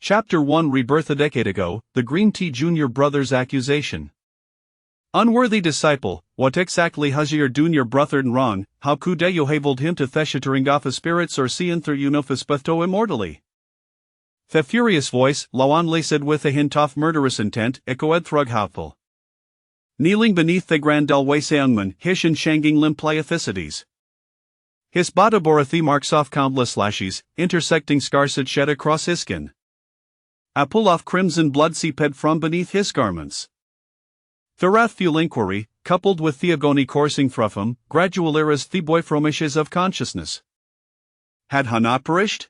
Chapter 1 Rebirth. A decade ago, the Green Tea Junior Brothers' accusation. Unworthy disciple, what exactly has your junior brother done wrong? How could you have told him to theshaturing off his spirits or see through you know to immortally? The furious voice, Lawanley said with a hint of murderous intent, echoed Thrughaupel. Kneeling beneath the grand Dalwayseungman, hish and shanging limpliathicities. His badaborathi marks off countless slashes, intersecting scars that shed across his skin. A pull off crimson blood seeped from beneath his garments. The wrathful inquiry, coupled with the agony coursing through him, gradual eras the boyfromishes of consciousness. Had he not perished?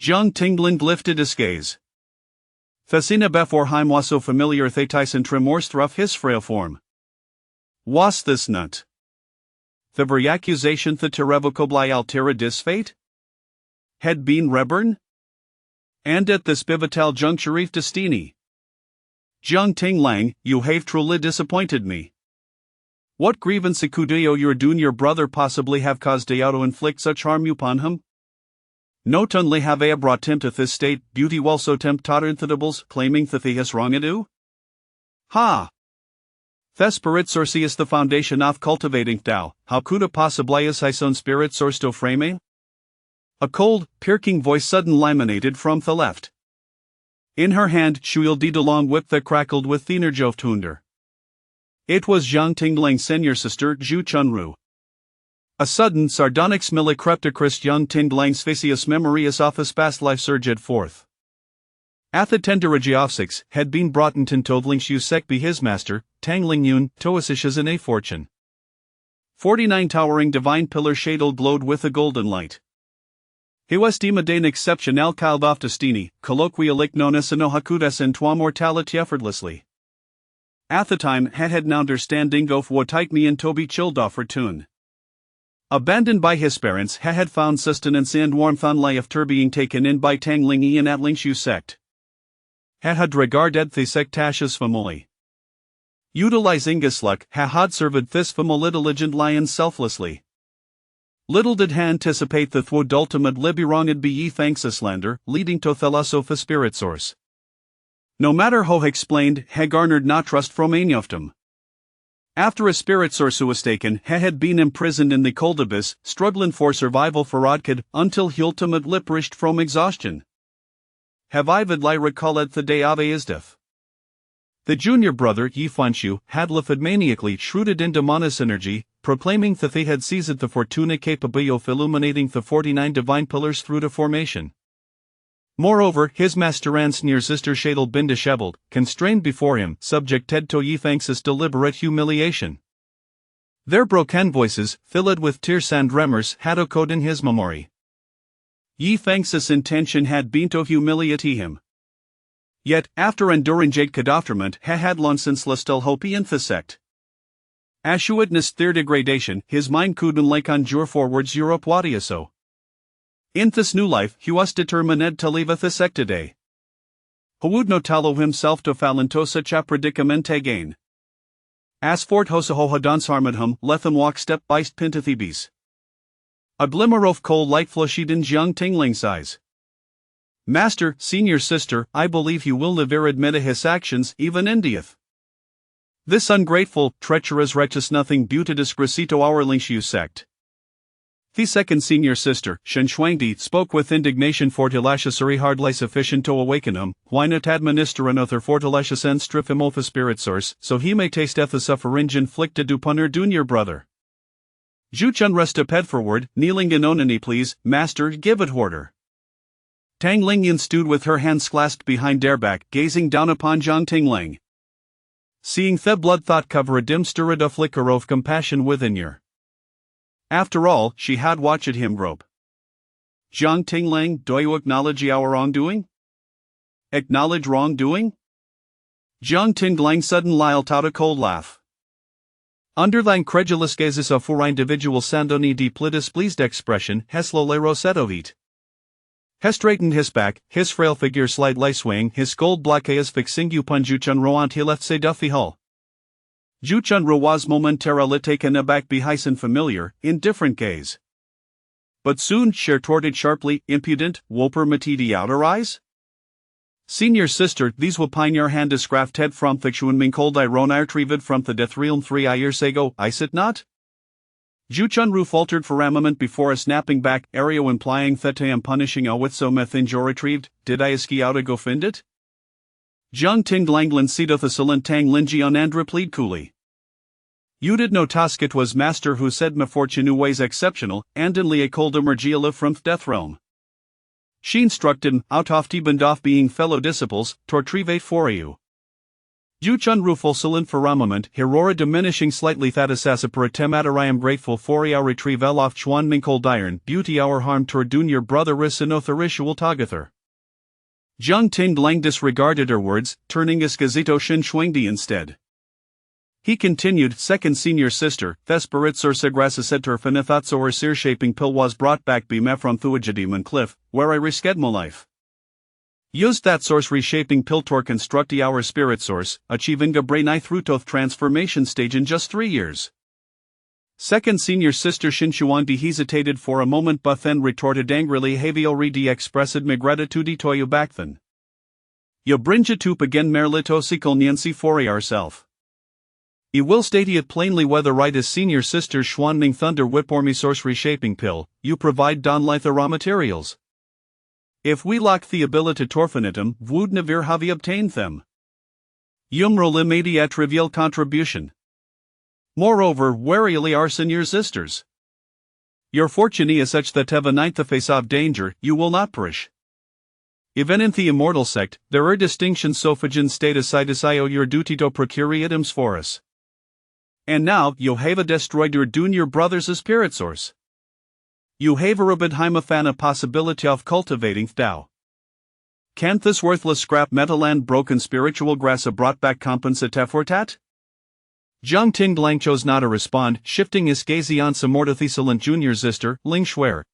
Jiang Tingling lifted his gaze. Thesina before him was so familiar they Tyson tremors through his frail form. Was this not the very accusation that irrevocably altered his fate? Had been reborn? And at this pivotal juncture of destiny. Jiang Tinglang, you have truly disappointed me. What grievance could your junior brother possibly have caused you to inflict such harm upon him? Not only have I brought him to this state, beauty also tempt totterinthitables, claiming that he has wronged you? Ha! The spirit source is the foundation of cultivating Tao, how could a possibly as his own spirit source to frame? A cold, piercing voice suddenly emanated from the left. In her hand, she did a long whip that crackled with the energy of thunder. It was Jiang Tingling's senior sister, Zhu Chunru. A sudden, sardonic smile crept across Jiang Tingling's facious memory as of his past life surged forth. At the Tenderagi had been brought into Todlingshu sect by his master, Tangling Yun, Toasishes in a fortune. 49 towering divine pillars shadowed glowed with a golden light. He was deemed an exceptional child of destiny, colloquially known as Anohakudas and Twa mortality effortlessly. At the time, had no understanding of what me and Toby chilled off return. Abandoned by his parents, had found sustenance and warmth only after being taken in by Tangling Ian at Lingshu sect. Had regarded the sectatious family. Utilizing his luck, had served this family diligently and selflessly. Little did he anticipate that would ultimately be wronged by ye thanks a slander, leading to Thalasopha spirit source. No matter how explained, he garnered not trust from any of them. After a spirit source was taken, he had been imprisoned in the cold abyss, struggling for survival for Rodkid, until he ultimately perished from exhaustion. Have I vividly recalled the day of his death. The junior brother, Yi Fanshu, had lifted maniacally shrewded into Mana's energy, proclaiming that they had seized the fortuna capable of illuminating the 49 divine pillars through the formation. Moreover, his master and near sister Shadel been disheveled, constrained before him, subjected to Yi Fang's deliberate humiliation. Their broken voices, filled with tears and remorse, had echoed in his memory. Yi Fang's intention had been to humiliate him. Yet, after enduring Jade Kadofterment, he had long since lost all hope in the sect. As he witnessed their degradation, his mind couldn't conjure forwards Europe so. In this new life, he was determined to leave the sect today. He would not allow himself to fall into such a predicament again. As Fort Hosahoha dance harmed him, let him walk step by step into Thebes. A glimmer of coal light flashed in Jiang Tingling's eyes. Master, senior sister, I believe you will never admit his actions, even in death. This ungrateful, treacherous wretch nothing but a disgrace to our Lingshu sect. The second senior sister, Shen Shuangdi, spoke with indignation for Tilashasuri hardly sufficient to awaken him. Why not administer another for Tilashas and strip him of his spirit source, so he may taste death the suffering inflicted upon her junior brother. Zhu Chun rested forward, kneeling in onani please, master, give it order. Tang Lingyan stood with her hands clasped behind their back, gazing down upon Jiang Tingling. Seeing the blood thought cover a dim stirred a flicker of compassion within her. After all, she had watched him grope. Jiang Tingling, do you acknowledge our wrongdoing? Acknowledge wrongdoing? Jiang Tingling suddenly let out a cold laugh. Under the incredulous gazes of four individual Sandoni deeply displeased expression, Heslole Rosetovit. He straightened his back, his frail figure slightly swaying, his gold black eyes fixing upon Zhu Chunru until he left se Duffy Hull. Zhu Chunru was momentarily taken aback by his familiar, indifferent gaze. But soon she retorted sharply, impudent, Woper Matidi outer eyes? Senior sister, these will pioneer handicraft head from fiction min cold iron trivid from the death realm 3 years ago, is it not? Juchunru faltered for a moment before a snapping back, Ario implying that I am punishing a with so methinjo retrieved, did I ski out a go find it? Jung ting langlan seedoth a silent tang linji on and replied coolly. You did no task it was master who said my fortune ways exceptional, and in lia cold emergia from death realm. She instructed out of off being fellow disciples, tortrivate for you. Juchun ruful silent for a moment, Herora diminishing slightly thatasasa per attemata I am grateful for our retrieval of Chuan Minkold iron, beauty our harm toward your brother Risinotherishual Tagather. Jung Ting Lang disregarded her words, turning Iskazito Shin Shuangdi instead. He continued, second senior sister, Thesperit sur segrasa setur finithatso or sear shaping pill was brought back be me from Thuajadim cliff, where I risked my life. Used that source reshaping pill to construct our spirit source, achieving a brain I through transformation stage in just 3 years. Second senior sister Shinshuandi hesitated for a moment but then retorted angrily Havio redi expressed mi gratitude to you back then. Yo brinja tup again merlito sikolniensi for ourself. I will state it plainly whether right as senior sister Schwanning Thunder Whip or me source reshaping pill, you provide Donlitha raw materials. If we lack the ability to torfinitum, would never have obtained them. Yumrol immediate trivial contribution. Moreover, warily are senior sisters. Your fortune is such that have a ninth the face of danger, you will not perish. Even in the immortal sect, there are distinctions sophagen status idesio your duty to procure items for us. And now, you have destroyed your junior brother's spirit source. You have a possibility of cultivating Tao. Can't this worthless scrap metal and broken spiritual grass brought back compensate for tat? Zhang Tinglang chose not to respond, shifting his gaze on Samorthathisalant junior sister, Ling Shuer.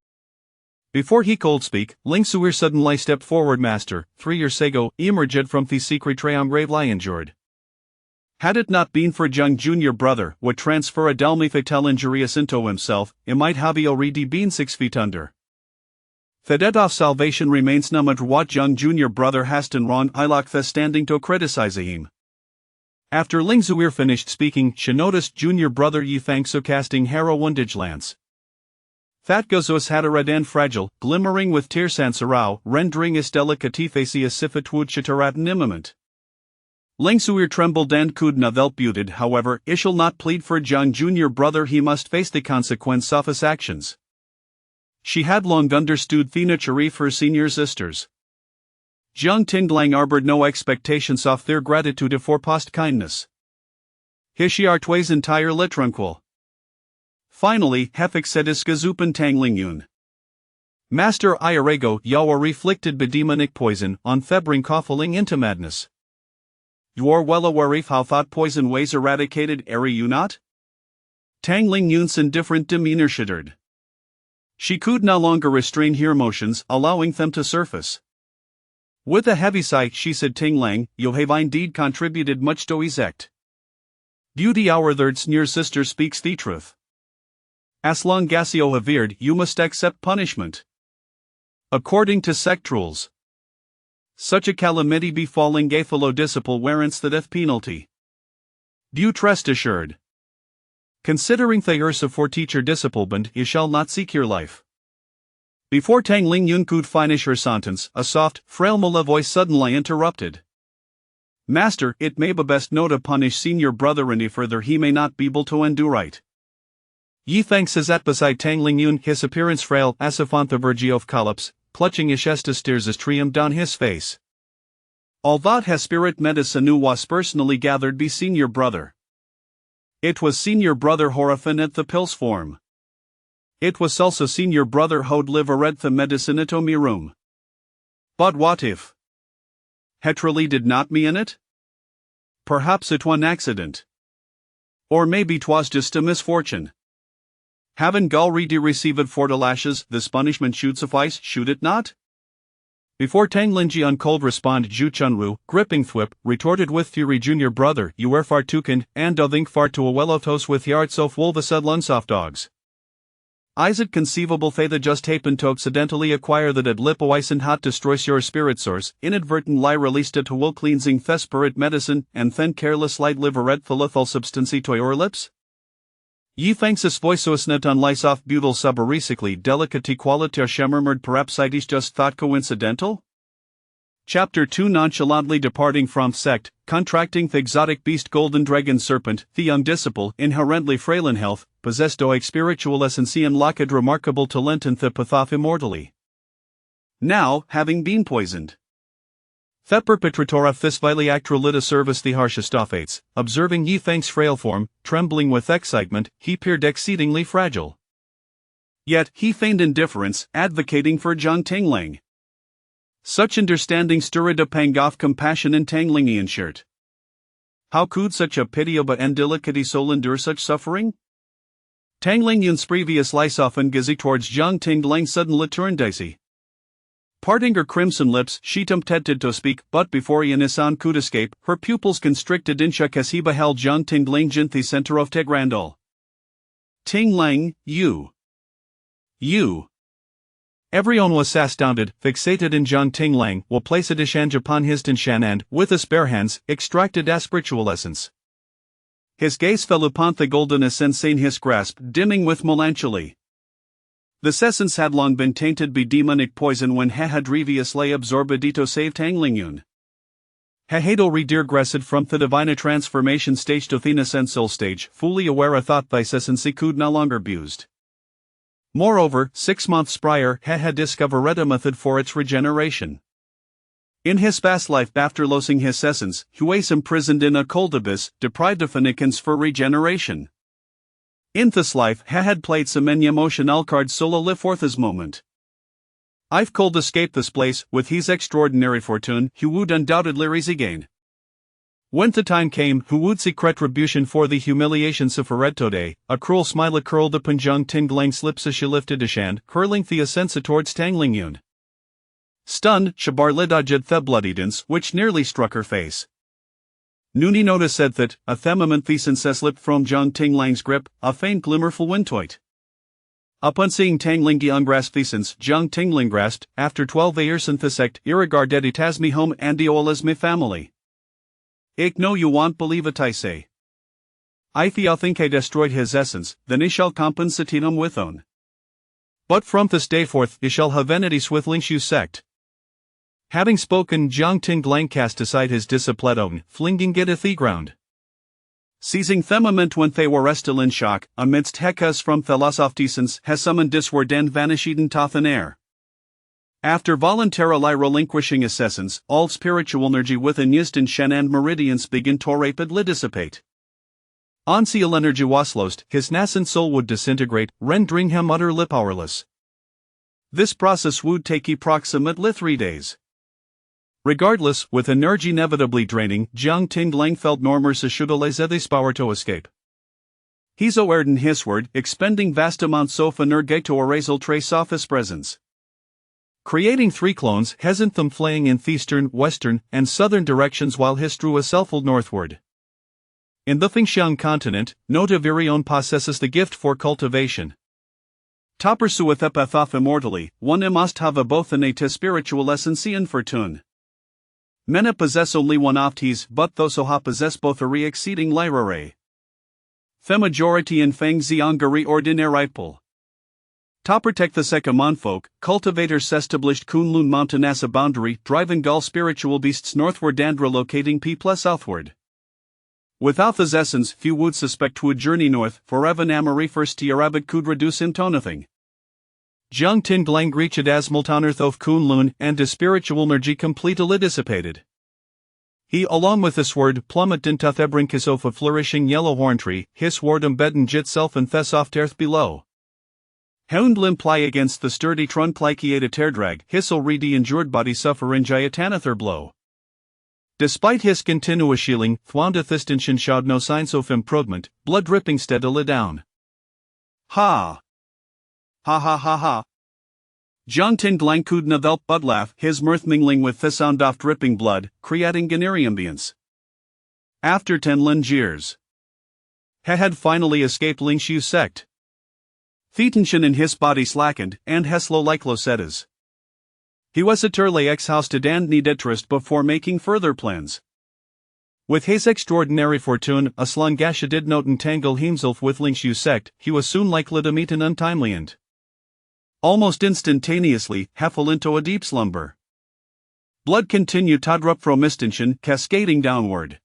Before he could speak, Ling Suir suddenly stepped forward. Master, 3 years ago, emerged from the secret triangle lie injured. Had it not been for Jung junior brother, would transfer a delmi fatal injurious into himself, it might have already been 6 feet under. Fedetov salvation remains no matter what Jung junior brother has done wrong. I like the standing to criticize him. After Ling Zuir finished speaking, she noticed junior brother Yi Fangsu casting harrow wondage lance. That gozos had a red and fragile, glimmering with tears and sarau, rendering his delicatefacy as if it would shitarat nimament. Ling Suir trembled and could not help buted. However, I shall not plead for Jung junior brother, he must face the consequence of his actions. She had long understood the nature of her senior sisters. Jung Tinglang harbored no expectations of their gratitude for past kindness. Hishi artways entirely tranquil. Finally, Hefik said Iskazupan Tangling Yun. Master Iarego Yawa reflected bedemonic poison on Thebring coffling into madness. You're well aware of how thought poison ways eradicated, are you not? Tangling Yun's indifferent demeanor shuddered. She could no longer restrain her emotions, allowing them to surface. With a heavy sigh, she said, Tinglang, you have indeed contributed much to his sect. Beauty our third sneer sister speaks the truth. As long as you have veered, you must accept punishment. According to sect rules. Such a calamity befalling a fellow disciple warrants the death penalty. Do you trust assured? Considering the ursa for teacher disciplined, you shall not seek your life. Before Tang Ling Yun could finish her sentence, a soft, frail Mula voice suddenly interrupted. Master, it may be best no to punish senior brother any further, he may not be able to undo right. Ye thanks as at beside Tang Ling Yun, his appearance frail, as if on the verge of collapse, clutching Ishesta steers his triumph down his face. All that has spirit medicine who was personally gathered be senior brother. It was senior brother Horafin at the pills form. It was also senior brother Hod liver at the medicinito me room. But what if? Hetrally did not me in it? Perhaps it was an accident. Or maybe 'twas just a misfortune. Haven't already received 40 lashes, this punishment should suffice, should it not? Before Tang Linji on cold respond, Zhu Chunwu, gripping thwip, retorted with fury, junior brother, you are far too kind, and do think far too well of those with yards of wolvasud lunsoft dogs. Is it conceivable they that just happen to accidentally acquire the dead lipoisen hot destroys your spirit source, inadvertent lie released to will cleansing the spirit medicine, and then careless light liveret philethal substancy to your lips? Ye thanks us voiceosnet on lice off butyl subarisically delicati qualiter shemmermerd perhaps itis just thought coincidental? Chapter 2 Nonchalantly departing from sect, contracting the exotic beast golden dragon serpent, the young disciple, inherently frail in health, possessed oic spiritual essency and locked remarkable talent in the path immortally. Now, having been poisoned. The perpetrator of this vili actrolita service the harshestophates, observing ye thanks frail form, trembling with excitement, he appeared exceedingly fragile. Yet, he feigned indifference, advocating for Jiang Tingling. Such understanding stirred a pang of compassion in Tanglingian shirt. How could such a pitiable and delicate soul endure such suffering? Tanglingian's previous lice often gazing towards Jiang Tingling suddenly turned dicey. Parting her crimson lips, she tempted to speak, but before Yanisan could escape, her pupils constricted in shock as he beheld Jiang Tingling in the center of Tegrandal. Tingling, you. Everyone was astounded, fixated in Jiang Tingling, will place a dish upon his tinshan and, with his bare hands, extracted a spiritual essence. His gaze fell upon the golden essence in his grasp, dimming with melancholy. This essence had long been tainted by demonic poison when he had previously absorbedito saved Tanglingyun. He had regressed from the divine transformation stage to the innocent soul stage, fully aware of thought this essence could no longer be used. Moreover, 6 months prior, he had discovered a method for its regeneration. In his past life, after losing his essence, he was imprisoned in a cold abyss, deprived of Phoenicians for regeneration. In this life, he had played some emotional cards solo live forth his moment. I've cold escape this place, with his extraordinary fortune, he would undoubtedly rise again. When the time came, who would seek retribution for the humiliations of today, a cruel smile curled upon Jiang Tingling's lips as she lifted his hand, curling the essence towards Tanglingyun. Stunned, Shabar dodged the bloody dance, which nearly struck her face. Noonie noticed said that, a moment the sense slipped from Jiang Tingling's grip, a faint glimmerful windtoit. Upon seeing Tanglingi ungrasp the sense, Jiang Tingling grasped, after 12 years in the sect, irregarded it as me home and the all as me family. Ik know you won't believe it I say. If you think I destroyed his essence, then I shall compensate him with own. But from this day forth I shall have enmity with Lingshu sect. Having spoken, Jiang Tingling cast aside his discipline, flinging it at the ground. Seizing the moment when they were still in shock, amidst heckas from Thelasoftescence, has summoned disward and vanished in thin air. After voluntarily relinquishing his essence, all spiritual energy within Yistin Shen and meridians begin to rapidly dissipate. Unseal energy was lost, his nascent soul would disintegrate, rendering him utterly powerless. This process would take approximately 3 days. Regardless, with energy inevitably draining, Jiang Tingling felt normers should his power to escape. He's aware in his word, expending vast amounts of energy to erase all trace of his presence. Creating 3 clones, hasn't them flying in eastern, western, and southern directions while his drew a self-fold northward. In the Fengxiang continent, Notavirion possesses the gift for cultivation. To pursue the path of immortality, one must have both innate spiritual essence and fortune. Many possess only one of these, but those who possess both are exceedingly rare. The majority in Feng Xiangari ordinaripal. To protect the Sekamon folk, cultivators established Kunlun Mountain as a boundary, driving all spiritual beasts northward and relocating people southward. Without this essence, few would suspect would journey north, for even Amari first to Arabic could reduce him to nothing. Jiang Tingling reached Asmaltonerth of Kunlun, and his spiritual energy completely dissipated. He, along with his sword, plummeted into Thebrinkis of a flourishing yellow horn tree, his sword embedded itself in the soft earth below. Hound ply against the sturdy trunk like he ate a teardrag, his already injured body suffering giatanather blow. Despite his continuous shielding, Thwanda Thistinchen showed no signs of improvement, blood dripping steadily down. Ha! Ha ha ha ha! Jiang Tingling could not help but laugh, his mirth mingling with the sound of dripping blood, creating an eerie ambience. After 10 years, he had finally escaped Lingshu sect. The tension in his body slackened, and Heslo liklo settes. He was at ex house to dan nedet before making further plans. With his extraordinary fortune, a slungasha did not entangle himself with linkshu sect, he was soon likely to meet an untimely end. Almost instantaneously, he fell into a deep slumber. Blood continued to drop from mistintion, cascading downward.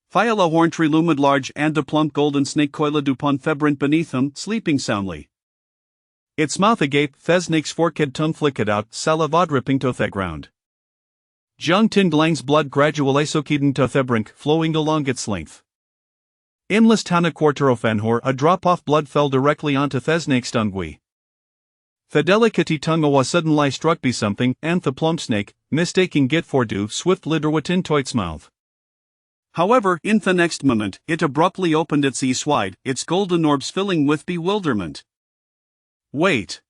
Fiala horntree loomed large and a plump golden snake coiled upon febrant beneath him, sleeping soundly. Its mouth agape, Thesnake's forked tongue flicked out, saliva dripping to the ground. Jiang Tinglang's blood gradually soaked to thebrink, flowing along its length. Inless Tana Quarterofenhor, a drop-off blood fell directly onto Thesnake's tongue. The delicate tongue was suddenly struck by something, and the plump snake, mistaking it for dew, swift litter within its mouth. However, in the next moment, it abruptly opened its eyes wide, its golden orbs filling with bewilderment. Wait.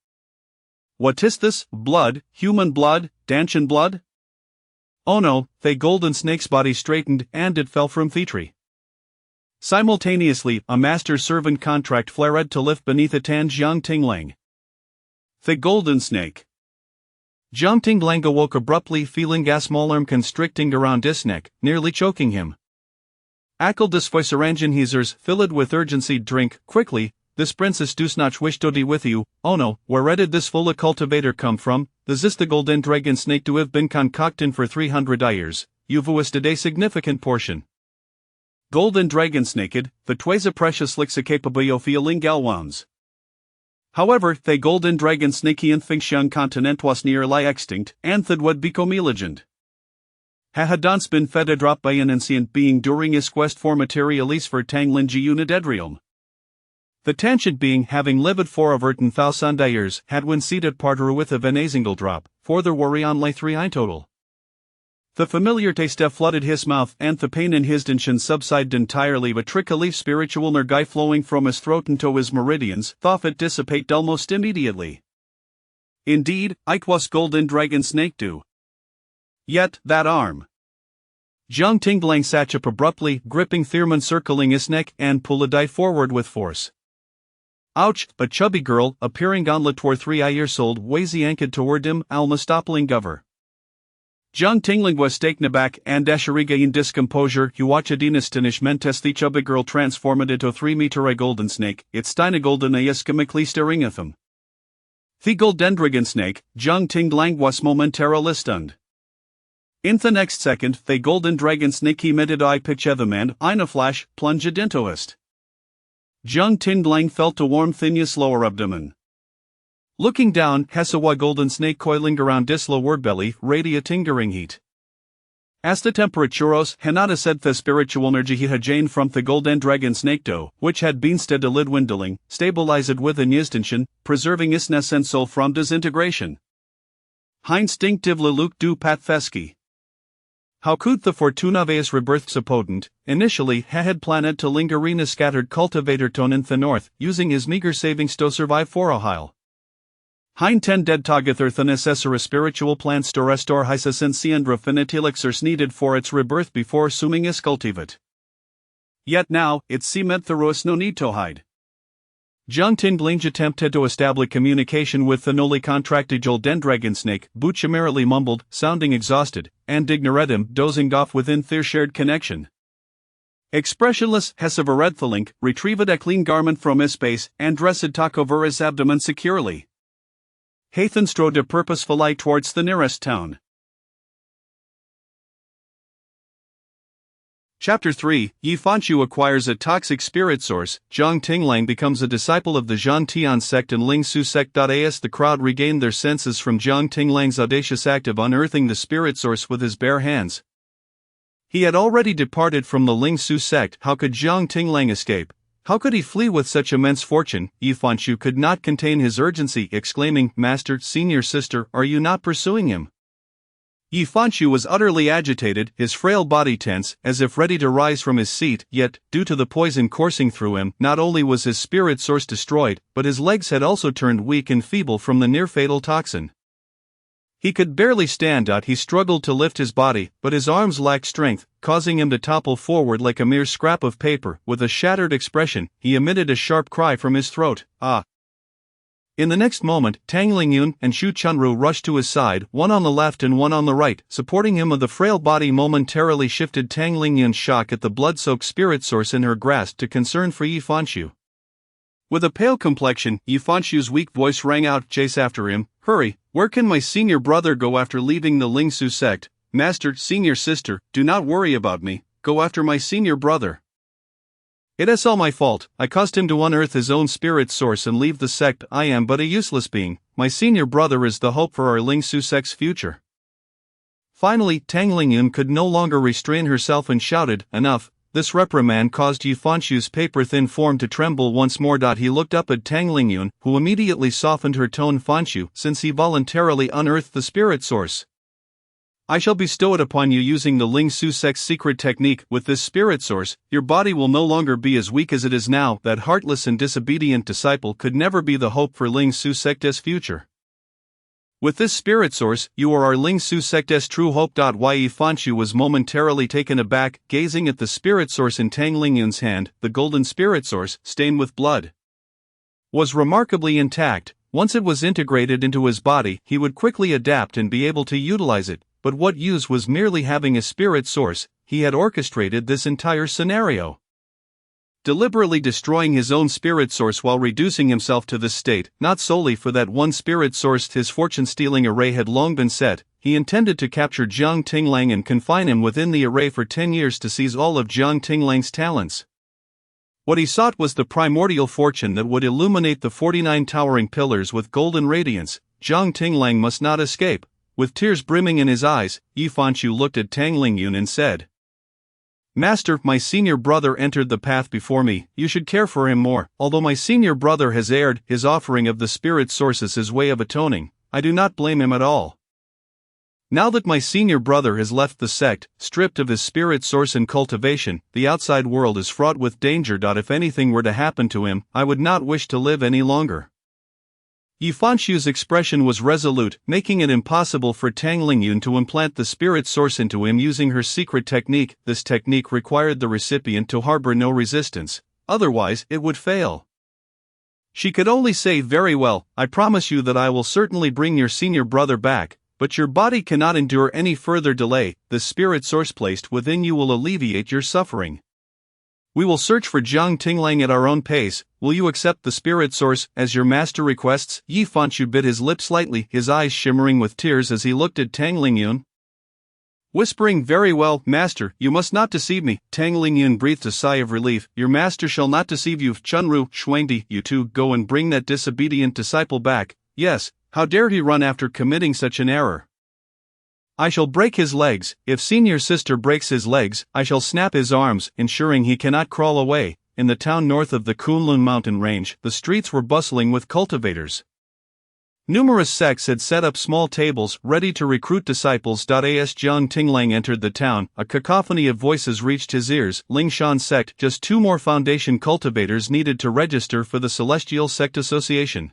What is this? Blood, human blood, Danshan blood? Oh no, the golden snake's body straightened and it fell from the tree. Simultaneously, a master-servant contract flared to lift beneath a tan Jiang Tinglang. The golden snake. Jiang Tinglang awoke abruptly, feeling a small arm constricting around his neck, nearly choking him. Akal desfoiserangen heezers, filled with urgency, drink, quickly. This princess does not wish to be with you. Oh no, where did this full cultivator come from? Does this the golden dragon snake to have been concocted for 300 years? You've wasted a significant portion. Golden dragon snaked, the twaza precious licks a capable of feeling galwans. However, the golden dragon snakey in Fengxiang continent was nearly extinct, and that would become legend. Had once been fed a drop by an ancient being during his quest for materialis for Tanglin Unidedrium. The tangent being, having lived for over 10,000 years, had when seated parter with a venazingle drop, for there were only 3 in total. The familiar taste flooded his mouth, and the pain in his dentition subsided entirely, but trickle spiritual nergi flowing from his throat into his meridians, thought it dissipate almost immediately. Indeed, it was golden dragon snake do. Yet, that arm. Jiang Tinglang sat up abruptly, gripping Thurman circling his neck, and pulled it forward with force. Ouch! A chubby girl, appearing on toward 3 years old, wazy anchored toward him, almost toppling gover. Jiang Tingling was taken aback, and Ashariga in discomposure, Huachadinistinish mentes the chubby girl transformed into 3-meter golden snake, its tiny golden ayeskamically staring at them. The golden dragon snake, Jiang Tinglang was momentarily stunned. In the next second, the golden dragon snake emitted eye pitch of the man, in a flash, plunged into it. Jiang Tinglang felt a warm thinness lower abdomen. Looking down, Hesawa golden snake coiling around his lower belly, radiating heat. As the temperaturos, Hanada said the spiritual energy he had gained from the golden dragon snake dough, which had been steadily dwindling, stabilized within his tension, preserving his and soul from disintegration. Instinctively Luke du Patfeski. How could the Fortunaveus rebirth so potent? Initially, he had planned to linger in a scattered cultivator tone in the north, using his meager savings to survive for a while. Hein 10 dead tagether the necessary spiritual plants to restore his ascensiandra finitilixirs needed for its rebirth before assuming his cultivate. Yet now, it seemed there was no need to hide. Jiang Tingling attempted to establish communication with the newly contracted golden dragon snake, but merely mumbled, sounding exhausted, and ignoratum dozing off within their shared connection. Expressionless, Hesavaredthalink retrieved a clean garment from his space and dressed talk over his abdomen securely. Hathan strode purposefully towards the nearest town. Chapter 3, Yifanchu acquires a toxic spirit source, Jiang Tinglang becomes a disciple of the Zhan Tian sect and Ling Su sect. As the crowd regained their senses from Jiang Tinglang's audacious act of unearthing the spirit source with his bare hands. He had already departed from the Ling Su sect. How could Jiang Tinglang escape? How could he flee with such immense fortune? Yifanchu could not contain his urgency, exclaiming, "Master, senior sister, are you not pursuing him?" Yifanchu was utterly agitated, his frail body tense, as if ready to rise from his seat, yet, due to the poison coursing through him, not only was his spirit source destroyed, but his legs had also turned weak and feeble from the near-fatal toxin. He could barely stand out. He struggled to lift his body, but his arms lacked strength, causing him to topple forward like a mere scrap of paper. With a shattered expression, he emitted a sharp cry from his throat, "Ah!" In the next moment, Tang Lingyun and Xu Chunru rushed to his side, one on the left and one on the right, supporting him. The frail body momentarily shifted Tang Lingyun's shock at the blood-soaked spirit source in her grasp to concern for Yi Fanshu. With a pale complexion, Yi Fanshu's weak voice rang out, chase after him, hurry, where can my senior brother go after leaving the Lingsu sect? Master, senior sister, do not worry about me, go after my senior brother. It is all my fault, I caused him to unearth his own spirit source and leave the sect. I am but a useless being, my senior brother is the hope for our Lingsu sect's future. Finally, Tang Lingyun could no longer restrain herself and shouted, enough. This reprimand caused Yi Fanshu's paper-thin form to tremble once more. He looked up at Tang Lingyun, who immediately softened her tone. Fanshu, since he voluntarily unearthed the spirit source, I shall bestow it upon you using the Lingsu sect's secret technique. With this spirit source, your body will no longer be as weak as it is now. That heartless and disobedient disciple could never be the hope for Lingsu sect's future. With this spirit source, you are our Lingsu sect's true hope. Yi Fanshu was momentarily taken aback, gazing at the spirit source in Tang Lingyun's hand. The golden spirit source, stained with blood, was remarkably intact. Once it was integrated into his body, he would quickly adapt and be able to utilize it. But what use was merely having a spirit source? He had orchestrated this entire scenario, deliberately destroying his own spirit source while reducing himself to this state, not solely for that one spirit source. His fortune-stealing array had long been set. He intended to capture Jiang Tinglang and confine him within the array for 10 years to seize all of Jiang Tinglang's talents. What he sought was the primordial fortune that would illuminate the 49 towering pillars with golden radiance. Jiang Tinglang must not escape. With tears brimming in his eyes, Yi Fanshu looked at Tang Lingyun and said, Master, my senior brother entered the path before me, you should care for him more. Although my senior brother has erred, his offering of the spirit source is his way of atoning. I do not blame him at all. Now that my senior brother has left the sect, stripped of his spirit source and cultivation, the outside world is fraught with danger. If anything were to happen to him, I would not wish to live any longer. Yi Fanshu's expression was resolute, making it impossible for Tang Lingyun to implant the spirit source into him using her secret technique. This technique required the recipient to harbor no resistance, otherwise it would fail. She could only say, very well, I promise you that I will certainly bring your senior brother back, but your body cannot endure any further delay. The spirit source placed within you will alleviate your suffering. We will search for Jiang Tinglang at our own pace. Will you accept the spirit source, as your master requests? Yi Fanshu bit his lip slightly, his eyes shimmering with tears as he looked at Tang Lingyun, whispering, very well, master, you must not deceive me. Tang Lingyun breathed a sigh of relief. Your master shall not deceive you. Chunru, Xuandi, you two go and bring that disobedient disciple back. Yes, how dare he run after committing such an error? I shall break his legs. If senior sister breaks his legs, I shall snap his arms, ensuring he cannot crawl away. In the town north of the Kunlun mountain range, the streets were bustling with cultivators. Numerous sects had set up small tables, ready to recruit disciples. As Jiang Tinglang entered the town, a cacophony of voices reached his ears. Lingshan sect, just 2 more foundation cultivators needed to register for the Celestial Sect Association.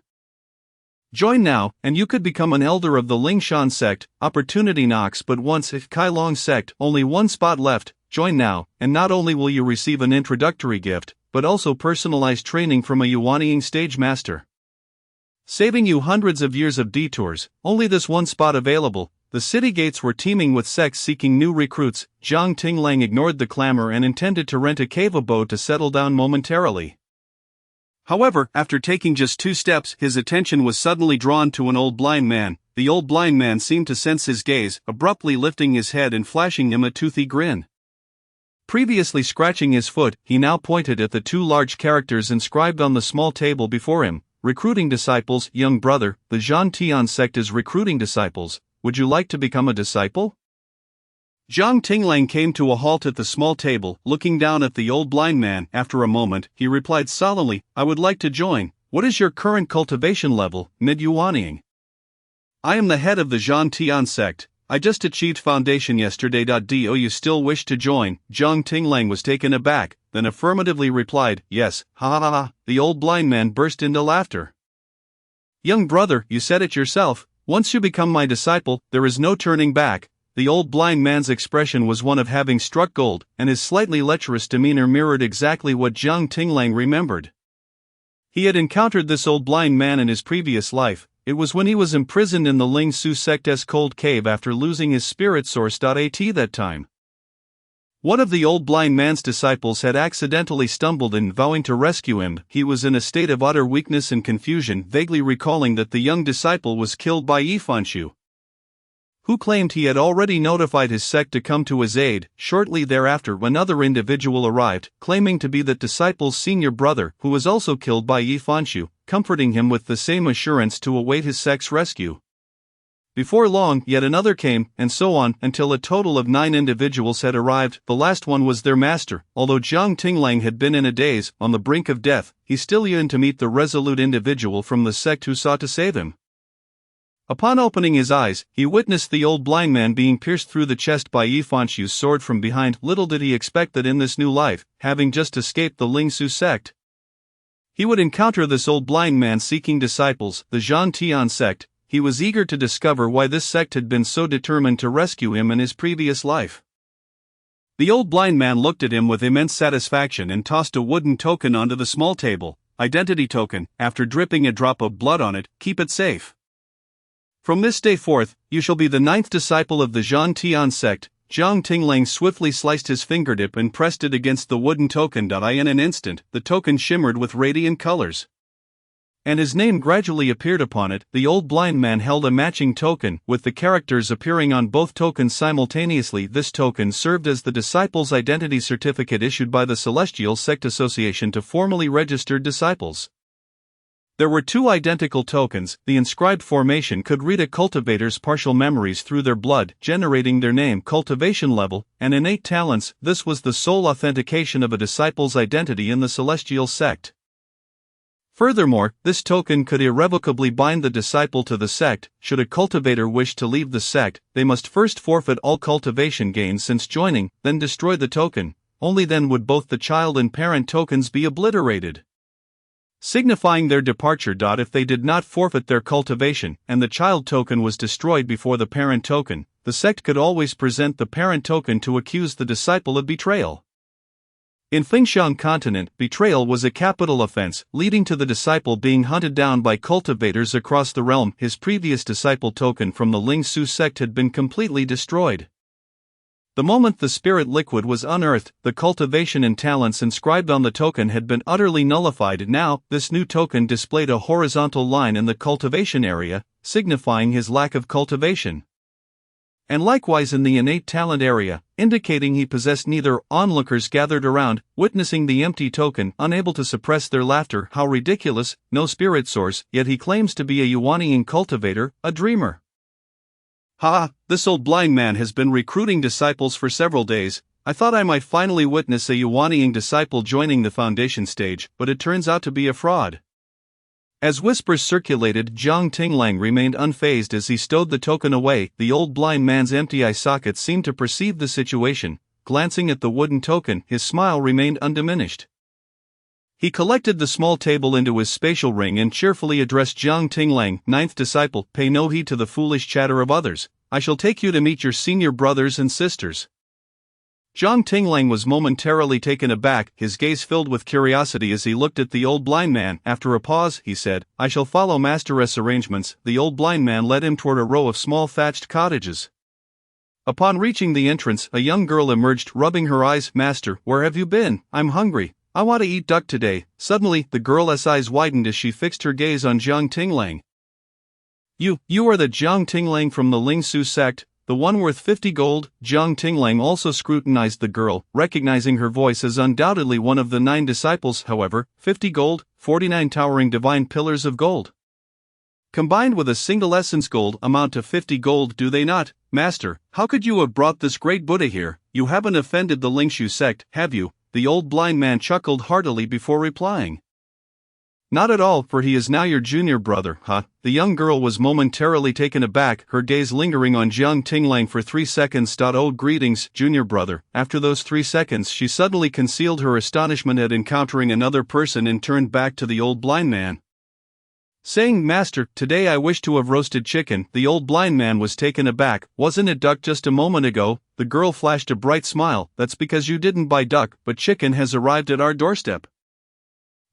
Join now, and you could become an elder of the Lingshan sect. Opportunity knocks but once. If Kailong sect, only 1 spot left. Join now, and not only will you receive an introductory gift, but also personalized training from a Yuanying stage master, saving you hundreds of years of detours. Only this 1 spot available. The city gates were teeming with sects seeking new recruits. Jiang Tinglang ignored the clamor and intended to rent a cave abode to settle down momentarily. However, after taking just 2 steps, his attention was suddenly drawn to an old blind man. The old blind man seemed to sense his gaze, abruptly lifting his head and flashing him a toothy grin. Previously scratching his foot, he now pointed at the 2 large characters inscribed on the small table before him. Recruiting disciples, young brother, the Zhantian sect is recruiting disciples. Would you like to become a disciple? Jiang Tinglang came to a halt at the small table, looking down at the old blind man. After a moment, he replied solemnly, I would like to join. What is your current cultivation level, mid-Yuanying? I am the head of the Zhantian sect. I just achieved foundation yesterday. Do you still wish to join? Jiang Tinglang was taken aback, then affirmatively replied, yes. Ha ha ha. The old blind man burst into laughter. Young brother, you said it yourself. Once you become my disciple, there is no turning back. The old blind man's expression was one of having struck gold, and his slightly lecherous demeanor mirrored exactly what Jiang Tinglang remembered. He had encountered this old blind man in his previous life. It was when he was imprisoned in the Ling Su sect's cold cave after losing his spirit source. At that time, one of the old blind man's disciples had accidentally stumbled in, vowing to rescue him. He was in a state of utter weakness and confusion, vaguely recalling that the young disciple was killed by Yifanshu, who claimed he had already notified his sect to come to his aid. Shortly thereafter, another individual arrived, claiming to be that disciple's senior brother, who was also killed by Yifanshu, comforting him with the same assurance to await his sect's rescue. Before long, yet another came, and so on, until a total of 9 individuals had arrived. The last one was their master. Although Jiang Tinglang had been in a daze, on the brink of death, he still yearned to meet the resolute individual from the sect who sought to save him. Upon opening his eyes, he witnessed the old blind man being pierced through the chest by Yifanshu's sword from behind. Little did he expect that in this new life, having just escaped the Ling Su sect, he would encounter this old blind man seeking disciples, the Zhan Tian sect. He was eager to discover why this sect had been so determined to rescue him in his previous life. The old blind man looked at him with immense satisfaction and tossed a wooden token onto the small table. Identity token. After dripping a drop of blood on it, keep it safe. From this day forth, you shall be the 9th disciple of the Zhan Tian sect. Jiang Tinglang swiftly sliced his fingertip and pressed it against the wooden token. In an instant, the token shimmered with radiant colors, and his name gradually appeared upon it. The old blind man held a matching token, with the characters appearing on both tokens simultaneously. This token served as the disciple's identity certificate issued by the Celestial Sect Association to formally registered disciples. There were 2 identical tokens. The inscribed formation could read a cultivator's partial memories through their blood, generating their name, cultivation level, and innate talents. This was the sole authentication of a disciple's identity in the Celestial Sect. Furthermore, this token could irrevocably bind the disciple to the sect. Should a cultivator wish to leave the sect, they must first forfeit all cultivation gains since joining, then destroy the token. Only then would both the child and parent tokens be obliterated, signifying their departure. If they did not forfeit their cultivation, and the child token was destroyed before the parent token, the sect could always present the parent token to accuse the disciple of betrayal. In Fengxiang continent, betrayal was a capital offense, leading to the disciple being hunted down by cultivators across the realm. His previous disciple token from the Ling Su sect had been completely destroyed. The moment the spirit liquid was unearthed, the cultivation and talents inscribed on the token had been utterly nullified. Now, this new token displayed a horizontal line in the cultivation area, signifying his lack of cultivation, and likewise in the innate talent area, indicating he possessed neither. Onlookers gathered around, witnessing the empty token, unable to suppress their laughter. How ridiculous! No spirit source, yet he claims to be a Yuanian cultivator, a dreamer. Ha! This old blind man has been recruiting disciples for several days. I thought I might finally witness a Yuanian disciple joining the foundation stage, but it turns out to be a fraud. As whispers circulated, Jiang Tinglang remained unfazed as he stowed the token away. The old blind man's empty eye sockets seemed to perceive the situation. Glancing at the wooden token, his smile remained undiminished. He collected the small table into his spatial ring and cheerfully addressed Jiang Tinglang, 9th disciple. Pay no heed to the foolish chatter of others. I shall take you to meet your senior brothers and sisters. Jiang Tinglang was momentarily taken aback, his gaze filled with curiosity as he looked at the old blind man. After a pause, he said, I shall follow Master's arrangements. The old blind man led him toward a row of small thatched cottages. Upon reaching the entrance, a young girl emerged, rubbing her eyes. Master, where have you been? I'm hungry. I want to eat duck today. Suddenly, the girl's eyes widened as she fixed her gaze on Jiang Tinglang. You are the Jiang Tinglang from the Ling Su sect, the one worth 50 gold? Jiang Tinglang also scrutinized the girl, recognizing her voice as undoubtedly one of the 9 disciples. However, 50 gold, 49 towering divine pillars of gold, combined with a single essence gold, amount to 50 gold, do they not? Master, how could you have brought this great Buddha here? You haven't offended the Lingshu sect, have you? The old blind man chuckled heartily before replying. Not at all, for he is now your junior brother. The young girl was momentarily taken aback, her gaze lingering on Jiang Tinglang for 3 seconds. Oh, greetings, junior brother. After those 3 seconds, she suddenly concealed her astonishment at encountering another person and turned back to the old blind man, saying, Master, today I wish to have roasted chicken. The old blind man was taken aback. Wasn't it duck just a moment ago? The girl flashed a bright smile. That's because you didn't buy duck, but chicken has arrived at our doorstep.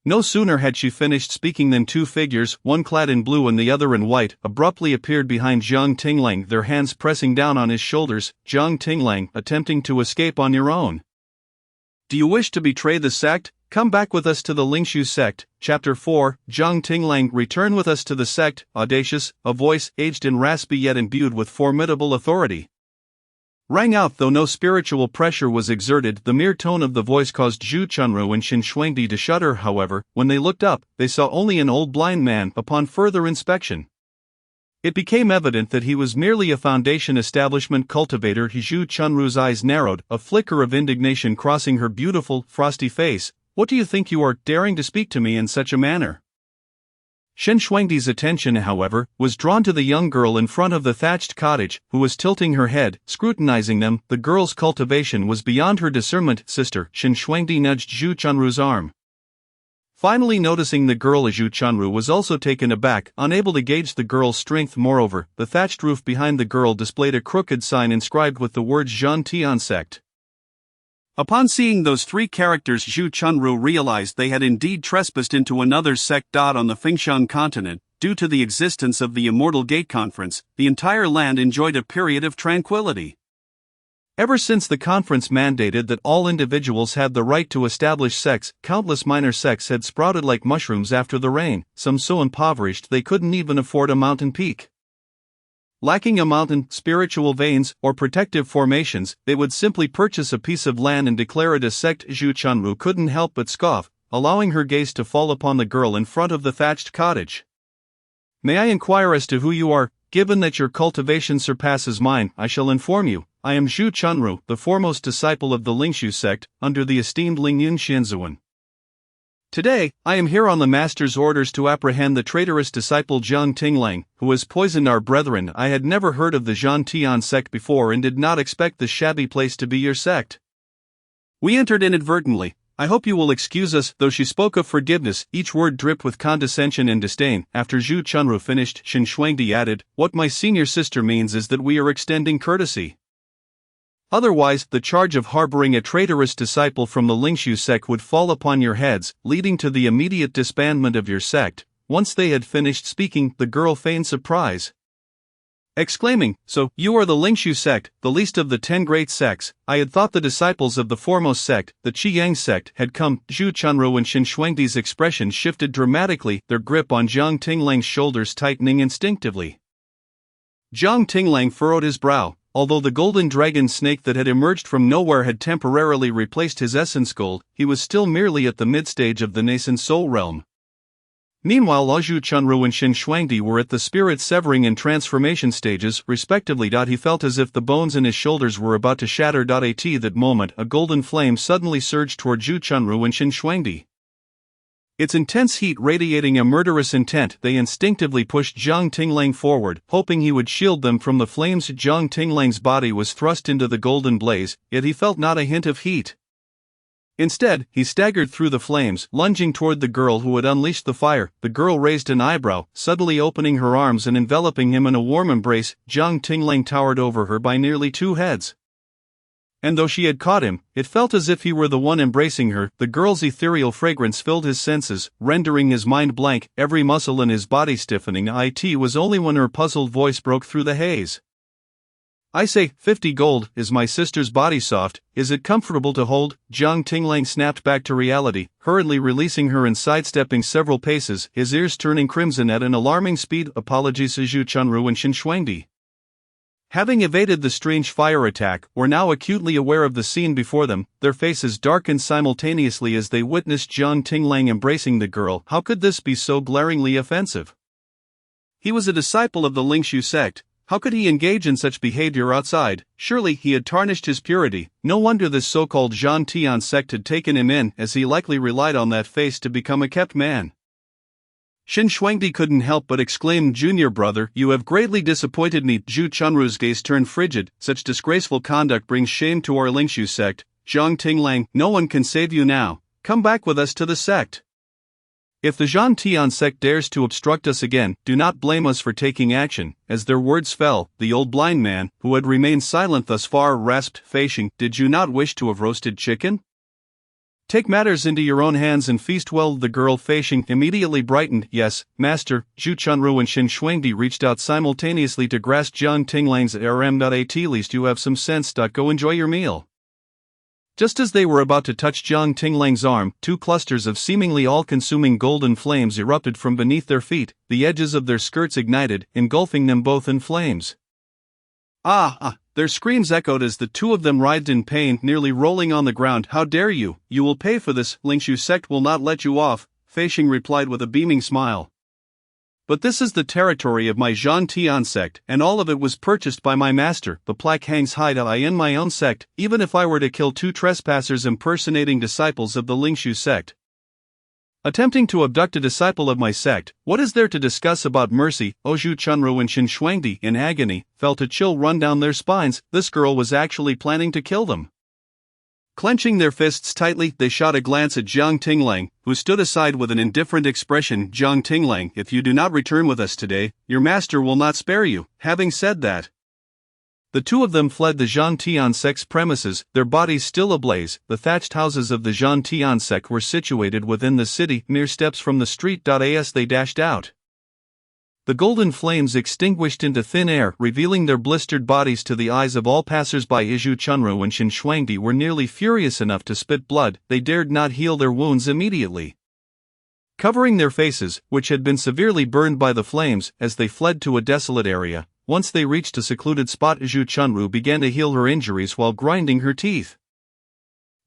No sooner had she finished speaking than two figures, one clad in blue and the other in white, abruptly appeared behind Jiang Tinglang, their hands pressing down on his shoulders. Jiang Tinglang, attempting to escape on your own. Do you wish to betray the sect? Come back with us to the Lingshu sect. Chapter 4, Jiang Tinglang, return with us to the sect. Audacious, a voice, aged and raspy yet imbued with formidable authority, rang out. Though no spiritual pressure was exerted, the mere tone of the voice caused Zhu Chunru and Xin Shuangdi to shudder. However, when they looked up, they saw only an old blind man. Upon further inspection, it became evident that he was merely a foundation establishment cultivator. Zhu Chunru's eyes narrowed, a flicker of indignation crossing her beautiful, frosty face. What do you think you are, daring to speak to me in such a manner? Xin Shuangdi's attention, however, was drawn to the young girl in front of the thatched cottage, who was tilting her head, scrutinizing them. The girl's cultivation was beyond her discernment. Sister, Xin Shuangdi nudged Zhu Chunru's arm. Finally noticing the girl, Zhu Chunru was also taken aback, unable to gauge the girl's strength. Moreover, the thatched roof behind the girl displayed a crooked sign inscribed with the words Zhan Tian sect. Upon seeing those three characters, Zhu Chunru realized they had indeed trespassed into another sect. On the Fengshan continent, due to the existence of the Immortal Gate Conference, the entire land enjoyed a period of tranquility. Ever since the conference mandated that all individuals had the right to establish sects, countless minor sects had sprouted like mushrooms after the rain, some so impoverished they couldn't even afford a mountain peak. Lacking a mountain, spiritual veins, or protective formations, they would simply purchase a piece of land and declare it a sect. Zhu Chunru couldn't help but scoff, allowing her gaze to fall upon the girl in front of the thatched cottage. May I inquire as to who you are? Given that your cultivation surpasses mine, I shall inform you. I am Zhu Chunru, the foremost disciple of the Lingshu sect, under the esteemed Lingyun Xianzuan. Today, I am here on the master's orders to apprehend the traitorous disciple Jiang Tinglang, who has poisoned our brethren. I had never heard of the Zhan Tian sect before and did not expect this shabby place to be your sect. We entered inadvertently. I hope you will excuse us. Though she spoke of forgiveness, each word dripped with condescension and disdain. After Zhu Chunru finished, Xin Shuangdi added, "What my senior sister means is that we are extending courtesy. Otherwise, the charge of harboring a traitorous disciple from the Lingshu sect would fall upon your heads, leading to the immediate disbandment of your sect." Once they had finished speaking, the girl feigned surprise, exclaiming, "So, you are the Lingshu sect, the least of the 10 great sects. I had thought the disciples of the foremost sect, the Qiyang sect, had come." Zhu Chunru and Xin Shuangdi's expression shifted dramatically, their grip on Jiang Tinglang's shoulders tightening instinctively. Jiang Tinglang furrowed his brow. Although the golden dragon snake that had emerged from nowhere had temporarily replaced his essence gold, he was still merely at the mid-stage of the nascent soul realm. Meanwhile, Zhu Chunru and Xin Shuangdi were at the spirit-severing and transformation stages, respectively. He felt as if the bones in his shoulders were about to shatter. At that moment, a golden flame suddenly surged toward Zhu Chunru and Xin Shuangdi. Its intense heat radiating a murderous intent, they instinctively pushed Jiang Tinglang forward, hoping he would shield them from the flames. Jiang Tinglang's body was thrust into the golden blaze, yet he felt not a hint of heat. Instead, he staggered through the flames, lunging toward the girl who had unleashed the fire. The girl raised an eyebrow, suddenly opening her arms and enveloping him in a warm embrace. Jiang Tinglang towered over her by nearly 2 heads. And though she had caught him, it felt as if he were the one embracing her. The girl's ethereal fragrance filled his senses, rendering his mind blank, every muscle in his body stiffening. It was only when her puzzled voice broke through the haze. "I say, 50 gold, is my sister's body soft? Is it comfortable to hold?" Jiang Tinglang snapped back to reality, hurriedly releasing her and sidestepping several paces, his ears turning crimson at an alarming speed. "Apologies to Zhu Chunru and Xin Shuangdi." Having evaded the strange fire attack, were now acutely aware of the scene before them, their faces darkened simultaneously as they witnessed Jiang Tinglang embracing the girl. How could this be so glaringly offensive? He was a disciple of the Lingshu sect. How could he engage in such behavior outside? Surely he had tarnished his purity. No wonder this so-called Zhan Tian sect had taken him in, as he likely relied on that face to become a kept man. Xin Shuangdi couldn't help but exclaim, "Junior brother, you have greatly disappointed me." Zhu Chunru's gaze turned frigid. "Such disgraceful conduct brings shame to our Lingshu sect. Jiang Tinglang, no one can save you now. Come back with us to the sect. If the Zhan Tian sect dares to obstruct us again, do not blame us for taking action." As their words fell, the old blind man, who had remained silent thus far, rasped, "Feisheng, did you not wish to have roasted chicken? Take matters into your own hands and feast well. The girl Fei Sheng immediately brightened. Yes, master. Zhu Chunru and Xin Shuangdi reached out simultaneously to grasp Jiang Tinglang's arm. At least you have some sense. Go enjoy your meal. Just as they were about to touch Jiang Tinglang's arm, two clusters of seemingly all-consuming golden flames erupted from beneath their feet, the edges of their skirts ignited, engulfing them both in flames. Their screams echoed as the two of them writhed in pain, nearly rolling on the ground. How dare you! You will pay for this. Lingshu sect will not let you off, Fei Sheng replied with a beaming smile. But this is the territory of my Zhan Tian sect, and all of it was purchased by my master. The plaque hangs high in my own sect, even if I were to kill two trespassers impersonating disciples of the Lingshu sect. Attempting to abduct a disciple of my sect, what is there to discuss about mercy? Zhu Chunru and Xin Shuangdi, in agony, felt a chill run down their spines. This girl was actually planning to kill them. Clenching their fists tightly, they shot a glance at Jiang Tinglang, who stood aside with an indifferent expression. Jiang Tinglang, if you do not return with us today, your master will not spare you. Having said that, the two of them fled the Zhan Tian sect's premises, their bodies still ablaze. The thatched houses of the Zhan Tian sect were situated within the city, mere steps from the street. As they dashed out, the golden flames extinguished into thin air, revealing their blistered bodies to the eyes of all passers-by. Zhu Chunru and Xin Shuangdi were nearly furious enough to spit blood. They dared not heal their wounds immediately, covering their faces, which had been severely burned by the flames, as they fled to a desolate area. Once they reached a secluded spot, Zhu Chunru began to heal her injuries while grinding her teeth.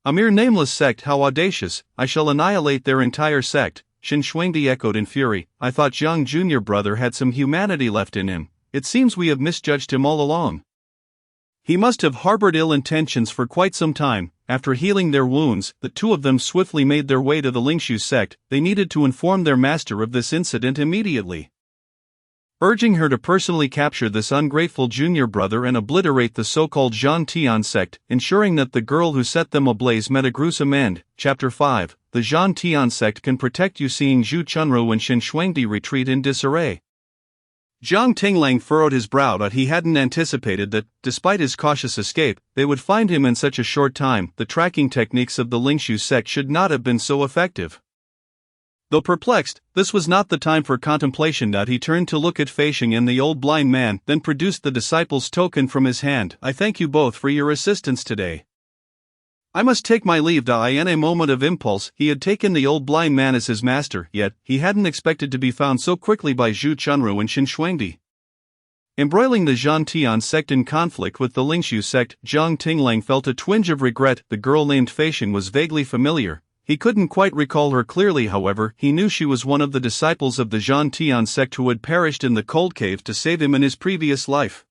A mere nameless sect, how audacious! I shall annihilate their entire sect. Xin Shuangdi echoed in fury. I thought Jiang Junior brother had some humanity left in him. It seems we have misjudged him all along. He must have harbored ill intentions for quite some time. After healing their wounds, the two of them swiftly made their way to the Lingshu sect. They needed to inform their master of this incident immediately, urging her to personally capture this ungrateful junior brother and obliterate the so-called Zhan Tian sect, ensuring that the girl who set them ablaze met a gruesome end. Chapter 5. The Zhan Tian sect can protect you. Seeing Zhu Chunru and Xin Shuangdi retreat in disarray, Jiang Tinglang furrowed his brow. He hadn't anticipated that, despite his cautious escape, they would find him in such a short time. The tracking techniques of the Lingshu sect should not have been so effective. Though perplexed, this was not the time for contemplation. He turned to look at Fei Sheng and the old blind man, then produced the disciple's token from his hand. I thank you both for your assistance today. I must take my leave. In a moment of impulse, he had taken the old blind man as his master, yet he hadn't expected to be found so quickly by Zhu Chunru and Xin Shuangdi. Embroiling the Zhan Tian sect in conflict with the Lingshu sect, Jiang Tinglang felt a twinge of regret. The girl named Fei Sheng was vaguely familiar. He couldn't quite recall her clearly. However, he knew she was one of the disciples of the Zhan Tian sect who had perished in the cold cave to save him in his previous life.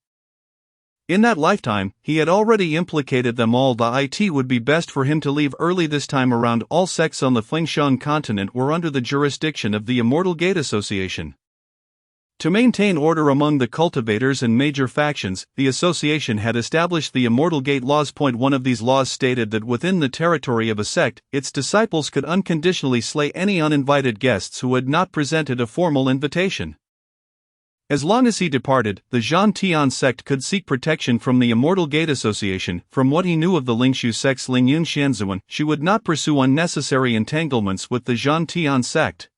In that lifetime, he had already implicated them all. It would be best for him to leave early this time around. All sects on the Fengshan continent were under the jurisdiction of the Immortal Gate Association. To maintain order among the cultivators and major factions, the association had established the Immortal Gate laws. One of these laws stated that within the territory of a sect, its disciples could unconditionally slay any uninvited guests who had not presented a formal invitation. As long as he departed, the Zhan Tian sect could seek protection from the Immortal Gate Association. From what he knew of the Lingshu sect's Lingyun Xianzuan, she would not pursue unnecessary entanglements with the Zhan Tian sect.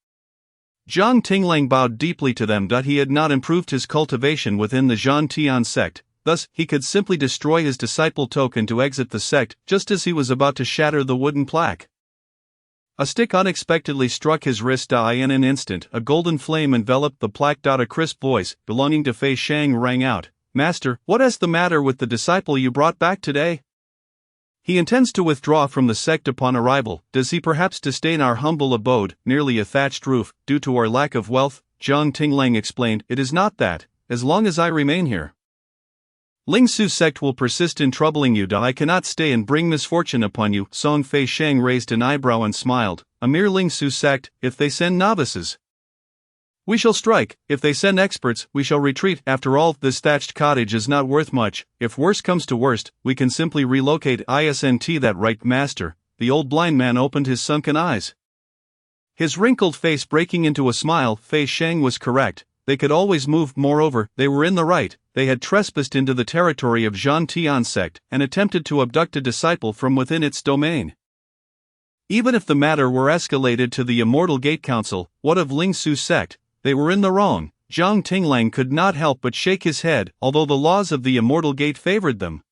Jiang Tinglang bowed deeply to them. He had not improved his cultivation within the Zhan Tian sect, thus he could simply destroy his disciple token to exit the sect, just as he was about to shatter the wooden plaque. A stick unexpectedly struck his wrist. In an instant, a golden flame enveloped the plaque. A crisp voice, belonging to Fei Sheng, rang out. Master, what is the matter with the disciple you brought back today? He intends to withdraw from the sect upon arrival. Does he perhaps disdain our humble abode, merely a thatched roof, due to our lack of wealth? Jiang Tinglang explained. It is not that, as long as I remain here, Lingshu sect will persist in troubling you. I cannot stay and bring misfortune upon you. Song Fei Sheng raised an eyebrow and smiled. A mere Lingshu sect, if they send novices, we shall strike. If they send experts, we shall retreat. After all, this thatched cottage is not worth much. If worst comes to worst, we can simply relocate. Isn't that right, master? The old blind man opened his sunken eyes, his wrinkled face breaking into a smile. Fei Sheng was correct. They could always move. Moreover, they were in the right. They had trespassed into the territory of Zhan Tian sect and attempted to abduct a disciple from within its domain. Even if the matter were escalated to the Immortal Gate Council, what of Ling Su's sect? They were in the wrong. Jiang Tinglang could not help but shake his head, although the laws of the Immortal Gate favored them.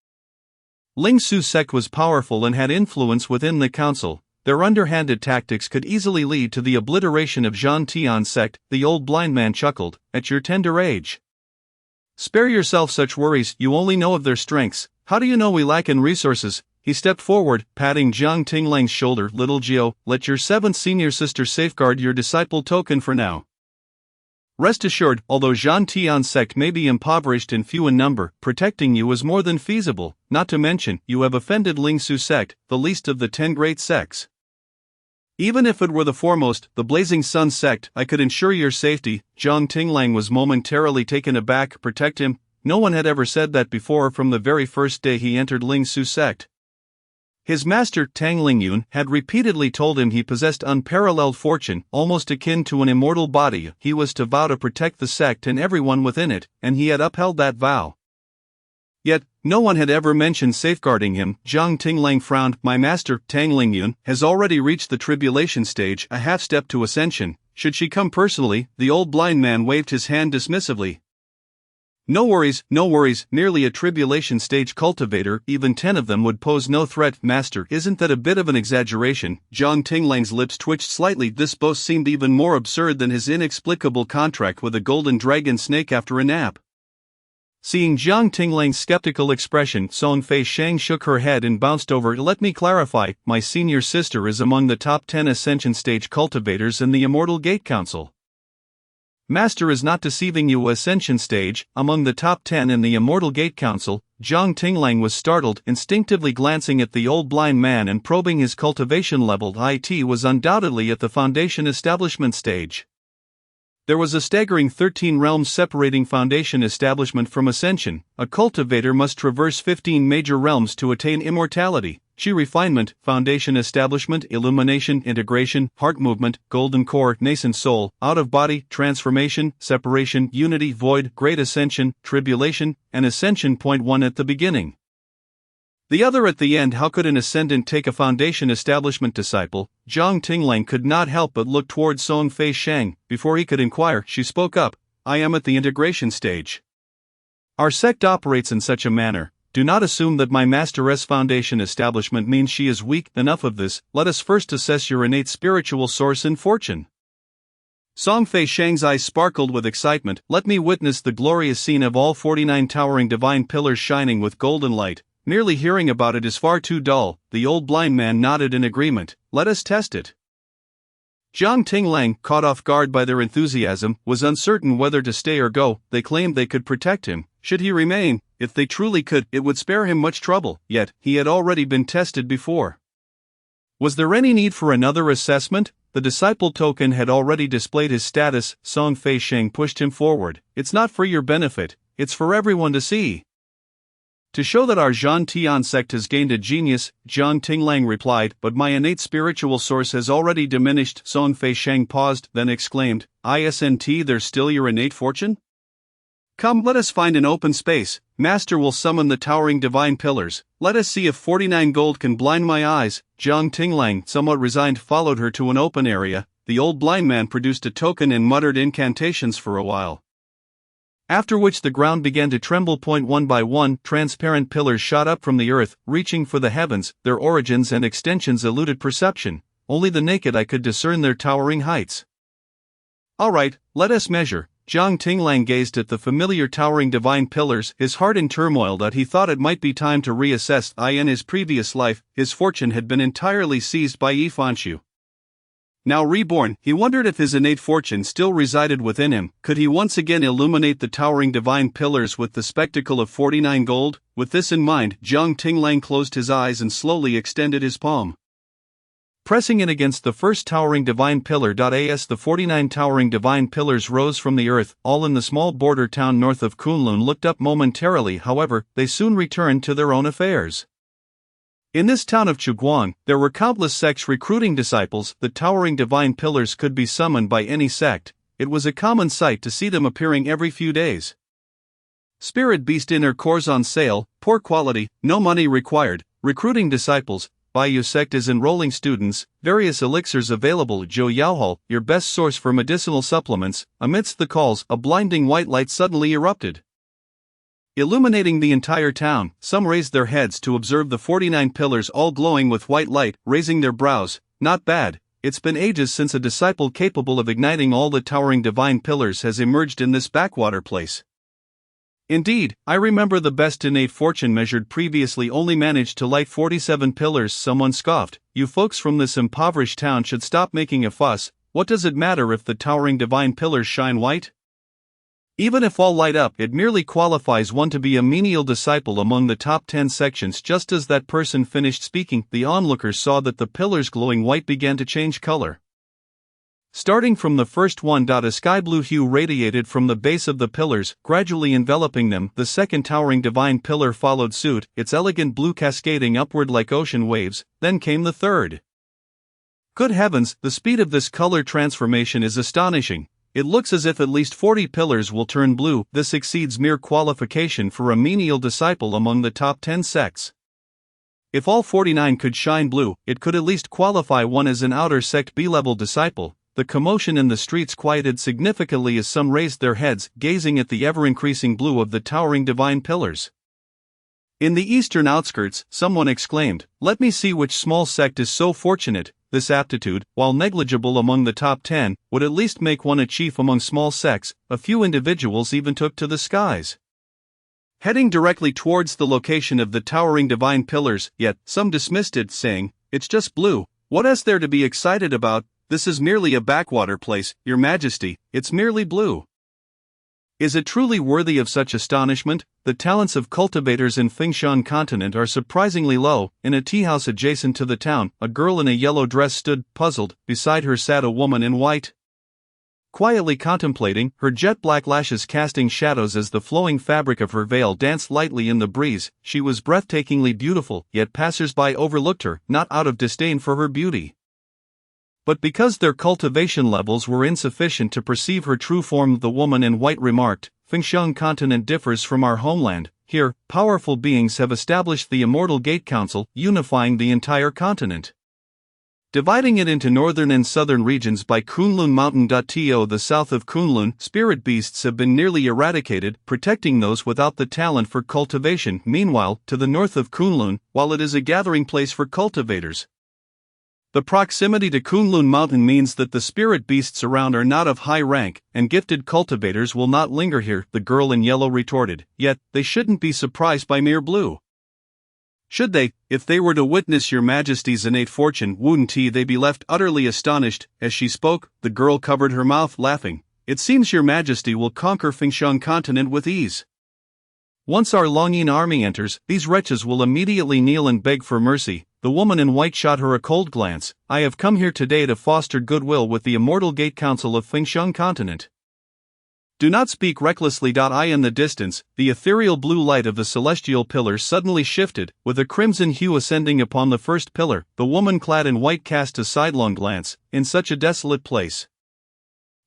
Ling Su's sect was powerful and had influence within the council. Their underhanded tactics could easily lead to the obliteration of Zhan Tian's sect. The old blind man chuckled. At your tender age, spare yourself such worries, you only know of their strengths. How do you know we lack in resources? He stepped forward, patting Jiang Tinglang's shoulder. Little Jiao, let your 7th senior sister safeguard your disciple token for now. Rest assured, although Zhan Tian's sect may be impoverished and few in number, protecting you is more than feasible. Not to mention, you have offended Ling Su's sect, the least of the 10 great sects. Even if it were the foremost, the Blazing Sun sect, I could ensure your safety. Jiang Tinglang was momentarily taken aback. Protect him? No one had ever said that before from the very first day he entered Ling Su's sect. His master, Tang Lingyun, had repeatedly told him he possessed unparalleled fortune, almost akin to an immortal body. He was to vow to protect the sect and everyone within it, and he had upheld that vow. Yet, no one had ever mentioned safeguarding him. Jiang Tinglang frowned. My master, Tang Lingyun, has already reached the tribulation stage, a half step to ascension. Should she come personally? The old blind man waved his hand dismissively. No worries, merely a tribulation stage cultivator, even 10 of them would pose no threat. Master, isn't that a bit of an exaggeration? Jiang Tinglang's lips twitched slightly. This boast seemed even more absurd than his inexplicable contract with a golden dragon snake after a nap. Seeing Jiang Tinglang's skeptical expression, Song Fei Shang shook her head and bounced over. Let me clarify, my senior sister is among the top 10 ascension stage cultivators in the Immortal Gate Council. Master is not deceiving you. Ascension stage, among the top 10 in the Immortal Gate Council. Jiang Tinglang was startled, instinctively glancing at the old blind man and probing his cultivation level. It was undoubtedly at the Foundation Establishment stage. There was a staggering 13 realms separating Foundation Establishment from Ascension. A cultivator must traverse 15 major realms to attain immortality. Chi refinement, Foundation Establishment, Illumination, Integration, Heart Movement, Golden Core, Nascent Soul, Out of Body, Transformation, Separation, Unity, Void, Great Ascension, Tribulation, and Ascension. Point 1 at the beginning, the other at the end. How could an ascendant take a Foundation Establishment disciple? Jiang Tinglang could not help but look toward Song Fei Shang. Before he could inquire, she spoke up. I am at the integration stage. Our sect operates in such a manner. Do not assume that my master's Foundation Establishment means she is weak. Enough of this, let us first assess your innate spiritual source and fortune. Song Fei Shang's eyes sparkled with excitement. Let me witness the glorious scene of all 49 towering divine pillars shining with golden light. Merely hearing about it is far too dull. The old blind man nodded in agreement. Let us test it. Jiang Tinglang, caught off guard by their enthusiasm, was uncertain whether to stay or go. They claimed they could protect him. Should he remain? If they truly could, it would spare him much trouble. Yet, he had already been tested before. Was there any need for another assessment? The disciple token had already displayed his status. Song Fei Shang pushed him forward. It's not for your benefit, it's for everyone to see. To show that our Zhan Tian sect has gained a genius, Jiang Tinglang replied, but my innate spiritual source has already diminished. Song Fei Shang paused, then exclaimed, Isn't there's still your innate fortune? Come, let us find an open space. Master will summon the towering divine pillars. Let us see if 49 gold can blind my eyes. Jiang Tinglang, somewhat resigned, followed her to an open area. The old blind man produced a token and muttered incantations for a while, after which the ground began to tremble. One by one, transparent pillars shot up from the earth, reaching for the heavens. Their origins and extensions eluded perception. Only the naked eye could discern their towering heights. All right, let us measure. Jiang Tinglang gazed at the familiar towering divine pillars, his heart in turmoil that he thought it might be time to reassess. In his previous life, his fortune had been entirely seized by Yifanshu. Now reborn, he wondered if his innate fortune still resided within him. Could he once again illuminate the towering divine pillars with the spectacle of 49 gold? With this in mind, Jiang Tinglang closed his eyes and slowly extended his palm, pressing it against the first towering divine pillar. As the 49 towering divine pillars rose from the earth, all in the small border town north of Kunlun looked up momentarily. However, they soon returned to their own affairs. In this town of Chuguang, there were countless sects recruiting disciples. The towering divine pillars could be summoned by any sect. It was a common sight to see them appearing every few days. Spirit Beast inner cores on sale, poor quality, no money required. Recruiting disciples. Bayou sect is enrolling students, various elixirs available. Zhou Yaohao, your best source for medicinal supplements. Amidst the calls, a blinding white light suddenly erupted, illuminating the entire town. Some raised their heads to observe the 49 pillars all glowing with white light, raising their brows. Not bad. It's been ages since a disciple capable of igniting all the towering divine pillars has emerged in this backwater place. Indeed, I remember the best innate fortune measured previously only managed to light 47 pillars. Someone scoffed. You folks from this impoverished town should stop making a fuss. What does it matter if the towering divine pillars shine white? Even if all light up, it merely qualifies one to be a menial disciple among the top 10 sections. Just as that person finished speaking, the onlookers saw that the pillars glowing white began to change color. Starting from the first one, a sky blue hue radiated from the base of the pillars, gradually enveloping them. The second towering divine pillar followed suit, its elegant blue cascading upward like ocean waves. Then came the third. Good heavens, the speed of this color transformation is astonishing. It looks as if at least 40 pillars will turn blue. This exceeds mere qualification for a menial disciple among the top 10 sects. If all 49 could shine blue, it could at least qualify one as an outer sect B-level disciple. The commotion in the streets quieted significantly as some raised their heads, gazing at the ever-increasing blue of the towering divine pillars. In the eastern outskirts, someone exclaimed, "Let me see which small sect is so fortunate." This aptitude, while negligible among the top 10, would at least make one a chief among small sects. A few individuals even took to the skies, heading directly towards the location of the towering divine pillars, yet some dismissed it, saying, "It's just blue. What is there to be excited about? This is merely a backwater place, Your Majesty, it's merely blue." Is it truly worthy of such astonishment? The talents of cultivators in Fengshan continent are surprisingly low. In a teahouse adjacent to the town, a girl in a yellow dress stood, puzzled. Beside her sat a woman in white, quietly contemplating, her jet-black lashes casting shadows as the flowing fabric of her veil danced lightly in the breeze. She was breathtakingly beautiful, yet passers-by overlooked her, not out of disdain for her beauty, but because their cultivation levels were insufficient to perceive her true form. The woman in white remarked, "Fengshan continent differs from our homeland. Here, powerful beings have established the Immortal Gate Council, unifying the entire continent, dividing it into northern and southern regions by Kunlun Mountain. To the south of Kunlun, spirit beasts have been nearly eradicated, protecting those without the talent for cultivation. Meanwhile, to the north of Kunlun, while it is a gathering place for cultivators, the proximity to Kunlun Mountain means that the spirit beasts around are not of high rank, and gifted cultivators will not linger here," the girl in yellow retorted. "Yet, they shouldn't be surprised by mere blue. Should they? If they were to witness Your Majesty's innate fortune, wouldn't they be left utterly astonished?" As she spoke, the girl covered her mouth, laughing. "It seems Your Majesty will conquer Fengshan continent with ease. Once our Longyin army enters, these wretches will immediately kneel and beg for mercy." The woman in white shot her a cold glance. "I have come here today to foster goodwill with the Immortal Gate Council of Fengshan continent. Do not speak recklessly." In the distance, the ethereal blue light of the celestial pillar suddenly shifted, with a crimson hue ascending upon the first pillar. The woman clad in white cast a sidelong glance. In such a desolate place,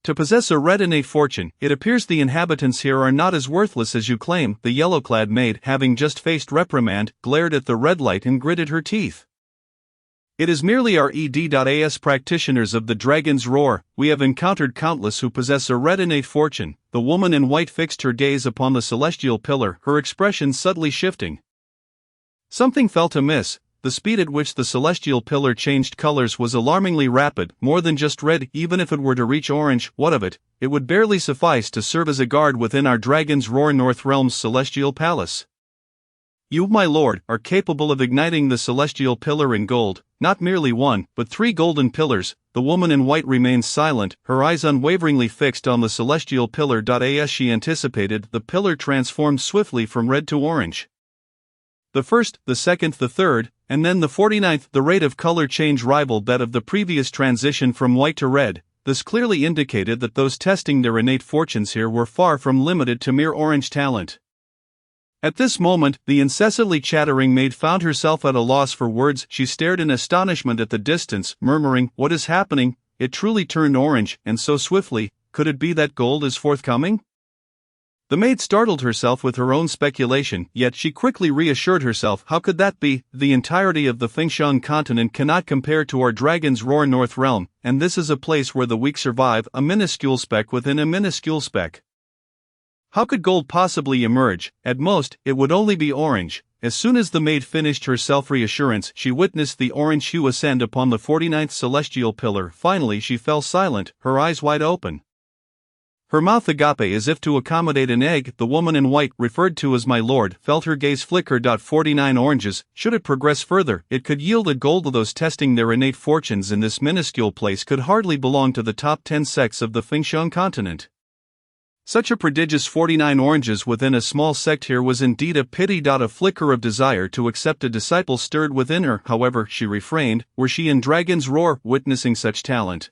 to possess a red innate fortune, it appears the inhabitants here are not as worthless as you claim. The yellow-clad maid, having just faced reprimand, glared at the red light and gritted her teeth. "It is merely our ED.AS practitioners of the Dragon's Roar. We have encountered countless who possess a red innate fortune." The woman in white fixed her gaze upon the celestial pillar, her expression subtly shifting. Something felt amiss. The speed at which the celestial pillar changed colors was alarmingly rapid, more than just red. Even if it were to reach orange, what of it? It would barely suffice to serve as a guard within our Dragon's Roar North Realm's celestial palace. "You, my lord, are capable of igniting the celestial pillar in gold, not merely one, but 3 golden pillars." The woman in white remained silent, her eyes unwaveringly fixed on the celestial pillar. As she anticipated, the pillar transformed swiftly from red to orange. The first, the second, the third, and then the 49th. The rate of color change rivaled that of the previous transition from white to red. This clearly indicated that those testing their innate fortunes here were far from limited to mere orange talent. At this moment, the incessantly chattering maid found herself at a loss for words. She stared in astonishment at the distance, murmuring, "What is happening? It truly turned orange, and so swiftly. Could it be that gold is forthcoming?" The maid startled herself with her own speculation, yet she quickly reassured herself. How could that be? The entirety of the Fengshan continent cannot compare to our Dragon's Roar North Realm, and this is a place where the weak survive, a minuscule speck within a minuscule speck. How could gold possibly emerge? At most, it would only be orange. As soon as the maid finished her self-reassurance, she witnessed the orange hue ascend upon the 49th celestial pillar. Finally she fell silent, her eyes wide open. Her mouth agape as if to accommodate an egg. The woman in white, referred to as my lord, felt her gaze flicker. 49 oranges, should it progress further, it could yield a gold. Those testing their innate fortunes in this minuscule place could hardly belong to the top 10 sects of the Fengshan continent. Such a prodigious 49 oranges within a small sect here was indeed a pity. A flicker of desire to accept a disciple stirred within her, however, she refrained. Were she in Dragon's Roar, witnessing such talent,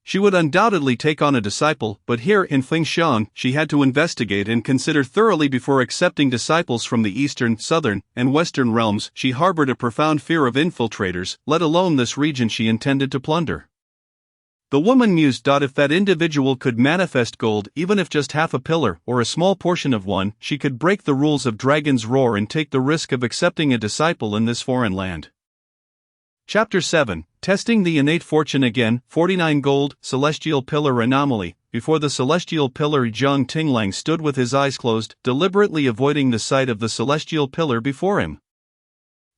she would undoubtedly take on a disciple, but here in Fengshan, she had to investigate and consider thoroughly before accepting disciples from the eastern, southern, and western realms. She harbored a profound fear of infiltrators, let alone this region she intended to plunder. The woman mused. If that individual could manifest gold, even if just half a pillar, or a small portion of one, she could break the rules of Dragon's Roar and take the risk of accepting a disciple in this foreign land. Chapter 7, Testing the Innate Fortune Again. 49 Gold, Celestial Pillar Anomaly. Before the celestial pillar, Zhang Tinglang stood with his eyes closed, deliberately avoiding the sight of the celestial pillar before him.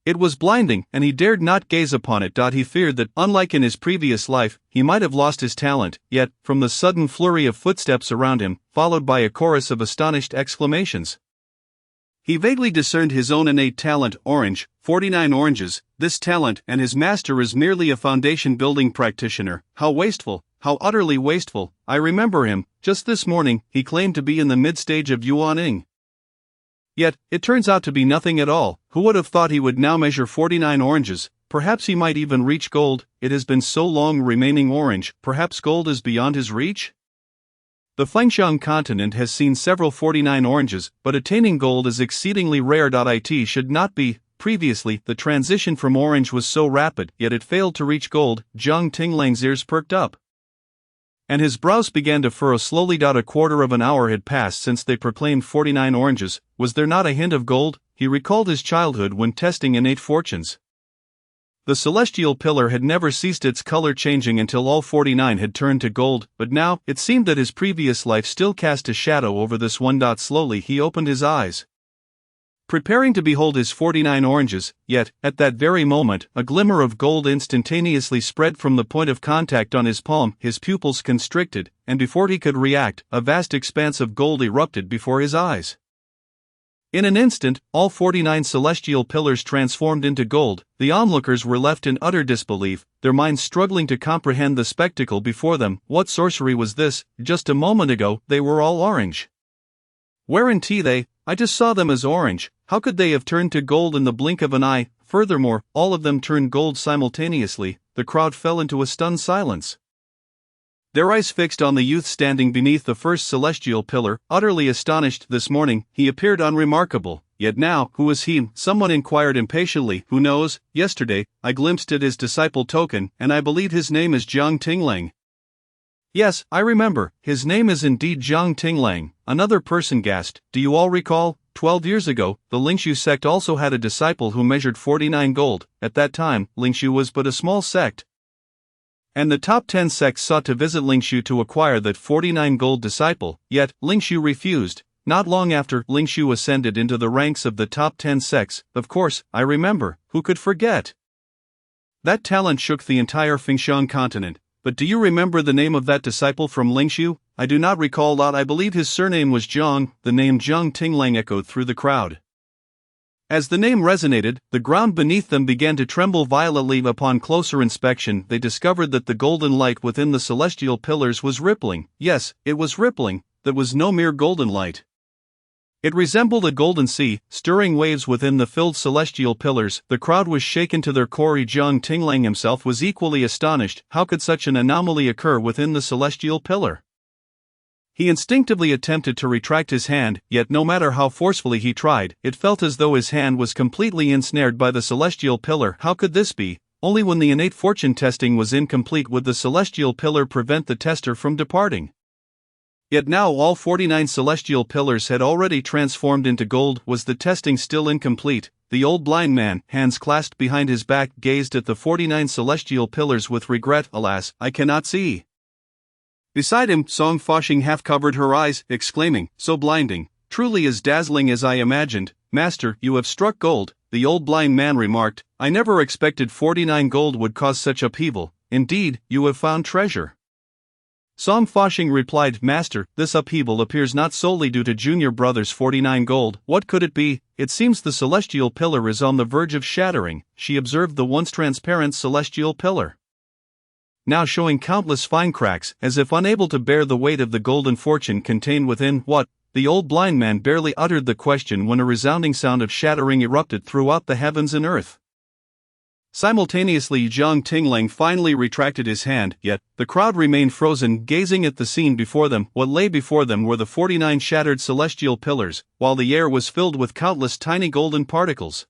It was blinding, and he dared not gaze upon it. He feared that, unlike in his previous life, he might have lost his talent. Yet, from the sudden flurry of footsteps around him, followed by a chorus of astonished exclamations, he vaguely discerned his own innate talent. Orange, 49 oranges. This talent, and his master is merely a foundation-building practitioner. How wasteful, how utterly wasteful. I remember him. Just this morning, he claimed to be in the mid-stage of Yuaning. Yet, it turns out to be nothing at all. Who would have thought he would now measure 49 oranges? Perhaps he might even reach gold. It has been so long remaining orange. Perhaps gold is beyond his reach? The Fengshan continent has seen several 49 oranges, but attaining gold is exceedingly rare. It should not be. Previously, the transition from orange was so rapid, yet it failed to reach gold. Zhang Tinglang's ears perked up, and his brows began to furrow slowly. A quarter of an hour had passed since they proclaimed 49 oranges. Was there not a hint of gold? He recalled his childhood when testing innate fortunes. The celestial pillar had never ceased its color changing until all 49 had turned to gold, but now, it seemed that his previous life still cast a shadow over this one. Slowly he opened his eyes, preparing to behold his 49 oranges, yet, at that very moment, a glimmer of gold instantaneously spread from the point of contact on his palm. His pupils constricted, and before he could react, a vast expanse of gold erupted before his eyes. In an instant, all 49 celestial pillars transformed into gold. The onlookers were left in utter disbelief, their minds struggling to comprehend the spectacle before them. What sorcery was this? Just a moment ago, they were all orange. Weren't they? I just saw them as orange. How could they have turned to gold in the blink of an eye? Furthermore, all of them turned gold simultaneously. The crowd fell into a stunned silence, their eyes fixed on the youth standing beneath the first celestial pillar. Utterly astonished this morning, he appeared unremarkable, yet now, who is he? Someone inquired impatiently. Who knows? Yesterday, I glimpsed at his disciple token, and I believe his name is Zhang Tinglang. Yes, I remember, his name is indeed Zhang Tinglang. Another person gasped. Do you all recall? 12 years ago, the Lingshu sect also had a disciple who measured 49 gold. At that time, Lingshu was but a small sect, and the top 10 sects sought to visit Lingshu to acquire that 49 gold disciple, yet, Lingshu refused. Not long after, Lingshu ascended into the ranks of the top 10 sects. Of course, I remember. Who could forget? That talent shook the entire Fengshan continent. But do you remember the name of that disciple from Lingshu? I do not recall. I believe his surname was Zhang. The name Zhang Tinglang echoed through the crowd. As the name resonated, the ground beneath them began to tremble violently. Upon closer inspection, they discovered that the golden light within the celestial pillars was rippling. Yes, it was rippling. That was no mere golden light. It resembled a golden sea, stirring waves within the filled celestial pillars. The crowd was shaken to their core. Zhang Tinglang himself was equally astonished. How could such an anomaly occur within the celestial pillar? He instinctively attempted to retract his hand, yet no matter how forcefully he tried, it felt as though his hand was completely ensnared by the celestial pillar. How could this be? Only when the innate fortune testing was incomplete would the celestial pillar prevent the tester from departing. Yet now all 49 celestial pillars had already transformed into gold. Was the testing still incomplete? The old blind man, hands clasped behind his back, gazed at the 49 celestial pillars with regret. Alas, I cannot see. Beside him, Song Fashing half covered her eyes, exclaiming, so blinding, truly as dazzling as I imagined. Master, you have struck gold, the old blind man remarked. I never expected 49 gold would cause such upheaval. Indeed, you have found treasure. Song Fashing replied, Master, this upheaval appears not solely due to Junior Brother's 49 gold. What could it be? It seems the celestial pillar is on the verge of shattering. She observed the once transparent celestial pillar, now showing countless fine cracks, as if unable to bear the weight of the golden fortune contained within. What? The old blind man barely uttered the question when a resounding sound of shattering erupted throughout the heavens and earth. Simultaneously, Jiang Tinglang finally retracted his hand, yet the crowd remained frozen, gazing at the scene before them. What lay before them were the 49 shattered celestial pillars, while the air was filled with countless tiny golden particles.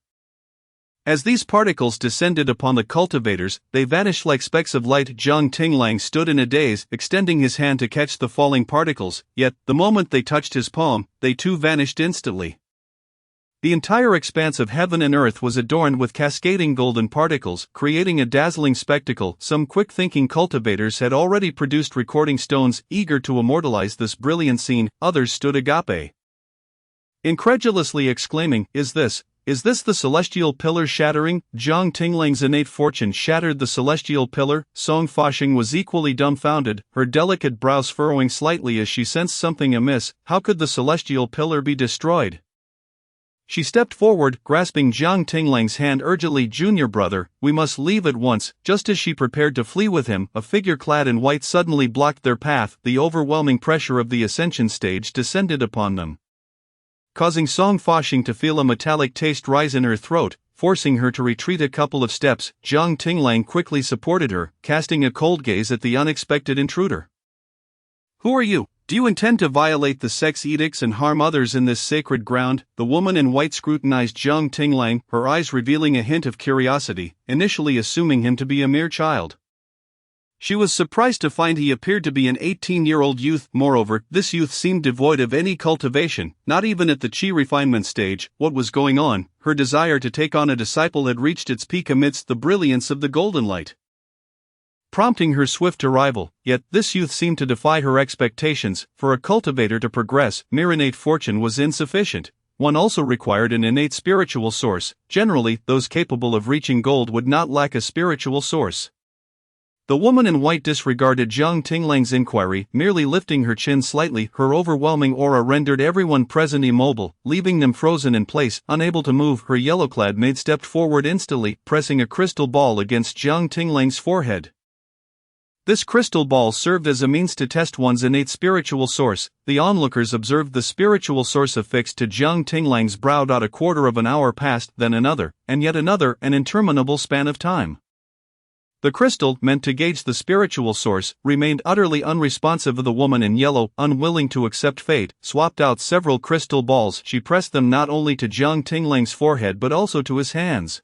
As these particles descended upon the cultivators, they vanished like specks of light. Jiang Tinglang stood in a daze, extending his hand to catch the falling particles, yet, the moment they touched his palm, they too vanished instantly. The entire expanse of heaven and earth was adorned with cascading golden particles, creating a dazzling spectacle. Some quick-thinking cultivators had already produced recording stones, eager to immortalize this brilliant scene. Others stood agape, incredulously exclaiming, Is this the celestial pillar shattering? Jiang Tinglang's innate fortune shattered the celestial pillar. Song Fashing was equally dumbfounded, her delicate brows furrowing slightly as she sensed something amiss. How could the celestial pillar be destroyed? She stepped forward, grasping Jiang Tinglang's hand urgently. Junior brother, we must leave at once. Just as she prepared to flee with him, a figure clad in white suddenly blocked their path. The overwhelming pressure of the ascension stage descended upon them, causing Song Fashing to feel a metallic taste rise in her throat, forcing her to retreat a couple of steps. Jiang Tinglang quickly supported her, casting a cold gaze at the unexpected intruder. Who are you? Do you intend to violate the sect's edicts and harm others in this sacred ground? The woman in white scrutinized Jiang Tinglang, her eyes revealing a hint of curiosity, initially assuming him to be a mere child. She was surprised to find he appeared to be an 18-year-old youth. Moreover, this youth seemed devoid of any cultivation, not even at the chi refinement stage. What was going on? Her desire to take on a disciple had reached its peak amidst the brilliance of the golden light, prompting her swift arrival. Yet this youth seemed to defy her expectations. For a cultivator to progress, mere innate fortune was insufficient. One also required an innate spiritual source. Generally, those capable of reaching gold would not lack a spiritual source. The woman in white disregarded Jiang Tinglang's inquiry, merely lifting her chin slightly. Her overwhelming aura rendered everyone present immobile, leaving them frozen in place, unable to move. Her yellow-clad maid stepped forward instantly, pressing a crystal ball against Jiang Tinglang's forehead. This crystal ball served as a means to test one's innate spiritual source. The onlookers observed the spiritual source affixed to Jiang Tinglang's brow. A quarter of an hour passed, then another, and yet another, an interminable span of time. The crystal, meant to gauge the spiritual source, remained utterly unresponsive. The woman in yellow, unwilling to accept fate, swapped out several crystal balls. She pressed them not only to Jiang Tinglang's forehead but also to his hands,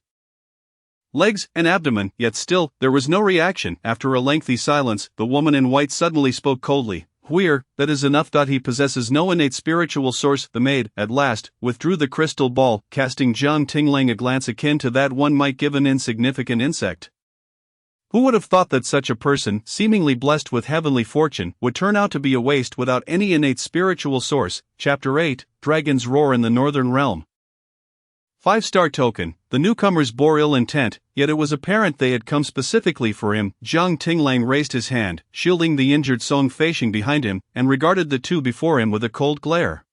legs, and abdomen, yet still, there was no reaction. After a lengthy silence, the woman in white suddenly spoke coldly. Huir, that is enough. He possesses no innate spiritual source. The maid, at last, withdrew the crystal ball, casting Jiang Tinglang a glance akin to that one might give an insignificant insect. Who would have thought that such a person, seemingly blessed with heavenly fortune, would turn out to be a waste without any innate spiritual source? Chapter 8, Dragon's Roar in the Northern Realm. 5-star token. The newcomers bore ill intent, yet it was apparent they had come specifically for him. Jiang Tinglang raised his hand, shielding the injured Song Fashing behind him, and regarded the two before him with a cold glare.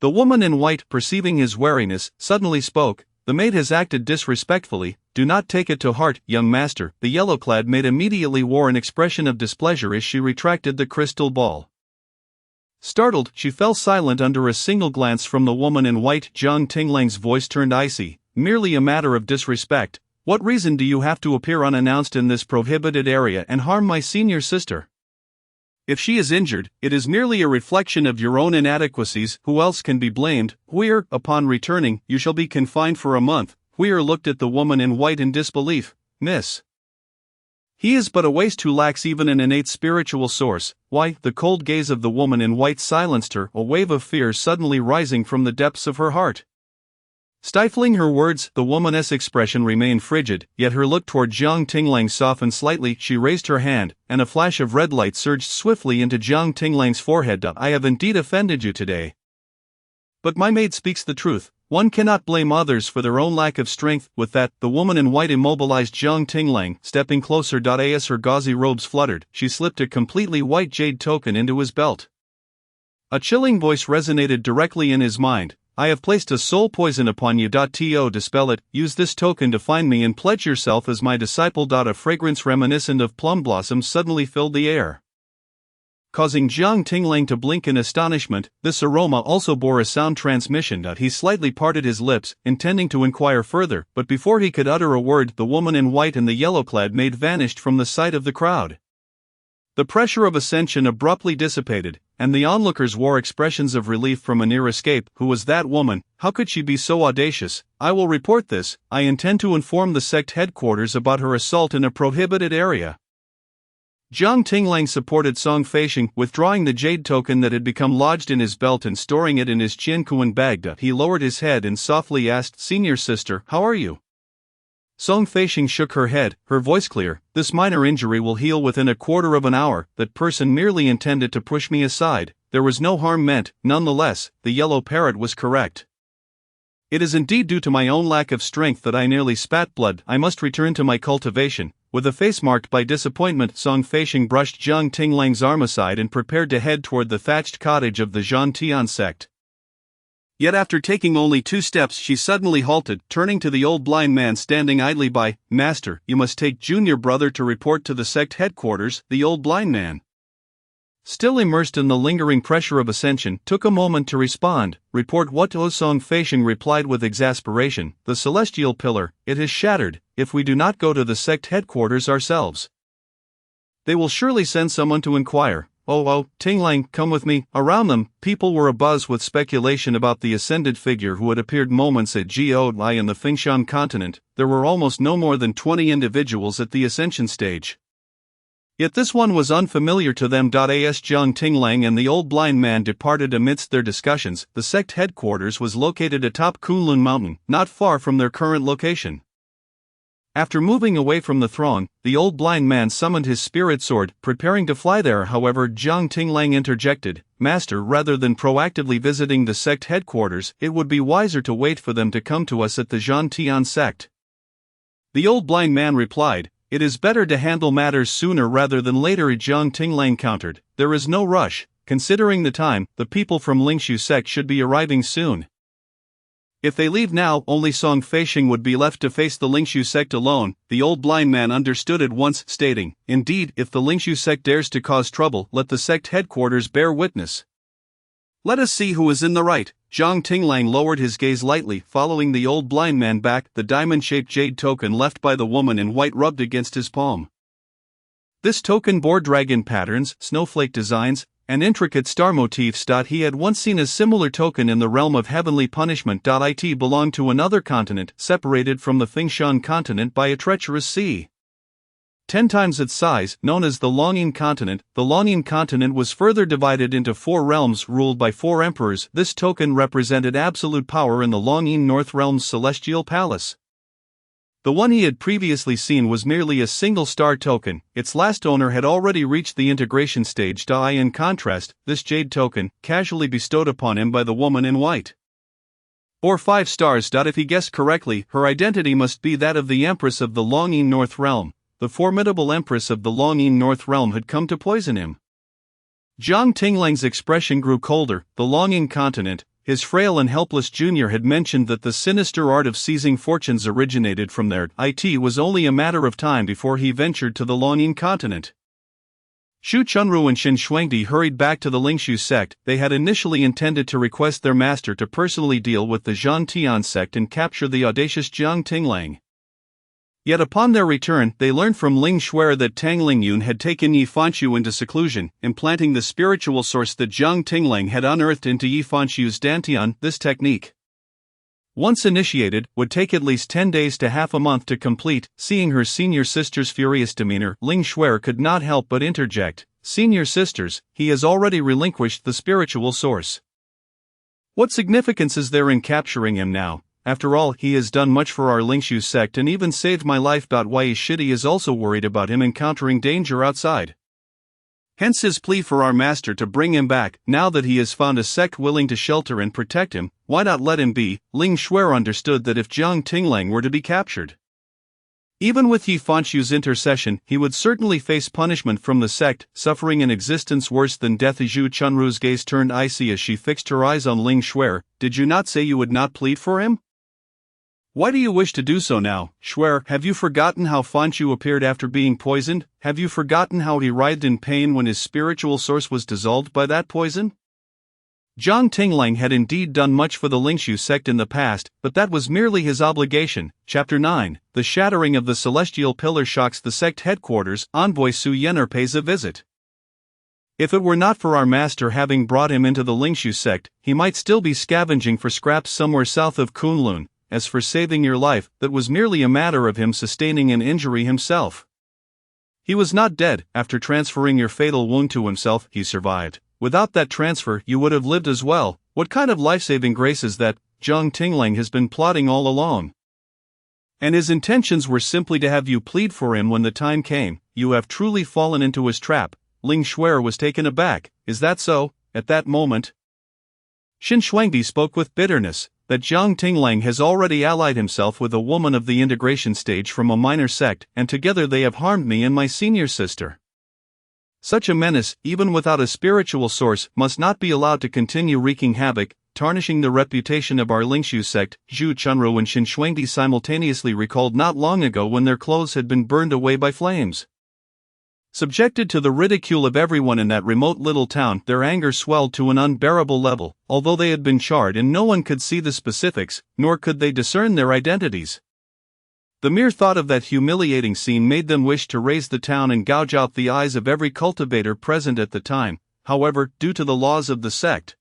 The woman in white, perceiving his wariness, suddenly spoke. The maid has acted disrespectfully. Do not take it to heart, young master. The yellow-clad maid immediately wore an expression of displeasure as she retracted the crystal ball. Startled, she fell silent under a single glance from the woman in white. Jiang Tinglang's voice turned icy. Merely a matter of disrespect. What reason do you have to appear unannounced in this prohibited area and harm my senior sister? If she is injured, it is merely a reflection of your own inadequacies. Who else can be blamed? Huir, upon returning, you shall be confined for a month. Huir looked at the woman in white in disbelief. Miss He is but a waste who lacks even an innate spiritual source. Why, the cold gaze of the woman in white silenced her, a wave of fear suddenly rising from the depths of her heart. Stifling her words, the woman's expression remained frigid, yet her look toward Jiang Tinglang softened slightly. She raised her hand, and a flash of red light surged swiftly into Jiang Tinglang's forehead. I have indeed offended you today. But my maid speaks the truth. One cannot blame others for their own lack of strength. With that, the woman in white immobilized Jiang Tinglang, stepping closer. As her gauzy robes fluttered, she slipped a completely white jade token into his belt. A chilling voice resonated directly in his mind. I have placed a soul poison upon you. To dispel it, use this token to find me and pledge yourself as my disciple. A fragrance reminiscent of plum blossoms suddenly filled the air, causing Jiang Tinglang to blink in astonishment. This aroma also bore a sound transmission. He slightly parted his lips, intending to inquire further, but before he could utter a word, the woman in white and the yellow-clad maid vanished from the sight of the crowd. The pressure of ascension abruptly dissipated, and the onlookers wore expressions of relief from a near escape. Who was that woman? How could she be so audacious? I will report this. I intend to inform the sect headquarters about her assault in a prohibited area. Jiang Tinglang supported Song Feisheng, withdrawing the jade token that had become lodged in his belt and storing it in his Qiankuan bag. He lowered his head and softly asked, Senior sister, how are you? Song Feisheng shook her head, her voice clear. This minor injury will heal within a quarter of an hour. That person merely intended to push me aside. There was no harm meant. Nonetheless, the yellow parrot was correct. It is indeed due to my own lack of strength that I nearly spat blood. I must return to my cultivation. With a face marked by disappointment, Song Feisheng brushed Jiang Tinglang's arm aside and prepared to head toward the thatched cottage of the Zhantian sect. Yet after taking only 2 steps, she suddenly halted, turning to the old blind man standing idly by. Master, you must take junior brother to report to the sect headquarters. The old blind man, still immersed in the lingering pressure of ascension, took a moment to respond. Report what? Song Feisheng replied with exasperation. The celestial pillar, it has shattered. If we do not go to the sect headquarters ourselves, they will surely send someone to inquire. Oh, Tinglang, come with me. Around them, people were abuzz with speculation about the ascended figure who had appeared moments at Goi in the Fengshan continent. There were almost no more than 20 individuals at the ascension stage. Yet this one was unfamiliar to them. As Jiang Tinglang and the old blind man departed amidst their discussions, the sect headquarters was located atop Kunlun Mountain, not far from their current location. After moving away from the throng, the old blind man summoned his spirit sword, preparing to fly there. However, Jiang Tinglang interjected, Master, rather than proactively visiting the sect headquarters, it would be wiser to wait for them to come to us at the Zhantian sect. The old blind man replied, It is better to handle matters sooner rather than later. Jiang Tinglang countered, There is no rush. Considering the time, the people from Lingshu sect should be arriving soon. If they leave now, only Song Feisheng would be left to face the Lingshu sect alone. The old blind man understood at once, stating, Indeed, if the Lingshu sect dares to cause trouble, let the sect headquarters bear witness. Let us see who is in the right. Jiang Tinglang lowered his gaze lightly, following the old blind man back. The diamond-shaped jade token left by the woman in white rubbed against his palm. This token bore dragon patterns, snowflake designs, and intricate star motifs. He had once seen a similar token in the realm of heavenly punishment. It belonged to another continent, separated from the Fengshan continent by a treacherous sea. 10 times its size, known as the Longyin continent, the Longyin continent was further divided into 4 realms ruled by 4 emperors. This token represented absolute power in the Longyin North Realm's celestial palace. The one he had previously seen was merely a single star token. Its last owner had already reached the integration stage. In contrast, this jade token, casually bestowed upon him by the woman in white, bore 5 stars. If he guessed correctly, her identity must be that of the Empress of the Longyin North Realm. The formidable Empress of the Longyin North Realm had come to poison him. Jiang Tinglang's expression grew colder. The Longyin continent, his frail and helpless junior had mentioned that the sinister art of seizing fortunes originated from there. It was only a matter of time before he ventured to the Longyin continent. Xu Chunru and Shen Shuangdi hurried back to the Lingshu sect. They had initially intended to request their master to personally deal with the Zhantian sect and capture the audacious Jiang Tinglang. Yet upon their return, they learned from Ling Shuer that Tang Lingyun had taken Yi Fanchu into seclusion, implanting the spiritual source that Jiang Tinglang had unearthed into Yi Fanchu's dantian. This technique once initiated, would take at least 10 days to half a month to complete. Seeing her senior sister's furious demeanor, Ling Shuer could not help but interject, "Senior sisters, he has already relinquished the spiritual source. What significance is there in capturing him now? After all, he has done much for our Lingshu sect and even saved my life. Why Shidi is also worried about him encountering danger outside. Hence his plea for our master to bring him back. Now that he has found a sect willing to shelter and protect him, why not let him be?" Ling Shuer understood that if Jiang Tinglang were to be captured, even with Yi Fanshu's intercession, he would certainly face punishment from the sect, suffering an existence worse than death. Zhu Chunru's gaze turned icy as she fixed her eyes on Ling Shuer. "Did you not say you would not plead for him? Why do you wish to do so now, Shuer? Have you forgotten how Fanshu appeared after being poisoned? Have you forgotten how he writhed in pain when his spiritual source was dissolved by that poison?" Jiang Tinglang had indeed done much for the Lingshu sect in the past, but that was merely his obligation. Chapter 9, The shattering of the celestial pillar shocks the sect headquarters. Envoy Su Yener pays a visit. If it were not for our master having brought him into the Lingshu sect, he might still be scavenging for scraps somewhere south of Kunlun. As for saving your life, that was merely a matter of him sustaining an injury himself. He was not dead. After transferring your fatal wound to himself, he survived. Without that transfer, you would have lived as well. What kind of life-saving grace is that? Jiang Tinglang has been plotting all along. And his intentions were simply to have you plead for him when the time came. You have truly fallen into his trap. Ling Shuer was taken aback. Is that so? At that moment, Xin Shuangdi spoke with bitterness. That Jiang Tinglang has already allied himself with a woman of the integration stage from a minor sect, and together they have harmed me and my senior sister. Such a menace, even without a spiritual source, must not be allowed to continue wreaking havoc, tarnishing the reputation of our Lingshu sect. Zhu Chunru and Xin Shuangdi simultaneously recalled not long ago when their clothes had been burned away by flames. Subjected to the ridicule of everyone in that remote little town, their anger swelled to an unbearable level. Although they had been charred and no one could see the specifics, nor could they discern their identities. The mere thought of that humiliating scene made them wish to raise the town and gouge out the eyes of every cultivator present at the time. However, due to the laws of the sect,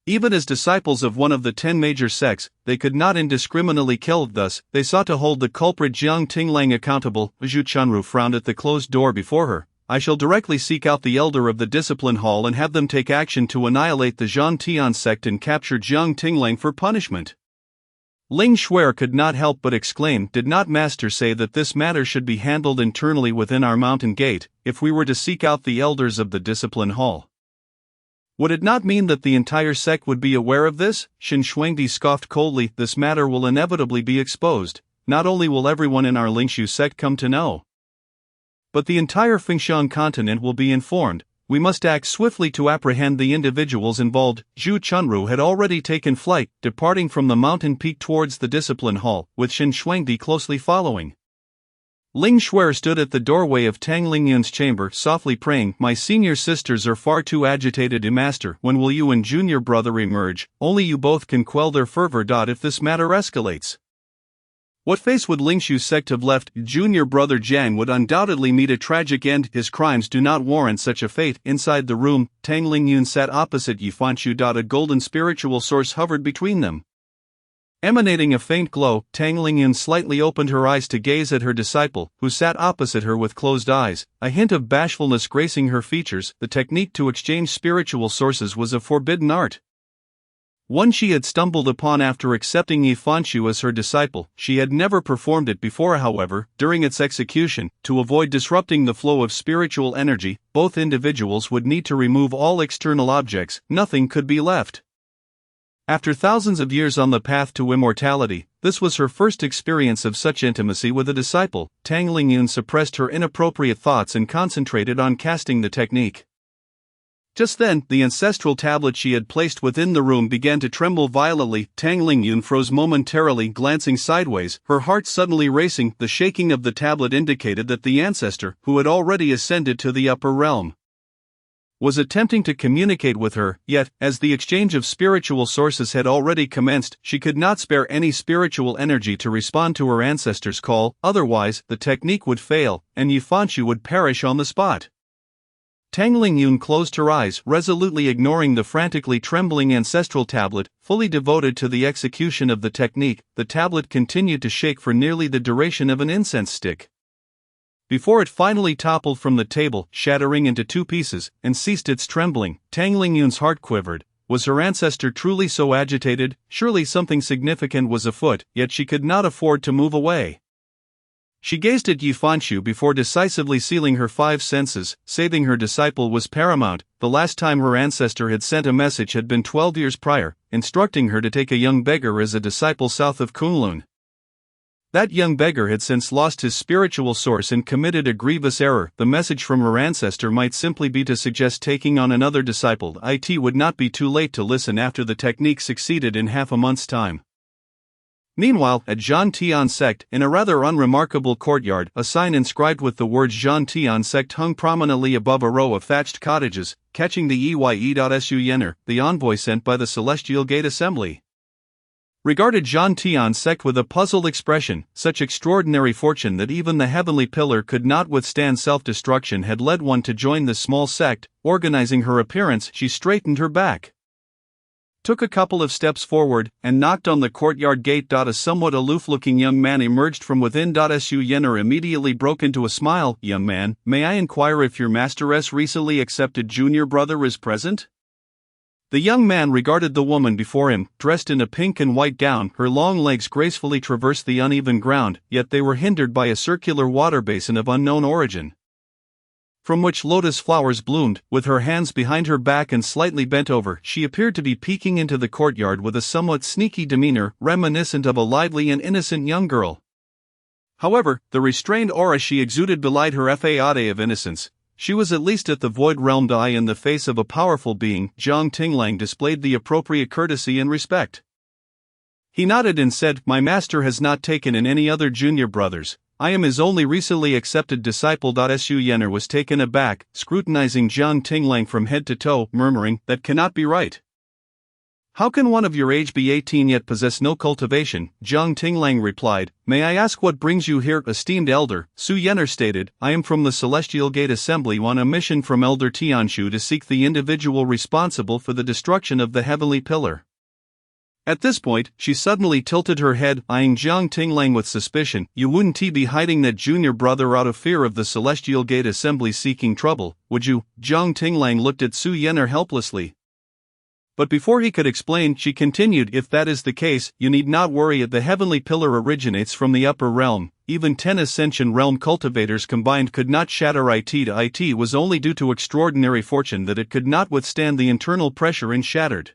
even as disciples of one of the 10 major sects, they could not indiscriminately kill. Thus, they sought to hold the culprit Jiang Tinglang accountable. Zhu Chunru frowned at the closed door before her. "I shall directly seek out the elder of the discipline hall and have them take action to annihilate the Zhan Tian sect and capture Jiang Tinglang for punishment." Ling Shuer could not help but exclaim, "Did not master say that this matter should be handled internally within our mountain gate, if we were to seek out the elders of the discipline hall? Would it not mean that the entire sect would be aware of this?" Xin Shuangdi scoffed coldly. "This matter will inevitably be exposed. Not only will everyone in our Lingshu sect come to know, but the entire Fengshan continent will be informed. We must act swiftly to apprehend the individuals involved." Zhu Chunru had already taken flight, departing from the mountain peak towards the discipline hall, with Xin Shuangdi closely following. Ling Shuer stood at the doorway of Tang Lingyun's chamber, softly praying, "My senior sisters are far too agitated. Master, when will you and junior brother emerge? Only you both can quell their fervor. If this matter escalates, what face would Lingshu sect have left? Junior brother Jiang would undoubtedly meet a tragic end. His crimes do not warrant such a fate." Inside the room, Tang Lingyun sat opposite Yi Fanshu. A golden spiritual source hovered between them. Emanating a faint glow, Tang Lingyun slightly opened her eyes to gaze at her disciple, who sat opposite her with closed eyes, a hint of bashfulness gracing her features. The technique to exchange spiritual sources was a forbidden art, one she had stumbled upon after accepting Yi Fanshu as her disciple. She had never performed it before. However, during its execution, to avoid disrupting the flow of spiritual energy, both individuals would need to remove all external objects. Nothing could be left. After thousands of years on the path to immortality, this was her first experience of such intimacy with a disciple. Tang Lingyun suppressed her inappropriate thoughts and concentrated on casting the technique. Just then, the ancestral tablet she had placed within the room began to tremble violently. Tang Lingyun froze momentarily, glancing sideways, her heart suddenly racing. The shaking of the tablet indicated that the ancestor, who had already ascended to the upper realm, was attempting to communicate with her. Yet, as the exchange of spiritual sources had already commenced, she could not spare any spiritual energy to respond to her ancestor's call. Otherwise, the technique would fail, and Yi Fanshu would perish on the spot. Tang Lingyun closed her eyes, resolutely ignoring the frantically trembling ancestral tablet. Fully devoted to the execution of the technique, the tablet continued to shake for nearly the duration of an incense stick. Before it finally toppled from the table, shattering into two pieces, and ceased its trembling, Tang Lingyun's heart quivered. Was her ancestor truly so agitated? Surely something significant was afoot, yet she could not afford to move away. She gazed at Yi Fanshu before decisively sealing her five senses. Saving her disciple was paramount. The last time her ancestor had sent a message had been 12 years prior, instructing her to take a young beggar as a disciple south of Kunlun. That young beggar had since lost his spiritual source and committed a grievous error. The message from her ancestor might simply be to suggest taking on another disciple. It would not be too late to listen after the technique succeeded in half a month's time. Meanwhile, at Zhangtian sect, in a rather unremarkable courtyard, a sign inscribed with the words Zhangtian sect hung prominently above a row of thatched cottages, catching the EYE.Su Yener, the envoy sent by the Celestial Gate Assembly. Regarded Zhangtian sect with a puzzled expression. Such extraordinary fortune that even the heavenly pillar could not withstand self-destruction had led one to join this small sect. Organizing her appearance, she straightened her back, took a couple of steps forward, and knocked on the courtyard gate. A somewhat aloof-looking young man emerged from within. Su Yener immediately broke into a smile. "Young man, may I inquire if your master's recently accepted junior brother is present?" The young man regarded the woman before him, dressed in a pink and white gown. Her long legs gracefully traversed the uneven ground, yet they were hindered by a circular water basin of unknown origin, from which lotus flowers bloomed. With her hands behind her back and slightly bent over, she appeared to be peeking into the courtyard with a somewhat sneaky demeanor, reminiscent of a lively and innocent young girl. However, the restrained aura she exuded belied her facade of innocence. She was at least at the void realm. In the face of a powerful being, Zhang Tinglang displayed the appropriate courtesy and respect. He nodded and said, "My master has not taken in any other junior brothers. I am his only recently accepted disciple." Su Yener was taken aback, scrutinizing Zhang Tinglang from head to toe, murmuring, "That cannot be right. How can one of your age be 18 yet possess no cultivation?" Zhang Tinglang replied, "May I ask what brings you here, esteemed elder?" Su Yener stated, "I am from the Celestial Gate Assembly on a mission from Elder Tianshu to seek the individual responsible for the destruction of the Heavenly Pillar." At this point, she suddenly tilted her head, eyeing Zhang Tinglang with suspicion. "You wouldn't be hiding that junior brother out of fear of the Celestial Gate Assembly seeking trouble, would you?" Zhang Tinglang looked at Su Yener helplessly. But before he could explain, she continued, "If that is the case, you need not worry. The Heavenly Pillar originates from the upper realm. Even 10 Ascension realm cultivators combined could not shatter it. It was only due to extraordinary fortune that it could not withstand the internal pressure and shattered.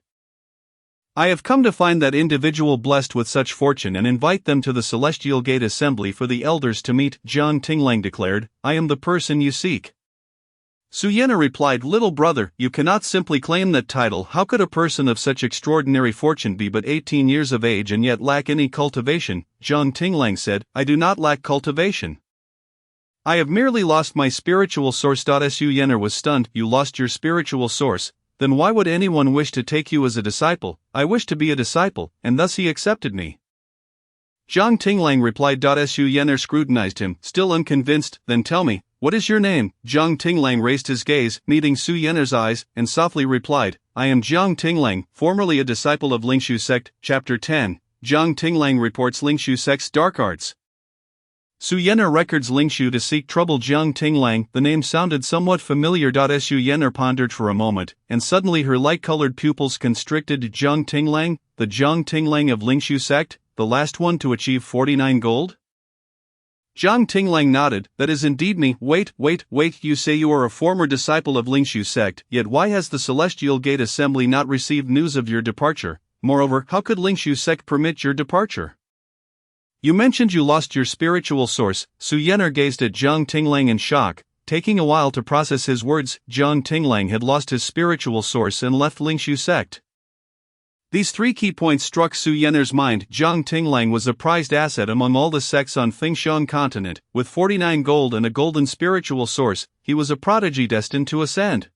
I have come to find that individual blessed with such fortune and invite them to the Celestial Gate Assembly for the elders to meet," Zhang Tinglang declared. "I am the person you seek." Su Yener replied, "Little brother, you cannot simply claim that title. How could a person of such extraordinary fortune be but 18 years of age and yet lack any cultivation?" Zhang Tinglang said, "I do not lack cultivation. I have merely lost my spiritual source." Su Yener was stunned. "You lost your spiritual source? Then why would anyone wish to take you as a disciple?" "I wish to be a disciple, and thus he accepted me." Zhang Tinglang replied. Su Yener scrutinized him, still unconvinced. "Then tell me, what is your name?" Zhang Tinglang raised his gaze, meeting Su Yener's eyes, and softly replied, "I am Zhang Tinglang, formerly a disciple of Lingshu sect." Chapter 10. Zhang Tinglang reports Lingshu sect's dark arts. Su Yener records Lingshu to seek trouble. Zhang Tinglang, the name sounded somewhat familiar. Su Yener pondered for a moment, and suddenly her light-colored pupils constricted. Zhang Tinglang, the Zhang Tinglang of Lingshu sect, the last one to achieve 49 gold? Zhang Tinglang nodded. "That is indeed me." Wait, you say you are a former disciple of Lingshu sect, yet why has the Celestial Gate Assembly not received news of your departure? Moreover, how could Lingshu sect permit your departure? You mentioned you lost your spiritual source." Su Yener gazed at Zhang Tinglang in shock, taking a while to process his words. Zhang Tinglang had lost his spiritual source and left Lingshu sect. These three key points struck Su Yener's mind. Zhang Tinglang was a prized asset among all the sects on Fengshan continent. With 49 gold and a golden spiritual source, he was a prodigy destined to ascend.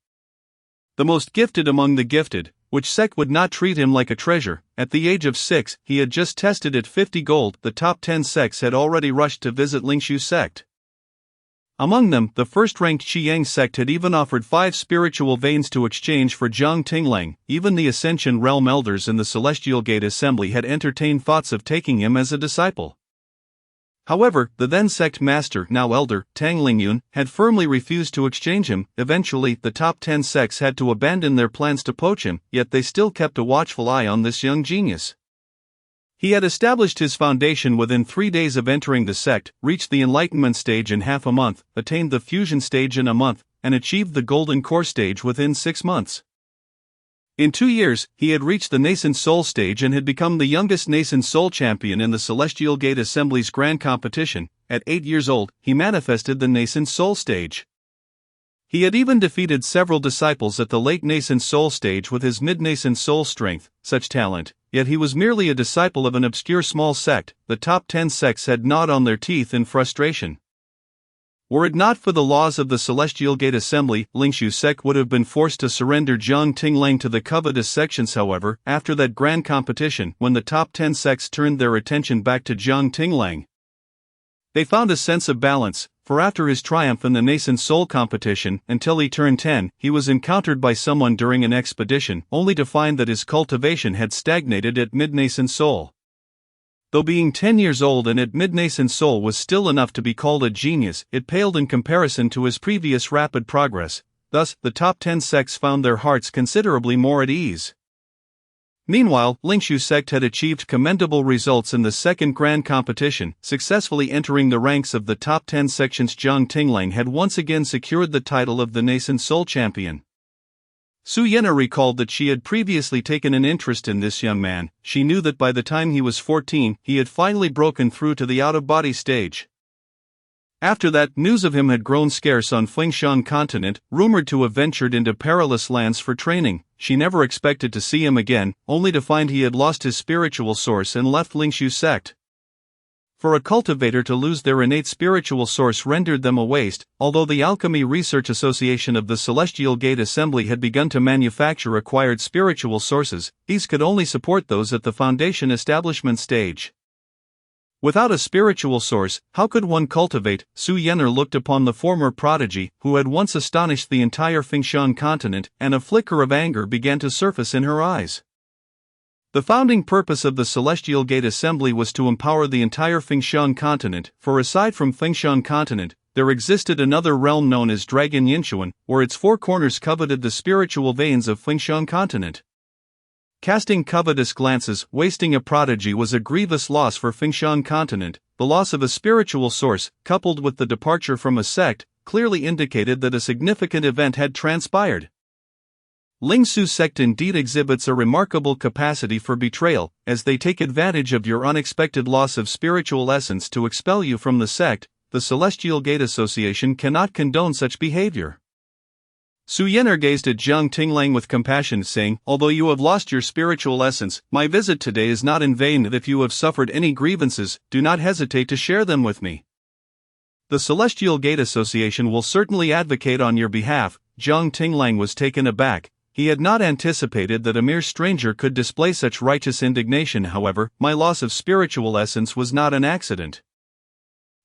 The most gifted among the gifted, which sect would not treat him like a treasure? At the age of 6, he had just tested at 50 gold. The top 10 sects had already rushed to visit Lingshu sect. Among them, the first-ranked Qiyang sect had even offered 5 spiritual veins to exchange for Jiang Tinglang. Even the Ascension Realm elders in the Celestial Gate Assembly had entertained thoughts of taking him as a disciple. However, the then sect master, now elder, Tang Lingyun, had firmly refused to exchange him. Eventually, the top 10 sects had to abandon their plans to poach him, yet they still kept a watchful eye on this young genius. He had established his foundation within 3 days of entering the sect, reached the enlightenment stage in half a month, attained the fusion stage in a month, and achieved the golden core stage within 6 months. In 2 years, he had reached the nascent soul stage and had become the youngest nascent soul champion in the Celestial Gate Assembly's grand competition. At 8 years old, he manifested the nascent soul stage. He had even defeated several disciples at the late nascent soul stage with his mid-nascent soul strength, such talent, yet he was merely a disciple of an obscure small sect. The top 10 sects had gnawed on their teeth in frustration. Were it not for the laws of the Celestial Gate Assembly, Lingshu sect would have been forced to surrender Jiang Tinglang to the covetous sections. However, after that grand competition, when the top 10 sects turned their attention back to Jiang Tinglang, they found a sense of balance, for after his triumph in the nascent soul competition, until he turned 10, he was encountered by someone during an expedition, only to find that his cultivation had stagnated at mid-nascent soul. Though being 10 years old and at mid-nascent soul was still enough to be called a genius, it paled in comparison to his previous rapid progress. Thus, the top 10 sects found their hearts considerably more at ease. Meanwhile, Lingshu sect had achieved commendable results in the second grand competition, successfully entering the ranks of the top 10 sections. Jiang Tinglang had once again secured the title of the nascent soul champion. Su Yenna recalled that she had previously taken an interest in this young man. She knew that by the time he was 14, he had finally broken through to the out-of-body stage. After that, news of him had grown scarce on Fengshan continent, rumored to have ventured into perilous lands for training. She never expected to see him again, only to find he had lost his spiritual source and left Lingshu sect. For a cultivator to lose their innate spiritual source rendered them a waste. Although the Alchemy Research Association of the Celestial Gate Assembly had begun to manufacture acquired spiritual sources, these could only support those at the foundation establishment stage. Without a spiritual source, how could one cultivate? Su Yenner looked upon the former prodigy, who had once astonished the entire Fengshan continent, and a flicker of anger began to surface in her eyes. The founding purpose of the Celestial Gate Assembly was to empower the entire Fengshan continent, for aside from Fengshan continent, there existed another realm known as Dragon Yinchuan, where its 4 corners coveted the spiritual veins of Fengshan continent. Casting covetous glances, wasting a prodigy was a grievous loss for Fengshan continent. The loss of a spiritual source, coupled with the departure from a sect, clearly indicated that a significant event had transpired. Lingshu sect indeed exhibits a remarkable capacity for betrayal, as they take advantage of your unexpected loss of spiritual essence to expel you from the sect. The Celestial Gate Association cannot condone such behavior. Su Yenner gazed at Jiang Tinglang with compassion, saying, "Although you have lost your spiritual essence, my visit today is not in vain. If you have suffered any grievances, do not hesitate to share them with me. The Celestial Gate Association will certainly advocate on your behalf." Jiang Tinglang was taken aback. He had not anticipated that a mere stranger could display such righteous indignation. "However, my loss of spiritual essence was not an accident.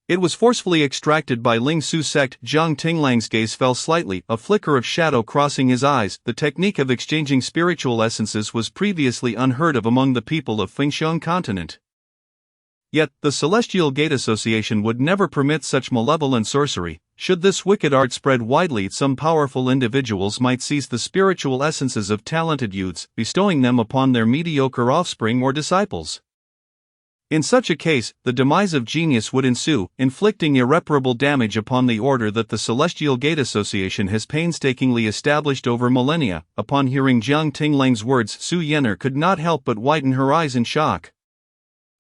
It was forcefully extracted by Lingshu sect." Jiang Tinglang's gaze fell slightly, a flicker of shadow crossing his eyes. The technique of exchanging spiritual essences was previously unheard of among the people of Fengshan continent. Yet, the Celestial Gate Association would never permit such malevolent sorcery. Should this wicked art spread widely, some powerful individuals might seize the spiritual essences of talented youths, bestowing them upon their mediocre offspring or disciples. In such a case, the demise of genius would ensue, inflicting irreparable damage upon the order that the Celestial Gate Association has painstakingly established over millennia. Upon hearing Jiang Tinglang's words, Su Yenner could not help but widen her eyes in shock.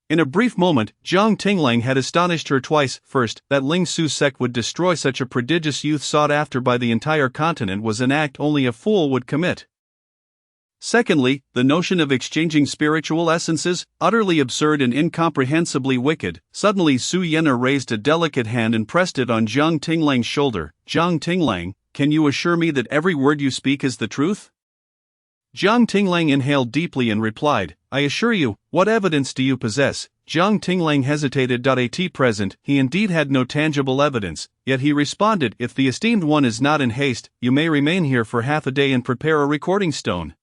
In a brief moment, Jiang Tinglang had astonished her twice. First, that Lingshu sect would destroy such a prodigious youth sought after by the entire continent was an act only a fool would commit. Secondly, the notion of exchanging spiritual essences, utterly absurd and incomprehensibly wicked. Suddenly Su Yenner raised a delicate hand and pressed it on Jiang Tinglang's shoulder. "Jiang Tinglang, can you assure me that every word you speak is the truth?" Jiang Tinglang inhaled deeply and replied, I assure you, what evidence do you possess? Jiang Tinglang hesitated. At present, he indeed had no tangible evidence, yet he responded, if the esteemed one is not in haste, you may remain here for half a day and prepare a recording stone.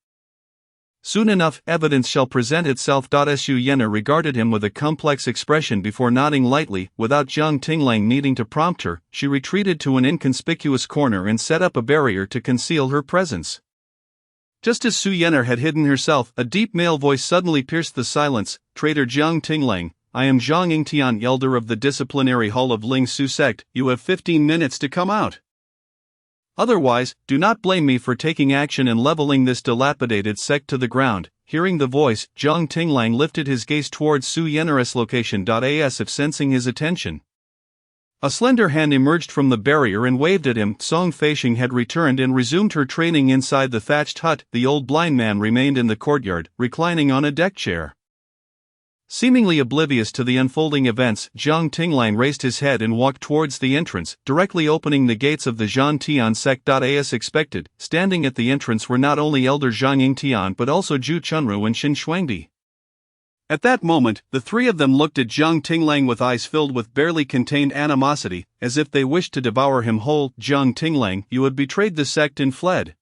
Soon enough, evidence shall present itself. Su Yenner regarded him with a complex expression before nodding lightly. Without Jiang Tinglang needing to prompt her, she retreated to an inconspicuous corner and set up a barrier to conceal her presence. Just as Su Yenner had hidden herself, a deep male voice suddenly pierced the silence. Traitor Jiang Tinglang, I am Zhang Yingtian, elder of the disciplinary hall of Ling Su sect. You have 15 minutes to come out. Otherwise, do not blame me for taking action and leveling this dilapidated sect to the ground. Hearing the voice, Jiang Tinglang lifted his gaze towards Su Yenner's location. As if sensing his attention, a slender hand emerged from the barrier and waved at him. Song Feisheng had returned and resumed her training inside the thatched hut. The old blind man remained in the courtyard, reclining on a deck chair. Seemingly oblivious to the unfolding events, Jiang Tinglang raised his head and walked towards the entrance, directly opening the gates of the Zhantian sect. As expected, standing at the entrance were not only Elder Zhang Yingtian but also Zhu Chunru and Xin Shuangdi. At that moment, the three of them looked at Jiang Tinglang with eyes filled with barely contained animosity, as if they wished to devour him whole. Jiang Tinglang, you have betrayed the sect and fled.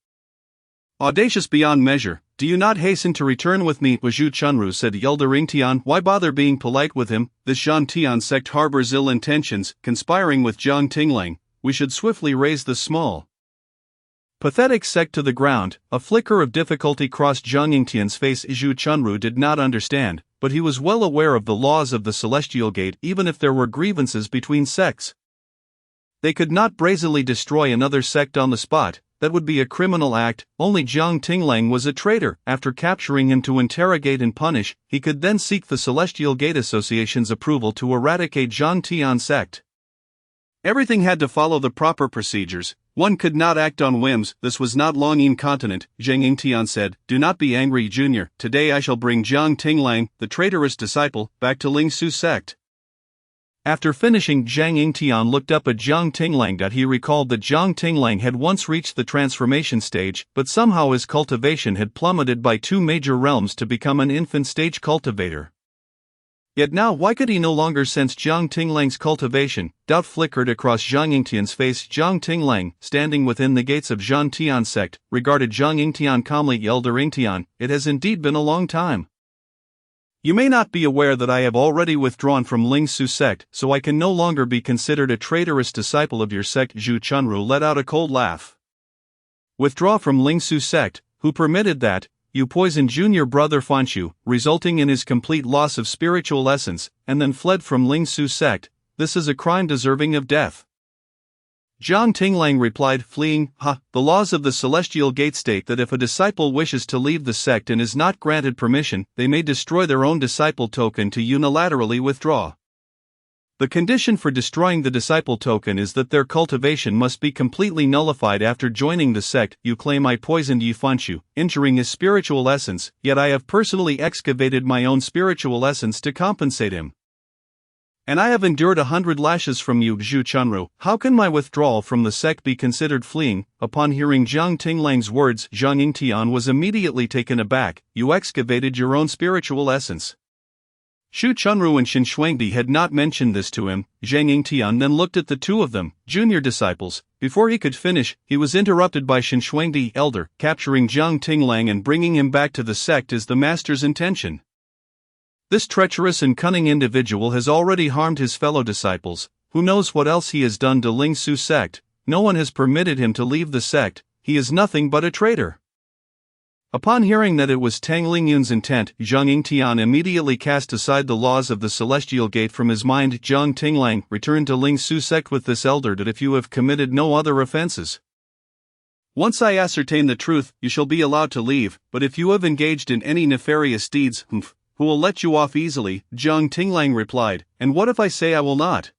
Audacious beyond measure, do you not hasten to return with me? Zhu Chunru said. Elder Yingtian, why bother being polite with him? This Zhantian sect harbors ill intentions, conspiring with Jiang Tinglang. We should swiftly raise the small, pathetic sect to the ground. A flicker of difficulty crossed Jiang Yingtian's face. Zhu Chunru did not understand, but he was well aware of the laws of the Celestial Gate. Even if there were grievances between sects, they could not brazenly destroy another sect on the spot. That would be a criminal act. Only Jiang Tinglang was a traitor. After capturing him to interrogate and punish, he could then seek the Celestial Gate Association's approval to eradicate Zhantian sect. Everything had to follow the proper procedures. One could not act on whims. This was not long incontinent. Zhang Yingtian said, do not be angry, Junior. Today I shall bring Jiang Tinglang, the traitorous disciple, back to Ling Su sect. After finishing, Zhang Yingtian looked up at Jiang Tinglang. He recalled that Jiang Tinglang had once reached the transformation stage, but somehow his cultivation had plummeted by 2 major realms to become an infant stage cultivator. Yet now, why could he no longer sense Jiang Tinglang's cultivation? Doubt flickered across Zhang Yingtian's face. Jiang Tinglang, standing within the gates of Zhantian sect, regarded Zhang Yingtian calmly. Elder Yingtian, it has indeed been a long time. You may not be aware that I have already withdrawn from Ling Su sect, so I can no longer be considered a traitorous disciple of your sect. Zhu Chunru let out a cold laugh. Withdraw from Ling Su sect? Who permitted that? You poisoned junior brother Fanshu, resulting in his complete loss of spiritual essence, and then fled from Ling Su sect. This is a crime deserving of death. Jiang Tinglang replied, fleeing, the laws of the Celestial Gate state that if a disciple wishes to leave the sect and is not granted permission, they may destroy their own disciple token to unilaterally withdraw. The condition for destroying the disciple token is that their cultivation must be completely nullified after joining the sect. You claim I poisoned Yi Fanshu, injuring his spiritual essence, yet I have personally excavated my own spiritual essence to compensate him. And I have endured 100 lashes from you, Zhu Chunru. How can my withdrawal from the sect be considered fleeing? Upon hearing Jiang Tinglang's words, Zhang Yingtian was immediately taken aback. You excavated your own spiritual essence. Zhu Chunru and Xin Shuangdi had not mentioned this to him. Zhang Yingtian then looked at the two of them, junior disciples. Before he could finish, he was interrupted by Xin Shuangdi, elder. Capturing Jiang Tinglang and bringing him back to the sect is the master's intention. This treacherous and cunning individual has already harmed his fellow disciples. Who knows what else he has done to Ling Su sect? No one has permitted him to leave the sect. He is nothing but a traitor. Upon hearing that it was Tang Lingyun's intent, Zhang Yingtian immediately cast aside the laws of the Celestial Gate from his mind. Jiang Tinglang, return to Ling Su sect with this elder that if you have committed no other offenses. Once I ascertain the truth, you shall be allowed to leave, but if you have engaged in any nefarious deeds, who will let you off easily? Jiang Tinglang replied, and what if I say I will not?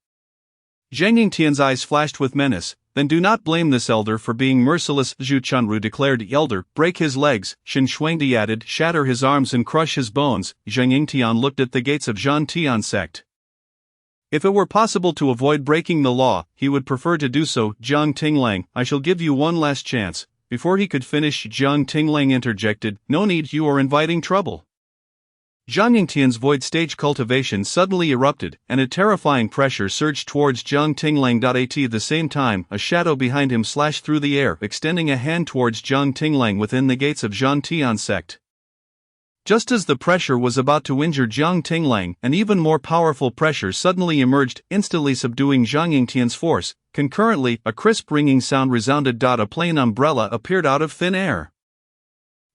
Zhang Yingtian's eyes flashed with menace. Then do not blame this elder for being merciless. Zhu Chunru declared, elder, break his legs. Xin Shuangdi added, shatter his arms and crush his bones. Zhang Yingtian looked at the gates of Zhantian sect. If it were possible to avoid breaking the law, he would prefer to do so. Jiang Tinglang, I shall give you one last chance. Before he could finish, Jiang Tinglang interjected, no need, you are inviting trouble. Zhang Yingtian's void stage cultivation suddenly erupted, and a terrifying pressure surged towards Zhang Tinglang. At the same time, a shadow behind him slashed through the air, extending a hand towards Zhang Tinglang within the gates of Zhan Tian sect. Just as the pressure was about to injure Zhang Tinglang, an even more powerful pressure suddenly emerged, instantly subduing Zhang Yingtian's force. Concurrently, a crisp ringing sound resounded. A plain umbrella appeared out of thin air,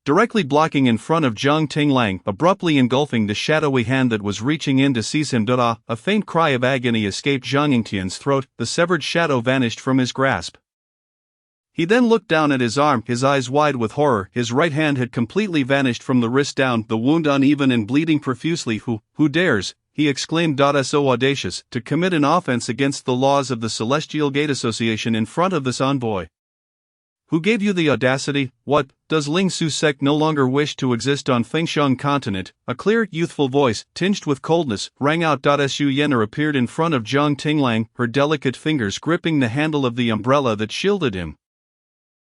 directly blocking in front of Zhang Tinglang, abruptly engulfing the shadowy hand that was reaching in to seize him. A faint cry of agony escaped Zhang Yingtian's throat, the severed shadow vanished from his grasp. He then looked down at his arm, his eyes wide with horror. His right hand had completely vanished from the wrist down, the wound uneven and bleeding profusely. Who dares, he exclaimed, so audacious, to commit an offense against the laws of the Celestial Gate Association in front of this envoy? Who gave you the audacity? What, does Ling Su sect no longer wish to exist on Fengshan continent? A clear, youthful voice, tinged with coldness, rang out. Su Yener appeared in front of Zhang Tinglang, her delicate fingers gripping the handle of the umbrella that shielded him.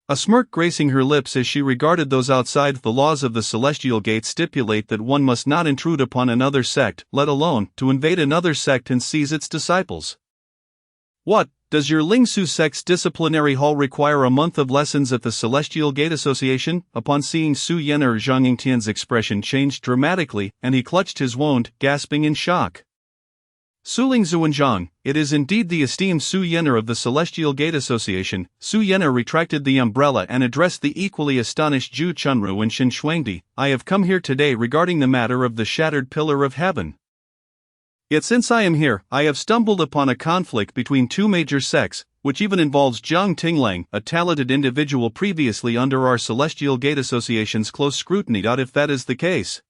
A smirk gracing her lips as she regarded those outside. The laws of the Celestial Gate stipulate that one must not intrude upon another sect, let alone to invade another sect and seize its disciples. What? Does your Ling Su sect's disciplinary hall require a month of lessons at the Celestial Gate Association? Upon seeing Su Yener, Zhang Yingtian's expression changed dramatically, and he clutched his wound, gasping in shock. Su Ling Zuanzhang, it is indeed the esteemed Su Yener of the Celestial Gate Association. Su Yener retracted the umbrella and addressed the equally astonished Zhu Chunru and Xin Shuangdi. I have come here today regarding the matter of the shattered pillar of heaven. Yet since I am here, I have stumbled upon a conflict between two major sects, which even involves Zhang Tinglang, a talented individual previously under our Celestial Gate Association's close scrutiny. If that is the case,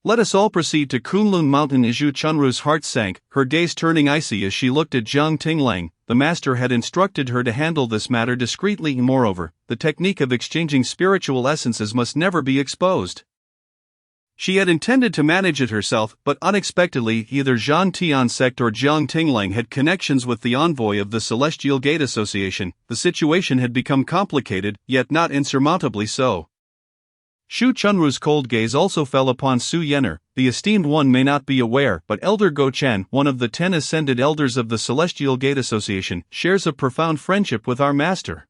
let us all proceed to Kunlun Mountain. Zhu Chunru's heart sank, her gaze turning icy as she looked at Zhang Tinglang. The master had instructed her to handle this matter discreetly. Moreover, the technique of exchanging spiritual essences must never be exposed. She had intended to manage it herself, but unexpectedly either Zhan Tian sect or Zhang Tinglang had connections with the envoy of the Celestial Gate Association. The situation had become complicated, yet not insurmountably so. Shu Chunru's cold gaze also fell upon Su Yener. The esteemed one may not be aware, but Elder Go Chan, one of the 10 ascended elders of the Celestial Gate Association, shares a profound friendship with our master.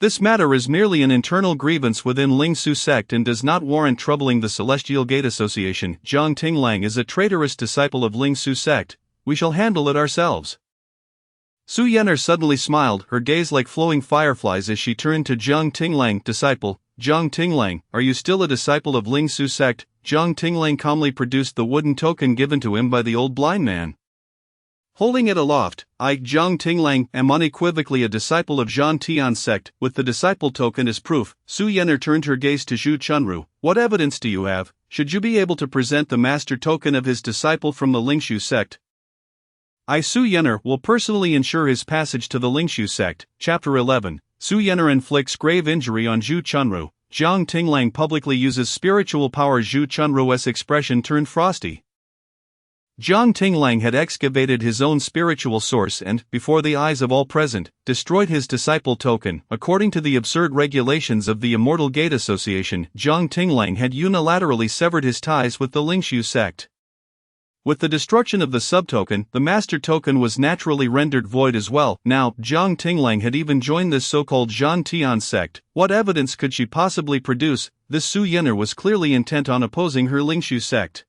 This matter is merely an internal grievance within Ling Su sect and does not warrant troubling the Celestial Gate Association. Zhang Tinglang is a traitorous disciple of Ling Su sect. We shall handle it ourselves. Su Yener suddenly smiled, her gaze like flowing fireflies as she turned to Zhang Tinglang. Disciple, Zhang Tinglang, are you still a disciple of Ling Su sect? Zhang Tinglang calmly produced the wooden token given to him by the old blind man. Holding it aloft, I, Zhang Tinglang, am unequivocally a disciple of Zhan Tian sect. With the disciple token as proof, Su Yener turned her gaze to Zhu Chunru. What evidence do you have, should you be able to present the master token of his disciple from the Lingshu sect? I, Su Yener, will personally ensure his passage to the Lingshu sect. Chapter 11. Su Yener inflicts grave injury on Zhu Chunru. Zhang Tinglang publicly uses spiritual power. Zhu Chunru's expression turned frosty. Zhang Tinglang had excavated his own spiritual source and, before the eyes of all present, destroyed his disciple token. According to the absurd regulations of the Immortal Gate Association, Zhang Tinglang had unilaterally severed his ties with the Lingshu sect. With the destruction of the subtoken, the master token was naturally rendered void as well. Now, Zhang Tinglang had even joined this so-called Zhan Tian sect. What evidence could she possibly produce? This Su Yener was clearly intent on opposing her Lingshu sect.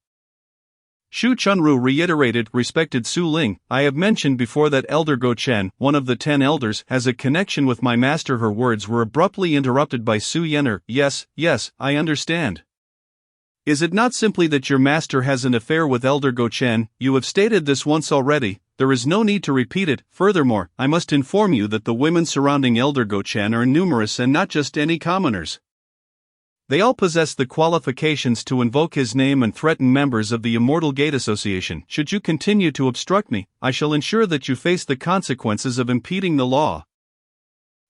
Shu Chunru reiterated, respected Su Ling, I have mentioned before that Elder Go Chen, one of the 10 elders, has a connection with my master. Her words were abruptly interrupted by Su Yener. Yes, I understand. Is it not simply that your master has an affair with Elder Go Chen? You have stated this once already, there is no need to repeat it. Furthermore, I must inform you that the women surrounding Elder Go Chen are numerous and not just any commoners. They all possess the qualifications to invoke his name and threaten members of the Immortal Gate Association. Should you continue to obstruct me, I shall ensure that you face the consequences of impeding the law.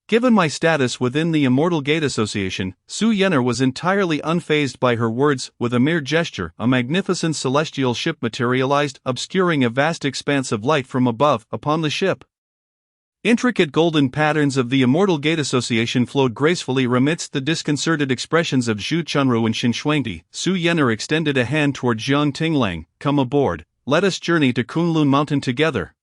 Given my status within the Immortal Gate Association, Su Yener was entirely unfazed by her words. With a mere gesture, a magnificent celestial ship materialized, obscuring a vast expanse of light from above. Upon the ship, Intricate golden patterns of the Immortal Gate Association flowed gracefully amidst the disconcerted expressions of Zhu Chunru and Shen Shuangdi. Su Yener extended a hand toward Jiang Tinglang. Come aboard, let us journey to Kunlun Mountain together.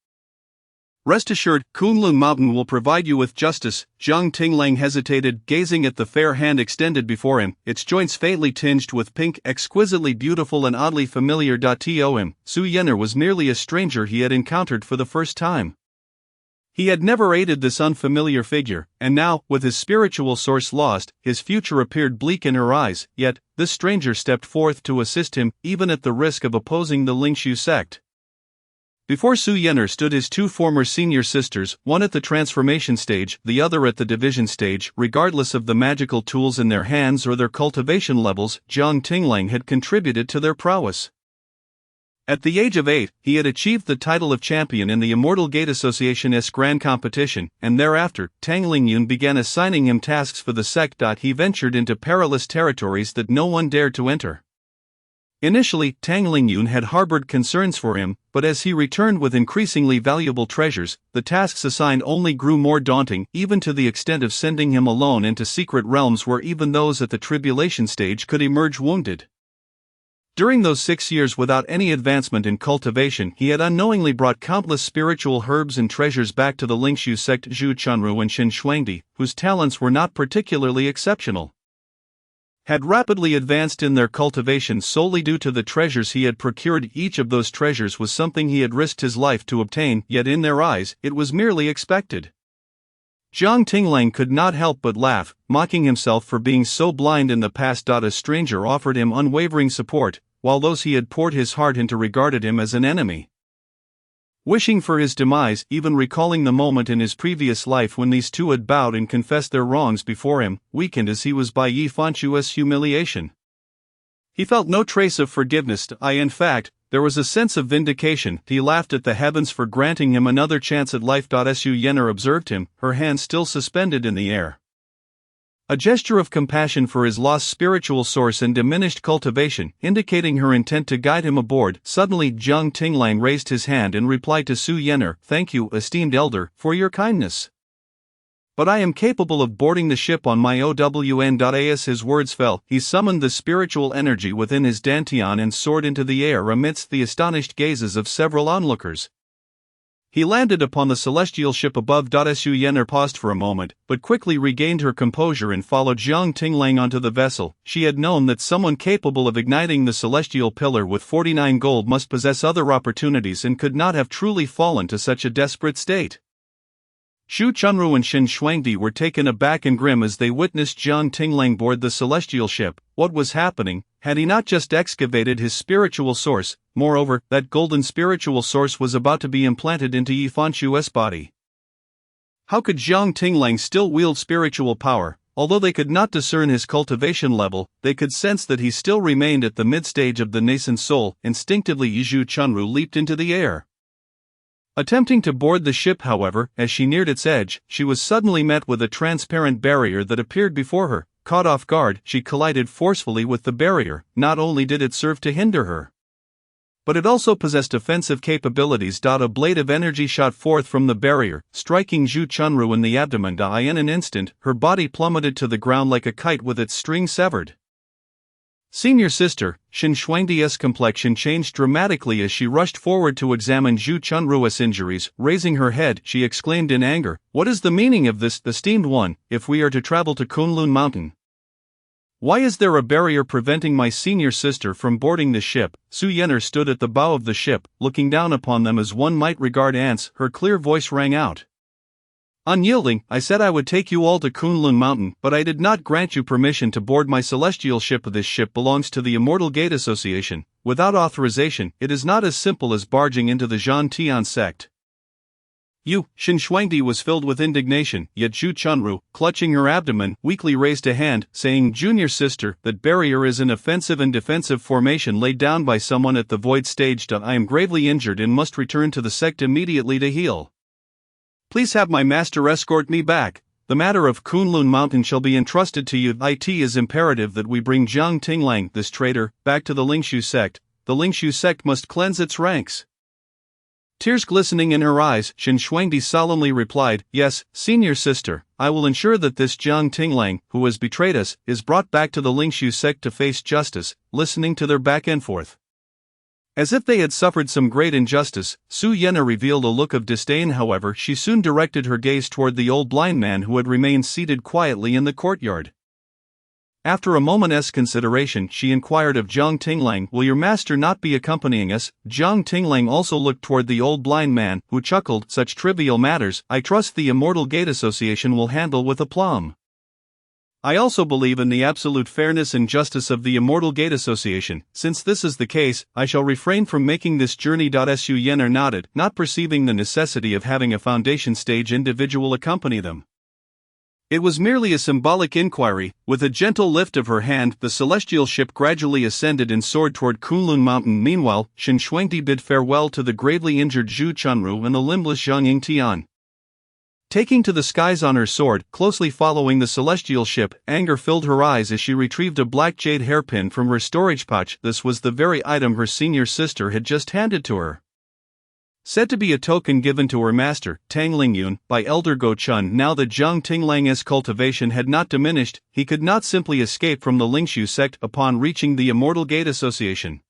Rest assured, Kunlun Mountain will provide you with justice. Jiang Tinglang hesitated, gazing at the fair hand extended before him, its joints faintly tinged with pink, exquisitely beautiful and oddly familiar. To him, Su Yener was merely a stranger he had encountered for the first time. He had never aided this unfamiliar figure, and now, with his spiritual source lost, his future appeared bleak in her eyes, yet, this stranger stepped forth to assist him, even at the risk of opposing the Lingshu sect. Before Su Yener stood his two former senior sisters, one at the transformation stage, the other at the division stage. Regardless of the magical tools in their hands or their cultivation levels, Jiang Tinglang had contributed to their prowess. At the age of 8, he had achieved the title of champion in the Immortal Gate Association's Grand Competition, and thereafter, Tang Lingyun began assigning him tasks for the sect. He ventured into perilous territories that no one dared to enter. Initially, Tang Lingyun had harbored concerns for him, but as he returned with increasingly valuable treasures, the tasks assigned only grew more daunting, even to the extent of sending him alone into secret realms where even those at the tribulation stage could emerge wounded. During those 6 years without any advancement in cultivation, he had unknowingly brought countless spiritual herbs and treasures back to the Lingshu sect. Zhu Chunru and Shen Shuangdi, whose talents were not particularly exceptional, had rapidly advanced in their cultivation solely due to the treasures he had procured. Each of those treasures was something he had risked his life to obtain, yet in their eyes, it was merely expected. Jiang Tinglang could not help but laugh, mocking himself for being so blind in the past. A stranger offered him unwavering support, while those he had poured his heart into regarded him as an enemy. Wishing for his demise, even recalling the moment in his previous life when these two had bowed and confessed their wrongs before him, weakened as he was by Yi Fanchu's humiliation. He felt no trace of forgiveness. In fact, there was a sense of vindication. He laughed at the heavens for granting him another chance at life. Su Yener observed him, her hand still suspended in the air. A gesture of compassion for his lost spiritual source and diminished cultivation, indicating her intent to guide him aboard. Suddenly Jiang Tinglang raised his hand and replied to Su Yener, "Thank you, esteemed elder, for your kindness. But I am capable of boarding the ship on my own." As his words fell, he summoned the spiritual energy within his dantian and soared into the air amidst the astonished gazes of several onlookers. He landed upon the celestial ship above. Su Yener paused for a moment, but quickly regained her composure and followed Jiang Tinglang onto the vessel. She had known that someone capable of igniting the celestial pillar with 49 gold must possess other opportunities and could not have truly fallen to such a desperate state. Zhu Chunru and Shen Shuangdi were taken aback and grim as they witnessed Jiang Tinglang board the celestial ship. What was happening? Had he not just excavated his spiritual source? Moreover, that golden spiritual source was about to be implanted into Yi Fanchu's body. How could Jiang Tinglang still wield spiritual power? Although they could not discern his cultivation level, they could sense that he still remained at the mid-stage of the nascent soul. Instinctively Zhu Chunru leaped into the air. Attempting to board the ship, however, as she neared its edge, she was suddenly met with a transparent barrier that appeared before her. Caught off guard, she collided forcefully with the barrier. Not only did it serve to hinder her, but it also possessed offensive capabilities. A blade of energy shot forth from the barrier, striking Zhu Chunru in the abdomen. In an instant, her body plummeted to the ground like a kite with its string severed. Senior sister, Shen Shuangdi's complexion changed dramatically as she rushed forward to examine Zhu Chunru's injuries. Raising her head, she exclaimed in anger, "What is the meaning of this, esteemed one, if we are to travel to Kunlun Mountain? Why is there a barrier preventing my senior sister from boarding the ship?" Su Yener stood at the bow of the ship, looking down upon them as one might regard ants. Her clear voice rang out. "Unyielding, I said I would take you all to Kunlun Mountain, but I did not grant you permission to board my celestial ship. This ship belongs to the Immortal Gate Association. Without authorization, it is not as simple as barging into the Zhantian sect." Shen Shuangdi was filled with indignation, yet Zhu Chunru, clutching her abdomen, weakly raised a hand, saying, "Junior sister, that barrier is an offensive and defensive formation laid down by someone at the void stage. I am gravely injured and must return to the sect immediately to heal. Please have my master escort me back. The matter of Kunlun Mountain shall be entrusted to you. It is imperative that we bring Jiang Tinglang, this traitor, back to the Lingshu sect. The Lingshu sect must cleanse its ranks." Tears glistening in her eyes, Shen Shuangdi solemnly replied, "Yes, senior sister, I will ensure that this Jiang Tinglang, who has betrayed us, is brought back to the Lingshu sect to face justice." Listening to their back and forth, as if they had suffered some great injustice, Su Yenna revealed a look of disdain. However, she soon directed her gaze toward the old blind man who had remained seated quietly in the courtyard. After a moment's consideration, she inquired of Jiang Tinglang, "Will your master not be accompanying us?" Jiang Tinglang also looked toward the old blind man, who chuckled, "Such trivial matters, I trust the Immortal Gate Association will handle with aplomb. I also believe in the absolute fairness and justice of the Immortal Gate Association. Since this is the case, I shall refrain from making this journey." Su Yenner nodded, not perceiving the necessity of having a foundation stage individual accompany them. It was merely a symbolic inquiry. With a gentle lift of her hand, the celestial ship gradually ascended and soared toward Kunlun Mountain. Meanwhile, Shen Shuangdi bid farewell to the gravely injured Zhu Chunru and the limbless Zhang Yingtian. Taking to the skies on her sword, closely following the celestial ship, anger filled her eyes as she retrieved a black jade hairpin from her storage pouch. This was the very item her senior sister had just handed to her. Said to be a token given to her master, Tang Lingyun, by Elder Go Chun. Now that Jiang Tinglang's cultivation had not diminished, he could not simply escape from the Lingshu sect upon reaching the Immortal Gate Association.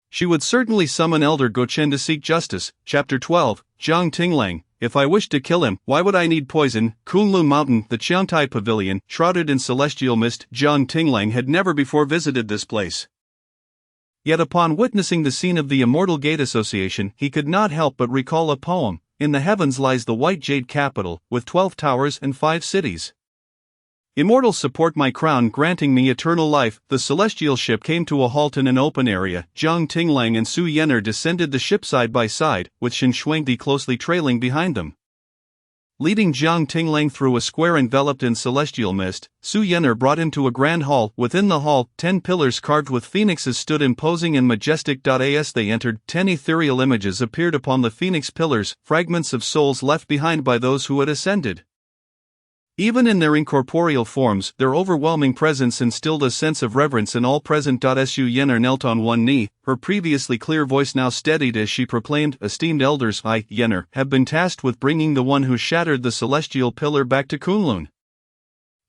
She would certainly summon Elder Go Chen to seek justice. Chapter 12, Jiang Tinglang. If I wished to kill him, why would I need poison? Kunlun Mountain, the Qiangtai Pavilion, shrouded in celestial mist. Jiang Tinglang had never before visited this place. Yet upon witnessing the scene of the Immortal Gate Association, he could not help but recall a poem. In the heavens lies the white jade capital, with 12 towers and 5 cities. Immortals support my crown, granting me eternal life. The celestial ship came to a halt in an open area. Jiang Tinglang and Su Yenner descended the ship side by side, with Shen Shuangdi closely trailing behind them. Leading Jiang Tinglang through a square enveloped in celestial mist, Su Yenner brought him to a grand hall. Within the hall, 10 pillars carved with phoenixes stood imposing and majestic. As they entered, 10 ethereal images appeared upon the phoenix pillars, fragments of souls left behind by those who had ascended. Even in their incorporeal forms, their overwhelming presence instilled a sense of reverence in all present. Su Yenner knelt on one knee, her previously clear voice now steadied as she proclaimed, "Esteemed elders, I, Yenner, have been tasked with bringing the one who shattered the celestial pillar back to Kunlun.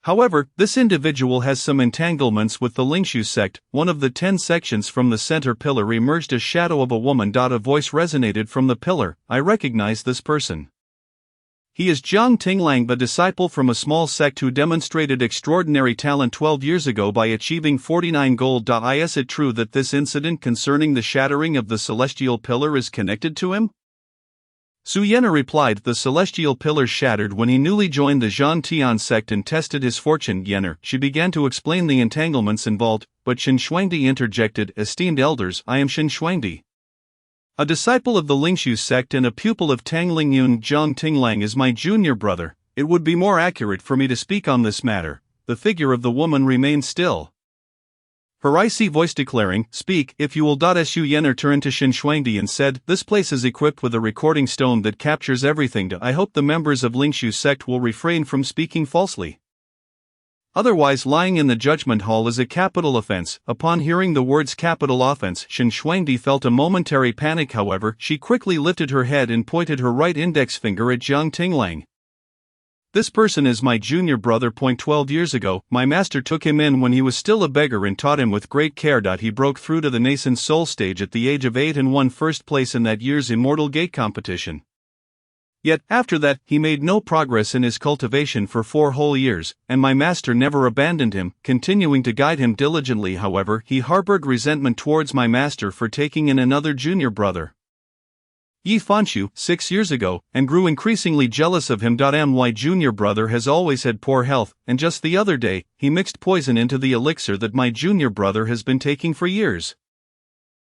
However, this individual has some entanglements with the Lingshu sect." One of the 10 sections from the center pillar emerged a shadow of a woman. A voice resonated from the pillar, "I recognize this person. He is Jiang Tinglang, a disciple from a small sect who demonstrated extraordinary talent 12 years ago by achieving 49 gold. Is it true that this incident concerning the shattering of the celestial pillar is connected to him?" Su Yenner replied, "The celestial pillar shattered when he newly joined the Zhan Tian sect and tested his fortune." Yenner, she began to explain the entanglements involved, but Shen Shuangdi interjected, "Esteemed elders, I am Shen Shuangdi, a disciple of the Lingshu sect and a pupil of Tang Lingyun. Jiang Tinglang is my junior brother. It would be more accurate for me to speak on this matter." The figure of the woman remained still, her icy voice declaring, "Speak, if you will." Su Yenner turned to Shen Shuangdi and said, "This place is equipped with a recording stone that captures everything. I hope the members of Lingshu sect will refrain from speaking falsely. Otherwise, lying in the judgment hall is a capital offense." Upon hearing the words capital offense, Shen Shuangdi felt a momentary panic. However, she quickly lifted her head and pointed her right index finger at Jiang Tinglang. "This person is my junior brother. 12 years ago, my master took him in when he was still a beggar and taught him with great care. He broke through to the nascent soul stage at the age of 8 and won first place in that year's Immortal Gate competition. Yet, after that, he made no progress in his cultivation for 4 whole years, and my master never abandoned him, continuing to guide him diligently. However, he harbored resentment towards my master for taking in another junior brother, Yi Fanshu, 6 years ago, and grew increasingly jealous of him. My junior brother has always had poor health, and just the other day, he mixed poison into the elixir that my junior brother has been taking for years.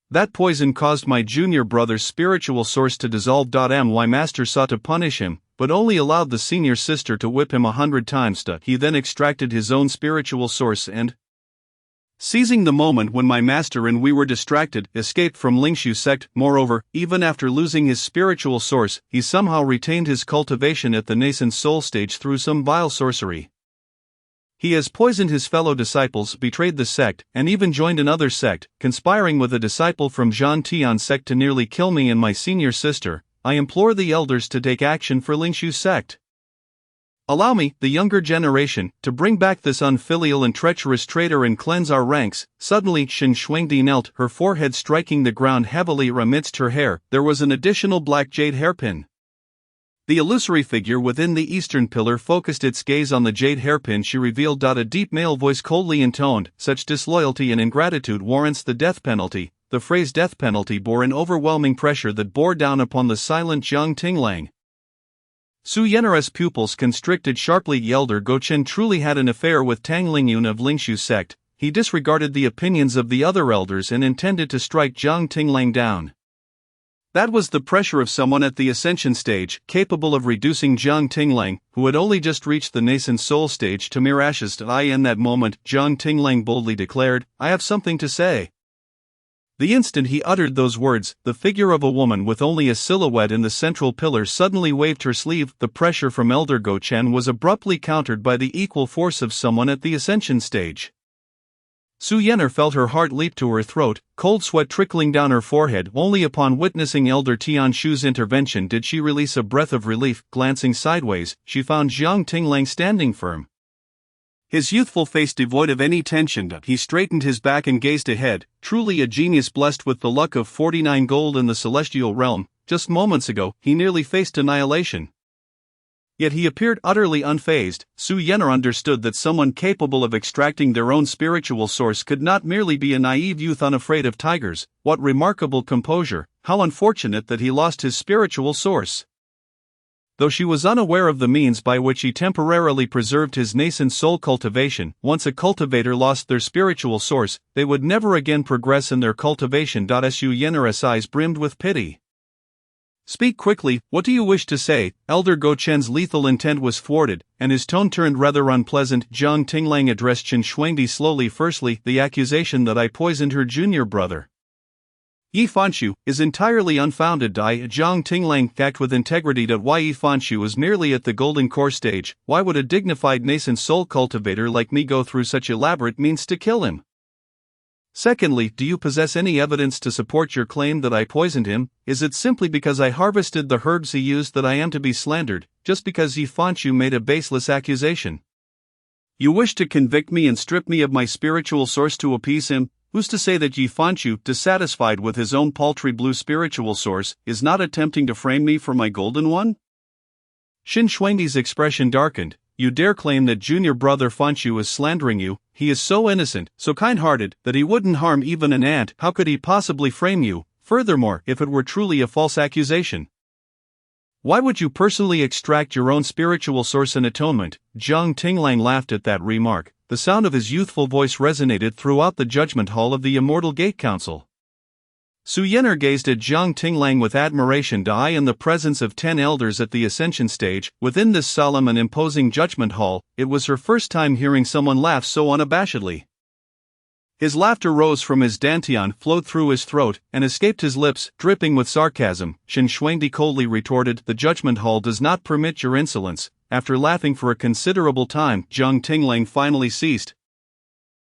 That poison caused my junior brother's spiritual source to dissolve. My master sought to punish him, but only allowed the senior sister to whip him 100 times. He then extracted his own spiritual source and, seizing the moment when my master and we were distracted, escaped from Lingshu sect. Moreover, even after losing his spiritual source, he somehow retained his cultivation at the nascent soul stage through some vile sorcery. He has poisoned his fellow disciples, betrayed the sect, and even joined another sect, conspiring with a disciple from Zhang Tian's sect to nearly kill me and my senior sister. I implore the elders to take action for Lingshu's sect. Allow me, the younger generation, to bring back this unfilial and treacherous traitor and cleanse our ranks." Suddenly Xin Shuangdi knelt, her forehead striking the ground heavily. Amidst her hair, there was an additional black jade hairpin. The illusory figure within the eastern pillar focused its gaze on the jade hairpin she revealed. A deep male voice coldly intoned, "Such disloyalty and ingratitude warrants the death penalty." The phrase death penalty bore an overwhelming pressure that bore down upon the silent Jiang Tinglang. Su Yenner's pupils constricted sharply. The elder Gochen truly had an affair with Tang Lingyun of Lingshu's sect. He disregarded the opinions of the other elders and intended to strike Jiang Tinglang down. That was the pressure of someone at the ascension stage, capable of reducing Jiang Tinglang, who had only just reached the nascent soul stage, to mere ashes. In that moment, Jiang Tinglang boldly declared, "I have something to say." The instant he uttered those words, the figure of a woman with only a silhouette in the central pillar suddenly waved her sleeve. The pressure from Elder Gochen was abruptly countered by the equal force of someone at the ascension stage. Su Yenner felt her heart leap to her throat, cold sweat trickling down her forehead. Only upon witnessing Elder Tianshu's intervention did she release a breath of relief. Glancing sideways, she found Jiang Tinglang standing firm. His youthful face devoid of any tension, he straightened his back and gazed ahead, truly a genius blessed with the luck of 49 gold in the celestial realm. Just moments ago, he nearly faced annihilation. Yet he appeared utterly unfazed. Su Yenner understood that someone capable of extracting their own spiritual source could not merely be a naive youth unafraid of tigers. What remarkable composure! How unfortunate that he lost his spiritual source. Though she was unaware of the means by which he temporarily preserved his nascent soul cultivation, once a cultivator lost their spiritual source, they would never again progress in their cultivation. Su Yenner's eyes brimmed with pity. "Speak quickly, what do you wish to say?" Elder Gochen's lethal intent was thwarted, and his tone turned rather unpleasant. Jiang Tinglang addressed Qin Shuangdi slowly. "Firstly, the accusation that I poisoned her junior brother, Yi Fanshu, is entirely unfounded." Jiang Tinglang act with integrity. Why Yi Fanshu is merely at the golden core stage. Why would a dignified nascent soul cultivator like me go through such elaborate means to kill him? Secondly, do you possess any evidence to support your claim that I poisoned him? Is it simply because I harvested the herbs he used that I am to be slandered, just because Yi Fanshu made a baseless accusation? You wish to convict me and strip me of my spiritual source to appease him? Who's to say that Yi Fanshu, dissatisfied with his own paltry blue spiritual source, is not attempting to frame me for my golden one? Qin Shuangdi's expression darkened. "You dare claim that junior brother Fanshu is slandering you? He is so innocent, so kind-hearted, that he wouldn't harm even an ant. How could he possibly frame you? Furthermore, if it were truly a false accusation, why would you personally extract your own spiritual source in atonement?" Jiang Tinglang laughed at that remark. The sound of his youthful voice resonated throughout the judgment hall of the Immortal Gate Council. Su Yenner gazed at Jiang Tinglang with admiration. In the presence of 10 elders at the ascension stage, within this solemn and imposing judgment hall, it was her first time hearing someone laugh so unabashedly. His laughter rose from his dantian, flowed through his throat, and escaped his lips, dripping with sarcasm. Qin Shuangdi coldly retorted, "The judgment hall does not permit your insolence." After laughing for a considerable time, Jiang Tinglang finally ceased,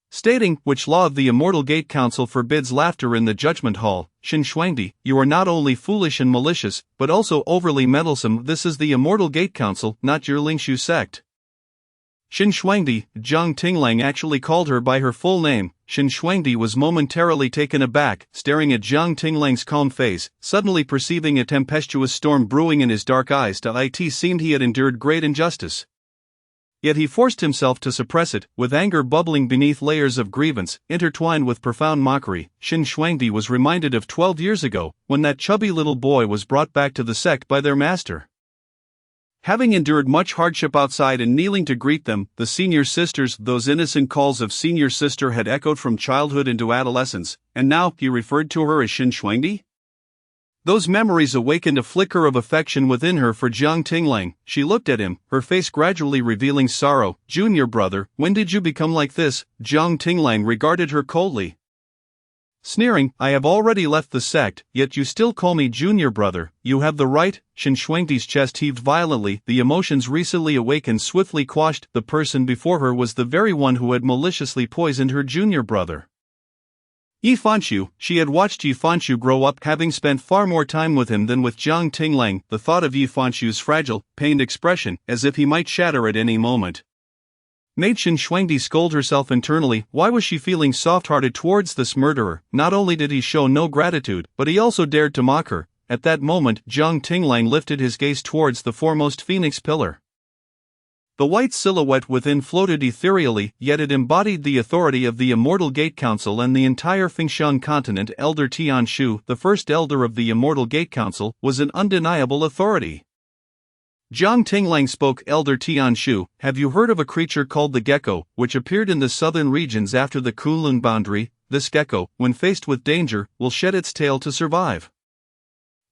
stating, "Which law of the Immortal Gate Council forbids laughter in the judgment hall? Qin Shuangdi, you are not only foolish and malicious, but also overly meddlesome. This is the Immortal Gate Council, not your Lingshu sect." Qin Shuangdi, Jiang Tinglang actually called her by her full name. Qin Shuangdi was momentarily taken aback, staring at Jiang Tinglang's calm face, suddenly perceiving a tempestuous storm brewing in his dark eyes. It seemed he had endured great injustice. Yet he forced himself to suppress it, with anger bubbling beneath layers of grievance, intertwined with profound mockery. Qin Shuangdi was reminded of 12 years ago, when that chubby little boy was brought back to the sect by their master. Having endured much hardship outside and kneeling to greet them, the senior sisters, those innocent calls of senior sister had echoed from childhood into adolescence, and now he referred to her as Qin Shuangdi? Those memories awakened a flicker of affection within her for Jiang Tinglang. She looked at him, her face gradually revealing sorrow. "Junior brother, when did you become like this?" Jiang Tinglang regarded her coldly. Sneering, I have already left the sect, yet you still call me junior brother. You have the right. Shen Shuangdi's chest heaved violently, the emotions recently awakened swiftly quashed. The person before her was the very one who had maliciously poisoned her junior brother. Yi Fanshu. She had watched Yi Fanshu grow up, having spent far more time with him than with Jiang Tinglang. The thought of Yi Fanshu's fragile, pained expression, as if he might shatter at any moment, made Shen Shuangdi scold herself internally. Why was she feeling soft-hearted towards this murderer? Not only did he show no gratitude, but he also dared to mock her. At that moment, Jiang Tinglang lifted his gaze towards the foremost phoenix pillar. The white silhouette within floated ethereally, yet it embodied the authority of the Immortal Gate Council and the entire Fengshan continent. Elder Tian Shu, the first elder of the Immortal Gate Council, was an undeniable authority. Jiang Tinglang spoke. Elder Tian Shu, have you heard of a creature called the gecko, which appeared in the southern regions after the Kunlun boundary? This gecko, when faced with danger, will shed its tail to survive.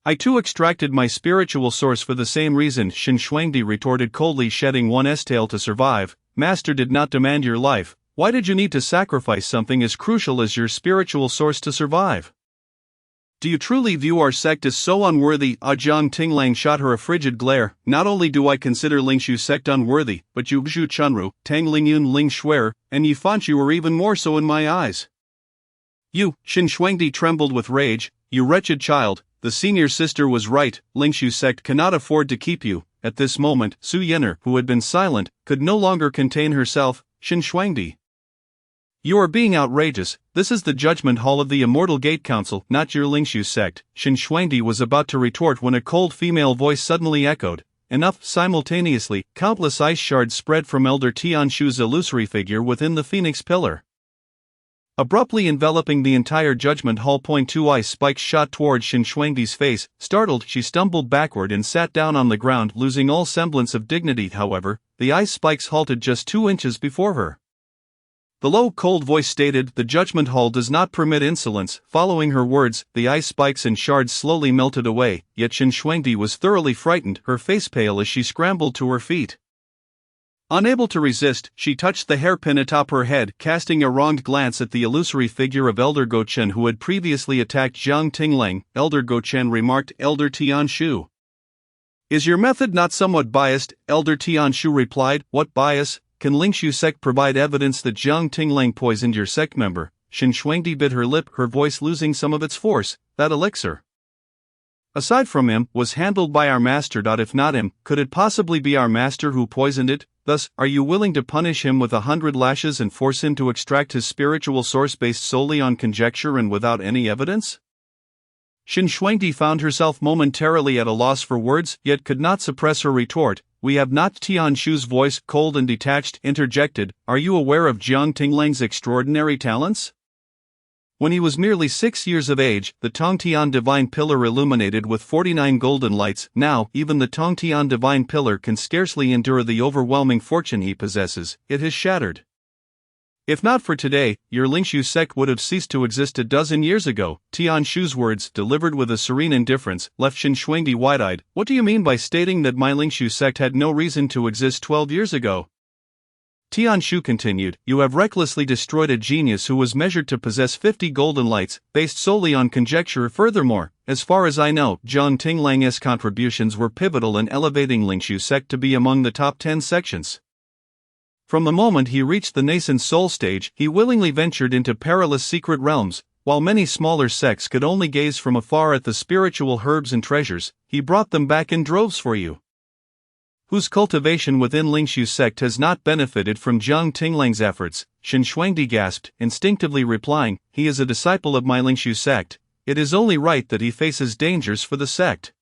I too extracted my spiritual source for the same reason, Shen Shuangdi retorted coldly. Shedding one's tail to survive? Master did not demand your life. Why did you need to sacrifice something as crucial as your spiritual source to survive? Do you truly view our sect as so unworthy? Jiang Tinglang shot her a frigid glare. Not only do I consider Lingshu's sect unworthy, but you, Zhu Chunru, Tang Lingyun, Ling Shuer, and Yi Fanshu are even more so in my eyes. You, Shen Shuangdi trembled with rage. You wretched child, the senior sister was right. Lingshu's sect cannot afford to keep you. At this moment, Su Yener, who had been silent, could no longer contain herself. Shen Shuangdi, you are being outrageous. This is the judgment hall of the Immortal Gate Council, not your Lingshu sect. Shen Shuangdi was about to retort when a cold female voice suddenly echoed, enough. Simultaneously, countless ice shards spread from Elder Tian Shu's illusory figure within the phoenix pillar, abruptly enveloping the entire judgment hall. Two ice spikes shot towards Shen Shuangdi's face. Startled, she stumbled backward and sat down on the ground, losing all semblance of dignity. However, the ice spikes halted just 2 inches before her. The low, cold voice stated, the judgment hall does not permit insolence. Following her words, the ice spikes and shards slowly melted away, yet Shen Shuangdi was thoroughly frightened, her face pale as she scrambled to her feet. Unable to resist, she touched the hairpin atop her head, casting a wronged glance at the illusory figure of Elder Gochen who had previously attacked Jiang Tinglang. Elder Gochen remarked. Elder Tian Shu, is your method not somewhat biased? Elder Tian Shu replied, what bias? Can Lingshu sect provide evidence that Jiang Tinglang poisoned your sect member? Shen Shuangdi bit her lip, her voice losing some of its force. That elixir, aside from him, was handled by our master. If not him, could it possibly be our master who poisoned it? Thus, are you willing to punish him with 100 lashes and force him to extract his spiritual source based solely on conjecture and without any evidence? Shen Shuangdi found herself momentarily at a loss for words, yet could not suppress her retort. We have not. Tian Shu's voice, cold and detached, interjected. Are you aware of Jiang Tinglang's extraordinary talents? When he was merely 6 years of age, the Tongtian Divine Pillar illuminated with 49 golden lights. Now, even the Tongtian Divine Pillar can scarcely endure the overwhelming fortune he possesses. It has shattered. If not for today, your Lingshu sect would have ceased to exist a dozen years ago. Tian Shu's words, delivered with a serene indifference, left Shen Shuangdi wide-eyed. What do you mean by stating that my Lingshu sect had no reason to exist 12 years ago? Tian Shu continued, you have recklessly destroyed a genius who was measured to possess 50 golden lights, based solely on conjecture. Furthermore, as far as I know, Jiang Tinglang's contributions were pivotal in elevating Lingshu sect to be among the top 10 sections. From the moment he reached the nascent soul stage, he willingly ventured into perilous secret realms. While many smaller sects could only gaze from afar at the spiritual herbs and treasures, he brought them back in droves for you, whose cultivation within Lingshu sect has not benefited from Jiang Tinglang's efforts. Shen Shuangdi gasped, instinctively replying, he is a disciple of my Lingshu sect. It is only right that he faces dangers for the sect.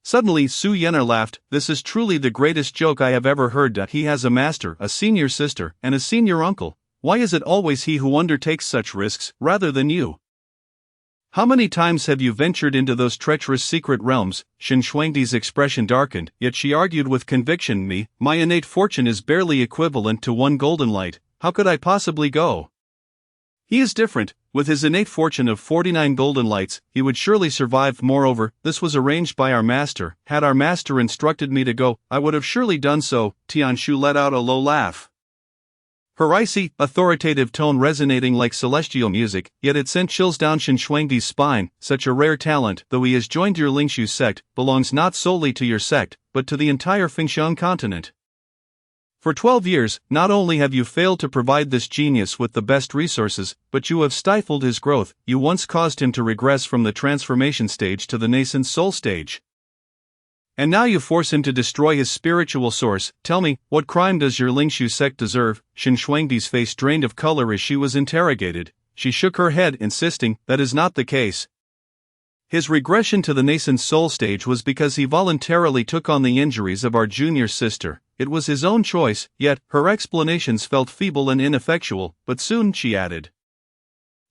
Suddenly Su Yener laughed. This is truly the greatest joke I have ever heard. He has a master, a senior sister, and a senior uncle. Why is it always he who undertakes such risks, rather than you? How many times have you ventured into those treacherous secret realms? Shen Shuangdi's expression darkened, yet she argued with conviction, my innate fortune is barely equivalent to 1 golden light. How could I possibly go? He is different. With his innate fortune of 49 golden lights, he would surely survive. Moreover, this was arranged by our master. Had our master instructed me to go, I would have surely done so. Tian Shu let out a low laugh. Her icy, authoritative tone resonating like celestial music, yet it sent chills down Shen Shuangdi's spine. Such a rare talent, though he has joined your Lingshu sect, belongs not solely to your sect, but to the entire Fengxiang continent. For 12 years, not only have you failed to provide this genius with the best resources, but you have stifled his growth. You once caused him to regress from the transformation stage to the nascent soul stage. And now you force him to destroy his spiritual source. Tell me, what crime does your Lingshu sect deserve? Shen Shuangdi's face drained of color as she was interrogated. She shook her head, insisting, that is not the case. His regression to the nascent soul stage was because he voluntarily took on the injuries of our junior sister. It was his own choice, yet, her explanations felt feeble and ineffectual, but soon she added.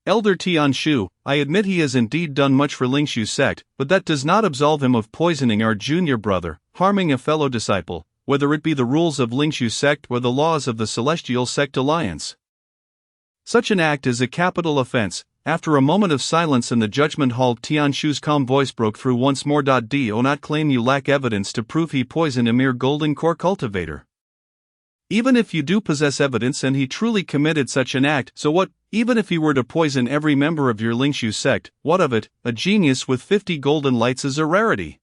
Elder Tianshu, I admit he has indeed done much for Lingshu's sect, but that does not absolve him of poisoning our junior brother, harming a fellow disciple, whether it be the rules of Lingshu's sect or the laws of the Celestial Sect Alliance. Such an act is a capital offense. After a moment of silence in the judgment hall, Tianshu's calm voice broke through once more. Do not claim you lack evidence to prove he poisoned a mere golden core cultivator. Even if you do possess evidence and he truly committed such an act, so what? Even if he were to poison every member of your Lingshu sect, what of it? A genius with 50 golden lights is a rarity.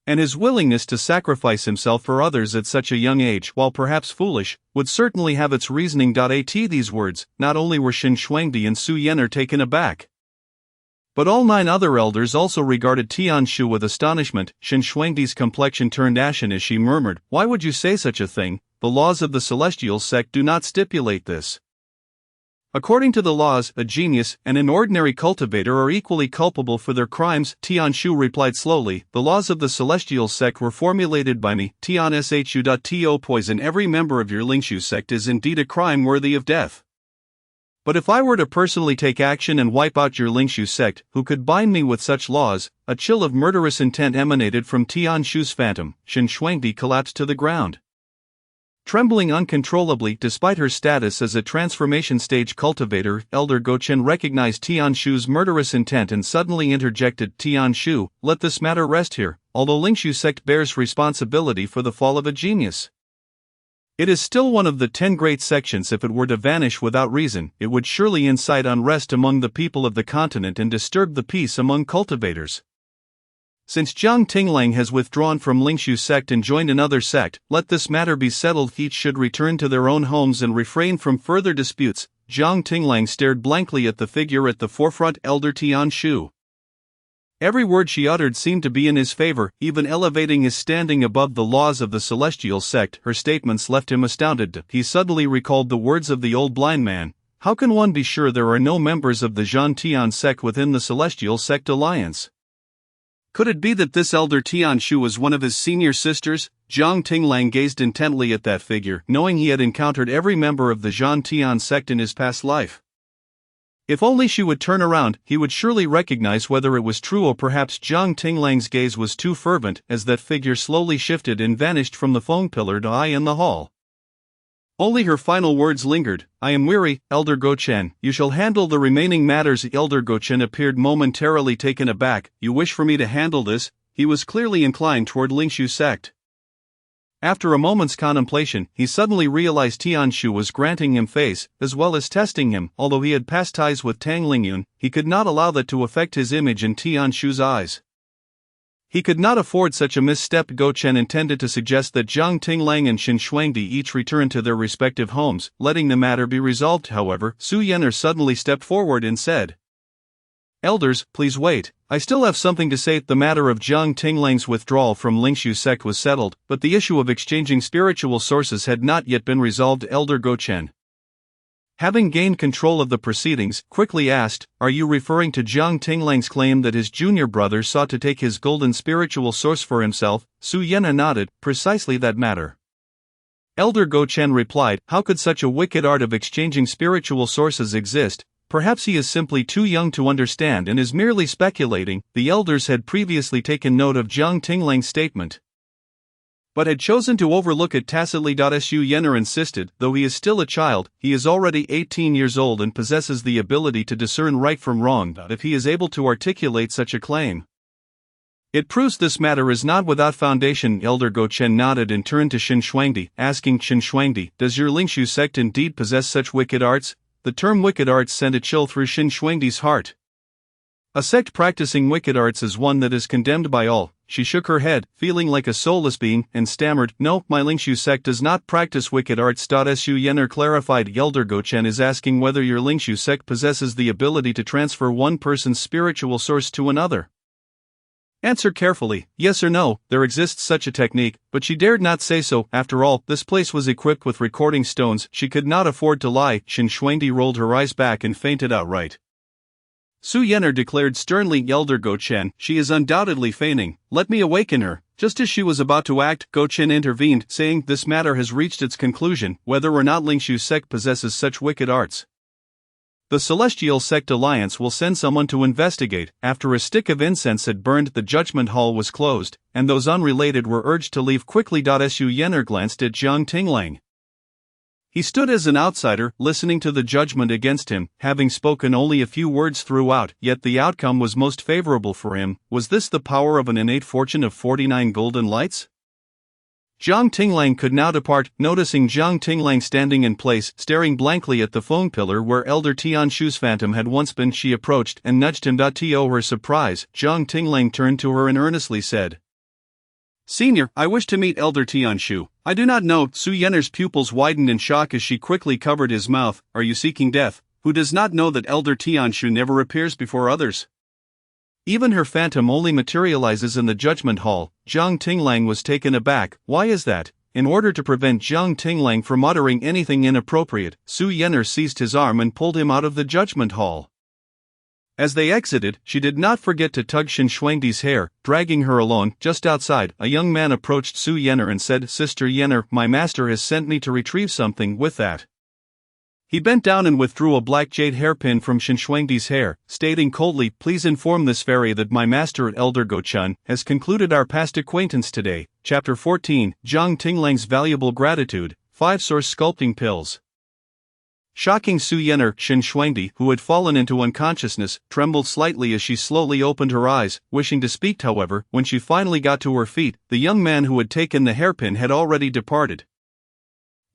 And his willingness to sacrifice himself for others at such a young age, while perhaps foolish, would certainly have its reasoning. At these words, not only were Shen Shuangdi and Su Yan'er taken aback, but all 9 other elders also regarded Tianshu with astonishment. Shen Shuangdi's complexion turned ashen as she murmured, "Why would you say such a thing? The laws of the Celestial Sect do not stipulate this." According to the laws, a genius and an ordinary cultivator are equally culpable for their crimes. Tianshu replied slowly, "The laws of the Celestial Sect were formulated by me. To poison every member of your Lingshu sect is indeed a crime worthy of death. But if I were to personally take action and wipe out your Lingshu sect, who could bind me with such laws?" A chill of murderous intent emanated from Tianshu's phantom. Shen Shuangdi collapsed to the ground. Trembling uncontrollably despite her status as a transformation stage cultivator, Elder Gochen recognized Tianshu's murderous intent and suddenly interjected, "Tianshu, let this matter rest here. Although Lingshu sect bears responsibility for the fall of a genius, it is still one of the 10 great sections. If it were to vanish without reason, it would surely incite unrest among the people of the continent and disturb the peace among cultivators. Since Jiang Tinglang has withdrawn from Lingshu sect and joined another sect, let this matter be settled. Each should return to their own homes and refrain from further disputes." Jiang Tinglang stared blankly at the figure at the forefront, Elder Tianshu. Every word she uttered seemed to be in his favor, even elevating his standing above the laws of the Celestial Sect. Her statements left him astounded. He suddenly recalled the words of the old blind man. How can one be sure there are no members of the Zhantian sect within the Celestial Sect Alliance? Could it be that this Elder Tianshu was one of his senior sisters? Jiang Tinglang gazed intently at that figure, knowing he had encountered every member of the Zhantian sect in his past life. If only she would turn around, he would surely recognize whether it was true, or perhaps Jiang Tinglang's gaze was too fervent. As that figure slowly shifted and vanished from the phone pillared eye in the hall, only her final words lingered. "I am weary, Elder Gochen. You shall handle the remaining matters." Elder Gochen appeared momentarily taken aback. "You wish for me to handle this?" He was clearly inclined toward Lingshu sect. After a moment's contemplation, he suddenly realized Tianshu was granting him face, as well as testing him. Although he had past ties with Tang Lingyun, he could not allow that to affect his image in Tianshu's eyes. He could not afford such a misstep. Gochen intended to suggest that Jiang Tinglang and Shen Shuangdi each return to their respective homes, letting the matter be resolved. However, Su Yan'er suddenly stepped forward and said, "Elders, please wait. I still have something to say." The matter of Jiang Tinglang's withdrawal from Lingshu sect was settled, but the issue of exchanging spiritual sources had not yet been resolved. Elder Gochen, having gained control of the proceedings, quickly asked, "Are you referring to Jiang Tinglang's claim that his junior brother sought to take his golden spiritual source for himself?" Su Yan'er nodded. "Precisely that matter." Elder Gochen replied, "How could such a wicked art of exchanging spiritual sources exist? Perhaps he is simply too young to understand and is merely speculating." The elders had previously taken note of Jiang Tinglang's statement, but had chosen to overlook it tacitly. Su Yan'er insisted, "Though he is still a child, he is already 18 years old and possesses the ability to discern right from wrong. If he is able to articulate such a claim, It proves this matter is not without foundation. Elder Gochen nodded and turned to Qin Shuangdi, asking Qin Shuangdi, does your Lingshu sect indeed possess such wicked arts? The term wicked arts sent a chill through Qin Shuangdi's heart. A sect practicing wicked arts is one that is condemned by all. She shook her head, feeling like a soulless being, and stammered, no, my Lingshu sect does not practice wicked arts. Su Yener clarified, Elder Gochen is asking whether your Lingshu sect possesses the ability to transfer one person's spiritual source to another. Answer carefully, yes or no. There exists such a technique, but she dared not say so. After all, this place was equipped with recording stones. She could not afford to lie. Qin Shuangdi rolled her eyes back and fainted outright. Su Yener declared sternly, Elder Gochen, she is undoubtedly feigning. Let me awaken her. Just as she was about to act, Gochen intervened, saying, this matter has reached its conclusion, whether or not Lingshu sect possesses such wicked arts. The Celestial Sect Alliance will send someone to investigate. After a stick of incense had burned, the judgment hall was closed, and those unrelated were urged to leave quickly. Su Yener glanced at Jiang Tinglang. He stood as an outsider, listening to the judgment against him, having spoken only a few words throughout, yet the outcome was most favorable for him. Was this the power of an innate fortune of 49 golden lights? Jiang Tinglang could now depart. Noticing Jiang Tinglang standing in place, staring blankly at the phone pillar where Elder Tianshu's phantom had once been, she approached and nudged him. To her surprise, Jiang Tinglang turned to her and earnestly said, Senior, I wish to meet Elder Tianshu. I do not know. Su Yener's pupils widened in shock as she quickly covered his mouth. Are you seeking death? Who does not know that Elder Tianshu never appears before others? Even her phantom only materializes in the judgment hall. Jiang Tinglang was taken aback. Why is that? In order to prevent Jiang Tinglang from uttering anything inappropriate, Su Yener seized his arm and pulled him out of the judgment hall. As they exited, she did not forget to tug Qin Shuangdi's hair, dragging her along. Just outside, a young man approached Su Yener and said, Sister Yener, my master has sent me to retrieve something. With that, he bent down and withdrew a black jade hairpin from Qin Shuangdi's hair, stating coldly, please inform this fairy that my master at Elder Gochen has concluded our past acquaintance today. Chapter 14, Jiang Tinglang's Valuable Gratitude, 5-Source Sculpting Pills. Shocking Su Yener, Qin Shuangdi, who had fallen into unconsciousness, trembled slightly as she slowly opened her eyes, wishing to speak. However, when she finally got to her feet, the young man who had taken the hairpin had already departed.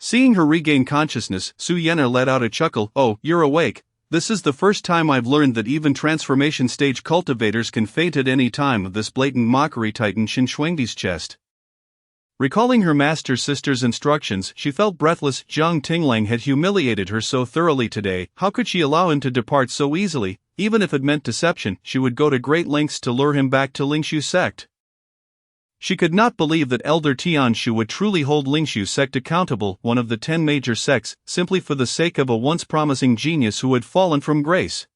Seeing her regain consciousness, Su Yener let out a chuckle. Oh, you're awake. This is the first time I've learned that even transformation stage cultivators can faint at any time. This blatant mockery tightened Qin Shuangdi's chest. Recalling her master's sister's instructions, she felt breathless. Jiang Tinglang had humiliated her so thoroughly today. How could she allow him to depart so easily? Even if it meant deception, she would go to great lengths to lure him back to Lingshu sect. She could not believe that Elder Tianshu would truly hold Lingshu sect accountable, one of the 10 major sects, simply for the sake of a once promising genius who had fallen from grace.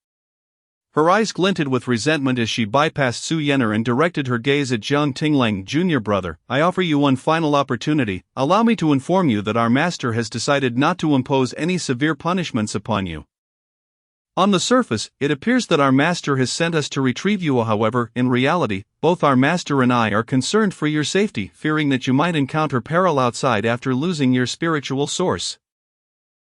Her eyes glinted with resentment as she bypassed Su Yener and directed her gaze at Jiang Tinglang. Junior brother, I offer you one final opportunity. Allow me to inform you that our master has decided not to impose any severe punishments upon you. On the surface, it appears that our master has sent us to retrieve you. However, in reality, both our master and I are concerned for your safety, fearing that you might encounter peril outside after losing your spiritual source.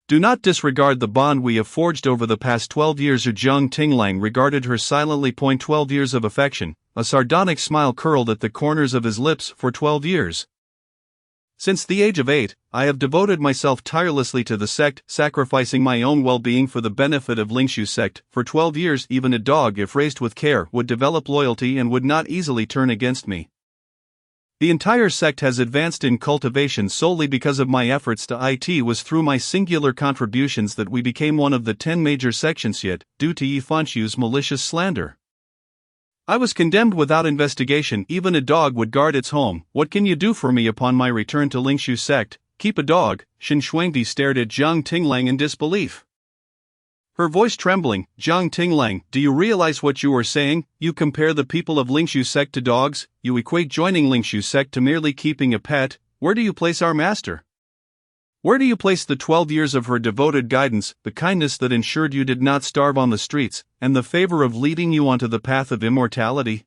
Do not disregard the bond we have forged over the past 12 years. Jiang Tinglang regarded her silently. 12 years of affection. A sardonic smile curled at the corners of his lips. For 12 years. Since the age of 8, I have devoted myself tirelessly to the sect, sacrificing my own well-being for the benefit of Lingshu sect. For 12 years, even a dog, if raised with care, would develop loyalty and would not easily turn against me. The entire sect has advanced in cultivation solely because of my efforts. It was through my singular contributions that we became one of the 10 major sections, yet, due to Yifanshu's malicious slander, I was condemned without investigation. Even a dog would guard its home. What can you do for me upon my return to Lingshu sect? Keep a dog. Qin Shuangdi stared at Jiang Tinglang in disbelief. Her voice trembling. Jiang Tinglang, do you realize what you are saying? You compare the people of Lingshu sect to dogs? You equate joining Lingshu sect to merely keeping a pet? Where do you place our master? Where do you place the 12 years of her devoted guidance, the kindness that ensured you did not starve on the streets, and the favor of leading you onto the path of immortality?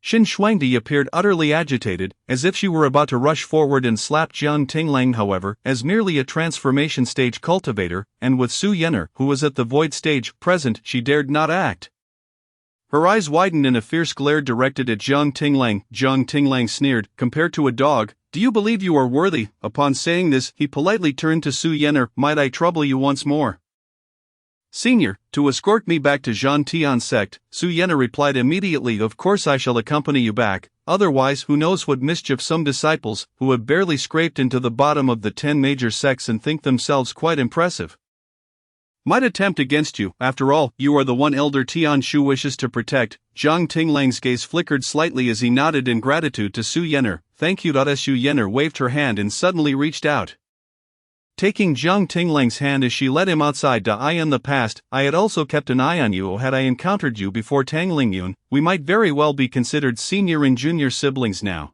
Qin Shuangdi appeared utterly agitated, as if she were about to rush forward and slap Jiang Tinglang. However, as merely a transformation stage cultivator, and with Su Yener, who was at the void stage, present, she dared not act. Her eyes widened in a fierce glare directed at Jiang Tinglang. Jiang Tinglang sneered, "Compared to a dog, do you believe you are worthy?" Upon saying this, he politely turned to Su Yenner. "Might I trouble you once more, Senior, to escort me back to Zhan Tian's sect?" Su Yenner replied immediately, "Of course I shall accompany you back, otherwise who knows what mischief some disciples, who have barely scraped into the bottom of the 10 major sects and think themselves quite impressive, might attempt against you. After all, you are the one Elder Tian Shu wishes to protect." Jiang Tinglang's gaze flickered slightly as he nodded in gratitude to Su Yenner. "Thank you." Su Yenner waved her hand and suddenly reached out, taking Jiang Tinglang's hand as she led him outside. "I in the past, I had also kept an eye on you. Had I encountered you before Tanglingyun, we might very well be considered senior and junior siblings now."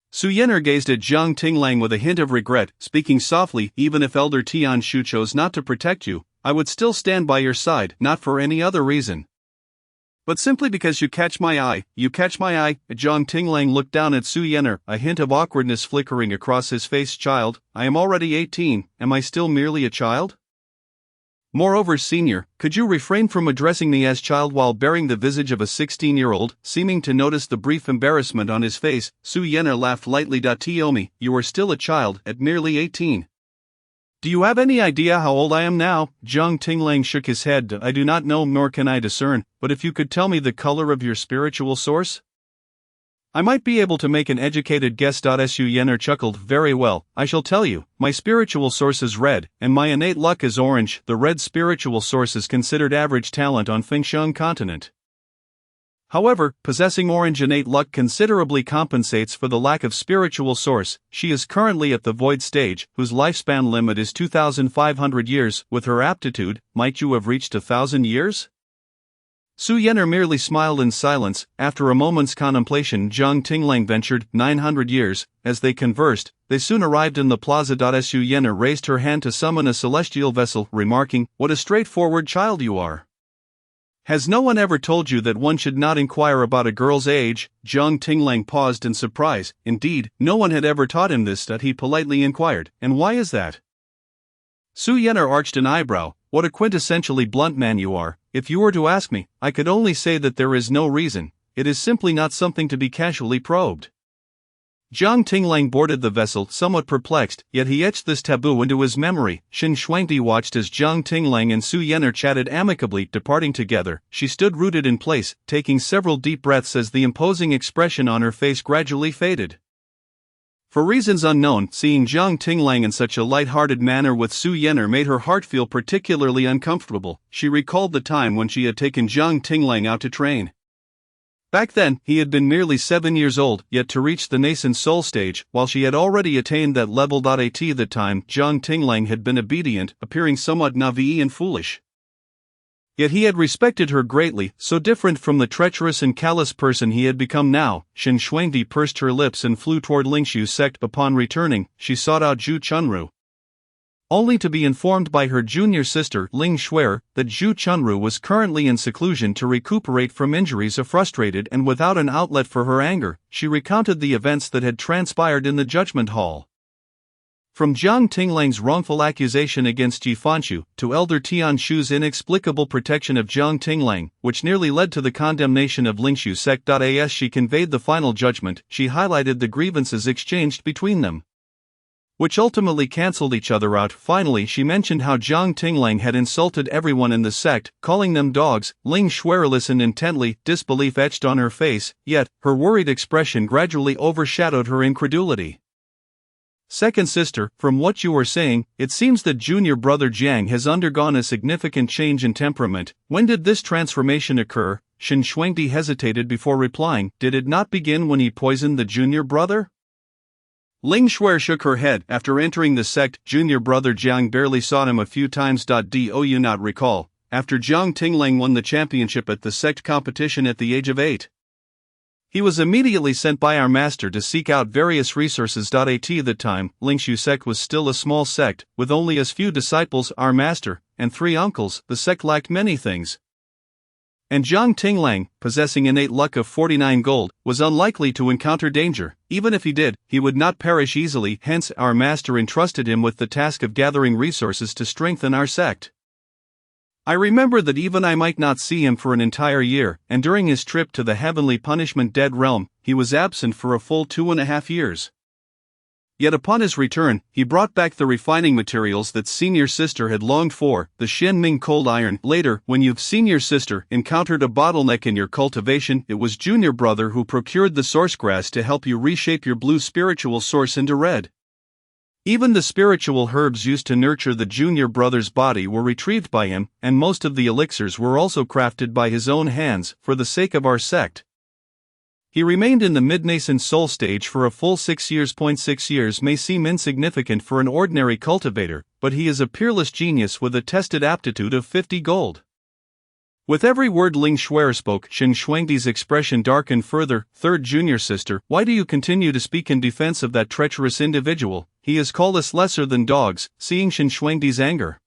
Su Yenner gazed at Jiang Tinglang with a hint of regret, speaking softly. "Even if Elder Tian Shu chose not to protect you, I would still stand by your side, not for any other reason, but simply because you catch my eye." "You catch my eye?" Jiang Tinglang looked down at Su Yenner, a hint of awkwardness flickering across his face. "Child, I am already 18, am I still merely a child? Moreover, Senior, could you refrain from addressing me as child?" While bearing the visage of a 16-year-old, seeming to notice the brief embarrassment on his face, Su Yenner laughed lightly. "Tiomi, you are still a child, at merely 18. Do you have any idea how old I am now?" Jiang Tinglang shook his head. "I do not know, nor can I discern, but if you could tell me the color of your spiritual source, I might be able to make an educated guess." Su Yenner chuckled. "Very well, I shall tell you. My spiritual source is red, and my innate luck is orange. The red spiritual source is considered average talent on Fengsheng continent. However, possessing orange innate luck considerably compensates for the lack of spiritual source. She is currently at the void stage, whose lifespan limit is 2,500 years. With her aptitude, might you have reached 1,000 years?" Su Yenner merely smiled in silence. After a moment's contemplation, Jiang Tinglang ventured, 900 years. As they conversed, they soon arrived in the plaza. Su Yenner raised her hand to summon a celestial vessel, remarking, "What a straightforward child you are. Has no one ever told you that one should not inquire about a girl's age?" Jiang Tinglang paused in surprise. Indeed, no one had ever taught him this. He politely inquired, "And why is that?" Su Yenner arched an eyebrow. "What a quintessentially blunt man you are. If you were to ask me, I could only say that there is no reason. It is simply not something to be casually probed." Jiang Tinglang boarded the vessel, somewhat perplexed, yet he etched this taboo into his memory. Xin Shuangdi watched as Jiang Tinglang and Su Yenner chatted amicably. Departing together, she stood rooted in place, taking several deep breaths as the imposing expression on her face gradually faded. For reasons unknown, seeing Jiang Tinglang in such a light-hearted manner with Su Yenner made her heart feel particularly uncomfortable. She recalled the time when she had taken Jiang Tinglang out to train. Back then, he had been merely 7 years old, yet to reach the nascent soul stage, while she had already attained that level. At the time, Jiang Tinglang had been obedient, appearing somewhat naïve and foolish. Yet he had respected her greatly, so different from the treacherous and callous person he had become now. Xin Shuangdi pursed her lips and flew toward Lingshu's sect. Upon returning, she sought out Zhu Chunru, only to be informed by her junior sister Ling Shuer that Zhu Chunru was currently in seclusion to recuperate from injuries. Frustrated and without an outlet for her anger, she recounted the events that had transpired in the judgment hall. From Jiang Tinglang's wrongful accusation against Ji Fanshu, to Elder Tian Shu's inexplicable protection of Jiang Tinglang, which nearly led to the condemnation of Lingshu's sect. As she conveyed the final judgment, she highlighted the grievances exchanged between them, which ultimately cancelled each other out. Finally, she mentioned how Jiang Tinglang had insulted everyone in the sect, calling them dogs. Ling Shuer listened intently, disbelief etched on her face, yet, her worried expression gradually overshadowed her incredulity. "Second sister, from what you were saying, it seems that junior brother Jiang has undergone a significant change in temperament. When did this transformation occur?" Xin Shuangdi hesitated before replying. "Did it not begin when he poisoned the junior brother?" Ling Shuer shook her head. "After entering the sect, junior brother Jiang barely saw him a few times. Do you not recall, after Jiang Tinglang won the championship at the sect competition at the age of 8? He was immediately sent by our master to seek out various resources. At the time, Lingshu sect was still a small sect, with only as few disciples, our master, and 3 uncles. The sect lacked many things, and Jiang Tinglang, possessing innate luck of 49 gold, was unlikely to encounter danger. Even if he did, he would not perish easily. Hence, our master entrusted him with the task of gathering resources to strengthen our sect. I remember that even I might not see him for an entire year, and during his trip to the heavenly punishment dead realm, he was absent for a full 2.5 years. Yet upon his return, he brought back the refining materials that senior sister had longed for, the Shen Ming cold iron. Later, when you've senior sister encountered a bottleneck in your cultivation, it was junior brother who procured the source grass to help you reshape your blue spiritual source into red. Even the spiritual herbs used to nurture the junior brother's body were retrieved by him, and most of the elixirs were also crafted by his own hands, for the sake of our sect. He remained in the mid-nascent soul stage for a full 6 years. 6 years may seem insignificant for an ordinary cultivator, but he is a peerless genius with a tested aptitude of 50 gold. With every word Ling Shuer spoke, Shen Shuangdi's expression darkened further. Third junior sister, why do you continue to speak in defense of that treacherous individual? He has called us lesser than dogs. Seeing Shen Shuangdi's anger,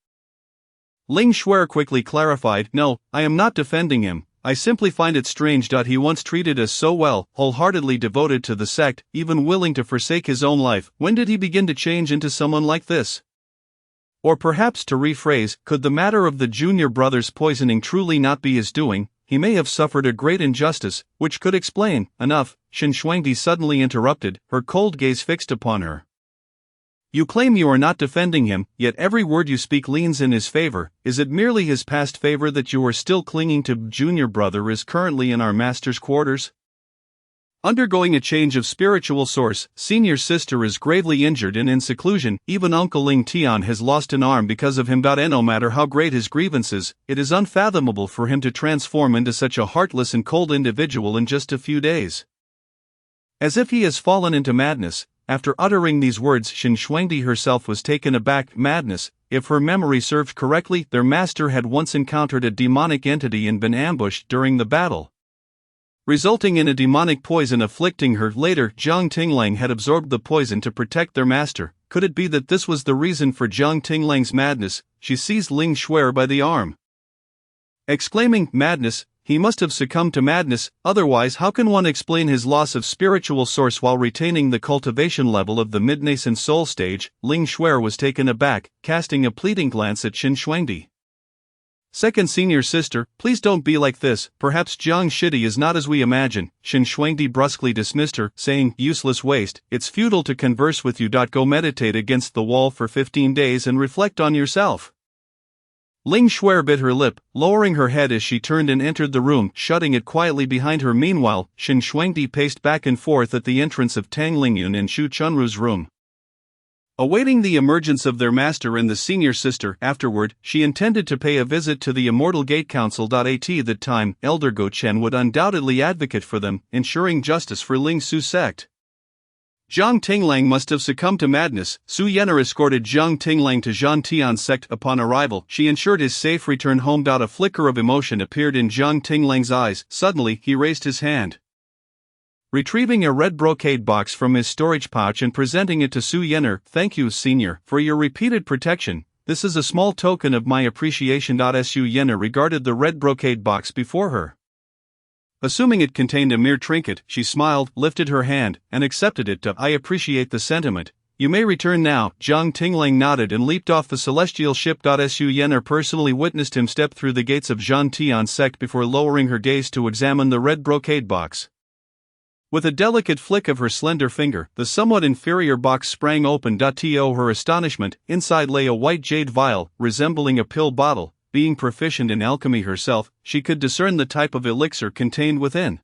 Ling Shuer quickly clarified, no, I am not defending him. I simply find it strange that he once treated us so well, wholeheartedly devoted to the sect, even willing to forsake his own life. When did he begin to change into someone like this? Or perhaps to rephrase, could the matter of the junior brother's poisoning truly not be his doing? He may have suffered a great injustice, which could explain. Enough, Shen Shuangdi suddenly interrupted, her cold gaze fixed upon her. You claim you are not defending him, yet every word you speak leans in his favor. Is it merely his past favor that you are still clinging to? Junior brother is currently in our master's quarters, undergoing a change of spiritual source. Senior sister is gravely injured and in seclusion. Even Uncle Ling Tian has lost an arm because of him. No matter how great his grievances, it is unfathomable for him to transform into such a heartless and cold individual in just a few days. As if he has fallen into madness. After uttering these words, Shen Shuangdi herself was taken aback. Madness. If her memory served correctly, their master had once encountered a demonic entity and been ambushed during the battle, resulting in a demonic poison afflicting her. Later, Jiang Tinglang had absorbed the poison to protect their master. Could it be that this was the reason for Jiang Tinglang's madness? She seized Ling Shuer by the arm, exclaiming, madness! He must have succumbed to madness, otherwise how can one explain his loss of spiritual source while retaining the cultivation level of the mid-nascent soul stage? Ling Shuer was taken aback, casting a pleading glance at Shen Shuangdi. Second senior sister, please don't be like this. Perhaps Jiang Shidi is not as we imagine. Shen Shuangdi brusquely dismissed her, saying, useless waste, it's futile to converse with you. Go meditate against the wall for 15 days and reflect on yourself. Ling Shuer bit her lip, lowering her head as she turned and entered the room, shutting it quietly behind her. Meanwhile, Shen Shuangdi paced back and forth at the entrance of Tang Lingyun and Shu Chunru's room, awaiting the emergence of their master and the senior sister. Afterward, she intended to pay a visit to the Immortal Gate Council. At that time, Elder Go Chen would undoubtedly advocate for them, ensuring justice for Ling Su sect. Jiang Tinglang must have succumbed to madness. Su Yener escorted Jiang Tinglang to Zhan Tian's sect. Upon arrival, she ensured his safe return home. A flicker of emotion appeared in Jiang Tinglang's eyes. Suddenly, he raised his hand, retrieving a red brocade box from his storage pouch and presenting it to Su Yener. Thank you, senior, for your repeated protection. This is a small token of my appreciation. Su Yener regarded the red brocade box before her. Assuming it contained a mere trinket, she smiled, lifted her hand, and accepted it. I appreciate the sentiment. You may return now. Jiang Tinglang nodded and leaped off the celestial ship. Su Yener personally witnessed him step through the gates of Zhan Tian's sect before lowering her gaze to examine the red brocade box. With a delicate flick of her slender finger, the somewhat inferior box sprang open. To her astonishment, inside lay a white jade vial, resembling a pill bottle. Being proficient in alchemy herself, she could discern the type of elixir contained within.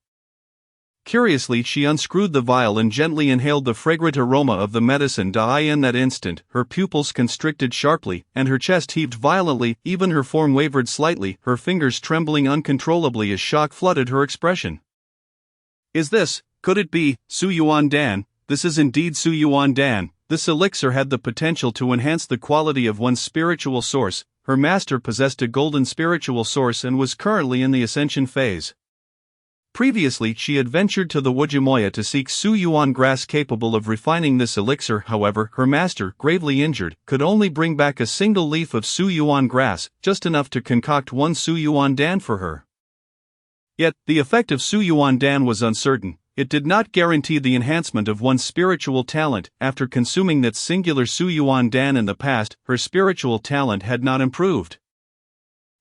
Curiously, she unscrewed the vial and gently inhaled the fragrant aroma of the medicine. In that instant, her pupils constricted sharply, and her chest heaved violently. Even her form wavered slightly, her fingers trembling uncontrollably as shock flooded her expression. Could it be, Su Yuan Dan? This is indeed Su Yuan Dan. This elixir had the potential to enhance the quality of one's spiritual source. Her master possessed a golden spiritual source and was currently in the ascension phase. Previously, she had ventured to the Wujimoya to seek Su Yuan grass capable of refining this elixir. However, her master, gravely injured, could only bring back a single leaf of Su Yuan grass, just enough to concoct one Su Yuan Dan for her. Yet, the effect of Su Yuan Dan was uncertain. It did not guarantee the enhancement of one's spiritual talent. After consuming that singular Su Yuan Dan in the past, her spiritual talent had not improved.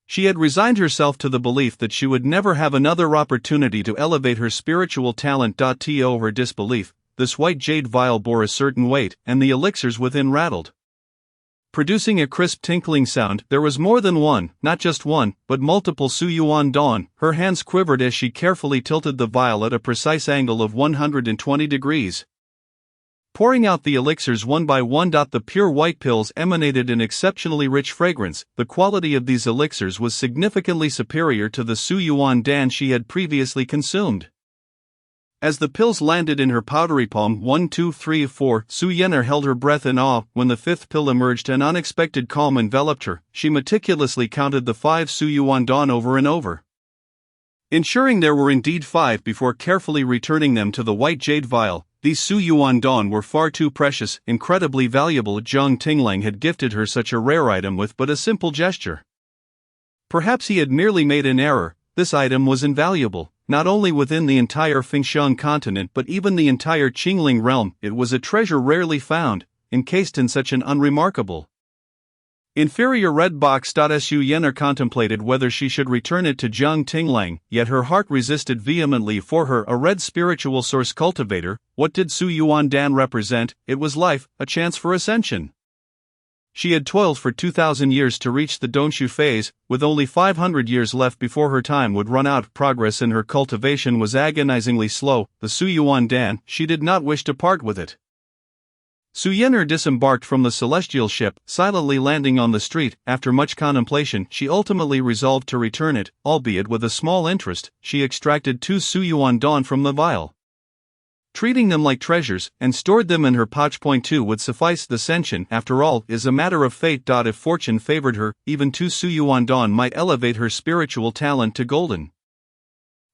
She had resigned herself to the belief that she would never have another opportunity to elevate her spiritual talent. To her disbelief, this white jade vial bore a certain weight, and the elixirs within rattled, producing a crisp tinkling sound. There was more than one, not just one, but multiple Su Yuan Dawn. Her hands quivered as she carefully tilted the vial at a precise angle of 120 degrees. Pouring out the elixirs one by one. The pure white pills emanated an exceptionally rich fragrance. The quality of these elixirs was significantly superior to the Su Yuan Dan she had previously consumed. As the pills landed in her powdery palm, 1, 2, 3, 4, Su Yener held her breath in awe. When the fifth pill emerged, an unexpected calm enveloped her. She meticulously counted the 5 Su Yuan Dawn over and over, ensuring there were indeed 5 before carefully returning them to the white jade vial. These Su Yuan Dawn were far too precious, incredibly valuable. Zhang Tinglang had gifted her such a rare item with but a simple gesture. Perhaps he had merely made an error. This item was invaluable, not only within the entire Fengxiang continent but even the entire Qingling realm. It was a treasure rarely found, encased in such an unremarkable, inferior red box. Su Yener contemplated whether she should return it to Zhang Tinglang, yet her heart resisted vehemently. For her, a red spiritual source cultivator, what did Su Yuan Dan represent? It was life, a chance for ascension. She had toiled for 2,000 years to reach the Dongxu phase, with only 500 years left before her time would run out. Progress in her cultivation was agonizingly slow. The Su Yuan Dan, she did not wish to part with it. Su Yener disembarked from the celestial ship, silently landing on the street. After much contemplation, she ultimately resolved to return it, albeit with a small interest. She extracted 2 Su Yuan Dawn from the vial, treating them like treasures, and stored them in her pouch. 2 would suffice. The ascension, after all, is a matter of fate. If fortune favored her, even 2 Su Yuan Dawn might elevate her spiritual talent to golden.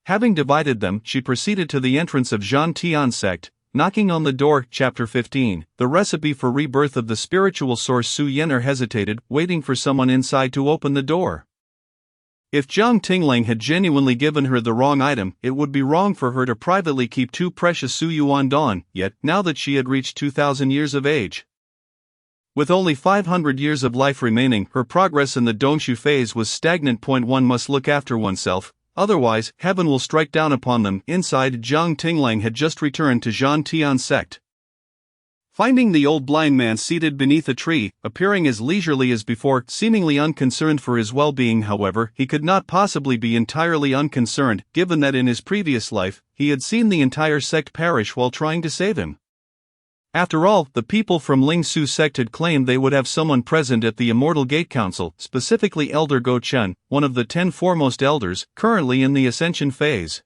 Having divided them, she proceeded to the entrance of Zhan Tian sect, knocking on the door. Chapter 15. The recipe for rebirth of the spiritual source. Su Yener hesitated, waiting for someone inside to open the door. If Zhang Tinglang had genuinely given her the wrong item, it would be wrong for her to privately keep 2 precious Su Yuan Dawn. Yet, now that she had reached 2,000 years of age, with only 500 years of life remaining, her progress in the Dongxu phase was stagnant. One must look after oneself, otherwise, heaven will strike down upon them. Inside, Zhang Tinglang had just returned to Zhan Tian sect. Finding the old blind man seated beneath a tree, appearing as leisurely as before, seemingly unconcerned for his well-being. However, he could not possibly be entirely unconcerned, given that in his previous life, he had seen the entire sect perish while trying to save him. After all, the people from Ling Su sect had claimed they would have someone present at the Immortal Gate Council, specifically Elder Go Chen, one of the 10 foremost elders, currently in the ascension phase.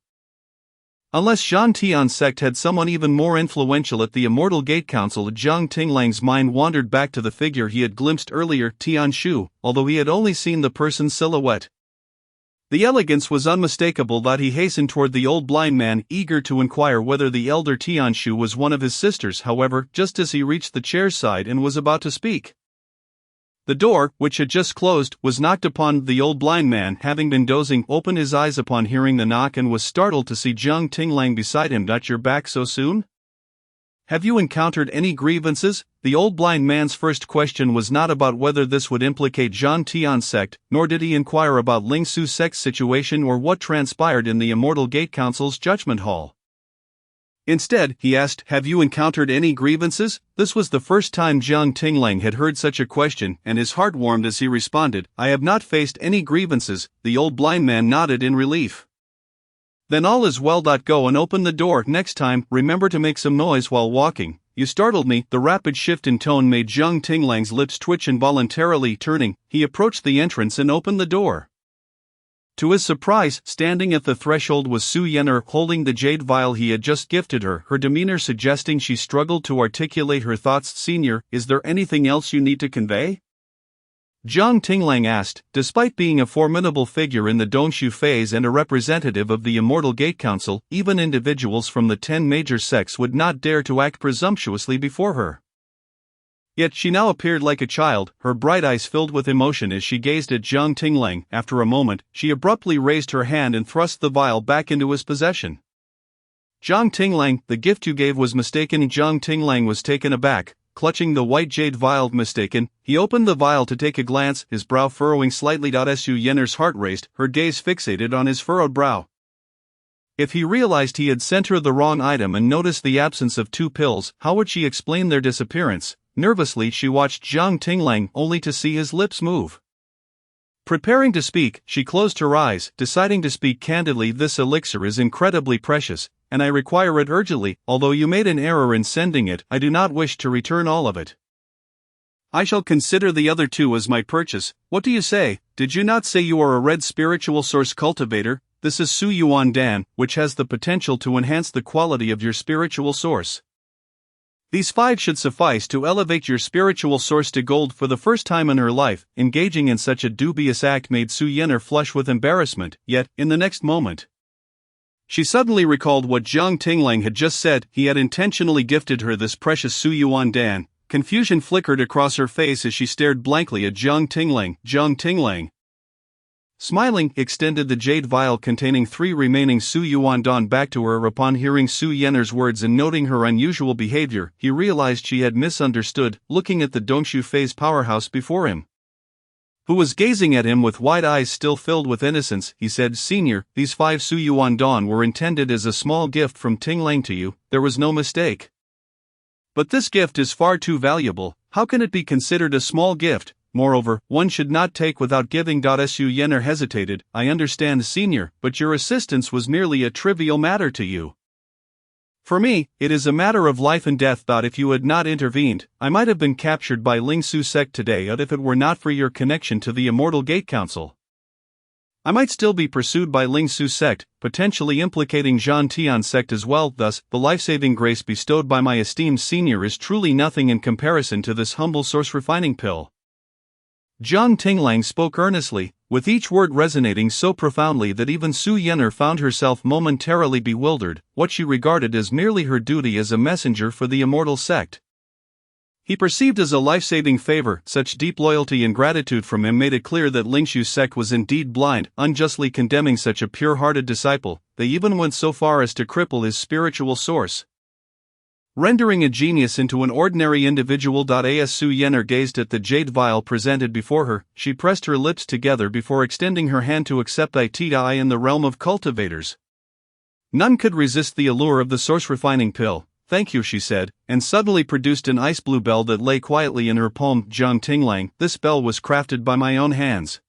Unless Zhan Tian sect had someone even more influential at the Immortal Gate Council. Zhang Tinglang's mind wandered back to the figure he had glimpsed earlier, Tian Shu, although he had only seen the person's silhouette. The elegance was unmistakable. He hastened toward the old blind man, eager to inquire whether the elder Tian Shu was one of his sisters. However, just as he reached the chair's side and was about to speak, the door, which had just closed, was knocked upon. The old blind man, having been dozing, opened his eyes upon hearing the knock and was startled to see Zhang Tinglang beside him. You're back so soon? Have you encountered any grievances? The old blind man's first question was not about whether this would implicate Zhan Tian sect, nor did he inquire about Ling Su sect's situation or what transpired in the Immortal Gate Council's judgment hall. Instead, he asked, have you encountered any grievances? This was the first time Zhang Tinglang had heard such a question, and his heart warmed as he responded, I have not faced any grievances. The old blind man nodded in relief. Then all is well. Go and open the door. Next time, remember to make some noise while walking. You startled me. The rapid shift in tone made Zhang Tinglang's lips twitch. Involuntarily turning, he approached the entrance and opened the door. To his surprise, standing at the threshold was Su Yener holding the jade vial he had just gifted her, her demeanor suggesting she struggled to articulate her thoughts. Senior, is there anything else you need to convey? Zhang Tinglang asked. Despite being a formidable figure in the Dongxu phase and a representative of the Immortal Gate Council, even individuals from the 10 major sects would not dare to act presumptuously before her. Yet she now appeared like a child, her bright eyes filled with emotion as she gazed at Zhang Tinglang. After a moment, she abruptly raised her hand and thrust the vial back into his possession. Zhang Tinglang, the gift you gave was mistaken. Zhang Tinglang was taken aback. clutching the white jade vial. Mistaken, he opened the vial to take a glance, his brow furrowing slightly. Su Yenner's heart raced, her gaze fixated on his furrowed brow. If he realized he had sent her the wrong item and noticed the absence of 2 pills, how would she explain their disappearance? Nervously she watched Jiang Tinglang only to see his lips move. Preparing to speak, she closed her eyes, deciding to speak candidly. This elixir is incredibly precious, and I require it urgently. Although you made an error in sending it, I do not wish to return all of it. I shall consider the other 2 as my purchase. What do you say? Did you not say you are a red spiritual source cultivator? This is Su Yuan Dan, which has the potential to enhance the quality of your spiritual source. These 5 should suffice to elevate your spiritual source to gold. For the first time in her life, engaging in such a dubious act made Su Yenner flush with embarrassment, yet, in the next moment, she suddenly recalled what Jiang Tinglang had just said. He had intentionally gifted her this precious Su Yuan Dan. Confusion flickered across her face as she stared blankly at Jiang Tinglang. Jiang Tinglang, smiling, extended the jade vial containing 3 remaining Su Yuan Dan back to her. Upon hearing Su Yenner's words and noting her unusual behavior, he realized she had misunderstood. Looking at the Dongshu phase powerhouse before him, who was gazing at him with wide eyes still filled with innocence, he said, "Senior, these 5 Su Yuan Dan were intended as a small gift from Tinglang to you. There was no mistake. But this gift is far too valuable. How can it be considered a small gift? Moreover, one should not take without giving." Su Yenner hesitated. "I understand, Senior, but your assistance was merely a trivial matter to you. For me, it is a matter of life and death. If you had not intervened, I might have been captured by Lingsu sect today. If it were not for your connection to the Immortal Gate Council, I might still be pursued by Lingsu sect, potentially implicating Zhan Tian sect as well. Thus, the life-saving grace bestowed by my esteemed senior is truly nothing in comparison to this humble source refining pill." Jiang Tinglang spoke earnestly, with each word resonating so profoundly that even Su Yenner found herself momentarily bewildered. What she regarded as merely her duty as a messenger for the immortal sect, he perceived as a life-saving favor. Such deep loyalty and gratitude from him made it clear that Lingshu sect was indeed blind. Unjustly condemning such a pure-hearted disciple, they even went so far as to cripple his spiritual source, rendering a genius into an ordinary individual. As Su Yenner gazed at the jade vial presented before her, she pressed her lips together before extending her hand to accept it. In the realm of cultivators, none could resist the allure of the source refining pill. "Thank you," she said, and suddenly produced an ice blue bell that lay quietly in her palm. "Jiang Tinglang, this bell was crafted by my own hands.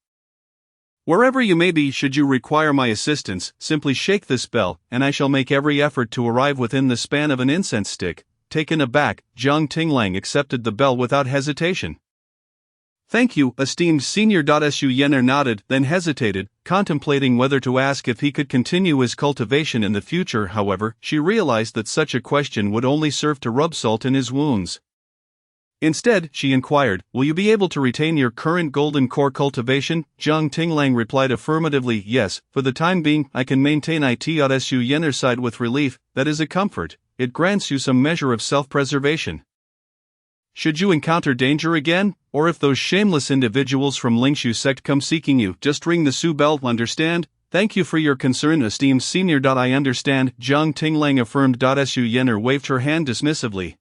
Wherever you may be, should you require my assistance, simply shake this bell, and I shall make every effort to arrive within the span of an incense stick." Taken aback, Jiang Tinglang accepted the bell without hesitation. "Thank you, esteemed senior." Su Yenner nodded, then hesitated, contemplating whether to ask if he could continue his cultivation in the future. However, she realized that such a question would only serve to rub salt in his wounds. Instead, she inquired, "Will you be able to retain your current golden core cultivation?" Jiang Tinglang replied affirmatively, "Yes, for the time being, I can maintain it." Su Yenner sighed with relief. "That is a comfort. It grants you some measure of self-preservation. Should you encounter danger again, or if those shameless individuals from Lingshu sect come seeking you, just ring the Su bell. Understand? Thank you for your concern, esteemed senior." "I understand," Jiang Tinglang affirmed. Su Yenner waved her hand dismissively,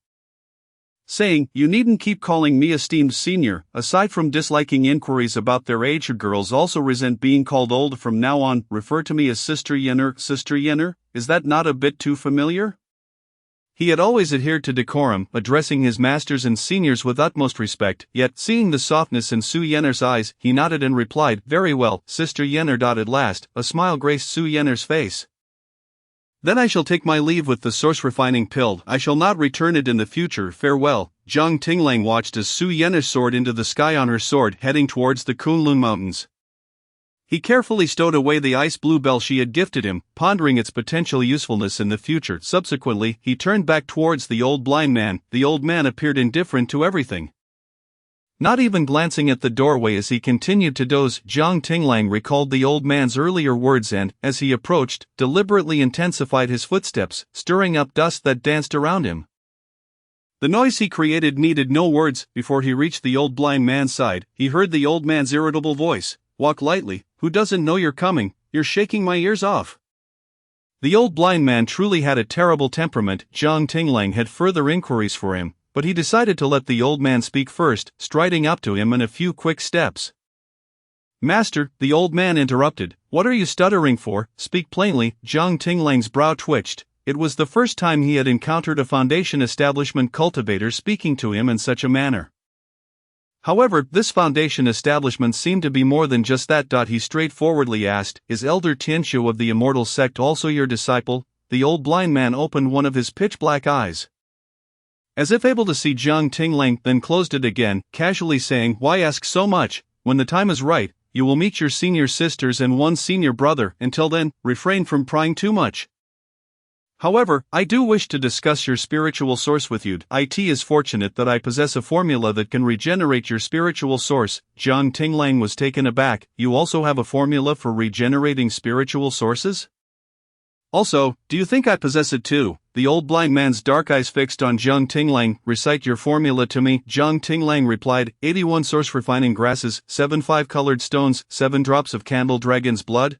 saying, "You needn't keep calling me esteemed senior. Aside from disliking inquiries about their age, girls also resent being called old. From now on, refer to me as Sister Yenner." "Sister Yenner? Is that not a bit too familiar?" He had always adhered to decorum, addressing his masters and seniors with utmost respect, yet, seeing the softness in Su Yenner's eyes, he nodded and replied, "Very well, Sister Yenner." At last, a smile graced Su Yenner's face. "Then I shall take my leave with the source refining pill. I shall not return it in the future. Farewell." Jiang Tinglang watched as Su Yenner soared into the sky on her sword, heading towards the Kunlun Mountains. He carefully stowed away the ice blue bell she had gifted him, pondering its potential usefulness in the future. Subsequently, he turned back towards the old blind man. The old man appeared indifferent to everything, not even glancing at the doorway as he continued to doze. Jiang Tinglang recalled the old man's earlier words and, as he approached, deliberately intensified his footsteps, stirring up dust that danced around him. The noise he created needed no words. Before he reached the old blind man's side, he heard the old man's irritable voice, "Walk lightly, who doesn't know you're coming? You're shaking my ears off." The old blind man truly had a terrible temperament. Jiang Tinglang had further inquiries for him, But he decided to let the old man speak first, striding up to him in a few quick steps. "Master," the old man interrupted, "what are you stuttering for? Speak plainly." Jiang Tinglang's brow twitched. It was the first time he had encountered a foundation establishment cultivator speaking to him in such a manner. However, this foundation establishment seemed to be more than just that. He straightforwardly asked, "Is Elder Tianxiu of the Immortal Sect also your disciple?" The old blind man opened one of his pitch-black eyes, as if able to see Jiang Tinglang, then closed it again, casually saying, "Why ask so much? When the time is right, you will meet your senior sisters and one senior brother. Until then, refrain from prying too much. However, I do wish to discuss your spiritual source with you. It is fortunate that I possess a formula that can regenerate your spiritual source." Jiang Tinglang was taken aback. "You also have a formula for regenerating spiritual sources? Also, do you think I possess it too?" The old blind man's dark eyes fixed on Jiang Tinglang. "Recite your formula to me." Jiang Tinglang replied, 81 source refining grasses, 7 5-colored stones, 7 drops of candle dragon's blood,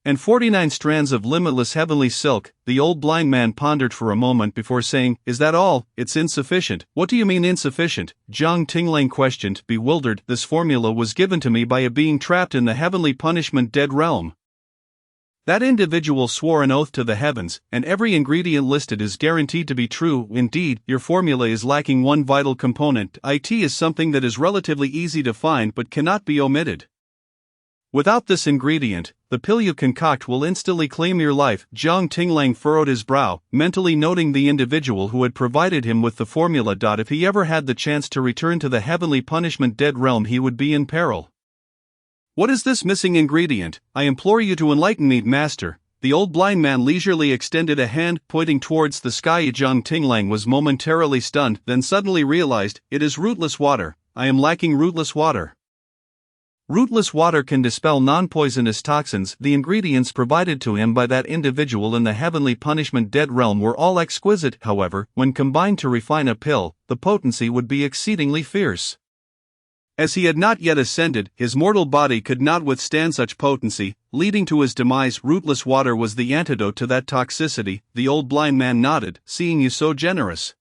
and 49 strands of limitless heavenly silk." The old blind man pondered for a moment before saying, "Is that all? It's insufficient." "What do you mean insufficient?" Jiang Tinglang questioned, bewildered. "This formula was given to me by a being trapped in the heavenly punishment dead realm. That individual swore an oath to the heavens, and every ingredient listed is guaranteed to be true. Indeed, your formula is lacking one vital component. It is something that is relatively easy to find but cannot be omitted. Without this ingredient, the pill you concoct will instantly claim your life." Jiang Tinglang furrowed his brow, mentally noting the individual who had provided him with the formula. If he ever had the chance to return to the heavenly punishment dead realm, he would be in peril. "What is this missing ingredient? I implore you to enlighten me, master." The old blind man leisurely extended a hand, pointing towards the sky. Jiang Tinglang was momentarily stunned, then suddenly realized, "It is rootless water. I am lacking rootless water." Rootless water can dispel non-poisonous toxins. The ingredients provided to him by that individual in the heavenly punishment dead realm were all exquisite. However, when combined to refine a pill, the potency would be exceedingly fierce. As he had not yet ascended, his mortal body could not withstand such potency, leading to his demise. Rootless water was the antidote to that toxicity. The old blind man nodded, "Seeing you so generous,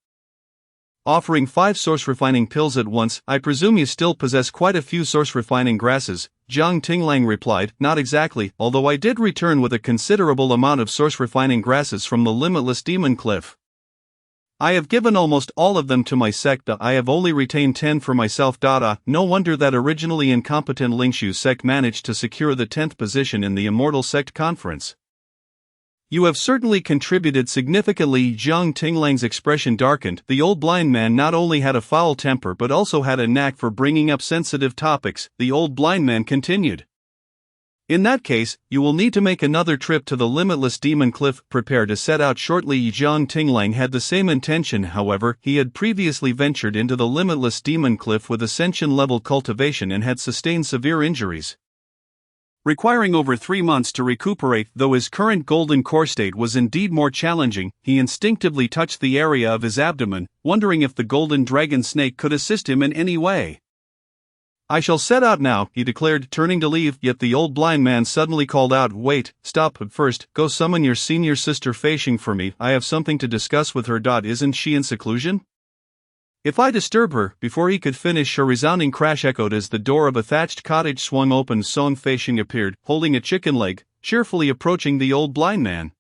offering 5 source refining pills at once, I presume you still possess quite a few source refining grasses." Jiang Tinglang replied, "Not exactly, although I did return with a considerable amount of source refining grasses from the limitless demon cliff. I have given almost all of them to my sect. I have only retained 10 for myself. No wonder that originally incompetent Lingshu sect managed to secure the 10th position in the Immortal Sect Conference. You have certainly contributed significantly." Jiang Tinglang's expression darkened. The old blind man not only had a foul temper but also had a knack for bringing up sensitive topics. The old blind man continued, "In that case, you will need to make another trip to the limitless demon cliff. Prepare to set out shortly." Jiang Tinglang had the same intention. However, he had previously ventured into the limitless demon cliff with ascension level cultivation and had sustained severe injuries, requiring over 3 months to recuperate. Though his current golden core state was indeed more challenging, he instinctively touched the area of his abdomen, wondering if the golden dragon snake could assist him in any way. "I shall set out now," he declared, turning to leave. Yet the old blind man suddenly called out, "Wait, stop, but first, go summon your senior sister Feishing for me. I have something to discuss with her. Isn't she in seclusion? If I disturb her." Before he could finish, a resounding crash echoed as the door of a thatched cottage swung open. Song Feishing appeared, holding a chicken leg, cheerfully approaching the old blind man.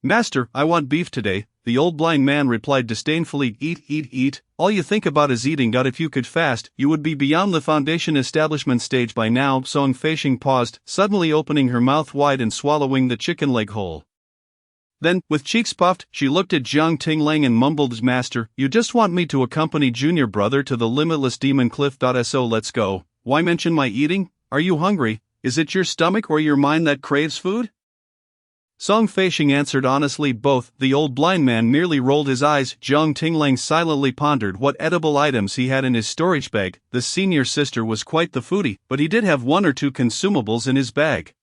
"Master, I want beef today." The old blind man replied disdainfully, "Eat, eat, eat. All you think about is eating. If you could fast, you would be beyond the foundation establishment stage by now." Song Feishing paused, suddenly opening her mouth wide and swallowing the chicken leg whole. Then, with cheeks puffed, she looked at Jiang Tinglang and mumbled, "Master, you just want me to accompany junior brother to the limitless demon cliff. So let's go. Why mention my eating? Are you hungry? Is it your stomach or your mind that craves food?" Song Feishing answered honestly, "Both." The old blind man merely rolled his eyes. Jiang Tinglang silently pondered what edible items he had in his storage bag. The senior sister was quite the foodie, but he did have 1 or 2 consumables in his bag.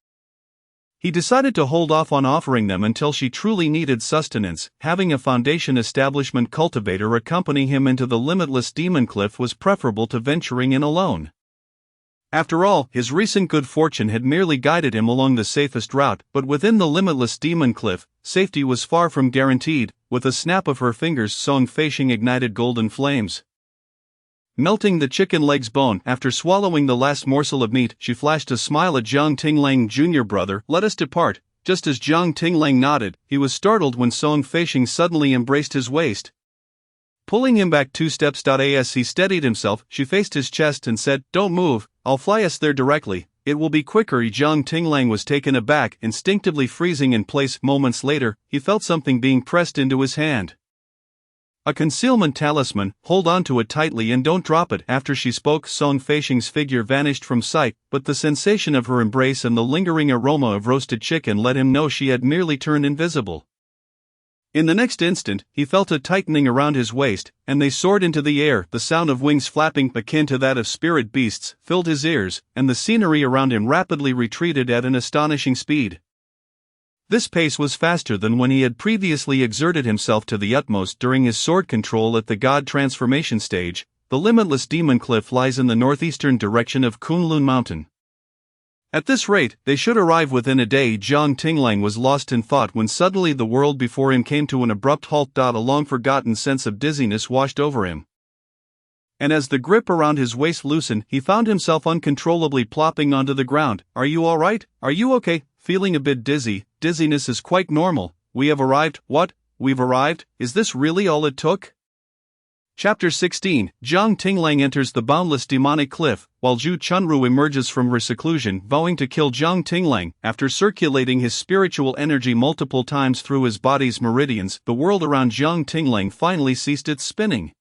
He decided to hold off on offering them until she truly needed sustenance. Having a foundation establishment cultivator accompany him into the limitless demon cliff was preferable to venturing in alone. After all, his recent good fortune had merely guided him along the safest route, but within the limitless demon cliff, safety was far from guaranteed. with a snap of her fingers Song Feishing ignited golden flames. Melting the chicken leg's bone, after swallowing the last morsel of meat, she flashed a smile at Jiang Tinglang. Junior brother, let us depart. Just as Jiang Tinglang nodded, he was startled when Song Feishing suddenly embraced his waist. Pulling him back 2 steps. As he steadied himself, she faced his chest and said, "Don't move, I'll fly us there directly. It will be quicker." Jiang Tinglang was taken aback, instinctively freezing in place. Moments later, he felt something being pressed into his hand. A concealment talisman. Hold on to it tightly and don't drop it. After she spoke, Song Feishing's figure vanished from sight, but the sensation of her embrace and the lingering aroma of roasted chicken let him know she had merely turned invisible. In the next instant, he felt a tightening around his waist, and they soared into the air. The sound of wings flapping, akin to that of spirit beasts, filled his ears, and the scenery around him rapidly retreated at an astonishing speed. This pace was faster than when he had previously exerted himself to the utmost during his sword control at the God transformation stage. The limitless demon cliff lies in the northeastern direction of Kunlun Mountain. At this rate, they should arrive within a day. Jiang Tinglang was lost in thought when suddenly the world before him came to an abrupt halt. A long-forgotten sense of dizziness washed over him. And as the grip around his waist loosened, he found himself uncontrollably plopping onto the ground. "Are you all right? Are you okay?" "Feeling a bit dizzy. Dizziness is quite normal. We have arrived." "What? We've arrived? Is this really all it took?" Chapter 16. Jiang Tinglang enters the boundless demonic cliff, while Zhu Chunru emerges from her seclusion, vowing to kill Jiang Tinglang. After circulating his spiritual energy multiple times through his body's meridians, the world around Jiang Tinglang finally ceased its spinning.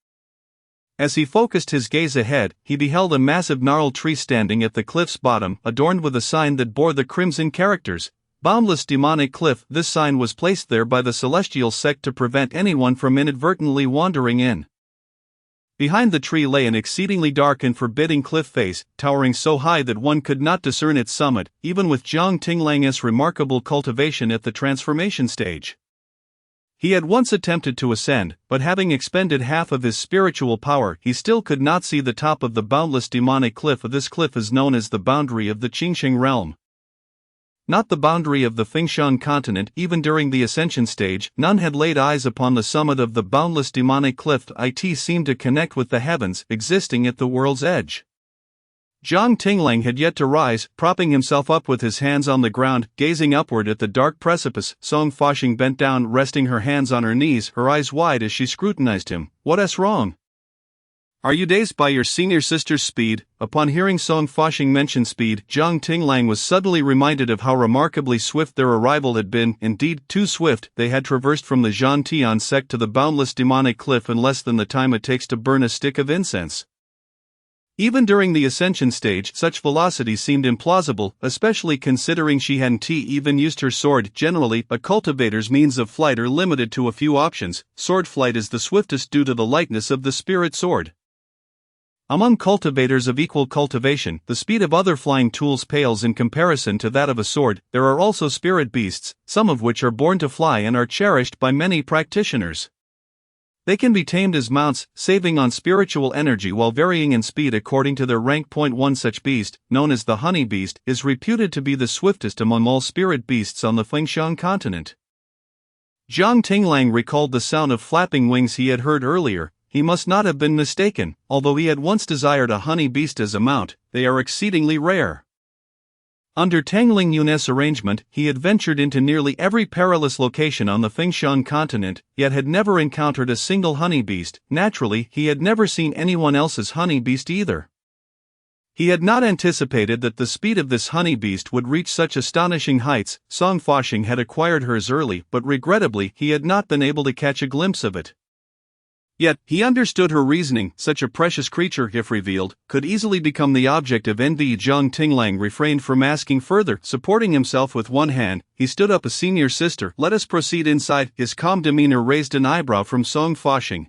As he focused his gaze ahead, he beheld a massive gnarled tree standing at the cliff's bottom, adorned with a sign that bore the crimson characters, "Boundless Demonic Cliff." This sign was placed there by the celestial sect to prevent anyone from inadvertently wandering in. Behind the tree lay an exceedingly dark and forbidding cliff face, towering so high that one could not discern its summit, even with Jiang Tinglang's remarkable cultivation at the transformation stage. He had once attempted to ascend, but having expended half of his spiritual power, he still could not see the top of the boundless demonic cliff. This cliff is known as the boundary of the Qingsheng realm. Not the boundary of the Fengshan continent. Even during the ascension stage, none had laid eyes upon the summit of the boundless demonic cliff. It seemed to connect with the heavens, existing at the world's edge. Jiang Tinglang had yet to rise, propping himself up with his hands on the ground, gazing upward at the dark precipice. Song Feishing bent down, resting her hands on her knees, her eyes wide as she scrutinized him. "What's wrong? Are you dazed by your senior sister's speed?" Upon hearing Song Feishing mention speed, Jiang Tinglang was suddenly reminded of how remarkably swift their arrival had been, indeed, too swift. They had traversed from the Zhantian sect to the boundless demonic cliff in less than the time it takes to burn a stick of incense. Even during the ascension stage, such velocity seemed implausible, especially considering she hadn't even used her sword. Generally, a cultivator's means of flight are limited to a few options. Sword flight is the swiftest due to the lightness of the spirit sword. Among cultivators of equal cultivation, the speed of other flying tools pales in comparison to that of a sword. There are also spirit beasts, some of which are born to fly and are cherished by many practitioners. They can be tamed as mounts, saving on spiritual energy while varying in speed according to their rank. One such beast, known as the honey beast, is reputed to be the swiftest among all spirit beasts on the Fengshan continent. Jiang Tinglang recalled the sound of flapping wings he had heard earlier. He must not have been mistaken. Although he had once desired a honey beast as a mount, they are exceedingly rare. Under Tangling Yun's arrangement, he had ventured into nearly every perilous location on the Fengshan continent, yet had never encountered a single honey beast. Naturally, he had never seen anyone else's honey beast either. He had not anticipated that the speed of this honey beast would reach such astonishing heights. Song Feishing had acquired hers early, but regrettably, he had not been able to catch a glimpse of it. Yet, he understood her reasoning. Such a precious creature, if revealed, could easily become the object of envy. Jiang Tinglang refrained from asking further. Supporting himself with one hand, he stood up. "A senior sister, let us proceed inside." His calm demeanor raised an eyebrow from Song Feishing.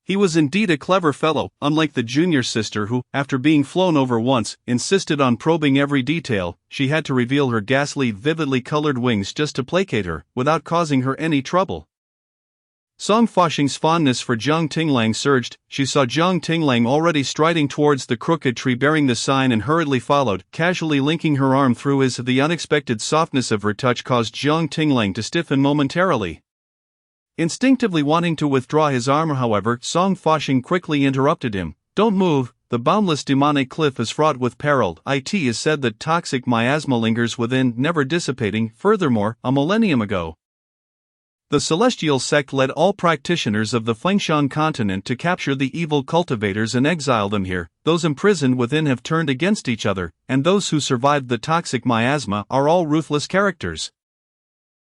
He was indeed a clever fellow, unlike the junior sister who, after being flown over once, insisted on probing every detail. She had to reveal her ghastly, vividly colored wings just to placate her, without causing her any trouble. Song Feishing's fondness for Jiang Tinglang surged. She saw Jiang Tinglang already striding towards the crooked tree bearing the sign and hurriedly followed, casually linking her arm through his. The unexpected softness of her touch caused Jiang Tinglang to stiffen momentarily. Instinctively wanting to withdraw his arm, however, Song Fashing quickly interrupted him. Don't move, the boundless demonic cliff is fraught with peril. It is said that toxic miasma lingers within, never dissipating. Furthermore, a millennium ago, the celestial sect led all practitioners of the Fengshan continent to capture the evil cultivators and exile them here. Those imprisoned within have turned against each other, and those who survived the toxic miasma are all ruthless characters.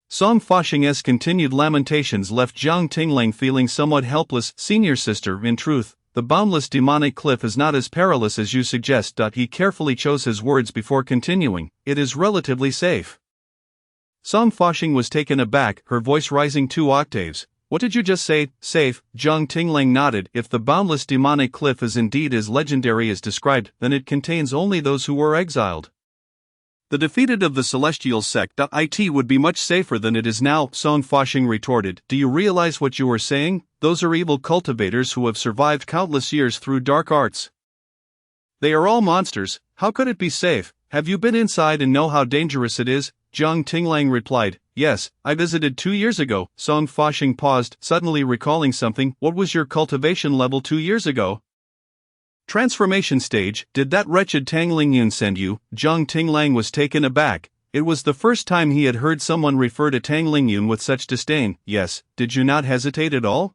Song Fashing's continued lamentations left Jiang Tinglang feeling somewhat helpless. Senior sister, in truth, the boundless demonic cliff is not as perilous as you suggest. He carefully chose his words before continuing. It is relatively safe. Song Fashing was taken aback, her voice rising 2 octaves. What did you just say? Safe? Jiang Tinglang nodded. If the boundless demonic cliff is indeed as legendary as described, then it contains only those who were exiled. The defeated of the celestial sect. It would be much safer than it is now, Song Fashing retorted. Do you realize what you are saying? Those are evil cultivators who have survived countless years through dark arts. They are all monsters. How could it be safe? Have you been inside and know how dangerous it is? Jiang Tinglang replied. Yes, I visited 2 years ago. Song Fashing paused, suddenly recalling something. What was your cultivation level 2 years ago? Transformation stage. Did that wretched Tang Lingyun send you? Jiang Tinglang was taken aback. It was the first time he had heard someone refer to Tang Lingyun with such disdain. Yes, did you not hesitate at all?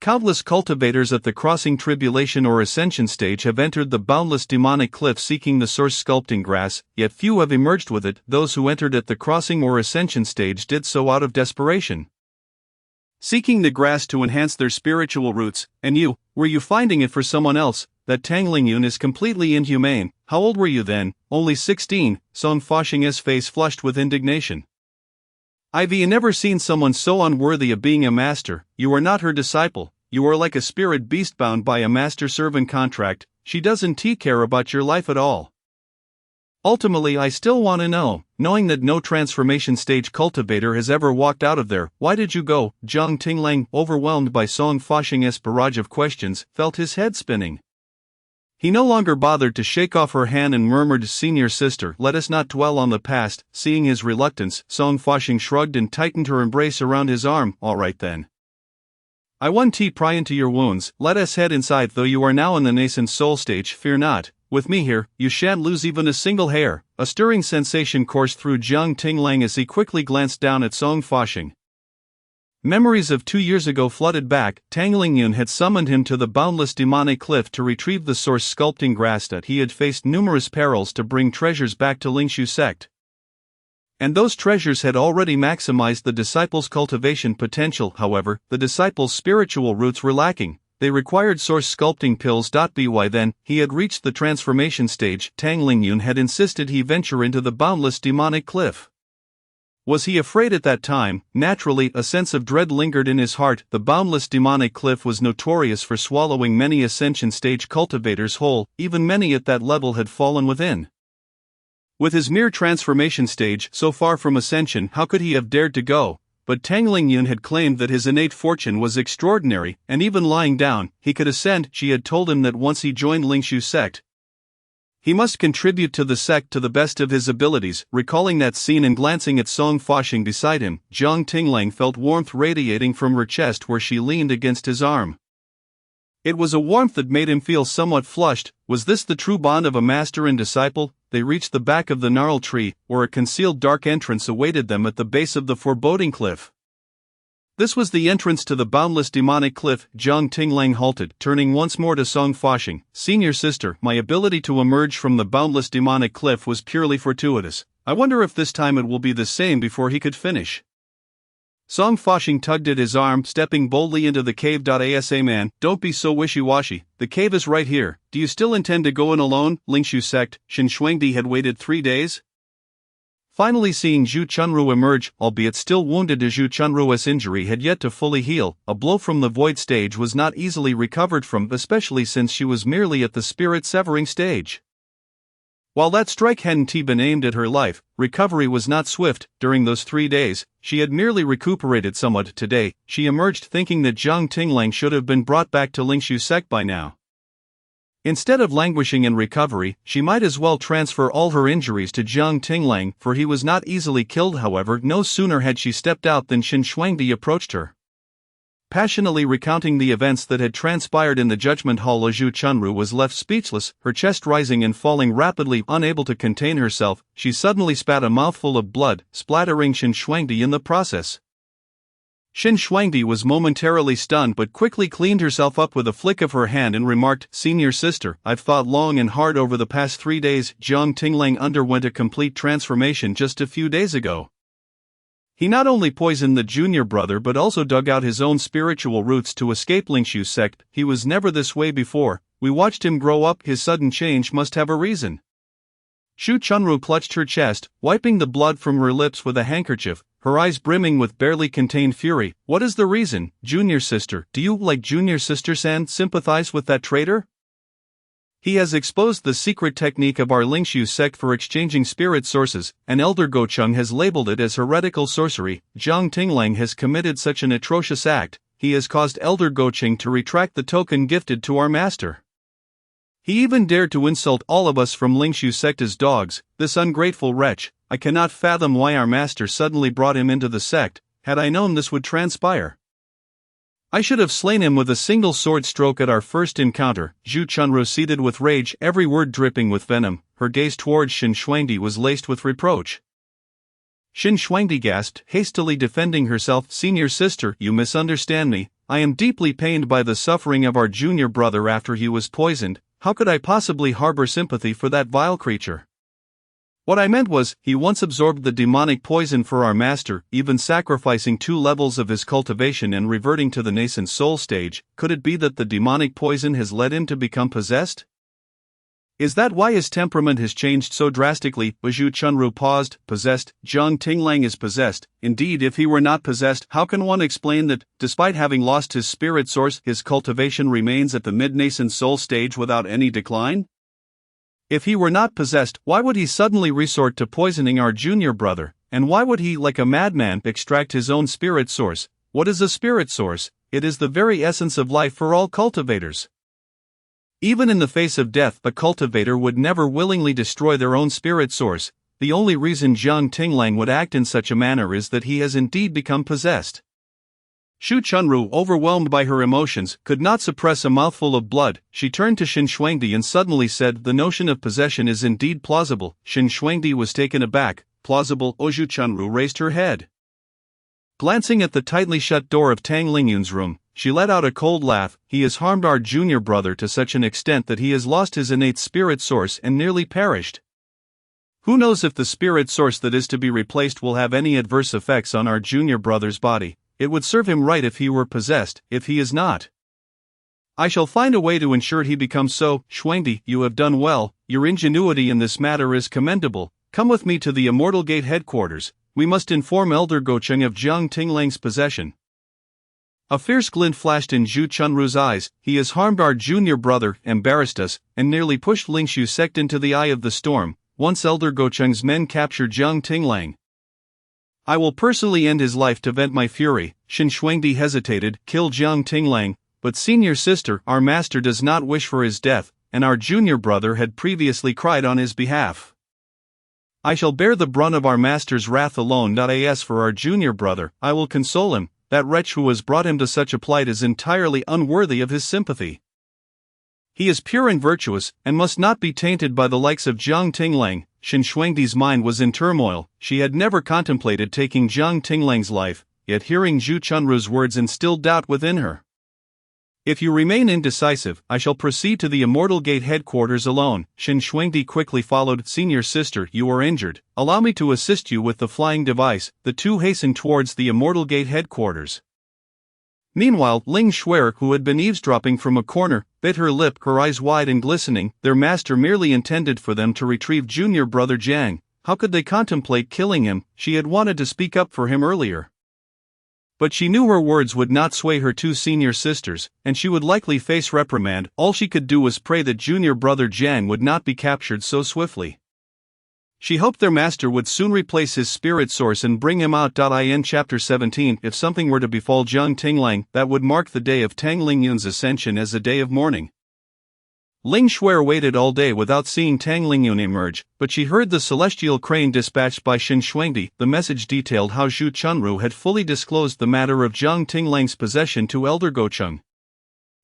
Countless cultivators at the crossing tribulation or ascension stage have entered the boundless demonic cliff seeking the source sculpting grass, yet few have emerged with it. Those who entered at the crossing or ascension stage did so out of desperation, seeking the grass to enhance their spiritual roots. And you, were you finding it for someone else? That Tang Lingyun is completely inhumane. How old were you then? Only 16, Song Fashing's face flushed with indignation. I've never seen someone so unworthy of being a master. You are not her disciple. You are like a spirit beast bound by a master-servant contract. She doesn't care about your life at all. Ultimately, I still want to know, knowing that no transformation stage cultivator has ever walked out of there, why did you go? Jiang Tinglang, overwhelmed by Song Fashing's barrage of questions, felt his head spinning. He no longer bothered to shake off her hand and murmured, Senior sister, let us not dwell on the past. Seeing his reluctance, Song Fashing shrugged and tightened her embrace around his arm. All right then. I won't pry into your wounds. Let us head inside. Though you are now in the nascent soul stage, fear not. With me here, you shan't lose even a single hair. A stirring sensation coursed through Jiang Tinglang as he quickly glanced down at Song Fashing. Memories of 2 years ago flooded back. Tang Lingyun had summoned him to the boundless demonic cliff to retrieve the source sculpting grass. That he had faced numerous perils to bring treasures back to Lingshu sect. And those treasures had already maximized the disciples' cultivation potential. However, the disciples' spiritual roots were lacking. They required source sculpting pills. By then, he had reached the transformation stage. Tang Lingyun had insisted he venture into the boundless demonic cliff. Was he afraid at that time? Naturally, a sense of dread lingered in his heart. The boundless demonic cliff was notorious for swallowing many ascension stage cultivators whole. Even many at that level had fallen within. With his mere transformation stage so far from ascension, how could he have dared to go? But Tang Lingyun had claimed that his innate fortune was extraordinary, and even lying down, he could ascend. She had told him that once he joined Lingshu sect, he must contribute to the sect to the best of his abilities. Recalling that scene and glancing at Song Fashing beside him, Jiang Tinglang felt warmth radiating from her chest where she leaned against his arm. It was a warmth that made him feel somewhat flushed. Was this the true bond of a master and disciple? They reached the back of the gnarled tree, where a concealed dark entrance awaited them at the base of the foreboding cliff. This was the entrance to the boundless demonic cliff. Jiang Tinglang halted, turning once more to Song Fashing. Senior sister, my ability to emerge from the boundless demonic cliff was purely fortuitous. I wonder if this time it will be the same. Before he could finish, Song Fashing tugged at his arm, stepping boldly into the cave. Asa man, don't be so wishy-washy. The cave is right here. Do you still intend to go in alone? Lingshu sect. Shen Shuangdi had waited 3 days. Finally seeing Zhu Chunru emerge, albeit still wounded as Zhu Chunru's injury had yet to fully heal, a blow from the void stage was not easily recovered from, especially since she was merely at the spirit-severing stage. While that strike hadn't been aimed at her life, recovery was not swift. During those 3 days, she had merely recuperated somewhat. Today, she emerged thinking that Jiang Tinglang should have been brought back to Lingshu sect by now. Instead of languishing in recovery, she might as well transfer all her injuries to Jiang Tinglang, for he was not easily killed. However, no sooner had she stepped out than Shen Shuangdi approached her. passionately recounting the events that had transpired in the judgment hall. Zhu Chunru was left speechless, her chest rising and falling rapidly. Unable to contain herself, she suddenly spat a mouthful of blood, splattering Shen Shuangdi in the process. Shen Shuangdi was momentarily stunned but quickly cleaned herself up with a flick of her hand and remarked, "Senior sister, I've thought long and hard over the past 3 days. Jiang Tinglang underwent a complete transformation just a few days ago. He not only poisoned the junior brother but also dug out his own spiritual roots to escape Lingshu's sect. He was never this way before. We watched him grow up. His sudden change must have a reason." Zhu Chunru clutched her chest, wiping the blood from her lips with a handkerchief, her eyes brimming with barely contained fury. "What is the reason, junior sister? Do you, like junior sister San, sympathize with that traitor? He has exposed the secret technique of our Lingshu sect for exchanging spirit sources, and Elder Gocheng has labeled it as heretical sorcery. Jiang Tinglang has committed such an atrocious act. He has caused Elder Gocheng to retract the token gifted to our master. He even dared to insult all of us from Lingshu sect as dogs. This ungrateful wretch. I cannot fathom why our master suddenly brought him into the sect. Had I known this would transpire, I should have slain him with a single sword stroke at our first encounter." Zhu Chunru seethed with rage, every word dripping with venom. Her gaze towards Shen Shuangdi was laced with reproach. Shen Shuangdi gasped, hastily defending herself, "Senior sister, you misunderstand me. I am deeply pained by the suffering of our junior brother after he was poisoned. How could I possibly harbor sympathy for that vile creature? What I meant was, he once absorbed the demonic poison for our master, even sacrificing 2 levels of his cultivation and reverting to the nascent soul stage. Could it be that the demonic poison has led him to become possessed? Is that why his temperament has changed so drastically?" Zhu Chunru paused. "Possessed? Jiang Tinglang is possessed. Indeed, if he were not possessed, how can one explain that, despite having lost his spirit source, his cultivation remains at the mid-nascent soul stage without any decline? If he were not possessed, why would he suddenly resort to poisoning our junior brother? And why would he, like a madman, extract his own spirit source? What is a spirit source? It is the very essence of life for all cultivators. Even in the face of death, a cultivator would never willingly destroy their own spirit source. The only reason Jiang Tinglang would act in such a manner is that he has indeed become possessed." Zhu Chunru, overwhelmed by her emotions, could not suppress a mouthful of blood. She turned to Shen Shuangdi and suddenly said, "The notion of possession is indeed plausible." Shen Shuangdi was taken aback. "Plausible?" Zhu Chunru raised her head. Glancing at the tightly shut door of Tang Lingyun's room, she let out a cold laugh. "He has harmed our junior brother to such an extent that he has lost his innate spirit source and nearly perished. Who knows if the spirit source that is to be replaced will have any adverse effects on our junior brother's body. It would serve him right if he were possessed. If he is not, I shall find a way to ensure he becomes so." "Shuangdi, you have done well. Your ingenuity in this matter is commendable. Come with me to the Immortal Gate headquarters. We must inform Elder Gocheng of Jiang Tinglang's possession." A fierce glint flashed in Zhu Chunru's eyes. "He has harmed our junior brother, embarrassed us, and nearly pushed Lingshu's sect into the eye of the storm. Once Elder Gocheng's men capture Jiang Tinglang, I will personally end his life to vent my fury." Shen Shuangdi hesitated. "Kill Jiang Tinglang? But senior sister, our master does not wish for his death, and our junior brother had previously cried on his behalf. I shall bear the brunt of our master's wrath alone. As for our junior brother, I will console him. That wretch who has brought him to such a plight is entirely unworthy of his sympathy. He is pure and virtuous, and must not be tainted by the likes of Jiang Tinglang." Shen Shuangdi's mind was in turmoil. She had never contemplated taking Jiang Tinglang's life, yet hearing Zhu Chunru's words instilled doubt within her. "If you remain indecisive, I shall proceed to the Immortal Gate headquarters alone." Shen Shuangdi quickly followed. "Senior sister, you are injured. Allow me to assist you with the flying device." The two hastened towards the Immortal Gate headquarters. Meanwhile, Ling Xuer, who had been eavesdropping from a corner, bit her lip, her eyes wide and glistening. Their master merely intended for them to retrieve junior brother Jiang. How could they contemplate killing him? She had wanted to speak up for him earlier, but she knew her words would not sway her 2 senior sisters, and she would likely face reprimand. All she could do was pray that junior brother Jiang would not be captured so swiftly. She hoped their master would soon replace his spirit source and bring him out. In Chapter 17, if something were to befall Jiang Tinglang, that would mark the day of Tang Lingyun's ascension as a day of mourning. Ling Shuer waited all day without seeing Tang Lingyun emerge, but she heard the celestial crane dispatched by Xin Shuangdi. The message detailed how Zhu Chunru had fully disclosed the matter of Jiang Tinglang's possession to Elder Gocheng.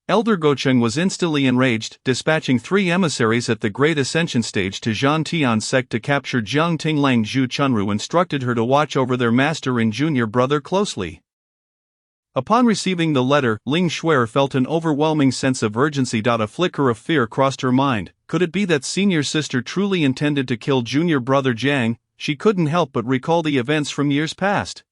Elder Gocheng was instantly enraged, dispatching 3 emissaries at the Great Ascension stage to Zhan Tian's sect to capture Jiang Tinglang. Zhu Chunru instructed her to watch over their master and junior brother closely. Upon receiving the letter, Ling Shuer felt an overwhelming sense of urgency. A flicker of fear crossed her mind. Could it be that senior sister truly intended to kill junior brother Jiang? She couldn't help but recall the events from years past.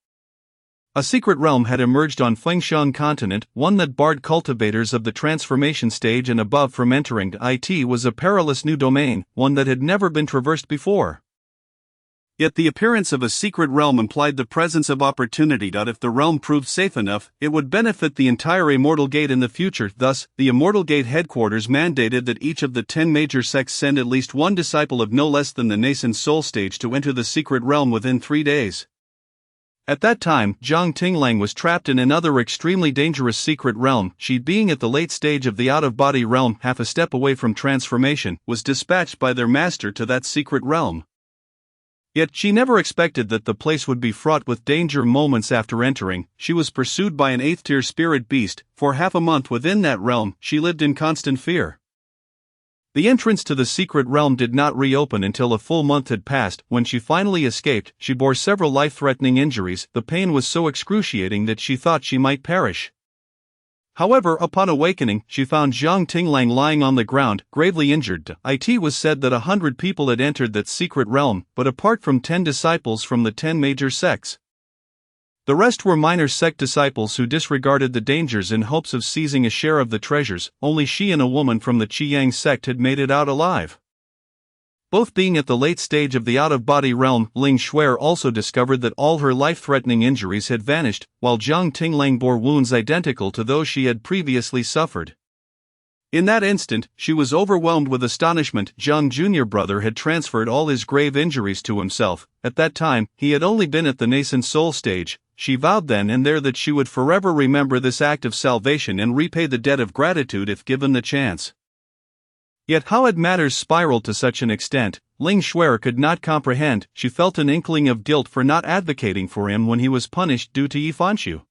A secret realm had emerged on Fengshan continent, one that barred cultivators of the transformation stage and above from entering. It was a perilous new domain, one that had never been traversed before. Yet the appearance of a secret realm implied the presence of opportunity. If the realm proved safe enough, it would benefit the entire Immortal Gate in the future. Thus, the Immortal Gate headquarters mandated that each of the 10 major sects send at least one disciple of no less than the nascent soul stage to enter the secret realm within 3 days. At that time, Jiang Tinglang was trapped in another extremely dangerous secret realm. She, being at the late stage of the out-of-body realm, half a step away from transformation, was dispatched by their master to that secret realm. Yet she never expected that the place would be fraught with danger. Moments after entering, she was pursued by an 8th-tier spirit beast. For half a month within that realm, she lived in constant fear. The entrance to the secret realm did not reopen until a full month had passed. When she finally escaped, she bore several life-threatening injuries. The pain was so excruciating that she thought she might perish. However, upon awakening, she found Jiang Tinglang lying on the ground, gravely injured. It was said that 100 people had entered that secret realm, but apart from 10 disciples from the 10 major sects. The rest were minor sect disciples who disregarded the dangers in hopes of seizing a share of the treasures. Only she and a woman from the Qiyang sect had made it out alive. Both being at the late stage of the out-of-body realm, Ling Shuer also discovered that all her life-threatening injuries had vanished, while Jiang Tinglang bore wounds identical to those she had previously suffered. In that instant, she was overwhelmed with astonishment. Jiang junior brother had transferred all his grave injuries to himself. At that time, he had only been at the nascent soul stage. She vowed then and there that she would forever remember this act of salvation and repay the debt of gratitude if given the chance. Yet how had matters spiraled to such an extent? Ling Shuer could not comprehend. She felt an inkling of guilt for not advocating for him when he was punished due to Yifanshu.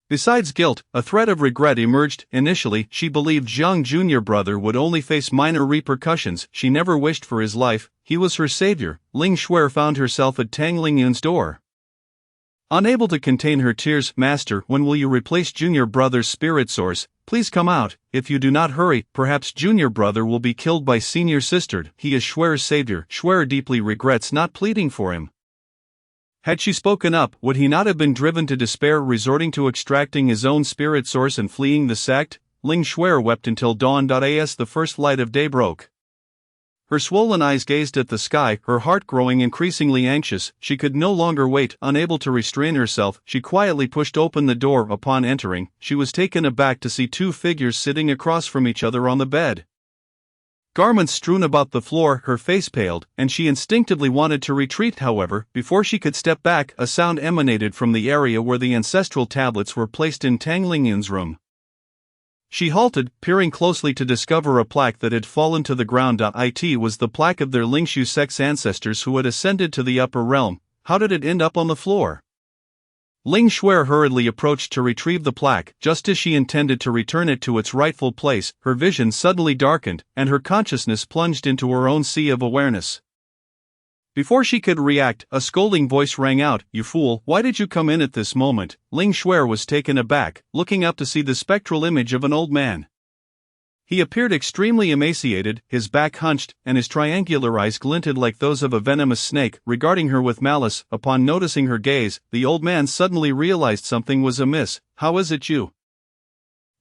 Besides guilt, a thread of regret emerged. Initially, she believed Jiang junior brother would only face minor repercussions. She never wished for his life. He was her savior. Ling Shuer found herself at Tang Lingyun's door. Unable to contain her tears, "Master, when will you replace junior brother's spirit source? Please come out. If you do not hurry, perhaps junior brother will be killed by senior sister. He is Shuer's savior." Shuer deeply regrets not pleading for him. Had she spoken up, would he not have been driven to despair, resorting to extracting his own spirit source and fleeing the sect? Ling Shuer wept until dawn. As the first light of day broke, her swollen eyes gazed at the sky, her heart growing increasingly anxious. She could no longer wait. Unable to restrain herself, she quietly pushed open the door. Upon entering, she was taken aback to see 2 figures sitting across from each other on the bed. Garments strewn about the floor, her face paled, and she instinctively wanted to retreat. However, before she could step back, a sound emanated from the area where the ancestral tablets were placed in Tang Lingyun's room. She halted, peering closely to discover a plaque that had fallen to the ground. It was the plaque of their Lingshu sect's ancestors who had ascended to the upper realm. How did it end up on the floor? Ling Shuer hurriedly approached to retrieve the plaque. Just as she intended to return it to its rightful place, her vision suddenly darkened, and her consciousness plunged into her own sea of awareness. Before she could react, a scolding voice rang out, "You fool, why did you come in at this moment?" Ling Shuer was taken aback, looking up to see the spectral image of an old man. He appeared extremely emaciated, his back hunched, and his triangular eyes glinted like those of a venomous snake. Regarding her with malice, upon noticing her gaze, the old man suddenly realized something was amiss. "How is it you?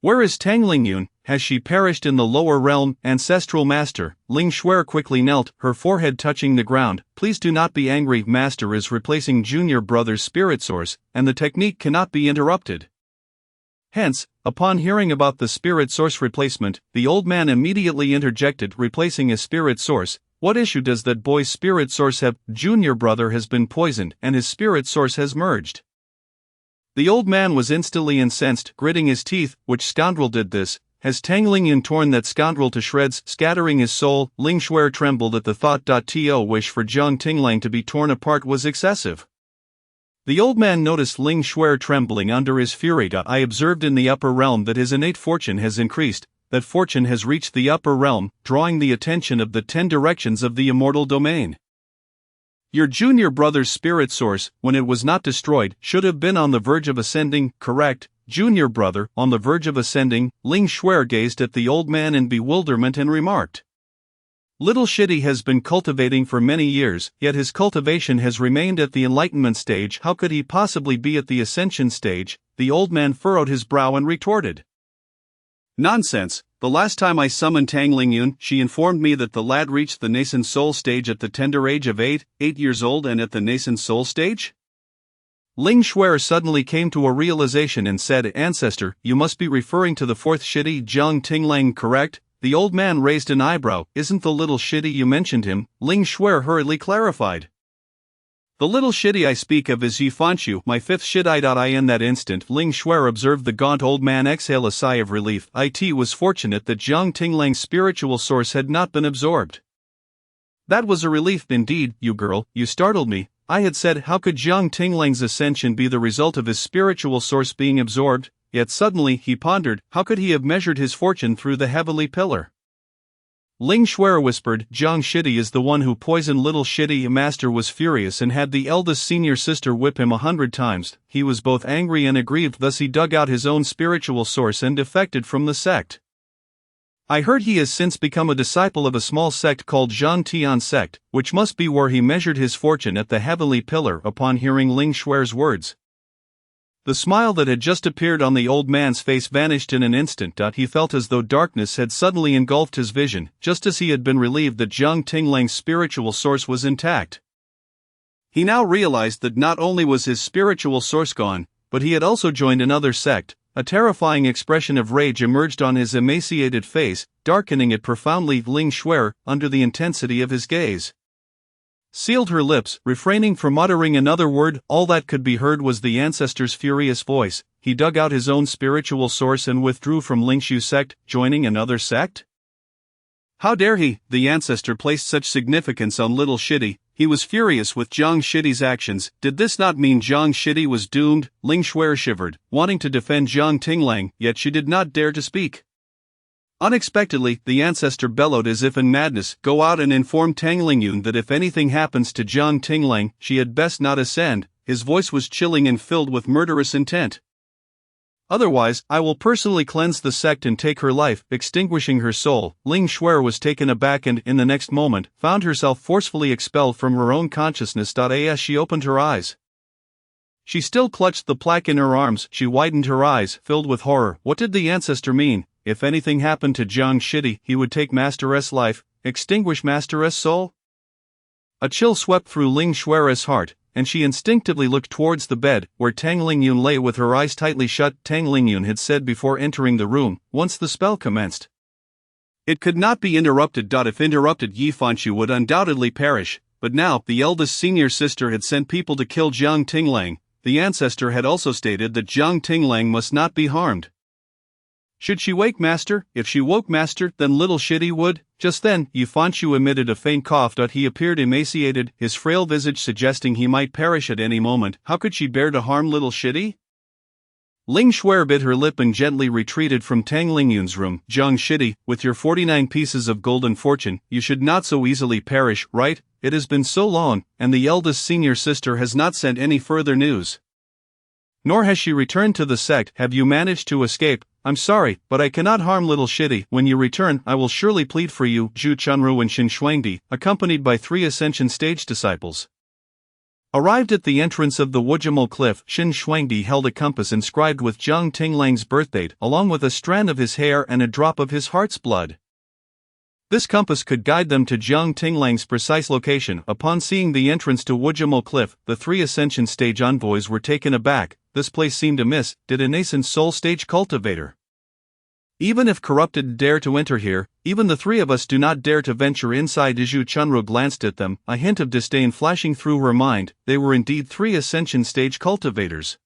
Where is Tang Lingyun? Has she perished in the lower realm?" "Ancestral master." Ling Shuer quickly knelt, her forehead touching the ground. "Please do not be angry. Master is replacing junior brother's spirit source, and the technique cannot be interrupted." Hence, upon hearing about the spirit source replacement, the old man immediately interjected, "Replacing a spirit source? What issue does that boy's spirit source have? Junior brother has been poisoned, and his spirit source has merged." The old man was instantly incensed, gritting his teeth. "Which scoundrel did this? has Tang Lingyun torn that scoundrel to shreds, scattering his soul? Ling Shuer trembled at the thought. To wish for Jiang Tinglang to be torn apart was excessive. The old man noticed Ling Shuer trembling under his fury. I observed in the upper realm that his innate fortune has increased, that fortune has reached the upper realm, drawing the attention of the 10 directions of the immortal domain. Your junior brother's spirit source, when it was not destroyed, should have been on the verge of ascending, correct? Junior brother, on the verge of ascending. Ling Shuer gazed at the old man in bewilderment and remarked. Little Shitty has been cultivating for many years, yet his cultivation has remained at the enlightenment stage. How could he possibly be at the ascension stage? The old man furrowed his brow and retorted. Nonsense. The last time I summoned Tang Lingyun, she informed me that the lad reached the nascent soul stage at the tender age of 8 years old, and at the nascent soul stage? Ling Shuer suddenly came to a realization and said, Ancestor, you must be referring to the 4th Shitty Jiang Tinglang, correct? The old man raised an eyebrow. Isn't the little Shitty you mentioned him? Ling Shuer hurriedly clarified. The little Shitty I speak of is Yi Fanshu, my 5th Shittai. In that instant, Ling Shuer observed the gaunt old man exhale a sigh of relief. It was fortunate that Jiang Tinglang's spiritual source had not been absorbed. That was a relief indeed, you girl, you startled me. I had said, how could Jiang Tinglang's ascension be the result of his spiritual source being absorbed? Yet suddenly, he pondered, how could he have measured his fortune through the heavenly pillar? Ling Shuer whispered, Jiang Shitty is the one who poisoned little Shitty. Master was furious and had the eldest senior sister whip him 100 times. He was both angry and aggrieved, thus he dug out his own spiritual source and defected from the sect. I heard he has since become a disciple of a small sect called Zhan Tian sect, which must be where he measured his fortune at the heavenly pillar. Upon hearing Ling Shuer's words, the smile that had just appeared on the old man's face vanished in an instant. He felt as though darkness had suddenly engulfed his vision, just as he had been relieved that Jiang Tinglang's spiritual source was intact. He now realized that not only was his spiritual source gone, but he had also joined another sect. A terrifying expression of rage emerged on his emaciated face, darkening it profoundly. Ling Shuer, under the intensity of his gaze, sealed her lips, refraining from uttering another word. All that could be heard was the ancestor's furious voice. He dug out his own spiritual source and withdrew from Lingshu sect, joining another sect? How dare he? The ancestor placed such significance on little Shitty. He was furious with Jiang Shitty's actions. Did this not mean Jiang Shitty was doomed? Ling Shuer shivered, wanting to defend Jiang Tinglang, yet she did not dare to speak. Unexpectedly, the ancestor bellowed as if in madness, Go out and inform Tang Lingyun that if anything happens to Jiang Tinglang, she had best not ascend. His voice was chilling and filled with murderous intent. Otherwise, I will personally cleanse the sect and take her life, extinguishing her soul. Ling Shuer was taken aback and, in the next moment, found herself forcefully expelled from her own consciousness. As she opened her eyes, she still clutched the plaque in her arms. She widened her eyes, filled with horror. What did the ancestor mean? If anything happened to Jiang Shitty, he would take Master S' life, extinguish Master S' soul? A chill swept through Ling Shuer's heart, and she instinctively looked towards the bed, where Tang Lingyun lay with her eyes tightly shut. Tang Lingyun had said before entering the room, once the spell commenced, it could not be interrupted. If interrupted, Yi Fanshu would undoubtedly perish, but now, the eldest senior sister had sent people to kill Jiang Tinglang. The ancestor had also stated that Jiang Tinglang must not be harmed. Should she wake Master? If she woke Master, then little Shitty would. Just then, Yi Fanshu emitted a faint cough. He appeared emaciated, his frail visage suggesting he might perish at any moment. How could she bear to harm little Shitty? Ling Shuer bit her lip and gently retreated from Tang Lingyun's room. Jiang Shitty, with your 49 pieces of golden fortune, you should not so easily perish, right? It has been so long, and the eldest senior sister has not sent any further news. Nor has she returned to the sect. Have you managed to escape? I'm sorry, but I cannot harm little Shitty. When you return, I will surely plead for you. Zhu Chunru and Xin Shuangdi, accompanied by 3 Ascension Stage disciples, arrived at the entrance of the Wujimal Cliff. Xin Shuangdi held a compass inscribed with Jiang Tinglang's birthdate, along with a strand of his hair and a drop of his heart's blood. This compass could guide them to Jiang Tinglang's precise location. Upon seeing the entrance to Wujimal Cliff, the 3 Ascension Stage envoys were taken aback. This place seemed amiss. Did a nascent soul stage cultivator, even if corrupted, dare to enter here? Even the 3 of us do not dare to venture inside. Zhu Chunru glanced at them, a hint of disdain flashing through her mind. They were indeed 3 Ascension Stage cultivators.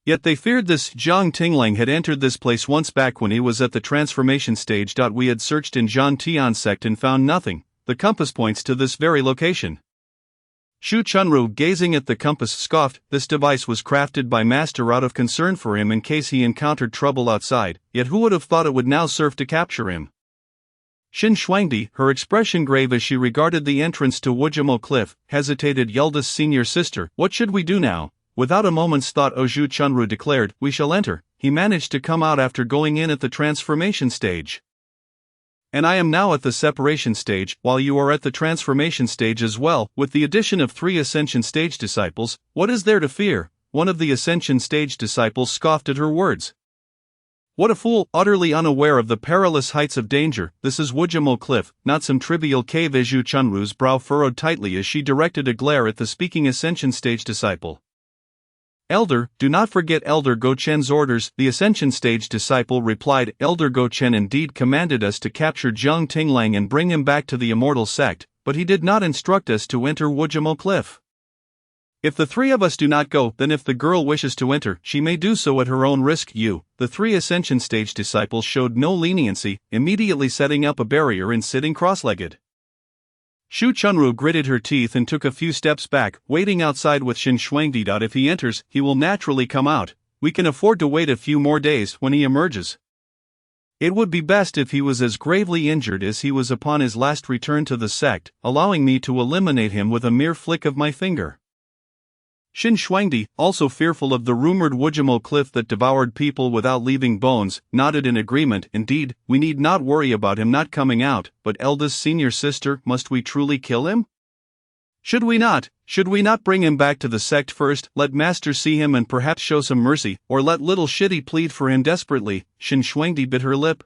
Yet they feared this. Jiang Tinglang had entered this place once back when he was at the transformation stage. We had searched in Zhan Tian's sect and found nothing. The compass points to this very location. Shu Chunru, gazing at the compass, scoffed. This device was crafted by Master out of concern for him in case he encountered trouble outside, yet who would have thought it would now serve to capture him? Xin Shuangdi, her expression grave as she regarded the entrance to Wujimo Cliff, hesitated. Yelda's senior sister, what should we do now? Without a moment's thought, Zhu Chunru declared, we shall enter. He managed to come out after going in at the transformation stage. And I am now at the separation stage, while you are at the transformation stage as well. With the addition of 3 ascension stage disciples, what is there to fear? One of the ascension stage disciples scoffed at her words. What a fool, utterly unaware of the perilous heights of danger. This is Wujimo Cliff, not some trivial cave. Zhu Chunru's brow furrowed tightly as she directed a glare at the speaking ascension stage disciple. Elder, do not forget Elder Go Chen's orders, the ascension stage disciple replied. Elder Go Chen indeed commanded us to capture Jiang Tinglang and bring him back to the immortal sect, but he did not instruct us to enter Wujimo Cliff. If the 3 of us do not go, then if the girl wishes to enter, she may do so at her own risk. The 3 ascension stage disciples showed no leniency, immediately setting up a barrier and sitting cross-legged. Shu Chunru gritted her teeth and took a few steps back, waiting outside with Xin Shuangdi. If he enters, he will naturally come out. We can afford to wait a few more days. When he emerges, it would be best if he was as gravely injured as he was upon his last return to the sect, allowing me to eliminate him with a mere flick of my finger. Xin Shuangdi, also fearful of the rumored Wujimo Cliff that devoured people without leaving bones, nodded in agreement. Indeed, we need not worry about him not coming out, but Elda's senior sister, must we truly kill him? Should we not bring him back to the sect first, let Master see him and perhaps show some mercy, or let little Shitty plead for him desperately? Xin Shuangdi bit her lip.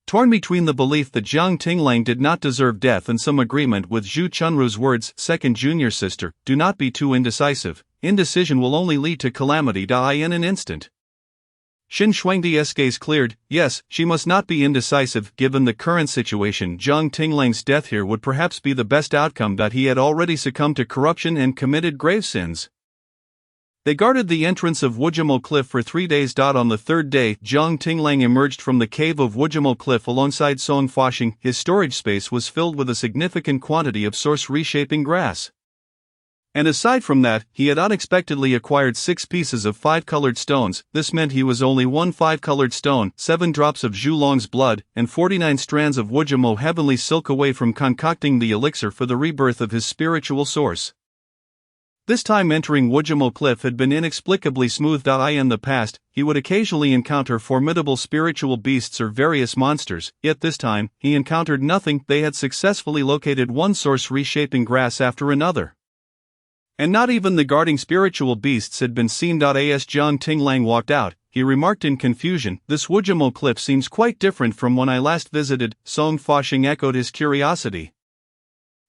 Torn between the belief that Jiang Tinglang did not deserve death and some agreement with Zhu Chunru's words, second junior sister, do not be too indecisive. Indecision will only lead to calamity. In an instant. Xin Shuangdi's gaze cleared. Yes, she must not be indecisive. Given the current situation, Jiang Tinglang's death here would perhaps be the best outcome. He had already succumbed to corruption and committed grave sins. They guarded the entrance of Wujimo Cliff for 3 days. On the 3rd day, Jiang Tinglang emerged from the cave of Wujimo Cliff alongside Song Fashing. His storage space was filled with a significant quantity of source reshaping grass. And aside from that, he had unexpectedly acquired 6 pieces of 5-colored stones. This meant he was only 1 5-colored stone, 7 drops of Zhulong's blood, and 49 strands of Wujimo heavenly silk away from concocting the elixir for the rebirth of his spiritual source. This time entering Wujimo Cliff had been inexplicably smooth. In the past, he would occasionally encounter formidable spiritual beasts or various monsters, yet this time, he encountered nothing. They had successfully located one source reshaping grass after another. And not even the guarding spiritual beasts had been seen. As Jiang Tinglang walked out, he remarked in confusion, this Wujimo Cliff seems quite different from when I last visited. Song Fashing echoed his curiosity.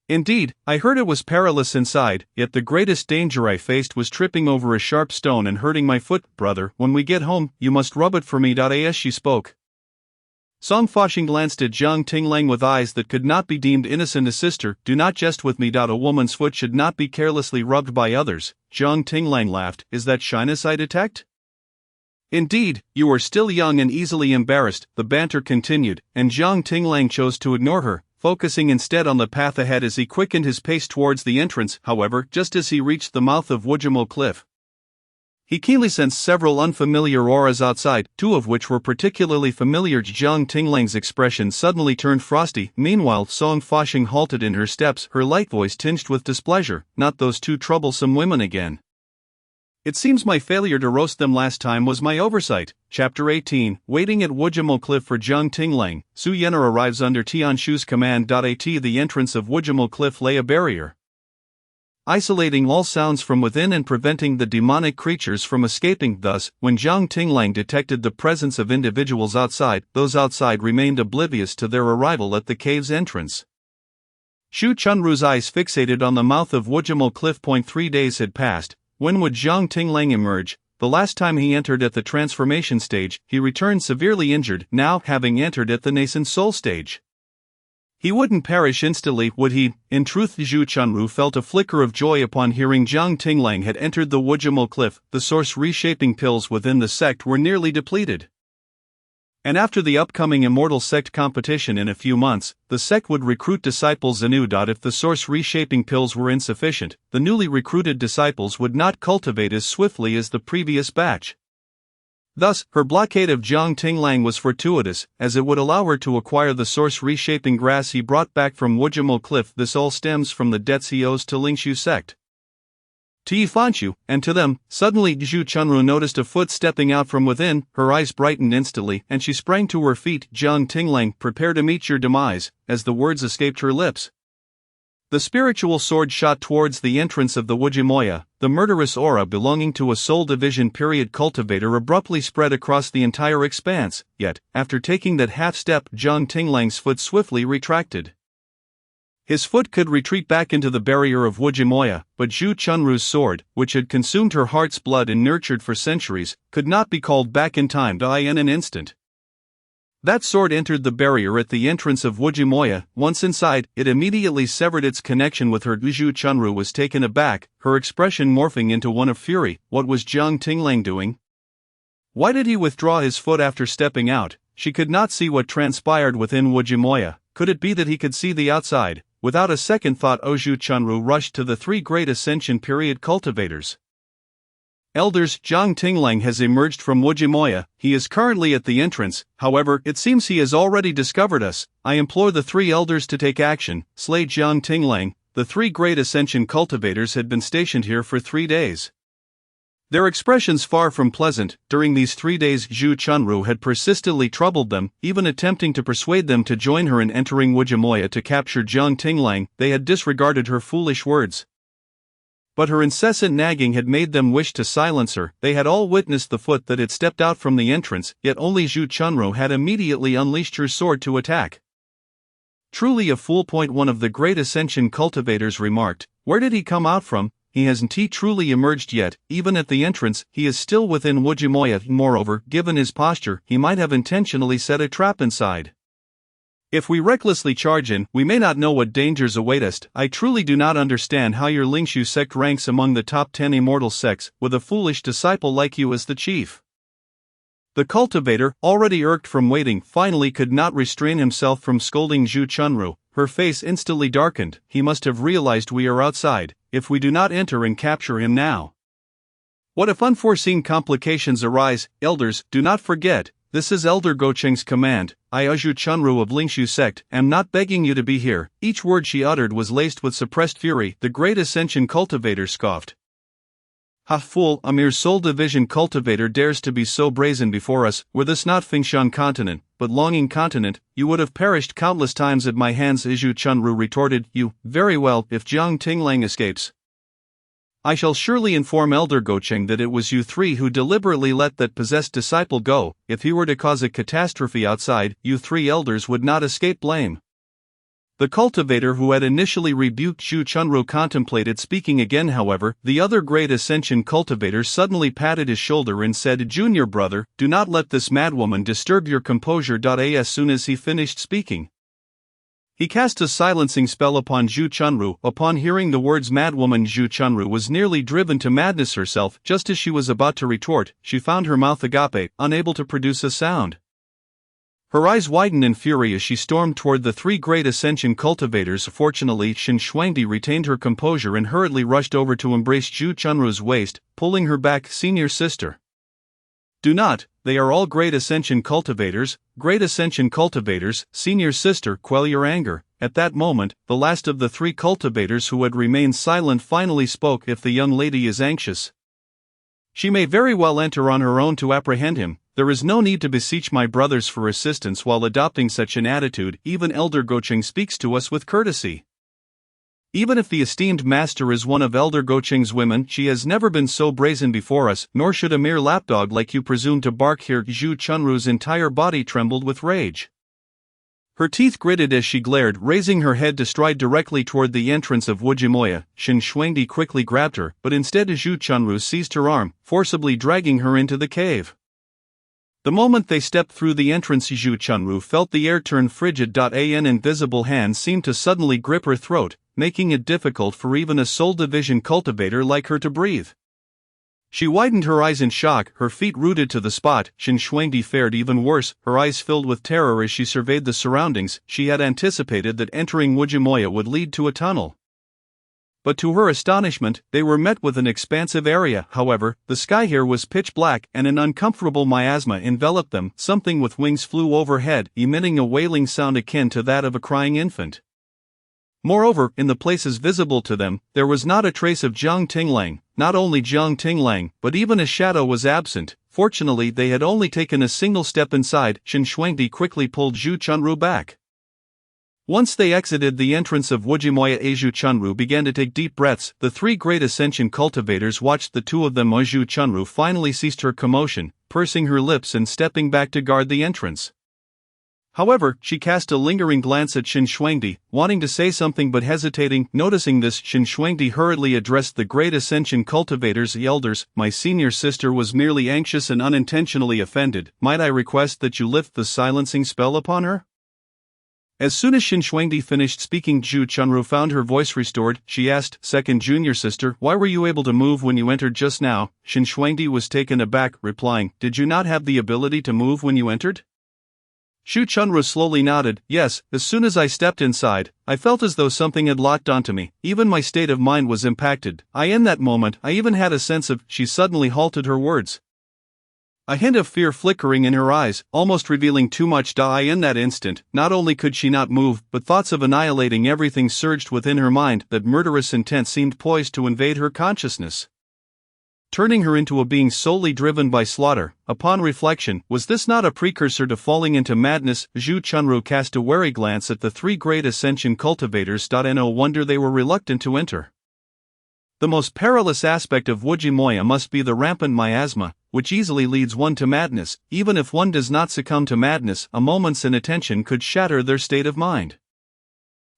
Indeed, I heard it was perilous inside, yet the greatest danger I faced was tripping over a sharp stone and hurting my foot. Brother, when we get home, you must rub it for me. As she spoke, Song Fashing glanced at Jiang Tinglang with eyes that could not be deemed innocent. A sister, do not jest with me. A woman's foot should not be carelessly rubbed by others. Jiang Tinglang laughed. Is that shyness I detect? Indeed, you are still young and easily embarrassed, the banter continued, and Jiang Tinglang chose to ignore her, focusing instead on the path ahead as he quickened his pace towards the entrance. However, just as he reached the mouth of Wujimo Cliff, he keenly sensed several unfamiliar auras outside, 2 of which were particularly familiar. Jiang Tinglang's expression suddenly turned frosty. Meanwhile, Song Fashing halted in her steps, her light voice tinged with displeasure. Not those 2 troublesome women again. It seems my failure to roast them last time was my oversight. Chapter 18, Waiting at Wujimo Cliff for Jiang Tinglang. Su Yener arrives under Tian Shu's command. At the entrance of Wujimo Cliff lay a barrier, isolating all sounds from within and preventing the demonic creatures from escaping. Thus, when Jiang Tinglang detected the presence of individuals outside, those outside remained oblivious to their arrival at the cave's entrance. Shu Chunru's eyes fixated on the mouth of Wujimo Cliff. 3 days had passed. When would Jiang Tinglang emerge? The last time he entered at the transformation stage, he returned severely injured, now having entered at the nascent soul stage. He wouldn't perish instantly, would he? In truth, Zhu Chunru felt a flicker of joy upon hearing Jiang Tinglang had entered the Wujimo cliff. The source reshaping pills within the sect were nearly depleted. And after the upcoming Immortal Sect competition in a few months, the sect would recruit disciples anew. If the source reshaping pills were insufficient, the newly recruited disciples would not cultivate as swiftly as the previous batch. Thus, her blockade of Jiang Tinglang was fortuitous, as it would allow her to acquire the source reshaping grass he brought back from Wujimo Cliff. This all stems from the debts he owes to Lingshu sect. To Yifanshu, and to them. Suddenly Zhu Chunru noticed a foot stepping out from within. Her eyes brightened instantly, and she sprang to her feet. Jiang Tinglang, prepare to meet your demise, as the words escaped her lips. The spiritual sword shot towards the entrance of the Wujimoya. The murderous aura belonging to a Soul Division period cultivator abruptly spread across the entire expanse, yet, after taking that half-step, Jiang Tinglang's foot swiftly retracted. His foot could retreat back into the barrier of Wujimoya, but Zhu Chunru's sword, which had consumed her heart's blood and nurtured for centuries, could not be called back in time. In an instant. That sword entered the barrier at the entrance of Wujimoya. Once inside, it immediately severed its connection with her. Zhu Chunru was taken aback, her expression morphing into one of fury. What was Jiang Tinglang doing? Why did he withdraw his foot after stepping out? She could not see what transpired within Wujimoya. Could it be that he could see the outside? Without a second thought, Zhu Chunru rushed to the three great Ascension period cultivators. Elders, Jiang Tinglang has emerged from Wujimoya. He is currently at the entrance. However, it seems he has already discovered us. I implore the three elders to take action. Slay Jiang Tinglang. The three great Ascension cultivators had been stationed here for 3 days. Their expressions far from pleasant. During these 3 days, Zhu Chunru had persistently troubled them, even attempting to persuade them to join her in entering Wujimoya to capture Jiang Tinglang. They had disregarded her foolish words. But her incessant nagging had made them wish to silence her. They had all witnessed the foot that had stepped out from the entrance, yet only Zhu Chunru had immediately unleashed her sword to attack. Truly a fool. One of the great Ascension cultivators remarked. Where did he come out from? He hasn't truly emerged yet. Even at the entrance, he is still within Wujimoya. Moreover, given his posture, he might have intentionally set a trap inside. If we recklessly charge in, we may not know what dangers await us. I truly do not understand how your Lingshu sect ranks among the top 10 immortal sects, with a foolish disciple like you as the chief. The cultivator, already irked from waiting, finally could not restrain himself from scolding Zhu Chunru. Her face instantly darkened. He must have realized we are outside. If we do not enter and capture him now, what if unforeseen complications arise? Elders, do not forget. This is Elder Gocheng's command. I, Zhu Chunru of Lingshu sect, am not begging you to be here. Each word she uttered was laced with suppressed fury. The great Ascension cultivator scoffed. Ha, fool, a mere Soul Division cultivator dares to be so brazen before us. Were this not Fengshan continent, but Longing continent, you would have perished countless times at my hands. Zhu Chunru retorted. You, very well, if Jiang Tinglang escapes, I shall surely inform Elder Gocheng that it was you three who deliberately let that possessed disciple go. If he were to cause a catastrophe outside, you three elders would not escape blame. The cultivator who had initially rebuked Zhu Chunru contemplated speaking again. However, the other great Ascension cultivator suddenly patted his shoulder and said, Junior brother, do not let this madwoman disturb your composure. As soon as he finished speaking, he cast a silencing spell upon Zhu Chunru. Upon hearing the words madwoman, Zhu Chunru was nearly driven to madness herself. Just as she was about to retort, she found her mouth agape, unable to produce a sound. Her eyes widened in fury as she stormed toward the three great Ascension cultivators. Fortunately, Shen Shuangdi retained her composure and hurriedly rushed over to embrace Zhu Chunru's waist, pulling her back. Senior sister, do not, they are all great Ascension cultivators. Great Ascension cultivators, senior sister, quell your anger. At that moment, the last of the three cultivators who had remained silent finally spoke. If the young lady is anxious, she may very well enter on her own to apprehend him. There is no need to beseech my brothers for assistance while adopting such an attitude. Even Elder Gocheng speaks to us with courtesy. Even if the esteemed master is one of Elder Gocheng's women, she has never been so brazen before us, nor should a mere lapdog like you presume to bark here. Zhu Chunru's entire body trembled with rage. Her teeth gritted as she glared, raising her head to stride directly toward the entrance of Wujimoya. Shen Shuangdi quickly grabbed her, but instead Zhu Chunru seized her arm, forcibly dragging her into the cave. The moment they stepped through the entrance, Zhu Chunru felt the air turn frigid. An invisible hand seemed to suddenly grip her throat, making it difficult for even a soul division cultivator like her to breathe. She widened her eyes in shock, her feet rooted to the spot. Shen Shuangdi fared even worse, her eyes filled with terror as she surveyed the surroundings. She had anticipated that entering Wujimoya would lead to a tunnel. But to her astonishment, they were met with an expansive area. However, the sky here was pitch black and an uncomfortable miasma enveloped them. Something with wings flew overhead, emitting a wailing sound akin to that of a crying infant. Moreover, in the places visible to them, there was not a trace of Jiang Tinglang. Not only Jiang Tinglang, but even a shadow was absent. Fortunately, they had only taken a single step inside. Shen Shuangdi quickly pulled Zhu Chunru back. Once they exited the entrance of Wujimoya, Zhu Chunru began to take deep breaths. The three great ascension cultivators watched the two of them. Zhu Chunru finally ceased her commotion, pursing her lips and stepping back to guard the entrance. However, she cast a lingering glance at Shen Shuangdi, wanting to say something but hesitating. Noticing this, Shen Shuangdi hurriedly addressed the great ascension cultivators. Elders, my senior sister was merely anxious and unintentionally offended. Might I request that you lift the silencing spell upon her? As soon as Shen Shuangdi finished speaking, Zhu Chunru found her voice restored. She asked, second junior sister, why were you able to move when you entered just now? Shen Shuangdi was taken aback, replying, did you not have the ability to move when you entered? Zhu Chunru slowly nodded, yes, as soon as I stepped inside, I felt as though something had locked onto me. Even my state of mind was impacted. In that moment, I even had a sense of. She suddenly halted her words. A hint of fear flickering in her eyes, almost revealing too much. In that instant, not only could she not move, but thoughts of annihilating everything surged within her mind. That murderous intent seemed poised to invade her consciousness, turning her into a being solely driven by slaughter. Upon reflection, was this not a precursor to falling into madness? Zhu Chunru cast a wary glance at the three great ascension cultivators. No wonder they were reluctant to enter. The most perilous aspect of Wujimoya must be the rampant miasma, which easily leads one to madness. Even if one does not succumb to madness, a moment's inattention could shatter their state of mind.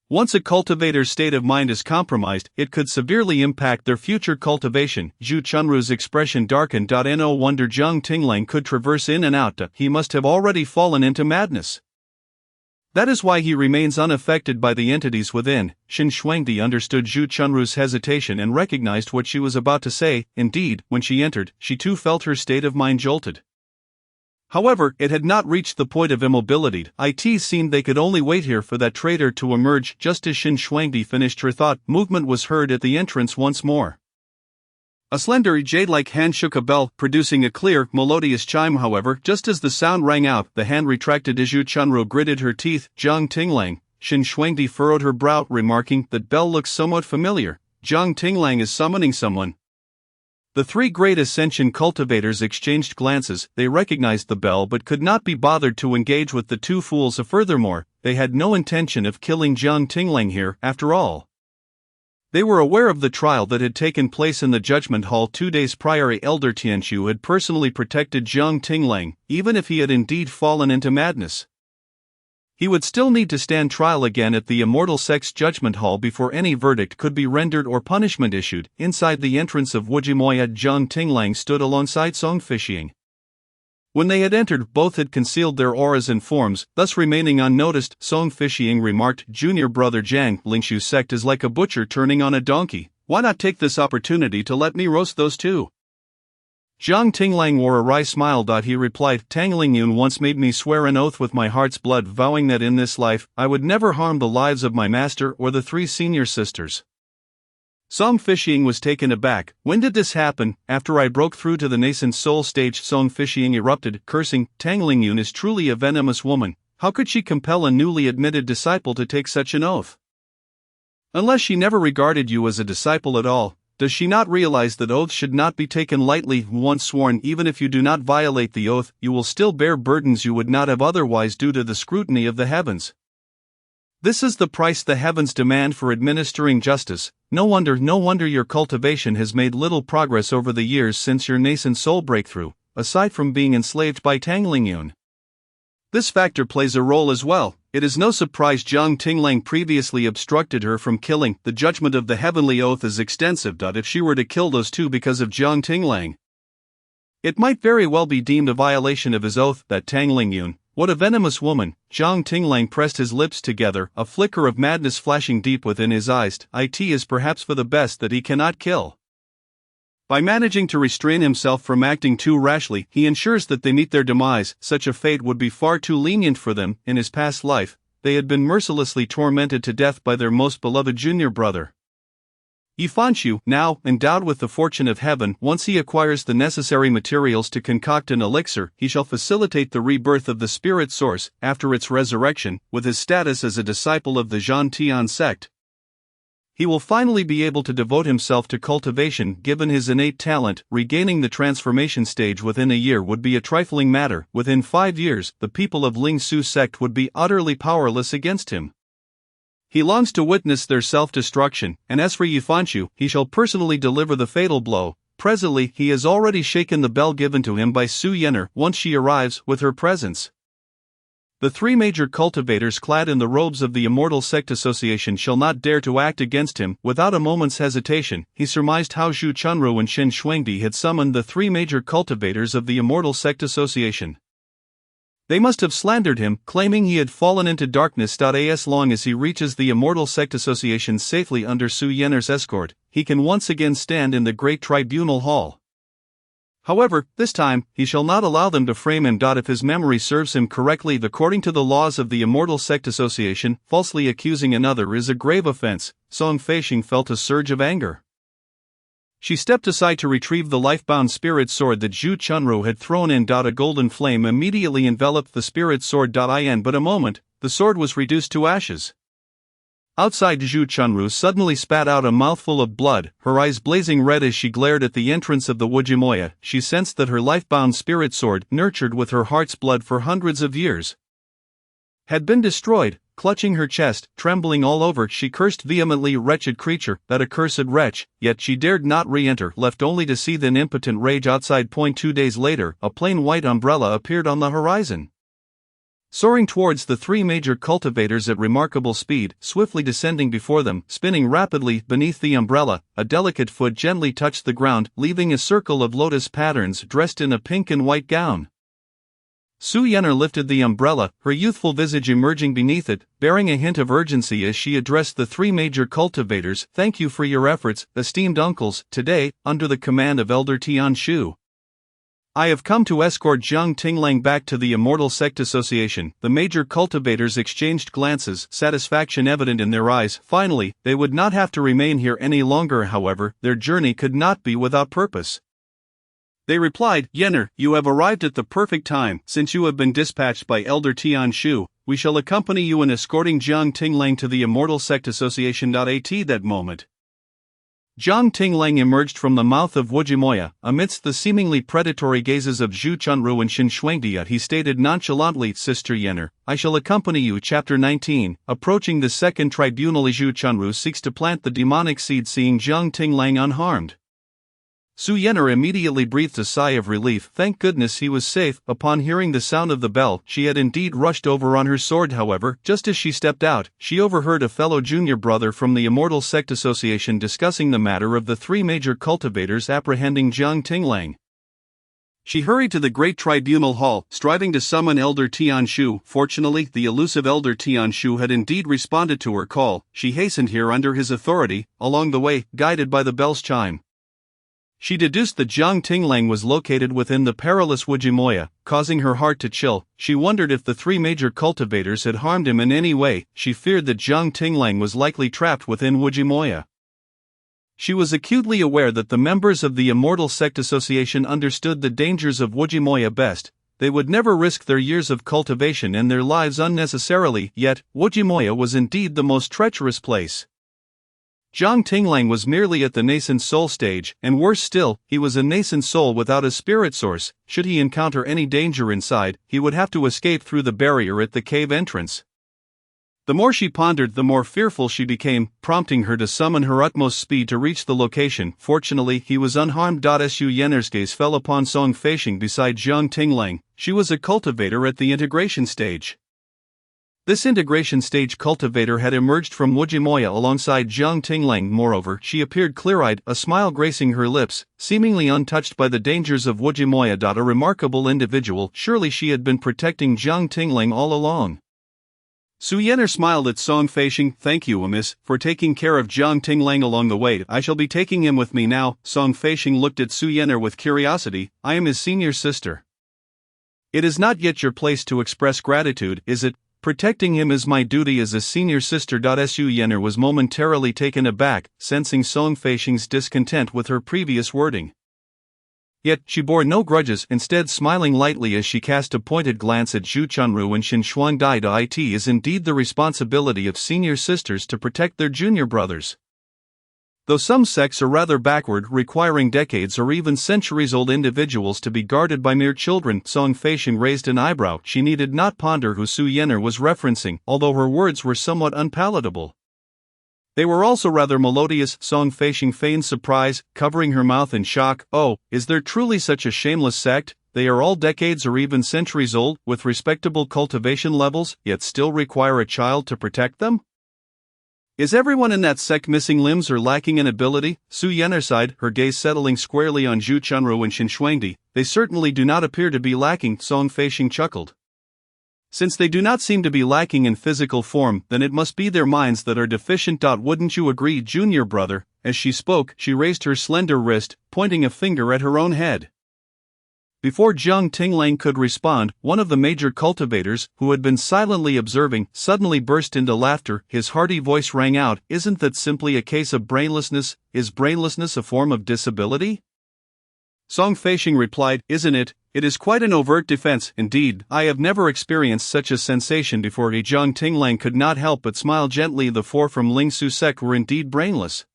Once a cultivator's state of mind is compromised, it could severely impact their future cultivation. Zhu Chunru's expression darkened. No wonder Jiang Tinglang could traverse in and out. He must have already fallen into madness. That is why he remains unaffected by the entities within. Shen Shuangdi understood Zhu Chunru's hesitation and recognized what she was about to say. Indeed, when she entered, she too felt her state of mind jolted. However, it had not reached the point of immobility. It seemed they could only wait here for that traitor to emerge. Just as Shen Shuangdi finished her thought, movement was heard at the entrance once more. A slender, jade-like hand shook a bell, producing a clear, melodious chime. However, just as the sound rang out, the hand retracted. Zhu Chunru gritted her teeth. Jiang Tinglang. Shen Shuangdi furrowed her brow, remarking, that bell looks somewhat familiar. Jiang Tinglang is summoning someone. The three great ascension cultivators exchanged glances. They recognized the bell but could not be bothered to engage with the two fools. Furthermore, they had no intention of killing Jiang Tinglang here, after all. They were aware of the trial that had taken place in the Judgment Hall 2 days prior. Elder Tianqiu had personally protected Jiang Tinglang, even if he had indeed fallen into madness. He would still need to stand trial again at the Immortal Sect's Judgment Hall before any verdict could be rendered or punishment issued. Inside the entrance of Wujimoya, Jiang Tinglang stood alongside Song Fishing. When they had entered, both had concealed their auras and forms, thus remaining unnoticed. Song Fishing remarked, junior brother Jiang, Lingshu's sect is like a butcher turning on a donkey. Why not take this opportunity to let me roast those two? Jiang Tinglang wore a wry smile. He replied, Tanglin once made me swear an oath with my heart's blood, vowing that in this life, I would never harm the lives of my master or the three senior sisters. Song Fishing was taken aback. When did this happen? After I broke through to the nascent soul stage. Song Fishing erupted, cursing, Tanglin is truly a venomous woman. How could she compel a newly admitted disciple to take such an oath? Unless she never regarded you as a disciple at all, does she not realize that oaths should not be taken lightly? Once sworn, even if you do not violate the oath, you will still bear burdens you would not have otherwise due to the scrutiny of the heavens. This is the price the heavens demand for administering justice. No wonder your cultivation has made little progress over the years since your nascent soul breakthrough, aside from being enslaved by Tanglin. This factor plays a role as well. It is no surprise Jiang Tinglang previously obstructed her from killing. The judgment of the heavenly oath is extensive. If she were to kill those two because of Jiang Tinglang, It might very well be deemed a violation of his oath that Tang Lingyun, what a venomous woman. Jiang Tinglang pressed his lips together, a flicker of madness flashing deep within his eyes. It is perhaps for the best that he cannot kill. By managing to restrain himself from acting too rashly, he ensures that they meet their demise. Such a fate would be far too lenient for them. In his past life, they had been mercilessly tormented to death by their most beloved junior brother. Yifanshu, now endowed with the fortune of heaven, once he acquires the necessary materials to concoct an elixir, he shall facilitate the rebirth of the spirit source after its resurrection. With his status as a disciple of the Zhantian sect, he will finally be able to devote himself to cultivation. Given his innate talent, regaining the transformation stage within a year would be a trifling matter. Within 5 years, the people of Ling Su sect would be utterly powerless against him. He longs to witness their self-destruction, and as for Yifanshu, he shall personally deliver the fatal blow. Presently, he has already shaken the bell given to him by Su Yener once she arrives with her presence. The 3 major cultivators clad in the robes of the Immortal Sect Association shall not dare to act against him. Without a moment's hesitation, he surmised how Zhu Chunru and Shen Shuangdi had summoned the 3 major cultivators of the Immortal Sect Association. They must have slandered him, claiming he had fallen into darkness. As long as he reaches the Immortal Sect Association safely under Su Yener's escort, he can once again stand in the Great Tribunal Hall. However, this time, he shall not allow them to frame him. If his memory serves him correctly, according to the laws of the Immortal Sect Association, falsely accusing another is a grave offense. Song Feishing felt a surge of anger. She stepped aside to retrieve the life-bound spirit sword that Zhu Chunru had thrown in. A golden flame immediately enveloped the spirit sword. In but a moment, the sword was reduced to ashes. Outside, Zhu Chunru suddenly spat out a mouthful of blood, her eyes blazing red as she glared at the entrance of the Wujimoya. She sensed that her life-bound spirit sword, nurtured with her heart's blood for hundreds of years, had been destroyed. Clutching her chest, trembling all over, she cursed vehemently. Wretched creature, that accursed wretch, yet she dared not re-enter, left only to seethe in impotent rage outside. 2 days later, a plain white umbrella appeared on the horizon. Soaring towards the 3 major cultivators at remarkable speed, swiftly descending before them, spinning rapidly beneath the umbrella, a delicate foot gently touched the ground, leaving a circle of lotus patterns dressed in a pink and white gown. Su Yener lifted the umbrella, her youthful visage emerging beneath it, bearing a hint of urgency as she addressed the 3 major cultivators. Thank you for your efforts, esteemed uncles. Today, under the command of Elder Tian Shu, I have come to escort Jiang Tinglang back to the Immortal Sect Association. The major cultivators exchanged glances, satisfaction evident in their eyes. Finally, they would not have to remain here any longer. However, their journey could not be without purpose. They replied, Yener, you have arrived at the perfect time. Since you have been dispatched by Elder Tian Shu, we shall accompany you in escorting Jiang Tinglang to the Immortal Sect Association. At that moment, Jiang Tinglang emerged from the mouth of Wujimoya, amidst the seemingly predatory gazes of Zhu Chunru and Shen Shuangdi. He stated nonchalantly, Sister Yener, I shall accompany you. Chapter 19. Approaching the second tribunal, Zhu Chunru seeks to plant the demonic seed. Seeing Jiang Tinglang unharmed, Su Yener immediately breathed a sigh of relief. Thank goodness he was safe. Upon hearing the sound of the bell, she had indeed rushed over on her sword. However, just as she stepped out, she overheard a fellow junior brother from the Immortal Sect Association discussing the matter of the 3 major cultivators apprehending Jiang Tinglang. She hurried to the Great Tribunal Hall, striving to summon Elder Tian Shu. Fortunately, the elusive Elder Tian Shu had indeed responded to her call. She hastened here under his authority. Along the way, guided by the bell's chime, she deduced that Jiang Tinglang was located within the perilous Wujimoya, causing her heart to chill. She wondered if the 3 major cultivators had harmed him in any way. She feared that Jiang Tinglang was likely trapped within Wujimoya. She was acutely aware that the members of the Immortal Sect Association understood the dangers of Wujimoya best. They would never risk their years of cultivation and their lives unnecessarily, yet, Wujimoya was indeed the most treacherous place. Jiang Tinglang was merely at the nascent soul stage, and worse still, he was a nascent soul without a spirit source. Should he encounter any danger inside, he would have to escape through the barrier at the cave entrance. The more she pondered, the more fearful she became, prompting her to summon her utmost speed to reach the location. Fortunately, he was unharmed. Su Yener's gaze fell upon Song Feishing beside Jiang Tinglang. She was a cultivator at the integration stage. This integration stage cultivator had emerged from Wujimoya alongside Jiang Tinglang. Moreover, she appeared clear-eyed, a smile gracing her lips, seemingly untouched by the dangers of Wujimoya. A remarkable individual. Surely she had been protecting Jiang Tinglang all along. Su Yan'er smiled at Song Feisheng. Thank you, miss, for taking care of Jiang Tinglang along the way. I shall be taking him with me now. Song Feisheng looked at Su Yan'er with curiosity. I am his senior sister. It is not yet your place to express gratitude, is it? Protecting him is my duty as a senior sister. Su Yan'er was momentarily taken aback, sensing Song Feisheng's discontent with her previous wording. Yet, she bore no grudges, instead smiling lightly as she cast a pointed glance at Zhu Chunru and Xin Shuangdai. It is indeed the responsibility of senior sisters to protect their junior brothers. Though some sects are rather backward, requiring decades or even centuries-old individuals to be guarded by mere children. Song Feisheng raised an eyebrow. She needed not ponder who Su Yan'er was referencing, although her words were somewhat unpalatable. They were also rather melodious. Song Feisheng feigned surprise, covering her mouth in shock. Oh, is there truly such a shameless sect? They are all decades or even centuries old, with respectable cultivation levels, yet still require a child to protect them? Is everyone in that sect missing limbs or lacking in ability? Su Yan'er sighed, her gaze settling squarely on Zhu Chunru and Xin Shuangdi. They certainly do not appear to be lacking. Song Feisheng chuckled. Since they do not seem to be lacking in physical form, then it must be their minds that are deficient. Wouldn't you agree, junior brother? As she spoke, she raised her slender wrist, pointing a finger at her own head. Before Jiang Tinglang could respond, one of the major cultivators, who had been silently observing, suddenly burst into laughter. His hearty voice rang out, "Isn't that simply a case of brainlessness? Is brainlessness a form of disability?" Song Feisheng replied, "Isn't it? It is quite an overt defense. Indeed, I have never experienced such a sensation before." Jiang Tinglang could not help but smile gently. The four from Ling Su sect were indeed brainless.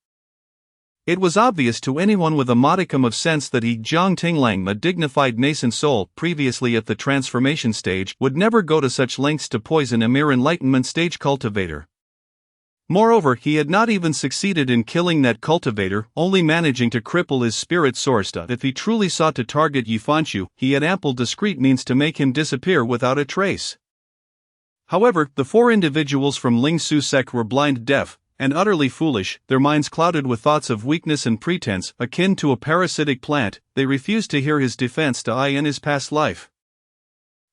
It was obvious to anyone with a modicum of sense that Jiang Tinglang, a dignified nascent soul, previously at the transformation stage, would never go to such lengths to poison a mere enlightenment stage cultivator. Moreover, he had not even succeeded in killing that cultivator, only managing to cripple his spirit source. If he truly sought to target Yifanchu, he had ample discreet means to make him disappear without a trace. However, the four individuals from Ling Su sect were blind deaf, and utterly foolish, their minds clouded with thoughts of weakness and pretense, akin to a parasitic plant. They refused to hear his defense in his past life.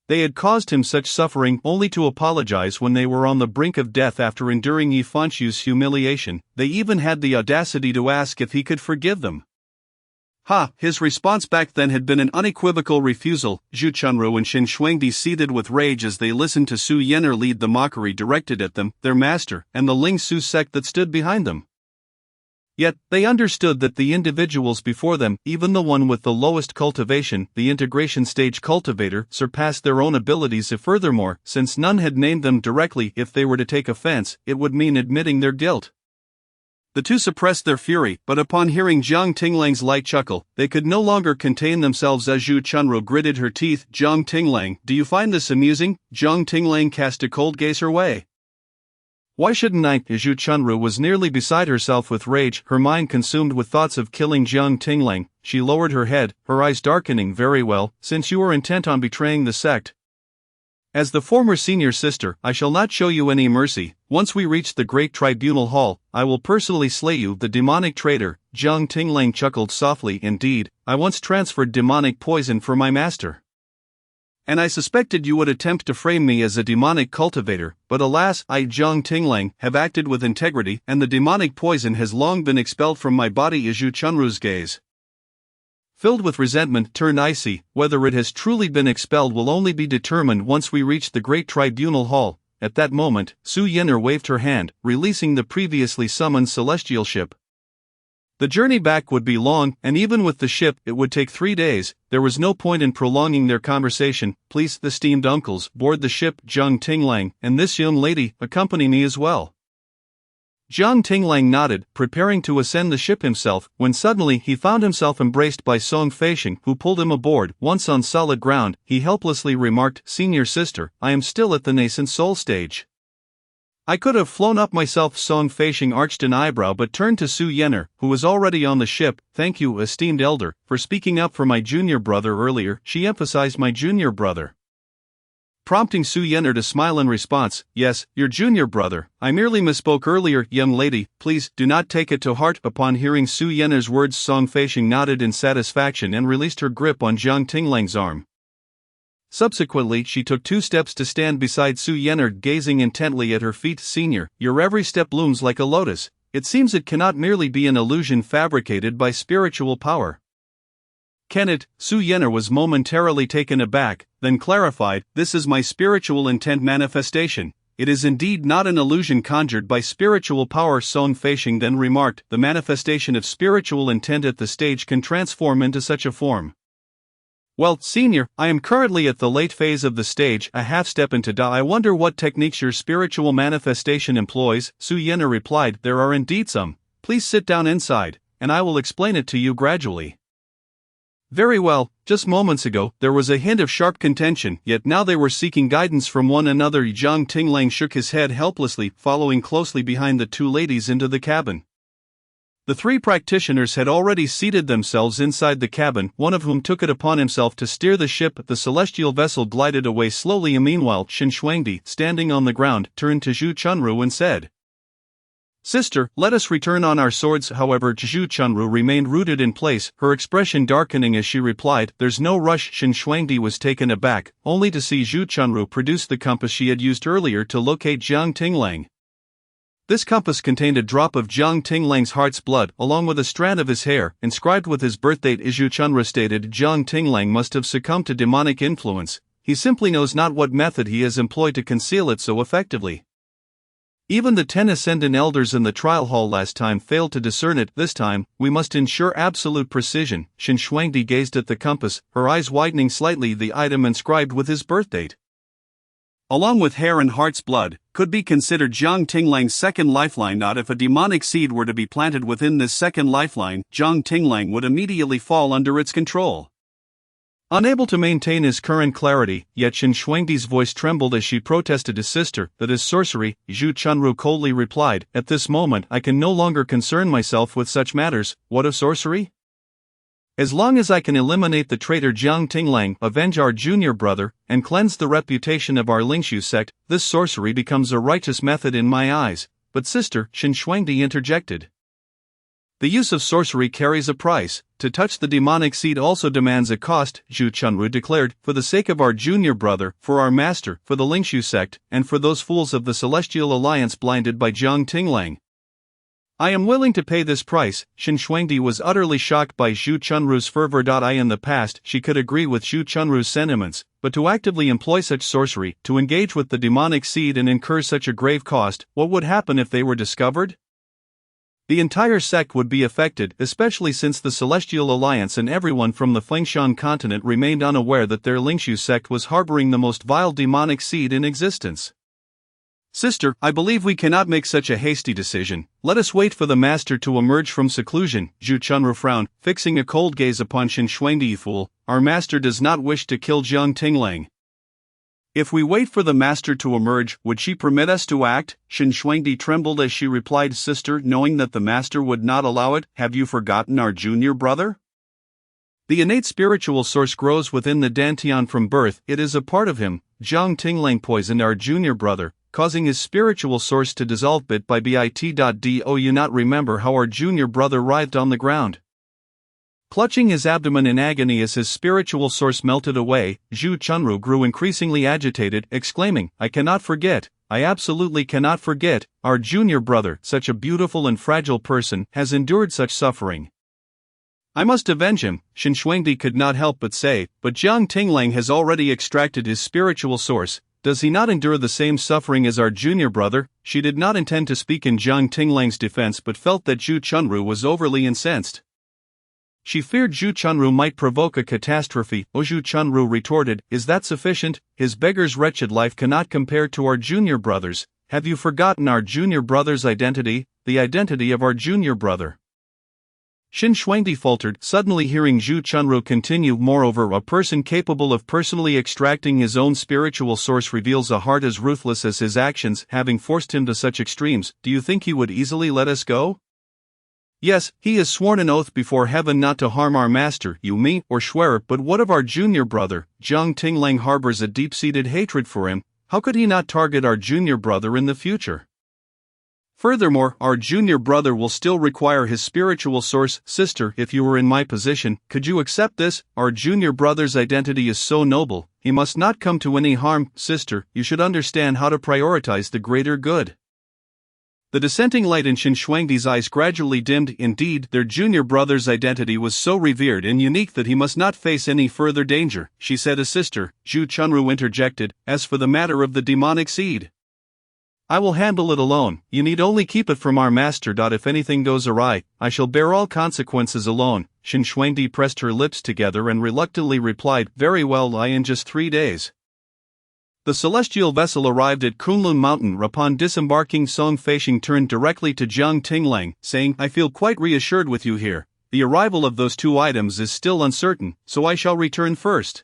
They had caused him such suffering only to apologize when they were on the brink of death after enduring Yifanchu's humiliation. They even had the audacity to ask if he could forgive them. His response back then had been an unequivocal refusal. Zhu Chunru and Xin Shuangdi seethed with rage as they listened to Su Yan'er lead the mockery directed at them, their master, and the Ling Su sect that stood behind them. Yet, they understood that the individuals before them, even the one with the lowest cultivation, the integration stage cultivator, surpassed their own abilities. If furthermore, since none had named them directly, if they were to take offense, it would mean admitting their guilt. The two suppressed their fury, but upon hearing Jiang Tinglang's light chuckle, they could no longer contain themselves. As Zhu Chunru gritted her teeth, "Jiang Tinglang, do you find this amusing?" Jiang Tinglang cast a cold gaze her way. "Why shouldn't I?" Zhu Chunru was nearly beside herself with rage, her mind consumed with thoughts of killing Jiang Tinglang. She lowered her head, her eyes darkening. "Very well, since you are intent on betraying the sect. As the former senior sister, I shall not show you any mercy. Once we reach the great tribunal hall, I will personally slay you." The demonic traitor, Jiang Tinglang chuckled softly. "Indeed, I once transferred demonic poison for my master. And I suspected you would attempt to frame me as a demonic cultivator, but alas, I, Jiang Tinglang, have acted with integrity, and the demonic poison has long been expelled from my body." Zhu Chunru's gaze, filled with resentment, turned icy. "Whether it has truly been expelled will only be determined once we reach the great tribunal hall." At that moment, Su Yan'er waved her hand, releasing the previously summoned celestial ship. The journey back would be long, and even with the ship, it would take 3 days. There was no point in prolonging their conversation. "Please, the esteemed uncles, board the ship. Jiang Tinglang, and this young lady, accompany me as well." Jiang Tinglang nodded, preparing to ascend the ship himself, when suddenly he found himself embraced by Song Feisheng, who pulled him aboard. Once on solid ground, he helplessly remarked, "Senior sister, I am still at the nascent soul stage. I could have flown up myself." Song Feisheng arched an eyebrow but turned to Su Yan'er, who was already on the ship. "Thank you, esteemed elder, for speaking up for my junior brother earlier." She emphasized "my junior brother." prompting Su Yen'er to smile in response. Yes, your junior brother. I merely misspoke earlier, young lady, please do not take it to heart. Upon hearing Su Yen'er's words, Song Feisheng nodded in satisfaction and released her grip on Jiang Tinglang's arm. Subsequently, she took 2 steps to stand beside Su Yen'er, gazing intently at her feet. Senior, your every step blooms like a lotus. It seems it cannot merely be an illusion fabricated by spiritual power. Can it? Su Yen'er was momentarily taken aback, then clarified, this is my spiritual intent manifestation. It is indeed not an illusion conjured by spiritual power. Song Feisheng then remarked, the manifestation of spiritual intent at the stage can transform into such a form. Well, senior, I am currently at the late phase of the stage, a half step into Da. I wonder what techniques your spiritual manifestation employs. Su Yen'er replied, there are indeed some. Please sit down inside, and I will explain it to you gradually. Very well, just moments ago, there was a hint of sharp contention, yet now they were seeking guidance from one another. Jiang Tinglang shook his head helplessly, following closely behind the 2 ladies into the cabin. The 3 practitioners had already seated themselves inside the cabin, one of whom took it upon himself to steer the ship. The celestial vessel glided away slowly. Meanwhile, Shen Shuangdi, standing on the ground, turned to Zhu Chunru and said, Sister, let us return on our swords. However, Zhu Chunru remained rooted in place, her expression darkening as she replied, there's no rush. Shen Shuangdi was taken aback, only to see Zhu Chunru produce the compass she had used earlier to locate Jiang Tinglang. This compass contained a drop of Jiang Tinglang's heart's blood, along with a strand of his hair, inscribed with his birthdate. Zhu Chunru stated, Jiang Tinglang must have succumbed to demonic influence. He simply knows not what method he has employed to conceal it so effectively. Even the 10 ascendant elders in the trial hall last time failed to discern it. This time, we must ensure absolute precision. Shen Shuangdi gazed at the compass, her eyes widening slightly. The item inscribed with his birthdate, along with hair and heart's blood, could be considered Jiang Tinglang's second lifeline. Not if a demonic seed were to be planted within this second lifeline, Jiang Tinglang would immediately fall under its control. Unable to maintain his current clarity, yet Shen Shuangdi's voice trembled as she protested to sister, that is sorcery. Zhu Chunru coldly replied, at this moment I can no longer concern myself with such matters. What of sorcery? As long as I can eliminate the traitor Jiang Tinglang, avenge our junior brother, and cleanse the reputation of our Lingshu sect, this sorcery becomes a righteous method in my eyes. But sister, Shen Shuangdi interjected, the use of sorcery carries a price. To touch the demonic seed also demands a cost, Zhu Chunru declared, for the sake of our junior brother, for our master, for the Lingshu sect, and for those fools of the Celestial Alliance blinded by Jiang Tinglang. I am willing to pay this price. Shen Shuangdi was utterly shocked by Zhu Chunru's fervor. In the past, she could agree with Zhu Chunru's sentiments, but to actively employ such sorcery, to engage with the demonic seed and incur such a grave cost, what would happen if they were discovered? The entire sect would be affected, especially since the Celestial Alliance and everyone from the Fengshan continent remained unaware that their Lingshu sect was harboring the most vile demonic seed in existence. Sister, I believe we cannot make such a hasty decision. Let us wait for the master to emerge from seclusion. Zhu Chunru frowned, fixing a cold gaze upon Shen Shuangdi. Fool, our master does not wish to kill Jiang Tinglang. If we wait for the master to emerge, would she permit us to act? Shen Shuangdi trembled as she replied, sister, knowing that the master would not allow it, have you forgotten our junior brother? The innate spiritual source grows within the Dantian from birth, it is a part of him. Jiang Tinglang poisoned our junior brother, causing his spiritual source to dissolve bit by bit. Do you not remember how our junior brother writhed on the ground, clutching his abdomen in agony as his spiritual source melted away? Zhu Chunru grew increasingly agitated, exclaiming, I cannot forget, I absolutely cannot forget, our junior brother, such a beautiful and fragile person, has endured such suffering. I must avenge him, Shen Shuangdi could not help but say, but Jiang Tinglang has already extracted his spiritual source. Does he not endure the same suffering as our junior brother? She did not intend to speak in Jiang Tinglang's defense but felt that Zhu Chunru was overly incensed. She feared Zhu Chunru might provoke a catastrophe. Zhu Chunru retorted, is that sufficient? His beggar's wretched life cannot compare to our junior brother's. Have you forgotten our junior brother's identity, the identity of our junior brother? Shen Shuangdi faltered, suddenly hearing Zhu Chunru continue. Moreover, a person capable of personally extracting his own spiritual source reveals a heart as ruthless as his actions, having forced him to such extremes. Do you think he would easily let us go? Yes, he has sworn an oath before heaven not to harm our master, you me, or Schwerer, but what of our junior brother? Jiang Tinglang harbors a deep-seated hatred for him. How could he not target our junior brother in the future? Furthermore, our junior brother will still require his spiritual source. Sister, if you were in my position, could you accept this? Our junior brother's identity is so noble, he must not come to any harm. Sister, you should understand how to prioritize the greater good. The dissenting light in Qin Shuangdi's eyes gradually dimmed. Indeed, their junior brother's identity was so revered and unique that he must not face any further danger, she said. A sister, Zhu Chunru interjected, as for the matter of the demonic seed, I will handle it alone, you need only keep it from our master. If anything goes awry, I shall bear all consequences alone. Qin Shuangdi pressed her lips together and reluctantly replied, very well, in just 3 days. The celestial vessel arrived at Kunlun Mountain. Upon disembarking, Song Feishing turned directly to Jiang Tinglang, saying, I feel quite reassured with you here. The arrival of those 2 items is still uncertain, so I shall return first.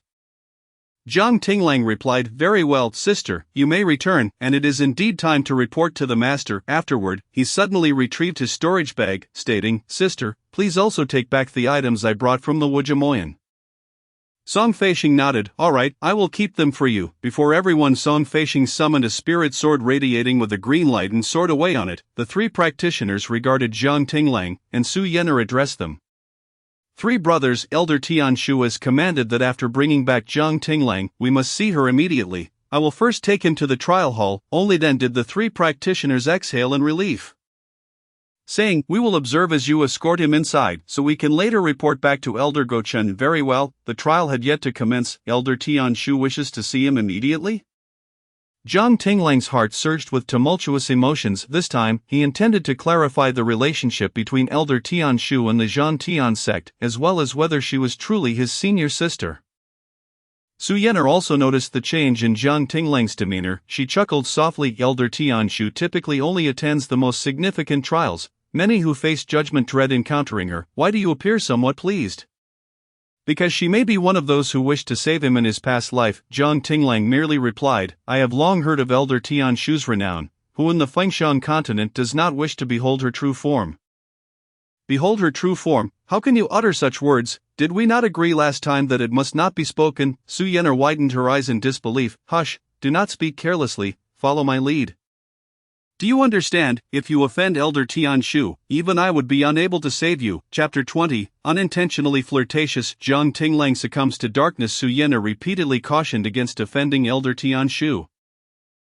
Jiang Tinglang replied, very well, sister, you may return, and it is indeed time to report to the master. Afterward, he suddenly retrieved his storage bag, stating, sister, please also take back the items I brought from the Wujiamoyan. Song Feishing nodded, all right, I will keep them for you. Before everyone, Song Feishing summoned a spirit sword radiating with a green light and soared away on it. The 3 practitioners regarded Jiang Tinglang, and Su Yener addressed them. 3 brothers, Elder Tianshu has commanded that after bringing back Jiang Tinglang, we must see her immediately. I will first take him to the trial hall. Only then did the 3 practitioners exhale in relief, saying, we will observe as you escort him inside, so we can later report back to Elder Gochen. Very well, the trial had yet to commence. Elder Tianshu wishes to see him immediately? Jiang Tinglang's heart surged with tumultuous emotions. This time, he intended to clarify the relationship between Elder Tianshu and the Zhan Tian sect, as well as whether she was truly his senior sister. Su Yener also noticed the change in Jiang Tinglang's demeanor. She chuckled softly. Elder Tianshu typically only attends the most significant trials. Many who face judgment dread encountering her. Why do you appear somewhat pleased? Because she may be one of those who wish to save him in his past life, Jiang Tinglang merely replied, I have long heard of Elder Tianshu's renown, who in the Fengshan continent does not wish to behold her true form. Behold her true form? How can you utter such words? Did we not agree last time that it must not be spoken? Su Yener widened her eyes in disbelief. Hush, do not speak carelessly, follow my lead. Do you understand? If you offend Elder Tianshu, even I would be unable to save you. Chapter 20, Unintentionally flirtatious. Jiang Tinglang succumbs to darkness. Su Yener repeatedly cautioned against offending Elder Tianshu.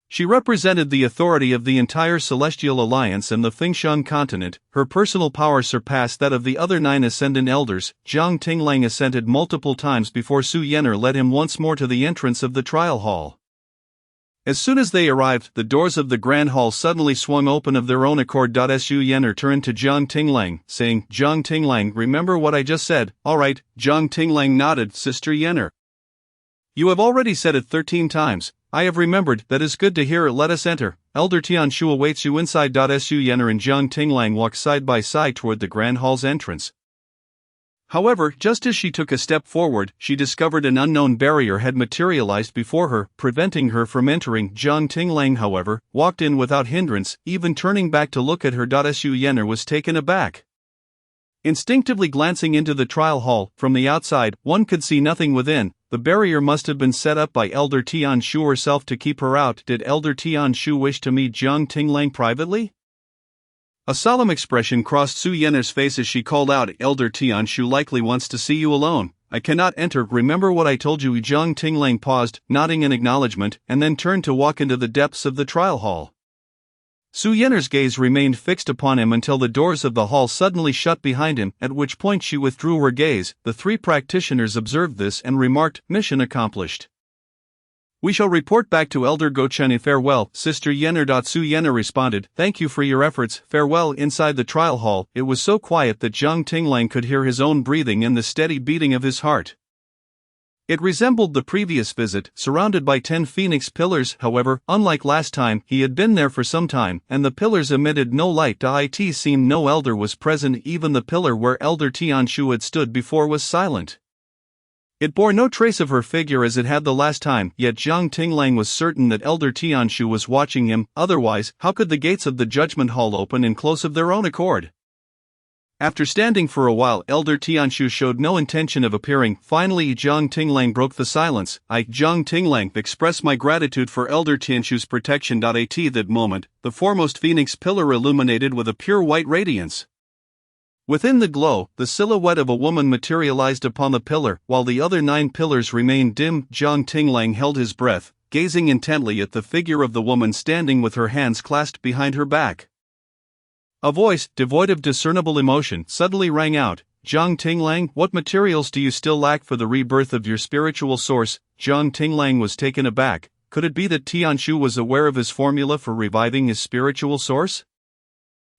She represented the authority of the entire Celestial Alliance and the Fengshan continent. Her personal power surpassed that of the other 9 ascendant elders. Jiang Tinglang assented multiple times before Su Yener led him once more to the entrance of the trial hall. As soon as they arrived, the doors of the grand hall suddenly swung open of their own accord. Su Yener turned to Jiang Tinglang, saying, Jiang Tinglang, remember what I just said? All right. Jiang Tinglang nodded. Sister Yener, you have already said it 13 times. I have remembered. That is good to hear. Let us enter. Elder Tianshu awaits you inside. Su Yener and Jiang Tinglang walked side by side toward the grand hall's entrance. However, just as she took a step forward, she discovered an unknown barrier had materialized before her, preventing her from entering. Jiang Tinglang, however, walked in without hindrance, even turning back to look at her. Su Yener was taken aback. Instinctively glancing into the trial hall, from the outside, one could see nothing within. The barrier must have been set up by Elder Tianshu herself to keep her out. Did Elder Tianshu wish to meet Jiang Tinglang privately? A solemn expression crossed Su Yener's face as she called out, Elder Tianshu likely wants to see you alone. I cannot enter. Remember what I told you. Jiang Tinglang paused, nodding in acknowledgement, and then turned to walk into the depths of the trial hall. Su Yener's gaze remained fixed upon him until the doors of the hall suddenly shut behind him, at which point she withdrew her gaze. The 3 practitioners observed this and remarked, mission accomplished. We shall report back to Elder Gochen. Farewell, Sister Yener. Su Yener responded, thank you for your efforts. Farewell. Inside the trial hall, it was so quiet that Jiang Tinglang could hear his own breathing and the steady beating of his heart. It resembled the previous visit, surrounded by 10 phoenix pillars. However, unlike last time, he had been there for some time, and the pillars emitted no light. It seemed no elder was present. Even the pillar where Elder Tianshu had stood before was silent. It bore no trace of her figure as it had the last time, yet Jiang Tinglang was certain that Elder Tianshu was watching him. Otherwise, how could the gates of the judgment hall open and close of their own accord? After standing for a while, Elder Tianshu showed no intention of appearing. Finally, Jiang Tinglang broke the silence. I, Jiang Tinglang, express my gratitude for Elder Tianshu's protection. At that moment, the foremost phoenix pillar illuminated with a pure white radiance. Within the glow, the silhouette of a woman materialized upon the pillar, while the other 9 pillars remained dim. Jiang Tinglang held his breath, gazing intently at the figure of the woman standing with her hands clasped behind her back. A voice, devoid of discernible emotion, suddenly rang out. Jiang Tinglang, what materials do you still lack for the rebirth of your spiritual source? Jiang Tinglang was taken aback. Could it be that Tianshu was aware of his formula for reviving his spiritual source?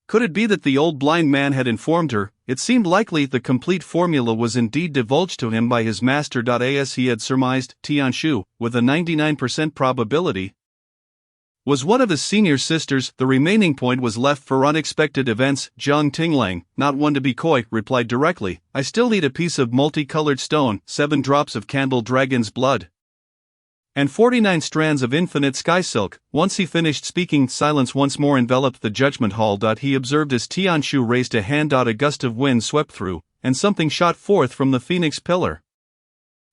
Could it be that the old blind man had informed her? It seemed likely the complete formula was indeed divulged to him by his master. As he had surmised, Tianshu, with a 99% probability, was one of his senior sisters. The remaining point was left for unexpected events. Jiang Tinglang, not one to be coy, replied directly, I still need a piece of multicolored stone, 7 drops of candle dragon's blood, and 49 strands of infinite sky silk. Once he finished speaking, silence once more enveloped the judgment hall. He observed as Tianshu raised a hand. A gust of wind swept through, and something shot forth from the phoenix pillar.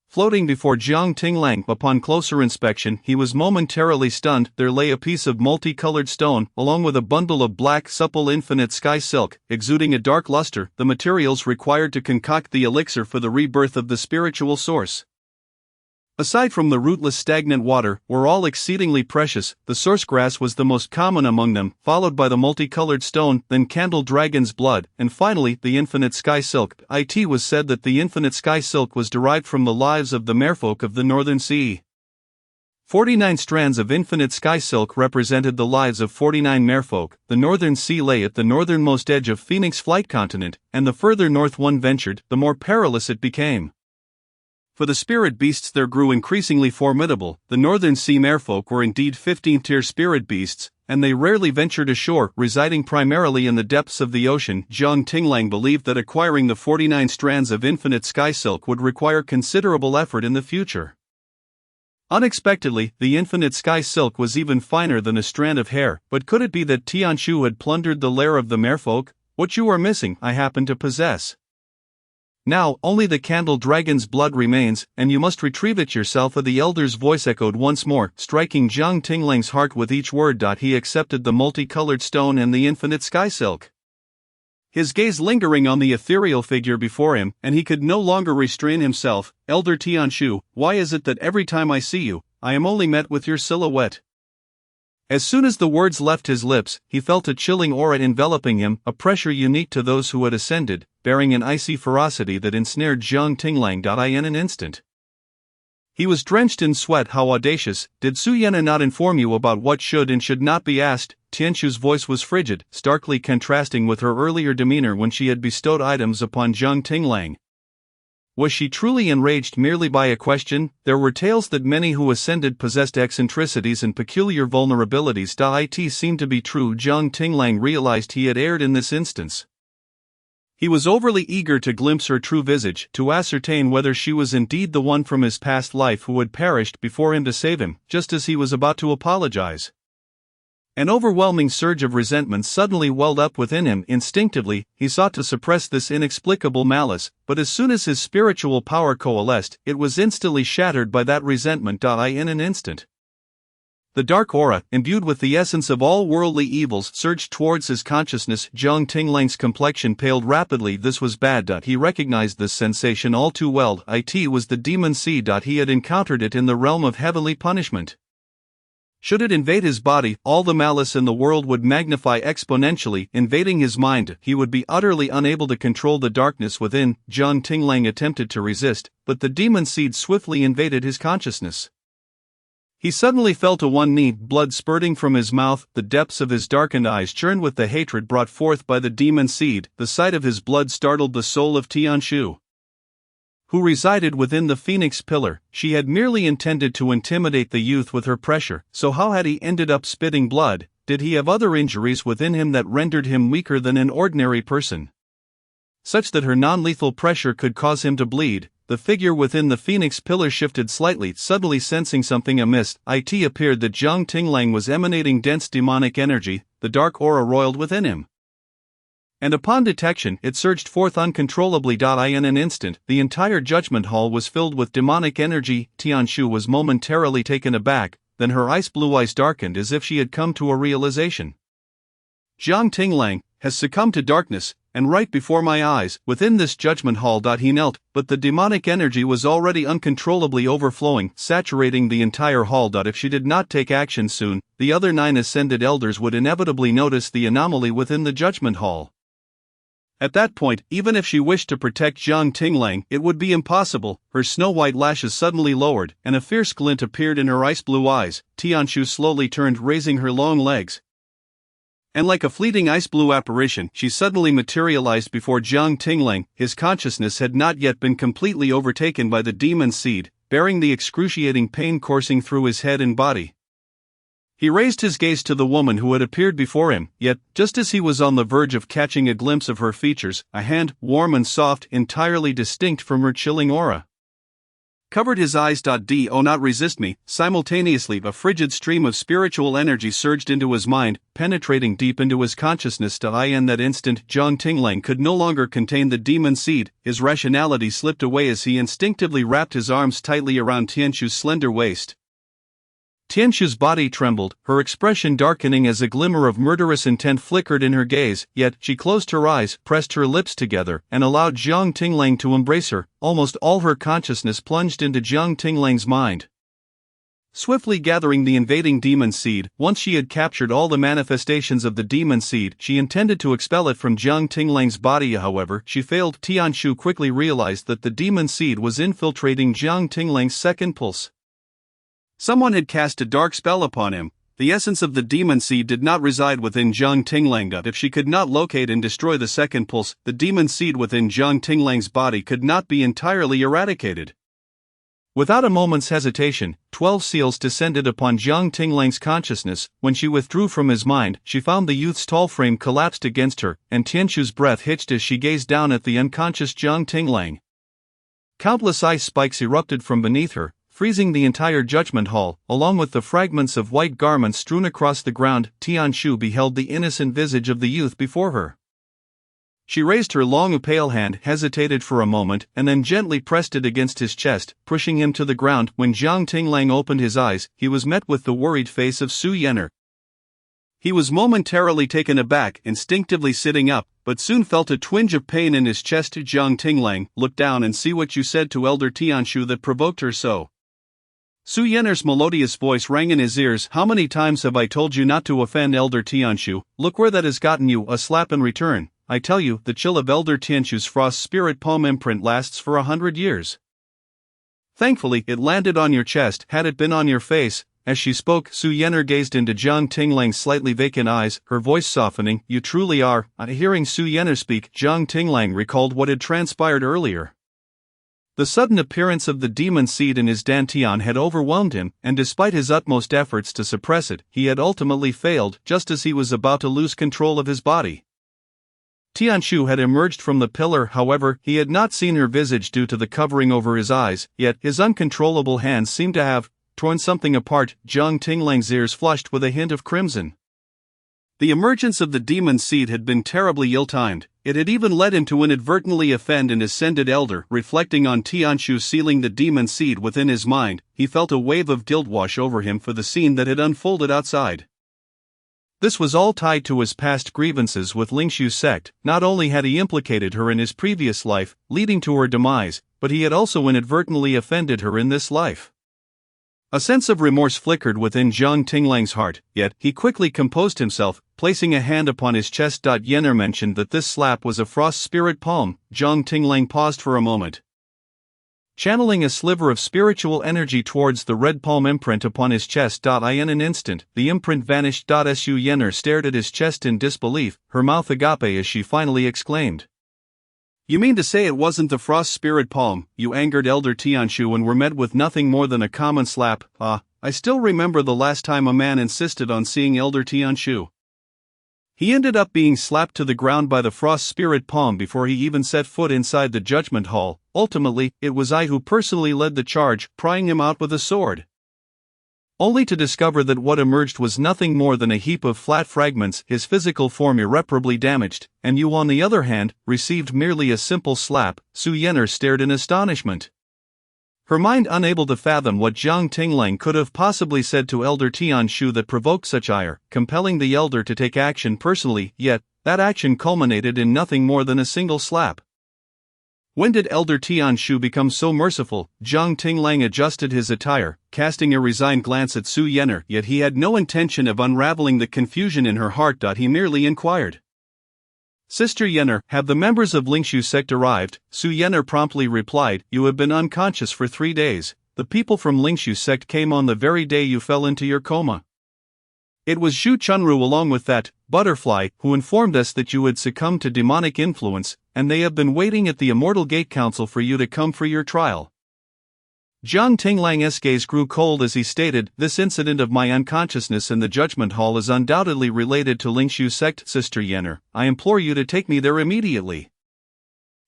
Floating before Jiang Tinglang, upon closer inspection, he was momentarily stunned. There lay a piece of multicolored stone, along with a bundle of black, supple infinite sky silk, exuding a dark luster, the materials required to concoct the elixir for the rebirth of the spiritual source. Aside from the rootless stagnant water, were all exceedingly precious. The source grass was the most common among them, followed by the multicolored stone, then candle dragon's blood, and finally the infinite sky silk. It was said that the infinite sky silk was derived from the lives of the merfolk of the northern sea. 49 strands of infinite sky silk represented the lives of 49 merfolk. The northern sea lay at the northernmost edge of Phoenix Flight Continent, and the further north one ventured, the more perilous it became. For the spirit beasts there grew increasingly formidable. The northern sea merfolk were indeed 15th-tier spirit beasts, and they rarely ventured ashore, residing primarily in the depths of the ocean. Jiang Tinglang believed that acquiring the 49 strands of infinite sky silk would require considerable effort in the future. Unexpectedly, the infinite sky silk was even finer than a strand of hair. But could it be that Tianshu had plundered the lair of the merfolk? What you are missing, I happen to possess. Now, only the candle dragon's blood remains, and you must retrieve it yourself. The elder's voice echoed once more, striking Jiang Tinglang's heart with each word. He accepted the multicolored stone and the infinite sky silk, his gaze lingering on the ethereal figure before him, and he could no longer restrain himself. Elder Tianshu, why is it that every time I see you, I am only met with your silhouette? As soon as the words left his lips, he felt a chilling aura enveloping him, a pressure unique to those who had ascended, bearing an icy ferocity that ensnared Jiang Tinglang. In an instant, he was drenched in sweat. How audacious! Did Suyena not inform you about what should and should not be asked? Tianshu's voice was frigid, starkly contrasting with her earlier demeanor when she had bestowed items upon Jiang Tinglang. Was she truly enraged merely by a question? There were tales that many who ascended possessed eccentricities and peculiar vulnerabilities. It seemed to be true. Jiang Tinglang realized he had erred in this instance. He was overly eager to glimpse her true visage, to ascertain whether she was indeed the one from his past life who had perished before him to save him, just as he was about to apologize. An overwhelming surge of resentment suddenly welled up within him. Instinctively, he sought to suppress this inexplicable malice, but as soon as his spiritual power coalesced, it was instantly shattered by that resentment. In an instant, the dark aura, imbued with the essence of all worldly evils, surged towards his consciousness. Jiang Tinglang's complexion paled rapidly. This was bad. He recognized this sensation all too well. It was the demon seed. He had encountered it in the realm of heavenly punishment. Should it invade his body, all the malice in the world would magnify exponentially. Invading his mind, he would be utterly unable to control the darkness within. Jiang Tinglang attempted to resist, but the demon seed swiftly invaded his consciousness. He suddenly fell to one knee, blood spurting from his mouth. The depths of his darkened eyes churned with the hatred brought forth by the demon seed. The sight of his blood startled the soul of Tianshu, who resided within the phoenix pillar. She had merely intended to intimidate the youth with her pressure, so how had he ended up spitting blood? Did he have other injuries within him that rendered him weaker than an ordinary person, such that her non-lethal pressure could cause him to bleed? The figure within the phoenix pillar shifted slightly, suddenly sensing something amiss. It appeared that Jiang Tinglang was emanating dense demonic energy. The dark aura roiled within him. and upon detection it surged forth uncontrollably. In an instant, the entire judgment hall was filled with demonic energy. Tianshu was momentarily taken aback, then her ice blue eyes darkened as if she had come to a realization. Jiang Tinglang has succumbed to darkness, and right before my eyes, within this judgment hall. He knelt, but the demonic energy was already uncontrollably overflowing, saturating the entire hall. If she did not take action soon, the other 9 ascended elders would inevitably notice the anomaly within the judgment hall. At that point, even if she wished to protect Jiang Tinglang, it would be impossible. Her snow-white lashes suddenly lowered, and a fierce glint appeared in her ice-blue eyes. Tianshu slowly turned, raising her long legs. And like a fleeting ice-blue apparition, she suddenly materialized before Jiang Tinglang. His consciousness had not yet been completely overtaken by the demon seed, bearing the excruciating pain coursing through his head and body. He raised his gaze to the woman who had appeared before him, yet, just as he was on the verge of catching a glimpse of her features, a hand, warm and soft, entirely distinct from her chilling aura, covered his eyes. Do not resist me. Simultaneously, a frigid stream of spiritual energy surged into his mind, penetrating deep into his consciousness. In that instant, Jiang Tinglang could no longer contain the demon seed. His rationality slipped away as he instinctively wrapped his arms tightly around Tianshu's slender waist. Tianshu's body trembled, her expression darkening as a glimmer of murderous intent flickered in her gaze, yet she closed her eyes, pressed her lips together, and allowed Jiang Tinglang to embrace her. Almost all her consciousness plunged into Jiang Tinglang's mind. Swiftly gathering the invading demon seed, once she had captured all the manifestations of the demon seed, she intended to expel it from Jiang Tinglang's body. However, she failed. Tianshu quickly realized that the demon seed was infiltrating Jiang Tinglang's second pulse. Someone had cast a dark spell upon him. The essence of the demon seed did not reside within Jiang Tinglang. If she could not locate and destroy the second pulse, the demon seed within Jiang Tinglang's body could not be entirely eradicated. Without a moment's hesitation, 12 seals descended upon Jiang Tinglang's consciousness. When she withdrew from his mind, she found the youth's tall frame collapsed against her, and Tianshu's breath hitched as she gazed down at the unconscious Jiang Tinglang. Countless ice spikes erupted from beneath her, freezing the entire judgment hall, along with the fragments of white garments strewn across the ground. Tianshu beheld the innocent visage of the youth before her. She raised her long pale hand, hesitated for a moment, and then gently pressed it against his chest, pushing him to the ground. When Jiang Tinglang opened his eyes, he was met with the worried face of Su Yener. He was momentarily taken aback, instinctively sitting up, but soon felt a twinge of pain in his chest. Jiang Tinglang, look down and see what you said to Elder Tianshu that provoked her so. Su Yener's melodious voice rang in his ears. How many times have I told you not to offend Elder Tianshu? Look where that has gotten you, a slap in return. I tell you, the chill of Elder Tianshu's frost spirit palm imprint lasts for 100 years. Thankfully, it landed on your chest. Had it been on your face. As she spoke, Su Yener gazed into Jiang Tinglang's slightly vacant eyes, her voice softening. You truly are. Hearing Su Yener speak, Jiang Tinglang recalled what had transpired earlier. The sudden appearance of the demon seed in his dantian had overwhelmed him, and despite his utmost efforts to suppress it, he had ultimately failed, just as he was about to lose control of his body. Tianshu had emerged from the pillar. However, he had not seen her visage due to the covering over his eyes, yet his uncontrollable hands seemed to have torn something apart. Jiang Tinglang's ears flushed with a hint of crimson. The emergence of the demon seed had been terribly ill-timed. It had even led him to inadvertently offend an ascended elder. Reflecting on Tianshu sealing the demon seed within his mind, he felt a wave of guilt wash over him for the scene that had unfolded outside. This was all tied to his past grievances with Lingshu's sect. Not only had he implicated her in his previous life, leading to her demise, but he had also inadvertently offended her in this life. A sense of remorse flickered within Jiang Tinglang's heart, yet he quickly composed himself, placing a hand upon his chest. Yener mentioned that this slap was a frost spirit palm. Jiang Tinglang paused for a moment, channeling a sliver of spiritual energy towards the red palm imprint upon his chest. In an instant, the imprint vanished. Su Yener stared at his chest in disbelief, her mouth agape as she finally exclaimed. You mean to say it wasn't the frost spirit palm? You angered Elder Tianshu and were met with nothing more than a common slap. I still remember the last time a man insisted on seeing Elder Tianshu. He ended up being slapped to the ground by the frost spirit palm before he even set foot inside the judgment hall. Ultimately, it was I who personally led the charge, prying him out with a sword. only to discover that what emerged was nothing more than a heap of flat fragments, his physical form irreparably damaged, and you on the other hand, received merely a simple slap. Su Yen'er stared in astonishment. Her mind unable to fathom what Jiang Tinglang could have possibly said to Elder Tianshu that provoked such ire, compelling the elder to take action personally, yet, that action culminated in nothing more than a single slap. When did Elder Tianshu become so merciful? Jiang Tinglang adjusted his attire, casting a resigned glance at Su Yen'er, yet he had no intention of unraveling the confusion in her heart. He merely inquired. Sister Yen'er, have the members of Lingshu sect arrived? Su Yen'er promptly replied, you have been unconscious for 3 days. The people from Lingshu sect came on the very day you fell into your coma. It was Zhu Chunru along with that butterfly who informed us that you had succumbed to demonic influence, and they have been waiting at the Immortal Gate Council for you to come for your trial. Jiang Tinglang's gaze grew cold as he stated, this incident of my unconsciousness in the Judgment Hall is undoubtedly related to Lingshu sect. Sister Yen'er, I implore you to take me there immediately.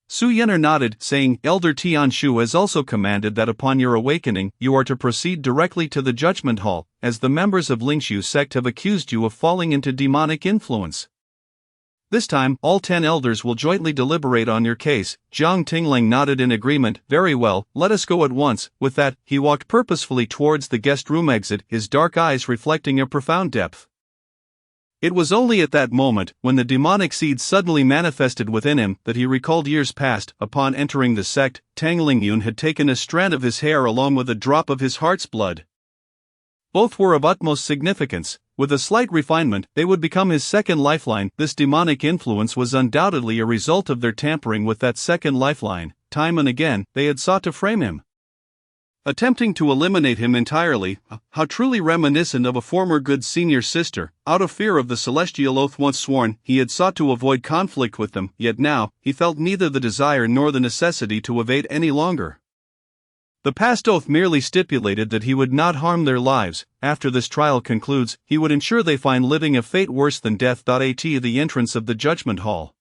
Su Yen'er nodded, saying, Elder Tianshu has also commanded that upon your awakening, you are to proceed directly to the Judgment Hall, as the members of Lingshu sect have accused you of falling into demonic influence. This time, all 10 elders will jointly deliberate on your case. Jiang Tinglang nodded in agreement. Very well, let us go at once. With that, he walked purposefully towards the guest room exit, his dark eyes reflecting a profound depth. It was only at that moment, when the demonic seed suddenly manifested within him, that he recalled years past. Upon entering the sect, Tang Lingyun had taken a strand of his hair along with a drop of his heart's blood. Both were of utmost significance. With a slight refinement, they would become his second lifeline. This demonic influence was undoubtedly a result of their tampering with that second lifeline. Time and again, they had sought to frame him, attempting to eliminate him entirely. How truly reminiscent of a former good senior sister. Out of fear of the celestial oath once sworn, he had sought to avoid conflict with them, yet now, he felt neither the desire nor the necessity to evade any longer. The past oath merely stipulated that he would not harm their lives. After this trial concludes, he would ensure they find living a fate worse than death. At the entrance of the Judgment Hall,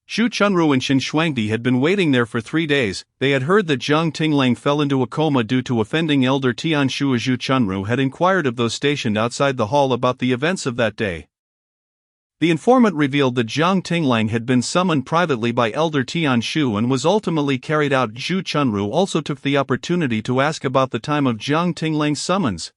Zhu Chunru and Shen Shuangdi had been waiting there for 3 days. They had heard that Jiang Tinglang fell into a coma due to offending Elder Tianshu. Zhu Chunru had inquired of those stationed outside the hall about the events of that day. The informant revealed that Jiang Tinglang had been summoned privately by Elder Tianshu and was ultimately carried out. Zhu Chunru also took the opportunity to ask about the time of Jiang Tinglang's summons,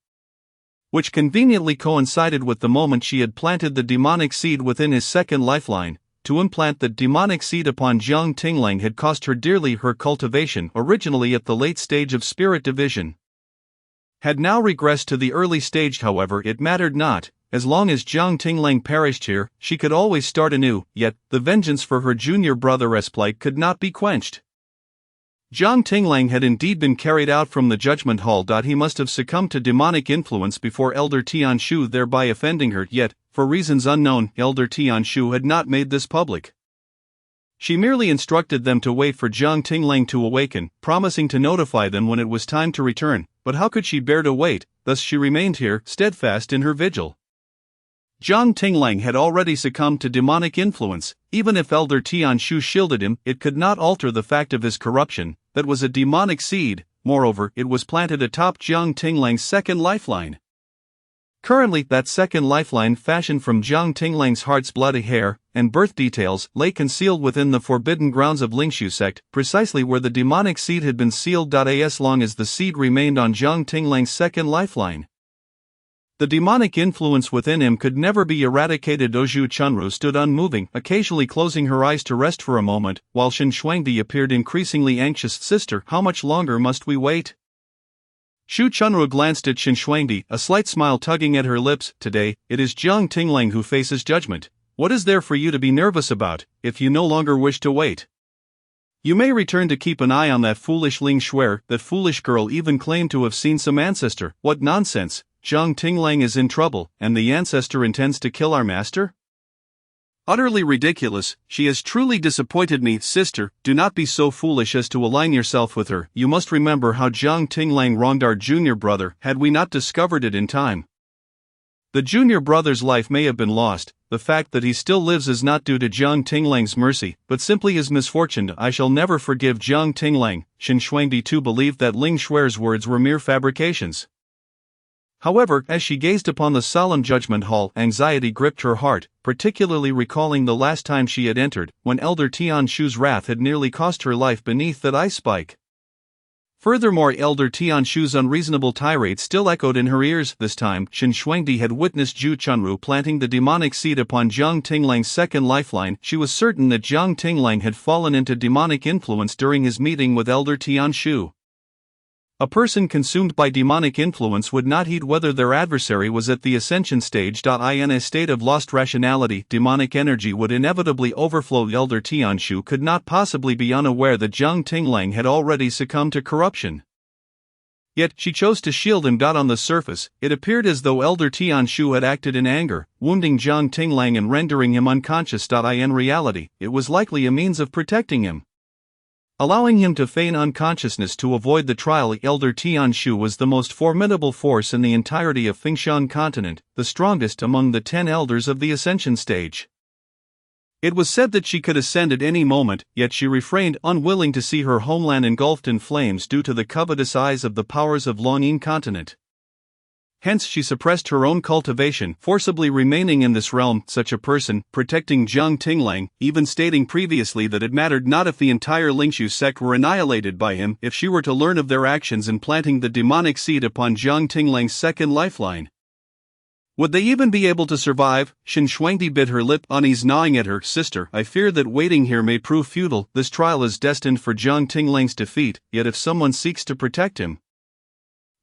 which conveniently coincided with the moment she had planted the demonic seed within his second lifeline. To implant the demonic seed upon Jiang Tinglang had cost her dearly. Her cultivation, originally at the late stage of spirit division, had now regressed to the early stage. However, it mattered not. As long as Jiang Tinglang perished here, she could always start anew, yet, the vengeance for her junior brother's plight could not be quenched. Jiang Tinglang had indeed been carried out from the Judgment Hall. He must have succumbed to demonic influence before Elder Tianshu, thereby offending her, yet, for reasons unknown, Elder Tianshu had not made this public. She merely instructed them to wait for Jiang Tinglang to awaken, promising to notify them when it was time to return. But how could she bear to wait? Thus she remained here, steadfast in her vigil. Jiang Tinglang had already succumbed to demonic influence. Even if Elder Tianshu shielded him, it could not alter the fact of his corruption. That was a demonic seed. Moreover, it was planted atop Jiang Tinglang's second lifeline. Currently, that second lifeline, fashioned from Jiang Tinglang's heart's blood, hair, and birth details, lay concealed within the forbidden grounds of Lingshu sect, precisely where the demonic seed had been sealed. As long as the seed remained on Jiang Tinglang's second lifeline, the demonic influence within him could never be eradicated. Zhu Chunru stood unmoving, occasionally closing her eyes to rest for a moment, while Shen Shuangdi appeared increasingly anxious. Sister, how much longer must we wait? Zhu Chunru glanced at Shen Shuangdi, a slight smile tugging at her lips. Today, it is Jiang Tinglang who faces judgment. What is there for you to be nervous about, if you no longer wish to wait? You may return to keep an eye on that foolish Ling Shuer. That foolish girl even claimed to have seen some ancestor. What nonsense! Jiang Tinglang is in trouble, and the ancestor intends to kill our master? Utterly ridiculous. She has truly disappointed me. Sister, do not be so foolish as to align yourself with her. You must remember how Jiang Tinglang wronged our junior brother. Had we not discovered it in time, the junior brother's life may have been lost. The fact that he still lives is not due to Jiang Tinglang's mercy, but simply his misfortune. I shall never forgive Jiang Tinglang. Shen Shuangdi too believed that Ling Shuer's words were mere fabrications. However, as she gazed upon the solemn judgment hall, anxiety gripped her heart, particularly recalling the last time she had entered, when Elder Tian Shu's wrath had nearly cost her life beneath that ice spike. Furthermore, Elder Tian Shu's unreasonable tirade still echoed in her ears. This time, Shen Shuangdi had witnessed Zhu Chunru planting the demonic seed upon Jiang Tinglang's second lifeline. She was certain that Jiang Tinglang had fallen into demonic influence during his meeting with Elder Tian Shu. A person consumed by demonic influence would not heed whether their adversary was at the ascension stage. In a state of lost rationality, demonic energy would inevitably overflow. Elder Tianshu could not possibly be unaware that Jiang Tinglang had already succumbed to corruption. Yet, she chose to shield him. On the surface, it appeared as though Elder Tianshu had acted in anger, wounding Jiang Tinglang and rendering him unconscious. In reality, it was likely a means of protecting him, allowing him to feign unconsciousness to avoid the trial. Elder Tianshu was the most formidable force in the entirety of Fengshan continent, the strongest among the 10 elders of the ascension stage. It was said that she could ascend at any moment, yet she refrained, unwilling to see her homeland engulfed in flames due to the covetous eyes of the powers of Longyin continent. Hence she suppressed her own cultivation, forcibly remaining in this realm. Such a person, protecting Jiang Tinglang, even stating previously that it mattered not if the entire Lingshu sect were annihilated by him if she were to learn of their actions in planting the demonic seed upon Jiang Tinglang's second lifeline. Would they even be able to survive? Shen Shuangdi bit her lip, unease gnawing at her. Sister, I fear that waiting here may prove futile. This trial is destined for Jiang Tinglang's defeat, yet if someone seeks to protect him,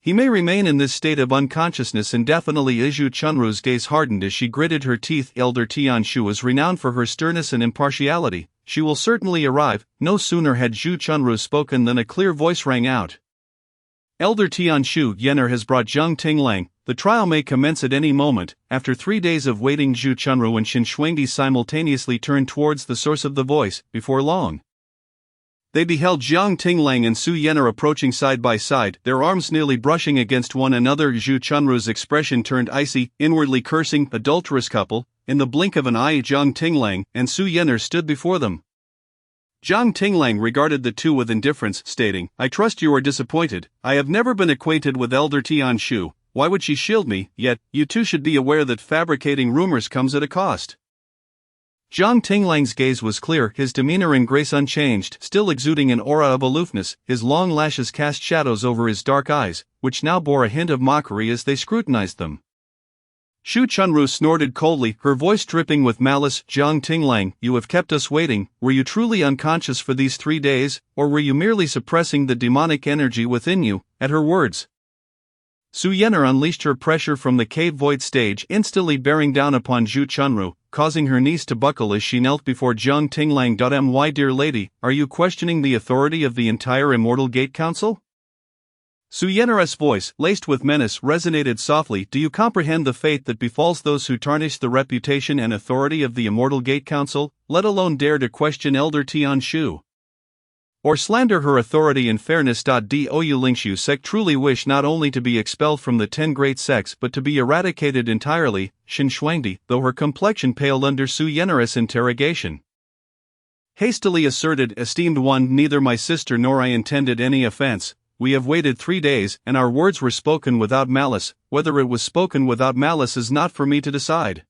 he may remain in this state of unconsciousness indefinitely. Zhu Chunru's gaze hardened as she gritted her teeth. Elder Tianshu was renowned for her sternness and impartiality. She will certainly arrive. No sooner had Zhu Chunru spoken than a clear voice rang out. Elder Tianshu, Yener has brought Jiang Tinglang. The trial may commence at any moment. After 3 days of waiting, Zhu Chunru and Shen Shuangdi simultaneously turned towards the source of the voice. Before long, they beheld Jiang Tinglang and Su Yener approaching side by side, their arms nearly brushing against one another. Zhu Chunru's expression turned icy, inwardly cursing. Adulterous couple. In the blink of an eye, Jiang Tinglang and Su Yener stood before them. Jiang Tinglang regarded the two with indifference, stating, I trust you are disappointed. I have never been acquainted with Elder Tianshu. Why would she shield me? Yet, you too should be aware that fabricating rumors comes at a cost. Jiang Tinglang's gaze was clear, his demeanor and grace unchanged, still exuding an aura of aloofness. His long lashes cast shadows over his dark eyes, which now bore a hint of mockery as they scrutinized them. Zhu Chunru snorted coldly, her voice dripping with malice. Jiang Tinglang, you have kept us waiting. Were you truly unconscious for these 3 days, or were you merely suppressing the demonic energy within you? At her words, Su Yener unleashed her pressure from the cave void stage, instantly bearing down upon Zhu Chunru, causing her knees to buckle as she knelt before Jiang Tinglang. My dear lady, are you questioning the authority of the entire Immortal Gate Council? Su Yener's voice, laced with menace, resonated softly. Do you comprehend the fate that befalls those who tarnish the reputation and authority of the Immortal Gate Council, let alone dare to question Elder Tianshu or slander her authority and fairness? Do Lingshu sect truly wish not only to be expelled from the 10 great sects but to be eradicated entirely? Shen Shuangdi, though her complexion paled under Su Yener's interrogation, hastily asserted, Esteemed one, neither my sister nor I intended any offense. We have waited 3 days, and our words were spoken without malice. Whether it was spoken without malice is not for me to decide.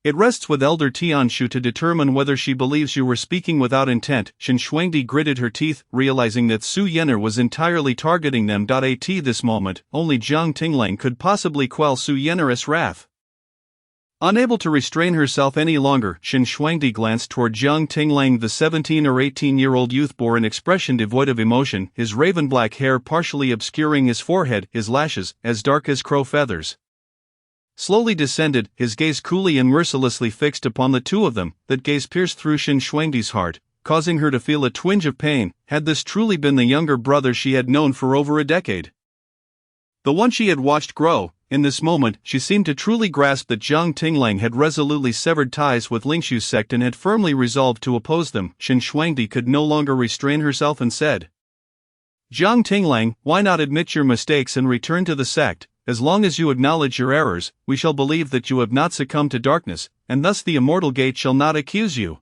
It rests with Elder Tianshu to determine whether she believes you were speaking without intent. Shen Shuangdi gritted her teeth, realizing that Su Yener was entirely targeting them. At this moment, only Jiang Tinglang could possibly quell Su Yener's wrath. Unable to restrain herself any longer, Shen Shuangdi glanced toward Jiang Tinglang. The 17 or 18-year-old youth bore an expression devoid of emotion, his raven-black hair partially obscuring his forehead, his lashes, as dark as crow feathers, slowly descended, his gaze coolly and mercilessly fixed upon the two of them. That gaze pierced through Shen Shuangdi's heart, causing her to feel a twinge of pain. Had this truly been the younger brother she had known for over a decade, the one she had watched grow? In this moment, she seemed to truly grasp that Jiang Tinglang had resolutely severed ties with Lingshu sect and had firmly resolved to oppose them. Shen Shuangdi could no longer restrain herself and said, Jiang Tinglang, why not admit your mistakes and return to the sect? As long as you acknowledge your errors, we shall believe that you have not succumbed to darkness, and thus the Immortal Gate shall not accuse you.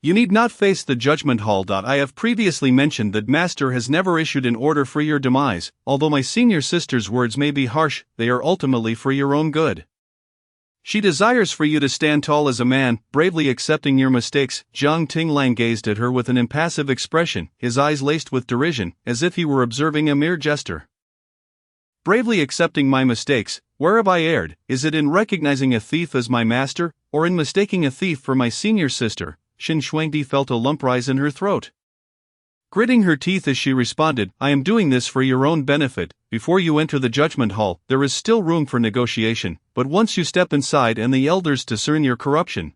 You need not face the judgment hall. I have previously mentioned that Master has never issued an order for your demise. Although my senior sister's words may be harsh, they are ultimately for your own good. She desires for you to stand tall as a man, bravely accepting your mistakes. Jiang Tinglang gazed at her with an impassive expression, his eyes laced with derision, as if he were observing a mere jester. Bravely accepting my mistakes, where have I erred? Is it in recognizing a thief as my master, or in mistaking a thief for my senior sister? Xin Shuangdi felt a lump rise in her throat. Gritting her teeth as she responded, I am doing this for your own benefit. Before you enter the judgment hall, there is still room for negotiation, but once you step inside and the elders discern your corruption,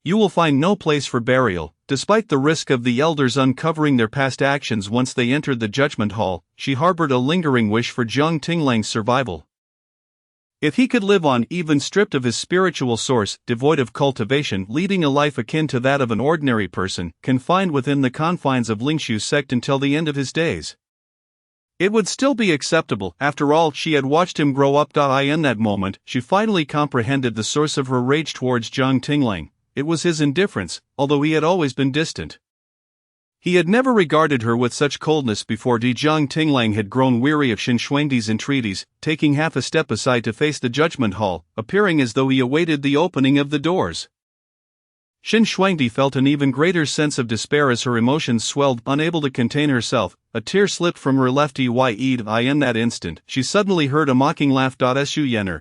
you will find no place for burial. Despite the risk of the elders uncovering their past actions once they entered the judgment hall, she harbored a lingering wish for Jiang Tinglang's survival. If he could live on, even stripped of his spiritual source, devoid of cultivation, leading a life akin to that of an ordinary person, confined within the confines of Lingshu's sect until the end of his days, it would still be acceptable. After all, she had watched him grow up. In that moment, she finally comprehended the source of her rage towards Jiang Tinglang. It was his indifference, although he had always been distant. He had never regarded her with such coldness before. Jiang Tinglang had grown weary of Xin Shuangdi's entreaties, taking half a step aside to face the judgment hall, appearing as though he awaited the opening of the doors. Xin Shuangdi felt an even greater sense of despair as her emotions swelled. Unable to contain herself, a tear slipped from her left eye. In that instant, she suddenly heard a mocking laugh. Su Yener,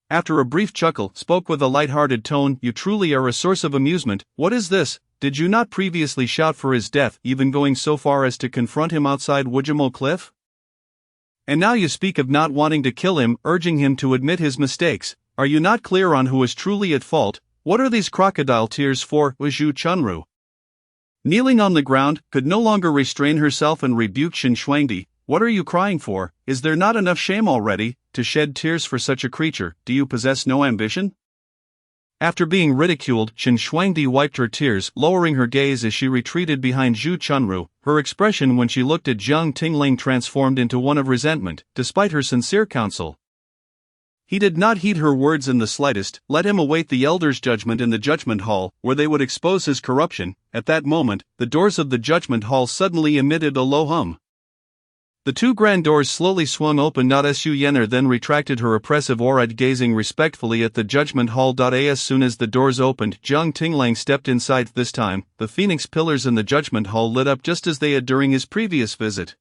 after a brief chuckle, spoke with a light-hearted tone, you truly are a source of amusement. What is this? Did you not previously shout for his death, even going so far as to confront him outside Wujimo Cliff? And now you speak of not wanting to kill him, urging him to admit his mistakes. Are you not clear on who is truly at fault? What are these crocodile tears for? Zhu Chunru, kneeling on the ground, could no longer restrain herself and rebuked Xin Shuangdi. What are you crying for? Is there not enough shame already, to shed tears for such a creature? Do you possess no ambition? After being ridiculed, Xin Shuangdi wiped her tears, lowering her gaze as she retreated behind Zhu Chunru. Her expression when she looked at Jiang Tinglang transformed into one of resentment, despite her sincere counsel. He did not heed her words in the slightest. Let him await the elders' judgment in the judgment hall, where they would expose his corruption. At that moment, the doors of the judgment hall suddenly emitted a low hum. The two grand doors slowly swung open. Su Yener then retracted her oppressive aura, gazing respectfully at the judgment hall. As soon as the doors opened, Jiang Tinglang stepped inside. This time, the phoenix pillars in the judgment hall lit up just as they had during his previous visit.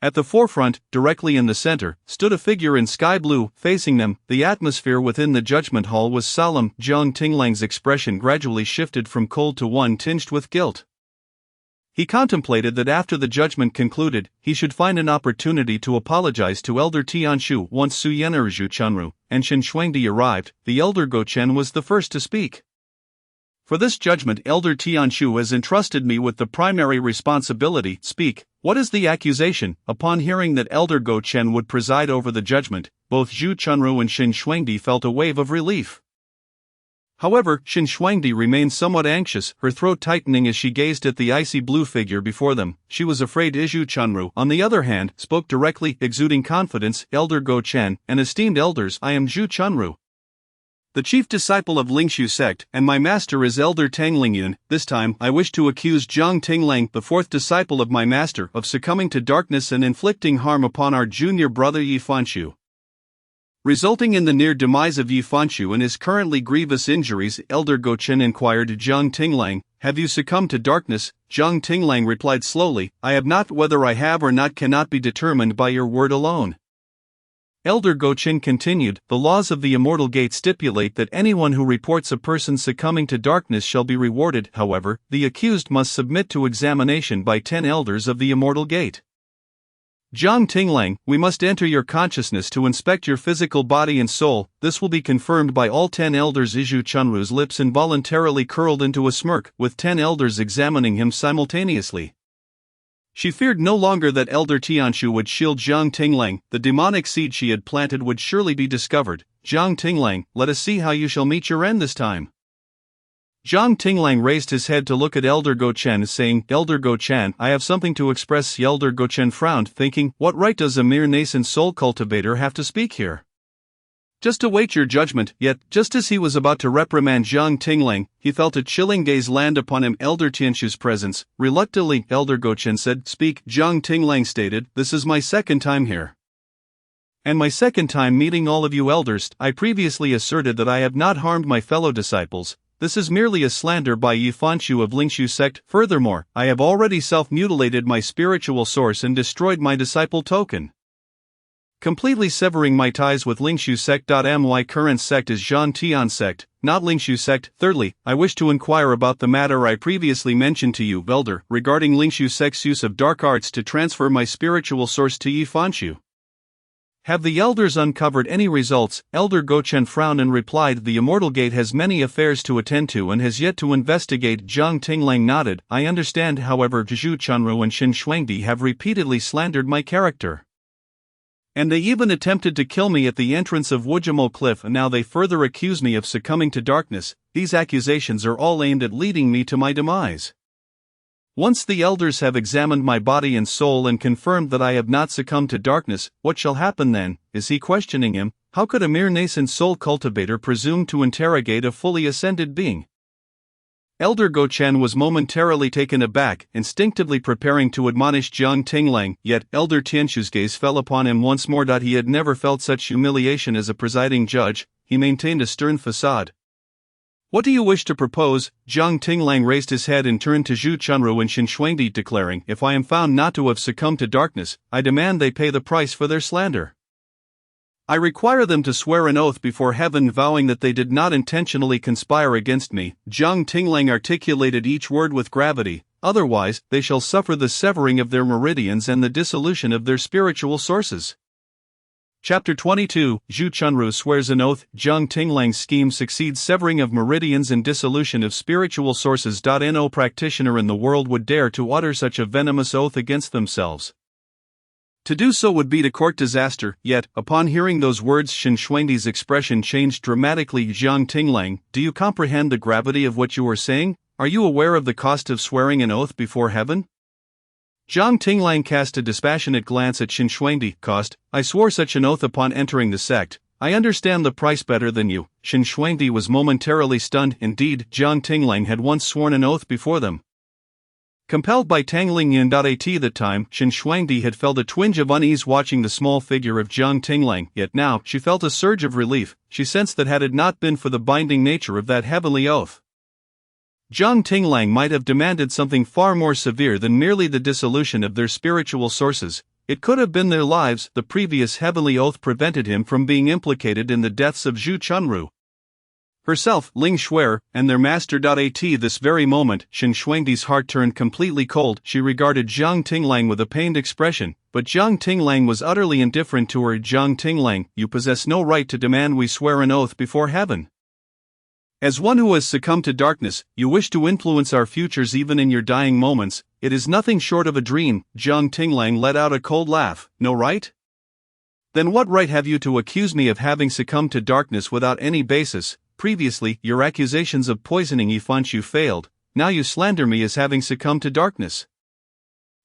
At the forefront, directly in the center, stood a figure in sky blue. Facing them, the atmosphere within the judgment hall was solemn. Jiang Tinglang's expression gradually shifted from cold to one tinged with guilt. He contemplated that after the judgment concluded, he should find an opportunity to apologize to Elder Tianshu. Once Su Yener, Zhu Chunru, and Xin Shuangdi arrived, the Elder Gochen was the first to speak. For this judgment, Elder Tianshu has entrusted me with the primary responsibility. Speak, what is the accusation? Upon hearing that Elder Gochen would preside over the judgment, both Zhu Chunru and Xin Shuangdi felt a wave of relief. However, Xin Shuangdi remained somewhat anxious, her throat tightening as she gazed at the icy blue figure before them. She was afraid. Zhu Chunru, on the other hand, spoke directly, exuding confidence. Elder Gochen, and esteemed elders, I am Zhu Chunru, the chief disciple of Lingshu sect, and my master is Elder Tanglingyun. This time, I wish to accuse Jiang Tinglang, the fourth disciple of my master, of succumbing to darkness and inflicting harm upon our junior brother Yi Fanshu, resulting in the near demise of Yi Fanshu and his currently grievous injuries. Elder Gochen inquired Jiang Tinglang, have you succumbed to darkness? Jiang Tinglang replied slowly, I have not. Whether I have or not cannot be determined by your word alone. Elder Gochen continued, the laws of the Immortal Gate stipulate that anyone who reports a person succumbing to darkness shall be rewarded. However, the accused must submit to examination by 10 elders of the Immortal Gate. Jiang Tinglang, we must enter your consciousness to inspect your physical body and soul. This will be confirmed by all 10 elders. Zhu Chunru's lips involuntarily curled into a smirk, with 10 elders examining him simultaneously. She feared no longer that Elder Tianshu would shield Jiang Tinglang. The demonic seed she had planted would surely be discovered. Jiang Tinglang, let us see how you shall meet your end this time. Jiang Tinglang raised his head to look at Elder Gochen, saying, Elder Gochen, I have something to express. Elder Gochen frowned, thinking, what right does a mere nascent soul cultivator have to speak here? Just await your judgment. Yet, just as he was about to reprimand Jiang Tinglang, he felt a chilling gaze land upon him. Elder Tianshu's presence. Reluctantly, Elder Gochen said, "Speak." Jiang Tinglang stated, "This is my second time here. And my second time meeting all of you elders. I previously asserted that I have not harmed my fellow disciples. This is merely a slander by Yi Fanshu of Lingshu sect. Furthermore, I have already self-mutilated my spiritual source and destroyed my disciple token, completely severing my ties with Lingshu sect. My current sect is Zhan Tian sect, not Lingshu sect. Thirdly, I wish to inquire about the matter I previously mentioned to you, Elder, regarding Lingshu sect's use of dark arts to transfer my spiritual source to Yi Fanshu. Have the elders uncovered any results? Elder Gochen frowned and replied, "The Immortal Gate has many affairs to attend to and has yet to investigate." Jiang Tinglang nodded. "I understand, however, Zhu Chunru and Xin Shuangdi have repeatedly slandered my character. And they even attempted to kill me at the entrance of Wujimo Cliff, and now they further accuse me of succumbing to darkness. These accusations are all aimed at leading me to my demise. Once the elders have examined my body and soul and confirmed that I have not succumbed to darkness, what shall happen then?" Is he questioning him? How could a mere nascent soul cultivator presume to interrogate a fully ascended being? Elder Gochen was momentarily taken aback, instinctively preparing to admonish Jiang Tinglang, yet Elder Tianshu's gaze fell upon him once more. He had never felt such humiliation as a presiding judge. He maintained a stern facade. "What do you wish to propose?" Jiang Tinglang raised his head and turned to Zhu Chunru and Xin Shuangdi, declaring, "If I am found not to have succumbed to darkness, I demand they pay the price for their slander. I require them to swear an oath before heaven vowing that they did not intentionally conspire against me." Jiang Tinglang articulated each word with gravity, "Otherwise, they shall suffer the severing of their meridians and the dissolution of their spiritual sources." Chapter 22, Zhu Chunru swears an oath. Jiang Tinglang's scheme succeeds. Severing of meridians and dissolution of spiritual sources. No practitioner in the world would dare to utter such a venomous oath against themselves. To do so would be to court disaster. Yet, upon hearing those words, Xin Shuangdi's expression changed dramatically. "Jiang Tinglang, do you comprehend the gravity of what you are saying? Are you aware of the cost of swearing an oath before heaven?" Jiang Tinglang cast a dispassionate glance at Xin Shuangdi. "Cost? I swore such an oath upon entering the sect. I understand the price better than you." Xin Shuangdi was momentarily stunned. Indeed, Jiang Tinglang had once sworn an oath before them. Compelled by Tangling Yin. At that time, Xin Shuangdi had felt a twinge of unease watching the small figure of Jiang Tinglang, yet now, she felt a surge of relief. She sensed that had it not been for the binding nature of that heavenly oath, Jiang Tinglang might have demanded something far more severe than merely the dissolution of their spiritual sources. It could have been their lives. The previous heavenly oath prevented him from being implicated in the deaths of Zhu Chunru herself, Ling Shuer, and their master. At this very moment, Xin Shuangdi's heart turned completely cold. She regarded Jiang Tinglang with a pained expression, but Jiang Tinglang was utterly indifferent to her. "Jiang Tinglang, you possess no right to demand we swear an oath before heaven. As one who has succumbed to darkness, you wish to influence our futures even in your dying moments. It is nothing short of a dream." Jiang Tinglang let out a cold laugh. "No right? Then what right have you to accuse me of having succumbed to darkness without any basis? Previously, your accusations of poisoning Yi Fanshu failed. Now you slander me as having succumbed to darkness.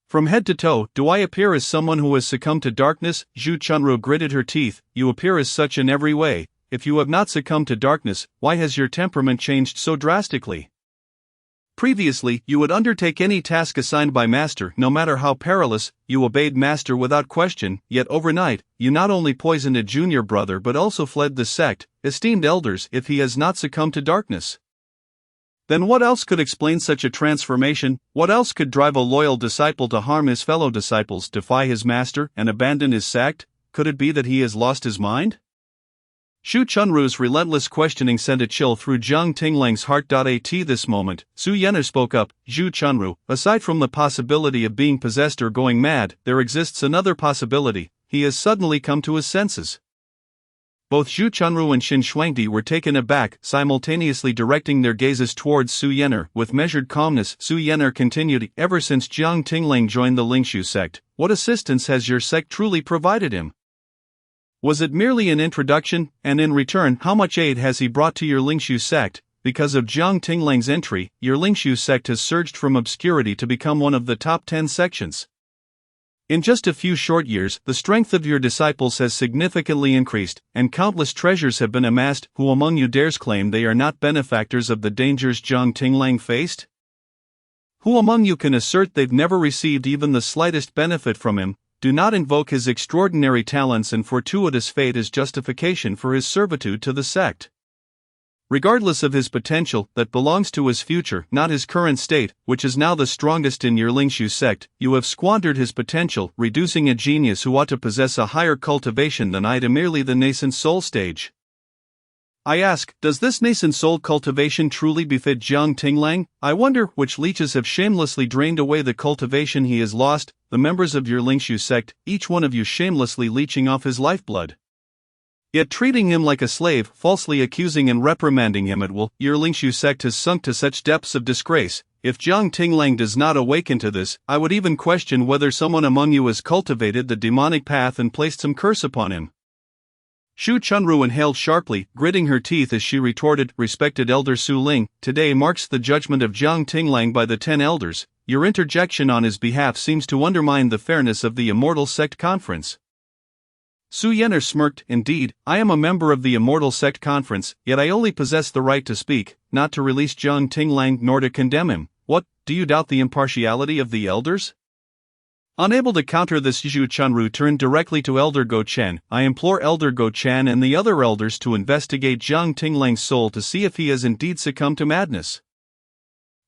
From head to toe, do I appear as someone who has succumbed to darkness?" Zhu Chunru gritted her teeth. "You appear as such in every way. If you have not succumbed to darkness, why has your temperament changed so drastically? Previously, you would undertake any task assigned by Master, no matter how perilous. You obeyed Master without question, yet overnight, you not only poisoned a junior brother but also fled the sect. Esteemed elders, if he has not succumbed to darkness, then what else could explain such a transformation? What else could drive a loyal disciple to harm his fellow disciples, defy his master, and abandon his sect? Could it be that he has lost his mind?" Zhu Chunru's relentless questioning sent a chill through Jiang Tinglang's heart. At this moment, Su Yener spoke up. "Zhu Chunru, aside from the possibility of being possessed or going mad, there exists another possibility. He has suddenly come to his senses." Both Zhu Chunru and Xin Shuangdi were taken aback, simultaneously directing their gazes towards Su Yener. With measured calmness, Su Yener continued, "Ever since Jiang Tinglang joined the Lingshu sect, what assistance has your sect truly provided him? Was it merely an introduction, and in return, how much aid has he brought to your Lingshu sect? Because of Jiang Tinglang's entry, your Lingshu sect has surged from obscurity to become one of the top 10 sections. In just a few short years, the strength of your disciples has significantly increased, and countless treasures have been amassed. Who among you dares claim they are not benefactors of the dangers Jiang Tinglang faced? Who among you can assert they've never received even the slightest benefit from him? Do not invoke his extraordinary talents and fortuitous fate as justification for his servitude to the sect. Regardless of his potential, that belongs to his future, not his current state, which is now the strongest in your Lingshu sect, you have squandered his potential, reducing a genius who ought to possess a higher cultivation than I to merely the nascent soul stage. I ask, does this nascent soul cultivation truly befit Jiang Tinglang? I wonder which leeches have shamelessly drained away the cultivation he has lost, the members of your Lingshu sect, each one of you shamelessly leeching off his lifeblood. Yet treating him like a slave, falsely accusing and reprimanding him at will, your Lingshu sect has sunk to such depths of disgrace. If Jiang Tinglang does not awaken to this, I would even question whether someone among you has cultivated the demonic path and placed some curse upon him. Shu Chunru inhaled sharply, gritting her teeth as she retorted, Respected Elder Su Ling, today marks the judgment of Jiang Tinglang by the 10 elders. Your interjection on his behalf seems to undermine the fairness of the Immortal Sect Conference. Su Yenner smirked, Indeed, I am a member of the Immortal Sect Conference, yet I only possess the right to speak, not to release Jiang Tinglang nor to condemn him. What, do you doubt the impartiality of the elders? Unable to counter this, Zhu Chunru turned directly to Elder Go Chen. I implore Elder Go Chen and the other elders to investigate Jiang Tinglang's soul to see if he has indeed succumbed to madness.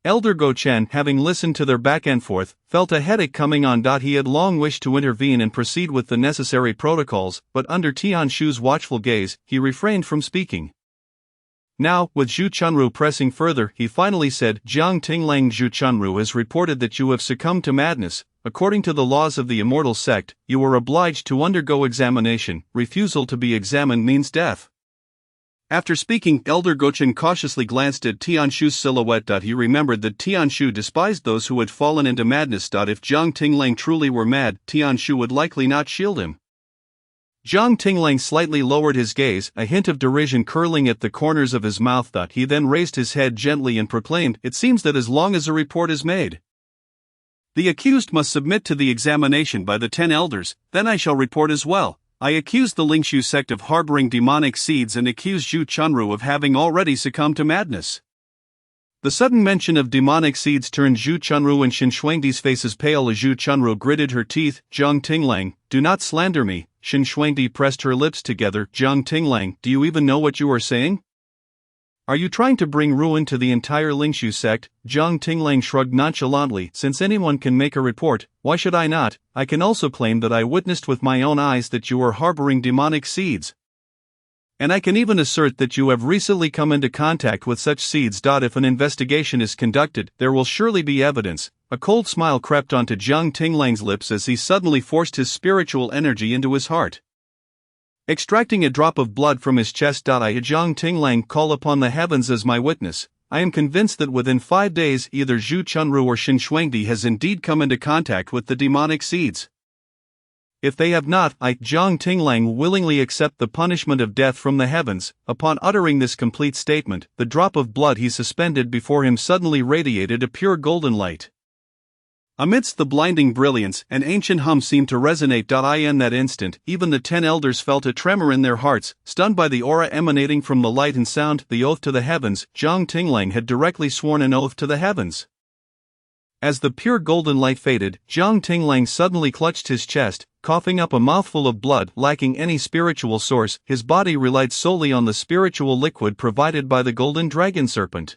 Elder Go Chen, having listened to their back and forth, felt a headache coming on. He had long wished to intervene and proceed with the necessary protocols, but under Tian Shu's watchful gaze, he refrained from speaking. Now, with Zhu Chunru pressing further, he finally said, Jiang Tinglang, Zhu Chunru has reported that you have succumbed to madness. According to the laws of the Immortal Sect, you are obliged to undergo examination. Refusal to be examined means death. After speaking, Elder Gochen cautiously glanced at Tian Shu's silhouette. He remembered that Tian Shu despised those who had fallen into madness. If Jiang Tinglang truly were mad, Tian Shu would likely not shield him. Jiang Tinglang slightly lowered his gaze, a hint of derision curling at the corners of his mouth. He then raised his head gently and proclaimed, It seems that as long as a report is made, the accused must submit to the examination by the 10 elders, then I shall report as well. I accuse the Lingshu sect of harboring demonic seeds and accuse Zhu Chunru of having already succumbed to madness. The sudden mention of demonic seeds turned Zhu Chunru and Shen Shuangdi's faces pale as Zhu Chunru gritted her teeth. Jiang Tinglang, do not slander me. Shen Shuangdi pressed her lips together. Jiang Tinglang, do you even know what you are saying? Are you trying to bring ruin to the entire Lingshu sect? Jiang Tinglang shrugged nonchalantly. Since anyone can make a report, why should I not? I can also claim that I witnessed with my own eyes that you are harboring demonic seeds. And I can even assert that you have recently come into contact with such seeds. If an investigation is conducted, there will surely be evidence. A cold smile crept onto Jiang Tinglang's lips as he suddenly forced his spiritual energy into his heart. Extracting a drop of blood from his chest. I, Jiang Tinglang, call upon the heavens as my witness. I am convinced that within 5 days either Zhu Chunru or Shen Shuangdi has indeed come into contact with the demonic seeds. If they have not, I, Jiang Tinglang, willingly accept the punishment of death from the heavens. Upon uttering this complete statement, the drop of blood he suspended before him suddenly radiated a pure golden light. Amidst the blinding brilliance, an ancient hum seemed to resonate. In that instant, even the 10 elders felt a tremor in their hearts, stunned by the aura emanating from the light and sound. The oath to the heavens. Jiang Tinglang had directly sworn an oath to the heavens. As the pure golden light faded, Jiang Tinglang suddenly clutched his chest, coughing up a mouthful of blood. Lacking any spiritual source, his body relied solely on the spiritual liquid provided by the golden dragon serpent.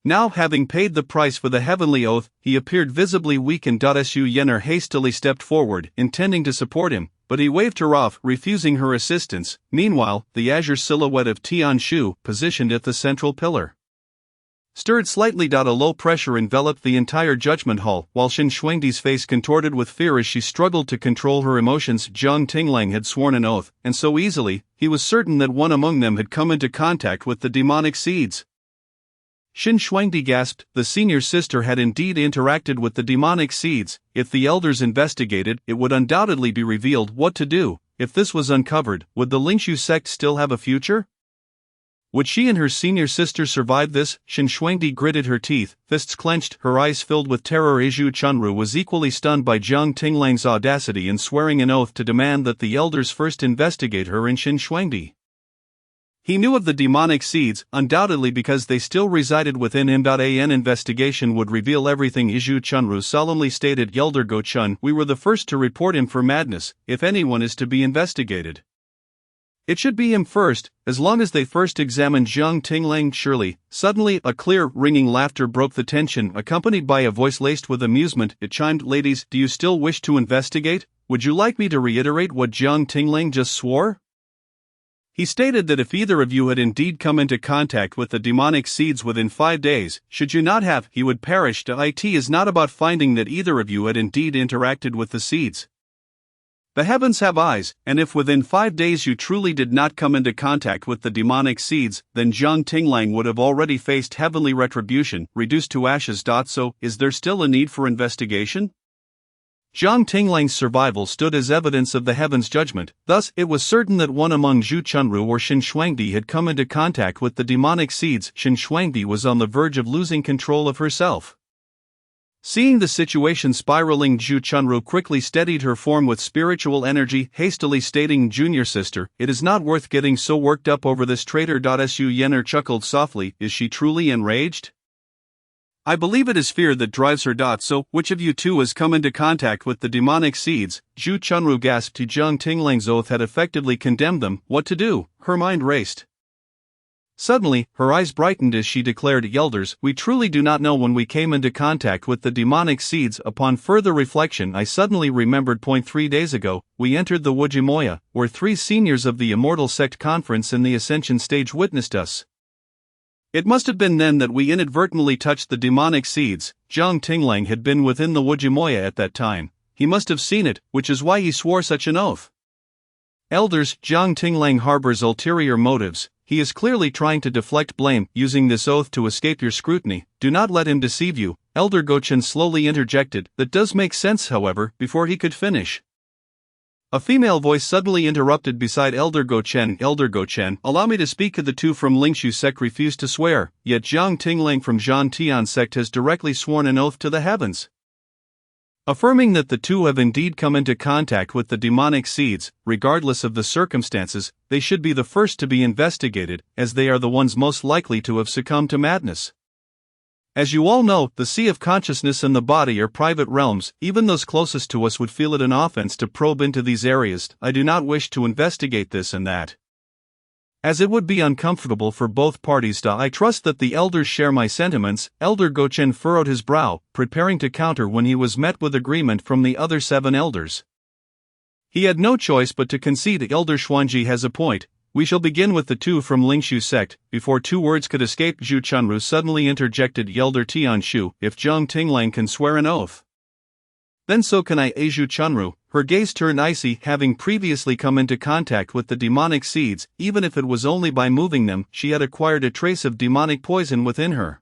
Now, having paid the price for the heavenly oath, he appeared visibly weakened. Su Yenner hastily stepped forward, intending to support him, but he waved her off, refusing her assistance. Meanwhile, the azure silhouette of Tian Shu, positioned at the central pillar, stirred slightly. A low pressure enveloped the entire judgment hall, while Shen Shuangdi's face contorted with fear as she struggled to control her emotions. Jiang Tinglang had sworn an oath, and so easily, he was certain that one among them had come into contact with the demonic seeds. Shen Shuangdi gasped. The senior sister had indeed interacted with the demonic seeds. If the elders investigated, it would undoubtedly be revealed. What to do? If this was uncovered, would the Lingshu sect still have a future? Would she and her senior sister survive this? Shen Shuangdi gritted her teeth, fists clenched, her eyes filled with terror. Zhu Chunru was equally stunned by Jiang Tinglang's audacity in swearing an oath to demand that the elders first investigate her and Shen Shuangdi. He knew of the demonic seeds, undoubtedly because they still resided within him. An investigation would reveal everything. Zhu Chunru solemnly stated. Elder Go Chun, we were the first to report him for madness. If anyone is to be investigated, it should be him first, as long as they first examined Jiang Tinglang. Surely, suddenly, a clear, ringing laughter broke the tension, accompanied by a voice laced with amusement. It chimed, ladies, do you still wish to investigate? Would you like me to reiterate what Jiang Tinglang just swore? He stated that if either of you had indeed come into contact with the demonic seeds within 5 days, should you not have, he would perish. It is not about finding that either of you had indeed interacted with the seeds. The heavens have eyes, and if within 5 days you truly did not come into contact with the demonic seeds, then Jiang Tinglang would have already faced heavenly retribution, reduced to ashes. So, is there still a need for investigation? Jiang Tinglang's survival stood as evidence of the heaven's judgment, thus it was certain that one among Zhu Chunru or Shen Shuangdi had come into contact with the demonic seeds. Shen Shuangdi was on the verge of losing control of herself. Seeing the situation spiraling, Zhu Chunru quickly steadied her form with spiritual energy, hastily stating, Junior sister, it is not worth getting so worked up over this traitor. Su Yener chuckled softly, is she truly enraged? I believe it is fear that drives her. So, which of you two has come into contact with the demonic seeds? Zhu Chunru gasped. Jiang Tinglang's oath had effectively condemned them. What to do? Her mind raced. Suddenly, her eyes brightened as she declared, Elders, we truly do not know when we came into contact with the demonic seeds. Upon further reflection, I suddenly remembered. 3 days ago, we entered the Wujimoya, where 3 seniors of the Immortal Sect Conference in the Ascension stage witnessed us. It must have been then that we inadvertently touched the demonic seeds. Jiang Tinglang had been within the Wujimoya at that time. He must have seen it, which is why he swore such an oath. Elders, Jiang Tinglang harbors ulterior motives. He is clearly trying to deflect blame, using this oath to escape your scrutiny. Do not let him deceive you. Elder Gochen slowly interjected. That does make sense, however. Before he could finish, a female voice suddenly interrupted beside Elder Gochen. Elder Gochen, allow me to speak. The two from Lingshu sect refused to swear, yet Jiang Tinglang from Zhan Tian sect has directly sworn an oath to the heavens, affirming that the two have indeed come into contact with the demonic seeds. Regardless of the circumstances, they should be the first to be investigated, as they are the ones most likely to have succumbed to madness. As you all know, the sea of consciousness and the body are private realms. Even those closest to us would feel it an offense to probe into these areas. I do not wish to investigate this and that, as it would be uncomfortable for both parties. I trust that the elders share my sentiments. Elder Gochen furrowed his brow, preparing to counter when he was met with agreement from the other 7 elders. He had no choice but to concede. Elder Xuanji has a point. We shall begin with the 2 from Lingshu sect. Before 2 words could escape, Zhu Chunru suddenly interjected. Elder Tianshu, if Jiang Tinglang can swear an oath, then so can I. Zhu Chunru, her gaze turned icy. Having previously come into contact with the demonic seeds, even if it was only by moving them, she had acquired a trace of demonic poison within her.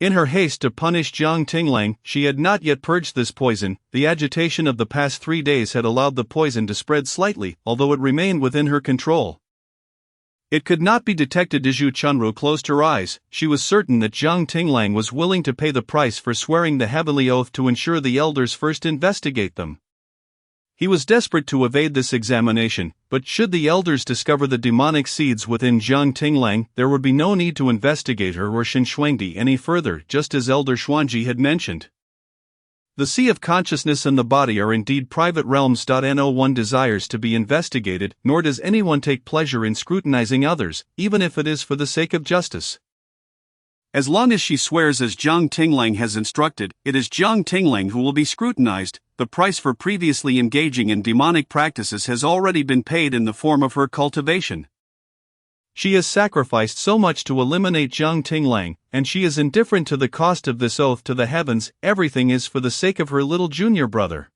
In her haste to punish Jiang Tinglang, she had not yet purged this poison. The agitation of the past 3 days had allowed the poison to spread slightly, although it remained within her control. It could not be detected. Zhu Chunru closed her eyes. She was certain that Jiang Tinglang was willing to pay the price for swearing the heavenly oath to ensure the elders first investigate them. He was desperate to evade this examination, but should the elders discover the demonic seeds within Jiang Tinglang, there would be no need to investigate her or Shen Shuangdi any further, just as Elder Xuanji had mentioned. The sea of consciousness and the body are indeed private realms. No one desires to be investigated, nor does anyone take pleasure in scrutinizing others, even if it is for the sake of justice. As long as she swears as Jiang Tinglang has instructed, it is Jiang Tinglang who will be scrutinized. The price for previously engaging in demonic practices has already been paid in the form of her cultivation. She has sacrificed so much to eliminate Jiang Tinglang, and she is indifferent to the cost of this oath to the heavens. Everything is for the sake of her little junior brother.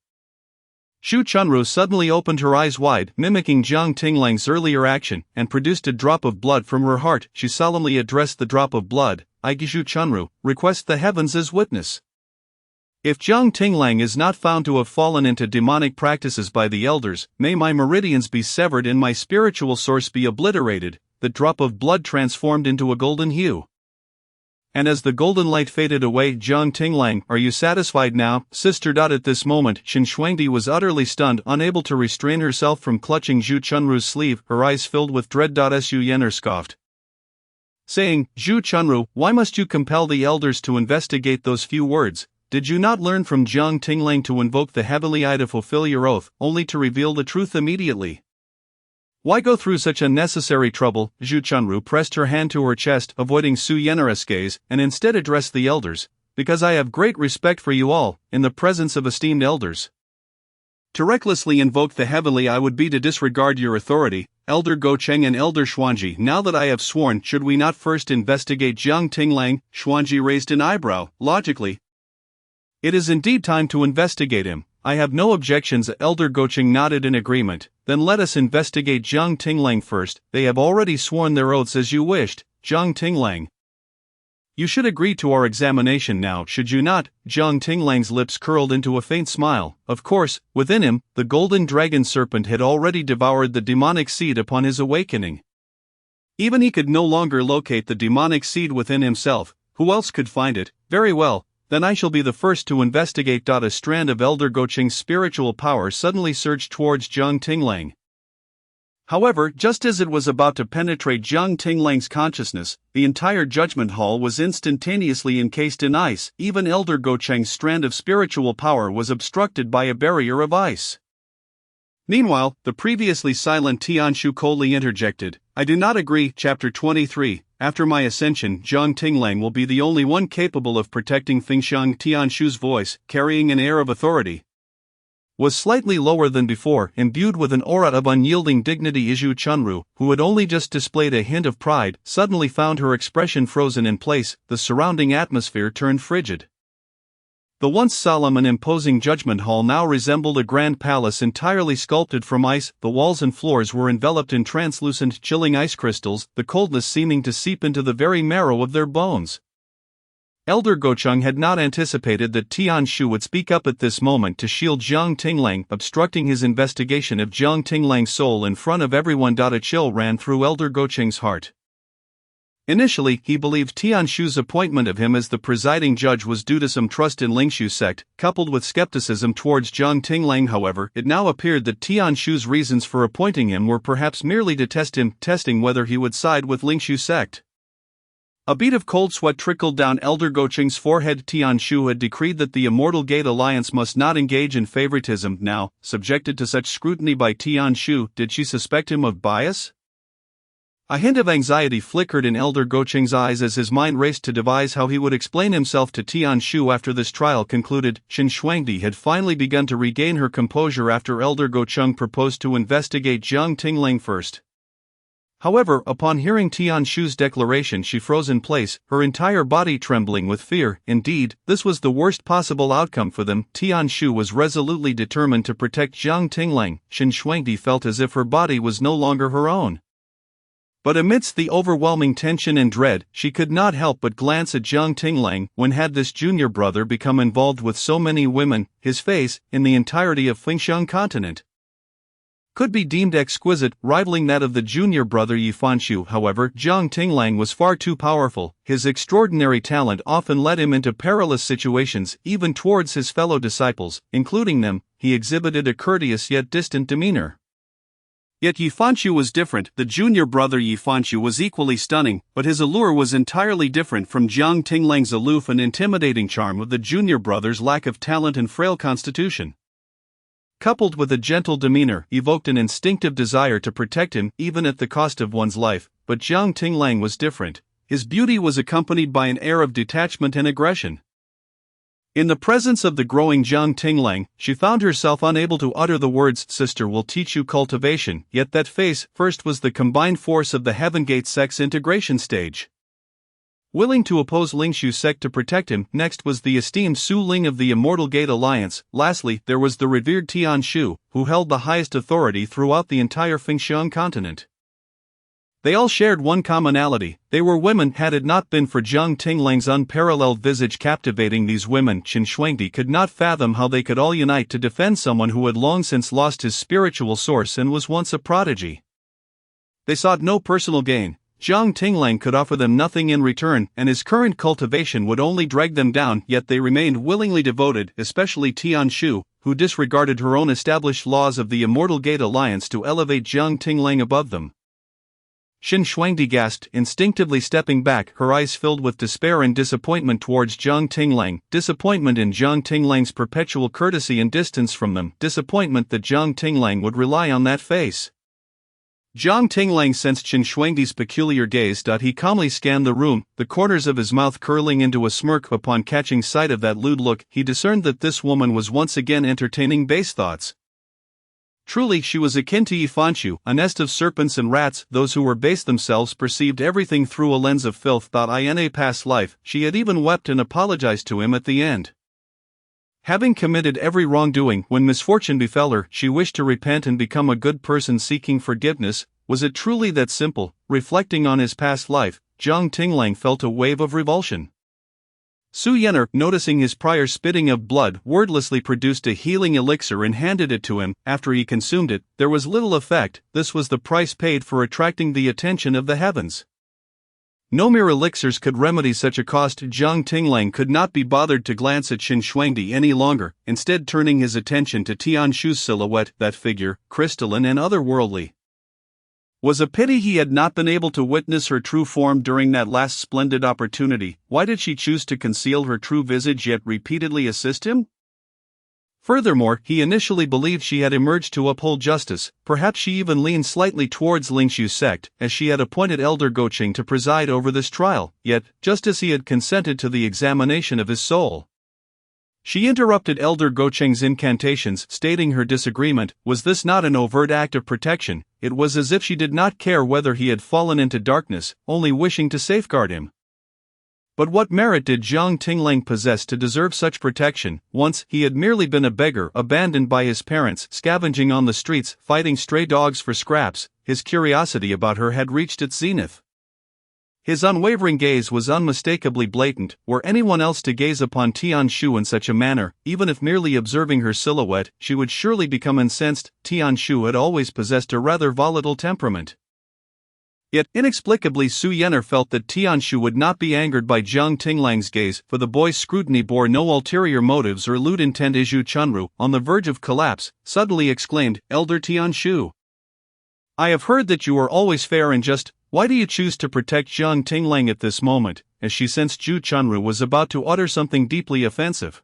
Zhu Chunru suddenly opened her eyes wide, mimicking Jiang Tinglang's earlier action, and produced a drop of blood from her heart. She solemnly addressed the drop of blood. I, Zhu Chunru, request the heavens as witness. If Jiang Tinglang is not found to have fallen into demonic practices by the elders, may my meridians be severed and my spiritual source be obliterated. that drop of blood transformed into a golden hue. And as the golden light faded away, Jiang Tinglang, are you satisfied now, sister? At this moment, Qin Shuangdi was utterly stunned, unable to restrain herself from clutching Zhu Chunru's sleeve, her eyes filled with dread. Su Yener scoffed, saying, Zhu Chunru, why must you compel the elders to investigate those few words? Did you not learn from Jiang Tinglang to invoke the heavenly eye to fulfill your oath, only to reveal the truth immediately? Why go through such unnecessary trouble? Zhu Chunru pressed her hand to her chest, avoiding Su Yener's gaze, and instead addressed the elders. Because I have great respect for you all, in the presence of esteemed elders. To recklessly invoke the heavenly eye would be to disregard your authority, Elder Gocheng and Elder Xuanji. Now that I have sworn, should we not first investigate Jiang Tinglang? Xuanji raised an eyebrow, logically. It is indeed time to investigate him. I have no objections. Elder Gocheng nodded in agreement. Then let us investigate Jiang Tinglang first. They have already sworn their oaths as you wished, Jiang Tinglang. You should agree to our examination now, should you not? Jiang Tinglang's lips curled into a faint smile. Of course, within him, the golden dragon serpent had already devoured the demonic seed upon his awakening. Even he could no longer locate the demonic seed within himself. Who else could find it? Very well. Then I shall be the first to investigate. A strand of Elder Gocheng's spiritual power suddenly surged towards Jiang Tinglang. However, just as it was about to penetrate Jiang Tinglang's consciousness, the entire judgment hall was instantaneously encased in ice. Even Elder Gocheng's strand of spiritual power was obstructed by a barrier of ice. Meanwhile, the previously silent Tianshu coldly interjected, I do not agree. Chapter 23. After my ascension, Jiang Tinglang will be the only one capable of protecting Fengxiang. Tianshu's voice, carrying an air of authority, was slightly lower than before, imbued with an aura of unyielding dignity. Zhu Chunru, who had only just displayed a hint of pride, suddenly found her expression frozen in place. The surrounding atmosphere turned frigid. The once solemn and imposing judgment hall now resembled a grand palace entirely sculpted from ice. The walls and floors were enveloped in translucent, chilling ice crystals, the coldness seeming to seep into the very marrow of their bones. Elder Gocheng had not anticipated that Tianshu would speak up at this moment to shield Jiang Tinglang, obstructing his investigation of Jiang Tinglang's soul in front of everyone. A chill ran through Elder Gocheng's heart. Initially, he believed Tianshu's appointment of him as the presiding judge was due to some trust in Lingshu's sect, coupled with skepticism towards Jiang Tinglang. However, it now appeared that Tianshu's reasons for appointing him were perhaps merely to test him, testing whether he would side with Lingshu's sect. A bead of cold sweat trickled down Elder Gocheng's forehead. Tianshu had decreed that the Immortal Gate Alliance must not engage in favoritism. Now, subjected to such scrutiny by Tianshu, did she suspect him of bias? A hint of anxiety flickered in Elder Gocheng's eyes as his mind raced to devise how he would explain himself to Tianshu after this trial concluded. Qin Shuangdi had finally begun to regain her composure after Elder Gocheng proposed to investigate Jiang Tinglang first. However, upon hearing Tianshu's declaration, she froze in place, her entire body trembling with fear. Indeed, this was the worst possible outcome for them. Tianshu was resolutely determined to protect Jiang Tinglang. Qin Shuangdi felt as if her body was no longer her own. But amidst the overwhelming tension and dread, she could not help but glance at Jiang Tinglang. When had this junior brother become involved with so many women? His face, in the entirety of Fengxiang continent, could be deemed exquisite, rivaling that of the junior brother Yifanshu. However, Jiang Tinglang was far too powerful. His extraordinary talent often led him into perilous situations, even towards his fellow disciples, including them. He exhibited a courteous yet distant demeanor. Yet Yifanshu was different. The junior brother Yifanshu was equally stunning, but his allure was entirely different from Jiang Tinglang's aloof and intimidating charm of the junior brother's lack of talent and frail constitution. Coupled with a gentle demeanor, evoked an instinctive desire to protect him, even at the cost of one's life. But Jiang Tinglang was different. His beauty was accompanied by an air of detachment and aggression. In the presence of the growing Jiang Tinglang, she found herself unable to utter the words, "Sister will teach you cultivation," yet that face, first was the combined force of the Heaven Gate sect's integration stage, willing to oppose Lingshu's sect to protect him. Next was the esteemed Su Ling of the Immortal Gate Alliance. Lastly, there was the revered Tianshu, who held the highest authority throughout the entire Fengxiang continent. They all shared one commonality: they were women. Had it not been for Jiang Tinglang's unparalleled visage captivating these women, Qin Shuangdi could not fathom how they could all unite to defend someone who had long since lost his spiritual source and was once a prodigy. They sought no personal gain. Jiang Tinglang could offer them nothing in return, and his current cultivation would only drag them down, yet they remained willingly devoted, especially Tianshu, who disregarded her own established laws of the Immortal Gate Alliance to elevate Jiang Tinglang above them. Xin Shuangdi gasped, instinctively stepping back, her eyes filled with despair and disappointment towards Jiang Tinglang, disappointment in Jiang Tinglang's perpetual courtesy and distance from them, disappointment that Jiang Tinglang would rely on that face. Jiang Tinglang sensed Xin Shuangdi's peculiar gaze. He calmly scanned the room, the corners of his mouth curling into a smirk. Upon catching sight of that lewd look, he discerned that this woman was once again entertaining base thoughts. Truly, she was akin to Yifanshu, a nest of serpents and rats. Those who were base themselves perceived everything through a lens of filth. In a past life, she had even wept and apologized to him at the end. Having committed every wrongdoing, when misfortune befell her, she wished to repent and become a good person seeking forgiveness. Was it truly that simple? Reflecting on his past life, Jiang Tinglang felt a wave of revulsion. Su Yener, noticing his prior spitting of blood, wordlessly produced a healing elixir and handed it to him. After he consumed it, there was little effect. This was the price paid for attracting the attention of the heavens. No mere elixirs could remedy such a cost. Jiang Tinglang could not be bothered to glance at Xin Shuangdi any longer, instead turning his attention to Tianshu's silhouette, that figure, crystalline and otherworldly. Was a pity he had not been able to witness her true form during that last splendid opportunity. Why did she choose to conceal her true visage yet repeatedly assist him? Furthermore, he initially believed she had emerged to uphold justice. Perhaps she even leaned slightly towards Lingshu's sect, as she had appointed Elder Gocheng to preside over this trial, yet, just as he had consented to the examination of his soul, she interrupted Elder Gocheng's incantations, stating her disagreement. Was this not an overt act of protection? It was as if she did not care whether he had fallen into darkness, only wishing to safeguard him. But what merit did Jiang Tinglang possess to deserve such protection? Once, he had merely been a beggar, abandoned by his parents, scavenging on the streets, fighting stray dogs for scraps. His curiosity about her had reached its zenith. His unwavering gaze was unmistakably blatant. Were anyone else to gaze upon Tianshu in such a manner, even if merely observing her silhouette, she would surely become incensed. Tianshu had always possessed a rather volatile temperament. Yet, inexplicably, Su Yener felt that Tianshu would not be angered by Jiang Tinglang's gaze, for the boy's scrutiny bore no ulterior motives or lewd intent. Zhu Chunru, on the verge of collapse, suddenly exclaimed, "Elder Tianshu, I have heard that you are always fair and just. Why do you choose to protect Jiang Tinglang at this moment?" As she sensed Zhu Chunru was about to utter something deeply offensive,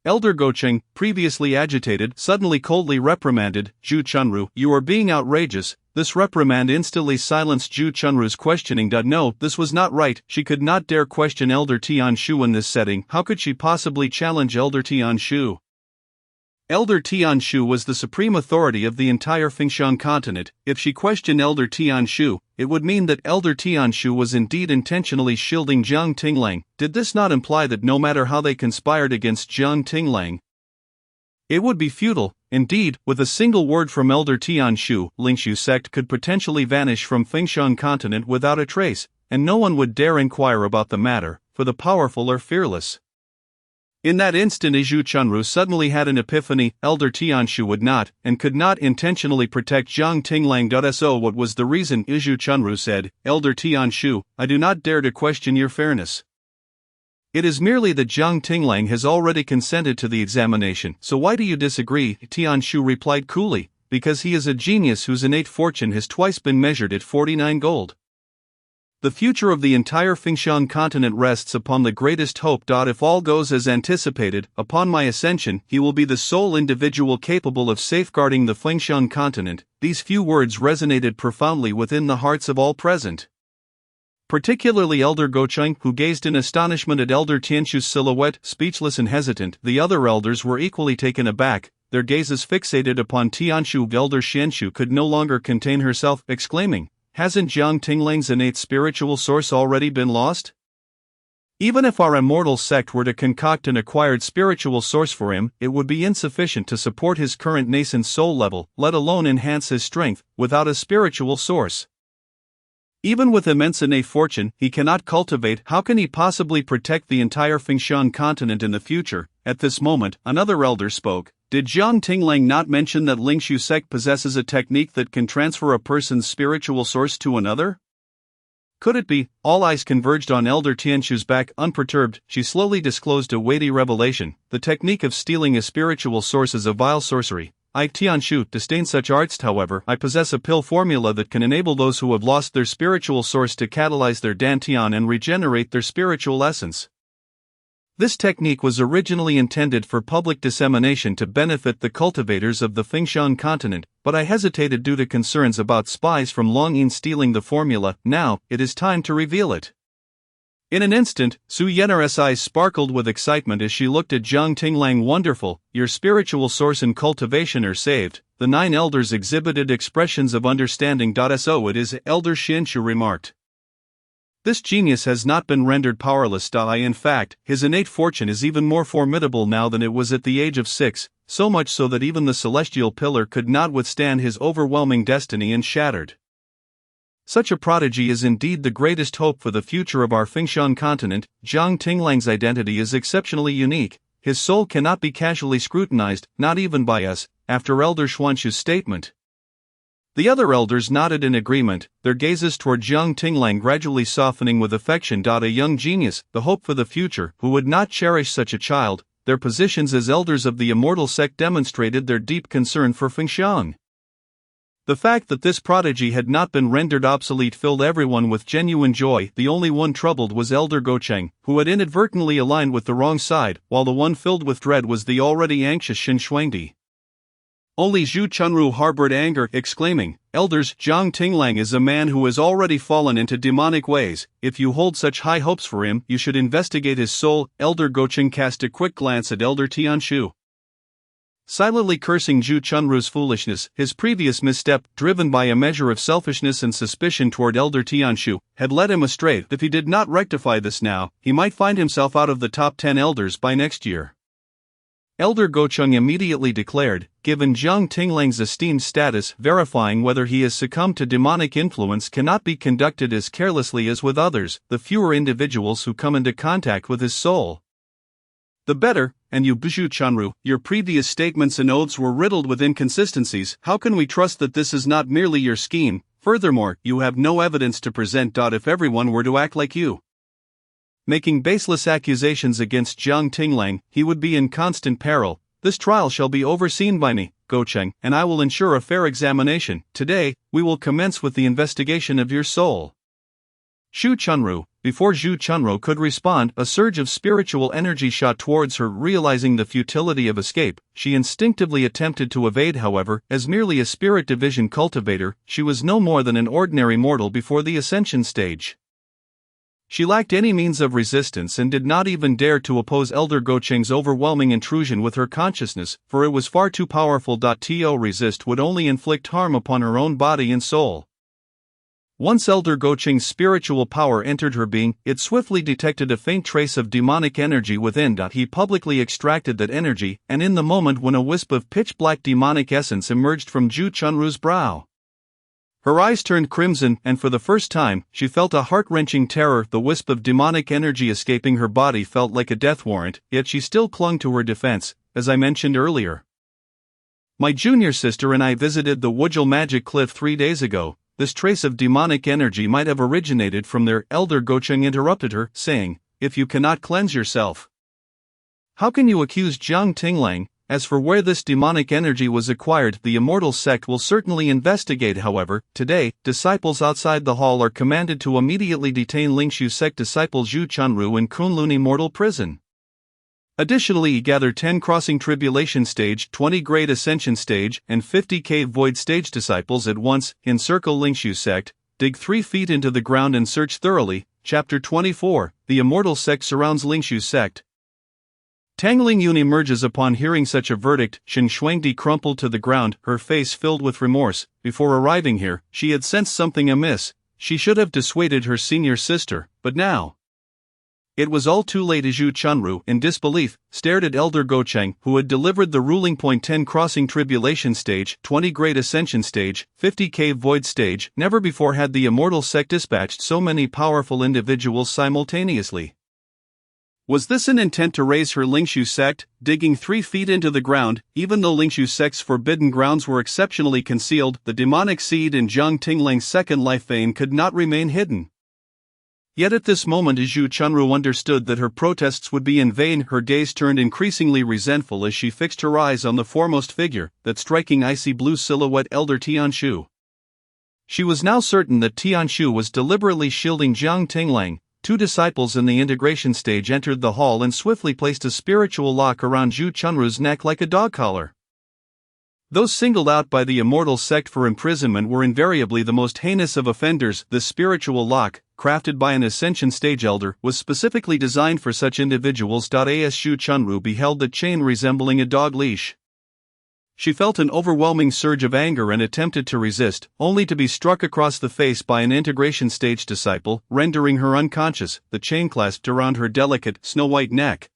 Elder Gocheng, previously agitated, suddenly coldly reprimanded, "Zhu Chunru, you are being outrageous." This reprimand instantly silenced Zhu Chunru's questioning. No, this was not right. She could not dare question Elder Tianshu in this setting. How could she possibly challenge Elder Tianshu? Elder Tianshu was the supreme authority of the entire Fengshan continent. If she questioned Elder Tianshu, it would mean that Elder Tianshu was indeed intentionally shielding Jiang Tinglang. Did this not imply that no matter how they conspired against Jiang Tinglang, it would be futile? Indeed, with a single word from Elder Tianshu, Lingshu's sect could potentially vanish from Fengshan continent without a trace, and no one would dare inquire about the matter, for the powerful are fearless. In that instant, Zhu Chunru suddenly had an epiphany. Elder Tianshu would not, and could not intentionally protect Jiang Tinglang. So what was the reason? Zhu Chunru said, "Elder Tianshu, I do not dare to question your fairness. It is merely that Jiang Tinglang has already consented to the examination, so why do you disagree?" Tianshu replied coolly, "Because he is a genius whose innate fortune has twice been measured at 49 gold. The future of the entire Fengshan continent rests upon the greatest hope. If all goes as anticipated, upon my ascension, he will be the sole individual capable of safeguarding the Fengshan continent." These few words resonated profoundly within the hearts of all present, particularly Elder Gocheng, who gazed in astonishment at Elder Tianshu's silhouette, speechless and hesitant. The other elders were equally taken aback, their gazes fixated upon Tianshu. Elder Xianshu could no longer contain herself, exclaiming, "Hasn't Jiang Tinglang's innate spiritual source already been lost? Even if our immortal sect were to concoct an acquired spiritual source for him, it would be insufficient to support his current nascent soul level, let alone enhance his strength. Without a spiritual source, even with immense innate fortune, he cannot cultivate. How can he possibly protect the entire Fengshan continent in the future?" At this moment, another elder spoke. Did Jiang Tinglang not mention that Lingshu sect possesses a technique that can transfer a person's spiritual source to another? Could it be? All eyes converged on Elder Tianshu's back. Unperturbed, she slowly disclosed a weighty revelation. The technique of stealing a spiritual source is a vile sorcery. I, Tianshu, disdain such arts. However, I possess a pill formula that can enable those who have lost their spiritual source to catalyze their dantian and regenerate their spiritual essence. This technique was originally intended for public dissemination to benefit the cultivators of the Fengshan continent, but I hesitated due to concerns about spies from Longyin stealing the formula. Now, it is time to reveal it. In an instant, Su Yenar's eyes sparkled with excitement as she looked at Jiang Tinglang. Wonderful, your spiritual source and cultivation are saved. The 9 elders exhibited expressions of understanding. So it is, Elder Xinshu remarked. This genius has not been rendered powerless. In fact, his innate fortune is even more formidable now than it was at the age of 6, so much so that even the celestial pillar could not withstand his overwhelming destiny and shattered. Such a prodigy is indeed the greatest hope for the future of our Fengshan continent. Jiang Tinglang's identity is exceptionally unique. His soul cannot be casually scrutinized, not even by us, after Elder Xuanshu's statement. The other elders nodded in agreement, their gazes toward Jiang Tinglang gradually softening with affection. A young genius, the hope for the future, who would not cherish such a child. Their positions as elders of the immortal sect demonstrated their deep concern for Fengshan. The fact that this prodigy had not been rendered obsolete filled everyone with genuine joy. The only one troubled was Elder Gocheng, who had inadvertently aligned with the wrong side, while the one filled with dread was the already anxious Shen Shuangdi. Only Zhu Chunru harbored anger, exclaiming, "Elders, Jiang Tinglang is a man who has already fallen into demonic ways. If you hold such high hopes for him, you should investigate his soul." Elder Gocheng cast a quick glance at Elder Tianshu. Silently cursing Zhu Chunru's foolishness, his previous misstep, driven by a measure of selfishness and suspicion toward Elder Tianshu, had led him astray. If he did not rectify this now, he might find himself out of the top 10 elders by next year. Elder Gocheng immediately declared, given Jiang Tinglang's esteemed status, verifying whether he has succumbed to demonic influence cannot be conducted as carelessly as with others, the fewer individuals who come into contact with his soul, the better. And you, Zhu Chunru, your previous statements and oaths were riddled with inconsistencies. How can we trust that this is not merely your scheme? Furthermore, you have no evidence to present. If everyone were to act like you, making baseless accusations against Jiang Tinglang, he would be in constant peril. This trial shall be overseen by me, Gocheng, and I will ensure a fair examination. Today, we will commence with the investigation of your soul. Zhu Chunru. Before Zhu Chunru could respond, a surge of spiritual energy shot towards her. Realizing the futility of escape, she instinctively attempted to evade. However, as merely a spirit division cultivator, she was no more than an ordinary mortal before the ascension stage. She lacked any means of resistance and did not even dare to oppose Elder Gocheng's overwhelming intrusion with her consciousness, for it was far too powerful. To resist would only inflict harm upon her own body and soul. Once Elder Gocheng's spiritual power entered her being, it swiftly detected a faint trace of demonic energy within. He publicly extracted that energy, and in the moment when a wisp of pitch-black demonic essence emerged from Zhu Chunru's brow, her eyes turned crimson, and for the first time, she felt a heart-wrenching terror. The wisp of demonic energy escaping her body felt like a death warrant, yet she still clung to her defense, as I mentioned earlier. My junior sister and I visited the Wujal Magic Cliff 3 days ago. This trace of demonic energy might have originated from there. Elder Gocheng interrupted her, saying, "If you cannot cleanse yourself, how can you accuse Jiang Tinglang? As for where this demonic energy was acquired, the immortal sect will certainly investigate. However, today, disciples outside the hall are commanded to immediately detain Lingshu sect disciple Zhu Chunru in Kunlun Immortal Prison. Additionally, gather 10 Crossing Tribulation Stage, 20 Great Ascension Stage, and 50 Cave Void Stage disciples at once, encircle Lingshu sect, dig 3 feet into the ground and search thoroughly." Chapter 24, The Immortal Sect Surrounds Lingshu Sect. Tang Lingyun emerges upon hearing such a verdict. Shen Shuangdi crumpled to the ground, her face filled with remorse. Before arriving here, she had sensed something amiss. She should have dissuaded her senior sister, but now it was all too late. Zhu Chunru, in disbelief, stared at Elder Gocheng, who had delivered the ruling point: 10 Crossing Tribulation Stage, 20 Great Ascension Stage, 50 Cave Void Stage. Never before had the Immortal Sect dispatched so many powerful individuals simultaneously. Was this an intent to raise her Lingshu sect, digging 3 feet into the ground? Even though Lingshu sect's forbidden grounds were exceptionally concealed, the demonic seed in Jiang Tinglang's second life vein could not remain hidden. Yet at this moment Zhu Chunru understood that her protests would be in vain. Her gaze turned increasingly resentful as she fixed her eyes on the foremost figure, that striking icy blue silhouette Elder Tianshu. She was now certain that Tianshu was deliberately shielding Jiang Tinglang. 2 disciples in the integration stage entered the hall and swiftly placed a spiritual lock around Zhu Chunru's neck like a dog collar. Those singled out by the immortal sect for imprisonment were invariably the most heinous of offenders. This spiritual lock, crafted by an ascension stage elder, was specifically designed for such individuals. As Zhu Chunru beheld the chain resembling a dog leash, she felt an overwhelming surge of anger and attempted to resist, only to be struck across the face by an integration stage disciple, rendering her unconscious. The chain clasped around her delicate, snow-white neck.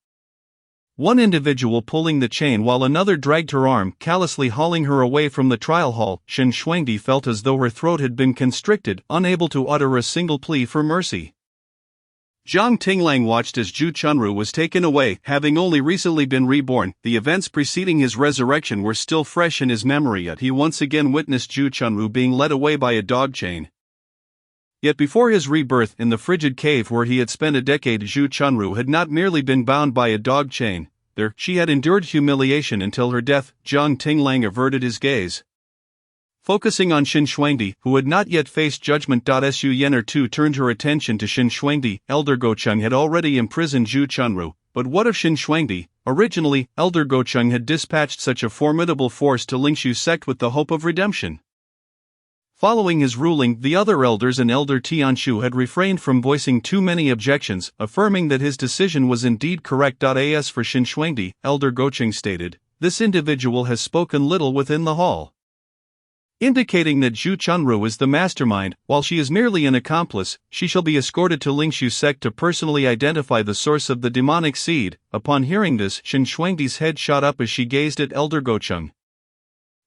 One individual pulling the chain while another dragged her arm, callously hauling her away from the trial hall. Shen Shuangdi felt as though her throat had been constricted, unable to utter a single plea for mercy. Jiang Tinglang watched as Zhu Chunru was taken away, having only recently been reborn. The events preceding his resurrection were still fresh in his memory, yet he once again witnessed Zhu Chunru being led away by a dog chain. Yet before his rebirth in the frigid cave where he had spent a decade, Zhu Chunru had not merely been bound by a dog chain. There, she had endured humiliation until her death. Jiang Tinglang averted his gaze, focusing on Shen Shuangdi, who had not yet faced judgment. Su Yener too turned her attention to Shen Shuangdi. Elder Gocheng had already imprisoned Zhu Chunru, but what of Shen Shuangdi? Originally, Elder Gocheng had dispatched such a formidable force to Lingshu sect with the hope of redemption. Following his ruling, the other elders and Elder Tianshu had refrained from voicing too many objections, affirming that his decision was indeed correct. As for Shen Shuangdi, Elder Gocheng stated, "This individual has spoken little within the hall," indicating that Zhu Chunru is the mastermind. While she is merely an accomplice, she shall be escorted to Lingshu sect to personally identify the source of the demonic seed. Upon hearing this, Shen Shuangdi's head shot up as she gazed at Elder Gocheng.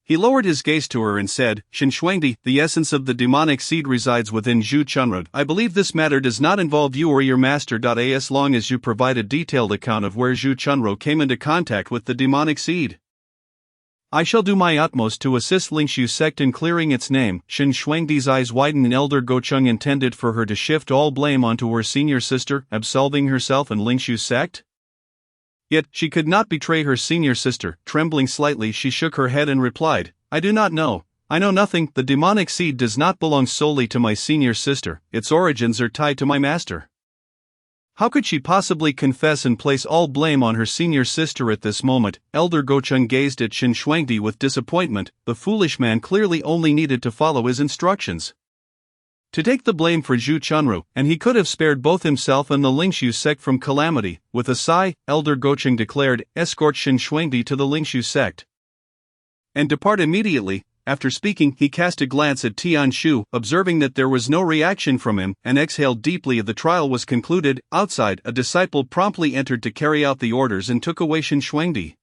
He lowered his gaze to her and said, "Shen Shuangdi, the essence of the demonic seed resides within Zhu Chunru. I believe this matter does not involve you or your master. As long as you provide a detailed account of where Zhu Chunru came into contact with the demonic seed, I shall do my utmost to assist Lingshu sect in clearing its name." Shen Shuangdi's eyes widened and Elder Gocheng intended for her to shift all blame onto her senior sister, absolving herself and Lingshu sect. Yet, she could not betray her senior sister. Trembling slightly, she shook her head and replied, "I do not know. I know nothing. The demonic seed does not belong solely to my senior sister. Its origins are tied to my master." How could she possibly confess and place all blame on her senior sister at this moment? Elder Gocheng gazed at Shen Shuangdi with disappointment. The foolish man clearly only needed to follow his instructions to take the blame for Zhu Chunru, and he could have spared both himself and the Lingshu sect from calamity. With a sigh, Elder Gocheng declared, "Escort Shen Shuangdi to the Lingshu sect and depart immediately." After speaking, he cast a glance at Tianshu, observing that there was no reaction from him, and exhaled deeply. The trial was concluded. Outside, a disciple promptly entered to carry out the orders and took away Shen Shuangdi.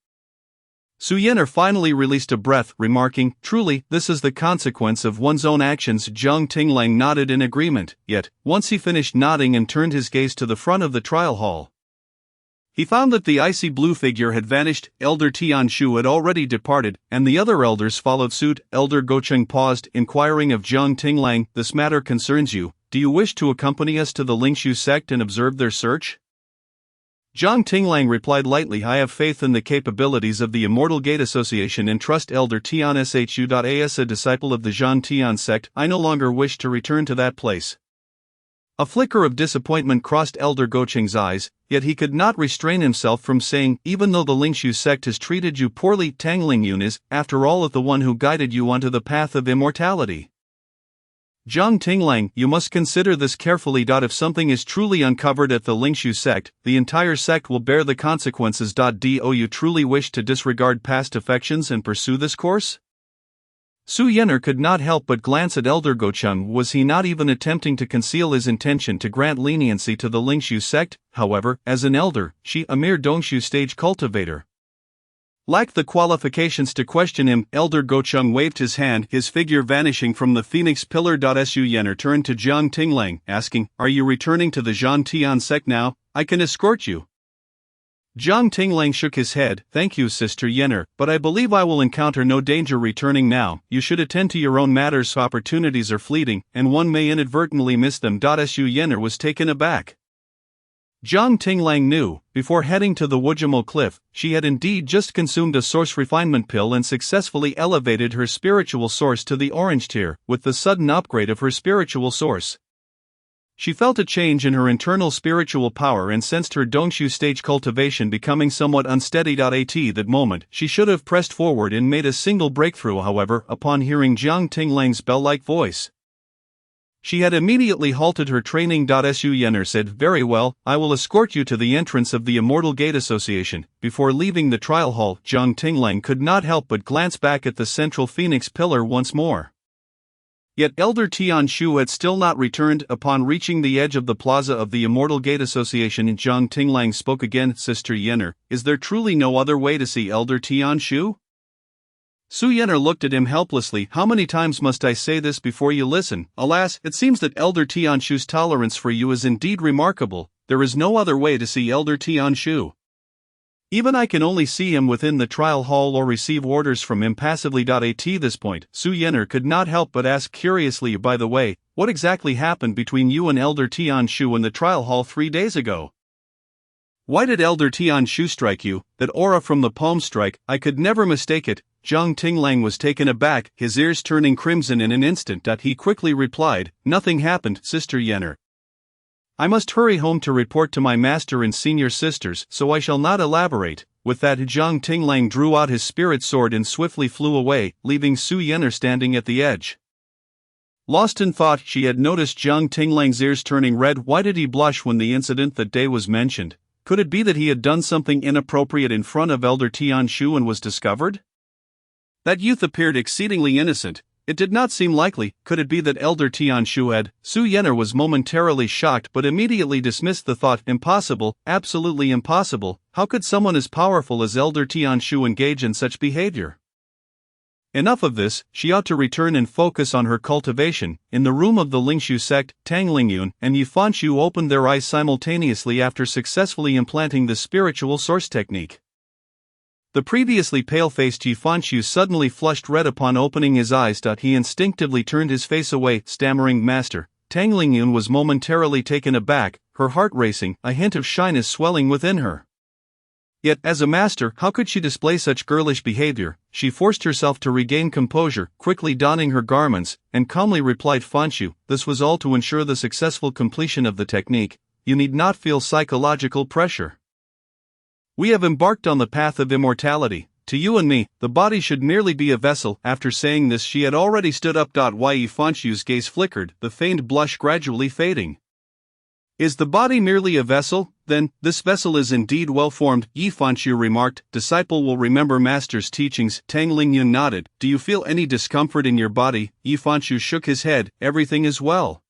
Su Yener finally released a breath, remarking, "Truly, this is the consequence of one's own actions." Jiang Tinglang nodded in agreement, yet, once he finished nodding and turned his gaze to the front of the trial hall, he found that the icy blue figure had vanished. Elder Tianshu had already departed, and the other elders followed suit. Elder Gocheng paused, inquiring of Jiang Tinglang, "This matter concerns you. Do you wish to accompany us to the Lingshu sect and observe their search?" Jiang Tinglang replied lightly, "I have faith in the capabilities of the Immortal Gate Association and trust Elder Tianshu. As a disciple of the Zhan Tian sect, I no longer wish to return to that place." A flicker of disappointment crossed Elder Gocheng's eyes, yet he could not restrain himself from saying, "Even though the Lingshu sect has treated you poorly, Tangling Yun is, after all, the one who guided you onto the path of immortality." Jiang Tinglang, you must consider this carefully. If something is truly uncovered at the Lingshu sect, the entire sect will bear the consequences. Do you truly wish to disregard past affections and pursue this course? Su Yener could not help but glance at Elder Gocheng. Was he not even attempting to conceal his intention to grant leniency to the Lingshu sect? However, as an elder, she, a mere Dongshu stage cultivator, lacked the qualifications to question him. Elder Gocheng waved his hand, his figure vanishing from the phoenix pillar. Su Yener turned to Jiang Tinglang, asking, "Are you returning to the Zhan Tian sect now? I can escort you." Jiang Tinglang shook his head. Thank you, Sister Yenner, but I believe I will encounter no danger returning now. You should attend to your own matters. Opportunities are fleeting, and one may inadvertently miss them. Su Yenner was taken aback. Jiang Tinglang knew, before heading to the Wujimo cliff, she had indeed just consumed a source refinement pill and successfully elevated her spiritual source to the orange tier, with the sudden upgrade of her spiritual source. She felt a change in her internal spiritual power and sensed her Dongshu stage cultivation becoming somewhat unsteady. At that moment, she should have pressed forward and made a single breakthrough. However, upon hearing Jiang Tinglang's bell-like voice, she had immediately halted her training. Su Yenner said, "Very well, I will escort you to the entrance of the Immortal Gate Association." Before leaving the trial hall, Jiang Tinglang could not help but glance back at the central phoenix pillar once more. Yet Elder Tian Shu had still not returned. Upon reaching the edge of the plaza of the Immortal Gate Association, Jiang Tinglang spoke again. "Sister Yenner, is there truly no other way to see Elder Tian Shu?" Su Yenner looked at him helplessly. "How many times must I say this before you listen? Alas, it seems that Elder Tian Shu's tolerance for you is indeed remarkable. There is no other way to see Elder Tian Shu. Even I can only see him within the trial hall or receive orders from him passively." At this point, Su Yenner could not help but ask curiously, "By the way, what exactly happened between you and Elder Tian Shu in the trial hall 3 days ago? Why did Elder Tian Shu strike you? That aura from the palm strike, I could never mistake it." Jiang Tinglang was taken aback, his ears turning crimson in an instant. He quickly replied, "Nothing happened, Sister Yenner. I must hurry home to report to my master and senior sisters, so I shall not elaborate." With that, Jiang Tinglang drew out his spirit sword and swiftly flew away, leaving Su Yenner standing at the edge. Lost in thought, she had noticed Jiang Tinglang's ears turning red. Why did he blush when the incident that day was mentioned? Could it be that he had done something inappropriate in front of Elder Tian Shu and was discovered? That youth appeared exceedingly innocent. It did not seem likely. Could it be that Elder Tian Shu had? Su Yenner was momentarily shocked but immediately dismissed the thought. Impossible, absolutely impossible. How could someone as powerful as Elder Tian Shu engage in such behavior? Enough of this, she ought to return and focus on her cultivation. In the room of the Lingshu sect, Tang Lingyun and Yifanshu opened their eyes simultaneously after successfully implanting the spiritual source technique. The previously pale-faced Yifanshu suddenly flushed red upon opening his eyes. He instinctively turned his face away, stammering, "Master." Tang Lingyun was momentarily taken aback, her heart racing, a hint of shyness swelling within her. Yet, as a master, how could she display such girlish behavior? She forced herself to regain composure, quickly donning her garments, and calmly replied, "Fanshu, this was all to ensure the successful completion of the technique. You need not feel psychological pressure. We have embarked on the path of immortality. To you and me, the body should merely be a vessel." After saying this, she had already stood up. Yifanshu's gaze flickered, the feigned blush gradually fading. "Is the body merely a vessel? Then, this vessel is indeed well formed," Yifanshu remarked. "Disciple will remember master's teachings." Tang Lingyun nodded. "Do you feel any discomfort in your body?" Yifanshu shook his head. "Everything is well.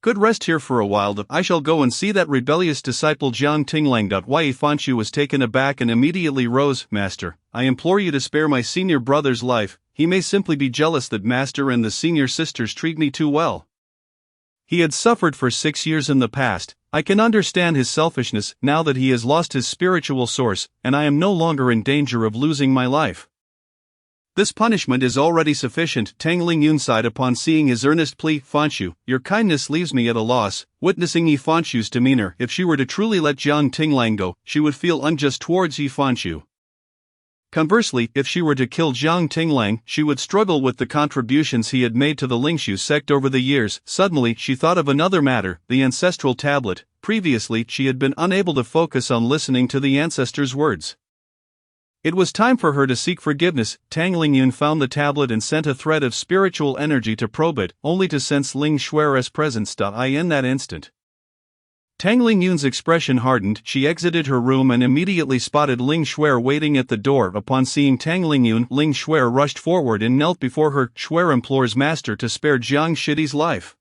Good, rest here for a while. I shall go and see that rebellious disciple Jiang Tinglang." Yifanshu was taken aback and immediately rose. "Master, I implore you to spare my senior brother's life. He may simply be jealous that master and the senior sisters treat me too well. He had suffered for 6 years in the past. I can understand his selfishness now that he has lost his spiritual source, and I am no longer in danger of losing my life. This punishment is already sufficient." Tang Lingyun sighed upon seeing his earnest plea. "Fanshu, your kindness leaves me at a loss." Witnessing Yifanshu's demeanor, if she were to truly let Jiang Tinglang go, she would feel unjust towards Yifanshu. Conversely, if she were to kill Jiang Tinglang, she would struggle with the contributions he had made to the Lingshu sect over the years. Suddenly, she thought of another matter, the ancestral tablet. Previously, she had been unable to focus on listening to the ancestors' words. It was time for her to seek forgiveness. Tang Lingyun found the tablet and sent a thread of spiritual energy to probe it, only to sense Ling Xuer's presence. In that instant, Tang Lingyun's expression hardened. She exited her room and immediately spotted Ling Xuer waiting at the door. Upon seeing Tang Lingyun, Ling Xuer rushed forward and knelt before her. "Xuer implores master to spare Jiang Shidi's life."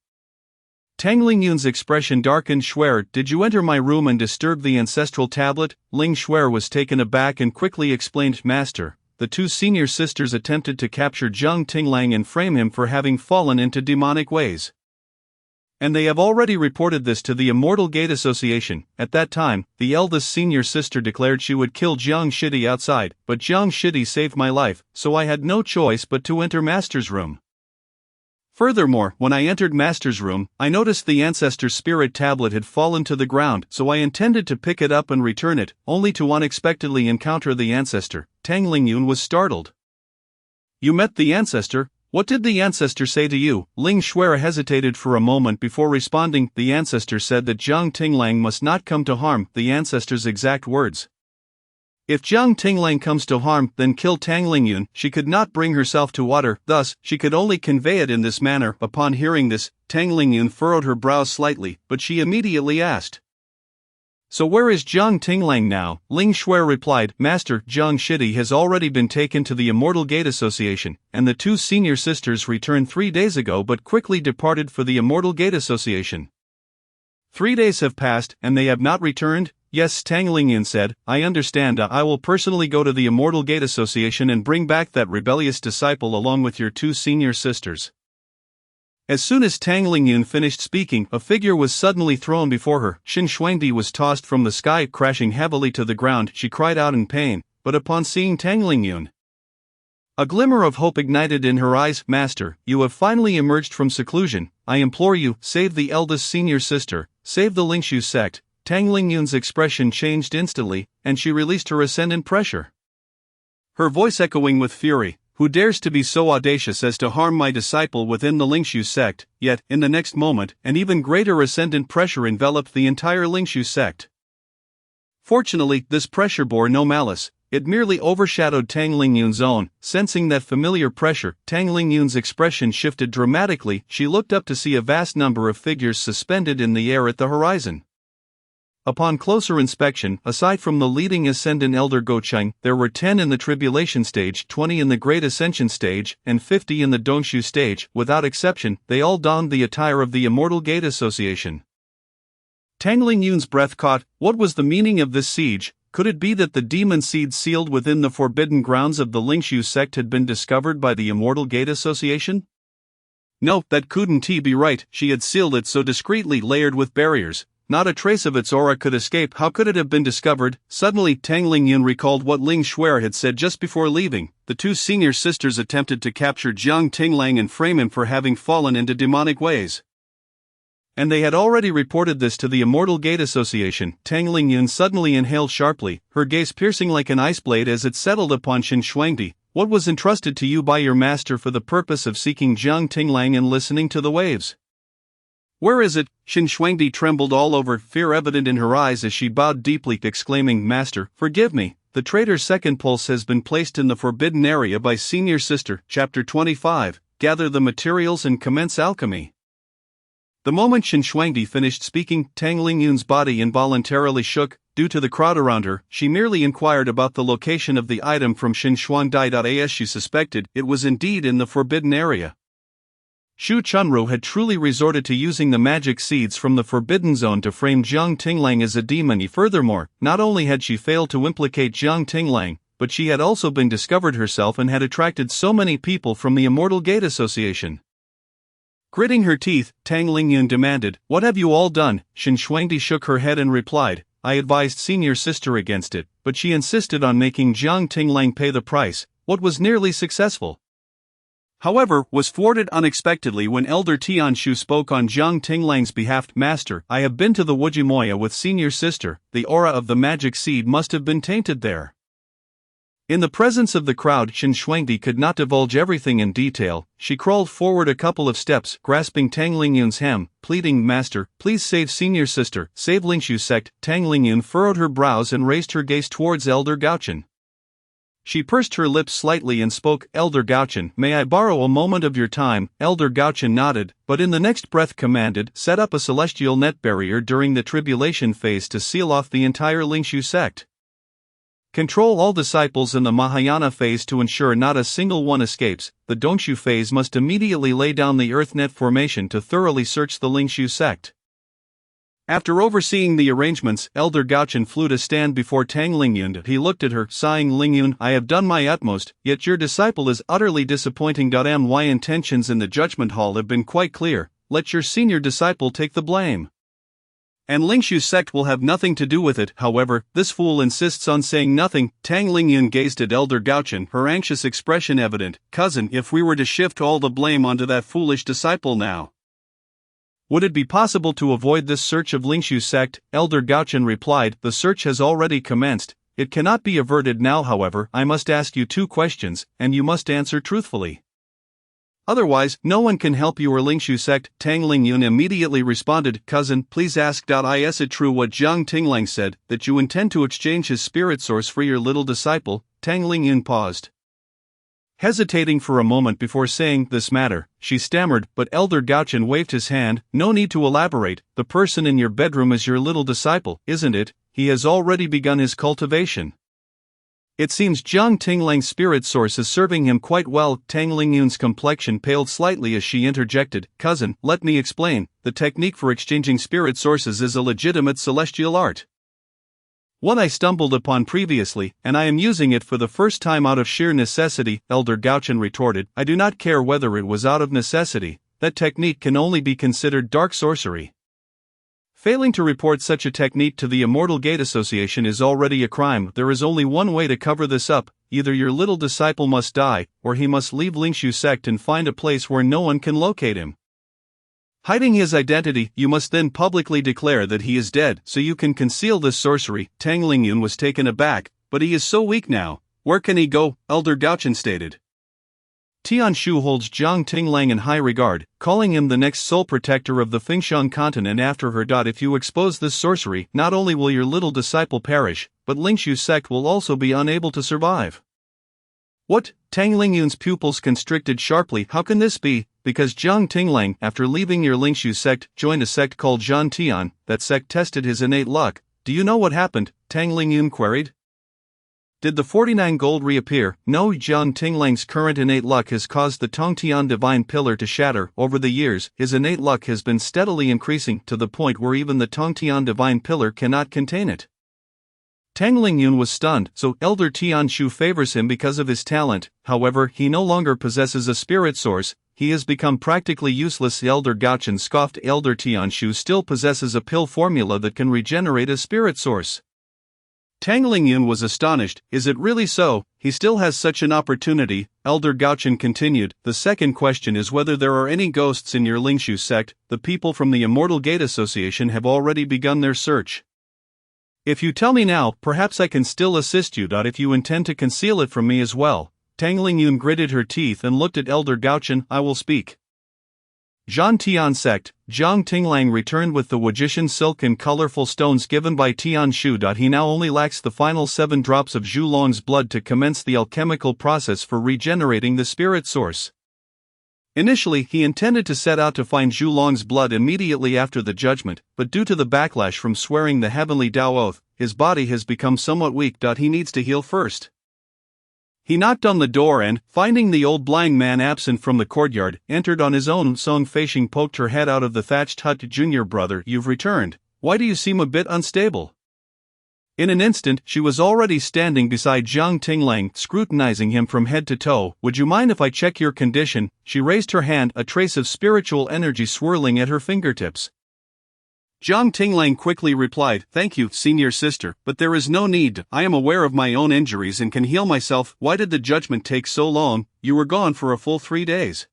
Tang Lingyun's expression darkened. "Xuer, did you enter my room and disturb the ancestral tablet?" Ling Xuer was taken aback and quickly explained, "Master, the 2 senior sisters attempted to capture Jiang Tinglang and frame him for having fallen into demonic ways. And they have already reported this to the Immortal Gate Association. At that time, the eldest senior sister declared she would kill Jiang Shidi outside, but Jiang Shidi saved my life, so I had no choice but to enter Master's room. Furthermore, when I entered Master's room, I noticed the Ancestor Spirit tablet had fallen to the ground, so I intended to pick it up and return it, only to unexpectedly encounter the Ancestor. Tang Lingyun was startled. You met the Ancestor? What did the Ancestor say to you? Ling Xuera hesitated for a moment before responding. The Ancestor said that Jiang Tinglang must not come to harm, the Ancestor's exact words. If Jiang Tinglang comes to harm, then kill Tang Lingyun. She could not bring herself to water, thus, she could only convey it in this manner. Upon hearing this, Tang Lingyun furrowed her brows slightly, but she immediately asked, So where is Jiang Tinglang now? Ling Xuer replied, Master, Jiang Shidi has already been taken to the Immortal Gate Association, and the two senior sisters returned 3 days ago but quickly departed for the Immortal Gate Association. 3 days have passed, and they have not returned? Yes, Tang Lingyun said, I understand. I will personally go to the Immortal Gate Association and bring back that rebellious disciple along with your two senior sisters. As soon as Tang Lingyun finished speaking, a figure was suddenly thrown before her. Xin Shuangdi was tossed from the sky, crashing heavily to the ground. She cried out in pain, but upon seeing Tang Lingyun, a glimmer of hope ignited in her eyes. Master, you have finally emerged from seclusion. I implore you, save the eldest senior sister, save the Lingshu sect. Tang Lingyun's expression changed instantly, and she released her ascendant pressure, her voice echoing with fury. Who dares to be so audacious as to harm my disciple within the Lingshu sect? Yet, in the next moment, an even greater ascendant pressure enveloped the entire Lingshu sect. Fortunately, this pressure bore no malice. It merely overshadowed Tang Lingyun's own. Sensing that familiar pressure, Tang Lingyun's expression shifted dramatically. She looked up to see a vast number of figures suspended in the air at the horizon. Upon closer inspection, aside from the leading ascendant Elder Gocheng, there were 10 in the Tribulation stage, 20 in the Great Ascension stage, and 50 in the Dongshu stage. Without exception, they all donned the attire of the Immortal Gate Association. Tang Lingyun's breath caught. What was the meaning of this siege? Could it be that the demon seed sealed within the forbidden grounds of the Lingshu sect had been discovered by the Immortal Gate Association? No, that couldn't be right. She had sealed it so discreetly, layered with barriers. Not a trace of its aura could escape. How could it have been discovered? Suddenly, Tang Lingyun recalled what Ling Xuer had said just before leaving. The two senior sisters attempted to capture Jiang Tinglang and frame him for having fallen into demonic ways. And they had already reported this to the Immortal Gate Association. Tang Lingyun suddenly inhaled sharply, her gaze piercing like an ice blade as it settled upon Xin Shuangdi. What was entrusted to you by your master for the purpose of seeking Jiang Tinglang and listening to the waves? Where is it? Xin Shuangdi trembled all over, fear evident in her eyes as she bowed deeply, exclaiming, Master, forgive me. The traitor's second pulse has been placed in the forbidden area by Senior Sister. Chapter 25. Gather the materials and commence alchemy. The moment Xin Shuangdi finished speaking, Tang Lingyun's body involuntarily shook. Due to the crowd around her, she merely inquired about the location of the item from Xin Shuangdi. As she suspected, it was indeed in the forbidden area. Xu Chunru had truly resorted to using the magic seeds from the Forbidden Zone to frame Jiang Tinglang as a demon. Furthermore, not only had she failed to implicate Jiang Tinglang, but she had also been discovered herself and had attracted so many people from the Immortal Gate Association. Gritting her teeth, Tang Lingyun demanded, What have you all done? Xin Shuangdi shook her head and replied, I advised Senior Sister against it, but she insisted on making Jiang Tinglang pay the price. What was nearly successful, however, was thwarted unexpectedly when Elder Tianshu spoke on Jiang Tinglang's behalf. Master, I have been to the Wujimoya with Senior Sister. The aura of the magic seed must have been tainted there. In the presence of the crowd, Xin Shuangdi could not divulge everything in detail. She crawled forward a couple of steps, grasping Tang Lingyun's hem, pleading, Master, please save Senior Sister, save Lingshu sect. Tang Lingyun furrowed her brows and raised her gaze towards Elder Gaochen. She pursed her lips slightly and spoke, Elder Gaochen, may I borrow a moment of your time? Elder Gaochen nodded, but in the next breath commanded, set up a celestial net barrier during the tribulation phase to seal off the entire Lingshu sect. Control all disciples in the Mahayana phase to ensure not a single one escapes. The Dongshu phase must immediately lay down the earth net formation to thoroughly search the Lingshu sect. After overseeing the arrangements, Elder Gaochen flew to stand before Tang Lingyun. He looked at her, sighing, Lingyun, I have done my utmost, yet your disciple is utterly disappointing. My intentions in the judgment hall have been quite clear. let your senior disciple take the blame. And Lingshu sect will have nothing to do with it. However, this fool insists on saying nothing. Tang Lingyun gazed at Elder Gaochen, her anxious expression evident. Cousin, if we were to shift all the blame onto that foolish disciple now, would it be possible to avoid this search of Lingshu sect? Elder Gaochen replied, the search has already commenced. It cannot be averted now. However, I must ask you 2 questions, and you must answer truthfully. Otherwise, no one can help you or Lingshu sect. Tang Lingyun immediately responded, Cousin, please ask. Is it true what Jiang Tinglang said, that you intend to exchange his spirit source for your little disciple? Tang Lingyun paused, hesitating for a moment before saying this matter. She stammered, but Elder Gaochen waved his hand. No need to elaborate. The person in your bedroom is your little disciple, isn't it? He has already begun his cultivation. It seems Jiang Tinglang's spirit source is serving him quite well. Tang Lingyun's complexion paled slightly as she interjected, Cousin, let me explain. The technique for exchanging spirit sources is a legitimate celestial art. One I stumbled upon previously, and I am using it for the first time out of sheer necessity. Elder Gaochen retorted, I do not care whether it was out of necessity. That technique can only be considered dark sorcery. Failing to report such a technique to the Immortal Gate Association is already a crime. There is only one way to cover this up. Either your little disciple must die, or he must leave Lingshu sect and find a place where no one can locate him. Hiding his identity, you must then publicly declare that he is dead, so you can conceal this sorcery. Tang Lingyun was taken aback, but he is so weak now. Where can he go? Elder Gaochen stated. Tianshu holds Jiang Tinglang in high regard, calling him the next sole protector of the Fengshan continent after her. If you expose this sorcery, not only will your little disciple perish, but Lingshu sect will also be unable to survive. What? Tang Lingyun's pupils constricted sharply. How can this be? Because Jiang Tinglang, after leaving your Lingshu sect, joined a sect called Zhan Tian. That sect tested his innate luck. Do you know what happened? Tang Lingyun queried. Did the 49 gold reappear? No. Jiang Tinglang's current innate luck has caused the Tongtian divine pillar to shatter. Over the years, his innate luck has been steadily increasing to the point where even the Tongtian divine pillar cannot contain it. Tang Lingyun was stunned. So Elder Tianshu favors him because of his talent. However, he no longer possesses a spirit source. He has become practically useless. Elder Gaochen scoffed. Elder Tianshu still possesses a pill formula that can regenerate a spirit source. Tang Lingyun was astonished. Is it really so? He still has such an opportunity. Elder Gaochen continued. The second question is whether there are any ghosts in your Lingshu sect. The people from the Immortal Gate Association have already begun their search. If you tell me now, perhaps I can still assist you. If you intend to conceal it from me as well. Tang Lingyun gritted her teeth and looked at Elder Gaochen. I will speak. Zhan Tian sect. Jiang Tinglang returned with the Wajishan silk and colorful stones given by Tianshu. He now only lacks the final 7 drops of Zhu Long's blood to commence the alchemical process for regenerating the spirit source. Initially, he intended to set out to find Zhu Long's blood immediately after the judgment, but due to the backlash from swearing the heavenly Tao oath, his body has become somewhat weak. He needs to heal first. He knocked on the door and, finding the old blind man absent from the courtyard, entered on his own. Song Feishing poked her head out of the thatched hut. Junior brother, you've returned. Why do you seem a bit unstable? In an instant, she was already standing beside Jiang Tinglang, scrutinizing him from head to toe. Would you mind if I check your condition? She raised her hand, a trace of spiritual energy swirling at her fingertips. Jiang Tinglang quickly replied, Thank you, senior sister, but there is no need. I am aware of my own injuries and can heal myself. Why did the judgment take so long? You were gone for a full 3 days.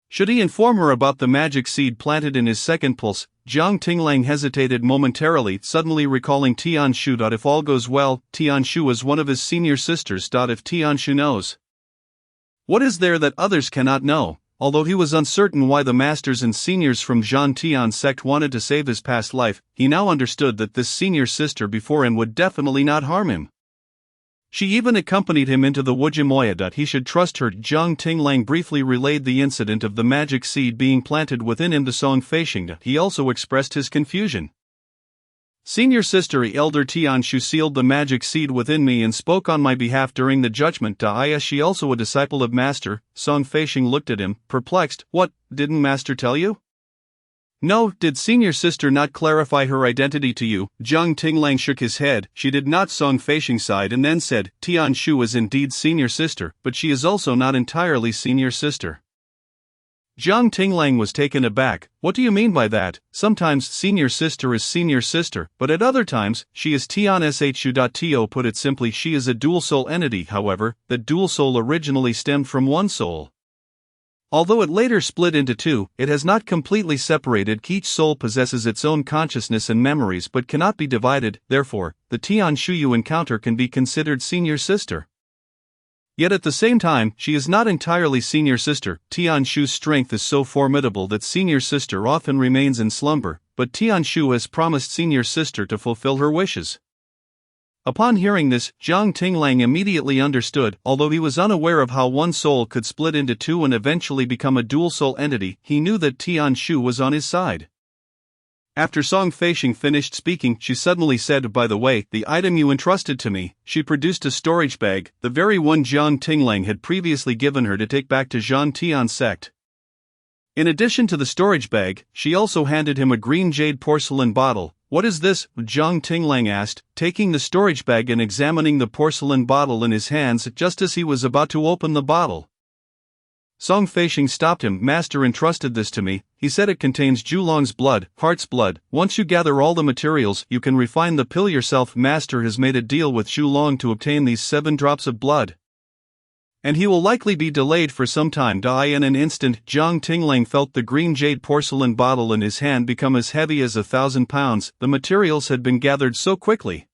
Should he inform her about the magic seed planted in his second pulse? Jiang Tinglang hesitated momentarily, suddenly recalling Tianshu. If all goes well, Tianshu is one of his senior sisters. If Tianshu knows, what is there that others cannot know? Although he was uncertain why the masters and seniors from Zhan Tian sect wanted to save his past life, he now understood that this senior sister before him would definitely not harm him. She even accompanied him into the Wujimoya. He should trust her. Jiang Tinglang briefly relayed the incident of the magic seed being planted within him to Song Feishing. He also expressed his confusion. Senior sister Elder Tianshu sealed the magic seed within me and spoke on my behalf during the judgment. Is she also a disciple of Master? Song Feishing looked at him, perplexed. What, didn't Master tell you? No, did senior sister not clarify her identity to you? Jiang Tinglang shook his head. She did not. Song Feishing sighed and then said, Tianshu is indeed senior sister, but she is also not entirely senior sister. Jiang Tinglang was taken aback. What do you mean by that? Sometimes senior sister is senior sister, but at other times, she is Tian Shu. To put it simply, she is a dual soul entity. However, that dual soul originally stemmed from one soul. Although it later split into two, it has not completely separated. Each soul possesses its own consciousness and memories but cannot be divided. Therefore, the Tian Shu you encounter can be considered senior sister. Yet at the same time, she is not entirely senior sister. Tian Shu's strength is so formidable that senior sister often remains in slumber, but Tian Shu has promised senior sister to fulfill her wishes. Upon hearing this, Jiang Tinglang immediately understood. Although he was unaware of how one soul could split into two and eventually become a dual soul entity, he knew that Tian Shu was on his side. After Song Feishing finished speaking, she suddenly said, "By the way, the item you entrusted to me." She produced a storage bag, the very one Jiang Tinglang had previously given her to take back to Zhan Tian's sect. In addition to the storage bag, she also handed him a green jade porcelain bottle. "What is this?" Jiang Tinglang asked, taking the storage bag and examining the porcelain bottle in his hands just as he was about to open the bottle. Song Feishing stopped him. "Master entrusted this to me. He said it contains Julong's blood, heart's blood. Once you gather all the materials, you can refine the pill yourself. Master has made a deal with Julong to obtain these 7 drops of blood. And he will likely be delayed for some time." In an instant, Jiang Tinglang felt the green jade porcelain bottle in his hand become as heavy as 1,000 pounds. The materials had been gathered so quickly.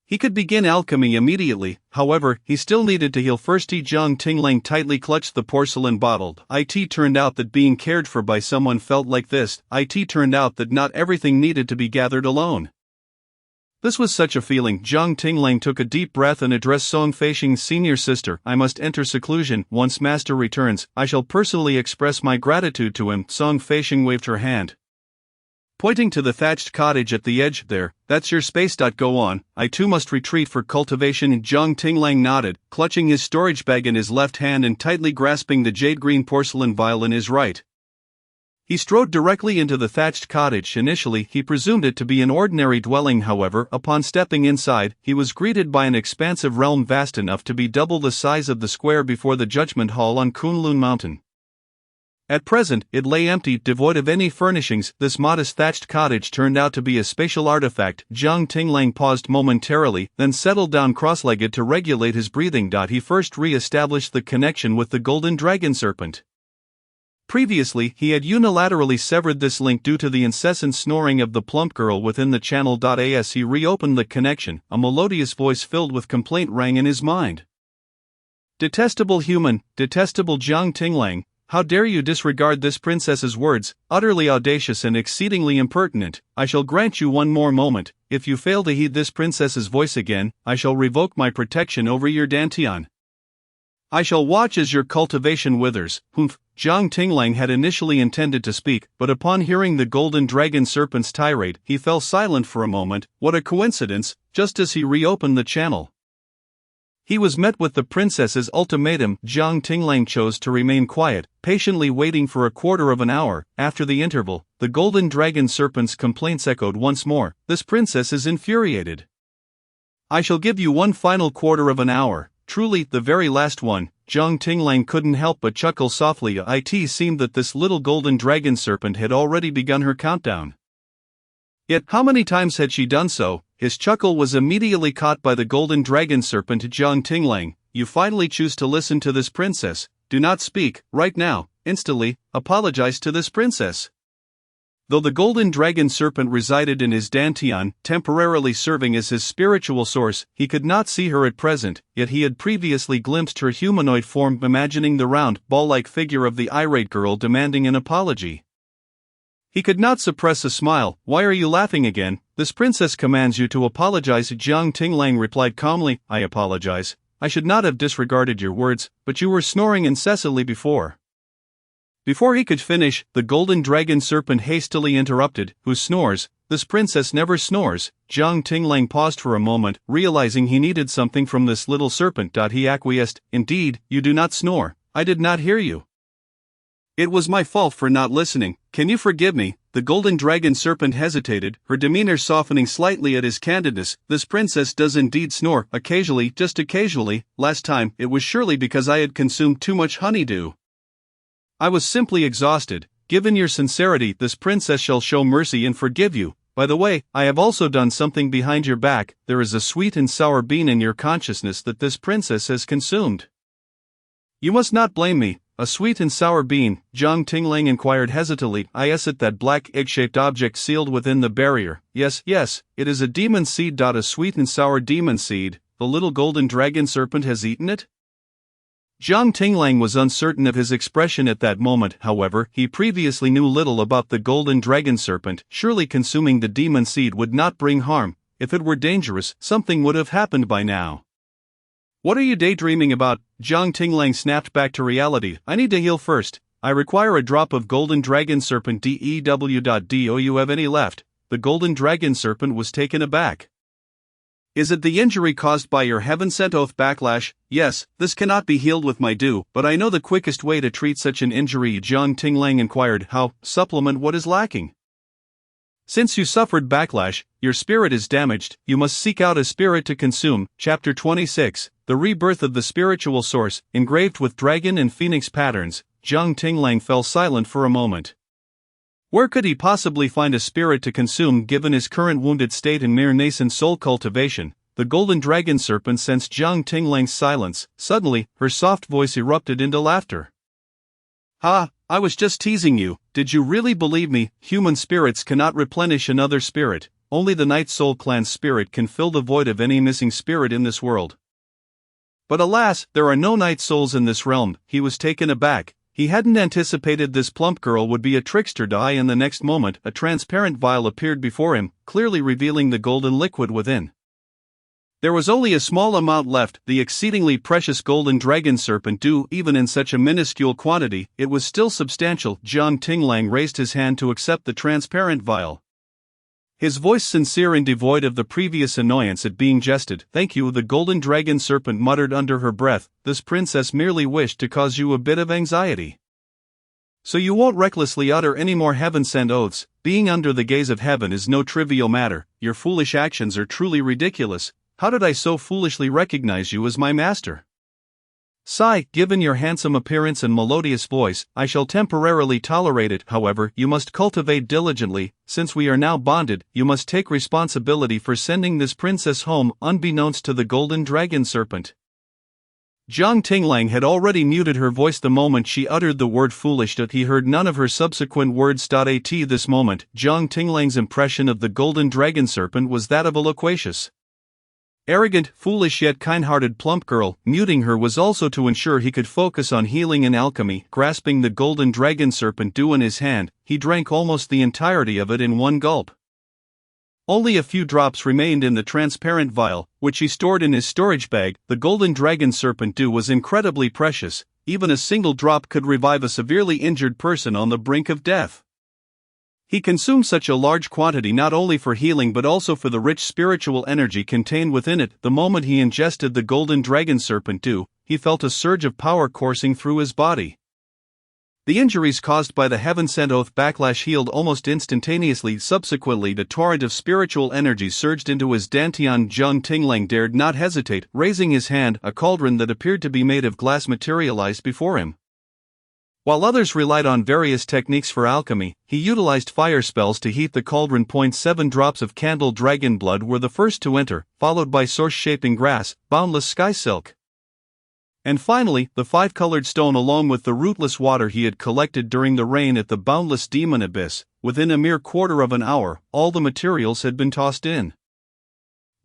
He could begin alchemy immediately. However, he still needed to heal first. Jiang Tinglang tightly clutched the porcelain bottle. It turned out that being cared for by someone felt like this. It turned out that not everything needed to be gathered alone. This was such a feeling. Jiang Tinglang took a deep breath and addressed Song Feishing's senior sister. "I must enter seclusion. Once master returns, I shall personally express my gratitude to him." Song Feishing waved her hand, pointing to the thatched cottage at the edge. "There, that's your space. Go on, I too must retreat for cultivation." Jiang Tinglang nodded, clutching his storage bag in his left hand and tightly grasping the jade-green porcelain vial in his right. He strode directly into the thatched cottage. Initially, he presumed it to be an ordinary dwelling. However, upon stepping inside, he was greeted by an expansive realm vast enough to be double the size of the square before the Judgment Hall on Kunlun Mountain. At present, it lay empty, devoid of any furnishings. This modest thatched cottage turned out to be a spatial artifact. Jiang Tinglang paused momentarily, then settled down cross-legged to regulate his breathing. He first re-established the connection with the golden dragon serpent. Previously, he had unilaterally severed this link due to the incessant snoring of the plump girl within the channel. As he reopened the connection, a melodious voice filled with complaint rang in his mind. "Detestable human, detestable Jiang Tinglang, how dare you disregard this princess's words, utterly audacious and exceedingly impertinent. I shall grant you one more moment. If you fail to heed this princess's voice again, I shall revoke my protection over your Dantian. I shall watch as your cultivation withers." Humph. Jiang Tinglang had initially intended to speak, but upon hearing the golden dragon serpent's tirade, he fell silent for a moment. What a coincidence, just as he reopened the channel. He was met with the princess's ultimatum. Jiang Tinglang chose to remain quiet, patiently waiting for a quarter of an hour. After the interval, the golden dragon serpent's complaints echoed once more. "This princess is infuriated. I shall give you one final quarter of an hour. Truly, the very last one." Jiang Tinglang couldn't help but chuckle softly. It seemed that this little golden dragon serpent had already begun her countdown. Yet, how many times had she done so? His chuckle was immediately caught by the golden dragon serpent. "Jiang Tinglang, you finally choose to listen to this princess. Do not speak, right now, instantly, apologize to this princess." Though the golden dragon serpent resided in his Dantian, temporarily serving as his spiritual source, he could not see her at present, yet he had previously glimpsed her humanoid form, imagining the round, ball-like figure of the irate girl demanding an apology. He could not suppress a smile. "Why are you laughing again? This princess commands you to apologize." Jiang Tinglang replied calmly, "I apologize. I should not have disregarded your words, but you were snoring incessantly before." Before he could finish, the golden dragon serpent hastily interrupted. "Who snores? This princess never snores." Jiang Tinglang paused for a moment, realizing he needed something from this little serpent. He acquiesced, "Indeed, you do not snore. I did not hear you. It was my fault for not listening. Can you forgive me?" The golden dragon serpent hesitated, her demeanor softening slightly at his candidness. "This princess does indeed snore, occasionally, just occasionally. Last time, it was surely because I had consumed too much honeydew." I was simply exhausted. Given your sincerity, this princess shall show mercy and forgive you. By the way, I have also done something behind your back. There is a sweet and sour bean in your consciousness that this princess has consumed. You must not blame me. A sweet and sour bean, Jiang Tinglang inquired hesitantly. Is it that black egg-shaped object sealed within the barrier? Yes, it is a demon seed. A sweet and sour demon seed. The little golden dragon serpent has eaten it? Jiang Tinglang was uncertain of his expression at that moment. However, he previously knew little about the golden dragon serpent. Surely consuming the demon seed would not bring harm. If it were dangerous, something would have happened by now. What are you daydreaming about? Jiang Tinglang snapped back to reality. I need to heal first. I require a drop of golden dragon serpent DEW. Do you have any left? The golden dragon serpent was taken aback. Is it the injury caused by your heaven-sent oath backlash? Yes, this cannot be healed with my dew, but I know the quickest way to treat such an injury. Jiang Tinglang inquired. How? Supplement what is lacking? Since you suffered backlash, your spirit is damaged, you must seek out a spirit to consume. Chapter 26, The Rebirth of the Spiritual Source, engraved with dragon and phoenix patterns. Jiang Tinglang fell silent for a moment. Where could he possibly find a spirit to consume given his current wounded state and mere nascent soul cultivation? The golden dragon serpent sensed Jiang Tinglang's silence. Suddenly, her soft voice erupted into laughter. Ha! I was just teasing you. Did you really believe me? Human spirits cannot replenish another spirit. Only the Night Soul Clan's spirit can fill the void of any missing spirit in this world. But alas, there are no Night Souls in this realm. He was taken aback. He hadn't anticipated this plump girl would be a trickster. In the next moment, a transparent vial appeared before him, clearly revealing the golden liquid within. There was only a small amount left, the exceedingly precious golden dragon serpent dew. Even in such a minuscule quantity, it was still substantial. Jiang Tinglang raised his hand to accept the transparent vial. His voice sincere and devoid of the previous annoyance at being jested. Thank you, the golden dragon serpent muttered under her breath. This princess merely wished to cause you a bit of anxiety. So you won't recklessly utter any more heaven-sent oaths. Being under the gaze of heaven is no trivial matter. Your foolish actions are truly ridiculous. How did I so foolishly recognize you as my master? Sigh, given your handsome appearance and melodious voice, I shall temporarily tolerate it. However, you must cultivate diligently. Since we are now bonded, you must take responsibility for sending this princess home, unbeknownst to the golden dragon serpent. Jiang Tinglang had already muted her voice the moment she uttered the word foolish. He heard none of her subsequent words. At this moment, Jiang Tinglang's impression of the golden dragon serpent was that of a loquacious, arrogant, foolish yet kind-hearted plump girl. Muting her was also to ensure he could focus on healing and alchemy. Grasping the golden dragon serpent dew in his hand, he drank almost the entirety of it in one gulp. Only a few drops remained in the transparent vial, which he stored in his storage bag. The golden dragon serpent dew was incredibly precious. Even a single drop could revive a severely injured person on the brink of death. He consumed such a large quantity not only for healing but also for the rich spiritual energy contained within it. The moment he ingested the golden dragon serpent dew, he felt a surge of power coursing through his body. The injuries caused by the heaven-sent oath backlash healed almost instantaneously. Subsequently, the torrent of spiritual energy surged into his dantian. Jiang Tinglang dared not hesitate. Raising his hand, a cauldron that appeared to be made of glass materialized before him. While others relied on various techniques for alchemy, he utilized fire spells to heat the cauldron. 7 drops of candle dragon blood were the first to enter, followed by source-shaping grass, boundless sky silk, and finally, the 5-colored stone along with the rootless water he had collected during the rain at the boundless demon abyss. Within a mere quarter of an hour, all the materials had been tossed in.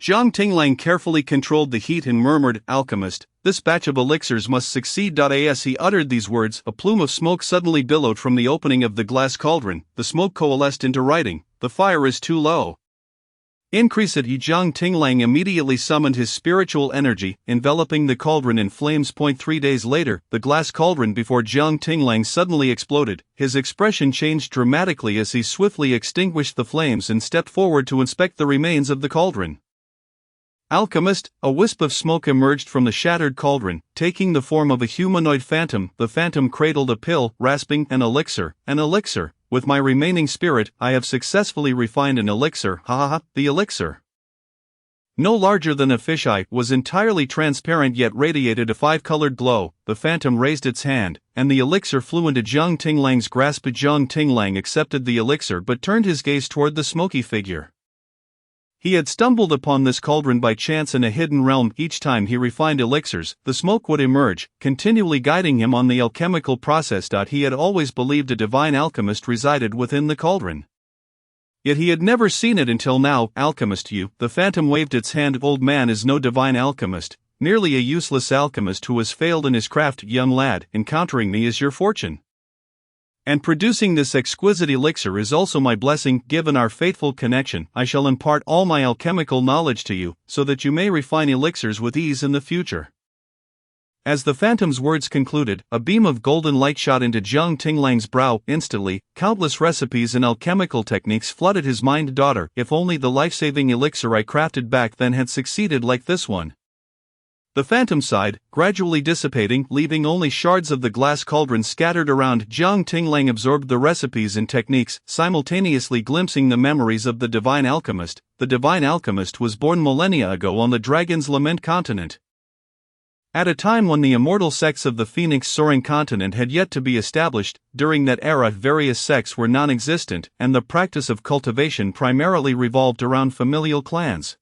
Jiang Tinglang carefully controlled the heat and murmured, "Alchemist, this batch of elixirs must succeed." As he uttered these words, a plume of smoke suddenly billowed from the opening of the glass cauldron. The smoke coalesced into writing, "The fire is too low. Increase it." Jiang Tinglang immediately summoned his spiritual energy, enveloping the cauldron in flames. 3 days later, the glass cauldron before Jiang Tinglang suddenly exploded. His expression changed dramatically as he swiftly extinguished the flames and stepped forward to inspect the remains of the cauldron. "Alchemist," a wisp of smoke emerged from the shattered cauldron, taking the form of a humanoid phantom. The phantom cradled a pill, rasping, "An elixir, an elixir. With my remaining spirit, I have successfully refined an elixir. Ha ha ha, the elixir." No larger than a fisheye, was entirely transparent yet radiated a five-colored glow. The phantom raised its hand, and the elixir flew into Jiang Tinglang's grasp. Jiang Tinglang accepted the elixir but turned his gaze toward the smoky figure. He had stumbled upon this cauldron by chance in a hidden realm. Each time he refined elixirs, the smoke would emerge, continually guiding him on the alchemical process. He had always believed a divine alchemist resided within the cauldron. Yet he had never seen it until now. Alchemist, you, the phantom waved its hand. Old man is no divine alchemist, merely a useless alchemist who has failed in his craft. Young lad, encountering me is your fortune. And producing this exquisite elixir is also my blessing. Given our fateful connection, I shall impart all my alchemical knowledge to you, so that you may refine elixirs with ease in the future. As the phantom's words concluded, a beam of golden light shot into Jiang Tinglang's brow. Instantly, countless recipes and alchemical techniques flooded his mind. Daughter, if only the life-saving elixir I crafted back then had succeeded like this one. The phantom sighed, gradually dissipating, leaving only shards of the glass cauldron scattered around. Jiang Tinglang absorbed the recipes and techniques, simultaneously glimpsing the memories of the divine alchemist. The divine alchemist was born millennia ago on the Dragon's Lament continent. At a time when the immortal sects of the Phoenix Soaring continent had yet to be established. During that era various sects were non-existent, and the practice of cultivation primarily revolved around familial clans.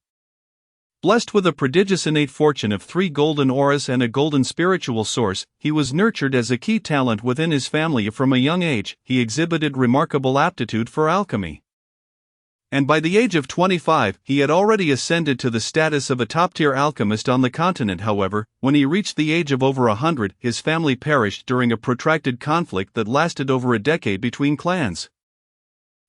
Blessed with a prodigious innate fortune of 3 golden auras and a golden spiritual source, he was nurtured as a key talent within his family. From a young age, he exhibited remarkable aptitude for alchemy. And by the age of 25, he had already ascended to the status of a top-tier alchemist on the continent. However, when he reached the age of over 100, his family perished during a protracted conflict that lasted over a decade between clans.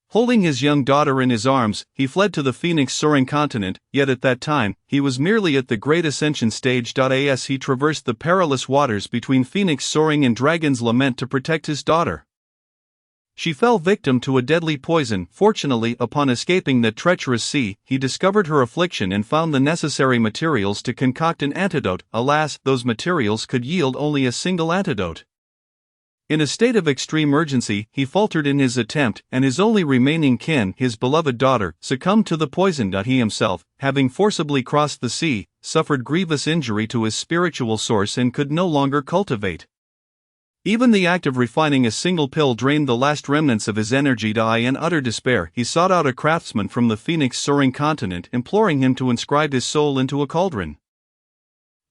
Holding his young daughter in his arms, he fled to the Phoenix Soaring continent, yet at that time, he was merely at the Great Ascension stage. As he traversed the perilous waters between Phoenix Soaring and Dragon's Lament to protect his daughter, she fell victim to a deadly poison. Fortunately, upon escaping that treacherous sea, he discovered her affliction and found the necessary materials to concoct an antidote. Alas, those materials could yield only a single antidote. In a state of extreme urgency, he faltered in his attempt, and his only remaining kin, his beloved daughter, succumbed to the poison. He himself, having forcibly crossed the sea, suffered grievous injury to his spiritual source and could no longer cultivate. Even the act of refining a single pill drained the last remnants of his energy. In utter despair, he sought out a craftsman from the Phoenix Soaring continent, imploring him to inscribe his soul into a cauldron.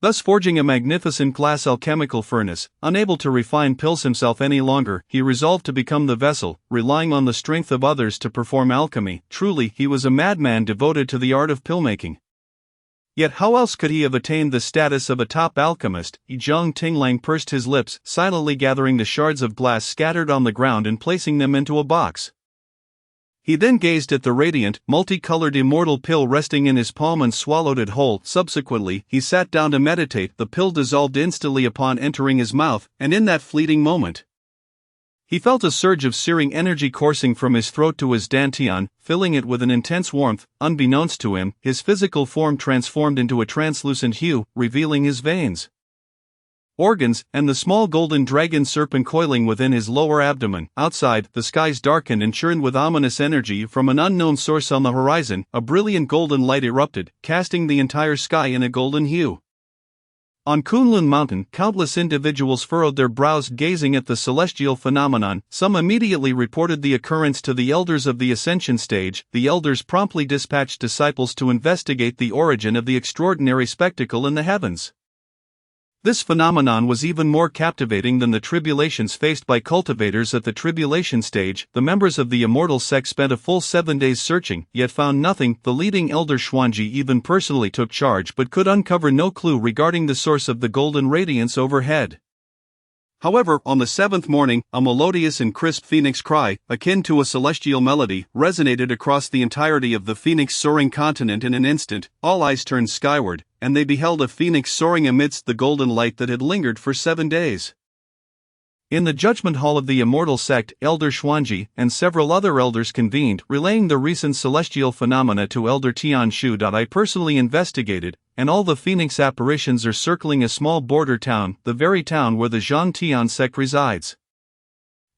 Thus forging a magnificent glass alchemical furnace, unable to refine pills himself any longer, he resolved to become the vessel, relying on the strength of others to perform alchemy. Truly, he was a madman devoted to the art of pill-making. Yet how else could he have attained the status of a top alchemist? Jiang Tinglang pursed his lips, silently gathering the shards of glass scattered on the ground and placing them into a box. He then gazed at the radiant, multicolored immortal pill resting in his palm and swallowed it whole. Subsequently, he sat down to meditate. The pill dissolved instantly upon entering his mouth, and in that fleeting moment, he felt a surge of searing energy coursing from his throat to his dantian, filling it with an intense warmth. Unbeknownst to him, his physical form transformed into a translucent hue, revealing his veins, organs, and the small golden dragon serpent coiling within his lower abdomen. Outside, the skies darkened and churned with ominous energy from an unknown source on the horizon. A brilliant golden light erupted, casting the entire sky in a golden hue. On Kunlun Mountain, countless individuals furrowed their brows gazing at the celestial phenomenon. Some immediately reported the occurrence to the elders of the Ascension stage. The elders promptly dispatched disciples to investigate the origin of the extraordinary spectacle in the heavens. This phenomenon was even more captivating than the tribulations faced by cultivators at the tribulation stage. The members of the immortal sect spent a full 7 days searching, yet found nothing. The leading elder Xuanji even personally took charge but could uncover no clue regarding the source of the golden radiance overhead. However, on the 7th morning, a melodious and crisp phoenix cry, akin to a celestial melody, resonated across the entirety of the Phoenix Soaring continent. In an instant, all eyes turned skyward, and they beheld a phoenix soaring amidst the golden light that had lingered for 7 days. In the judgment hall of the immortal sect, Elder Xuanji and several other elders convened, relaying the recent celestial phenomena to Elder Tian Shu. I personally investigated, and all the phoenix apparitions are circling a small border town, the very town where the Zhang Tian sect resides.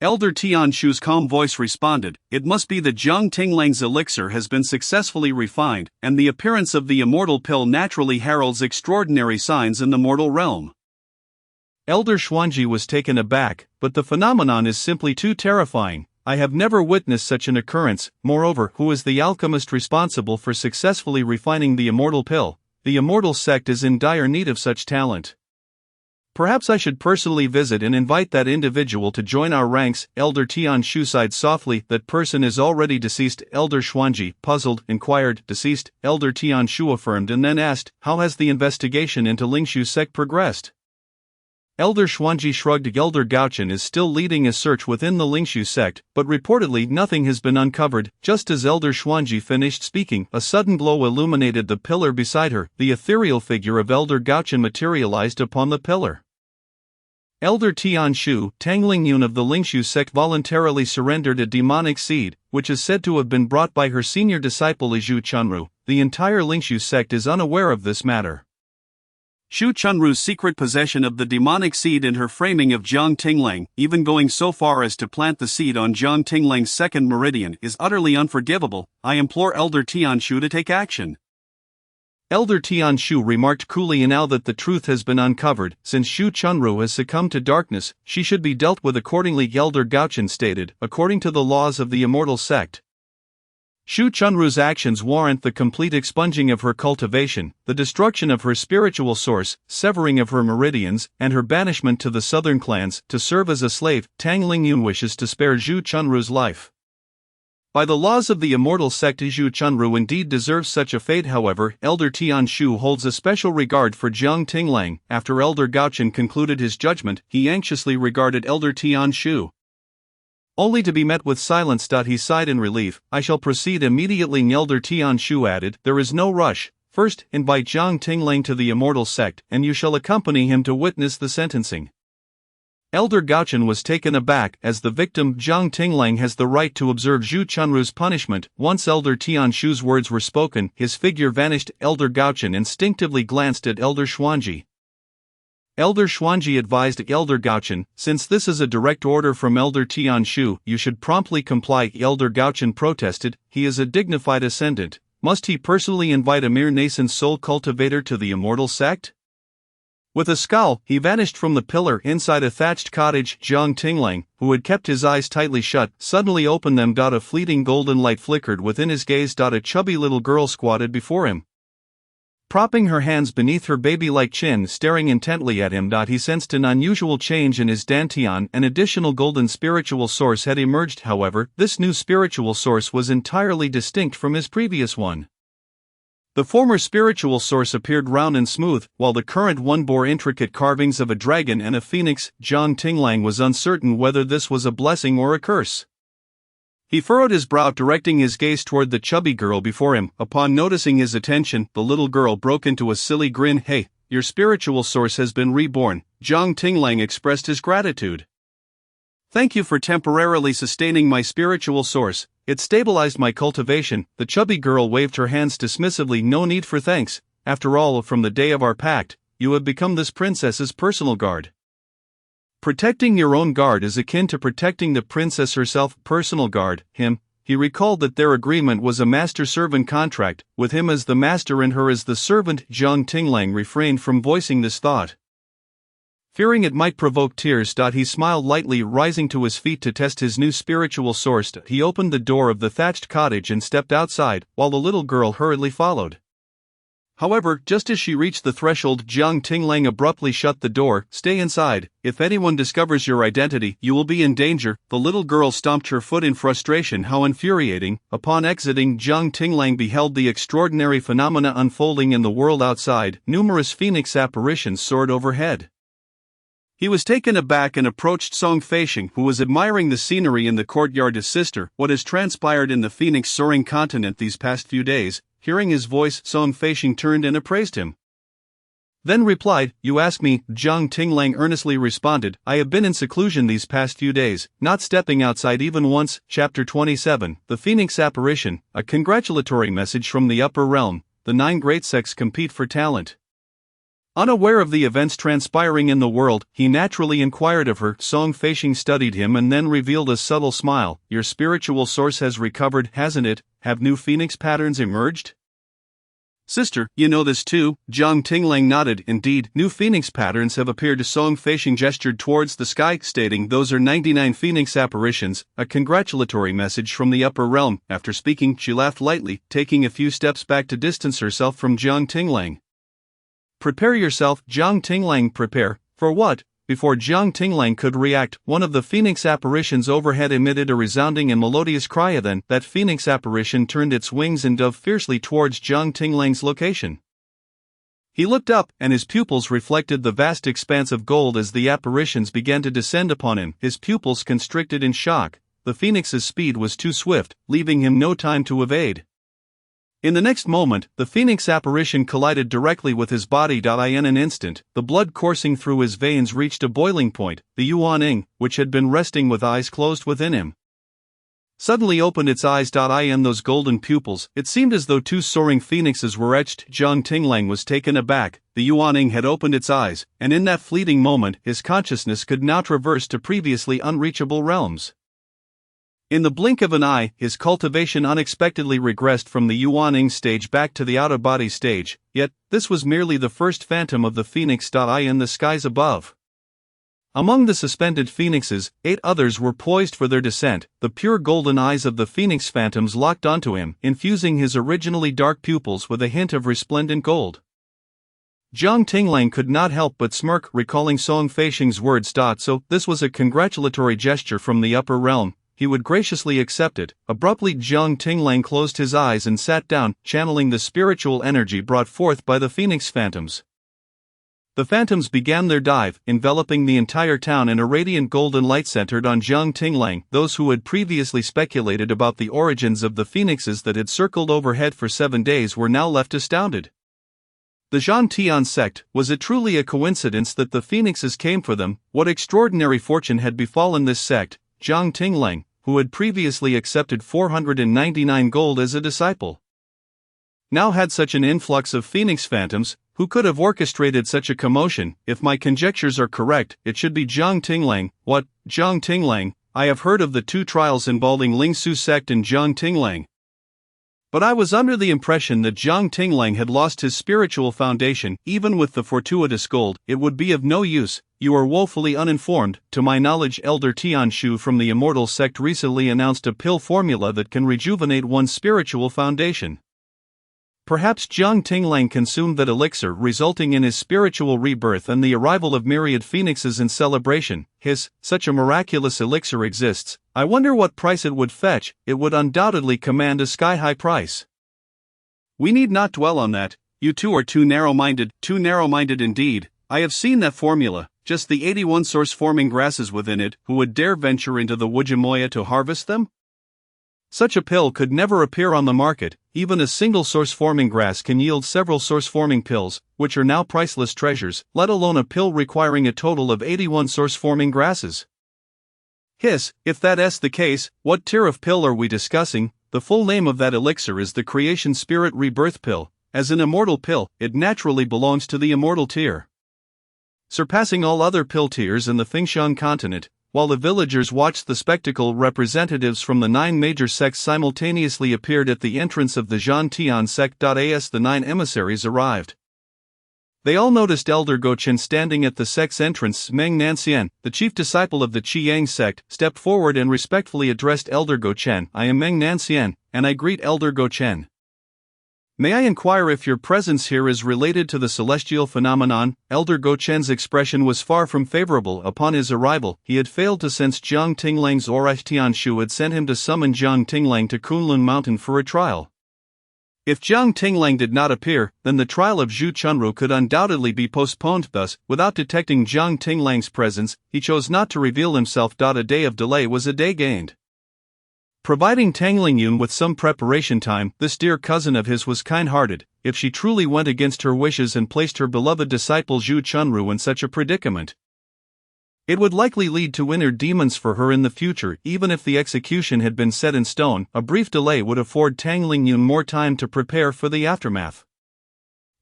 Elder Tianshu's calm voice responded, "It must be that Jiang Tinglang's elixir has been successfully refined, and the appearance of the immortal pill naturally heralds extraordinary signs in the mortal realm." Elder Xuanji was taken aback, but the phenomenon is simply too terrifying. I have never witnessed such an occurrence. Moreover, who is the alchemist responsible for successfully refining the immortal pill? The immortal sect is in dire need of such talent. Perhaps I should personally visit and invite that individual to join our ranks. Elder Tianshu sighed softly. That person is already deceased. Elder Xuanji, puzzled, inquired. Deceased? Elder Tianshu affirmed and then asked, how has the investigation into Lingshu sect progressed? Elder Xuanji shrugged. Elder Gaochen is still leading a search within the Lingshu sect, but reportedly nothing has been uncovered. Just as Elder Xuanji finished speaking, a sudden glow illuminated the pillar beside her. The ethereal figure of Elder Gaochen materialized upon the pillar. Elder Tianshu, Tanglingyun of the Lingshu sect, voluntarily surrendered a demonic seed, which is said to have been brought by her senior disciple Zhu Chunru. The entire Lingshu sect is unaware of this matter. Xu Chunru's secret possession of the demonic seed and her framing of Jiang Tinglang, even going so far as to plant the seed on Jiang Tinglang's second meridian, is utterly unforgivable. I implore Elder Tianshu to take action. Elder Tianshu remarked coolly, now that the truth has been uncovered, since Xu Chunru has succumbed to darkness, she should be dealt with accordingly. Elder Gaochen stated, according to the laws of the immortal sect. Xu Chunru's actions warrant the complete expunging of her cultivation, the destruction of her spiritual source, severing of her meridians, and her banishment to the southern clans to serve as a slave. Tang Lingyun wishes to spare Xu Chunru's life. By the laws of the immortal sect, Xu Chunru indeed deserves such a fate. However, Elder Tianshu holds a special regard for Jiang Tinglang. After Elder Gaochen concluded his judgment, he anxiously regarded Elder Tianshu, only to be met with silence. He sighed in relief. I shall proceed immediately. Elder Tianshu added, there is no rush. First, invite Jiang Tinglang to the immortal sect, and you shall accompany him to witness the sentencing. Elder Gaochen was taken aback, as the victim Jiang Tinglang has the right to observe Xu Chunru's punishment. Once Elder Tianshu's words were spoken, his figure vanished. Elder Gaochen instinctively glanced at Elder Xuanji. Elder Xuanji advised Elder Gaochen, since this is a direct order from Elder Tianshu, you should promptly comply. Elder Gaochen protested, he is a dignified ascendant. Must he personally invite a mere nascent soul cultivator to the immortal sect? With a scowl, he vanished from the pillar. Inside a thatched cottage, Jiang Tinglang, who had kept his eyes tightly shut, suddenly opened them. A fleeting golden light flickered within his gaze. A chubby little girl squatted before him, propping her hands beneath her baby-like chin, staring intently at him. He sensed an unusual change in his dantian. An additional golden spiritual source had emerged. However, this new spiritual source was entirely distinct from his previous one. The former spiritual source appeared round and smooth, while the current one bore intricate carvings of a dragon and a phoenix. Jiang Tinglang was uncertain whether this was a blessing or a curse. He furrowed his brow, directing his gaze toward the chubby girl before him. Upon noticing his attention, the little girl broke into a silly grin. Hey, your spiritual source has been reborn. Jiang Tinglang expressed his gratitude. Thank you for temporarily sustaining my spiritual source. It stabilized my cultivation. The chubby girl waved her hands dismissively. No need for thanks. After all, from the day of our pact, you have become this princess's personal guard. Protecting your own guard is akin to protecting the princess herself. Personal guard, him. He recalled that their agreement was a master-servant contract, with him as the master and her as the servant. Jiang Tinglang refrained from voicing this thought, fearing it might provoke tears. He smiled lightly, rising to his feet to test his new spiritual source. He opened the door of the thatched cottage and stepped outside, while the little girl hurriedly followed. However, just as she reached the threshold, Jiang Tinglang abruptly shut the door. Stay inside. If anyone discovers your identity, you will be in danger. The little girl stomped her foot in frustration. How infuriating. Upon exiting, Jiang Tinglang beheld the extraordinary phenomena unfolding in the world outside. Numerous phoenix apparitions soared overhead. He was taken aback and approached Song Feishing, who was admiring the scenery in the courtyard. Sister, what has transpired in the phoenix soaring continent these past few days? Hearing his voice, Song Feishing turned and appraised him. Then replied, you ask me. Jiang Tinglang earnestly responded, I have been in seclusion these past few days, not stepping outside even once. Chapter 27, The Phoenix Apparition, a congratulatory message from the upper realm. The 9 great sects compete for talent. Unaware of the events transpiring in the world, he naturally inquired of her. Song Feishing studied him and then revealed a subtle smile. Your spiritual source has recovered, hasn't it? Have new phoenix patterns emerged? Sister, you know this too. Jiang Tinglang nodded. Indeed, new phoenix patterns have appeared. Song Feishing gestured towards the sky, stating, those are 99 phoenix apparitions, a congratulatory message from the upper realm. After speaking, she laughed lightly, taking a few steps back to distance herself from Jiang Tinglang. Prepare yourself, Jiang Tinglang. Prepare? For what? Before Jiang Tinglang could react, one of the phoenix apparitions overhead emitted a resounding and melodious cry. Then, that phoenix apparition turned its wings and dove fiercely towards Jiang Tinglang's location. He looked up, and his pupils reflected the vast expanse of gold as the apparitions began to descend upon him. His pupils constricted in shock. The phoenix's speed was too swift, leaving him no time to evade. In the next moment, the phoenix apparition collided directly with his body. In an instant, the blood coursing through his veins reached a boiling point. The Yuaning, which had been resting with eyes closed within him, suddenly opened its eyes. In those golden pupils, it seemed as though two soaring phoenixes were etched. Jiang Tinglang was taken aback. The Yuaning had opened its eyes, and in that fleeting moment, his consciousness could now traverse to previously unreachable realms. In the blink of an eye, his cultivation unexpectedly regressed from the Yuaning stage back to the out-of-body stage, yet, this was merely the first phantom of the phoenix. In the skies above, among the suspended phoenixes, 8 others were poised for their descent. The pure golden eyes of the phoenix phantoms locked onto him, infusing his originally dark pupils with a hint of resplendent gold. Jiang Tinglang could not help but smirk, recalling Song Feishing's words. So, this was a congratulatory gesture from the upper realm. He would graciously accept it. Abruptly, Jiang Tinglang closed his eyes and sat down, channeling the spiritual energy brought forth by the phoenix phantoms. The phantoms began their dive, enveloping the entire town in a radiant golden light centered on Jiang Tinglang. Those who had previously speculated about the origins of the phoenixes that had circled overhead for 7 days were now left astounded. The Zhantian sect, was it truly a coincidence that the phoenixes came for them? What extraordinary fortune had befallen this sect? Jiang Tinglang, who had previously accepted 499 gold as a disciple, now had such an influx of phoenix phantoms. Who could have orchestrated such a commotion? If my conjectures are correct, it should be Jiang Tinglang. What, Jiang Tinglang? I have heard of the 2 trials involving Lingsu sect and Jiang Tinglang, but I was under the impression that Jiang Tinglang had lost his spiritual foundation. Even with the fortuitous gold, it would be of no use. You are woefully uninformed. To my knowledge, Elder Tianshu from the Immortal sect recently announced a pill formula that can rejuvenate one's spiritual foundation. Perhaps Jiang Tinglang consumed that elixir, resulting in his spiritual rebirth and the arrival of myriad phoenixes in celebration. Such a miraculous elixir exists. I wonder what price it would fetch. It would undoubtedly command a sky-high price. We need not dwell on that. You two are too narrow-minded indeed. I have seen that formula, just the 81 source-forming grasses within it. Who would dare venture into the Wujimoya to harvest them? Such a pill could never appear on the market. Even a single source-forming grass can yield several source-forming pills, which are now priceless treasures, let alone a pill requiring a total of 81 source-forming grasses. If that's the case, what tier of pill are we discussing? The full name of that elixir is the Creation Spirit Rebirth Pill. As an immortal pill, it naturally belongs to the immortal tier, surpassing all other pill tiers in the Fengshan continent. While the villagers watched the spectacle, representatives from the 9 major sects simultaneously appeared at the entrance of the Zhantian sect. As the 9 emissaries arrived, they all noticed Elder Gochen standing at the sect's entrance. Meng Nanxian, the chief disciple of the Qiyang sect, stepped forward and respectfully addressed Elder Gochen. I am Meng Nanxian, and I greet Elder Gochen. May I inquire if your presence here is related to the celestial phenomenon? Elder Gochen's expression was far from favorable. Upon his arrival, he had failed to sense Jiang Tinglang's aura. Tianshu had sent him to summon Jiang Tinglang to Kunlun Mountain for a trial. If Jiang Tinglang did not appear, then the trial of Zhu Chunru could undoubtedly be postponed. Thus, without detecting Jiang Tinglang's presence, he chose not to reveal himself. A day of delay was a day gained. Providing Tang Lingyun with some preparation time, this dear cousin of his was kind-hearted. If she truly went against her wishes and placed her beloved disciple Zhu Chunru in such a predicament, it would likely lead to inner demons for her in the future. Even if the execution had been set in stone, a brief delay would afford Tang Lingyun more time to prepare for the aftermath.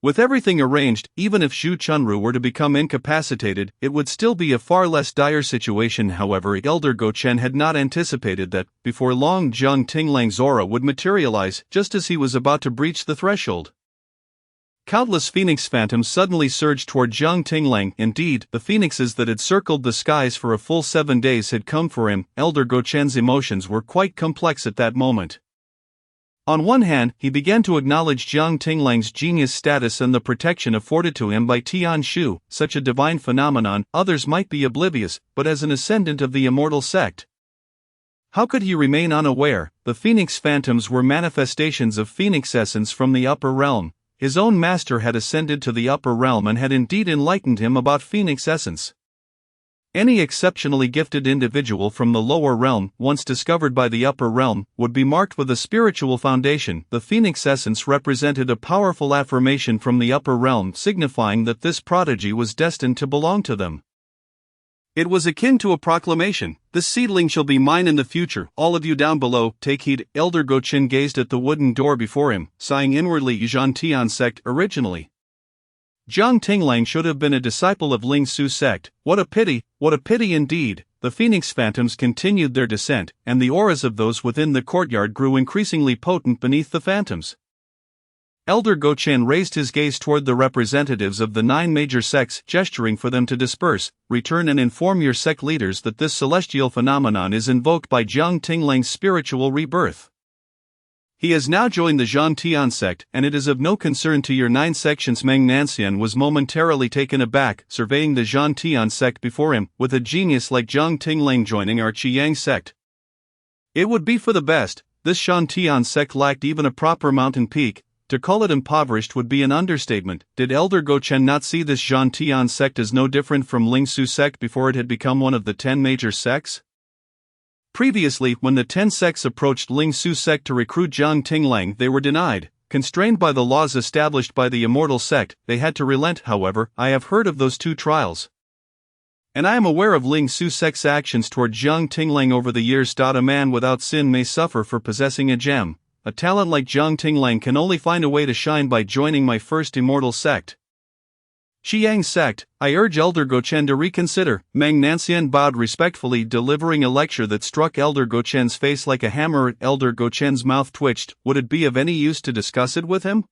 With everything arranged, even if Zhu Chunru were to become incapacitated, it would still be a far less dire situation. However, Elder Gochen had not anticipated that, before long, Jiang Tinglang's aura would materialize just as he was about to breach the threshold. Countless phoenix phantoms suddenly surged toward Jiang Tinglang. Indeed, the phoenixes that had circled the skies for a full 7 days had come for him. Elder Gochen's emotions were quite complex at that moment. On one hand, he began to acknowledge Jiang Tinglang's genius status and the protection afforded to him by Tian Shu, such a divine phenomenon. Others might be oblivious, but as an ascendant of the immortal sect, how could he remain unaware? The phoenix phantoms were manifestations of phoenix essence from the upper realm. His own master had ascended to the upper realm and had indeed enlightened him about phoenix essence. Any exceptionally gifted individual from the lower realm, once discovered by the upper realm, would be marked with a spiritual foundation. The phoenix essence represented a powerful affirmation from the upper realm, signifying that this prodigy was destined to belong to them. It was akin to a proclamation: "This seedling shall be mine in the future. All of you down below, take heed." Elder Gochen gazed at the wooden door before him, sighing inwardly. Zhan Tian sect originally. Jiang Tinglang should have been a disciple of Ling Su sect. What a pity indeed. The phoenix phantoms continued their descent, and the auras of those within the courtyard grew increasingly potent beneath the phantoms. Elder Gochen raised his gaze toward the representatives of the 9 major sects, gesturing for them to disperse. Return and inform your sect leaders that this celestial phenomenon is invoked by Jiang Tinglang's spiritual rebirth. He has now joined the Zhan Tian sect, and it is of no concern to your 9 sections. Meng Nanxian was momentarily taken aback, surveying the Zhan Tian sect before him. With a genius like Jiang Tinglang joining our Qiyang sect, it would be for the best. This Zhan Tian sect lacked even a proper mountain peak. To call it impoverished would be an understatement. Did Elder Gochen not see this Zhan Tian sect as no different from Ling Su sect before it had become one of the 10 major sects? Previously, when the 10 sects approached Ling Su sect to recruit Jiang Tinglang, they were denied. Constrained by the laws established by the immortal sect, they had to relent. However, I have heard of those 2 trials, and I am aware of Ling Su sect's actions toward Jiang Tinglang over the years. A man without sin may suffer for possessing a gem. A talent like Jiang Tinglang can only find a way to shine by joining my first immortal sect, Qiyang sect. I urge Elder Gochen to reconsider. Meng Nanxian bowed respectfully, delivering a lecture that struck Elder Gochen's face like a hammer. Elder Gochen's mouth twitched. Would it be of any use to discuss it with him?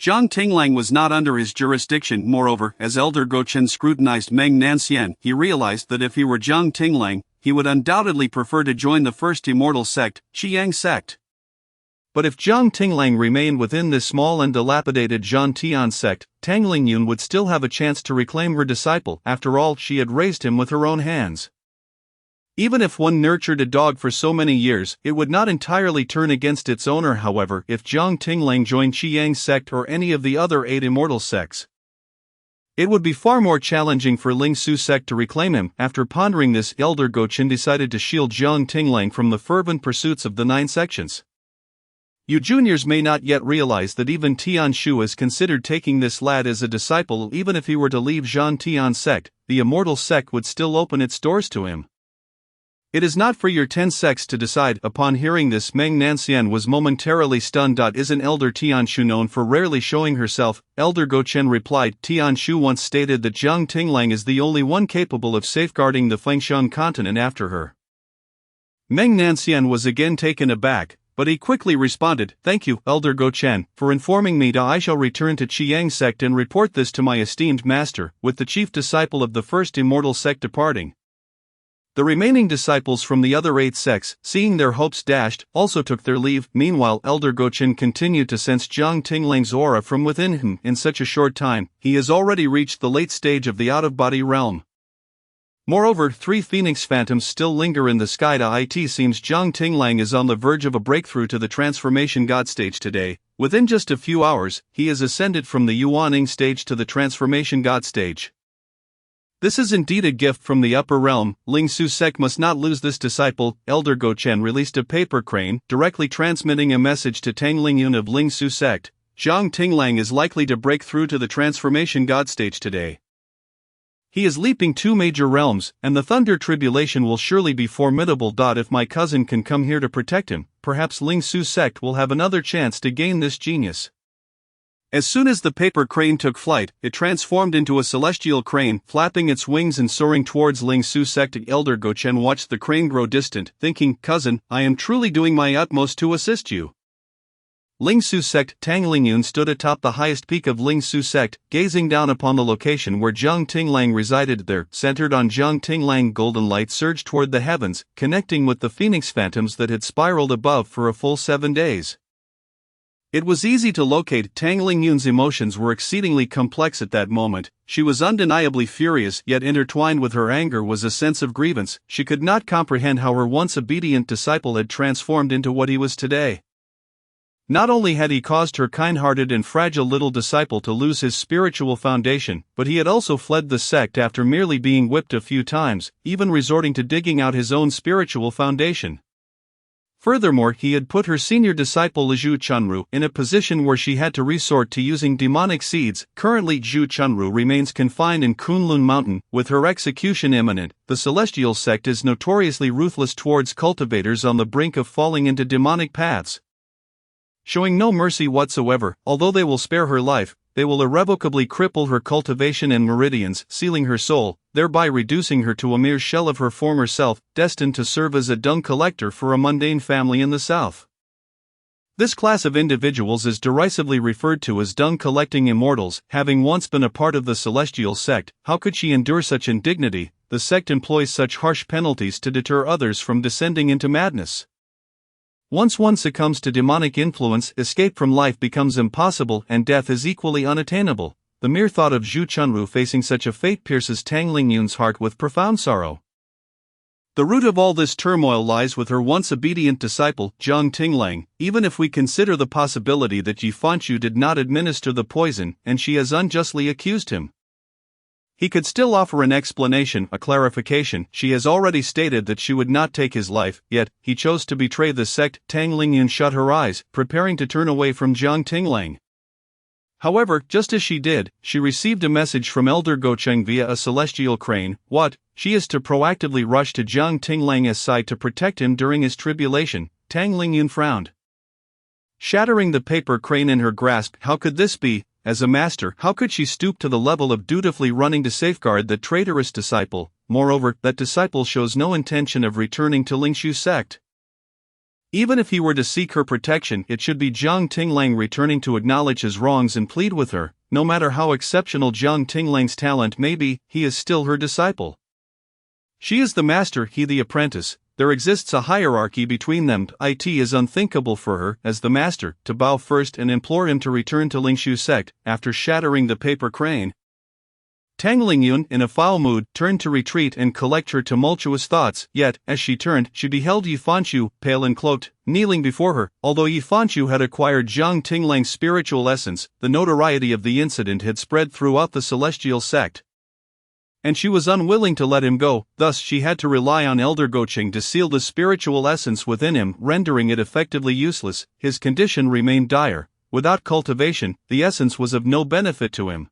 Jiang Tinglang was not under his jurisdiction. Moreover, as Elder Gochen scrutinized Meng Nanxian, he realized that if he were Jiang Tinglang, he would undoubtedly prefer to join the first immortal sect, Qiyang sect. But if Jiang Tinglang remained within this small and dilapidated Zhan Tian sect, Tang Lingyun would still have a chance to reclaim her disciple. After all, she had raised him with her own hands. Even if one nurtured a dog for so many years, it would not entirely turn against its owner. However, if Jiang Tinglang joined Qiyang sect or any of the other 8 immortal sects, it would be far more challenging for Ling Su sect to reclaim him. After pondering this, Elder Gochen decided to shield Jiang Tinglang from the fervent pursuits of the 9 sections. You juniors may not yet realize that even Tian Shu has considered taking this lad as a disciple. Even if he were to leave Zhan Tian sect, the immortal sect would still open its doors to him. It is not for your 10 sects to decide. Upon hearing this, Meng Nanxian was momentarily stunned. Isn't Elder Tian Shu known for rarely showing herself? Elder Gochen replied, Tian Shu once stated that Jiang Tinglang is the only one capable of safeguarding the Fengshan continent after her. Meng Nanxian was again taken aback, but he quickly responded, Thank you, Elder Gochen, for informing me. I shall return to Qiyang sect and report this to my esteemed master. With the chief disciple of the first immortal sect departing, the remaining disciples from the other 8 sects, seeing their hopes dashed, also took their leave. Meanwhile, Elder Gochen continued to sense Jiang Tinglang's aura from within him. In such a short time, he has already reached the late stage of the out-of-body realm. Moreover, 3 phoenix phantoms still linger in the sky. It seems Jiang Tinglang is on the verge of a breakthrough to the transformation god stage today. Within just a few hours, he has ascended from the Yuaning stage to the transformation god stage. This is indeed a gift from the upper realm. Ling Su sect must not lose this disciple. Elder Gochen released a paper crane, directly transmitting a message to Tang Lingyun of Ling Su sect. Jiang Tinglang is likely to break through to the transformation god stage today. He is leaping 2 major realms, and the Thunder Tribulation will surely be formidable. If my cousin can come here to protect him, perhaps Ling Su sect will have another chance to gain this genius. As soon as the paper crane took flight, it transformed into a celestial crane, flapping its wings and soaring towards Ling Su sect. Elder Gochen watched the crane grow distant, thinking, "Cousin, I am truly doing my utmost to assist you." Ling Su sect. Tang Lingyun stood atop the highest peak of Ling Su sect, gazing down upon the location where Jiang Tinglang resided. There, centered on Jiang Tinglang, golden light surged toward the heavens, connecting with the phoenix phantoms that had spiraled above for a full 7 days. It was easy to locate. Tang Lingyun's emotions were exceedingly complex at that moment. She was undeniably furious, yet intertwined with her anger was a sense of grievance. She could not comprehend how her once obedient disciple had transformed into what he was today. Not only had he caused her kind-hearted and fragile little disciple to lose his spiritual foundation, but he had also fled the sect after merely being whipped a few times, even resorting to digging out his own spiritual foundation. Furthermore, he had put her senior disciple Zhu Chunru in a position where she had to resort to using demonic seeds. Currently, Zhu Chunru remains confined in Kunlun Mountain, with her execution imminent. The celestial sect is notoriously ruthless towards cultivators on the brink of falling into demonic paths. Showing no mercy whatsoever, although they will spare her life, they will irrevocably cripple her cultivation and meridians, sealing her soul, thereby reducing her to a mere shell of her former self, destined to serve as a dung collector for a mundane family in the south. This class of individuals is derisively referred to as dung-collecting immortals. Having once been a part of the celestial sect, how could she endure such indignity? The sect employs such harsh penalties to deter others from descending into madness. Once one succumbs to demonic influence, escape from life becomes impossible and death is equally unattainable. The mere thought of Zhu Chunru facing such a fate pierces Tang Lingyun's heart with profound sorrow. The root of all this turmoil lies with her once obedient disciple, Jiang Tinglang. Even if we consider the possibility that Yi Fanchu did not administer the poison and she has unjustly accused him, he could still offer an explanation, a clarification. She has already stated that she would not take his life, yet he chose to betray the sect. Tang Lingyun shut her eyes, preparing to turn away from Jiang Tinglang. However, just as she did, she received a message from Elder Gocheng via a celestial crane. What? She is to proactively rush to Jiang Tinglang's side to protect him during his tribulation. Tang Lingyun frowned, shattering the paper crane in her grasp. How could this be? As a master, how could she stoop to the level of dutifully running to safeguard that traitorous disciple? Moreover, that disciple shows no intention of returning to Lingshu sect. Even if he were to seek her protection, it should be Jiang Tinglang returning to acknowledge his wrongs and plead with her. No matter how exceptional Jiang Tinglang's talent may be, he is still her disciple. She is the master, he the apprentice. There exists a hierarchy between them. It is unthinkable for her, as the master, to bow first and implore him to return to Lingshu sect, after shattering the paper crane. Tang Lingyun, in a foul mood, turned to retreat and collect her tumultuous thoughts. Yet, as she turned, she beheld Yi Fanchu, pale and cloaked, kneeling before her. Although Yi Fanchu had acquired Jiang Tinglang's spiritual essence, the notoriety of the incident had spread throughout the celestial sect, and she was unwilling to let him go. Thus she had to rely on Elder Gocheng to seal the spiritual essence within him, rendering it effectively useless. His condition remained dire. Without cultivation, the essence was of no benefit to him.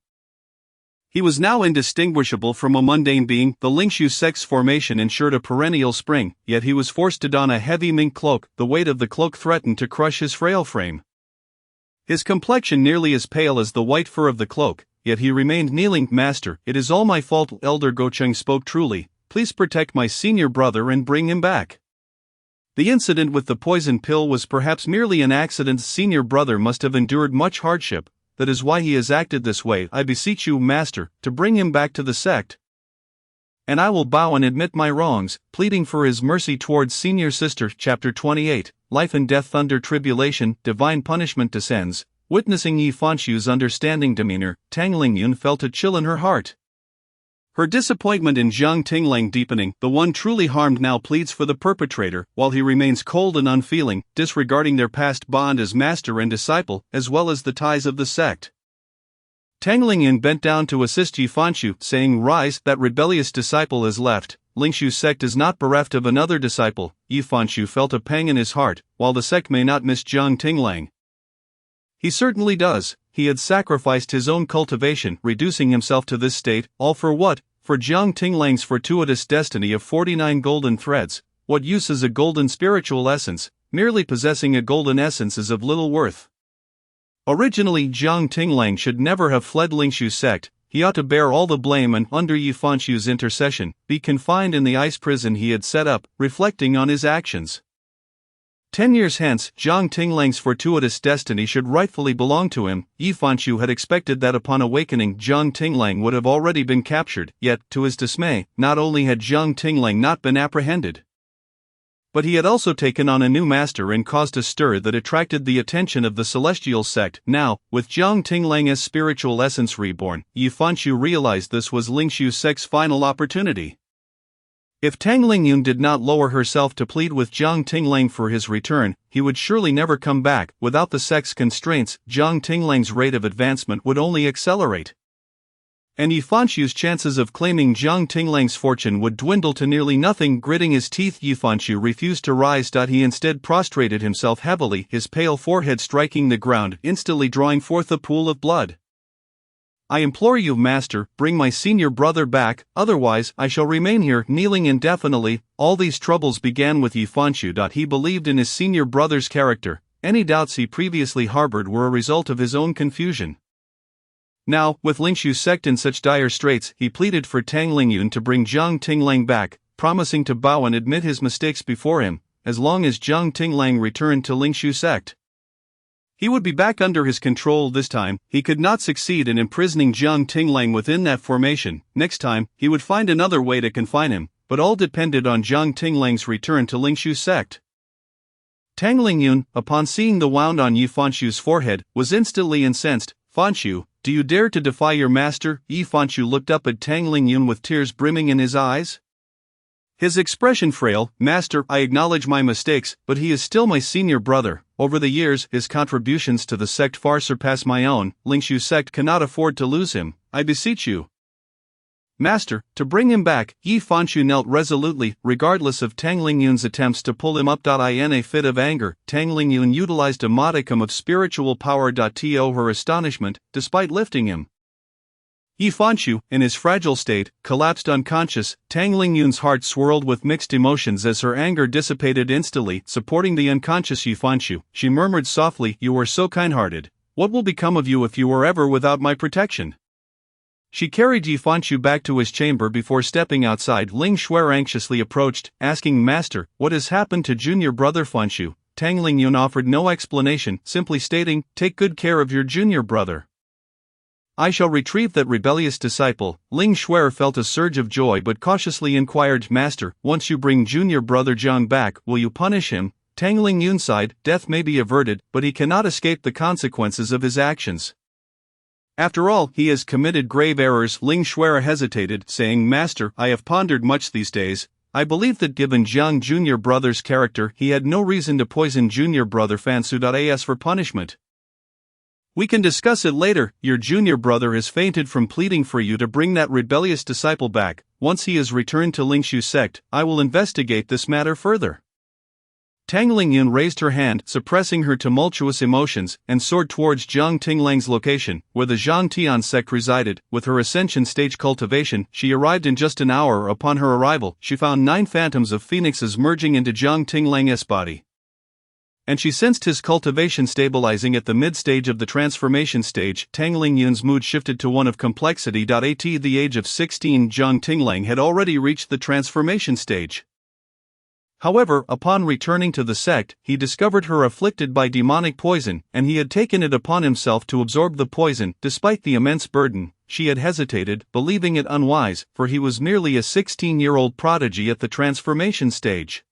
He was now indistinguishable from a mundane being. The Lingshu sect's formation ensured a perennial spring, yet he was forced to don a heavy mink cloak. The weight of the cloak threatened to crush his frail frame. His complexion nearly as pale as the white fur of the cloak, yet he remained kneeling. Master, it is all my fault. Elder Gocheng spoke truly. Please protect my senior brother and bring him back. The incident with the poison pill was perhaps merely an accident. Senior brother must have endured much hardship. That is why he has acted this way. I beseech you, master, to bring him back to the sect, and I will bow and admit my wrongs, pleading for his mercy towards senior sister. Chapter 28, Life and Death. Under tribulation, divine punishment descends. Witnessing Yi Fanchu's understanding demeanor, Tang Lingyun felt a chill in her heart. Her disappointment in Jiang Tinglang deepening. The one truly harmed now pleads for the perpetrator, while he remains cold and unfeeling, disregarding their past bond as master and disciple, as well as the ties of the sect. Tang Lingyun bent down to assist Yi Fanchu, saying, "Rise, that rebellious disciple is left. Lingshu sect is not bereft of another disciple." Yi Fanchu felt a pang in his heart. While the sect may not miss Jiang Tinglang, he certainly does. He had sacrificed his own cultivation, reducing himself to this state, all for what? For Jiang Tinglang's fortuitous destiny of 49 golden threads. What use is a golden spiritual essence? Merely possessing a golden essence is of little worth. Originally, Jiang Tinglang should never have fled Lingshu's sect. He ought to bear all the blame and, under Yi Fanshu's intercession, be confined in the ice prison he had set up, reflecting on his actions. 10 years hence, Jiang Tinglang's fortuitous destiny should rightfully belong to him. Yi Fanshu had expected that upon awakening Jiang Tinglang would have already been captured, yet, to his dismay, not only had Jiang Tinglang not been apprehended, but he had also taken on a new master and caused a stir that attracted the attention of the celestial sect. Now, with Jiang Tinglang as spiritual essence reborn, Yi Fanshu realized this was Lingshu's sect's final opportunity. If Tang Lingyun did not lower herself to plead with Jiang Tinglang for his return, he would surely never come back. Without the sect's constraints, Jiang Tinglang's rate of advancement would only accelerate, and Yi Fanshu's chances of claiming Jiang Tinglang's fortune would dwindle to nearly nothing. Gritting his teeth, Yi Fanshu refused to rise. He instead prostrated himself heavily, his pale forehead striking the ground, instantly drawing forth a pool of blood. I implore you, master, bring my senior brother back, otherwise I shall remain here, kneeling indefinitely. All these troubles began with Yi Fanshu. He believed in his senior brother's character. Any doubts he previously harbored were a result of his own confusion. Now, with Lingshu's sect in such dire straits, he pleaded for Tang Lingyun to bring Jiang Tinglang back, promising to bow and admit his mistakes before him, as long as Jiang Tinglang returned to Lingshu's sect. He would be back under his control this time. He could not succeed in imprisoning Jiang Tinglang within that formation. Next time, he would find another way to confine him, but all depended on Jiang Tinglang's return to Lingshu's sect. Tang Lingyun, upon seeing the wound on Yi Fanshu's forehead, was instantly incensed. Fanshu, do you dare to defy your master? Yi Fanshu looked up at Tang Lingyun with tears brimming in his eyes. His expression frail. Master, I acknowledge my mistakes, but he is still my senior brother. Over the years, his contributions to the sect far surpass my own. Lingshu's sect cannot afford to lose him. I beseech you, master, to bring him back. Yi Fanshu knelt resolutely, regardless of Tang Lingyun's attempts to pull him up. In a fit of anger, Tang Lingyun utilized a modicum of spiritual power. To her astonishment, despite lifting him, Yi Fanshu, in his fragile state, collapsed unconscious. Tang Lingyun's heart swirled with mixed emotions as her anger dissipated instantly. Supporting the unconscious Yi Fanshu, she murmured softly, "You were so kind-hearted. What will become of you if you were ever without my protection?" She carried Yi Fanshu back to his chamber. Before stepping outside, Ling Shuer anxiously approached, asking, "Master, what has happened to junior brother Fanshu?" Tang Lingyun offered no explanation, simply stating, "Take good care of your junior brother. I shall retrieve that rebellious disciple." Ling Shuer felt a surge of joy but cautiously inquired, "Master, once you bring junior brother Jiang back, will you punish him?" Tang Lingyun sighed, "Death may be averted, but he cannot escape the consequences of his actions. After all, he has committed grave errors." Ling Shuer hesitated, saying, "Master, I have pondered much these days. I believe that given Jiang junior brother's character, he had no reason to poison junior brother Fansu. As for punishment, we can discuss it later. Your junior brother has fainted from pleading for you to bring that rebellious disciple back. Once he is returned to Lingshu's sect, I will investigate this matter further." Tang Lingyun raised her hand, suppressing her tumultuous emotions, and soared towards Jiang Tinglang's location, where the Zhang Tian sect resided. With her ascension stage cultivation, she arrived in just an hour. Upon her arrival, she found 9 phantoms of phoenixes merging into Jiang Tinglang's body, and she sensed his cultivation stabilizing at the mid-stage of the transformation stage. Tang Lingyun's mood shifted to one of complexity. At the age of 16, Jiang Tinglang had already reached the transformation stage. However, upon returning to the sect, he discovered her afflicted by demonic poison, and he had taken it upon himself to absorb the poison. Despite the immense burden, she had hesitated, believing it unwise, for he was merely a 16-year-old prodigy at the transformation stage,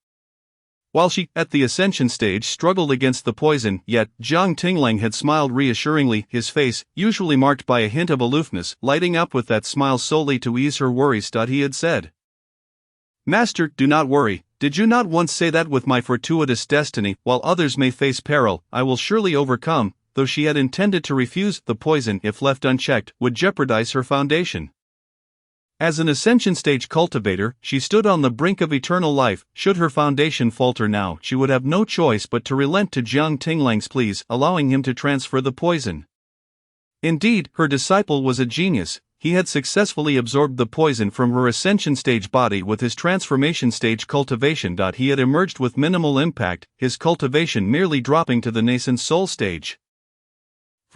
while she, at the ascension stage, struggled against the poison. Yet, Jiang Tinglang had smiled reassuringly, his face, usually marked by a hint of aloofness, lighting up with that smile solely to ease her worries. He had said, "Master, do not worry. Did you not once say that with my fortuitous destiny, while others may face peril, I will surely overcome?" Though she had intended to refuse, the poison, if left unchecked, would jeopardize her foundation. As an ascension stage cultivator, she stood on the brink of eternal life. Should her foundation falter now, she would have no choice but to relent to Jiang Tinglang's pleas, allowing him to transfer the poison. Indeed, her disciple was a genius. He had successfully absorbed the poison from her ascension stage body with his transformation stage cultivation. He had emerged with minimal impact, his cultivation merely dropping to the nascent soul stage.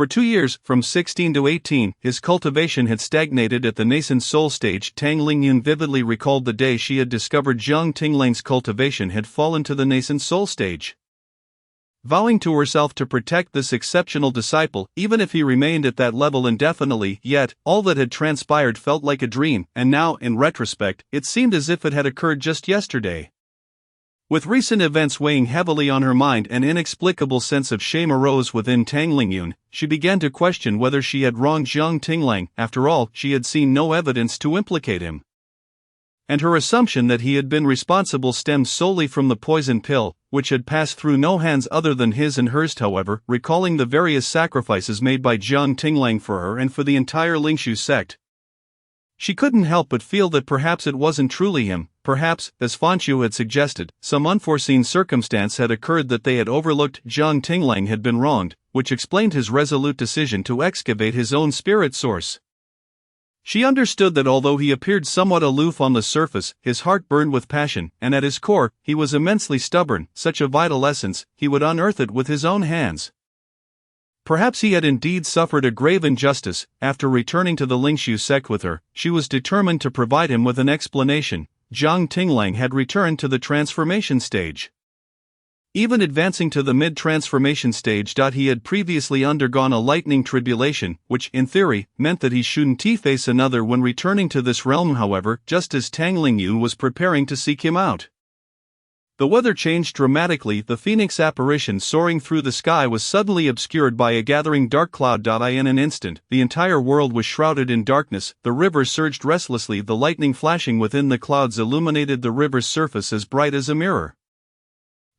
For 2 years, from 16 to 18, his cultivation had stagnated at the nascent soul stage. Tang Lingyun vividly recalled the day she had discovered Jiang Tinglang's cultivation had fallen to the nascent soul stage. Vowing to herself to protect this exceptional disciple, even if he remained at that level indefinitely, yet, all that had transpired felt like a dream, and now, in retrospect, it seemed as if it had occurred just yesterday. With recent events weighing heavily on her mind, an inexplicable sense of shame arose within Tang Lingyun. She began to question whether she had wronged Jiang Tinglang. After all, she had seen no evidence to implicate him. And her assumption that he had been responsible stemmed solely from the poison pill, which had passed through no hands other than his and hers. However, recalling the various sacrifices made by Jiang Tinglang for her and for the entire Lingshu sect, she couldn't help but feel that perhaps it wasn't truly him. Perhaps, as Fanshu had suggested, some unforeseen circumstance had occurred that they had overlooked. Jiang Tinglang had been wronged, which explained his resolute decision to excavate his own spirit source. She understood that although he appeared somewhat aloof on the surface, his heart burned with passion, and at his core, he was immensely stubborn. Such a vital essence, he would unearth it with his own hands. Perhaps he had indeed suffered a grave injustice. After returning to the Lingshu sect with her, she was determined to provide him with an explanation. Jiang Tinglang had returned to the transformation stage. Even advancing to the mid-transformation stage, he had previously undergone a lightning tribulation, which, in theory, meant that he shouldn't face another when returning to this realm. However, just as Tang Lingyun was preparing to seek him out, the weather changed dramatically. The phoenix apparition soaring through the sky was suddenly obscured by a gathering dark cloud. In an instant, the entire world was shrouded in darkness. The river surged restlessly. The lightning flashing within the clouds illuminated the river's surface as bright as a mirror,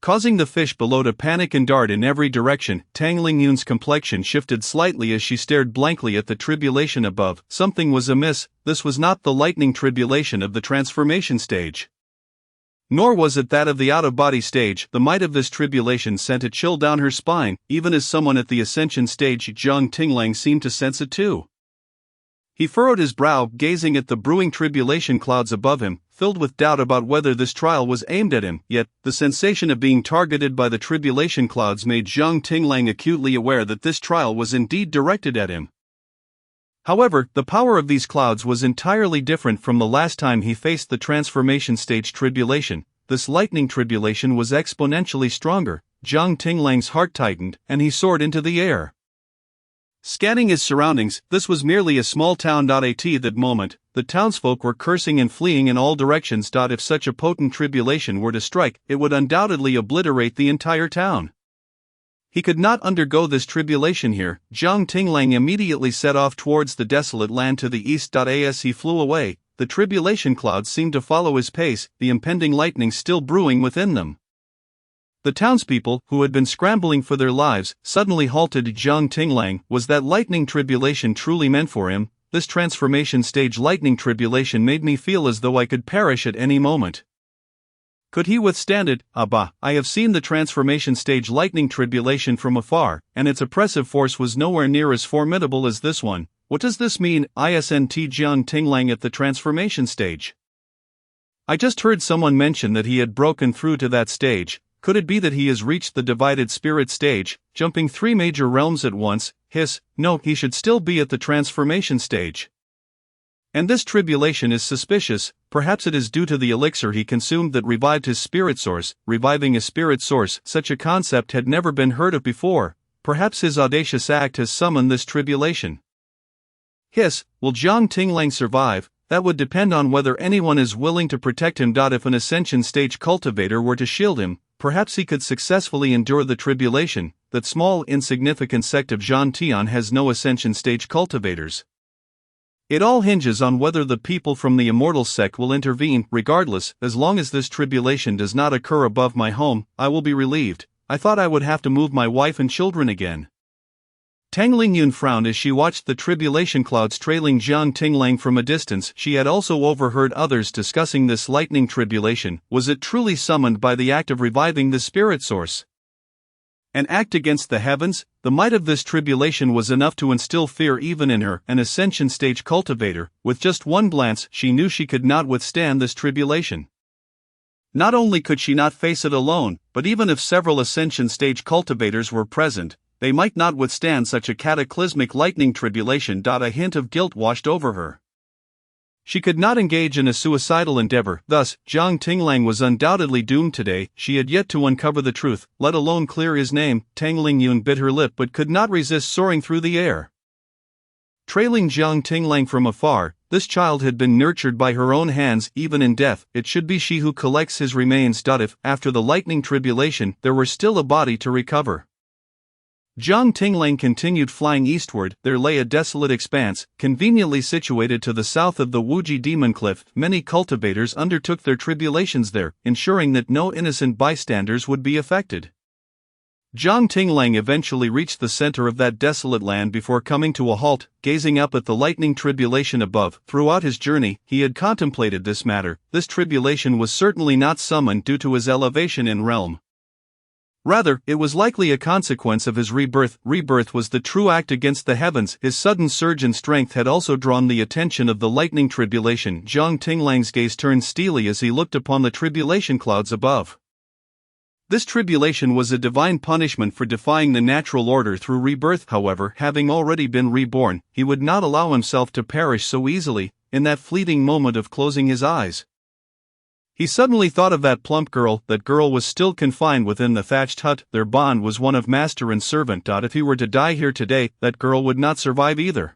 causing the fish below to panic and dart in every direction. Tang Lingyun's complexion shifted slightly as she stared blankly at the tribulation above. Something was amiss. This was not the lightning tribulation of the transformation stage, nor was it that of the out-of-body stage. The might of this tribulation sent a chill down her spine, even as someone at the ascension stage. Jiang Tinglang seemed to sense it too. He furrowed his brow, gazing at the brewing tribulation clouds above him, filled with doubt about whether this trial was aimed at him. Yet, the sensation of being targeted by the tribulation clouds made Jiang Tinglang acutely aware that this trial was indeed directed at him. However, the power of these clouds was entirely different from the last time he faced the transformation stage tribulation. This lightning tribulation was exponentially stronger. Jiang Tinglang's heart tightened, and he soared into the air. Scanning his surroundings, this was merely a small town. At that moment, the townsfolk were cursing and fleeing in all directions. If such a potent tribulation were to strike, it would undoubtedly obliterate the entire town. He could not undergo this tribulation here. Jiang Tinglang immediately set off towards the desolate land to the east. As he flew away, the tribulation clouds seemed to follow his pace, the impending lightning still brewing within them. The townspeople, who had been scrambling for their lives, suddenly halted. Jiang Tinglang, was that lightning tribulation truly meant for him? This transformation stage lightning tribulation made me feel as though I could perish at any moment. Could he withstand it? I have seen the transformation stage lightning tribulation from afar, and its oppressive force was nowhere near as formidable as this one. What does this mean? Isn't Jiang Tinglang at the transformation stage? I just heard someone mention that he had broken through to that stage. Could it be that he has reached the divided spirit stage, jumping 3 major realms at once? No, he should still be at the transformation stage. And this tribulation is suspicious. Perhaps it is due to the elixir he consumed that revived his spirit source. Reviving a spirit source, such a concept had never been heard of before. Perhaps his audacious act has summoned this tribulation. Will Jiang Tinglang survive? That would depend on whether anyone is willing to protect him. If an ascension stage cultivator were to shield him, perhaps he could successfully endure the tribulation. That small, insignificant sect of Zhantian has no ascension stage cultivators. It all hinges on whether the people from the immortal sect will intervene. Regardless, as long as this tribulation does not occur above my home, I will be relieved. I thought I would have to move my wife and children again. Tang Lingyun frowned as she watched the tribulation clouds trailing Jiang Tinglang from a distance. She had also overheard others discussing this lightning tribulation. Was it truly summoned by the act of reviving the spirit source? An act against the heavens? The might of this tribulation was enough to instill fear even in her, an ascension stage cultivator. With just one glance, she knew she could not withstand this tribulation. Not only could she not face it alone, but even if several ascension stage cultivators were present, they might not withstand such a cataclysmic lightning tribulation. A hint of guilt washed over her. She could not engage in a suicidal endeavor, thus, Jiang Tinglang was undoubtedly doomed today. She had yet to uncover the truth, let alone clear his name. Tang Lingyun bit her lip but could not resist soaring through the air. Trailing Jiang Tinglang from afar, this child had been nurtured by her own hands. Even in death, it should be she who collects his remains. If, after the lightning tribulation, there were still a body to recover. Jiang Tinglang continued flying eastward. There lay a desolate expanse, conveniently situated to the south of the Wuji Demon Cliff. Many cultivators undertook their tribulations there, ensuring that no innocent bystanders would be affected. Jiang Tinglang eventually reached the center of that desolate land before coming to a halt, gazing up at the lightning tribulation above. Throughout his journey, he had contemplated this matter. This tribulation was certainly not summoned due to his elevation in realm. Rather, it was likely a consequence of his rebirth. Rebirth was the true act against the heavens. His sudden surge in strength had also drawn the attention of the lightning tribulation. Jiang Tinglang's gaze turned steely as he looked upon the tribulation clouds above. This tribulation was a divine punishment for defying the natural order through rebirth. However, having already been reborn, he would not allow himself to perish so easily. In that fleeting moment of closing his eyes, he suddenly thought of that plump girl. That girl was still confined within the thatched hut. Their bond was one of master and servant. If he were to die here today, that girl would not survive either.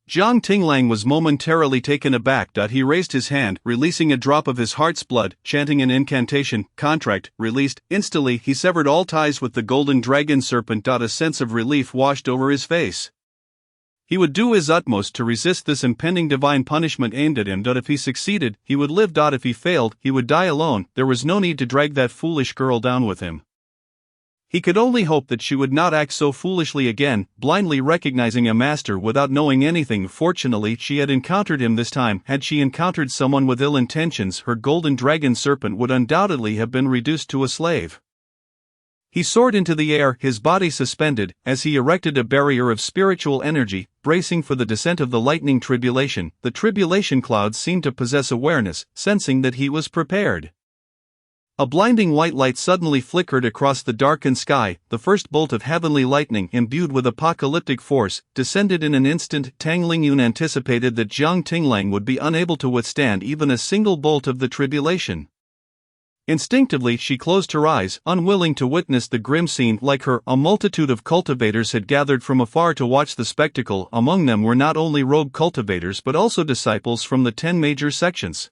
Jiang Tinglang was momentarily taken aback. He raised his hand, releasing a drop of his heart's blood, chanting an incantation. Contract released. Instantly, he severed all ties with the golden dragon serpent. A sense of relief washed over his face. He would do his utmost to resist this impending divine punishment aimed at him. If he succeeded, he would live. If he failed, he would die alone. There was no need to drag that foolish girl down with him. He could only hope that she would not act so foolishly again, blindly recognizing a master without knowing anything. Fortunately, she had encountered him this time. Had she encountered someone with ill intentions, her golden dragon serpent would undoubtedly have been reduced to a slave. He soared into the air, his body suspended, as he erected a barrier of spiritual energy, bracing for the descent of the lightning tribulation. The tribulation clouds seemed to possess awareness, sensing that he was prepared. A blinding white light suddenly flickered across the darkened sky. The first bolt of heavenly lightning, imbued with apocalyptic force, descended in an instant. Tang Lingyun anticipated that Jiang Tinglang would be unable to withstand even a single bolt of the tribulation. Instinctively, she closed her eyes, unwilling to witness the grim scene. Like her, a multitude of cultivators had gathered from afar to watch the spectacle. Among them were not only rogue cultivators but also disciples from the 10 major sections.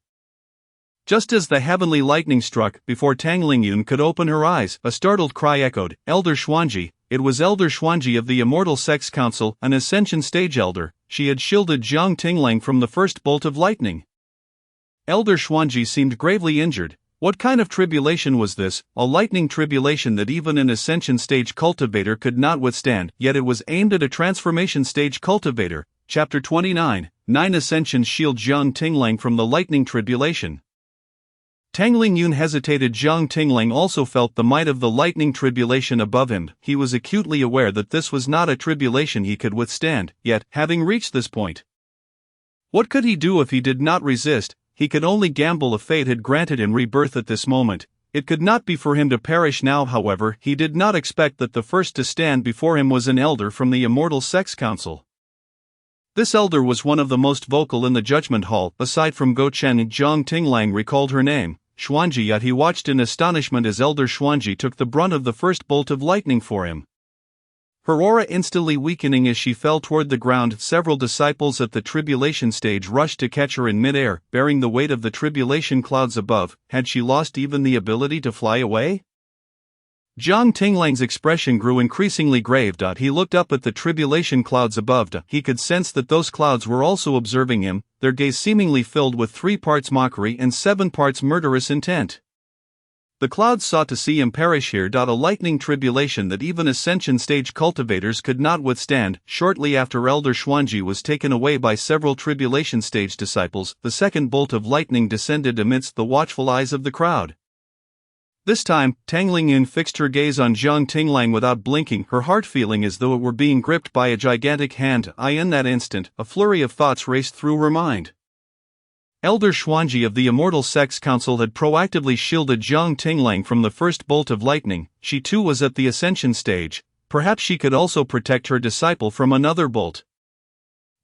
Just as the heavenly lightning struck, before Tang Lingyun could open her eyes, a startled cry echoed, "Elder Xuanji!" It was Elder Xuanji of the Immortal Sects Council, an Ascension Stage Elder. She had shielded Jiang Tinglang from the first bolt of lightning. Elder Xuanji seemed gravely injured. What kind of tribulation was this? A lightning tribulation that even an Ascension Stage cultivator could not withstand, yet it was aimed at a Transformation Stage cultivator. Chapter 29, 9 Ascensions shield Jiang Tinglang from the lightning tribulation. Tang Lingyun hesitated. Jiang Tinglang also felt the might of the lightning tribulation above him. He was acutely aware that this was not a tribulation he could withstand, yet, having reached this point, what could he do if he did not resist? He could only gamble. If fate had granted him rebirth at this moment, it could not be for him to perish now. However, he did not expect that the first to stand before him was an elder from the Immortal Sects Council. This elder was one of the most vocal in the Judgment Hall. Aside from Go Chen, Jiang Tinglang recalled her name, Xuanji. Yet he watched in astonishment as Elder Xuanji took the brunt of the first bolt of lightning for him. Her aura instantly weakening as she fell toward the ground. Several disciples at the tribulation stage rushed to catch her in midair, bearing the weight of the tribulation clouds above. Had she lost even the ability to fly away? Jiang Tinglang's expression grew increasingly grave. He looked up at the tribulation clouds above. He could sense that those clouds were also observing him, their gaze seemingly filled with 3 parts mockery and 7 parts murderous intent. The clouds sought to see him perish here. A lightning tribulation that even Ascension Stage cultivators could not withstand. Shortly after Elder Xuanji was taken away by several tribulation stage disciples, the second bolt of lightning descended amidst the watchful eyes of the crowd. This time, Tang Lingyun fixed her gaze on Jiang Tinglang without blinking, her heart feeling as though it were being gripped by a gigantic hand. In that instant, a flurry of thoughts raced through her mind. Elder Xuanji of the Immortal Sects Council had proactively shielded Jiang Tinglang from the first bolt of lightning. She too was at the Ascension Stage, perhaps she could also protect her disciple from another bolt.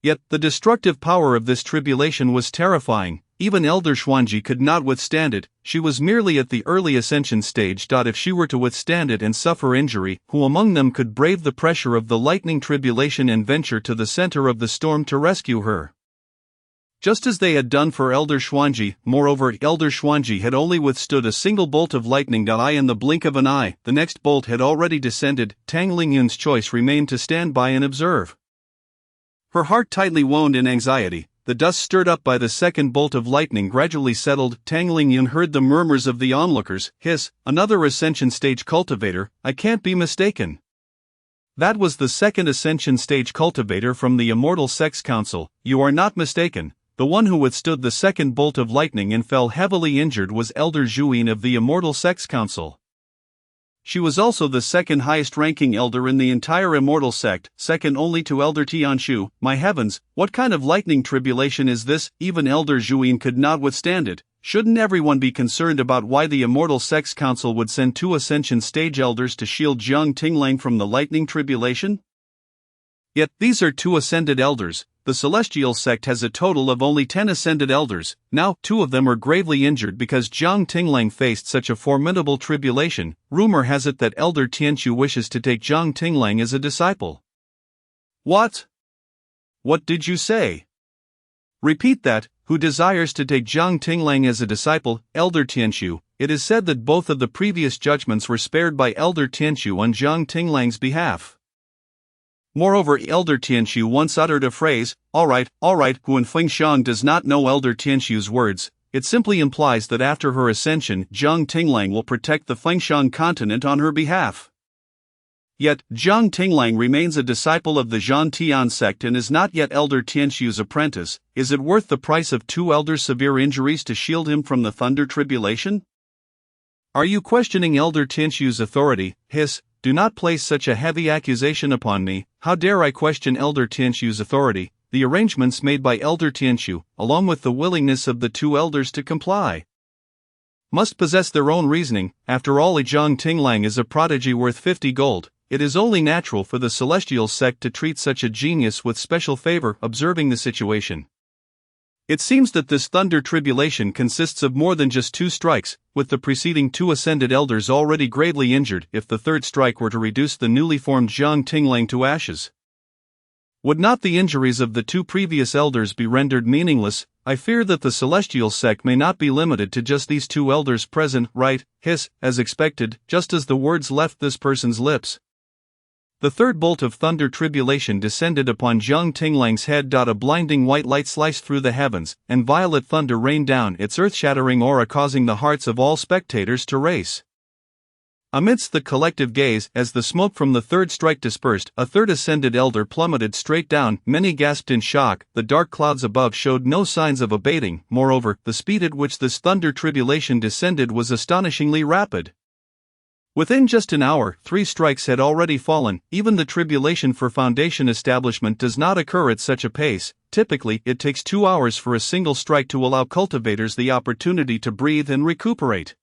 Yet, the destructive power of this tribulation was terrifying. Even Elder Xuanji could not withstand it. She was merely at the early ascension stage. If she were to withstand it and suffer injury, who among them could brave the pressure of the lightning tribulation and venture to the center of the storm to rescue her? Just as they had done for Elder Xuanji. Moreover, Elder Xuanji had only withstood a single bolt of lightning. In the blink of an eye, the next bolt had already descended. Tang Lingyun's choice remained to stand by and observe. Her heart tightly wound in anxiety. The dust stirred up by the second bolt of lightning gradually settled. Tang Lingyun heard the murmurs of the onlookers. Hiss, another ascension stage cultivator, I can't be mistaken. That was the second ascension stage cultivator from the Immortal Sects Council. You are not mistaken. The one who withstood the second bolt of lightning and fell heavily injured was Elder Zhuyin of the Immortal Sects Council. She was also the second highest ranking elder in the entire Immortal Sect, second only to Elder Tianshu. My heavens, what kind of lightning tribulation is this? Even Elder Zhuyin could not withstand it. Shouldn't everyone be concerned about why the Immortal Sects Council would send 2 ascension stage elders to shield Jiang Tinglang from the lightning tribulation? Yet, these are 2 ascended elders. The Celestial Sect has a total of only 10 ascended elders. Now, 2 of them are gravely injured because Jiang Tinglang faced such a formidable tribulation. Rumor has it that Elder Tianshu wishes to take Jiang Tinglang as a disciple. What? What did you say? Repeat that. Who desires to take Jiang Tinglang as a disciple? Elder Tianshu. It is said that both of the previous judgments were spared by Elder Tianshu on Jiang Tinglang's behalf. Moreover, Elder Tianshu once uttered a phrase, all right, Huan Fengxiang does not know Elder Tianshu's words. It simply implies that after her ascension, Jiang Tinglang will protect the Fengxiang continent on her behalf. Yet, Jiang Tinglang remains a disciple of the Zhan Tian sect and is not yet Elder Tianshu's apprentice. Is it worth the price of 2 elders' severe injuries to shield him from the thunder tribulation? Are you questioning Elder Tianshu's authority? Hiss. Do not place such a heavy accusation upon me. How dare I question Elder Tianshu's authority? The arrangements made by Elder Tianshu, along with the willingness of the 2 elders to comply, must possess their own reasoning. After all, Jiang Tinglang is a prodigy worth 50 gold. It is only natural for the Celestial Sect to treat such a genius with special favor. Observing the situation, it seems that this thunder tribulation consists of more than just 2 strikes, with the preceding 2 ascended elders already gravely injured. If the third strike were to reduce the newly formed Jiang Tinglang to ashes, would not the injuries of the 2 previous elders be rendered meaningless? I fear that the Celestial Sect may not be limited to just these 2 elders present. Right? Hiss, as expected, just as the words left this person's lips, the third bolt of thunder tribulation descended upon Jiang Tinglang's head. A blinding white light sliced through the heavens, and violet thunder rained down, its earth-shattering aura causing the hearts of all spectators to race. Amidst the collective gaze, as the smoke from the third strike dispersed, a third ascended elder plummeted straight down. Many gasped in shock. The dark clouds above showed no signs of abating. Moreover, the speed at which this thunder tribulation descended was astonishingly rapid. Within just an hour, 3 strikes had already fallen. Even the tribulation for foundation establishment does not occur at such a pace. Typically, it takes 2 hours for a single strike to allow cultivators the opportunity to breathe and recuperate.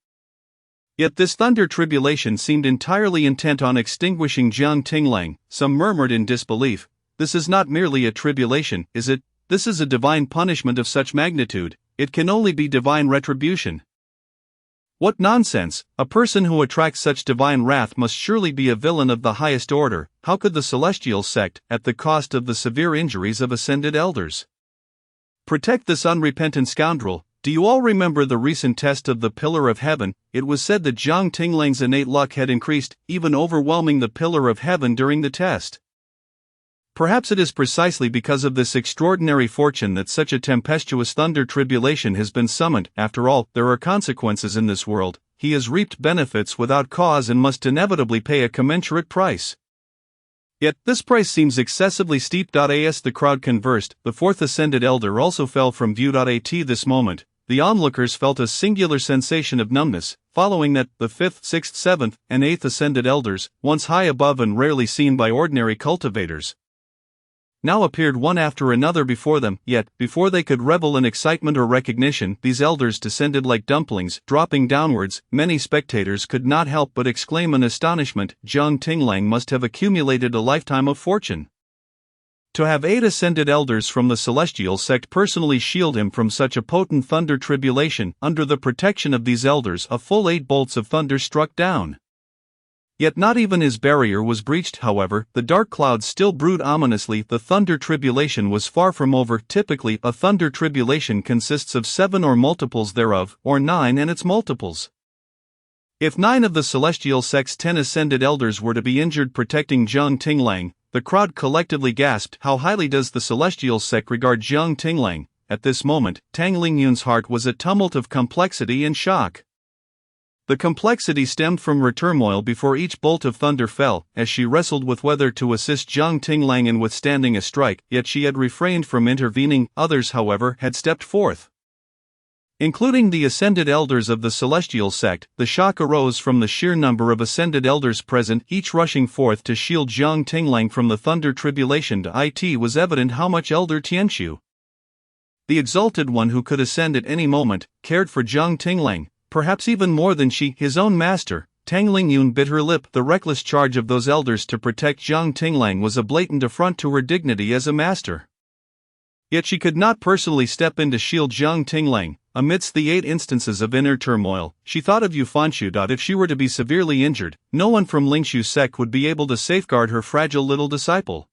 Yet this thunder tribulation seemed entirely intent on extinguishing Jiang Tinglang. Some murmured in disbelief. This is not merely a tribulation, is it? This is a divine punishment of such magnitude. It can only be divine retribution. What nonsense! A person who attracts such divine wrath must surely be a villain of the highest order. How could the Celestial Sect, at the cost of the severe injuries of ascended elders, protect this unrepentant scoundrel? Do you all remember the recent test of the Pillar of Heaven? It was said that Jiang Tinglang's innate luck had increased, even overwhelming the Pillar of Heaven during the test. Perhaps it is precisely because of this extraordinary fortune that such a tempestuous thunder tribulation has been summoned. After all, there are consequences in this world. He has reaped benefits without cause and must inevitably pay a commensurate price. Yet, this price seems excessively steep. As the crowd conversed, the 4th ascended elder also fell from view. At this moment, the onlookers felt a singular sensation of numbness, following that, the 5th, 6th, 7th, and 8th ascended elders, once high above and rarely seen by ordinary cultivators, now appeared one after another before them, yet, before they could revel in excitement or recognition, these elders descended like dumplings, dropping downwards. Many spectators could not help but exclaim in astonishment, Jiang Tinglang must have accumulated a lifetime of fortune. To have 8 ascended elders from the celestial sect personally shield him from such a potent thunder tribulation, under the protection of these elders a full 8 bolts of thunder struck down. Yet not even his barrier was breached. However, the dark clouds still brewed ominously. The thunder tribulation was far from over. Typically, a thunder tribulation consists of 7 or multiples thereof, or 9 and its multiples. If 9 of the celestial sect's 10 ascended elders were to be injured protecting Jiang Tinglang, the crowd collectively gasped, "How highly does the celestial sect regard Jiang Tinglang?" At this moment, Tang Lingyun's heart was a tumult of complexity and shock. The complexity stemmed from her turmoil before each bolt of thunder fell, as she wrestled with whether to assist Jiang Tinglang in withstanding a strike, yet she had refrained from intervening. Others, however, had stepped forth. Including the ascended elders of the celestial sect, the shock arose from the sheer number of ascended elders present, each rushing forth to shield Jiang Tinglang from the thunder tribulation. It was evident how much Elder Tianqiu, the exalted one who could ascend at any moment, cared for Jiang Tinglang, perhaps even more than she, his own master. Tang Lingyun bit her lip. The reckless charge of those elders to protect Jiang Tinglang was a blatant affront to her dignity as a master. Yet she could not personally step in to shield Jiang Tinglang. Amidst the 8 instances of inner turmoil, she thought of Yu Fanshu. If she were to be severely injured, no one from Lingshu's sect would be able to safeguard her fragile little disciple.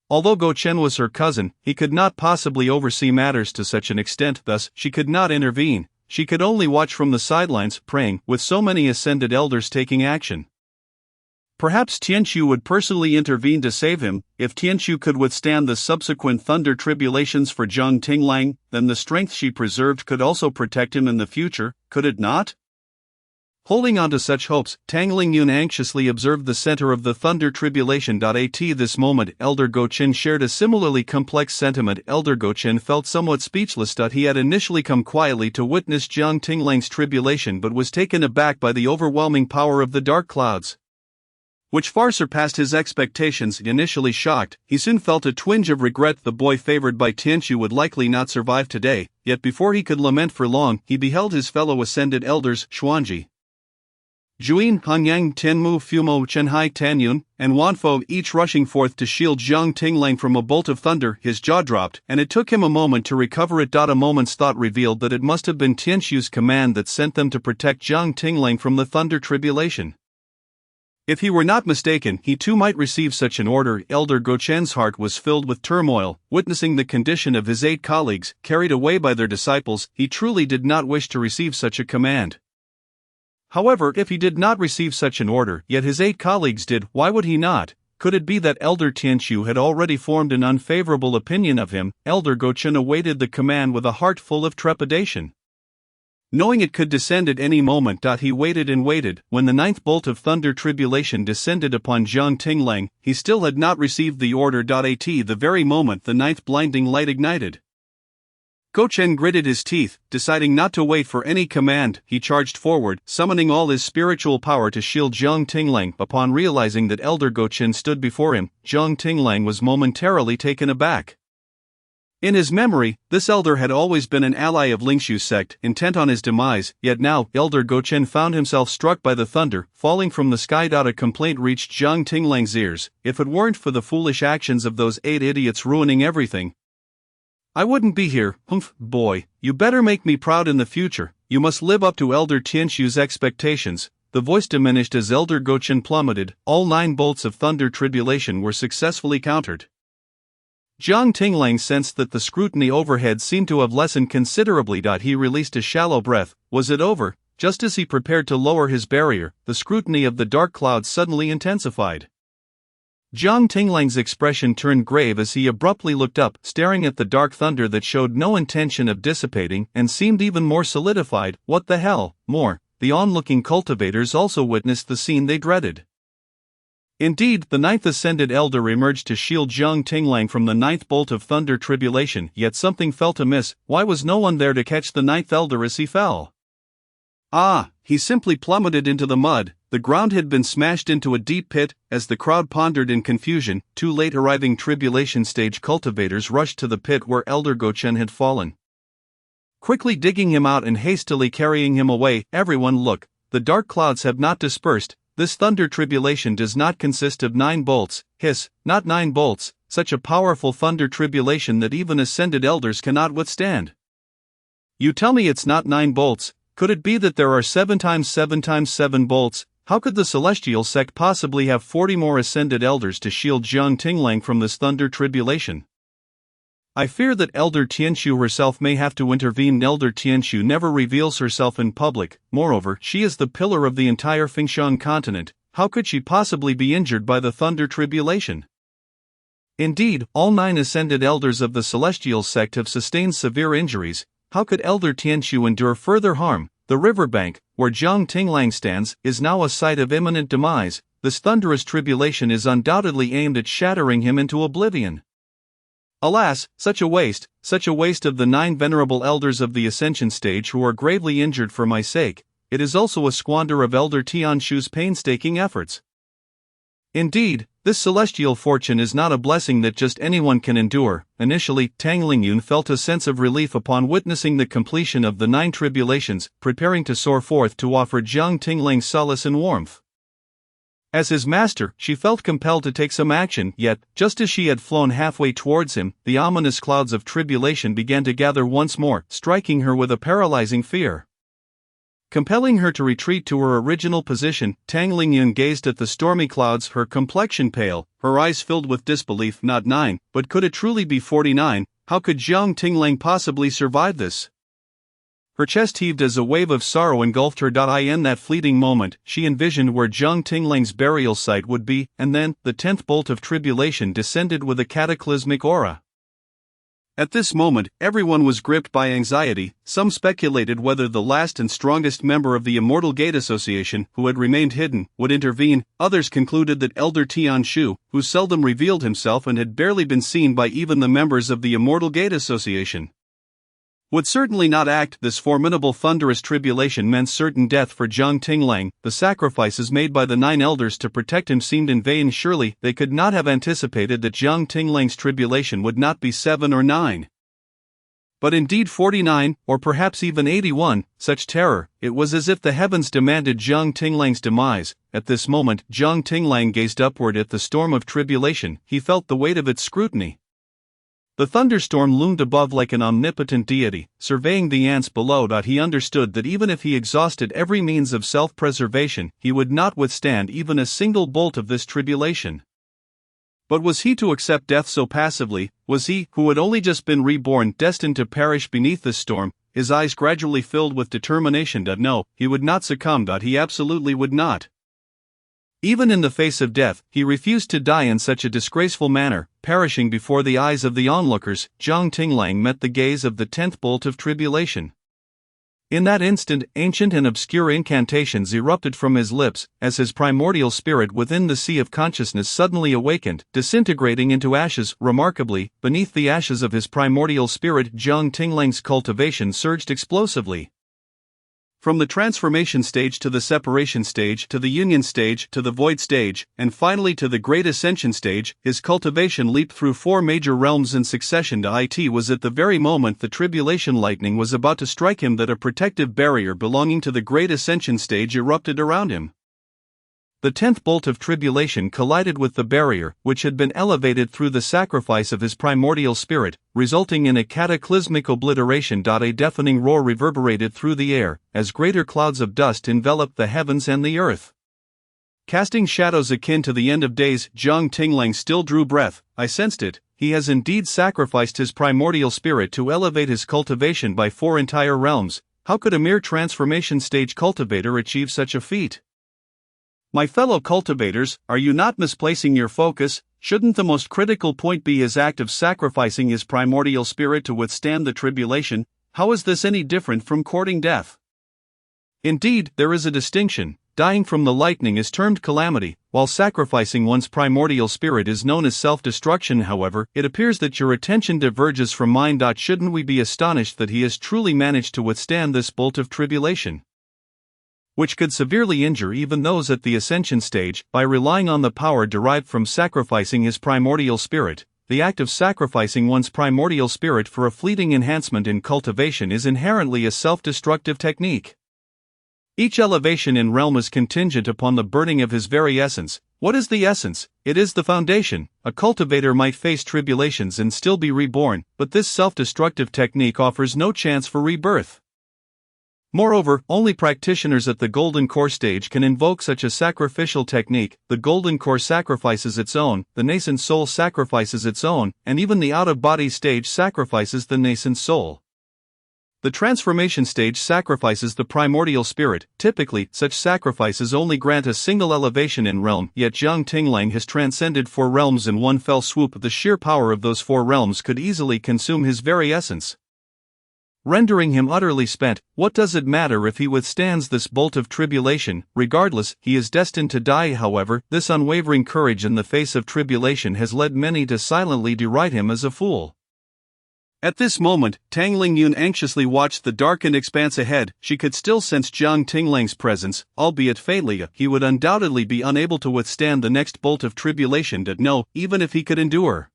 Although Go Chen was her cousin, he could not possibly oversee matters to such an extent. Thus, she could not intervene. She could only watch from the sidelines, praying, with so many ascended elders taking action. Perhaps Tianqiu would personally intervene to save him. If Tianqiu could withstand the subsequent thunder tribulations for Jiang Tinglang, then the strength she preserved could also protect him in the future, could it not? Holding on to such hopes, Tang Lingyun anxiously observed the center of the thunder tribulation. At this moment, Elder Go Chen shared a similarly complex sentiment. Elder Go Chen felt somewhat speechless. He had initially come quietly to witness Jiang Tinglang's tribulation but was taken aback by the overwhelming power of the dark clouds, which far surpassed his expectations. Initially shocked, he soon felt a twinge of regret. The boy favored by Tianqiu would likely not survive today, yet before he could lament for long, he beheld his fellow ascended elders, Xuanji, Juin, Hanyang, Tenmu, Fumo, Chenhai, Tanyun, and Wanfo each rushing forth to shield Jiang Tinglang from a bolt of thunder. His jaw dropped, and it took him a moment to recover it. A moment's thought revealed that it must have been Tianqiu's command that sent them to protect Jiang Tinglang from the thunder tribulation. If he were not mistaken, he too might receive such an order. Elder Go Chen's heart was filled with turmoil, witnessing the condition of his 8 colleagues, carried away by their disciples. He truly did not wish to receive such a command. However, if he did not receive such an order, yet his 8 colleagues did, why would he not? Could it be that Elder Tianqiu had already formed an unfavorable opinion of him? Elder Go Chen awaited the command with a heart full of trepidation, knowing it could descend at any moment. He waited and waited. When the 9th bolt of thunder tribulation descended upon Jiang Tinglang, he still had not received the order. At the very moment the 9th blinding light ignited, Go Chen gritted his teeth, deciding not to wait for any command. He charged forward, summoning all his spiritual power to shield Jiang Tinglang. Upon realizing that Elder Go Chen stood before him, Jiang Tinglang was momentarily taken aback. In his memory, this elder had always been an ally of Lingshu's sect, intent on his demise, yet now, Elder Go Chen found himself struck by the thunder, falling from the sky. A complaint reached Jiang Tinglang's ears. If it weren't for the foolish actions of those 8 idiots ruining everything, I wouldn't be here. Humph, boy, you better make me proud in the future. You must live up to Elder Tianqiu's expectations. The voice diminished as Elder Go Chen plummeted. All 9 bolts of thunder tribulation were successfully countered. Jiang Tinglang sensed that the scrutiny overhead seemed to have lessened considerably. He released a shallow breath. Was it over? Just as he prepared to lower his barrier, the scrutiny of the dark clouds suddenly intensified. Jiang Tinglang's expression turned grave as he abruptly looked up, staring at the dark thunder that showed no intention of dissipating and seemed even more solidified. What the hell? More, the onlooking cultivators also witnessed the scene they dreaded. Indeed, the 9th ascended elder emerged to shield Jiang Tinglang from the 9th bolt of thunder tribulation, yet something felt amiss. Why was no one there to catch the 9th elder as he fell? Ah, he simply plummeted into the mud. the ground had been smashed into a deep pit. As the crowd pondered in confusion, 2 late arriving tribulation stage cultivators rushed to the pit where Elder Gochen had fallen. Quickly digging him out and hastily carrying him away, everyone look, the dark clouds have not dispersed. This thunder tribulation does not consist of 9 bolts, hiss, not 9 bolts, such a powerful thunder tribulation that even ascended elders cannot withstand. You tell me it's not 9 bolts, could it be that there are 7 times 7 times 7 bolts? How could the celestial sect possibly have 40 more ascended elders to shield Jiang Tinglang from this thunder tribulation? I fear that Elder Tianshu herself may have to intervene. Elder Tianshu never reveals herself in public, moreover, she is the pillar of the entire Fengshan continent. How could she possibly be injured by the thunder tribulation? Indeed, all 9 ascended elders of the celestial sect have sustained severe injuries. How could Elder Tianshu endure further harm? The riverbank, where Jiang Tinglang stands, is now a site of imminent demise. This thunderous tribulation is undoubtedly aimed at shattering him into oblivion. Alas, such a waste of the 9 venerable elders of the ascension stage who are gravely injured for my sake. It is also a squander of Elder Tianshu's painstaking efforts. Indeed, this celestial fortune is not a blessing that just anyone can endure. Initially, Tang Lingyun felt a sense of relief upon witnessing the completion of the 9 tribulations, preparing to soar forth to offer Jiang Tinglang solace and warmth. As his master, she felt compelled to take some action, yet, just as she had flown halfway towards him, the ominous clouds of tribulation began to gather once more, striking her with a paralyzing fear. Compelling her to retreat to her original position, Tang Lingyun gazed at the stormy clouds, her complexion pale, her eyes filled with disbelief. Not 9, but could it truly be 49? How could Jiang Tinglang possibly survive this? Her chest heaved as a wave of sorrow engulfed her. In that fleeting moment, she envisioned where Jiang Tinglang's burial site would be, and then, the 10th bolt of tribulation descended with a cataclysmic aura. At this moment, everyone was gripped by anxiety. Some speculated whether the last and strongest member of the Immortal Gate Association, who had remained hidden, would intervene. Others concluded that Elder Tianshu, who seldom revealed himself and had barely been seen by even the members of the Immortal Gate Association, would certainly not act. This formidable thunderous tribulation meant certain death for Jiang Tinglang. The sacrifices made by the 9 elders to protect him seemed in vain. Surely, they could not have anticipated that Jiang Tinglang's tribulation would not be 7 or 9, but indeed 49, or perhaps even 81, such terror. It was as if the heavens demanded Jiang Tinglang's demise. At this moment, Jiang Tinglang gazed upward at the storm of tribulation. He felt the weight of its scrutiny. The thunderstorm loomed above like an omnipotent deity, surveying the ants below. He understood that even if he exhausted every means of self-preservation, he would not withstand even a single bolt of this tribulation. But was he to accept death so passively? Was he, who had only just been reborn, destined to perish beneath this storm? His eyes gradually filled with determination. No, he would not succumb. He absolutely would not. Even in the face of death, he refused to die in such a disgraceful manner. Perishing before the eyes of the onlookers, Jiang Tinglang met the gaze of the 10th bolt of tribulation. In that instant, ancient and obscure incantations erupted from his lips, as his primordial spirit within the sea of consciousness suddenly awakened, disintegrating into ashes. Remarkably, beneath the ashes of his primordial spirit, Jiang Tinglang's cultivation surged explosively. From the transformation stage to the separation stage to the union stage to the void stage, and finally to the great ascension stage, his cultivation leaped through 4 major realms in succession. It was at the very moment the tribulation lightning was about to strike him that a protective barrier belonging to the great ascension stage erupted around him. The 10th bolt of tribulation collided with the barrier, which had been elevated through the sacrifice of his primordial spirit, resulting in a cataclysmic obliteration. A deafening roar reverberated through the air, as greater clouds of dust enveloped the heavens and the earth. Casting shadows akin to the end of days, Jiang Tinglang still drew breath. I sensed it. He has indeed sacrificed his primordial spirit to elevate his cultivation by 4 entire realms. How could a mere transformation stage cultivator achieve such a feat? My fellow cultivators, are you not misplacing your focus? Shouldn't the most critical point be his act of sacrificing his primordial spirit to withstand the tribulation? How is this any different from courting death? Indeed, there is a distinction. Dying from the lightning is termed calamity, while sacrificing one's primordial spirit is known as self-destruction. However, it appears that your attention diverges from mine. Shouldn't we be astonished that he has truly managed to withstand this bolt of tribulation? which could severely injure even those at the ascension stage. By relying on the power derived from sacrificing his primordial spirit, the act of sacrificing one's primordial spirit for a fleeting enhancement in cultivation is inherently a self-destructive technique. Each elevation in realm is contingent upon the burning of his very essence. What is the essence? It is the foundation. A cultivator might face tribulations and still be reborn, but this self-destructive technique offers no chance for rebirth. Moreover, only practitioners at the Golden Core stage can invoke such a sacrificial technique. The Golden Core sacrifices its own, the nascent soul sacrifices its own, and even the out-of-body stage sacrifices the nascent soul. The transformation stage sacrifices the primordial spirit. Typically, such sacrifices only grant a single elevation in realm, yet Jiang Tinglang has transcended 4 realms in one fell swoop. The sheer power of those 4 realms could easily consume his very essence, rendering him utterly spent. What does it matter if he withstands this bolt of tribulation? Regardless, he is destined to die. However, this unwavering courage in the face of tribulation has led many to silently deride him as a fool. At this moment, Tang Lingyun anxiously watched the darkened expanse ahead. She could still sense Jiang Tinglang's presence, albeit faintly. He would undoubtedly be unable to withstand the next bolt of tribulation. No, even if he could endure.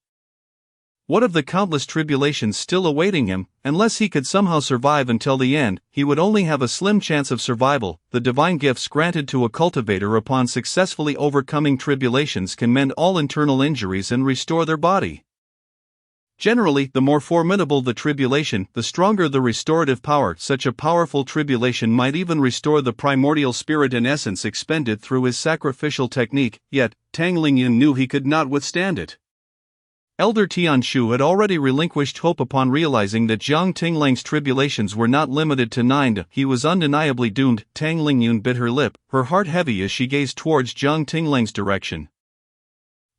What of the countless tribulations still awaiting him? Unless he could somehow survive until the end, he would only have a slim chance of survival. The divine gifts granted to a cultivator upon successfully overcoming tribulations can mend all internal injuries and restore their body. Generally, the more formidable the tribulation, the stronger the restorative power. Such a powerful tribulation might even restore the primordial spirit and essence expended through his sacrificial technique, yet, Tang Lingyun knew he could not withstand it. Elder Tianshu had already relinquished hope upon realizing that Jiang Tinglang's tribulations were not limited to 9. He was undeniably doomed. Tang Lingyun bit her lip, her heart heavy as she gazed towards Jiang Tinglang's direction.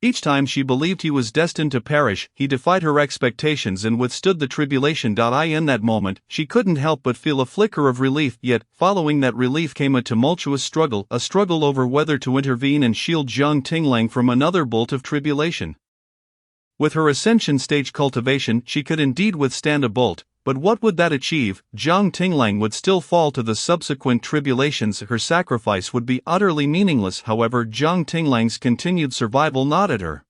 Each time she believed he was destined to perish, he defied her expectations and withstood the tribulation. In that moment, she couldn't help but feel a flicker of relief, yet, following that relief came a tumultuous struggle, a struggle over whether to intervene and shield Jiang Tinglang from another bolt of tribulation. With her ascension stage cultivation, she could indeed withstand a bolt, but what would that achieve? Jiang Tinglang would still fall to the subsequent tribulations. Her sacrifice would be utterly meaningless. However, Jiang Tinglang's continued survival nodded her,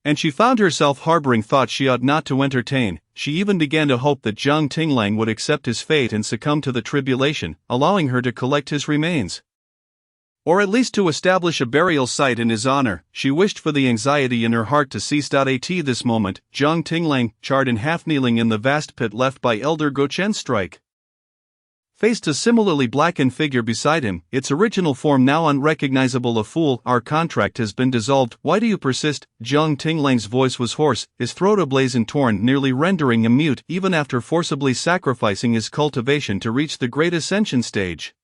and she found herself harboring thoughts she ought not to entertain. She even began to hope that Jiang Tinglang would accept his fate and succumb to the tribulation, allowing her to collect his remains, or at least to establish a burial site in his honor. She wished for the anxiety in her heart to cease. At this moment, Jiang Tinglang, charred and half-kneeling in the vast pit left by Elder Gochen's strike, faced a similarly blackened figure beside him, its original form now unrecognizable. A fool, our contract has been dissolved. Why do you persist? Jiang Tinglang's voice was hoarse, his throat ablaze and torn, nearly rendering him mute. Even after forcibly sacrificing his cultivation to reach the great ascension stage,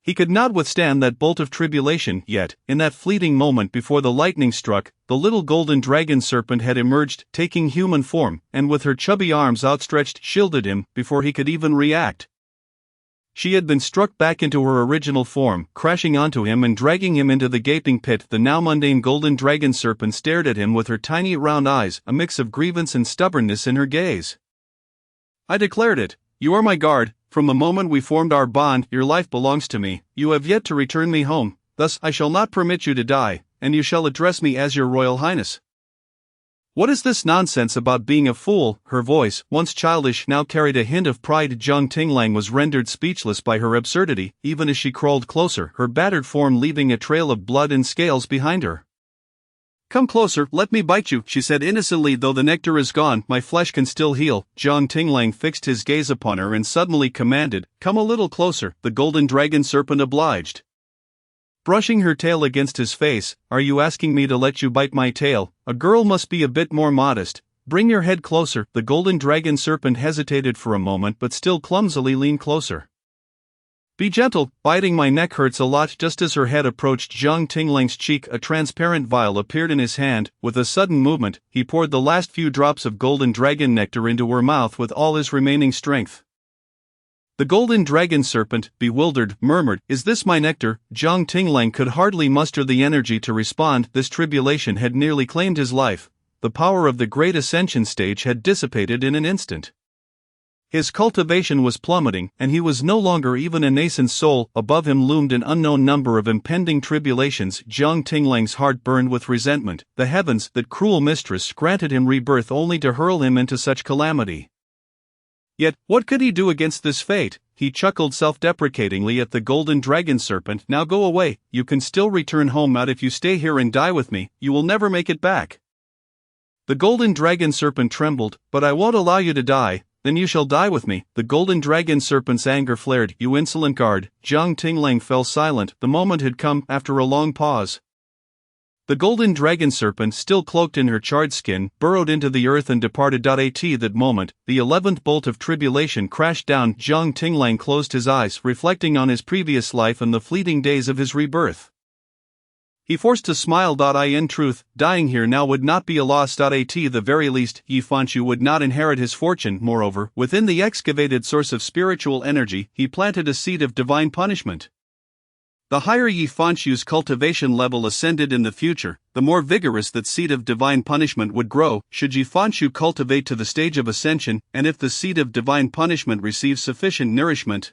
he could not withstand that bolt of tribulation. Yet, in that fleeting moment before the lightning struck, the little golden dragon serpent had emerged, taking human form, and with her chubby arms outstretched, shielded him, before he could even react. She had been struck back into her original form, crashing onto him and dragging him into the gaping pit. The now mundane golden dragon serpent stared at him with her tiny round eyes, a mix of grievance and stubbornness in her gaze. I declared it. You are my guard. From the moment we formed our bond, your life belongs to me. You have yet to return me home, thus I shall not permit you to die, and you shall address me as your Royal Highness. What is this nonsense about being a fool? Her voice, once childish, now carried a hint of pride. Jiang Tinglang was rendered speechless by her absurdity, even as she crawled closer, her battered form leaving a trail of blood and scales behind her. Come closer, let me bite you, she said innocently. Though the nectar is gone, my flesh can still heal. Jiang Tinglang fixed his gaze upon her and suddenly commanded, come a little closer. The golden dragon serpent obliged, brushing her tail against his face. Are you asking me to let you bite my tail? A girl must be a bit more modest. Bring your head closer. The golden dragon serpent hesitated for a moment but still clumsily leaned closer. Be gentle, biting my neck hurts a lot. Just as her head approached Jiang Tinglang's cheek, a transparent vial appeared in his hand. With a sudden movement, he poured the last few drops of golden dragon nectar into her mouth with all his remaining strength. The golden dragon serpent, bewildered, murmured, is this my nectar? Jiang Tinglang could hardly muster the energy to respond. This tribulation had nearly claimed his life. The power of the great ascension stage had dissipated in an instant. His cultivation was plummeting, and he was no longer even a nascent soul. Above him loomed an unknown number of impending tribulations. Jiang Tinglang's heart burned with resentment. The heavens, that cruel mistress, granted him rebirth only to hurl him into such calamity. Yet, what could he do against this fate? He chuckled self-deprecatingly at the golden dragon serpent. Now go away, you can still return home, out if you stay here and die with me, you will never make it back. The golden dragon serpent trembled. But I won't allow you to die. Then you shall die with me. The golden dragon serpent's anger flared. You insolent guard. Jiang Tinglang fell silent. The moment had come. After a long pause, the golden dragon serpent, still cloaked in her charred skin, burrowed into the earth and departed. At that moment, the 11th bolt of tribulation crashed down. Jiang Tinglang closed his eyes, reflecting on his previous life and the fleeting days of his rebirth. He forced a smile. In truth, dying here now would not be a loss. At the very least, Yi Fanshu would not inherit his fortune. Moreover, within the excavated source of spiritual energy, he planted a seed of divine punishment. The higher Yi Fanshu's cultivation level ascended in the future, the more vigorous that seed of divine punishment would grow. Should Yi Fanshu cultivate to the stage of ascension, and if the seed of divine punishment receives sufficient nourishment,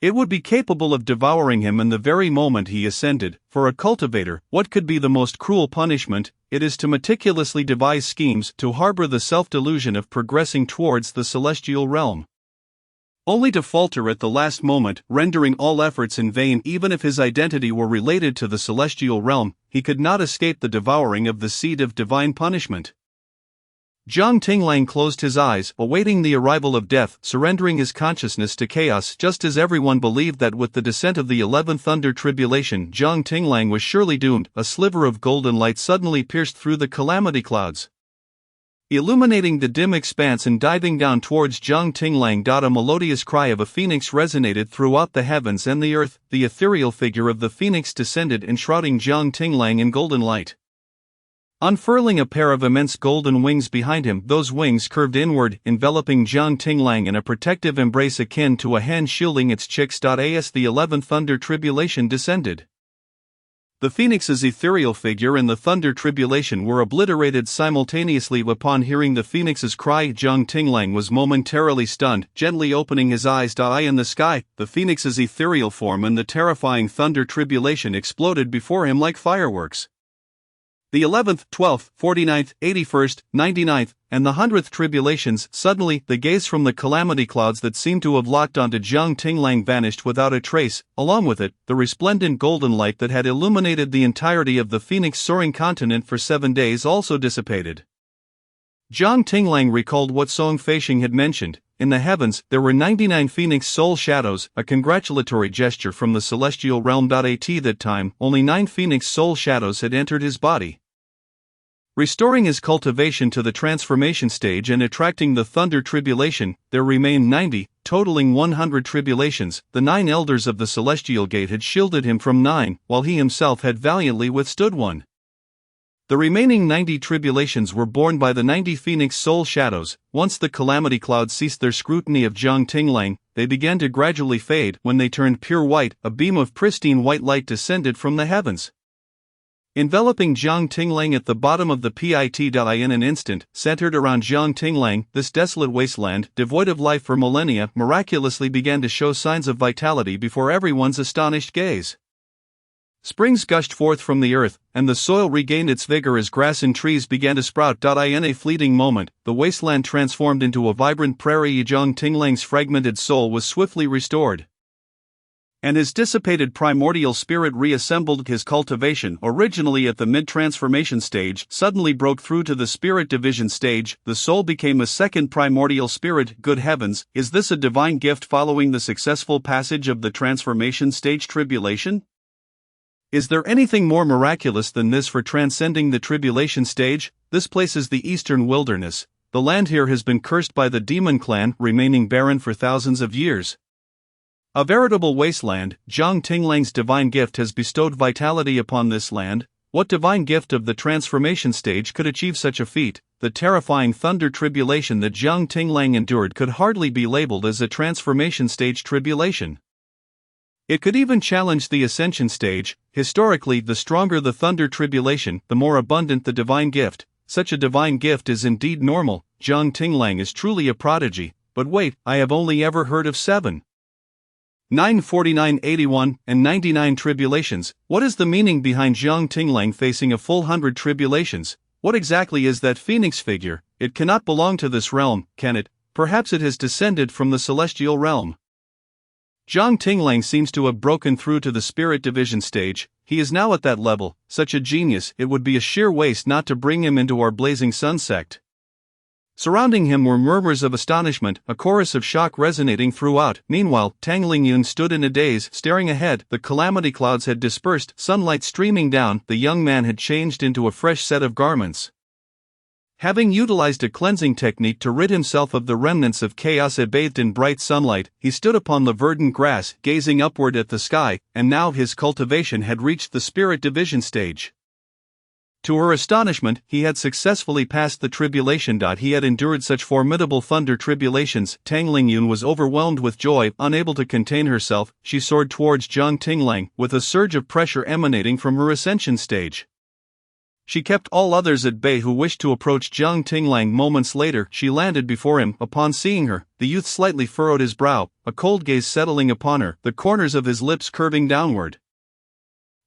it would be capable of devouring him in the very moment he ascended. For a cultivator, what could be the most cruel punishment? It is to meticulously devise schemes, to harbor the self-delusion of progressing towards the celestial realm, only to falter at the last moment, rendering all efforts in vain. Even if his identity were related to the celestial realm, he could not escape the devouring of the seed of divine punishment. Jiang Tinglang closed his eyes, awaiting the arrival of death, surrendering his consciousness to chaos. Just as everyone believed that with the descent of the 11th thunder tribulation, Jiang Tinglang was surely doomed, a sliver of golden light suddenly pierced through the calamity clouds, illuminating the dim expanse and diving down towards Jiang Tinglang. A melodious cry of a phoenix resonated throughout the heavens and the earth. The ethereal figure of the phoenix descended, enshrouding Jiang Tinglang in golden light, unfurling a pair of immense golden wings behind him. Those wings curved inward, enveloping Jiang Tinglang in a protective embrace akin to a hen shielding its chicks. As the 11th thunder tribulation descended, the phoenix's ethereal figure and the thunder tribulation were obliterated simultaneously. Upon hearing the phoenix's cry, Jiang Tinglang was momentarily stunned, gently opening his eyes. In the sky, the phoenix's ethereal form and the terrifying thunder tribulation exploded before him like fireworks. The 11th, 12th, 49th, 81st, 99th, and the 100th tribulations. Suddenly, the gaze from the calamity clouds that seemed to have locked onto Jiang Tinglang vanished without a trace. Along with it, the resplendent golden light that had illuminated the entirety of the phoenix soaring continent for 7 days also dissipated. Jiang Tinglang recalled what Song Feisheng had mentioned. In the heavens, there were 99 phoenix soul shadows, a congratulatory gesture from the celestial realm. At that time, only 9 phoenix soul shadows had entered his body, restoring his cultivation to the transformation stage and attracting the thunder tribulation. There remained 90, totaling 100 tribulations. The 9 elders of the celestial gate had shielded him from 9, while he himself had valiantly withstood 1. The remaining 90 tribulations were borne by the 90 phoenix soul shadows. Once the calamity clouds ceased their scrutiny of Jiang Tinglang, they began to gradually fade. When they turned pure white, a beam of pristine white light descended from the heavens, enveloping Jiang Tinglang at the bottom of the pit. In an instant, centered around Jiang Tinglang, this desolate wasteland, devoid of life for millennia, miraculously began to show signs of vitality before everyone's astonished gaze. Springs gushed forth from the earth, and the soil regained its vigor as grass and trees began to sprout. In a fleeting moment, the wasteland transformed into a vibrant prairie. Jiang Tinglang's fragmented soul was swiftly restored, and his dissipated primordial spirit reassembled. His cultivation, originally at the mid-transformation stage, suddenly broke through to the spirit division stage. The soul became a second primordial spirit. Good heavens, is this a divine gift following the successful passage of the transformation stage tribulation? Is there anything more miraculous than this for transcending the tribulation stage? This place is the eastern wilderness. The land here has been cursed by the demon clan, remaining barren for thousands of years. A veritable wasteland. Jiang Tinglang's divine gift has bestowed vitality upon this land. What divine gift of the transformation stage could achieve such a feat? The terrifying thunder tribulation that Jiang Tinglang endured could hardly be labeled as a transformation stage tribulation. It could even challenge the ascension stage. Historically, the stronger the thunder tribulation, the more abundant the divine gift. Such a divine gift is indeed normal. Jiang Tinglang is truly a prodigy. but wait, I have only ever heard of 7. 9, 49, 81, and 99 tribulations. What is the meaning behind Jiang Tinglang facing a full 100 tribulations? What exactly is that phoenix figure? It cannot belong to this realm, can it? Perhaps it has descended from the celestial realm. Jiang Tinglang seems to have broken through to the spirit division stage. He is now at that level. Such a genius, it would be a sheer waste not to bring him into our blazing sun sect. Surrounding him were murmurs of astonishment, a chorus of shock resonating throughout. Meanwhile, Tang Lingyun stood in a daze, staring ahead. The calamity clouds had dispersed, sunlight streaming down. The young man had changed into a fresh set of garments. Having utilized a cleansing technique to rid himself of the remnants of chaos bathed in bright sunlight, he stood upon the verdant grass, gazing upward at the sky, and now his cultivation had reached the spirit division stage. To her astonishment, he had successfully passed the tribulation. He had endured such formidable thunder tribulations. Tang Lingyun was overwhelmed with joy. Unable to contain herself, she soared towards Jiang Tinglang, with a surge of pressure emanating from her ascension stage. She kept all others at bay who wished to approach Jiang Tinglang. Moments later, she landed before him. Upon seeing her, the youth slightly furrowed his brow, a cold gaze settling upon her, the corners of his lips curving downward.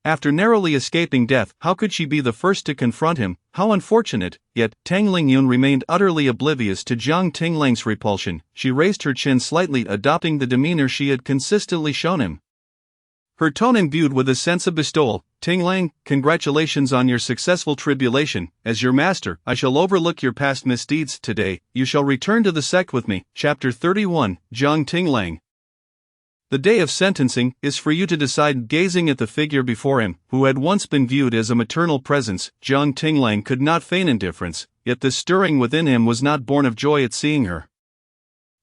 After narrowly escaping death, how could she be the first to confront him? How unfortunate! Yet, Tang Lingyun remained utterly oblivious to Jiang Tinglang's repulsion. She raised her chin slightly, adopting the demeanor she had consistently shown him. Her tone imbued with a sense of bestowal. Tinglang, congratulations on your successful tribulation. As your master, I shall overlook your past misdeeds. Today, you shall return to the sect with me. Chapter 31, Jiang Tinglang. The day of sentencing is for you to decide. Gazing at the figure before him, who had once been viewed as a maternal presence, Jiang Tinglang could not feign indifference, yet the stirring within him was not born of joy at seeing her,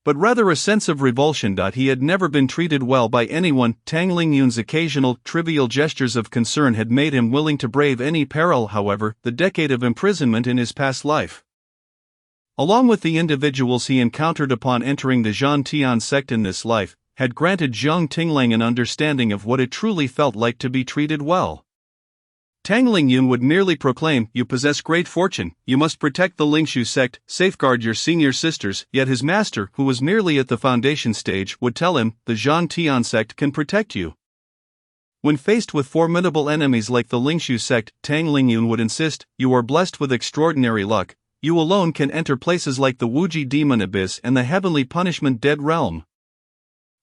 but rather a sense of revulsion. He had never been treated well by anyone. Tang Lingyun's occasional, trivial gestures of concern had made him willing to brave any peril. However, the decade of imprisonment in his past life, along with the individuals he encountered upon entering the Zhantian sect in this life, had granted Jiang Tinglang an understanding of what it truly felt like to be treated well. Tang Lingyun would merely proclaim, "You possess great fortune, you must protect the Lingshu sect, safeguard your senior sisters," yet his master, who was merely at the foundation stage, would tell him, "The Zhantian sect can protect you." When faced with formidable enemies like the Lingshu sect, Tang Lingyun would insist, "You are blessed with extraordinary luck, you alone can enter places like the Wuji Demon Abyss and the Heavenly Punishment Dead Realm.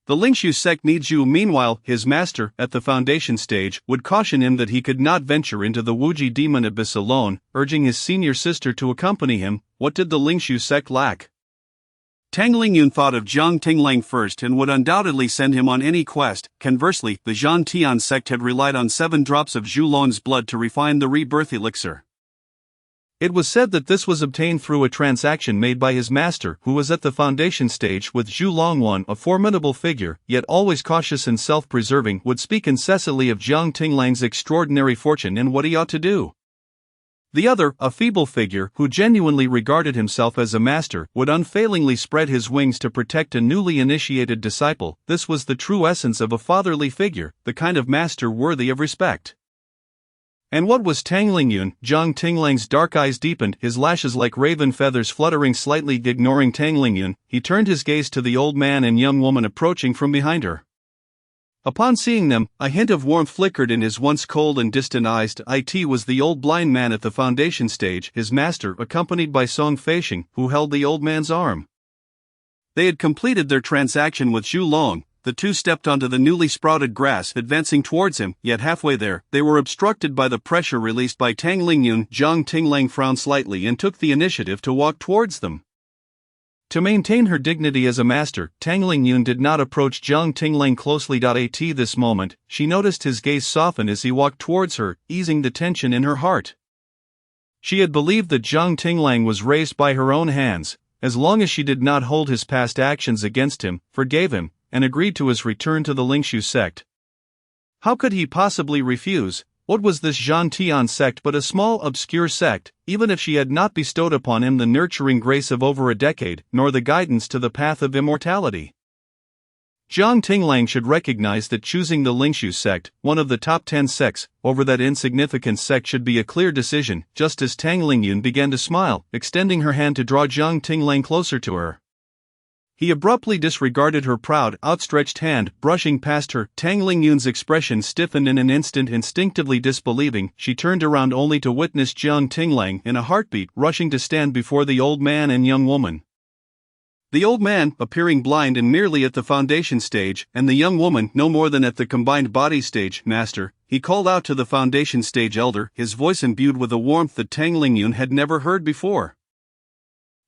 The Lingshu sect needs you." Meanwhile, his master, at the foundation stage, would caution him that he could not venture into the Wuji Demon Abyss alone, urging his senior sister to accompany him. What did the Lingshu sect lack? Tang Lingyun thought of Jiang Tinglang first and would undoubtedly send him on any quest. Conversely, the Zhantian sect had relied on 7 drops of Zhu Lon's blood to refine the rebirth elixir. It was said that this was obtained through a transaction made by his master, who was at the foundation stage with Zhu Longwan. A formidable figure, yet always cautious and self-preserving, would speak incessantly of Jiang Tinglang's extraordinary fortune and what he ought to do. The other, a feeble figure, who genuinely regarded himself as a master, would unfailingly spread his wings to protect a newly initiated disciple. This was the true essence of a fatherly figure, the kind of master worthy of respect. And what was Tang Lingyun? Jiang Tinglang's dark eyes deepened, his lashes like raven feathers fluttering slightly. Ignoring Tang Lingyun, he turned his gaze to the old man and young woman approaching from behind her. Upon seeing them, a hint of warmth flickered in his once cold and distant eyes. It was the old blind man at the foundation stage, his master, accompanied by Song Feisheng, who held the old man's arm. They had completed their transaction with Zhu Long. The two stepped onto the newly sprouted grass, advancing towards him, yet halfway there, they were obstructed by the pressure released by Tang Lingyun. Jiang Tinglang frowned slightly and took the initiative to walk towards them. To maintain her dignity as a master, Tang Lingyun did not approach Jiang Tinglang closely. At this moment, she noticed his gaze soften as he walked towards her, easing the tension in her heart. She had believed that Jiang Tinglang was raised by her own hands, as long as she did not hold his past actions against him, forgave him, and agreed to his return to the Lingshu sect. How could he possibly refuse? What was this Zhantian sect but a small obscure sect, even if she had not bestowed upon him the nurturing grace of over a decade, nor the guidance to the path of immortality? Jiang Tinglang should recognize that choosing the Lingshu sect, one of the top 10 sects, over that insignificant sect should be a clear decision. Just as Tang Lingyun began to smile, extending her hand to draw Jiang Tinglang closer to her, He abruptly disregarded her proud, outstretched hand, brushing past her. Tang Lingyun's expression stiffened in an instant. Instinctively disbelieving, she turned around only to witness Jiang Tinglang in a heartbeat rushing to stand before the old man and young woman. The old man, appearing blind and merely at the foundation stage, and the young woman no more than at the combined body stage. "Master," he called out to the foundation stage elder, his voice imbued with a warmth that Tang Lingyun had never heard before.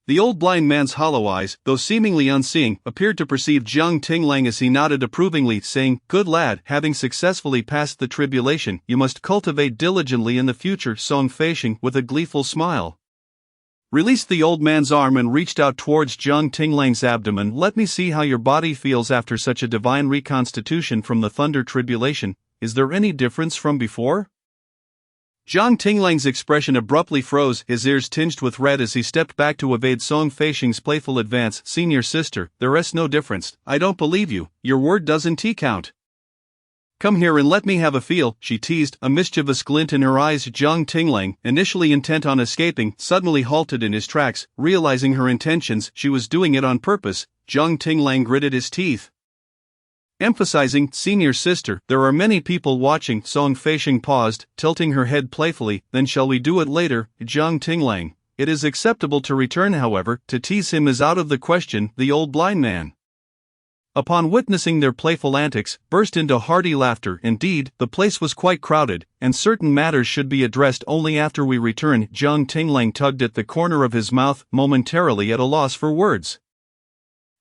The old blind man's hollow eyes, though seemingly unseeing, appeared to perceive Jiang Tinglang as he nodded approvingly, saying, "Good lad, having successfully passed the tribulation, you must cultivate diligently in the future." Song Feisheng, with a gleeful smile, released the old man's arm and reached out towards Jiang Tinglang's abdomen. "Let me see how your body feels after such a divine reconstitution from the thunder tribulation. Is there any difference from before?" Jiang Tinglang's expression abruptly froze, his ears tinged with red as he stepped back to evade Song Feisheng's playful advance. "Senior sister, there's no difference. I don't believe you, your word doesn't count. Come here and let me have a feel," she teased, a mischievous glint in her eyes. Jiang Tinglang, initially intent on escaping, suddenly halted in his tracks, realizing her intentions. She was doing it on purpose. Jiang Tinglang gritted his teeth, emphasizing, "Senior sister, there are many people watching." Song Feisheng paused, tilting her head playfully. "Then shall we do it later, Jiang Tinglang? It is acceptable to return, however, to tease him is out of the question." The old blind man, upon witnessing their playful antics, burst into hearty laughter. "Indeed, the place was quite crowded, and certain matters should be addressed only after we return." Jiang Tinglang tugged at the corner of his mouth, momentarily at a loss for words.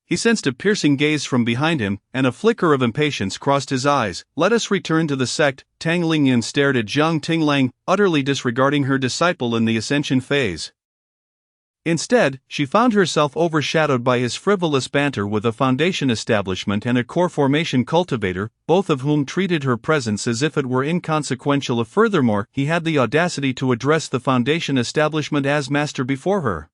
He sensed a piercing gaze from behind him, and a flicker of impatience crossed his eyes. "Let us return to the sect." Tang Lingyun stared at Jiang Tinglang, utterly disregarding her disciple in the ascension phase. Instead, she found herself overshadowed by his frivolous banter with a foundation establishment and a core formation cultivator, both of whom treated her presence as if it were inconsequential. Furthermore, he had the audacity to address the foundation establishment as master before her.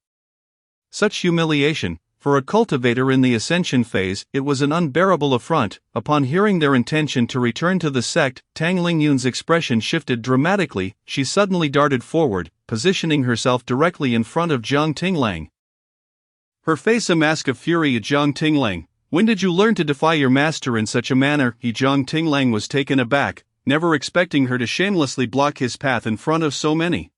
Such humiliation, for a cultivator in the ascension phase, it was an unbearable affront. Upon hearing their intention to return to the sect, Tang Lingyun's expression shifted dramatically. She suddenly darted forward, positioning herself directly in front of Jiang Tinglang, her face a mask of fury. "Jiang Tinglang, when did you learn to defy your master in such a manner?" Jiang Tinglang was taken aback, never expecting her to shamelessly block his path in front of so many.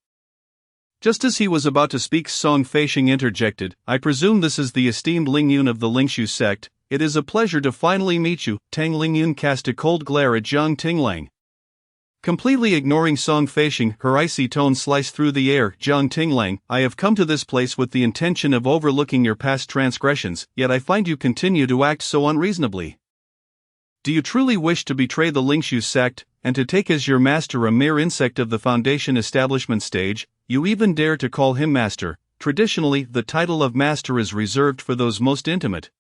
Just as he was about to speak, Song Feisheng interjected, "I presume this is the esteemed Lingyun of the Lingshu sect. It is a pleasure to finally meet you." Tang Lingyun cast a cold glare at Jiang Tinglang, completely ignoring Song Feisheng. Her icy tone sliced through the air. "Jiang Tinglang, I have come to this place with the intention of overlooking your past transgressions, yet I find you continue to act so unreasonably. Do you truly wish to betray the Lingshu sect, and to take as your master a mere insect of the foundation establishment stage? You even dare to call him master. Traditionally, the title of master is reserved for those most intimate,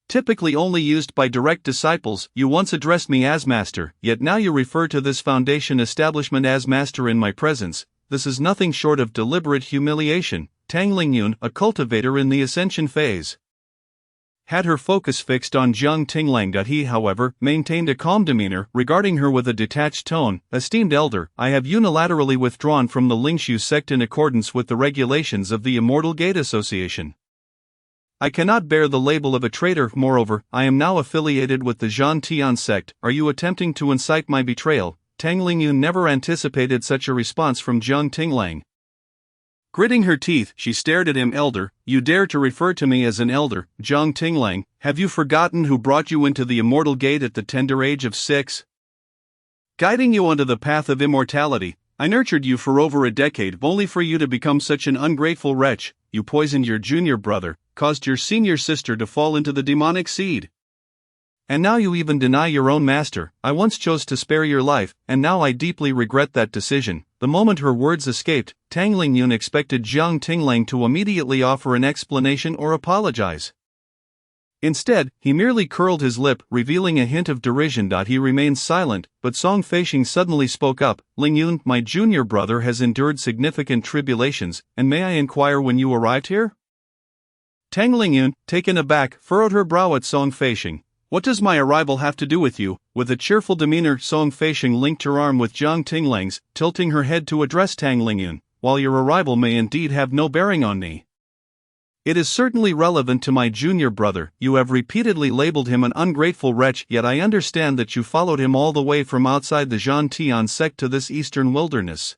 typically only used by direct disciples. You once addressed me as master, yet now you refer to this foundation establishment as master in my presence. This is nothing short of deliberate humiliation." Tang Lingyun, a cultivator in the ascension phase, had her focus fixed on Jiang Tinglang. He, however, maintained a calm demeanor, regarding her with a detached tone. "Esteemed elder, I have unilaterally withdrawn from the Lingshu sect in accordance with the regulations of the Immortal Gate Association. I cannot bear the label of a traitor. Moreover, I am now affiliated with the Zhan Tian sect. Are you attempting to incite my betrayal?" Tang Lingyun never anticipated such a response from Jiang Tinglang. Gritting her teeth, she stared at him. "Elder, you dare to refer to me as an elder? Jiang Tinglang, have you forgotten who brought you into the Immortal Gate at the tender age of 6? Guiding you onto the path of immortality, I nurtured you for over a decade only for you to become such an ungrateful wretch. You poisoned your junior brother, caused your senior sister to fall into the demonic seed. And now you even deny your own master. I once chose to spare your life, and now I deeply regret that decision." The moment her words escaped, Tang Lingyun expected Jiang Tinglang to immediately offer an explanation or apologize. Instead, he merely curled his lip, revealing a hint of derision. He remained silent, but Song Feisheng suddenly spoke up. "Lingyun, my junior brother has endured significant tribulations, and may I inquire when you arrived here?" Tang Lingyun, taken aback, furrowed her brow at Song Feisheng. "What does my arrival have to do with you?" With a cheerful demeanor, Song Feisheng linked her arm with Jiang Tinglang's, tilting her head to address Tang Lingyun. "While your arrival may indeed have no bearing on me, It is certainly relevant to my junior brother. You have repeatedly labeled him an ungrateful wretch, yet I understand that you followed him all the way from outside the Jean sect to this eastern wilderness.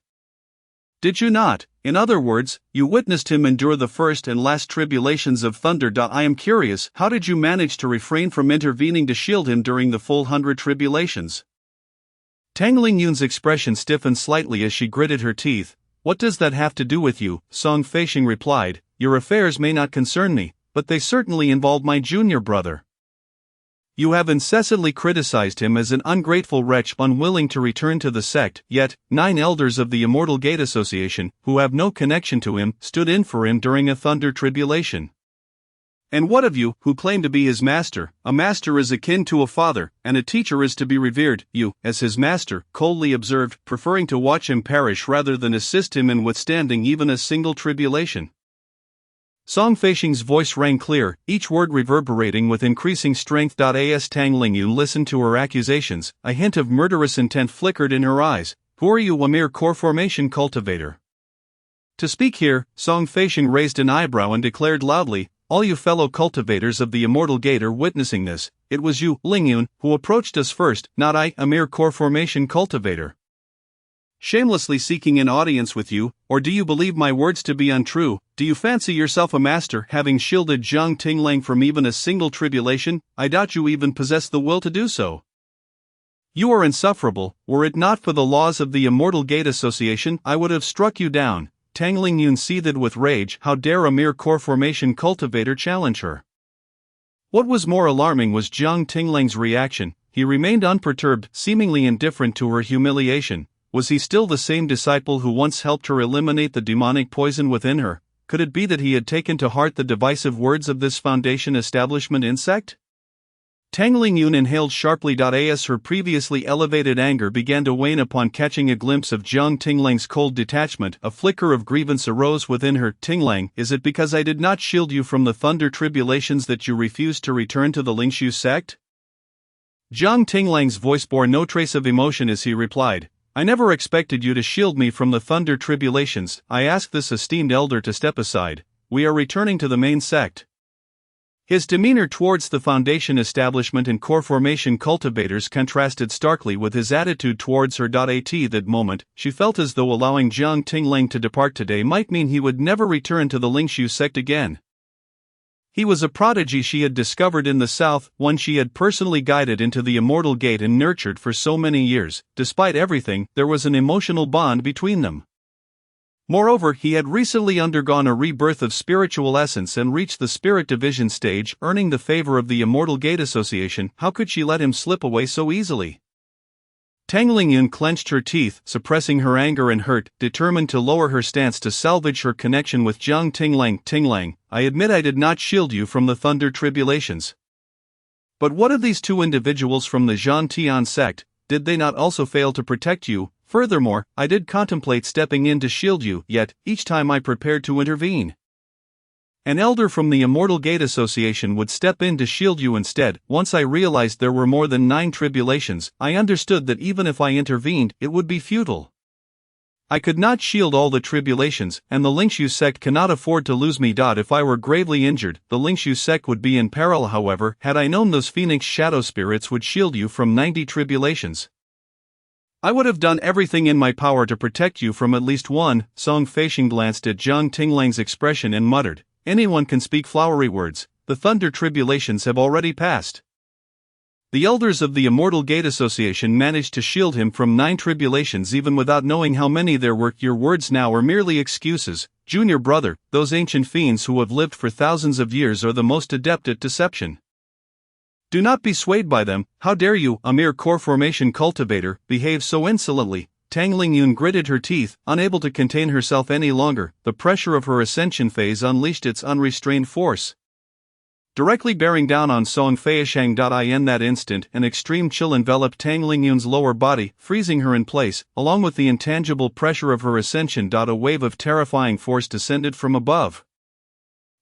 Did you not? In other words, you witnessed him endure the first and last tribulations of thunder. I am curious, how did you manage to refrain from intervening to shield him during the full 100 tribulations? Tang Lingyun's expression stiffened slightly as she gritted her teeth. What does that have to do with you? Song Feisheng replied. Your affairs may not concern me, but they certainly involve my junior brother. You have incessantly criticized him as an ungrateful wretch unwilling to return to the sect, yet 9 elders of the Immortal Gate Association, who have no connection to him, stood in for him during a thunder tribulation. And what of you, who claim to be his master? A master is akin to a father, and a teacher is to be revered. You, as his master, coldly observed, preferring to watch him perish rather than assist him in withstanding even a single tribulation. Song Feisheng's voice rang clear, each word reverberating with increasing strength. As Tang Lingyun listened to her accusations, a hint of murderous intent flickered in her eyes. Who are you, a mere core formation cultivator? To speak here, Song Feisheng raised an eyebrow and declared loudly, all you fellow cultivators of the Immortal Gate are witnessing this. It was you, Lingyun, who approached us first, not I, a mere core formation cultivator. Shamelessly seeking an audience with you, or do you believe my words to be untrue? Do you fancy yourself a master, having shielded Zhang Tinglang from even a single tribulation? I doubt you even possess the will to do so. You are insufferable. Were it not for the laws of the Immortal Gate Association, I would have struck you down. Tang Lingyun seethed with rage. How dare a mere core formation cultivator challenge her? What was more alarming was Zhang Tinglang's reaction. He remained unperturbed, seemingly indifferent to her humiliation. Was he still the same disciple who once helped her eliminate the demonic poison within her? Could it be that he had taken to heart the divisive words of this Foundation establishment insect? Tang Lingyun inhaled sharply. As her previously elevated anger began to wane upon catching a glimpse of Zhang Tinglang's cold detachment, a flicker of grievance arose within her. Tinglang, is it because I did not shield you from the thunder tribulations that you refused to return to the Lingshu sect? Zhang Tinglang's voice bore no trace of emotion as he replied, I never expected you to shield me from the thunder tribulations. I ask this esteemed elder to step aside. We are returning to the main sect. His demeanor towards the Foundation establishment and core formation cultivators contrasted starkly with his attitude towards her. At that moment, she felt as though allowing Zhang Tinglang to depart today might mean he would never return to the Lingshu sect again. He was a prodigy she had discovered in the south, one she had personally guided into the Immortal Gate and nurtured for so many years. Despite everything, there was an emotional bond between them. Moreover, he had recently undergone a rebirth of spiritual essence and reached the Spirit Division stage, earning the favor of the Immortal Gate Association. How could she let him slip away so easily? Tang Lingyun clenched her teeth, suppressing her anger and hurt, determined to lower her stance to salvage her connection with Zhang Tinglang. Tinglang, I admit I did not shield you from the thunder tribulations. But what of these 2 individuals from the Zhantian sect? Did they not also fail to protect you? Furthermore, I did contemplate stepping in to shield you, yet, each time I prepared to intervene. An elder from the Immortal Gate Association would step in to shield you instead. Once I realized there were more than 9 tribulations, I understood that even if I intervened, it would be futile. I could not shield all the tribulations, and the Lingshu sect cannot afford to lose me. If I were gravely injured, the Lingshu sect would be in peril. However, had I known those Phoenix shadow spirits would shield you from 90 tribulations, I would have done everything in my power to protect you from at least one. Song Feisheng glanced at Zhang Tinglang's expression and muttered, anyone can speak flowery words. The thunder tribulations have already passed. The elders of the Immortal Gate Association managed to shield him from 9 tribulations even without knowing how many there were. Your words now are merely excuses. Junior brother, those ancient fiends who have lived for thousands of years are the most adept at deception. Do not be swayed by them. How dare you, a mere core formation cultivator, behave so insolently? Tang Lingyun gritted her teeth, unable to contain herself any longer. The pressure of her ascension phase unleashed its unrestrained force, directly bearing down on Song Feisheng. In that instant, an extreme chill enveloped Tang Lingyun's lower body, freezing her in place, along with the intangible pressure of her ascension. A wave of terrifying force descended from above.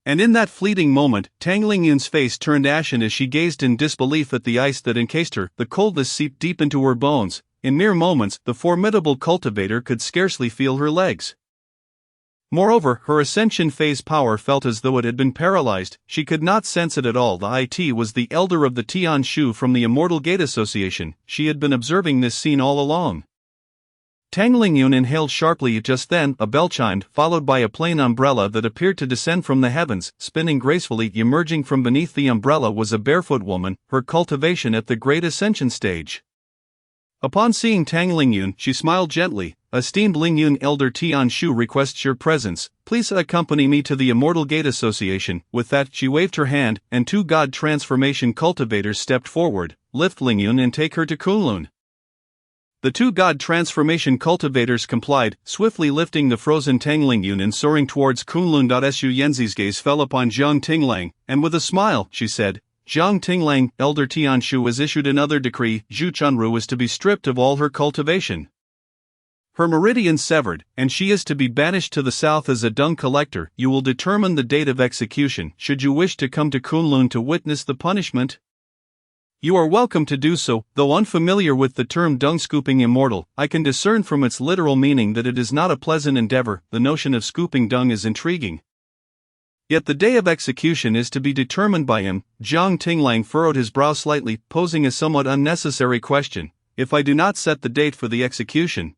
And in that fleeting moment, Tang Lingyun's face turned ashen as she gazed in disbelief at the ice that encased her. The coldness seeped deep into her bones. In mere moments, the formidable cultivator could scarcely feel her legs Moreover, her ascension phase power felt as though it had been paralyzed. She could not sense it at all. The IT was the elder of the Tian Shu from the Immortal Gate Association. She had been observing this scene all along. Tang Lingyun inhaled sharply. Just then, a bell chimed, followed by a plain umbrella that appeared to descend from the heavens, spinning gracefully. Emerging from beneath the umbrella was a barefoot woman, her cultivation at the Great Ascension stage. Upon seeing Tang Lingyun, she smiled gently. "Esteemed Lingyun, Elder Tian Shu requests your presence. Please accompany me to the Immortal Gate Association." With that, she waved her hand, and two God Transformation cultivators stepped forward. "Lift Lingyun and take her to Kunlun." The two God Transformation cultivators complied, swiftly lifting the frozen Tang Lingyun and soaring towards Kunlun. Su Yanzi's gaze fell upon Jiang Tinglang, and with a smile, she said, "Jiang Tinglang, Elder Tian Shu has issued another decree. Zhu Chunru is to be stripped of all her cultivation. Her meridian severed, and she is to be banished to the south as a dung collector. You will determine the date of execution, should you wish to come to Kunlun to witness the punishment. You are welcome to do so. Though unfamiliar with the term dung-scooping immortal, I can discern from its literal meaning that it is not a pleasant endeavor. The notion of scooping dung is intriguing. Yet the day of execution is to be determined by him." Jiang Tinglang furrowed his brow slightly, posing a somewhat unnecessary question. "If I do not set the date for the execution,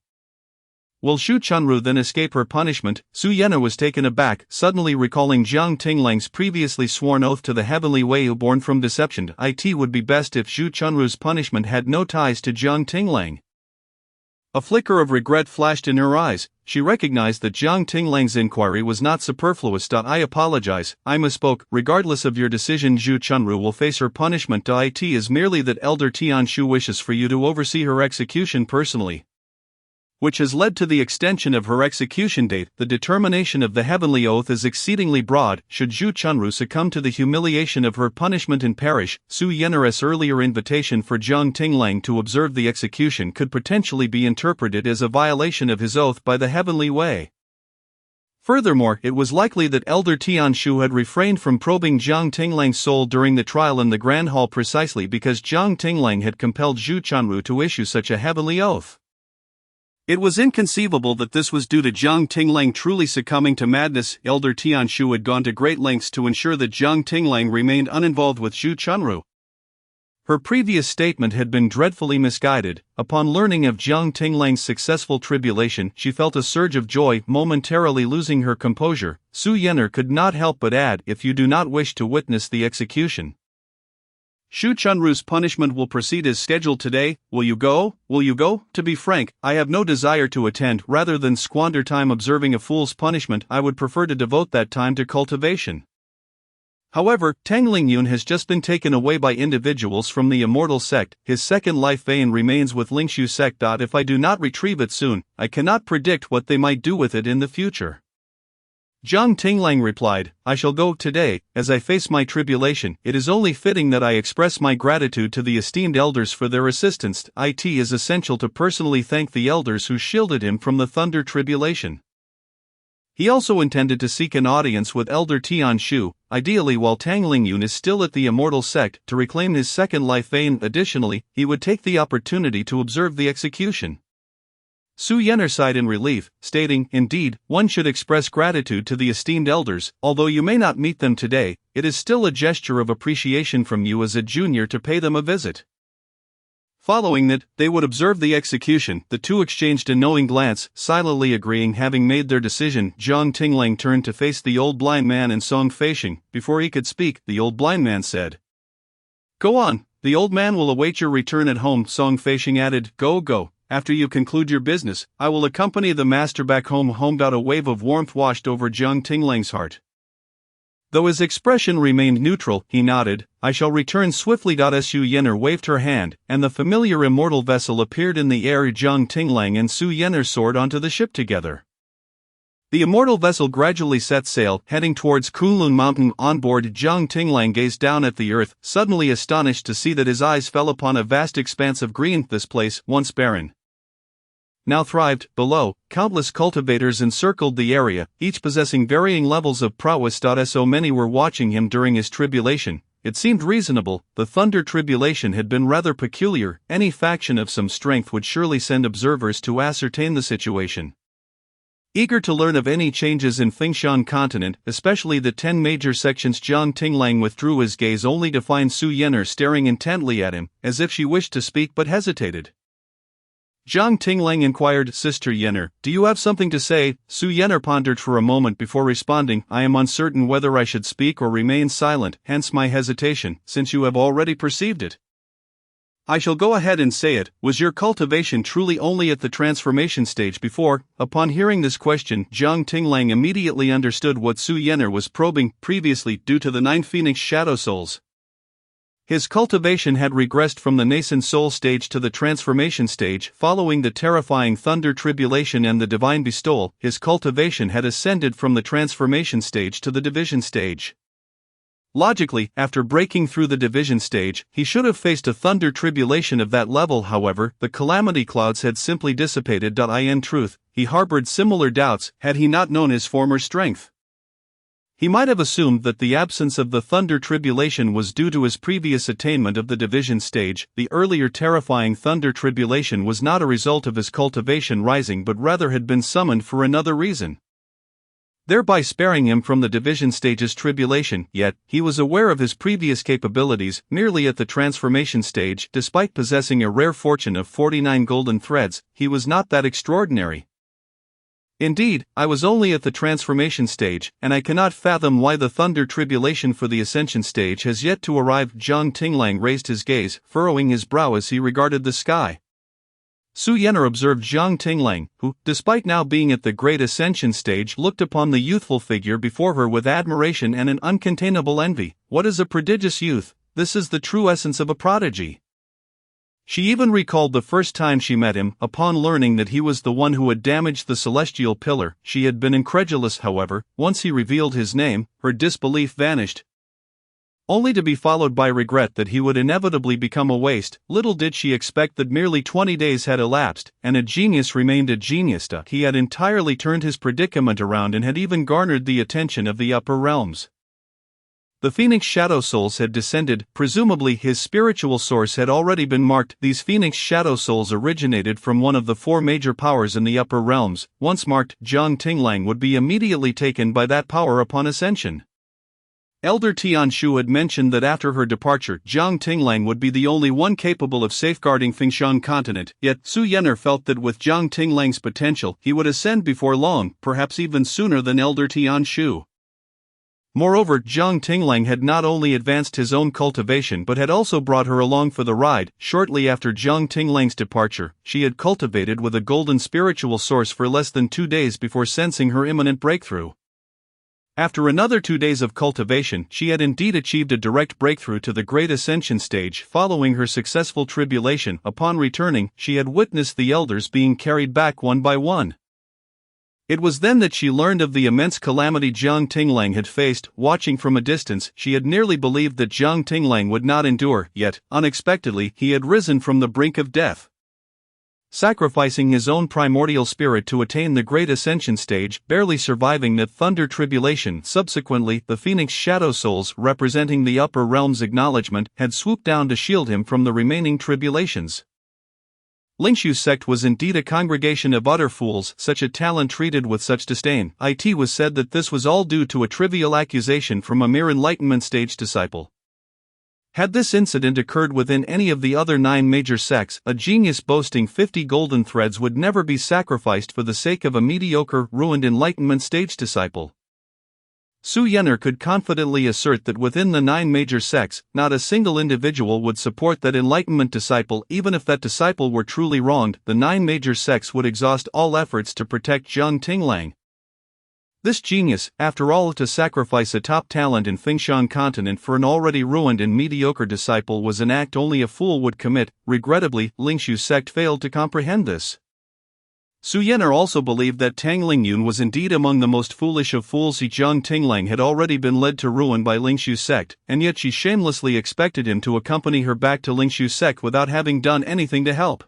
will Zhu Chunru then escape her punishment?" Su Yenna was taken aback, suddenly recalling Jiang Tinglang's previously sworn oath to the heavenly Wei born from deception. It would be best if Zhu Chunru's punishment had no ties to Jiang Tinglang. A flicker of regret flashed in her eyes. She recognized that Jiang Tinglang's inquiry was not superfluous. "I apologize, I misspoke. Regardless of your decision, Zhu Chunru will face her punishment. It is merely that Elder Tian Shu wishes for you to oversee her execution personally, which has led to the extension of her execution date. The determination of the heavenly oath is exceedingly broad. Should Zhu Chunru succumb to the humiliation of her punishment and perish, Su Yenner's earlier invitation for Jiang Tinglang to observe the execution could potentially be interpreted as a violation of his oath by the heavenly Wei. Furthermore, it was likely that Elder Tian Shu had refrained from probing Jiang Tinglang's soul during the trial in the Grand Hall precisely because Jiang Tinglang had compelled Zhu Chunru to issue such a heavenly oath. It was inconceivable that this was due to Jiang Tinglang truly succumbing to madness. Elder Tian Shu had gone to great lengths to ensure that Jiang Tinglang remained uninvolved with Zhu Chunru. Her previous statement had been dreadfully misguided. Upon learning of Jiang Tinglang's successful tribulation, she felt a surge of joy, momentarily losing her composure. Su Yenner could not help but add, "If you do not wish to witness the execution, Zhu Chunru's punishment will proceed as scheduled today. Will you go? Will you go? To be frank, I have no desire to attend. Rather than squander time observing a fool's punishment, I would prefer to devote that time to cultivation." However, Tang Lingyun has just been taken away by individuals from the Immortal Sect. His second life vein remains with Lingshu Sect. If I do not retrieve it soon, I cannot predict what they might do with it in the future. Jiang Tinglang replied, "I shall go today. As I face my tribulation, it is only fitting that I express my gratitude to the esteemed elders for their assistance. It is essential to personally thank the elders who shielded him from the thunder tribulation." He also intended to seek an audience with Elder Tian Shu, ideally while Tang Lingyun is still at the Immortal Sect, to reclaim his second life vein. Additionally, he would take the opportunity to observe the execution. Su Yenner sighed in relief, stating, "Indeed, one should express gratitude to the esteemed elders. Although you may not meet them today, it is still a gesture of appreciation from you as a junior to pay them a visit." Following that, they would observe the execution. The two exchanged a knowing glance, silently agreeing. Having made their decision, Jiang Tinglang turned to face the old blind man and Song Feisheng. Before he could speak, the old blind man said, "Go on, the old man will await your return at home." Song Feisheng added, Go. After you conclude your business, I will accompany the master back home." A wave of warmth washed over Jiang Tinglang's heart. Though his expression remained neutral, he nodded, "I shall return swiftly." Su Yenner waved her hand, and the familiar immortal vessel appeared in the air. Jiang Tinglang and Su Yenner soared onto the ship together. The immortal vessel gradually set sail, heading towards Kunlun Mountain. On board, Jiang Tinglang gazed down at the earth, suddenly astonished to see that his eyes fell upon a vast expanse of green. This place, once barren, now thrived. Below, countless cultivators encircled the area, each possessing varying levels of prowess. So many were watching him during his tribulation. It seemed reasonable. The thunder tribulation had been rather peculiar. Any faction of some strength would surely send observers to ascertain the situation. Eager to learn of any changes in Fengshan continent, especially the 10 major sections, Jiang Tinglang withdrew his gaze only to find Su Yen'er staring intently at him, as if she wished to speak but hesitated. Jiang Tinglang inquired, "Sister Yen'er, do you have something to say?" Su Yen'er pondered for a moment before responding, "I am uncertain whether I should speak or remain silent, hence my hesitation, since you have already perceived it. I shall go ahead and say it. Was your cultivation truly only at the transformation stage before?" Upon hearing this question, Jiang Tinglang immediately understood what Su Yen'er was probing. Previously, due to the 9 Phoenix Shadow Souls, his cultivation had regressed from the nascent soul stage to the transformation stage. Following the terrifying thunder tribulation and the divine bestowal, his cultivation had ascended from the transformation stage to the division stage. Logically, after breaking through the division stage, he should have faced a thunder tribulation of that level. However, the calamity clouds had simply dissipated. In truth, he harbored similar doubts had he not known his former strength. He might have assumed that the absence of the thunder tribulation was due to his previous attainment of the division stage. The earlier terrifying thunder tribulation was not a result of his cultivation rising but rather had been summoned for another reason, thereby sparing him from the division stage's tribulation. Yet, he was aware of his previous capabilities. Merely at the transformation stage, despite possessing a rare fortune of 49 golden threads, he was not that extraordinary. Indeed, I was only at the transformation stage, and I cannot fathom why the thunder tribulation for the ascension stage has yet to arrive. Jiang Tinglang raised his gaze, furrowing his brow as he regarded the sky. Su Yen'er observed Jiang Tinglang, who, despite now being at the great ascension stage, looked upon the youthful figure before her with admiration and an uncontainable envy. What is a prodigious youth? This is the true essence of a prodigy. She even recalled the first time she met him. Upon learning that he was the one who had damaged the celestial pillar, she had been incredulous. However, once he revealed his name, her disbelief vanished, only to be followed by regret that he would inevitably become a waste. Little did she expect that merely 20 days had elapsed, and a genius remained a genius. He had entirely turned his predicament around and had even garnered the attention of the upper realms. The Phoenix Shadow Souls had descended. Presumably his spiritual source had already been marked. These Phoenix Shadow Souls originated from one of the 4 major powers in the upper realms. Once marked, Jiang Tinglang would be immediately taken by that power upon ascension. Elder Tianshu had mentioned that after her departure, Jiang Tinglang would be the only one capable of safeguarding Fengshan continent. Yet, Su Yen'er felt that with Jiang Tinglang's potential, he would ascend before long, perhaps even sooner than Elder Tianshu. Moreover, Jiang Tinglang had not only advanced his own cultivation but had also brought her along for the ride. Shortly after Jiang Tinglang's departure, she had cultivated with a golden spiritual source for less than 2 days before sensing her imminent breakthrough. After another 2 days of cultivation, she had indeed achieved a direct breakthrough to the Great Ascension stage. Following her successful tribulation, upon returning, she had witnessed the elders being carried back one by one. It was then that she learned of the immense calamity Jiang Tinglang had faced. Watching from a distance, she had nearly believed that Jiang Tinglang would not endure, yet, unexpectedly, he had risen from the brink of death, sacrificing his own primordial spirit to attain the Great Ascension stage, barely surviving that thunder tribulation. Subsequently, the Phoenix Shadow Souls, representing the upper realm's acknowledgement, had swooped down to shield him from the remaining tribulations. Lingshu's sect was indeed a congregation of utter fools, such a talent treated with such disdain. It was said that this was all due to a trivial accusation from a mere enlightenment stage disciple. Had this incident occurred within any of the other 9 major sects, a genius boasting 50 golden threads would never be sacrificed for the sake of a mediocre, ruined enlightenment stage disciple. Su Yen'er could confidently assert that within the 9 major sects, not a single individual would support that enlightenment disciple. Even if that disciple were truly wronged, the 9 major sects would exhaust all efforts to protect Jiang Tinglang. This genius, after all, to sacrifice a top talent in Fengshan continent for an already ruined and mediocre disciple was an act only a fool would commit. Regrettably, Lingshu's sect failed to comprehend this. Su Yen'er also believed that Tang Lingyun was indeed among the most foolish of fools. Jiang Tinglang had already been led to ruin by Lingshu's sect, and yet she shamelessly expected him to accompany her back to Lingshu's sect without having done anything to help.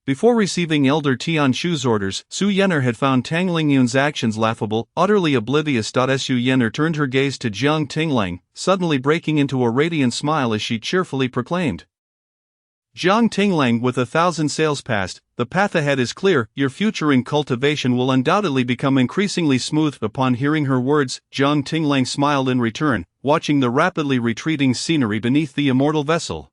Before receiving Elder Tianshu's orders, Su Yen'er had found Tang Lingyun's actions laughable. Utterly oblivious. Su Yen'er turned her gaze to Jiang Tinglang, suddenly breaking into a radiant smile as she cheerfully proclaimed, Jiang Tinglang, with 1,000 sails past, the path ahead is clear, your future in cultivation will undoubtedly become increasingly smooth. Upon hearing her words, Jiang Tinglang smiled in return, watching the rapidly retreating scenery beneath the immortal vessel.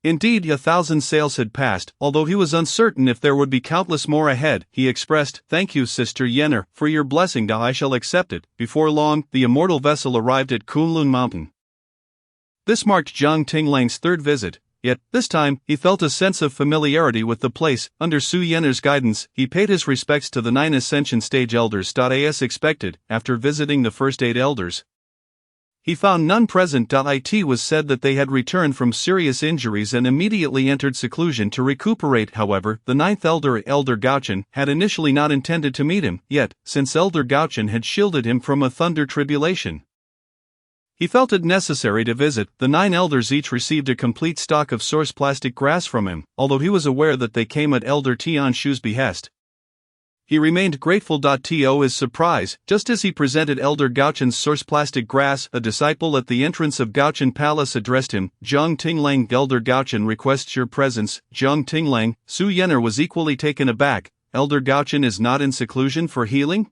Indeed, 1,000 sails had passed, although he was uncertain if there would be countless more ahead. He expressed, "Thank you, Sister Yenner, for your blessing. I shall accept it." Before long, the immortal vessel arrived at Kunlun Mountain. This marked Jiang Tinglang's third visit. Yet, this time, he felt a sense of familiarity with the place. Under Su Yenner's guidance, he paid his respects to the 9 Ascension Stage elders. As expected, after visiting the first 8 elders, he found none present. It was said that they had returned from serious injuries and immediately entered seclusion to recuperate. However, the 9th elder, Elder Gaochen, had initially not intended to meet him, yet, since Elder Gaochen had shielded him from a thunder tribulation, he felt it necessary to visit. The 9 elders each received a complete stock of source plastic grass from him, although he was aware that they came at Elder Tianshu's behest. He remained grateful. To his surprise, just as he presented Elder Gaochen's source plastic grass, a disciple at the entrance of Gaochen Palace addressed him. "Jiang Tinglang, Elder Gaochen requests your presence." Jiang Tinglang. Su Yenner was equally taken aback. "Elder Gaochen is not in seclusion for healing?"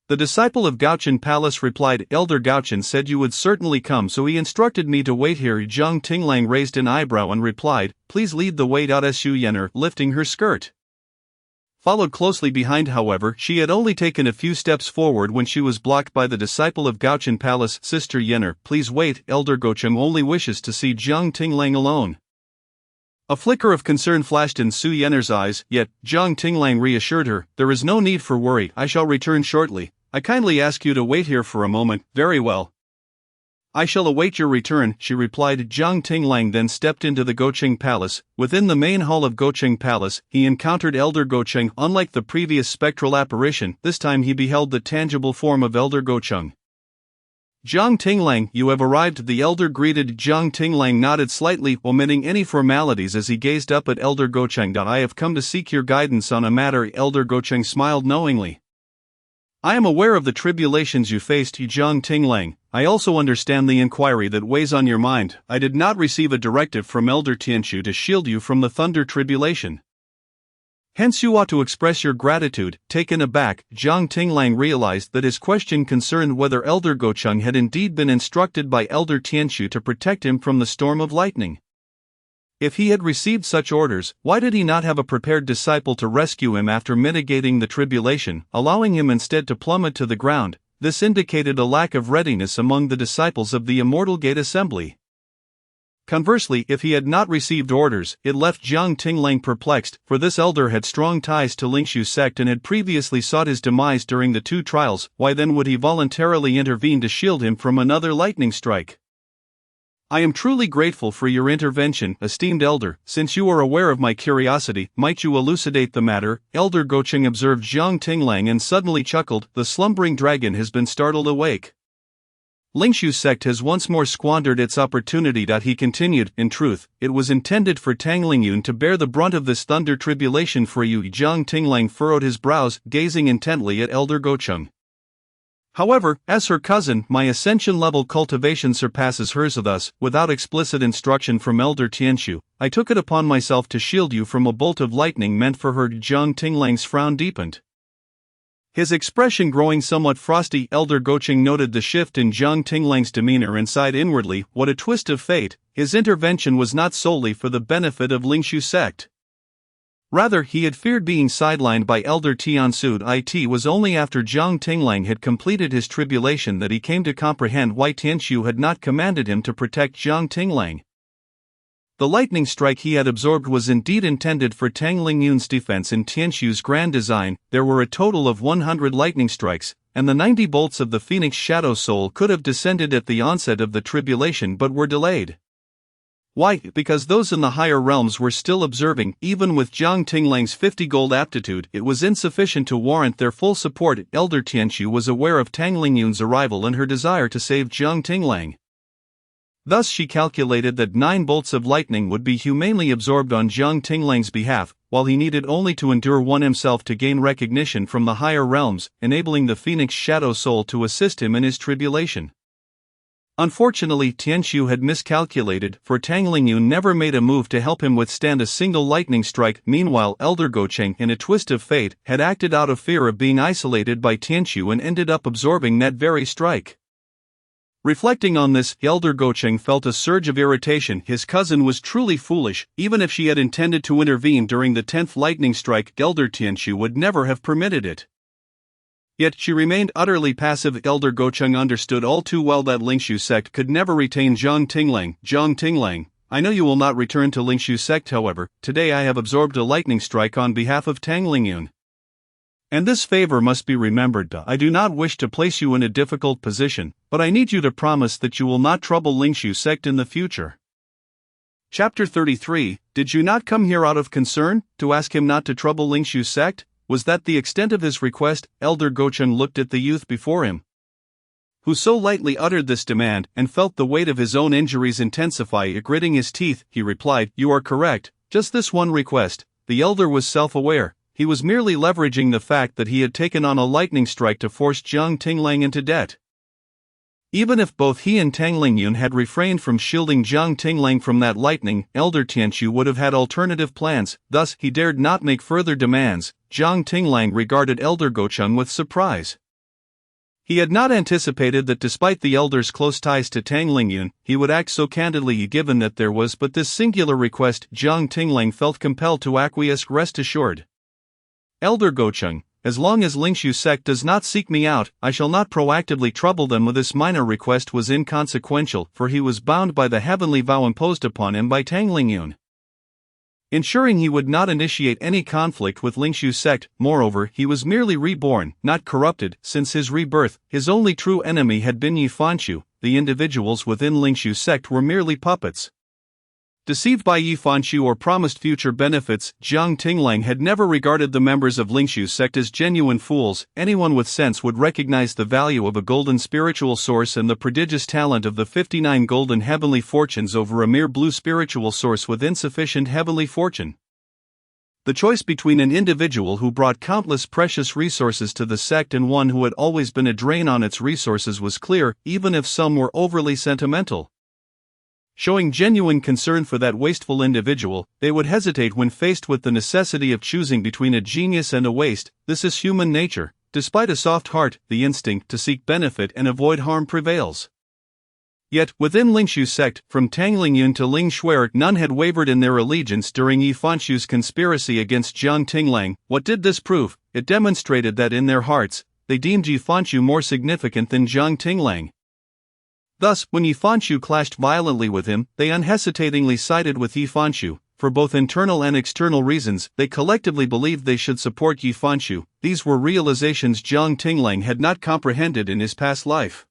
The disciple of Gaochen Palace replied, "Elder Gaochen said you would certainly come, so he instructed me to wait here." Jiang Tinglang raised an eyebrow and replied, "Please lead the way." Su Yenner, lifting her skirt, followed closely behind. However, she had only taken a few steps forward when she was blocked by the disciple of Gaochen Palace. "Sister Yenner, please wait. Elder Gaochen only wishes to see Jiang Tinglang alone." A flicker of concern flashed in Su Yenner's eyes, yet Jiang Tinglang reassured her, "There is no need for worry. I shall return shortly. I kindly ask you to wait here for a moment." "Very well. I shall await your return," she replied. Jiang Tinglang then stepped into the Gocheng Palace. Within the main hall of Gocheng Palace, he encountered Elder Gocheng. Unlike the previous spectral apparition, this time he beheld the tangible form of Elder Gocheng. "Jiang Tinglang, you have arrived." The elder greeted. Jiang Tinglang nodded slightly, omitting any formalities as he gazed up at Elder Gocheng. "I have come to seek your guidance on a matter." Elder Gocheng smiled knowingly. "I am aware of the tribulations you faced, Jiang Tinglang. I also understand the inquiry that weighs on your mind. I did not receive a directive from Elder Tianshu to shield you from the thunder tribulation. Hence you ought to express your gratitude." Taken aback, Jiang Tinglang realized that his question concerned whether Elder Gocheng had indeed been instructed by Elder Tianshu to protect him from the storm of lightning. If he had received such orders, why did he not have a prepared disciple to rescue him after mitigating the tribulation, allowing him instead to plummet to the ground? This indicated a lack of readiness among the disciples of the Immortal Gate Assembly. Conversely, if he had not received orders, it left Jiang Tinglang perplexed, for this elder had strong ties to Lingshu sect and had previously sought his demise during the 2 trials. Why then would he voluntarily intervene to shield him from another lightning strike? "I am truly grateful for your intervention, esteemed elder. Since you are aware of my curiosity, might you elucidate the matter?" Elder Gocheng observed Jiang Tinglang and suddenly chuckled. "The slumbering dragon has been startled awake. Lingshu sect has once more squandered its opportunity." He continued, "In truth, it was intended for Tanglingyun to bear the brunt of this thunder tribulation for you." Jiang Tinglang furrowed his brows, gazing intently at Elder Gocheng. "However, as her cousin, my ascension-level cultivation surpasses hers. Thus, without explicit instruction from Elder Tianshu, I took it upon myself to shield you from a bolt of lightning meant for her." Jiang Tinglang's frown deepened, his expression growing somewhat frosty. Elder Gocheng noted the shift in Jiang Tinglang's demeanor and sighed inwardly. What a twist of fate! His intervention was not solely for the benefit of Lingshu sect. Rather, he had feared being sidelined by Elder Tianshu. It was only after Jiang Tinglang had completed his tribulation that he came to comprehend why Tianshu had not commanded him to protect Jiang Tinglang. The lightning strike he had absorbed was indeed intended for Tanglingyun's defense. In Tianshu's grand design, there were a total of 100 lightning strikes, and the 90 bolts of the Phoenix Shadow Soul could have descended at the onset of the tribulation but were delayed. Why? Because those in the higher realms were still observing. Even with Jiang Tinglang's 50 gold aptitude, it was insufficient to warrant their full support. Elder Tianshu was aware of Tanglingyun's arrival and her desire to save Jiang Tinglang. Thus she calculated that 9 bolts of lightning would be humanely absorbed on Jiang Tinglang's behalf, while he needed only to endure one himself to gain recognition from the higher realms, enabling the Phoenix Shadow Soul to assist him in his tribulation. Unfortunately, Tianxiu had miscalculated, for Tang Lingyun never made a move to help him withstand a single lightning strike. Meanwhile, Elder Gocheng, in a twist of fate, had acted out of fear of being isolated by Tianxiu and ended up absorbing that very strike. Reflecting on this, Elder Gocheng felt a surge of irritation. His cousin was truly foolish. Even if she had intended to intervene during the 10th lightning strike, Elder Tianxiu would never have permitted it. Yet she remained utterly passive. Elder Gocheng understood all too well that Lingshu sect could never retain Zhang Tinglang. Zhang Tinglang, I know you will not return to Lingshu sect, however. Today I have absorbed a lightning strike on behalf of Tang Lingyun. And this favor must be remembered. I do not wish to place you in a difficult position, but I need you to promise that you will not trouble Lingshu sect in the future. Chapter 33. Did you not come here out of concern, to ask him not to trouble Lingshu sect? Was that the extent of his request? Elder Gocheng looked at the youth before him, who so lightly uttered this demand, and felt the weight of his own injuries intensify. Gritting his teeth, he replied, "You are correct, just this one request." The elder was self-aware. He was merely leveraging the fact that he had taken on a lightning strike to force Zhang Tinglang into debt. Even if both he and Tang Lingyun had refrained from shielding Zhang Tinglang from that lightning, Elder Tianxiu would have had alternative plans. Thus, he dared not make further demands. Zhang Tinglang regarded Elder Gocheng with surprise. He had not anticipated that despite the elder's close ties to Tang Lingyun, he would act so candidly. Given that there was but this singular request, Zhang Tinglang felt compelled to acquiesce. Rest assured, Elder Gocheng, as long as Lingshu sect does not seek me out, I shall not proactively trouble them. This minor request was inconsequential, for he was bound by the heavenly vow imposed upon him by Tang Lingyun, ensuring he would not initiate any conflict with Lingshu sect. Moreover, he was merely reborn, not corrupted. Since his rebirth, his only true enemy had been Yi Fanshu. The individuals within Lingshu sect were merely puppets, deceived by Yi Fanshu or promised future benefits. Zhang Tinglang had never regarded the members of Lingshu sect as genuine fools. Anyone with sense would recognize the value of a golden spiritual source and the prodigious talent of the 59 golden heavenly fortunes over a mere blue spiritual source with insufficient heavenly fortune. The choice between an individual who brought countless precious resources to the sect and one who had always been a drain on its resources was clear, even if some were overly sentimental. Showing genuine concern for that wasteful individual, they would hesitate when faced with the necessity of choosing between a genius and a waste. This is human nature. Despite a soft heart, the instinct to seek benefit and avoid harm prevails. Yet, within Lingshu sect, from Tang Lingyun to Ling Shuer, none had wavered in their allegiance during Yi Fanshu's conspiracy against Zhang Tinglang. What did this prove? It demonstrated that in their hearts, they deemed Yi Fanshu more significant than Zhang Tinglang. Thus, when Yi Fanshu clashed violently with him, they unhesitatingly sided with Yi Fanshu. For both internal and external reasons, they collectively believed they should support Yi Fanshu. These were realizations Zhang Tinglang had not comprehended in his past life.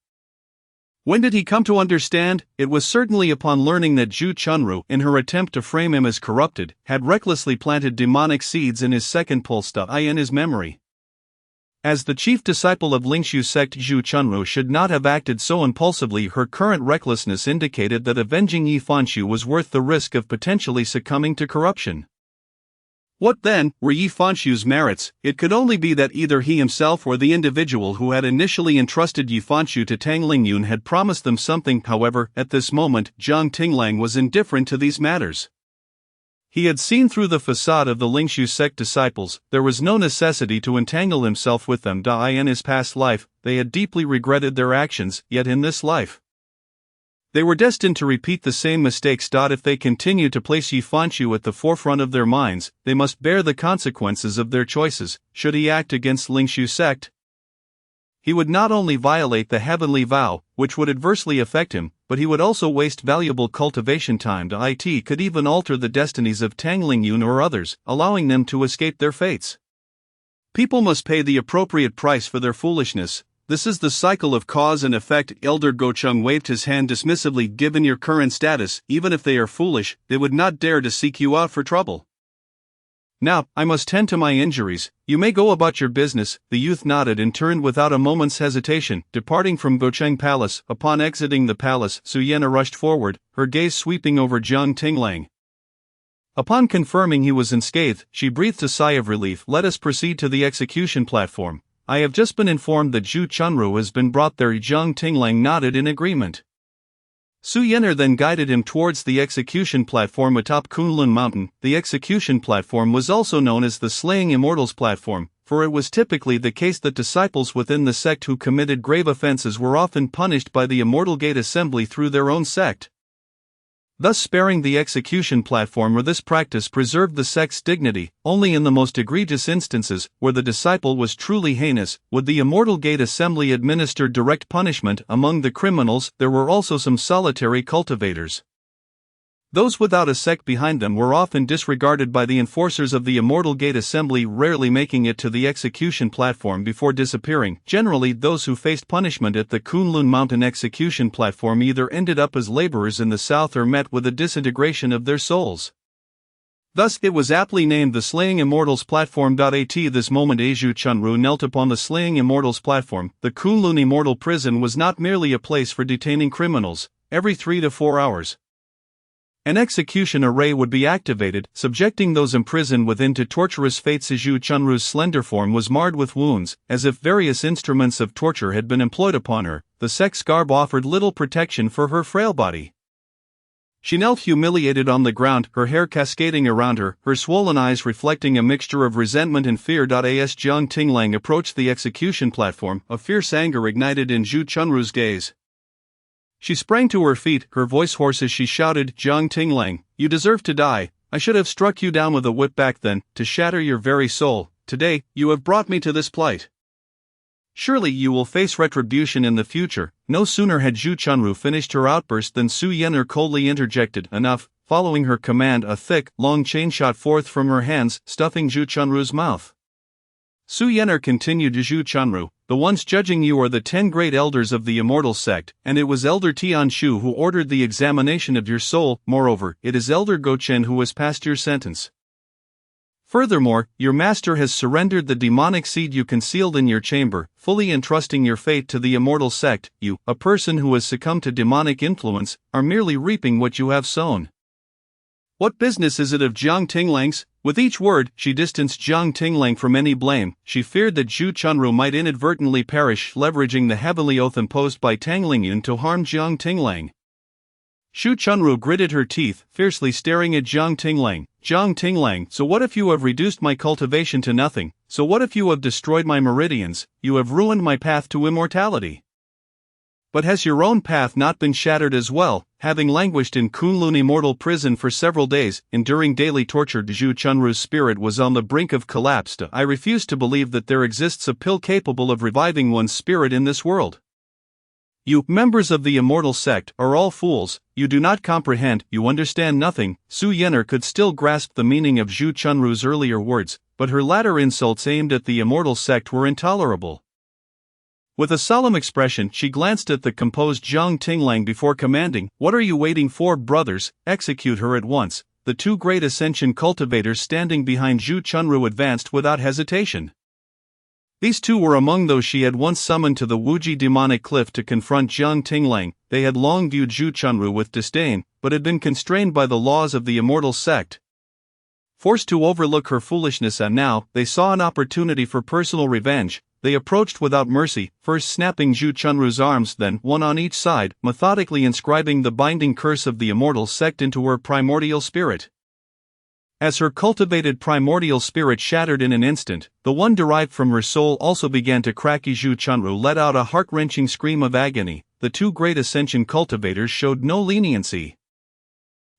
When did he come to understand? It was certainly upon learning that Zhu Chunru, in her attempt to frame him as corrupted, had recklessly planted demonic seeds in his second pulse in his memory. As the chief disciple of Lingshu sect, Zhu Chunru should not have acted so impulsively. Her current recklessness indicated that avenging Yi Fanshu was worth the risk of potentially succumbing to corruption. What then were Yi Fanshu's merits? It could only be that either he himself or the individual who had initially entrusted Yi Fanshu to Tang Lingyun had promised them something. However, at this moment, Zhang Tinglang was indifferent to these matters. He had seen through the facade of the Lingshu sect disciples. There was no necessity to entangle himself with them. In his past life, they had deeply regretted their actions, yet in this life, they were destined to repeat the same mistakes. If they continued to place Yi Fanshu at the forefront of their minds, they must bear the consequences of their choices. Should he act against Lingshu sect, he would not only violate the heavenly vow, which would adversely affect him, but he would also waste valuable cultivation time. It could even alter the destinies of Tang Lingyun or others, allowing them to escape their fates. People must pay the appropriate price for their foolishness. This is the cycle of cause and effect. Elder Gocheng waved his hand dismissively. Given your current status, even if they are foolish, they would not dare to seek you out for trouble. Now, I must tend to my injuries. You may go about your business. The youth nodded and turned without a moment's hesitation, departing from Gocheng Palace. Upon exiting the palace, Suyena rushed forward, her gaze sweeping over Zhang Tinglang. Upon confirming he was unscathed, she breathed a sigh of relief. Let us proceed to the execution platform. I have just been informed that Zhu Chunru has been brought there. Zhang Tinglang nodded in agreement. Su Yener then guided him towards the execution platform atop Kunlun Mountain. The execution platform was also known as the Slaying Immortals platform, for it was typically the case that disciples within the sect who committed grave offenses were often punished by the Immortal Gate Assembly through their own sect, thus sparing the execution platform. Or this practice preserved the sect's dignity. Only in the most egregious instances, where the disciple was truly heinous, would the Immortal Gate Assembly administer direct punishment. Among the criminals, there were also some solitary cultivators. Those without a sect behind them were often disregarded by the enforcers of the Immortal Gate Assembly, rarely making it to the execution platform before disappearing. Generally, those who faced punishment at the Kunlun Mountain execution platform either ended up as laborers in the south or met with a disintegration of their souls. Thus, it was aptly named the Slaying Immortals platform. At this moment, Zhu Chunru knelt upon the Slaying Immortals platform. The Kunlun Immortal Prison was not merely a place for detaining criminals. Every 3 to 4 hours, an execution array would be activated, subjecting those imprisoned within to torturous fates. Zhu Chunru's slender form was marred with wounds, as if various instruments of torture had been employed upon her. The sect's garb offered little protection for her frail body. She knelt humiliated on the ground, her hair cascading around her, her swollen eyes reflecting a mixture of resentment and fear. As Jiang Tinglang approached the execution platform, a fierce anger ignited in Zhu Chunru's gaze. She sprang to her feet, her voice hoarse as she shouted, "Jiang Tinglang, you deserve to die. I should have struck you down with a whip back then, to shatter your very soul. Today, you have brought me to this plight. Surely you will face retribution in the future." No sooner had Zhu Chunru finished her outburst than Su Yener coldly interjected, "Enough." Following her command, a thick, long chain shot forth from her hands, stuffing Zhu Chunru's mouth. Su Yener continued, "Zhu Chunru, the ones judging you are the 10 great elders of the Immortal Sect, and it was Elder Tian Shu who ordered the examination of your soul. Moreover, it is Elder Go Chen who has passed your sentence. Furthermore, your master has surrendered the demonic seed you concealed in your chamber, fully entrusting your fate to the Immortal Sect. You, a person who has succumbed to demonic influence, are merely reaping what you have sown. What business is it of Jiang Tinglang's?" With each word, she distanced Jiang Tinglang from any blame. She feared that Zhu Chunru might inadvertently perish, leveraging the heavenly oath imposed by Tang Lingyun to harm Jiang Tinglang. Zhu Chunru gritted her teeth, fiercely staring at Jiang Tinglang. "Jiang Tinglang, so what if you have reduced my cultivation to nothing? So what if you have destroyed my meridians? You have ruined my path to immortality. But has your own path not been shattered as well?" Having languished in Kunlun Immortal Prison for several days, enduring daily torture, Zhu Chunru's spirit was on the brink of collapse. "I refuse to believe that there exists a pill capable of reviving one's spirit in this world. You, members of the Immortal Sect, are all fools. You do not comprehend, you understand nothing." Su Yener could still grasp the meaning of Zhu Chunru's earlier words, but her latter insults aimed at the Immortal Sect were intolerable. With a solemn expression, she glanced at the composed Jiang Tinglang before commanding, "What are you waiting for, brothers? Execute her at once." The 2 great Ascension cultivators standing behind Zhu Chunru advanced without hesitation. These 2 were among those she had once summoned to the Wuji demonic cliff to confront Jiang Tinglang. They had long viewed Zhu Chunru with disdain, but had been constrained by the laws of the Immortal Sect, forced to overlook her foolishness, and now they saw an opportunity for personal revenge. They approached without mercy, first snapping Zhu Chunru's arms, then one on each side, methodically inscribing the binding curse of the Immortal Sect into her primordial spirit. As her cultivated primordial spirit shattered in an instant, the one derived from her soul also began to crack. Zhu Chunru let out a heart-wrenching scream of agony. The 2 great Ascension cultivators showed no leniency.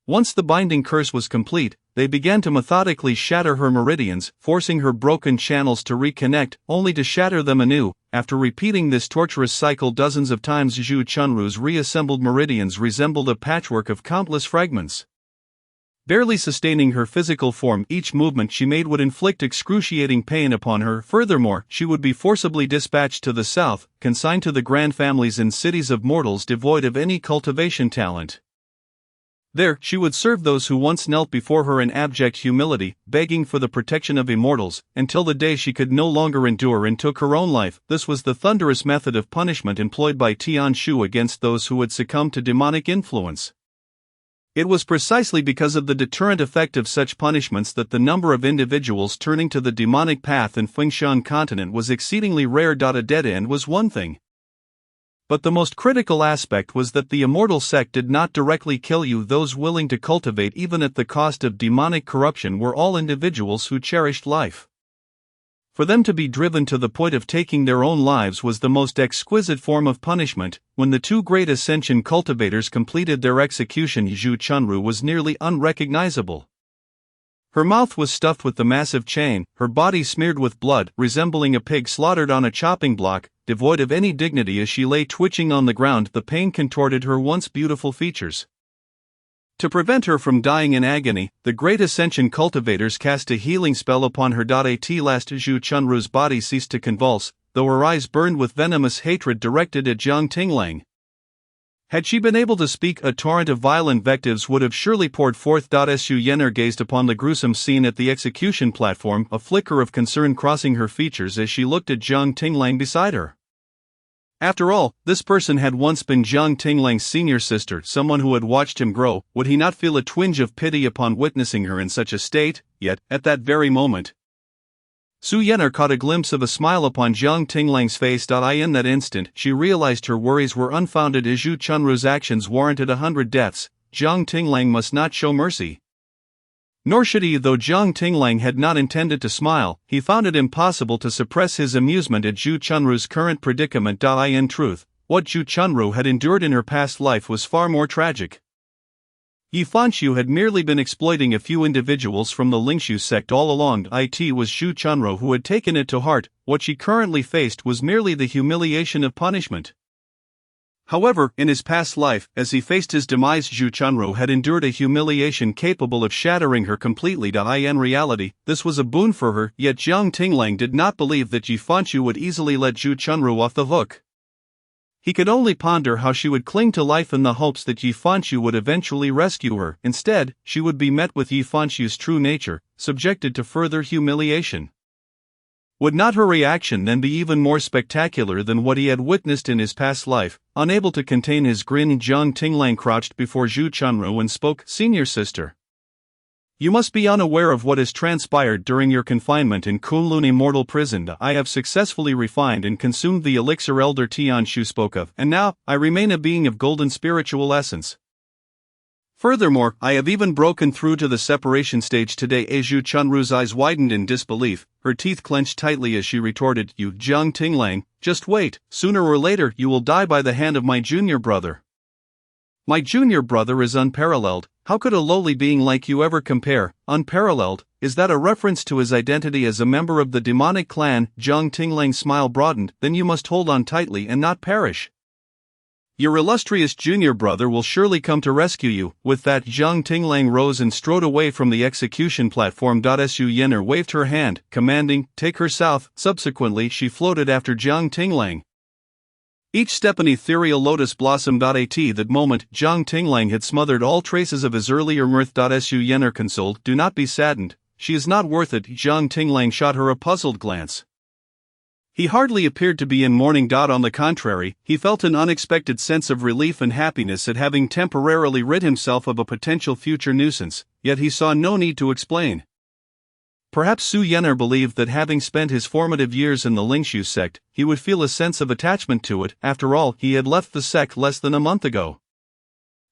Once the binding curse was complete, they began to methodically shatter her meridians, forcing her broken channels to reconnect, only to shatter them anew. After repeating this torturous cycle dozens of times, Zhu Chunru's reassembled meridians resembled a patchwork of countless fragments. Barely sustaining her physical form, each movement she made would inflict excruciating pain upon her. Furthermore, she would be forcibly dispatched to the south, consigned to the grand families in cities of mortals devoid of any cultivation talent. There, she would serve those who once knelt before her in abject humility, begging for the protection of immortals, until the day she could no longer endure and took her own life. This was the thunderous method of punishment employed by Tian Shu against those who had succumbed to demonic influence. It was precisely because of the deterrent effect of such punishments that the number of individuals turning to the demonic path in Fengshan continent was exceedingly rare. A dead end was one thing, But the most critical aspect was that the immortal sect did not directly kill you. Those willing to cultivate even at the cost of demonic corruption were all individuals who cherished life. For them to be driven to the point of taking their own lives was the most exquisite form of punishment. When the two great ascension cultivators completed their execution, Zhu Chunru was nearly unrecognizable. Her mouth was stuffed with the massive chain, her body smeared with blood, resembling a pig slaughtered on a chopping block, devoid of any dignity. As she lay twitching on the ground, the pain contorted her once beautiful features. To prevent her from dying in agony, the great ascension cultivators cast a healing spell upon her. At last Zhu Chunru's body ceased to convulse, though her eyes burned with venomous hatred directed at Jiang Tinglang. Had she been able to speak, a torrent of violent invectives would have surely poured forth. Su Yener gazed upon the gruesome scene at the execution platform, a flicker of concern crossing her features as she looked at Jiang Tinglang beside her. After all, this person had once been Jiang Tinglang's senior sister, someone who had watched him grow. Would he not feel a twinge of pity upon witnessing her in such a state? Yet, at that very moment, Su Yener caught a glimpse of a smile upon Jiang Tinglang's face. In that instant, she realized her worries were unfounded. As Zhu Chunru's actions warranted 100 deaths, Jiang Tinglang must not show mercy. Nor should he. Though Jiang Tinglang had not intended to smile, he found it impossible to suppress his amusement at Zhu Chunru's current predicament. In truth, what Zhu Chunru had endured in her past life was far more tragic. Yi Fanxiu had merely been exploiting a few individuals from the Lingxiu sect all along. It was Zhu Chunru who had taken it to heart. What she currently faced was merely the humiliation of punishment. However, in his past life, as he faced his demise, Zhu Chunru had endured a humiliation capable of shattering her completely. In reality, this was a boon for her, yet Jiang Tinglang did not believe that Yi Fanxiu would easily let Zhu Chunru off the hook. He could only ponder how she would cling to life in the hopes that Yi Fanxiu would eventually rescue her. Instead, she would be met with Yi Fanxiu's true nature, subjected to further humiliation. Would not her reaction then be even more spectacular than what he had witnessed in his past life? Unable to contain his grin, Jiang Tinglang crouched before Zhu Chunru and spoke. Senior sister, you must be unaware of what has transpired during your confinement in Kunlun Immortal Prison. I have successfully refined and consumed the elixir Elder Tianshu spoke of, and now, I remain a being of golden spiritual essence. Furthermore, I have even broken through to the separation stage today. Zhu Chunru's eyes widened in disbelief, her teeth clenched tightly as she retorted, You, Jiang Tinglang, just wait, sooner or later you will die by the hand of my junior brother. My junior brother is unparalleled. How could a lowly being like you ever compare? Unparalleled, is that a reference to his identity as a member of the demonic clan? Jiang Tinglang's smile broadened. Then you must hold on tightly and not perish. Your illustrious junior brother will surely come to rescue you. With that, Jiang Tinglang rose and strode away from the execution platform. Su Yener waved her hand, commanding, Take her south. Subsequently, she floated after Jiang Tinglang. Each step an ethereal lotus blossom. At that moment, Jiang Tinglang had smothered all traces of his earlier mirth. Su Yener consoled, Do not be saddened, she is not worth it. Jiang Tinglang shot her a puzzled glance. He hardly appeared to be in mourning. On the contrary, he felt an unexpected sense of relief and happiness at having temporarily rid himself of a potential future nuisance, yet he saw no need to explain. Perhaps Su Yener believed that having spent his formative years in the Lingxiu sect, he would feel a sense of attachment to it. After all, he had left the sect less than a month ago.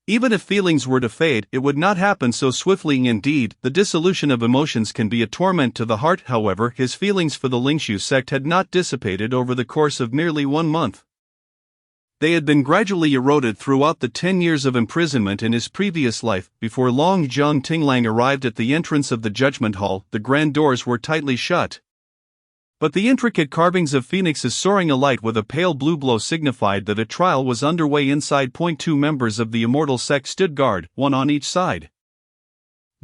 Even if feelings were to fade, it would not happen so swiftly. Indeed, the dissolution of emotions can be a torment to the heart. However, his feelings for the Lingxiu sect had not dissipated over the course of merely 1 month. They had been gradually eroded throughout the 10 years of imprisonment in his previous life. Before long, Jiang Tinglang arrived at the entrance of the judgment hall. The grand doors were tightly shut. But the intricate carvings of phoenixes soaring alight with a pale blue glow signified that a trial was underway inside. 2 members of the immortal sect stood guard, one on each side.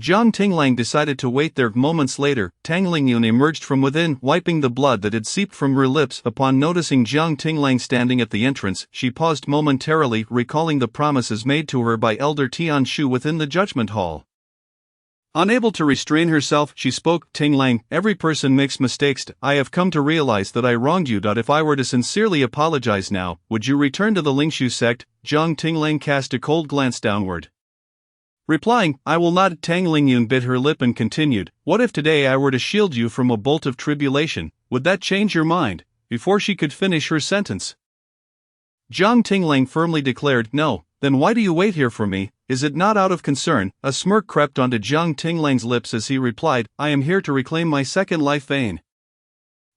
Jiang Tinglang decided to wait there. Moments later, Tang Lingyun emerged from within, wiping the blood that had seeped from her lips. Upon noticing Jiang Tinglang standing at the entrance, she paused momentarily, recalling the promises made to her by Elder Tianshu within the judgment hall. Unable to restrain herself, she spoke, Tinglang, every person makes mistakes. I have come to realize that I wronged you. If I were to sincerely apologize now, would you return to the Lingxiu sect? Jiang Tinglang cast a cold glance downward. Replying, I will not. Tang Lingyun bit her lip and continued, What if today I were to shield you from a bolt of tribulation? Would that change your mind? Before she could finish her sentence, Jiang Tinglang firmly declared. No, then why do you wait here for me? Is it not out of concern? A smirk crept onto Jiang Tinglang's lips as he replied, I am here to reclaim my second life vein,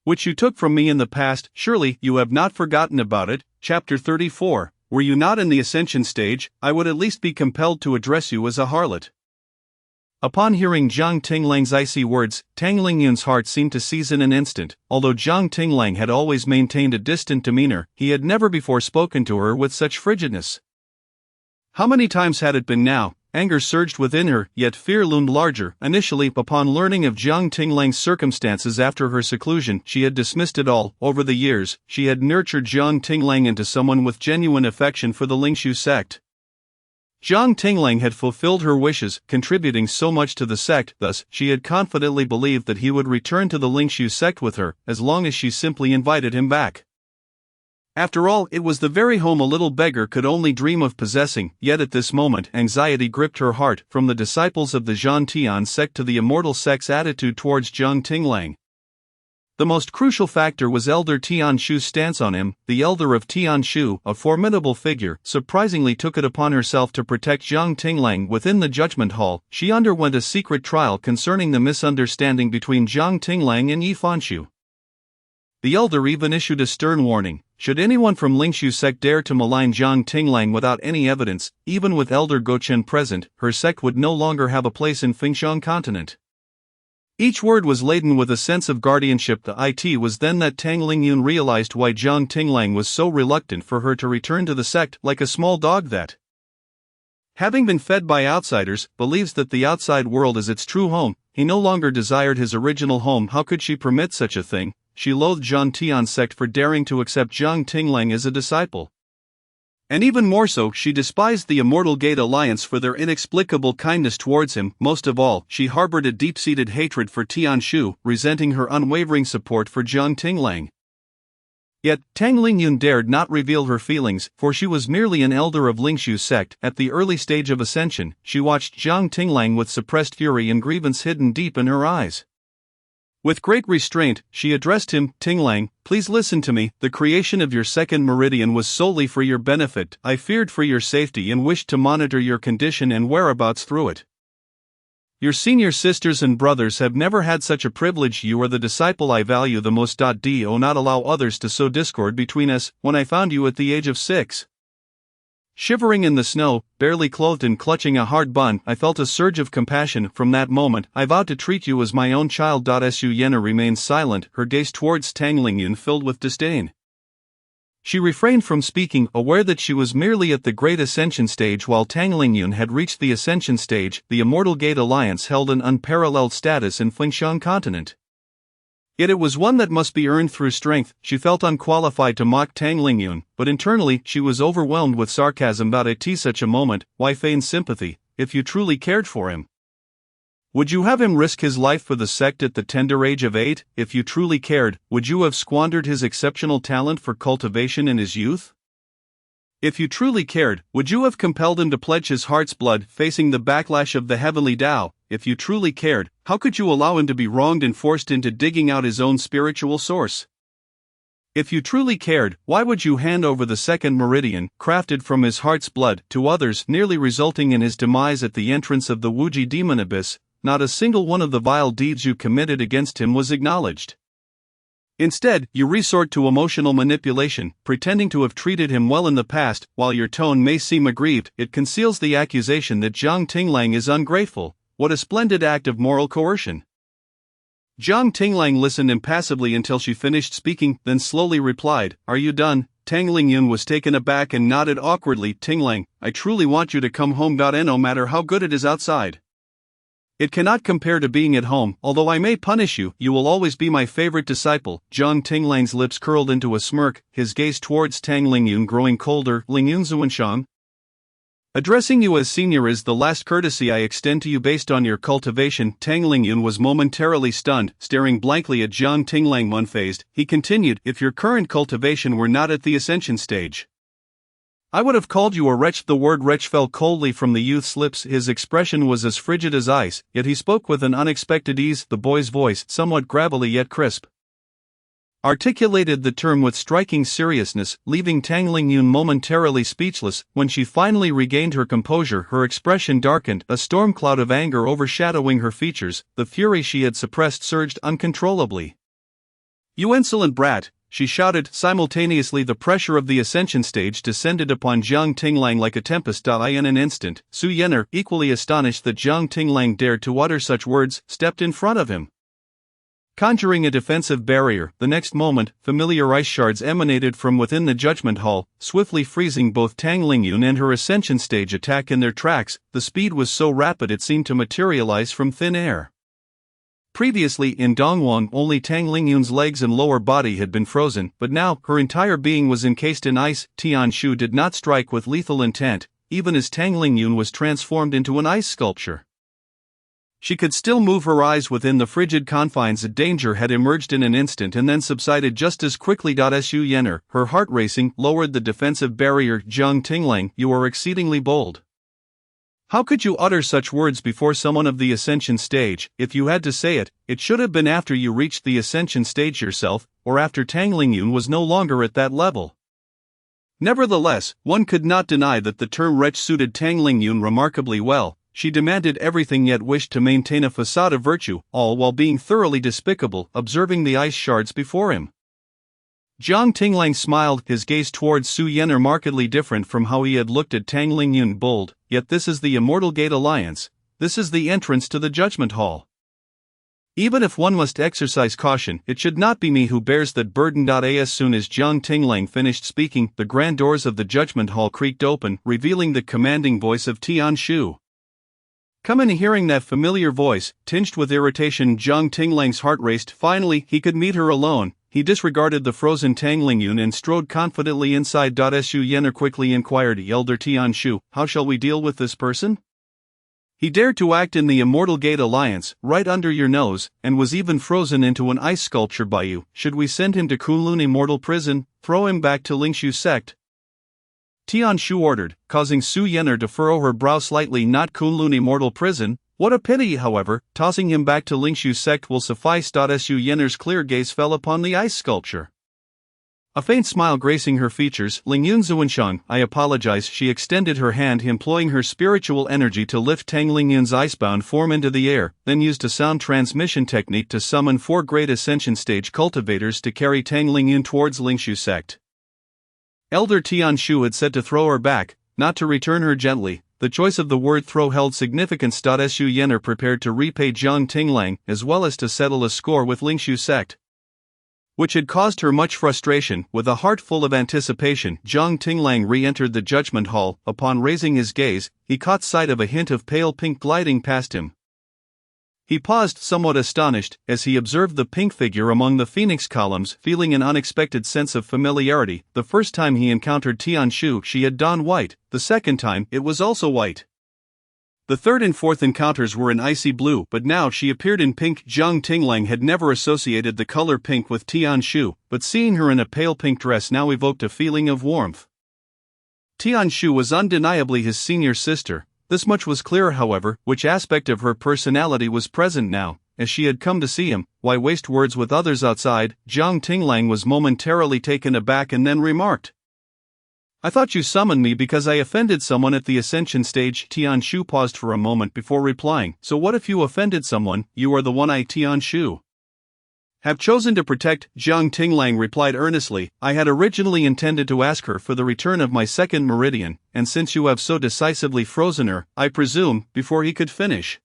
which you took from me in the past. Surely you have not forgotten about it. Chapter 34. Were you not in the ascension stage, I would at least be compelled to address you as a harlot. Upon hearing Jiang Tinglang's icy words, Tang Lingyun's heart seemed to seize in an instant. Although Jiang Tinglang had always maintained a distant demeanor, he had never before spoken to her with such frigidness. How many times had it been now? Anger surged within her, yet fear loomed larger. Initially, upon learning of Jiang Tinglang's circumstances after her seclusion, she had dismissed it all. Over the years, she had nurtured Jiang Tinglang into someone with genuine affection for the Lingshu sect. Jiang Tinglang had fulfilled her wishes, contributing so much to the sect. Thus, she had confidently believed that he would return to the Lingshu sect with her, as long as she simply invited him back. After all, it was the very home a little beggar could only dream of possessing. Yet at this moment, anxiety gripped her heart. From the disciples of the Zhantian sect to the immortal sect's attitude towards Jiang Tinglang, the most crucial factor was Elder Tian Shu's stance on him. The elder of Tian Shu, a formidable figure, surprisingly took it upon herself to protect Jiang Tinglang within the judgment hall. She underwent a secret trial concerning the misunderstanding between Jiang Tinglang and Yi Fanshu. The elder even issued a stern warning. Should anyone from Lingshu sect dare to malign Jiang Tinglang without any evidence, even with Elder Gochen present, her sect would no longer have a place in Fengxiang continent. Each word was laden with a sense of guardianship. It was then that Tang Lingyun realized why Jiang Tinglang was so reluctant for her to return to the sect. Like a small dog that, having been fed by outsiders, believes that the outside world is its true home, he no longer desired his original home. How could she permit such a thing? She loathed Zhantian sect for daring to accept Jiang Tinglang as a disciple. And even more so, she despised the Immortal Gate Alliance for their inexplicable kindness towards him. Most of all, she harbored a deep-seated hatred for Tian Shu, resenting her unwavering support for Jiang Tinglang. Yet, Tang Lingyun dared not reveal her feelings, for she was merely an elder of Lingshu sect. At the early stage of ascension, she watched Jiang Tinglang with suppressed fury and grievance hidden deep in her eyes. With great restraint, she addressed him. Tinglang, please listen to me. The creation of your second meridian was solely for your benefit. I feared for your safety and wished to monitor your condition and whereabouts through it. Your senior sisters and brothers have never had such a privilege. You are the disciple I value the most. Do not allow others to sow discord between us. When I found you at the age of 6, shivering in the snow, barely clothed and clutching a hard bun, I felt a surge of compassion. From that moment, I vowed to treat you as my own child. Su Yena remained silent, her gaze towards Tang Lingyun filled with disdain. She refrained from speaking, aware that she was merely at the Great Ascension stage while Tang Lingyun had reached the Ascension stage. The Immortal Gate Alliance held an unparalleled status in Fengxiang continent. Yet it was one that must be earned through strength. She felt unqualified to mock Tang Lingyun, but internally she was overwhelmed with sarcasm. At such a moment, why feign sympathy, if you truly cared for him? Would you have him risk his life for the sect at the tender age of 8? If you truly cared, would you have squandered his exceptional talent for cultivation in his youth? If you truly cared, would you have compelled him to pledge his heart's blood, facing the backlash of the heavenly Tao? If you truly cared, how could you allow him to be wronged and forced into digging out his own spiritual source? If you truly cared, why would you hand over the second meridian, crafted from his heart's blood, to others, nearly resulting in his demise at the entrance of the Wuji demon abyss? Not a single one of the vile deeds you committed against him was acknowledged. Instead, you resort to emotional manipulation, pretending to have treated him well in the past. While your tone may seem aggrieved, it conceals the accusation that Jiang Tinglang is ungrateful. What a splendid act of moral coercion! Jiang Tinglang listened impassively until she finished speaking, then slowly replied, Are you done? Tang Lingyun was taken aback and nodded awkwardly. Tinglang, I truly want you to come home. No matter how good it is outside, it cannot compare to being at home. Although I may punish you, you will always be my favorite disciple. Jiang Tinglang's lips curled into a smirk, his gaze towards Tang Lingyun growing colder. Lingyun Zuanshang, addressing you as senior is the last courtesy I extend to you based on your cultivation. Tang Lingyun was momentarily stunned, staring blankly at Jiang Tinglang. Unfazed, he continued, If your current cultivation were not at the ascension stage, I would have called you a wretch. The word wretch fell coldly from the youth's lips. His expression was as frigid as ice, yet he spoke with an unexpected ease, the boy's voice somewhat gravelly yet crisp. articulated the term with striking seriousness, leaving Tang Lingyun momentarily speechless. When she finally regained her composure, her expression darkened, a storm cloud of anger overshadowing her features. The fury she had suppressed surged uncontrollably. "You insolent brat!" she shouted. Simultaneously, the pressure of the ascension stage descended upon Jiang Tinglang like a tempest. In an instant, Su Yener, equally astonished that Jiang Tinglang dared to utter such words, stepped in front of him, conjuring a defensive barrier. The next moment, familiar ice shards emanated from within the judgment hall, swiftly freezing both Tang Lingyun and her ascension stage attack in their tracks. The speed was so rapid it seemed to materialize from thin air. Previously in Dongwon, only Tang Lingyun's legs and lower body had been frozen, but now her entire being was encased in ice. Tianshu did not strike with lethal intent, even as Tang Lingyun was transformed into an ice sculpture. She could still move her eyes within the frigid confines. Danger had emerged in an instant and then subsided just as quickly. Su Yener, her heart racing, lowered the defensive barrier. "Jiang Tinglang, you are exceedingly bold. How could you utter such words before someone of the ascension stage? If you had to say it, it should have been after you reached the ascension stage yourself, or after Tang Lingyun was no longer at that level." Nevertheless, one could not deny that the term wretch suited Tang Lingyun remarkably well. She demanded everything yet wished to maintain a facade of virtue, all while being thoroughly despicable, observing the ice shards before him. Jiang Tinglang smiled, his gaze towards Su Yener markedly different from how he had looked at Tang Lingyun. "Bold, yet this is the Immortal Gate Alliance. This is the entrance to the Judgment Hall. Even if one must exercise caution, it should not be me who bears that burden." As soon as Jiang Tinglang finished speaking, the grand doors of the Judgment Hall creaked open, revealing the commanding voice of Tianshu. "Come in." Hearing that familiar voice, tinged with irritation, Jiang Tinglang's heart raced. Finally, he could meet her alone. He disregarded the frozen Tang Lingyun and strode confidently inside. Su Yener quickly inquired, "Elder Tianshu, how shall we deal with this person? He dared to act in the Immortal Gate Alliance, right under your nose, and was even frozen into an ice sculpture by you. Should we send him to Kunlun Immortal Prison, throw him back to Lingshu sect?" Tianshu ordered, causing Su Yener to furrow her brow slightly. "Not Kunlun Immortal Prison? What a pity, however, tossing him back to Lingshu sect will suffice." Su Yener's clear gaze fell upon the ice sculpture. A faint smile gracing her features. "Lingyun Zuanshang, I apologize." She extended her hand, employing her spiritual energy to lift Tang Lingyun's icebound form into the air, then used a sound transmission technique to summon 4 great ascension stage cultivators to carry Tang Lingyun towards Lingshu sect. Elder Tianshu had said to throw her back, not to return her gently. The choice of the word throw held significance. Su Yener prepared to repay Jiang Tinglang, as well as to settle a score with Lingshu sect, which had caused her much frustration. With a heart full of anticipation, Jiang Tinglang re-entered the judgment hall. Upon raising his gaze, he caught sight of a hint of pale pink gliding past him. He paused, somewhat astonished, as he observed the pink figure among the phoenix columns, feeling an unexpected sense of familiarity. The first time he encountered Tianshu, she had donned white. The second time, it was also white. The third and fourth encounters were in icy blue, but now she appeared in pink. Jiang Tinglang had never associated the color pink with Tianshu, but seeing her in a pale pink dress now evoked a feeling of warmth. Tianshu was undeniably his senior sister. This much was clear, however. Which aspect of her personality was present now, as she had come to see him? Why waste words with others outside? Jiang Tinglang was momentarily taken aback and then remarked, "I thought you summoned me because I offended someone at the ascension stage." Tianshu paused for a moment before replying, "So what if you offended someone? You are the one I, Tianshu, have chosen to protect." Jiang Tinglang replied earnestly, "I had originally intended to ask her for the return of my second meridian, and since you have so decisively frozen her, I presume." Before he could finish,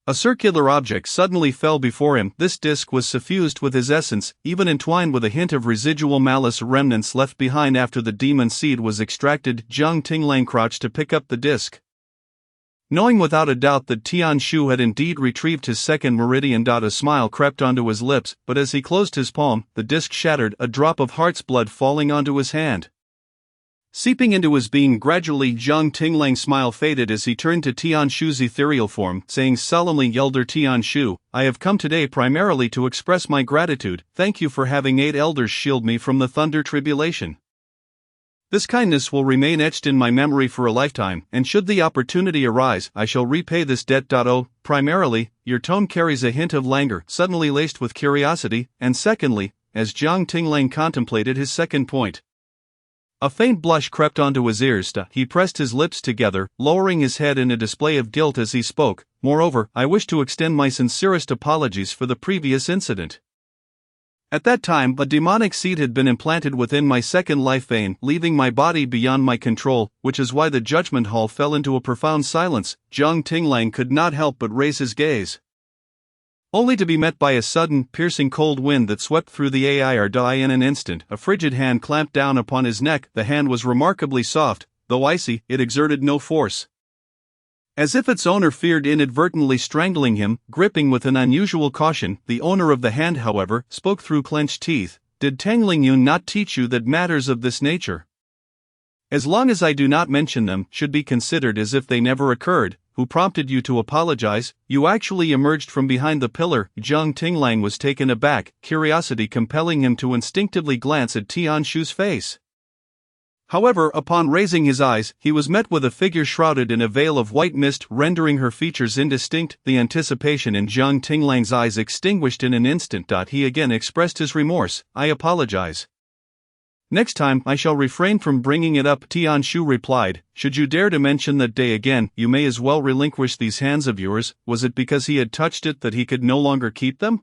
a circular object suddenly fell before him. This disc was suffused with his essence, even entwined with a hint of residual malice, remnants left behind after the demon seed was extracted. Jiang Tinglang crouched to pick up the disc, knowing without a doubt that Tianshu had indeed retrieved his second meridian. A smile crept onto his lips, but as he closed his palm, the disc shattered, a drop of heart's blood falling onto his hand, seeping into his being. Gradually, Jiang Tinglang's smile faded as he turned to Tianshu's ethereal form, saying solemnly, "Elder Tianshu, I have come today primarily to express my gratitude. Thank you for having 8 elders shield me from the thunder tribulation. This kindness will remain etched in my memory for a lifetime, and should the opportunity arise, I shall repay this debt. Primarily, your tone carries a hint of languor, suddenly laced with curiosity, and secondly, as Jiang Tinglang contemplated his second point. A faint blush crept onto his ears. He pressed his lips together, lowering his head in a display of guilt as he spoke. Moreover, I wish to extend my sincerest apologies for the previous incident. At that time, a demonic seed had been implanted within my second life vein, leaving my body beyond my control, which is why the judgment hall fell into a profound silence. Jiang Tinglang could not help but raise his gaze, only to be met by a sudden, piercing cold wind that swept through the air. In an instant, a frigid hand clamped down upon his neck. The hand was remarkably soft, though icy. It exerted no force, as if its owner feared inadvertently strangling him. Gripping with an unusual caution, the owner of the hand, however, spoke through clenched teeth. Did Tang Lingyun not teach you that matters of this nature, as long as I do not mention them, should be considered as if they never occurred? Who prompted you to apologize? You actually emerged from behind the pillar. Jiang Tinglang was taken aback, curiosity compelling him to instinctively glance at Tian Shu's face. However, upon raising his eyes, he was met with a figure shrouded in a veil of white mist, rendering her features indistinct. The anticipation in Jiang Tinglang's eyes extinguished in an instant. He again expressed his remorse. I apologize. Next time, I shall refrain from bringing it up, Tian Shu replied. Should you dare to mention that day again, you may as well relinquish these hands of yours. Was it because he had touched it that he could no longer keep them?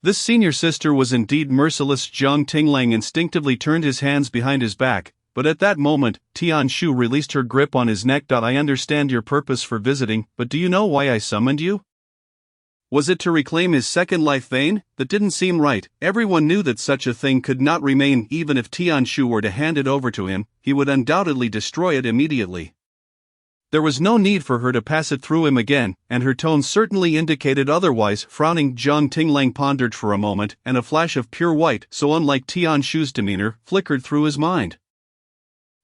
This senior sister was indeed merciless. Jiang Tinglang instinctively turned his hands behind his back, but at that moment, Tian Shu released her grip on his neck. I understand your purpose for visiting, but do you know why I summoned you? Was it to reclaim his second life vein? That didn't seem right. Everyone knew that such a thing could not remain. Even if Tian Shu were to hand it over to him, he would undoubtedly destroy it immediately. There was no need for her to pass it through him again, and her tone certainly indicated otherwise. Frowning, Jiang Tinglang pondered for a moment, and a flash of pure white, so unlike Tian Shu's demeanor, flickered through his mind.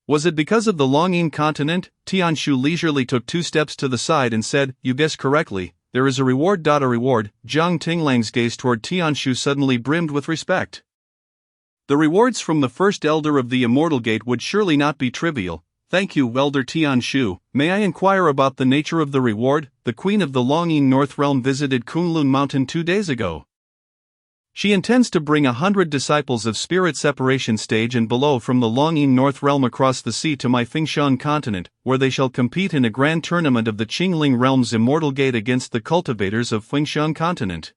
Was it because of the longing continent? Tian Shu leisurely took 2 steps to the side and said, You guessed correctly. There is a reward. A reward? Jiang Tinglang's gaze toward Tian Shu suddenly brimmed with respect. The rewards from the first elder of the Immortal Gate would surely not be trivial. Thank you, Elder Tian Shu. May I inquire about the nature of the reward? The Queen of the Longing North Realm visited Kunlun Mountain 2 days ago. She intends to bring 100 disciples of spirit separation stage and below from the Longing North Realm across the sea to my Fingshan continent, where they shall compete in a grand tournament of the Qingling Realm's Immortal Gate against the cultivators of Fingshan continent.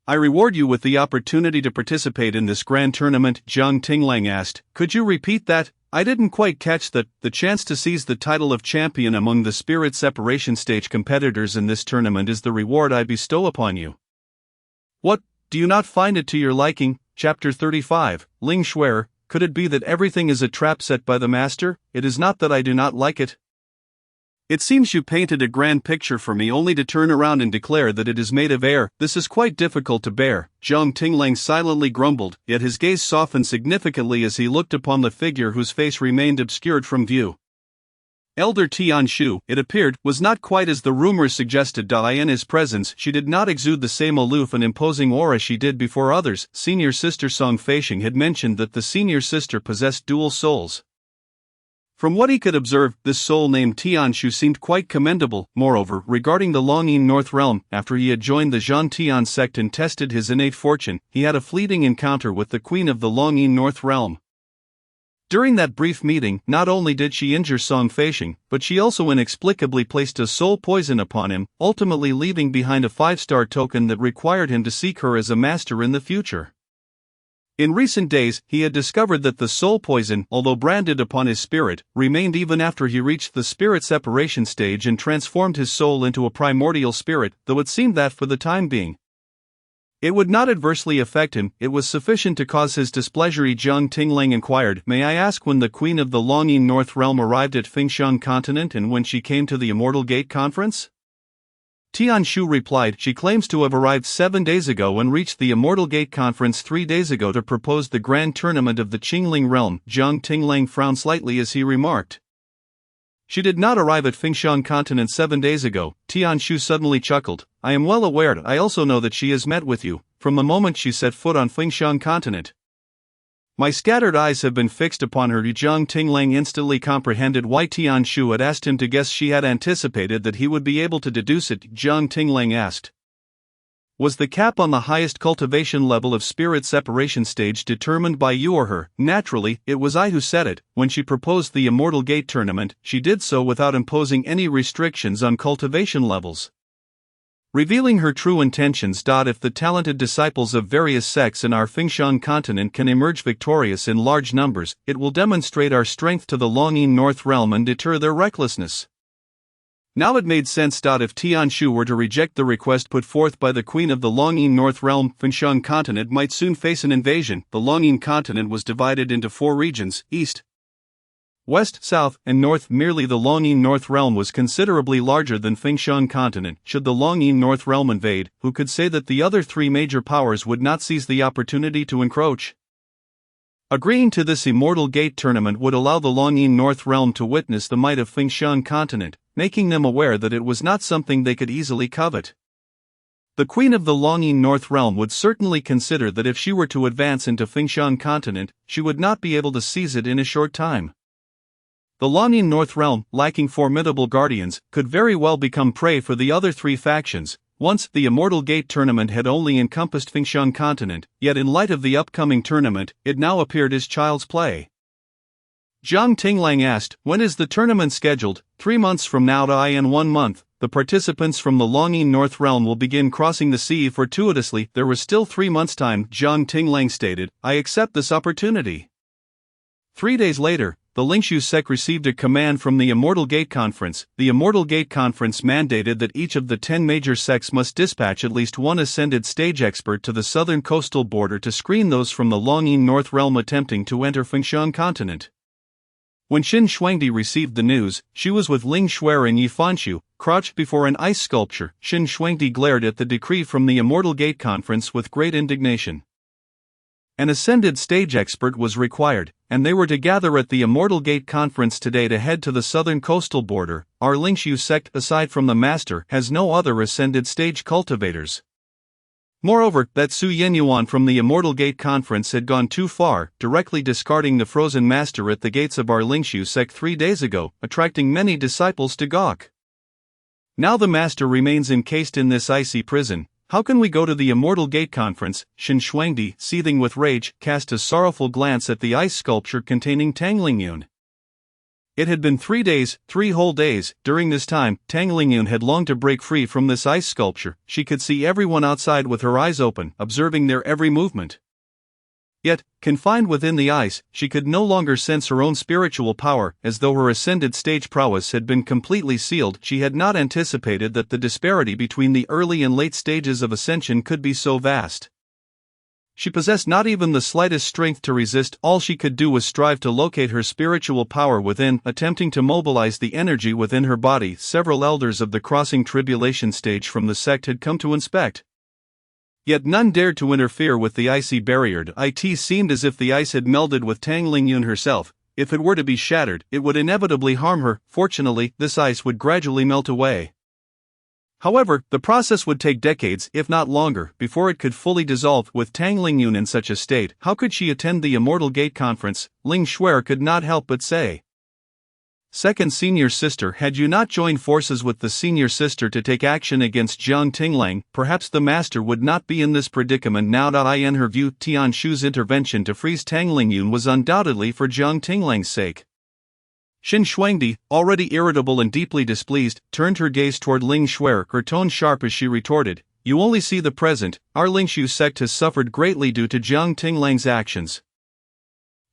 I reward you with the opportunity to participate in this grand tournament, Jiang Tinglang asked. Could you repeat that? I didn't quite catch that. The chance to seize the title of champion among the spirit separation stage competitors in this tournament is the reward I bestow upon you. What? Do you not find it to your liking? Chapter 35, Ling Shuer. Could it be that everything is a trap set by the master? It is not that I do not like it. It seems you painted a grand picture for me only to turn around and declare that it is made of air. This is quite difficult to bear. Jiang Tinglang silently grumbled, yet his gaze softened significantly as he looked upon the figure whose face remained obscured from view. Elder Tian Shu, it appeared, was not quite as the rumors suggested. In his presence, she did not exude the same aloof and imposing aura she did before others. Senior sister Song Feisheng had mentioned that the senior sister possessed dual souls. From what he could observe, this soul named Tian Shu seemed quite commendable. Moreover, regarding the Longing North Realm, after he had joined the Zhan Tian sect and tested his innate fortune, he had a fleeting encounter with the Queen of the Longing North Realm. During that brief meeting, not only did she injure Song Feisheng, but she also inexplicably placed a soul poison upon him, ultimately leaving behind a 5-star token that required him to seek her as a master in the future. In recent days, he had discovered that the soul poison, although branded upon his spirit, remained even after he reached the spirit separation stage and transformed his soul into a primordial spirit, though it seemed that for the time being it would not adversely affect him. It was sufficient to cause his displeasure. Jiang Tinglang inquired, May I ask when the Queen of the Longing North Realm arrived at Fingshan continent and when she came to the Immortal Gate conference? Tian Shu replied, She claims to have arrived 7 days ago and reached the Immortal Gate conference 3 days ago to propose the grand tournament of the Qingling realm. Jiang Tinglang frowned slightly as he remarked, She did not arrive at Fingshan continent 7 days ago. Tian Shu suddenly chuckled, I am well aware. I also know that she has met with you, from the moment she set foot on Fingshan continent. My scattered eyes have been fixed upon her. Jiang Tinglang instantly comprehended why Tian Shu had asked him to guess. She had anticipated that he would be able to deduce it. Jiang Tinglang asked, Was the cap on the highest cultivation level of spirit separation stage determined by you or her? Naturally, it was I who said it. When she proposed the Immortal Gate tournament, she did so without imposing any restrictions on cultivation levels. Revealing her true intentions. If the talented disciples of various sects in our Fengshan continent can emerge victorious in large numbers, it will demonstrate our strength to the Longyin North Realm and deter their recklessness. Now it made sense. If Tianshu were to reject the request put forth by the Queen of the Longyin North Realm, Fengshan continent might soon face an invasion. The Longyin continent was divided into 4 regions: East, West, South, and North. Merely the Longyin North Realm was considerably larger than Fengshan continent. Should the Longyin North Realm invade, who could say that the other 3 major powers would not seize the opportunity to encroach? Agreeing to this Immortal Gate tournament would allow the Longyin North Realm to witness the might of Fengshan continent, making them aware that it was not something they could easily covet. The Queen of the Longyin North Realm would certainly consider that if she were to advance into Fengshan continent, she would not be able to seize it in a short time. The Longyin North Realm, lacking formidable guardians, could very well become prey for the other 3 factions. Once, the Immortal Gate tournament had only encompassed Fengshan continent, yet in light of the upcoming tournament, it now appeared as child's play. Zhang Tinglang asked, "When is the tournament scheduled?" 3 months from now. In 1 month, the participants from the Longyin North Realm will begin crossing the sea fortuitously. There was still 3 months' time, Zhang Tinglang stated. I accept this opportunity. 3 days later, the Lingshu sect received a command from the Immortal Gate Conference. The Immortal Gate Conference mandated that each of the 10 major sects must dispatch at least 1 ascended stage expert to the southern coastal border to screen those from the Longyin North Realm attempting to enter Fengshan continent. When Qin Shuangdi received the news, she was with Ling Shuer and Yi Fanshu, crouched before an ice sculpture. Qin Shuangdi glared at the decree from the Immortal Gate Conference with great indignation. An ascended stage expert was required, and they were to gather at the Immortal Gate Conference today to head to the southern coastal border. Our Lingshu sect, aside from the master, has no other ascended stage cultivators. Moreover, that Su Yenyuan from the Immortal Gate Conference had gone too far, directly discarding the frozen master at the gates of our Lingshu sect 3 days ago, attracting many disciples to gawk. Now the master remains encased in this icy prison. How can we go to the Immortal Gate Conference? Qin Shuangdi, seething with rage, cast a sorrowful glance at the ice sculpture containing Tang Lingyun. It had been 3 days, 3 whole days. During this time, Tang Lingyun had longed to break free from this ice sculpture. She could see everyone outside with her eyes open, observing their every movement. Yet, confined within the ice, she could no longer sense her own spiritual power. As though her ascended stage prowess had been completely sealed, she had not anticipated that the disparity between the early and late stages of ascension could be so vast. She possessed not even the slightest strength to resist. All she could do was strive to locate her spiritual power within, attempting to mobilize the energy within her body. Several elders of the crossing tribulation stage from the sect had come to inspect. Yet none dared to interfere with the icy barrier. It seemed as if the ice had melded with Tang Lingyun herself. If it were to be shattered, it would inevitably harm her. Fortunately, this ice would gradually melt away. However, the process would take decades, if not longer, before it could fully dissolve. With Tang Lingyun in such a state, how could she attend the Immortal Gate Conference? Ling Shuer could not help but say. Second senior sister, had you not joined forces with the senior sister to take action against Zhang Tinglang, perhaps the master would not be in this predicament now. In her view, Tian Shu's intervention to freeze Tang Lingyun was undoubtedly for Zhang Tinglang's sake. Qin Shuangdi, already irritable and deeply displeased, turned her gaze toward Ling Shuer, her tone sharp as she retorted, "You only see the present. Our Lingshu sect has suffered greatly due to Zhang Tinglang's actions.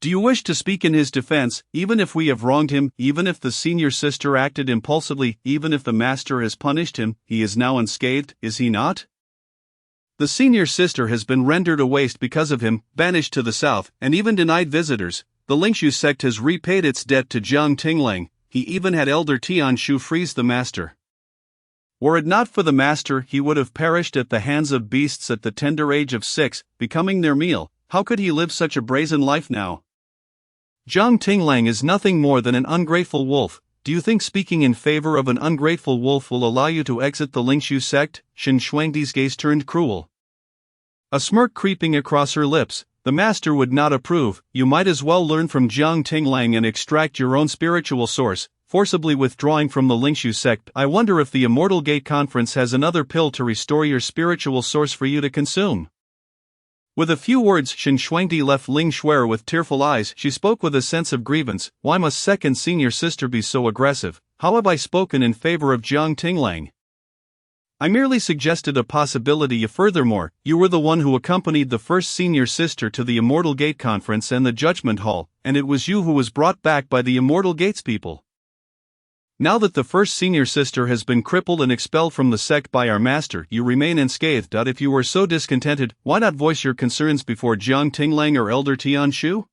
Do you wish to speak in his defense? Even if we have wronged him, even if the senior sister acted impulsively, even if the master has punished him, he is now unscathed, is he not? The senior sister has been rendered a waste because of him, banished to the south, and even denied visitors. The Lingshu sect has repaid its debt to Zhang Tinglang. He even had Elder Tian Shu freeze the master. Were it not for the master, he would have perished at the hands of beasts at the tender age of 6, becoming their meal. How could he live such a brazen life now? Zhang Tinglang is nothing more than an ungrateful wolf. Do you think speaking in favor of an ungrateful wolf will allow you to exit the Lingshu sect?" Qin Shuangdi's gaze turned cruel. A smirk creeping across her lips. The master would not approve. You might as well learn from Zhang Tinglang and extract your own spiritual source. forcibly withdrawing from the Lingshu sect. I wonder if the Immortal Gate Conference has another pill to restore your spiritual source for you to consume. With a few words, Shen Shuangdi left Ling Shuer with tearful eyes. She spoke with a sense of grievance. Why must second senior sister be so aggressive? How have I spoken in favor of Jiang Tinglang? I merely suggested a possibility. Furthermore, you were the one who accompanied the first senior sister to the Immortal Gate Conference and the Judgment Hall, and it was you who was brought back by the Immortal Gates people. Now that the first senior sister has been crippled and expelled from the sect by our master, you remain unscathed. If you were so discontented, why not voice your concerns before Jiang Tinglang or Elder Tian Shu?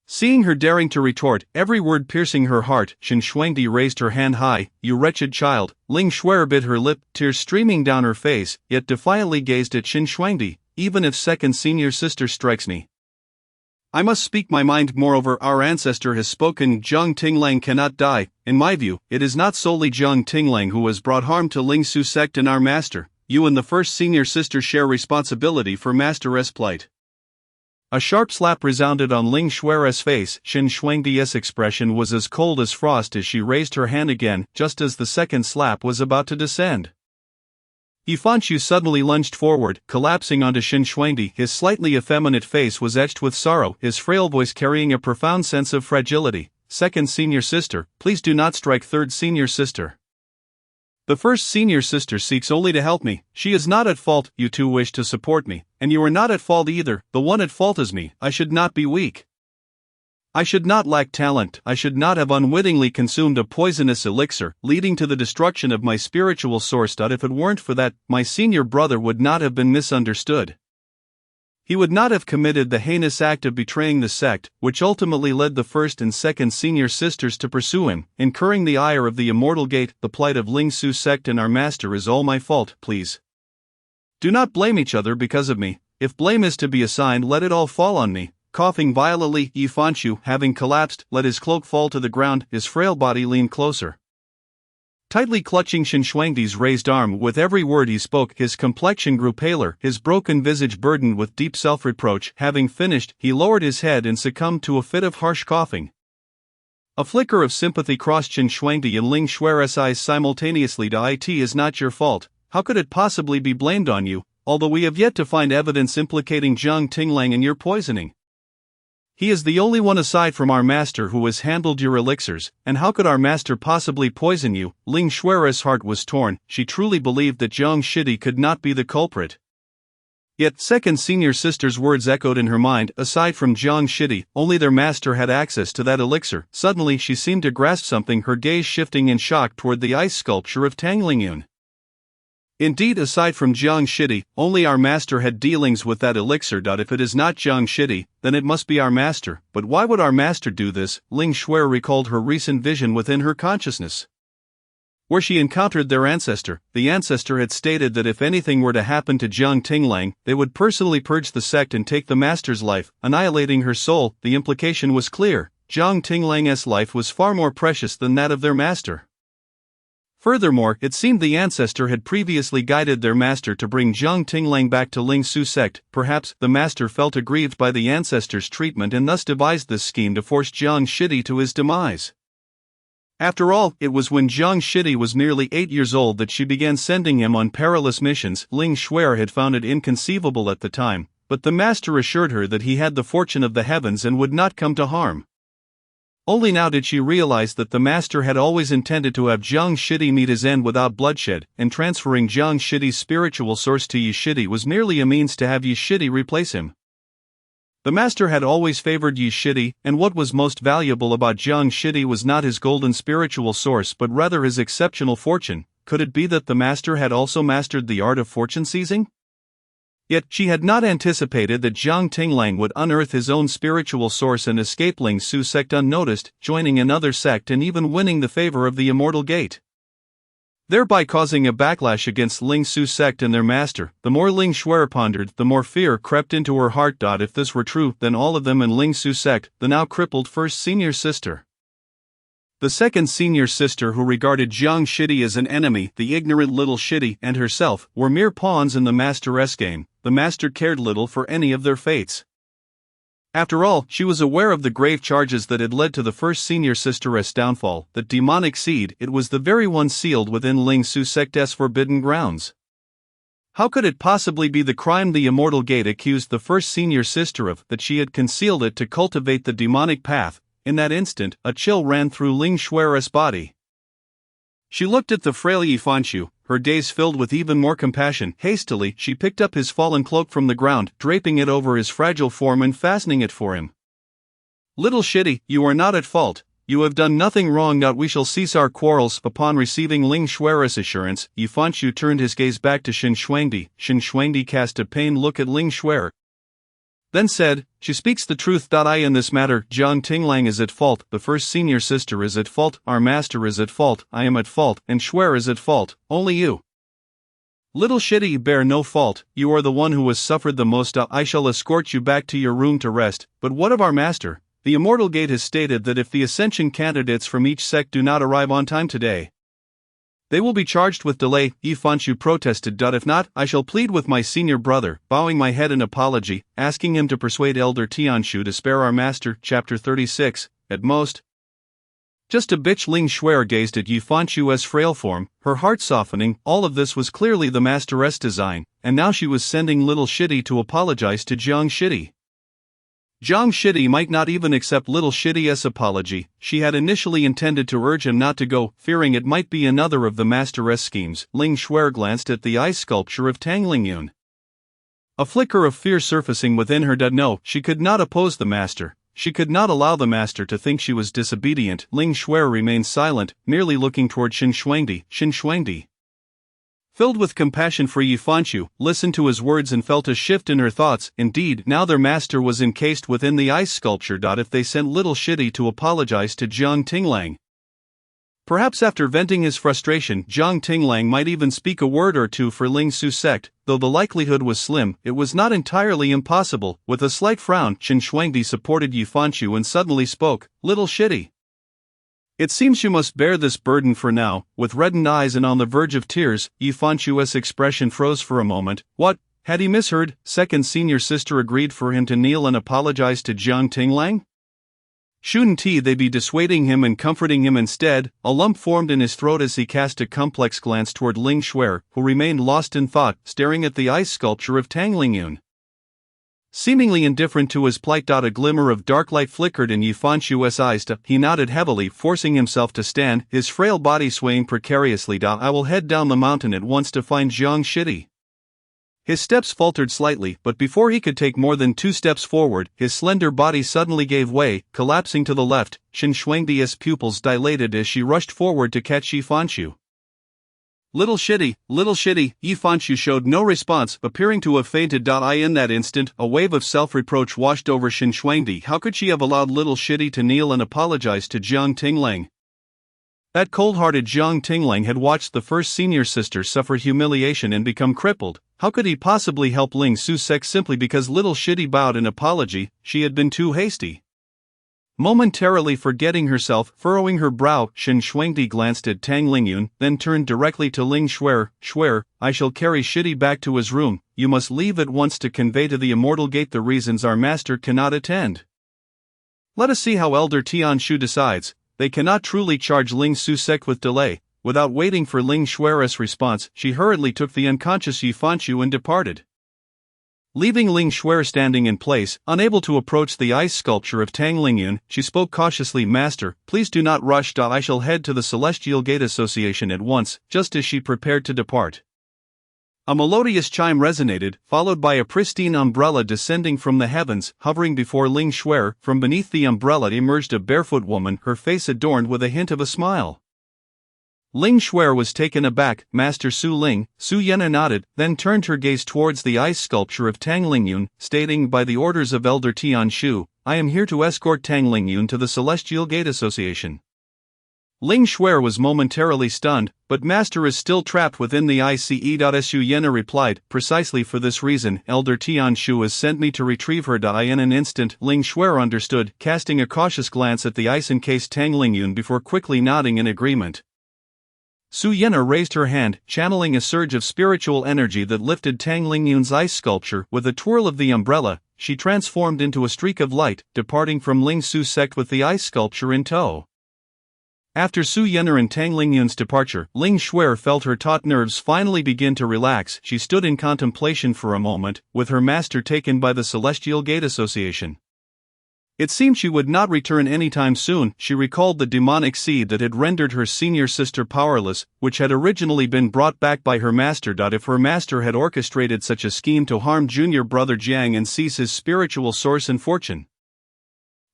Seeing her daring to retort, every word piercing her heart, Shen Shuangdi raised her hand high. You wretched child! Ling Shuer bit her lip, tears streaming down her face, yet defiantly gazed at Shen Shuangdi. Even if second senior sister strikes me, I must speak my mind. Moreover, our ancestor has spoken. Jiang Tinglang cannot die. In my view, it is not solely Jiang Tinglang who has brought harm to Lingsu sect and our master. You and the first senior sister share responsibility for master's plight. A sharp slap resounded on Ling Shuer's face. Shen Shuangdi's expression was as cold as frost as she raised her hand again, just as the second slap was about to descend. Yifanshu suddenly lunged forward, collapsing onto Shen Shuangdi. His slightly effeminate face was etched with sorrow, his frail voice carrying a profound sense of fragility. Second senior sister, please do not strike third senior sister. The first senior sister seeks only to help me. She is not at fault. You two wish to support me, and you are not at fault either. The one at fault is me. I should not be weak. I should not lack talent. I should not have unwittingly consumed a poisonous elixir, leading to the destruction of my spiritual source. If it weren't for that, my senior brother would not have been misunderstood. He would not have committed the heinous act of betraying the sect, which ultimately led the first and second senior sisters to pursue him, incurring the ire of the Immortal Gate. The plight of Lingsu sect and our master is all my fault. Please do not blame each other because of me. If blame is to be assigned, let it all fall on me. Coughing violently, Yifanshu, having collapsed, let his cloak fall to the ground, his frail body leaned closer, tightly clutching Shen Shuangdi's raised arm. With every word he spoke, his complexion grew paler, his broken visage burdened with deep self-reproach. Having finished, he lowered his head and succumbed to a fit of harsh coughing. A flicker of sympathy crossed Shen Shuangdi and Ling Shuer's eyes simultaneously. It is not your fault. How could it possibly be blamed on you, although we have yet to find evidence implicating Jiang Tinglang in your poisoning? He is the only one aside from our master who has handled your elixirs, and how could our master possibly poison you? Ling Shuer's heart was torn. She truly believed that Jiang Shidi could not be the culprit. Yet, second senior sister's words echoed in her mind. Aside from Jiang Shidi, only their master had access to that elixir. Suddenly she seemed to grasp something, her gaze shifting in shock toward the ice sculpture of Tang Lingyun. Indeed, aside from Jiang Shidi, only our master had dealings with that elixir. If it is not Jiang Shidi, then it must be our master. But why would our master do this? Ling Shuer recalled her recent vision within her consciousness, where she encountered their ancestor. The ancestor had stated that if anything were to happen to Jiang Tinglang, they would personally purge the sect and take the master's life, annihilating her soul. The implication was clear. Jiang Tinglang's life was far more precious than that of their master. Furthermore, it seemed the ancestor had previously guided their master to bring Jiang Tinglang back to Lingsu sect. Perhaps the master felt aggrieved by the ancestor's treatment and thus devised this scheme to force Jiang Shidi to his demise. After all, it was when Jiang Shidi was merely 8 years old that she began sending him on perilous missions. Ling Shuer had found it inconceivable at the time, but the master assured her that he had the fortune of the heavens and would not come to harm. Only now did she realize that the master had always intended to have Jiang Shidi meet his end without bloodshed, and transferring Jiang Shidi's spiritual source to Yi Shidi was merely a means to have Yi Shidi replace him. The master had always favored Yi Shidi, and what was most valuable about Jiang Shidi was not his golden spiritual source but rather his exceptional fortune. Could it be that the master had also mastered the art of fortune seizing? Yet, she had not anticipated that Jiang Tinglang would unearth his own spiritual source and escape Lingsu sect unnoticed, joining another sect and even winning the favor of the Immortal Gate, thereby causing a backlash against Lingsu sect and their master. The more Ling Shuer pondered, the more fear crept into her heart. If this were true, then all of them in Lingsu sect, the now crippled first senior sister, the second senior sister who regarded Jiang Shidi as an enemy, the ignorant little Shidi, and herself, were mere pawns in the master's game. The master cared little for any of their fates. After all, she was aware of the grave charges that had led to the first senior sisteress' downfall, that demonic seed. It was the very one sealed within Ling Su sect's forbidden grounds. How could it possibly be the crime the Immortal Gate accused the first senior sister of, that she had concealed it to cultivate the demonic path? In that instant, a chill ran through Ling Xuer's body. She looked at the frail Yifanshu, her gaze filled with even more compassion. Hastily, she picked up his fallen cloak from the ground, draping it over his fragile form and fastening it for him. "Little Shitty, you are not at fault. You have done nothing wrong. We shall cease our quarrels." Upon receiving Ling Xuer's assurance, Yifanshu turned his gaze back to Shen Shuangdi. Shen Shuangdi cast a pained look at Ling Xuer, then said, "She speaks the truth. In this matter, Jiang Tinglang is at fault, the first senior sister is at fault, our master is at fault, I am at fault, and Xuer is at fault. Only you, Little Shitty, bear no fault. You are the one who has suffered the most. I shall escort you back to your room to rest. But what of our master? The Immortal Gate has stated that if the ascension candidates from each sect do not arrive on time today, they will be charged with delay." Yifanshu protested. "If not, I shall plead with my senior brother," bowing my head in apology, asking him to persuade Elder Tianshu to spare our master. Chapter 36, at most. Just a bitch. Ling Xuer gazed at Yifanshu's frail form, her heart softening. All of this was clearly the masteress' design, and now she was sending Little Shitty to apologize to Jiang Shitty. Jiang Shitty might not even accept Little Shitty's apology. She had initially intended to urge him not to go, fearing it might be another of the masteress' schemes. Ling Xuer glanced at the ice sculpture of Tang Lingyun, a flicker of fear surfacing within her. No, she could not oppose the master. She could not allow the master to think she was disobedient. Ling Xuer remained silent, merely looking toward Shen Shuangdi. Shen Shuangdi, filled with compassion for Yifanshu, listened to his words and felt a shift in her thoughts. Indeed, now their master was encased within the ice sculpture. If they sent Little Shitty to apologize to Jiang Tinglang, perhaps after venting his frustration, Jiang Tinglang might even speak a word or two for Ling Su sect. Though the likelihood was slim, it was not entirely impossible. With a slight frown, Shen Shuangdi supported Yifanshu and suddenly spoke, "Little Shitty, it seems you must bear this burden for now." With reddened eyes and on the verge of tears, Yifanshu's expression froze for a moment. What? Had he misheard? Second senior sister agreed for him to kneel and apologize to Jiang Tinglang? Shouldn't they be dissuading him and comforting him instead? A lump formed in his throat as he cast a complex glance toward Ling Xuer, who remained lost in thought, staring at the ice sculpture of Tang Lingyun. Seemingly indifferent to his plight. A glimmer of dark light flickered in Yifanshu's eyes. He nodded heavily, forcing himself to stand, his frail body swaying precariously. "I will head down the mountain at once to find Jiang Shitty." His steps faltered slightly, but before he could take more than 2 steps forward, his slender body suddenly gave way, collapsing to the left. Shen Shuangdi's pupils dilated as she rushed forward to catch Yifanshu. "Little Shitty, Little Shitty." Yifanshu showed no response, appearing to have fainted. In that instant, a wave of self-reproach washed over Shen Shuangdi. How could she have allowed Little Shitty to kneel and apologize to Jiang Tinglang? That cold-hearted Jiang Tinglang had watched the first senior sister suffer humiliation and become crippled. How could he possibly help Ling Su sect simply because Little Shitty bowed in apology? She had been too hasty. Momentarily forgetting herself, furrowing her brow, Shen Shuangdi glanced at Tang Lingyun, then turned directly to Ling Xuer. "Xuer, I shall carry Shitty back to his room. You must leave at once to convey to the Immortal Gate the reasons our master cannot attend. Let us see how Elder Tianshu decides." They cannot truly charge Ling Su sect with delay. Without waiting for Ling Xuer's response, she hurriedly took the unconscious Yifanshu and departed. Leaving Ling Xuer standing in place, unable to approach the ice sculpture of Tang Lingyun, she spoke cautiously, "Master, please do not rush. I shall head to the Celestial Gate Association at once." Just as she prepared to depart, a melodious chime resonated, followed by a pristine umbrella descending from the heavens, hovering before Ling Xuer. From beneath the umbrella emerged a barefoot woman, her face adorned with a hint of a smile. Ling Xuer was taken aback. "Master Su Ling." Su Yena nodded, then turned her gaze towards the ice sculpture of Tang Lingyun, stating, "By the orders of Elder Tianshu, I am here to escort Tang Lingyun to the Celestial Gate Association." Ling Xuer was momentarily stunned, but Master is still trapped within the ICE. Su Yena replied, "Precisely for this reason, Elder Tianshu has sent me to retrieve her." In an instant, Ling Xuer understood, casting a cautious glance at the ice-encased Tang Lingyun before quickly nodding in agreement. Su Yena raised her hand, channeling a surge of spiritual energy that lifted Tang Lingyun's ice sculpture. With a twirl of the umbrella, she transformed into a streak of light, departing from Ling Su's sect with the ice sculpture in tow. After Su Yen'er and Tang Lingyun's departure, Ling Xuer felt her taut nerves finally begin to relax. She stood in contemplation for a moment, with her master taken by the Celestial Gate Association. It seemed she would not return anytime soon. She recalled the demonic seed that had rendered her senior sister powerless, which had originally been brought back by her master. If her master had orchestrated such a scheme to harm junior brother Jiang and seize his spiritual source and fortune,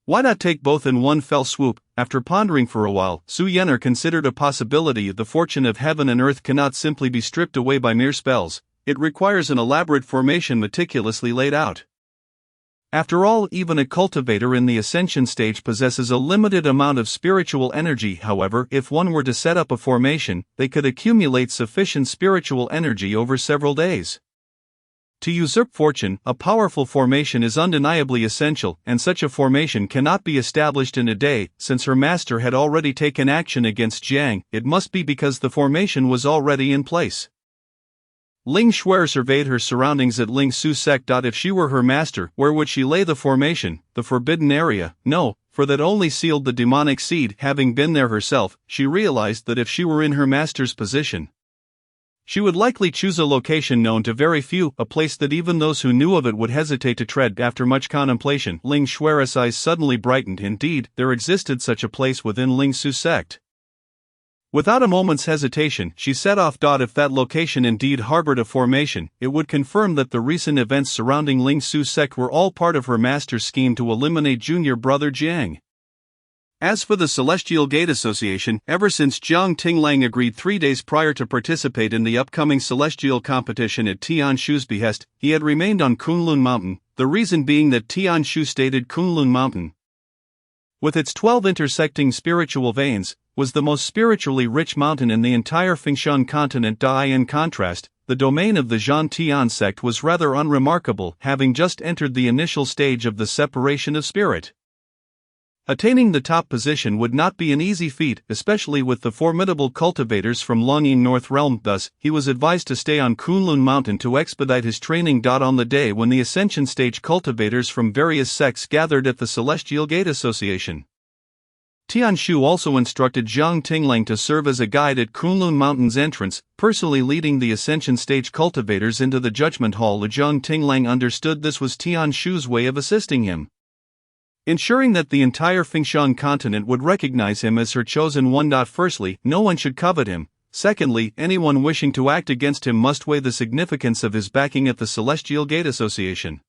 why not take both in one fell swoop? After pondering for a while, Su Yen'er considered a possibility. The fortune of heaven and earth cannot simply be stripped away by mere spells. It requires an elaborate formation meticulously laid out. After all, even a cultivator in the ascension stage possesses a limited amount of spiritual energy. However, if one were to set up a formation, they could accumulate sufficient spiritual energy over several days. To usurp fortune, a powerful formation is undeniably essential, and such a formation cannot be established in a day. Since her master had already taken action against Jiang, it must be because the formation was already in place. Ling Xuer surveyed her surroundings at Ling Su sect. If she were her master, where would she lay the formation? The forbidden area? No, for that only sealed the demonic seed. Having been there herself, she realized that if she were in her master's position, she would likely choose a location known to very few, a place that even those who knew of it would hesitate to tread. After much contemplation, Ling Xuer's eyes suddenly brightened. Indeed, there existed such a place within Ling Su sect. Without a moment's hesitation, she set off. If that location indeed harbored a formation, it would confirm that the recent events surrounding Ling Su sect were all part of her master's scheme to eliminate junior brother Jiang. As for the Celestial Gate Association, ever since Jiang Tinglang agreed 3 days prior to participate in the upcoming celestial competition at Tian Shu's behest, he had remained on Kunlun Mountain, the reason being that Tian Shu stated Kunlun Mountain, with its 12 intersecting spiritual veins, was the most spiritually rich mountain in the entire Fengshan continent. In contrast, the domain of the Zhan Tian sect was rather unremarkable, having just entered the initial stage of the separation of spirit. Attaining the top position would not be an easy feat, especially with the formidable cultivators from Longying North Realm. Thus, he was advised to stay on Kunlun Mountain to expedite his training. On the day when the Ascension Stage cultivators from various sects gathered at the Celestial Gate Association, Tian Shu also instructed Jiang Tinglang to serve as a guide at Kunlun Mountain's entrance, personally leading the Ascension Stage cultivators into the Judgment Hall. Jiang Tinglang understood this was Tian Shu's way of assisting him, ensuring that the entire Fengshan continent would recognize him as her chosen one. Firstly, no one should covet him. Secondly, anyone wishing to act against him must weigh the significance of his backing at the Celestial Gate Association.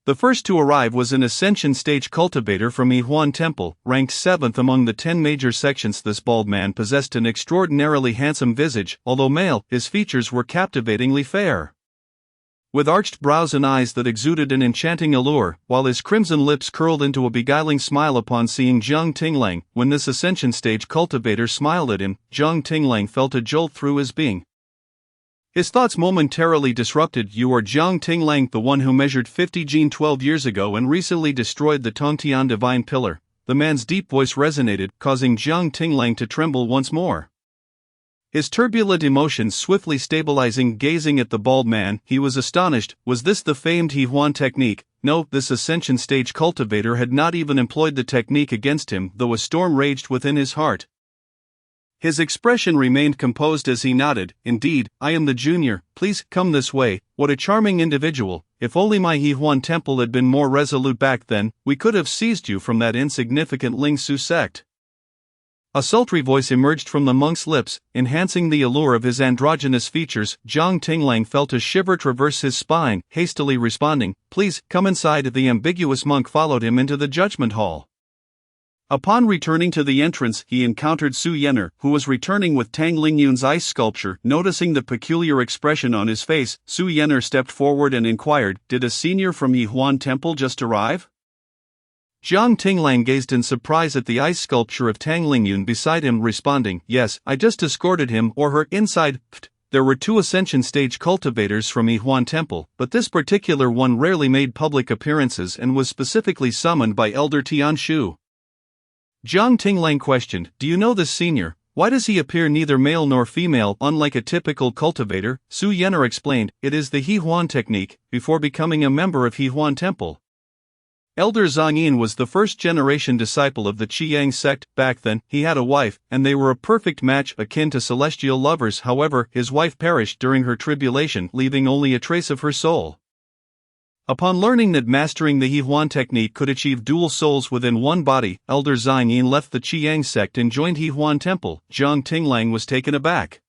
The first to arrive was an Ascension Stage cultivator from Yihuan Temple, ranked 7th among the 10 major sections. This bald man possessed an extraordinarily handsome visage. Although male, his features were captivatingly fair, with arched brows and eyes that exuded an enchanting allure, while his crimson lips curled into a beguiling smile upon seeing Jiang Tinglang. When this Ascension Stage cultivator smiled at him, Jiang Tinglang felt a jolt through his being. His thoughts momentarily disrupted. You are Jiang Tinglang, the one who measured 50 jin 12 years ago and recently destroyed the Tongtian Divine Pillar. The man's deep voice resonated, causing Jiang Tinglang to tremble once more. His turbulent emotions swiftly stabilizing. Gazing at the bald man, he was astonished. Was this the famed Yihuan technique? No, this Ascension Stage cultivator had not even employed the technique against him, though a storm raged within his heart. His expression remained composed as he nodded. Indeed, I am the junior, please come this way. What a charming individual. If only my Yihuan temple had been more resolute back then, we could have seized you from that insignificant Ling Su sect. A sultry voice emerged from the monk's lips, enhancing the allure of his androgynous features. Jiang Tinglang felt a shiver traverse his spine, hastily responding, please, come inside. The ambiguous monk followed him into the judgment hall. Upon returning to the entrance, he encountered Su Yen'er, who was returning with Tang Lingyun's ice sculpture. Noticing the peculiar expression on his face, Su Yen'er stepped forward and inquired, did a senior from Yihuan Temple just arrive? Jiang Tinglang gazed in surprise at the ice sculpture of Tang Lingyun beside him, responding, yes, I just escorted him or her inside. There were 2 Ascension Stage cultivators from Yihuan Temple, but this particular one rarely made public appearances and was specifically summoned by Elder Tian Shu. Jiang Tinglang questioned, do you know this senior? Why does he appear neither male nor female unlike a typical cultivator? Su Yener explained, it is the He Huan technique, before becoming a member of He Huan Temple. Elder Zhang Yin was the first-generation disciple of the Qiyang sect. Back then, he had a wife, and they were a perfect match akin to celestial lovers. However, his wife perished during her tribulation, leaving only a trace of her soul. Upon learning that mastering the He Huan technique could achieve dual souls within one body, Elder Zhang Yin left the Qiyang sect and joined He Huan Temple. Zhang Tinglang was taken aback.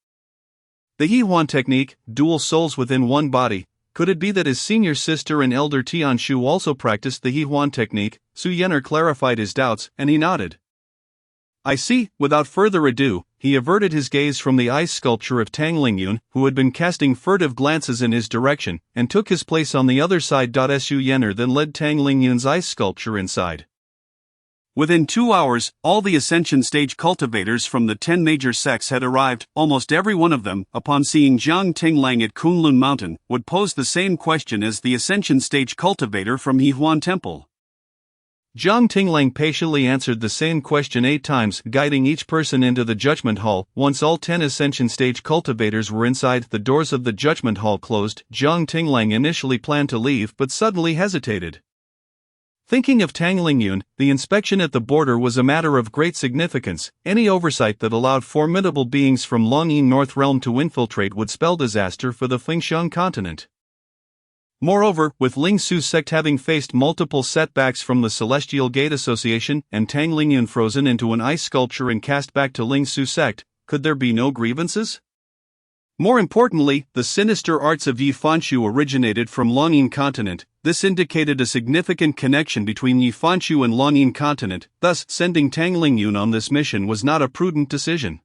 The He Huan technique, dual souls within one body. Could it be that his senior sister and Elder Tianshu also practiced the He Huan technique? Su Yener clarified his doubts, and he nodded. I see. Without further ado, he averted his gaze from the ice sculpture of Tang Lingyun, who had been casting furtive glances in his direction, and took his place on the other side. Su Yener then led Tang Lingyun's ice sculpture inside. Within 2 hours, all the Ascension Stage cultivators from the 10 major sects had arrived. Almost every one of them, upon seeing Zhang Tinglang at Kunlun Mountain, would pose the same question as the Ascension Stage cultivator from He Huan Temple. Zhang Tinglang patiently answered the same question 8 times, guiding each person into the Judgment Hall. Once all 10 Ascension Stage cultivators were inside, the doors of the Judgment Hall closed. Zhang Tinglang initially planned to leave but suddenly hesitated. Thinking of Tang Lingyun, the inspection at the border was a matter of great significance. Any oversight that allowed formidable beings from Longyin North Realm to infiltrate would spell disaster for the Fengxiang continent. Moreover, with Ling Su sect having faced multiple setbacks from the Celestial Gate Association and Tang Lingyun frozen into an ice sculpture and cast back to Ling Su sect, could there be no grievances? More importantly, the sinister arts of Yi Fanshu originated from Longyin continent. This indicated a significant connection between Yi Fanshu and Longyin continent, thus sending Tang Lingyun on this mission was not a prudent decision.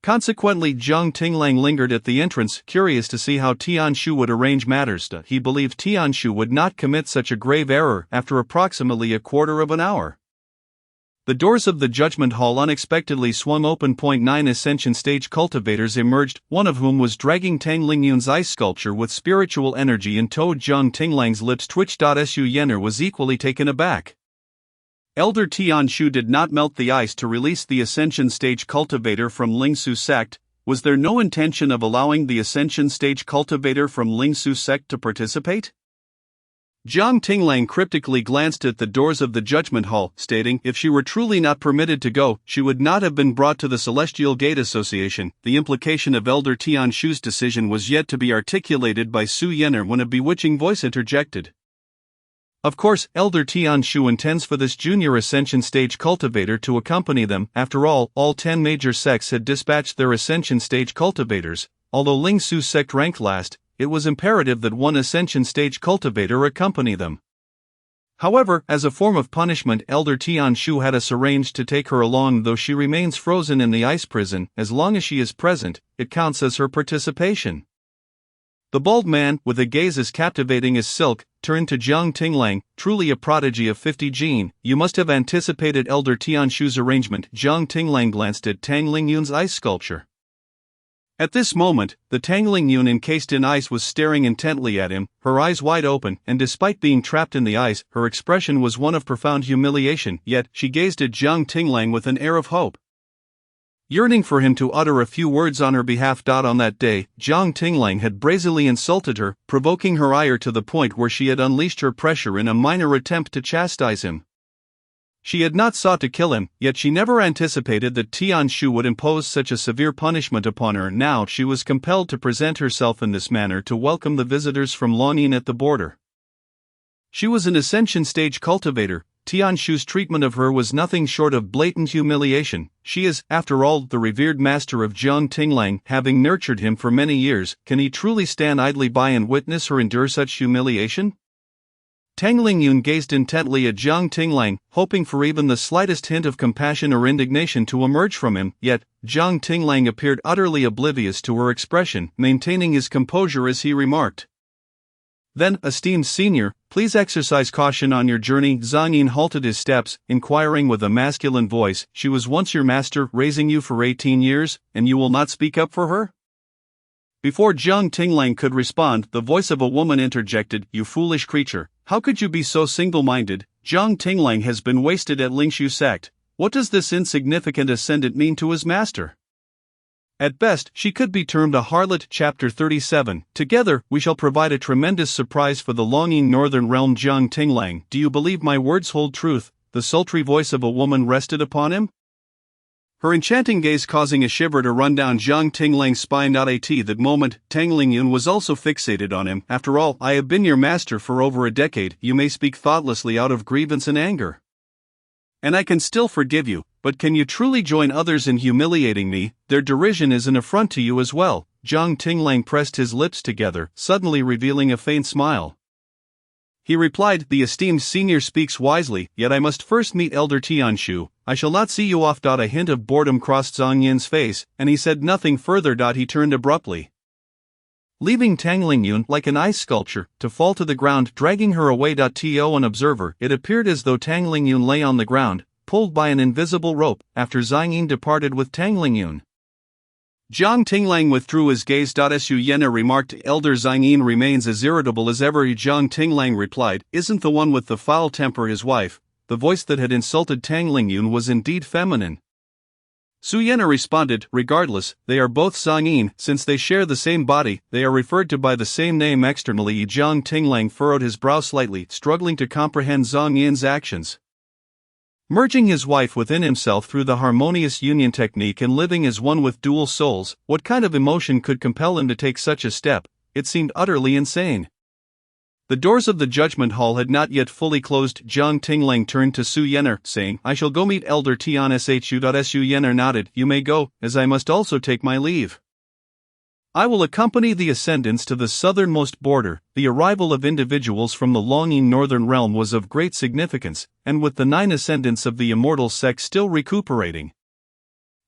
Consequently, Zhang Tinglang lingered at the entrance, curious to see how Tianshu would arrange matters. He believed Tianshu would not commit such a grave error. After approximately a quarter of an hour, the doors of the Judgment Hall unexpectedly swung open. 9 Ascension Stage cultivators emerged, one of whom was dragging Tang Lingyun's ice sculpture with spiritual energy in tow. Zhang Tinglang's lips twitched. Su Yener was equally taken aback. Elder Tianshu did not melt the ice to release the Ascension Stage cultivator from Ling Su sect. Was there no intention of allowing the Ascension Stage cultivator from Ling Su sect to participate? Zhang Tinglang cryptically glanced at the doors of the Judgment Hall, stating, if she were truly not permitted to go, she would not have been brought to the Celestial Gate Association. The implication of Elder Tianshu's decision was yet to be articulated by Su Yener when a bewitching voice interjected. Of course, Elder Tianshu intends for this junior Ascension Stage cultivator to accompany them. After all 10 major sects had dispatched their Ascension Stage cultivators. Although Ling Su sect ranked last, it was imperative that one Ascension Stage cultivator accompany them. However, as a form of punishment, Elder Tianshu had us arranged to take her along. Though she remains frozen in the ice prison, as long as she is present, it counts as her participation. The bald man, with a gaze as captivating as silk, turned to Zhang Tinglang, truly a prodigy of 50 gene. You must have anticipated Elder Tianshu's arrangement. Zhang Tinglang glanced at Tang Lingyun's ice sculpture. At this moment, the Tang Lingyun encased in ice was staring intently at him, her eyes wide open, and despite being trapped in the ice, her expression was one of profound humiliation. Yet, she gazed at Zhang Tinglang with an air of hope, yearning for him to utter a few words on her behalf. On that day, Zhang Tinglang had brazenly insulted her, provoking her ire to the point where she had unleashed her pressure in a minor attempt to chastise him. She had not sought to kill him, yet she never anticipated that Tianshu would impose such a severe punishment upon her. Now she was compelled to present herself in this manner to welcome the visitors from Longyin at the border. She was an Ascension Stage cultivator. Tianshu's treatment of her was nothing short of blatant humiliation. She is, after all, the revered master of Zhang Tinglang, having nurtured him for many years. Can he truly stand idly by and witness her endure such humiliation? Tang Lingyun gazed intently at Zhang Tinglang, hoping for even the slightest hint of compassion or indignation to emerge from him, yet Zhang Tinglang appeared utterly oblivious to her expression, maintaining his composure as he remarked, "Then, esteemed senior, please exercise caution on your journey." Zhang Yin halted his steps, inquiring with a masculine voice, "She was once your master, raising you for 18 years, and you will not speak up for her?" Before Zhang Tinglang could respond, the voice of a woman interjected, "You foolish creature, how could you be so single-minded? Zhang Tinglang has been wasted at Lingshu sect. What does this insignificant ascendant mean to his master? At best, she could be termed a harlot. Chapter 37. Together, we shall provide a tremendous surprise for the longing northern realm. Jiang Tinglang, do you believe my words hold truth? The sultry voice of a woman rested upon him, her enchanting gaze causing a shiver to run down Jiang Tinglang's spine. At that moment, Tang Lingyun was also fixated on him. After all, I have been your master for over a decade. You may speak thoughtlessly out of grievance and anger, and I can still forgive you, but can you truly join others in humiliating me? Their derision is an affront to you as well. Jiang Tinglang pressed his lips together, suddenly revealing a faint smile. He replied, the esteemed senior speaks wisely, yet I must first meet Elder Tianshu. I shall not see you off. A hint of boredom crossed Zhang Yin's face, and he said nothing further. He turned abruptly, leaving Tang Lingyun like an ice sculpture to fall to the ground, dragging her away. To an observer, it appeared as though Tang Lingyun lay on the ground, pulled by an invisible rope, after Zhang Yin departed with Tang Lingyun. Jiang Tinglang withdrew his gaze. Su Yena remarked, Elder Zhang Yin remains as irritable as ever. Jiang Tinglang replied, isn't the one with the foul temper his wife? The voice that had insulted Tang Lingyun was indeed feminine. Su Yena responded, regardless, they are both Zhang Yin. Since they share the same body, they are referred to by the same name externally. Jiang Tinglang furrowed his brow slightly, struggling to comprehend Zhang Yin's actions. Merging his wife within himself through the harmonious union technique and living as one with dual souls, what kind of emotion could compel him to take such a step? It seemed utterly insane. The doors of the judgment hall had not yet fully closed. Jiang Tinglang turned to Su Yener, saying, I shall go meet Elder Tian Shu. Su Yener nodded, you may go, as I must also take my leave. I will accompany the ascendants to the southernmost border. The arrival of individuals from the longing northern realm was of great significance, and with the 9 ascendants of the immortal sect still recuperating,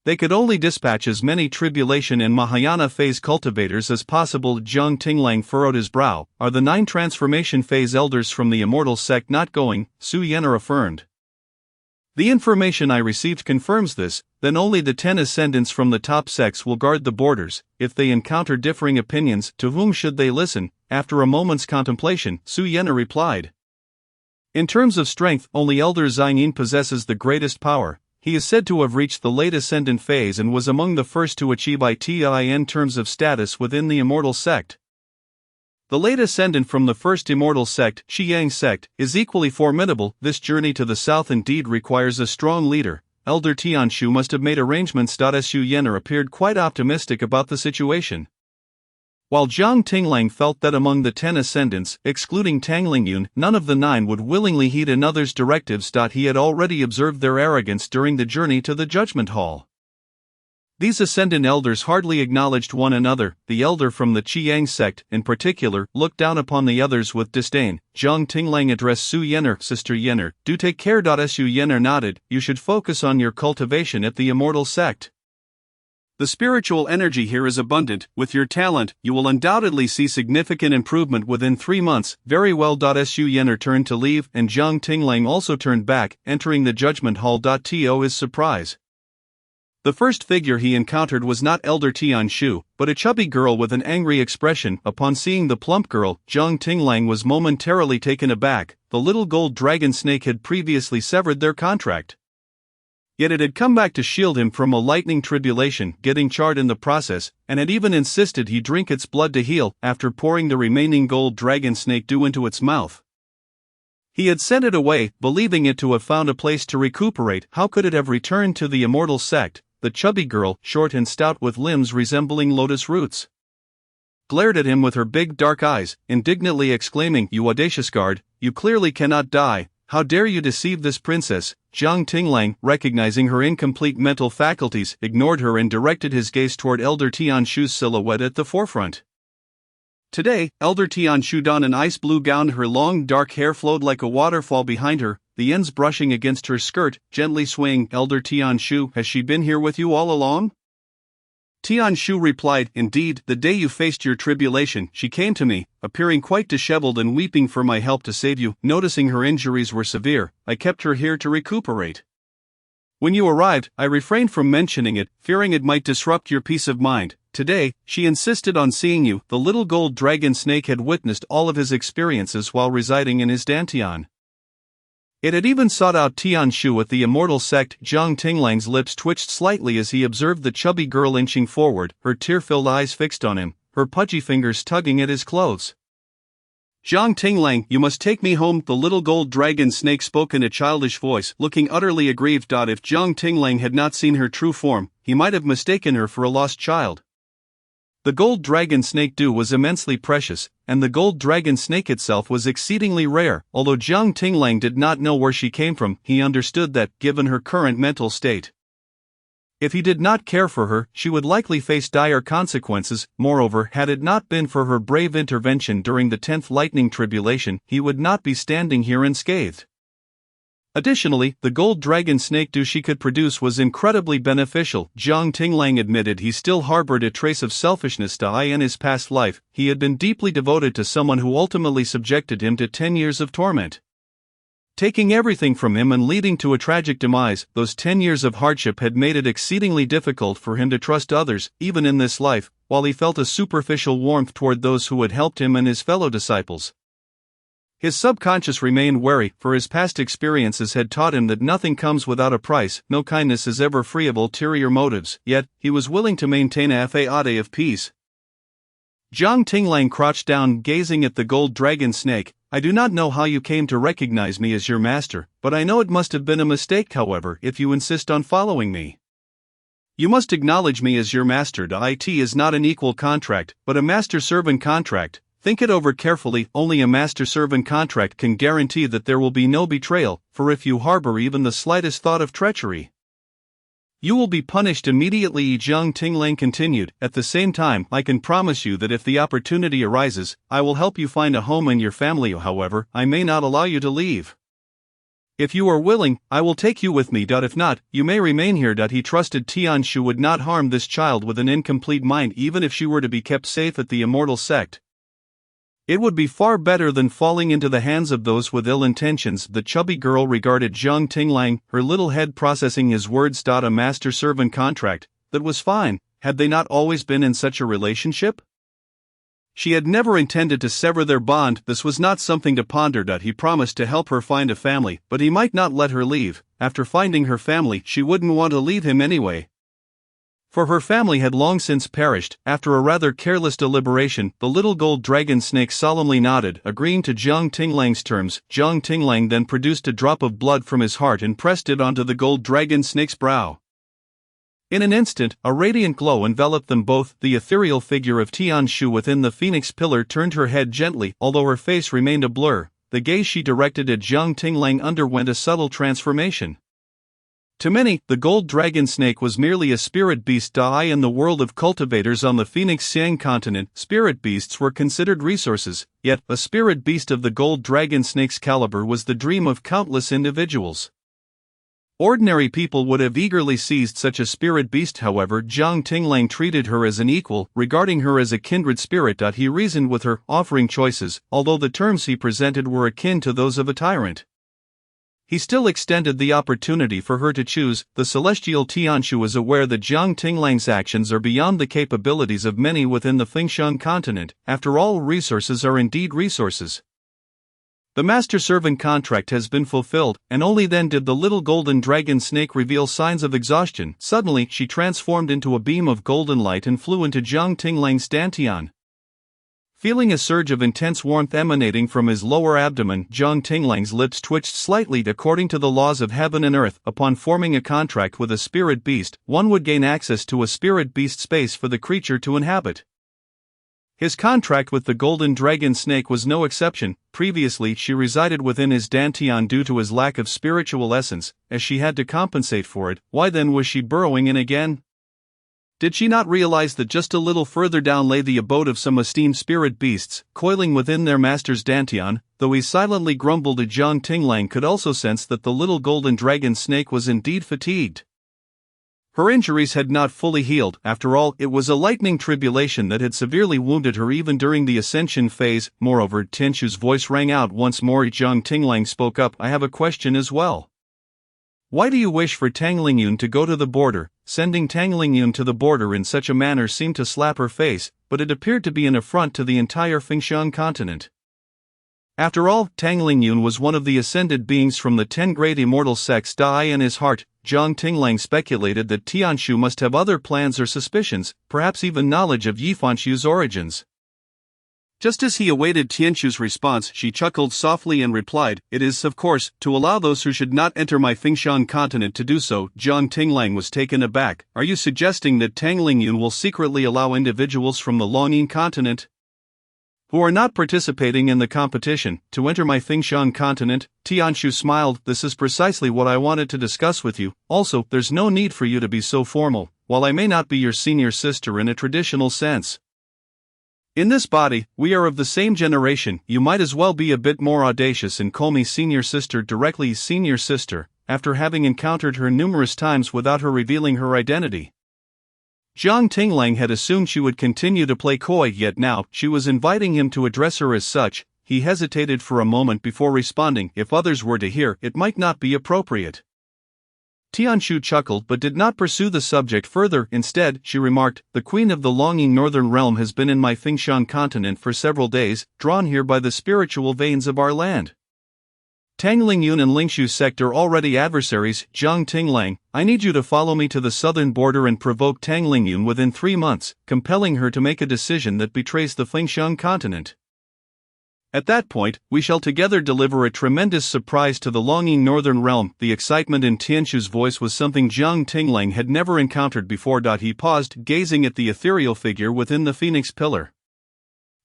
they could only dispatch as many tribulation and Mahayana phase cultivators as possible. Jiang Tinglang furrowed his brow. Are the 9 transformation phase elders from the immortal sect not going? Su Yener affirmed. The information I received confirms this. Then only the 10 ascendants from the top sects will guard the borders. If they encounter differing opinions, to whom should they listen? After a moment's contemplation, Su Yener replied. In terms of strength, only Elder Zhang Yin possesses the greatest power. He is said to have reached the late ascendant phase and was among the first to achieve it in terms of status within the immortal sect. The late ascendant from the first immortal sect, Shiyang sect, is equally formidable. This journey to the south indeed requires a strong leader. Elder Tianshu must have made arrangements. Su Yener appeared quite optimistic about the situation, while Jiang Tinglang felt that among the 10 ascendants, excluding Tang Lingyun, none of the 9 would willingly heed another's directives. He had already observed their arrogance during the journey to the judgment hall. These ascendant elders hardly acknowledged one another. The elder from the Qiyang sect, in particular, looked down upon the others with disdain. Jiang Tinglang addressed Su Yener, Sister Yener, do take care. Su Yener nodded, you should focus on your cultivation at the immortal sect. The spiritual energy here is abundant. With your talent, you will undoubtedly see significant improvement within 3 months. Very well. Su Yener turned to leave, and Jiang Tinglang also turned back, entering the judgment hall. To his surprise, the first figure he encountered was not Elder Tianshu, but a chubby girl with an angry expression. Upon seeing the plump girl, Jiang Tinglang was momentarily taken aback. The little gold dragon snake had previously severed their contract, yet it had come back to shield him from a lightning tribulation, getting charred in the process, and had even insisted he drink its blood to heal. After pouring the remaining gold dragon snake dew into its mouth, he had sent it away, believing it to have found a place to recuperate. How could it have returned to the immortal sect? The chubby girl, short and stout with limbs resembling lotus roots, glared at him with her big dark eyes, indignantly exclaiming, you audacious guard, you clearly cannot die. How dare you deceive this princess? Jiang Tinglang, recognizing her incomplete mental faculties, ignored her and directed his gaze toward Elder Tianshu's silhouette at the forefront. Today, Elder Tianshu donned an ice blue gown. Her long dark hair flowed like a waterfall behind her, the ends brushing against her skirt, gently swaying. Elder Tianshu, has she been here with you all along? Tianshu replied, indeed, the day you faced your tribulation, she came to me, appearing quite disheveled and weeping for my help to save you. Noticing her injuries were severe, I kept her here to recuperate. When you arrived, I refrained from mentioning it, fearing it might disrupt your peace of mind. Today, she insisted on seeing you. The little gold dragon snake had witnessed all of his experiences while residing in his dantian. It had even sought out Tianshu with the immortal sect. Jiang Tinglang's lips twitched slightly as he observed the chubby girl inching forward, her tear-filled eyes fixed on him, her pudgy fingers tugging at his clothes. Jiang Tinglang, you must take me home, the little gold dragon snake spoke in a childish voice, looking utterly aggrieved. If Jiang Tinglang had not seen her true form, he might have mistaken her for a lost child. The gold dragon snake dew was immensely precious, and the gold dragon snake itself was exceedingly rare. Although Jiang Tinglang did not know where she came from, he understood that, given her current mental state, if he did not care for her, she would likely face dire consequences. Moreover, had it not been for her brave intervention during the 10th lightning tribulation, he would not be standing here unscathed. Additionally, the gold dragon snake dew she could produce was incredibly beneficial. Jiang Tinglang admitted he still harbored a trace of selfishness in his past life. He had been deeply devoted to someone who ultimately subjected him to 10 years of torment, taking everything from him and leading to a tragic demise. Those 10 years of hardship had made it exceedingly difficult for him to trust others, even in this life, while he felt a superficial warmth toward those who had helped him and his fellow disciples. His subconscious remained wary, for his past experiences had taught him that nothing comes without a price, no kindness is ever free of ulterior motives, yet, he was willing to maintain a facade of peace. Jiang Tinglang crouched down, gazing at the gold dragon snake. I do not know how you came to recognize me as your master, but I know it must have been a mistake. However, if you insist on following me, you must acknowledge me as your master. It is not an equal contract, but a master-servant contract. Think it over carefully. Only a master-servant contract can guarantee that there will be no betrayal, for if you harbor even the slightest thought of treachery, you will be punished immediately. Jiang Tinglang continued. At the same time, I can promise you that if the opportunity arises, I will help you find a home and your family. However, I may not allow you to leave. If you are willing, I will take you with me. If not, you may remain here. He trusted Tianshu would not harm this child with an incomplete mind, even if she were to be kept safe at the immortal sect. It would be far better than falling into the hands of those with ill intentions. The chubby girl regarded Jiang Tinglang, her little head processing his words. A master-servant contract, that was fine. Had they not always been in such a relationship? She had never intended to sever their bond. This was not something to ponder. He promised to help her find a family, but he might not let her leave. After finding her family, she wouldn't want to leave him anyway, for her family had long since perished. After a rather careless deliberation, the little gold dragon snake solemnly nodded, agreeing to Jiang Tinglang's terms. Jiang Tinglang then produced a drop of blood from his heart and pressed it onto the gold dragon snake's brow. In an instant, a radiant glow enveloped them both. The ethereal figure of Tianshu within the phoenix pillar turned her head gently. Although her face remained a blur, the gaze she directed at Jiang Tinglang underwent a subtle transformation. To many, the gold dragon snake was merely a spirit beast. In the world of cultivators on the Phoenix Siang continent, spirit beasts were considered resources, yet, a spirit beast of the gold dragon snake's caliber was the dream of countless individuals. Ordinary people would have eagerly seized such a spirit beast. However, Jiang Tinglang treated her as an equal, regarding her as a kindred spirit. He reasoned with her, offering choices, although the terms he presented were akin to those of a tyrant. He still extended the opportunity for her to choose. The celestial Tianshu was aware that Jiang Tinglang's actions are beyond the capabilities of many within the Fengshan continent. After all, resources are indeed resources. The master-servant contract has been fulfilled, and only then did the little golden dragon snake reveal signs of exhaustion. Suddenly, she transformed into a beam of golden light and flew into Jiang Tinglang's dantian. Feeling a surge of intense warmth emanating from his lower abdomen, Jiang Tinglang's lips twitched slightly. According to the laws of heaven and earth, upon forming a contract with a spirit beast, one would gain access to a spirit beast space for the creature to inhabit. His contract with the golden dragon snake was no exception. Previously, she resided within his dantian due to his lack of spiritual essence, as she had to compensate for it. Why then was she burrowing in again? Did she not realize that just a little further down lay the abode of some esteemed spirit beasts, coiling within their master's dantian? Though he silently grumbled, Jiang Tinglang could also sense that the little golden dragon snake was indeed fatigued. Her injuries had not fully healed. After all, it was a lightning tribulation that had severely wounded her even during the ascension phase. Moreover, Tianshu's voice rang out once more. Jiang Tinglang spoke up. I have a question as well. Why do you wish for Tang Lingyun to go to the border? Sending Tang Lingyun to the border in such a manner seemed to slap her face, but it appeared to be an affront to the entire Fengshan continent. After all, Tang Lingyun was one of the ascended beings from the 10 great immortal sects. In his heart, Jiang Tinglang speculated that Tianshu must have other plans or suspicions, perhaps even knowledge of Yifanshu's origins. Just as he awaited Tianshu's response, she chuckled softly and replied, "It is, of course, to allow those who should not enter my Fengshan continent to do so." Jiang Tinglang was taken aback. "Are you suggesting that Tang Lingyun will secretly allow individuals from the Longyin continent, who are not participating in the competition, to enter my Fengshan continent?" Tianshu smiled. "This is precisely what I wanted to discuss with you. Also, there's no need for you to be so formal. While I may not be your senior sister in a traditional sense, in this body, we are of the same generation. You might as well be a bit more audacious and call me senior sister directly." Senior sister, after having encountered her numerous times without her revealing her identity, Jiang Tinglang had assumed she would continue to play coy, yet now she was inviting him to address her as such. He hesitated for a moment before responding. "If others were to hear, it might not be appropriate." Tianshu chuckled but did not pursue the subject further. Instead, she remarked, "The queen of the Longyin northern realm has been in my Fengshan continent for several days, drawn here by the spiritual veins of our land. Tang Lingyun and Lingshu sect are already adversaries." Jiang Tinglang, "I need you to follow me to the southern border and provoke Tang Lingyun within 3 months, compelling her to make a decision that betrays the Fengshan continent. At that point, we shall together deliver a tremendous surprise to the Longyin northern realm." The excitement in Tianshu's voice was something Jiang Tinglang had never encountered before. He paused, gazing at the ethereal figure within the phoenix pillar,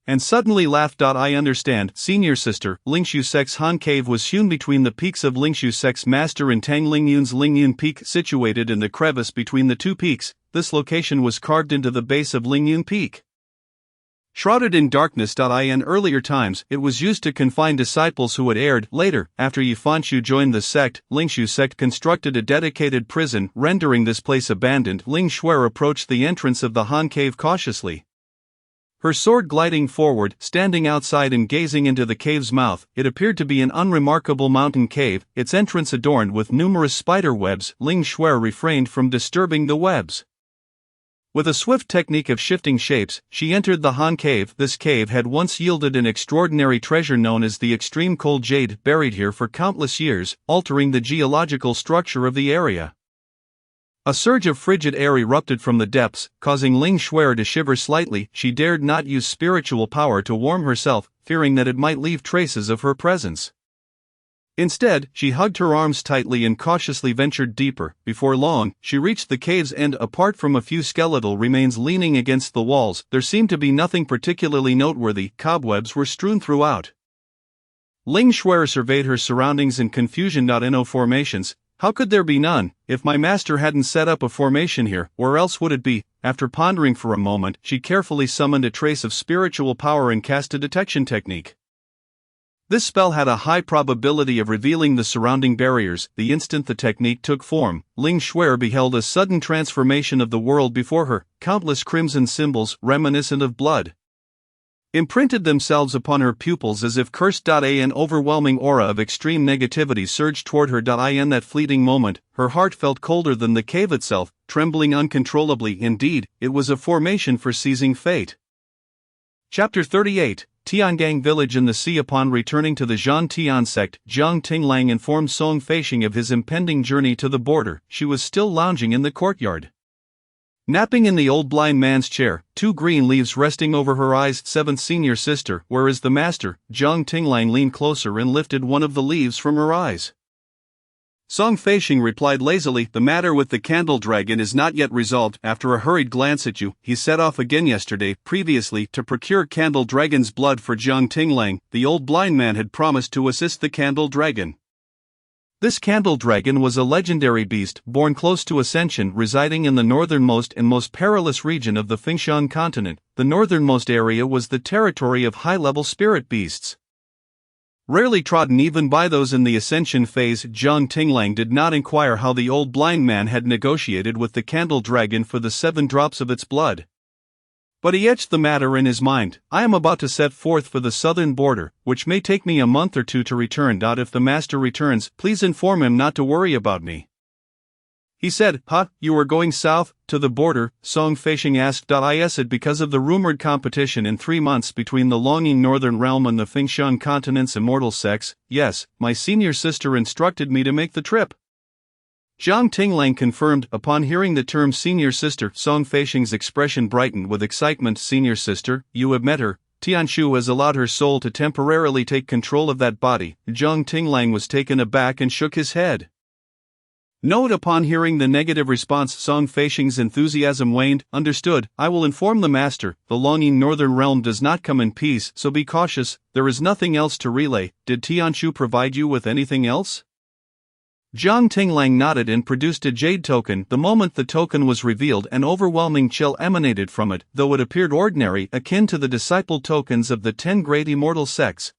and suddenly laughed. "I understand, senior sister. Lingshu sect's Han cave was hewn between the peaks of Lingshu sect's master and Tang Lingyun's Lingyun peak. Situated in the crevice between the two peaks, this location was carved into the base of Lingyun peak. Shrouded in darkness. In earlier times, it was used to confine disciples who had erred. Later, after Yifanshu joined the sect, Lingshu sect constructed a dedicated prison, rendering this place abandoned." Ling Shuer approached the entrance of the Han cave cautiously, her sword gliding forward, standing outside and gazing into the cave's mouth. It appeared to be an unremarkable mountain cave, its entrance adorned with numerous spider webs. Ling Shuer refrained from disturbing the webs. With a swift technique of shifting shapes, she entered the Han cave. This cave had once yielded an extraordinary treasure known as the extreme cold jade, buried here for countless years, altering the geological structure of the area. A surge of frigid air erupted from the depths, causing Ling Shuer to shiver slightly. She dared not use spiritual power to warm herself, fearing that it might leave traces of her presence. Instead, she hugged her arms tightly and cautiously ventured deeper. Before long, she reached the cave's end. Apart from a few skeletal remains leaning against the walls, there seemed to be nothing particularly noteworthy. Cobwebs were strewn throughout. Ling Shuer surveyed her surroundings in confusion. No formations. How could there be none? If my master hadn't set up a formation here, where else would it be? After pondering for a moment, she carefully summoned a trace of spiritual power and cast a detection technique. This spell had a high probability of revealing the surrounding barriers. The instant the technique took form, Ling Shuer beheld a sudden transformation of the world before her. Countless crimson symbols, reminiscent of blood, imprinted themselves upon her pupils as if cursed. An overwhelming aura of extreme negativity surged toward her. In that fleeting moment, her heart felt colder than the cave itself, trembling uncontrollably. Indeed, it was a formation for seizing fate. Chapter 38, Tiangang Village in the Sea. Upon returning to the Zhan Tian sect, Jiang Tinglang informed Song Feishing of his impending journey to the border. She was still lounging in the courtyard, napping in the old blind man's chair, 2 green leaves resting over her eyes. "Seventh senior sister, where is the master?" Jiang Tinglang leaned closer and lifted one of the leaves from her eyes. Song Feishing replied lazily, "The matter with the candle dragon is not yet resolved." After a hurried glance at you, he set off again yesterday. Previously, to procure candle dragon's blood for Jiang Tinglang, the old blind man had promised to assist the candle dragon. This candle dragon was a legendary beast, born close to ascension, residing in the northernmost and most perilous region of the Fengshan continent. The northernmost area was the territory of high-level spirit beasts, rarely trodden even by those in the ascension phase. Jiang Tinglang did not inquire how the old blind man had negotiated with the candle dragon for the 7 drops of its blood, but he etched the matter in his mind. "I am about to set forth for the southern border, which may take me a month or 2 to return. If the master returns, please inform him not to worry about me. He said, "Ha, you are going south, to the border?" Song Feishing asked. I said, "Because of the rumored competition in 3 months between the longing northern realm and the Fengshan continent's immortal sects, yes, my senior sister instructed me to make the trip." Jiang Tinglang confirmed. Upon hearing the term senior sister, Song Feishing's expression brightened with excitement. "Senior sister, you have met her. Tianshu has allowed her soul to temporarily take control of that body." Jiang Tinglang was taken aback and shook his head. Note: upon hearing the negative response, Song Feishing's enthusiasm waned. "Understood, I will inform the master. The longing northern realm does not come in peace, so be cautious. There is nothing else to relay." "Did Tianshu provide you with anything else?" Jiang Tinglang nodded and produced a jade token. The moment the token was revealed, an overwhelming chill emanated from it, though it appeared ordinary, akin to the disciple tokens of the 10 great immortal sects.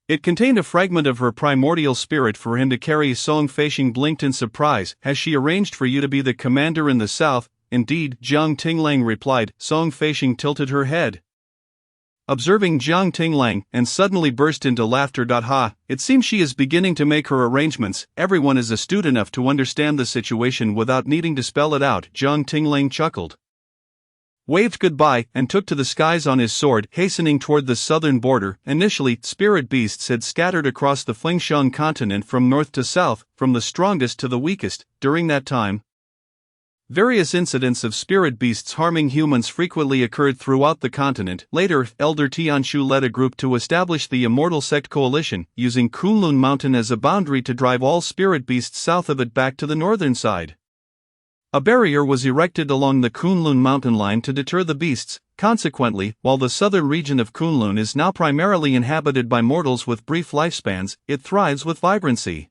It contained a fragment of her primordial spirit for him to carry. Song Feishing blinked in surprise. "Has she arranged for you to be the commander in the south?" "Indeed," Jiang Tinglang replied. Song Feishing tilted her head, observing Jiang Tinglang, and suddenly burst into laughter. "Ha, it seems she is beginning to make her arrangements. Everyone is astute enough to understand the situation without needing to spell it out." Jiang Tinglang chuckled, waved goodbye, and took to the skies on his sword, hastening toward the southern border. Initially, spirit beasts had scattered across the Fengshan continent from north to south, from the strongest to the weakest. During that time, various incidents of spirit beasts harming humans frequently occurred throughout the continent. Later, Elder Tianshu led a group to establish the Immortal Sect Coalition, using Kunlun Mountain as a boundary to drive all spirit beasts south of it back to the northern side. A barrier was erected along the Kunlun mountain line to deter the beasts. Consequently, while the southern region of Kunlun is now primarily inhabited by mortals with brief lifespans, it thrives with vibrancy.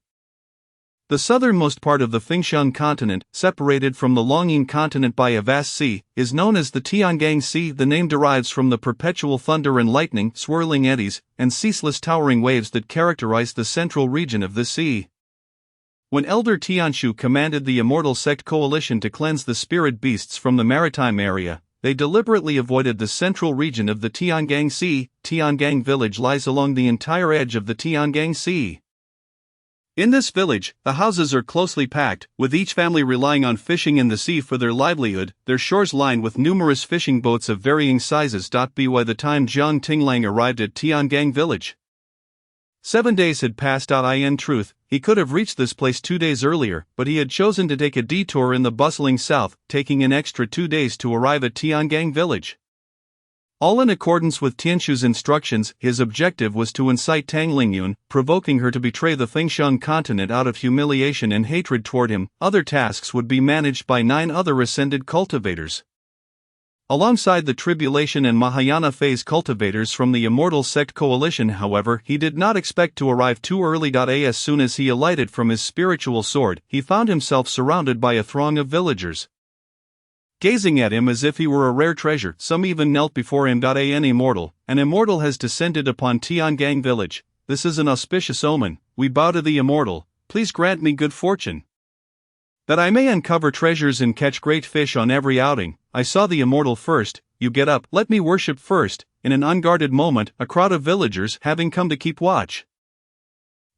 The southernmost part of the Fengshan continent, separated from the Longing continent by a vast sea, is known as the Tiangang Sea. The name derives from the perpetual thunder and lightning, swirling eddies, and ceaseless towering waves that characterize the central region of the sea. When Elder Tianshu commanded the Immortal Sect Coalition to cleanse the spirit beasts from the maritime area, they deliberately avoided the central region of the Tiangang Sea. Tiangang Village lies along the entire edge of the Tiangang Sea. In this village, the houses are closely packed, with each family relying on fishing in the sea for their livelihood, their shores lined with numerous fishing boats of varying sizes. By the time Jiang Tinglang arrived at Tiangang Village, 7 days had passed. In truth, he could have reached this place 2 days earlier, but he had chosen to take a detour in the bustling south, taking an extra 2 days to arrive at Tiangang Village. All in accordance with Tianshu's instructions, his objective was to incite Tang Lingyun, provoking her to betray the Fengshan continent out of humiliation and hatred toward him. Other tasks would be managed by 9 other ascended cultivators. Alongside the Tribulation and Mahayana phase cultivators from the Immortal Sect Coalition, however, he did not expect to arrive too early. As soon as he alighted from his spiritual sword, he found himself surrounded by a throng of villagers, gazing at him as if he were a rare treasure. Some even knelt before him. An immortal has descended upon Tiangang Village. This is an auspicious omen. We bow to the immortal. Please grant me good fortune, that I may uncover treasures and catch great fish on every outing. I saw the immortal first. You get up, let me worship first." In an unguarded moment, a crowd of villagers, having come to keep watch,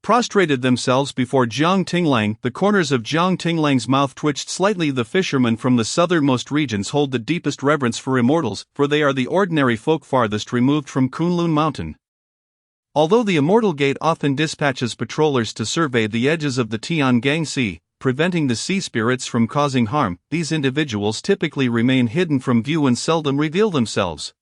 prostrated themselves before Jiang Tinglang. The corners of Jiang Tinglang's mouth twitched slightly. The fishermen from the southernmost regions hold the deepest reverence for immortals, for they are the ordinary folk farthest removed from Kunlun Mountain. Although the Immortal Gate often dispatches patrollers to survey the edges of the Tiangang Sea, preventing the sea spirits from causing harm, these individuals typically remain hidden from view and seldom reveal themselves.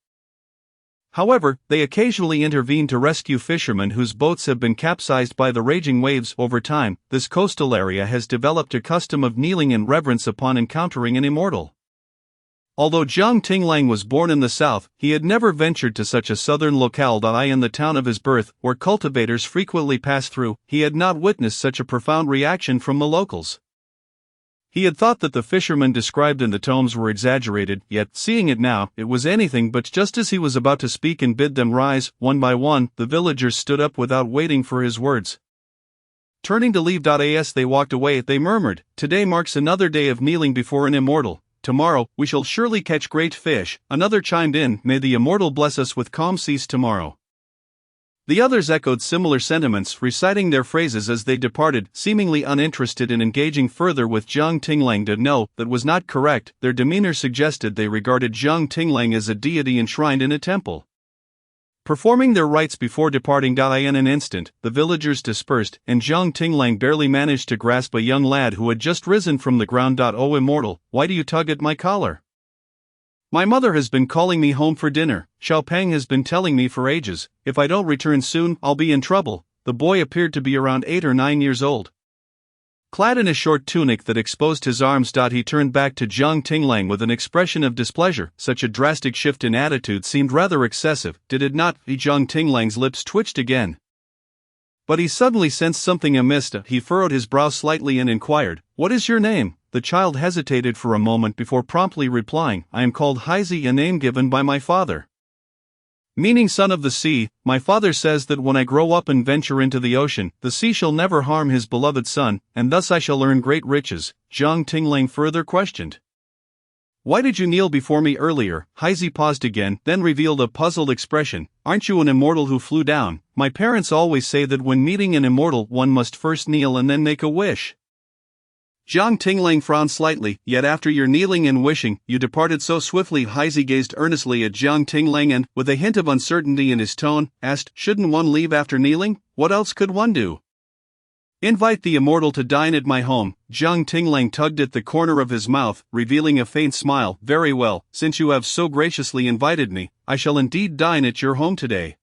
However, they occasionally intervene to rescue fishermen whose boats have been capsized by the raging waves. Over time, this coastal area has developed a custom of kneeling in reverence upon encountering an immortal. Although Jiang Tinglang was born in the south, he had never ventured to such a southern locale. In the town of his birth, where cultivators frequently pass through, he had not witnessed such a profound reaction from the locals. He had thought that the fishermen described in the tomes were exaggerated, yet, seeing it now, it was anything but. Just as he was about to speak and bid them rise, one by one, the villagers stood up without waiting for his words. Turning to leave. As they walked away, they murmured, "Today marks another day of kneeling before an immortal. Tomorrow, we shall surely catch great fish." Another chimed in, "May the immortal bless us with calm seas tomorrow." The others echoed similar sentiments, reciting their phrases as they departed, seemingly uninterested in engaging further with Jiang Tinglang. No, that was not correct. Their demeanor suggested they regarded Jiang Tinglang as a deity enshrined in a temple. Performing their rites before departing. In an instant, the villagers dispersed, and Jiang Tinglang barely managed to grasp a young lad who had just risen from the ground. Oh immortal, why do you tug at my collar? My mother has been calling me home for dinner. Xiao Peng has been telling me for ages, if I don't return soon, I'll be in trouble. The boy appeared to be around 8 or 9 years old. Clad in a short tunic that exposed his arms. He turned back to Jiang Tinglang with an expression of displeasure. Such a drastic shift in attitude seemed rather excessive, did it not? Jiang Tinglang's lips twitched again. But he suddenly sensed something amiss. He furrowed his brow slightly and inquired, "What is your name?" The child hesitated for a moment before promptly replying, "I am called Haizi, a name given by my father. Meaning son of the sea. My father says that when I grow up and venture into the ocean, the sea shall never harm his beloved son, and thus I shall earn great riches." Jiang Tinglang further questioned, "Why did you kneel before me earlier?" Haizi paused again, then revealed a puzzled expression. "Aren't you an immortal who flew down? My parents always say that when meeting an immortal one must first kneel and then make a wish." Jiang Tinglang frowned slightly. "Yet after your kneeling and wishing, you departed so swiftly." Haizi gazed earnestly at Jiang Tinglang and, with a hint of uncertainty in his tone, asked, "Shouldn't one leave after kneeling? What else could one do?" "Invite the immortal to dine at my home." Jiang Tinglang tugged at the corner of his mouth, revealing a faint smile. "Very well, since you have so graciously invited me, I shall indeed dine at your home today."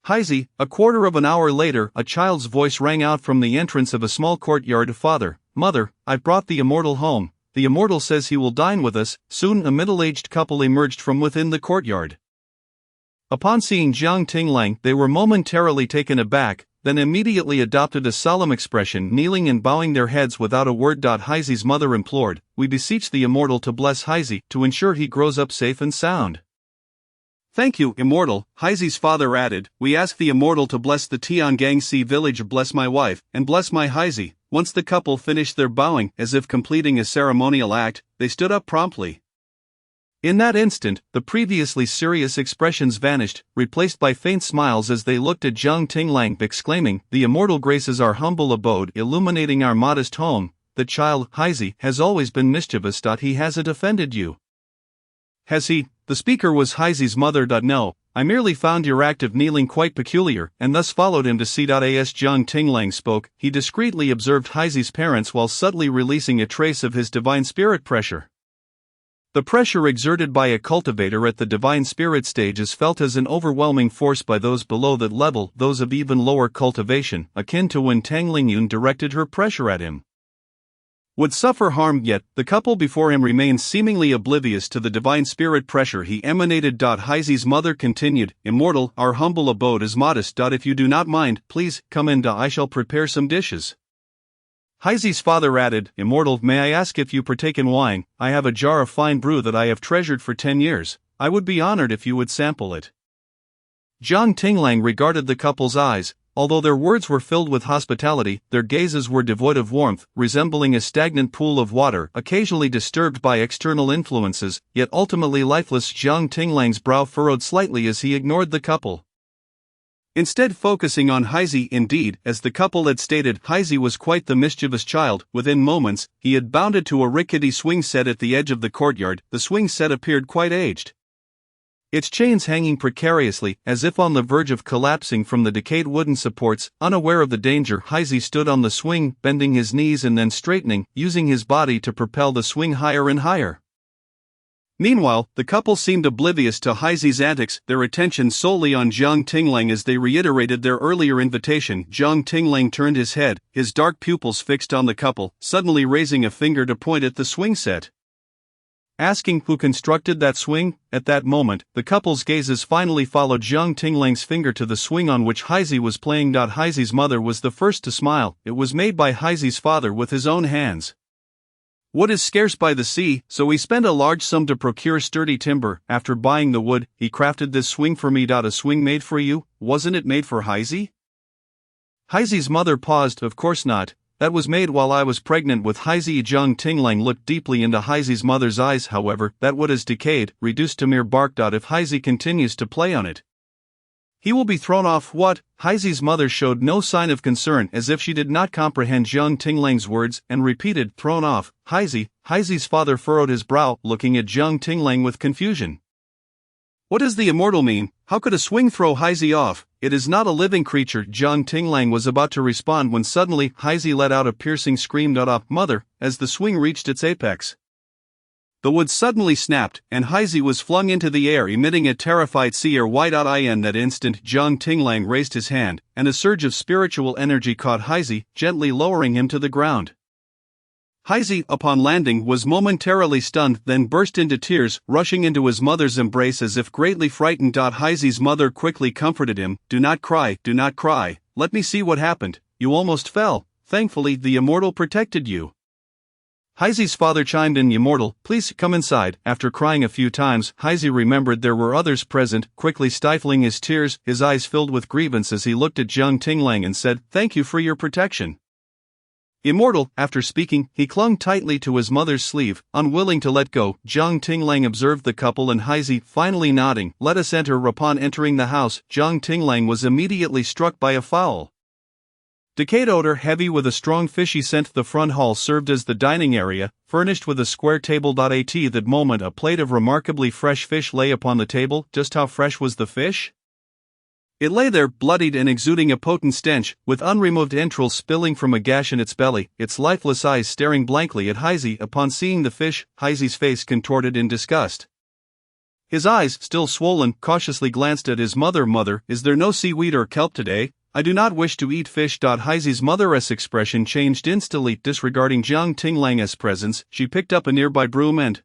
Haizi. A quarter of an hour later, a child's voice rang out from the entrance of a small courtyard. "Father, Mother, I've brought the immortal home. The immortal says he will dine with us." Soon a middle-aged couple emerged from within the courtyard. Upon seeing Jiang Tinglang, they were momentarily taken aback, then immediately adopted a solemn expression, kneeling and bowing their heads without a word. Haizi's mother implored, "We beseech the immortal to bless Haizi, to ensure he grows up safe and sound." "Thank you, immortal," Haizi's father added. "We ask the immortal to bless the Tiangangsi village, bless my wife, and bless my Haizi." Once the couple finished their bowing, as if completing a ceremonial act, they stood up promptly. In that instant, the previously serious expressions vanished, replaced by faint smiles as they looked at Jiang Tinglang, exclaiming, "The immortal graces our humble abode, illuminating our modest home. The child, Haizi, has always been mischievous. He hasn't offended you, has he?" The speaker was Haizi's mother. "No, I merely found your act of kneeling quite peculiar, and thus followed him to see. As Jiang Tinglang spoke, he discreetly observed Haizi's parents while subtly releasing a trace of his divine spirit pressure. The pressure exerted by a cultivator at the divine spirit stage is felt as an overwhelming force by those below that level, those of even lower cultivation, akin to when Tang Lingyun directed her pressure at him. Would suffer harm, yet the couple before him remained seemingly oblivious to the divine spirit pressure he emanated. Haizi's mother continued, "Immortal, our humble abode is modest. If you do not mind, please, come in. I shall prepare some dishes." Haizi's father added, "Immortal, may I ask if you partake in wine? I have a jar of fine brew that I have treasured for 10 years. I would be honored if you would sample it." Jiang Tinglang regarded the couple's eyes. Although their words were filled with hospitality, their gazes were devoid of warmth, resembling a stagnant pool of water, occasionally disturbed by external influences, yet ultimately lifeless. Jiang Tinglang's brow furrowed slightly as he ignored the couple, instead focusing on Haizi. Indeed, as the couple had stated, Haizi was quite the mischievous child. Within moments, he had bounded to a rickety swing set at the edge of the courtyard. The swing set appeared quite aged, its chains hanging precariously, as if on the verge of collapsing from the decayed wooden supports. Unaware of the danger, Haizi stood on the swing, bending his knees and then straightening, using his body to propel the swing higher and higher. Meanwhile, the couple seemed oblivious to Haizi's antics, their attention solely on Jiang Tinglang as they reiterated their earlier invitation. Jiang Tinglang turned his head, his dark pupils fixed on the couple, suddenly raising a finger to point at the swing set, asking who constructed that swing. At that moment, the couple's gazes finally followed Jiang Tinglang's finger to the swing on which Haizi was playing. Haizi's mother was the first to smile. It was made by Haizi's father with his own hands. "Wood is scarce by the sea, so we spent a large sum to procure sturdy timber. After buying the wood, he crafted this swing for me. A swing made for you? Wasn't it made for Haizi?" Haizi's mother paused. "Of course not. That was made while I was pregnant with Haizi." Jiang Tinglang looked deeply into Haizi's mother's eyes. "However, that wood is decayed, reduced to mere bark. If Haizi continues to play on it, He will be thrown off. What? Heizi's mother showed no sign of concern, as if she did not comprehend Jiang Tinglang's words, and repeated, thrown off. Heizi's father furrowed his brow, looking at Jiang Tinglang with confusion. What does the immortal mean? How could a swing throw Heizi off? It is not a living creature. Jiang Tinglang was about to respond when suddenly Heizi let out a piercing scream. Mother, as the swing reached its apex. The wood suddenly snapped, and Heizi was flung into the air, emitting a terrified CRY. In that instant, Jiang Tinglang raised his hand, and a surge of spiritual energy caught Heizi, gently lowering him to the ground. Heizi, upon landing, was momentarily stunned, then burst into tears, rushing into his mother's embrace as if greatly frightened. Heizi's mother quickly comforted him. Do not cry, let me see what happened. You almost fell. Thankfully, the immortal protected you. Heizi's father chimed in. Immortal, please come inside. After crying a few times, Heizi remembered there were others present, quickly stifling his tears, his eyes filled with grievance as he looked at Jiang Tinglang and said, thank you for your protection. Immortal, after speaking, he clung tightly to his mother's sleeve, unwilling to let go. Jiang Tinglang observed the couple and Heizi, finally nodding, let us enter. Upon entering the house, Jiang Tinglang was immediately struck by a foul decayed odor heavy with a strong fishy scent. The front hall served as the dining area, furnished with a square table. At that moment a plate of remarkably fresh fish lay upon the table. Just how fresh was the fish? It lay there, bloodied and exuding a potent stench, with unremoved entrails spilling from a gash in its belly, its lifeless eyes staring blankly at Heizi. Upon seeing the fish, Heizi's face contorted in disgust. His eyes, still swollen, cautiously glanced at his mother. Mother, is there no seaweed or kelp today? I do not wish to eat fish. Heizi's mother's expression changed instantly. Disregarding Jiang Tinglang's presence, she picked up a nearby broom and,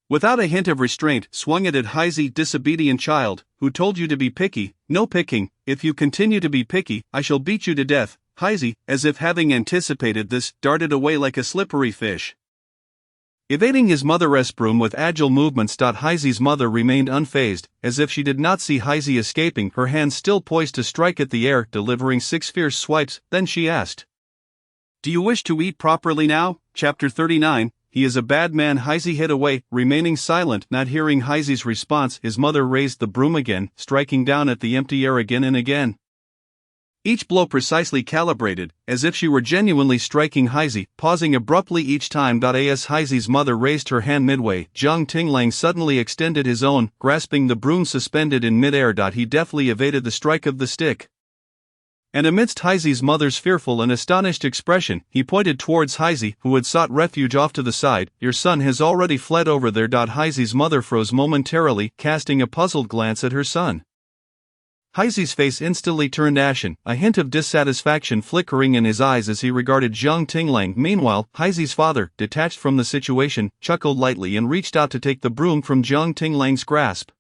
without a hint of restraint, swung it at Heizi. Disobedient child, who told you to be picky? No picking. If you continue to be picky, I shall beat you to death. Heizi, as if having anticipated this, darted away like a slippery fish, evading his mother's broom with agile movements. Heizi's mother remained unfazed, as if she did not see Heizi escaping, her hands still poised to strike at the air, delivering 6 fierce swipes. Then she asked, do you wish to eat properly now? Chapter 39. He is a bad man. Heizi hid away, remaining silent. Not hearing Heizi's response, his mother raised the broom again, striking down at the empty air again and again. Each blow precisely calibrated, as if she were genuinely striking Heizi, pausing abruptly each time. As Heizi's mother raised her hand midway, Jiang Tinglang suddenly extended his own, grasping the broom suspended in midair. He deftly evaded the strike of the stick, and amidst Heizi's mother's fearful and astonished expression, he pointed towards Heizi, who had sought refuge off to the side. Your son has already fled over there. Heizi's mother froze momentarily, casting a puzzled glance at her son. Heizi's face instantly turned ashen, a hint of dissatisfaction flickering in his eyes as he regarded Jiang Tinglang. Meanwhile, Heizi's father, detached from the situation, chuckled lightly and reached out to take the broom from Jiang Tinglang's grasp.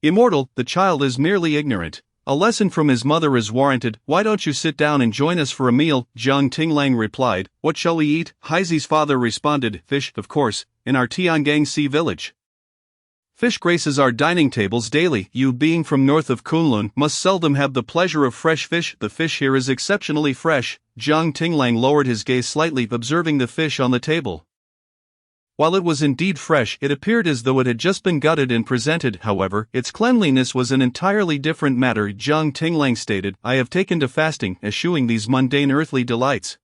Immortal, the child is merely ignorant. A lesson from his mother is warranted. Why don't you sit down and join us for a meal? Jiang Tinglang replied. What shall we eat? Heizi's father responded. Fish, of course, in our Tiangang Sea village. Fish graces our dining tables daily. You, being from north of Kunlun, must seldom have the pleasure of fresh fish. The fish here is exceptionally fresh. Jiang Tinglang lowered his gaze slightly, observing the fish on the table. While it was indeed fresh, it appeared as though it had just been gutted and presented. However, its cleanliness was an entirely different matter. Jiang Tinglang stated, I have taken to fasting, eschewing these mundane earthly delights.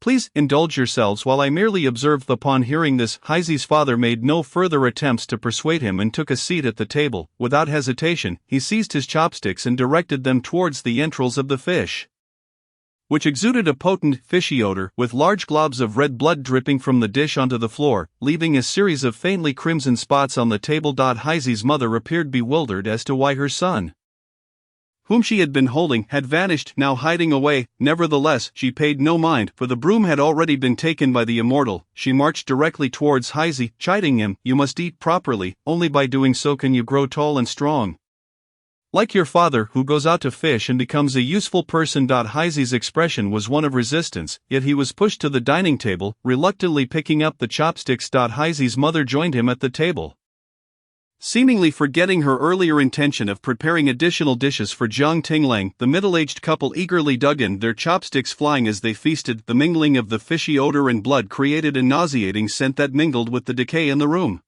Please indulge yourselves while I merely observe. Upon hearing this, Heizi's father made no further attempts to persuade him and took a seat at the table. Without hesitation, he seized his chopsticks and directed them towards the entrails of the fish, which exuded a potent, fishy odor, with large globs of red blood dripping from the dish onto the floor, leaving a series of faintly crimson spots on the table. Heizi's mother appeared bewildered as to why her son, whom she had been holding, had vanished, now hiding away. Nevertheless, she paid no mind, for the broom had already been taken by the immortal. She marched directly towards Heizi, chiding him, you must eat properly, only by doing so can you grow tall and strong, like your father, who goes out to fish and becomes a useful person. Heizi's expression was one of resistance, yet he was pushed to the dining table, reluctantly picking up the chopsticks. Heizi's mother joined him at the table, seemingly forgetting her earlier intention of preparing additional dishes for Jiang Tinglang. The middle-aged couple eagerly dug in, their chopsticks flying as they feasted. The mingling of the fishy odor and blood created a nauseating scent that mingled with the decay in the room.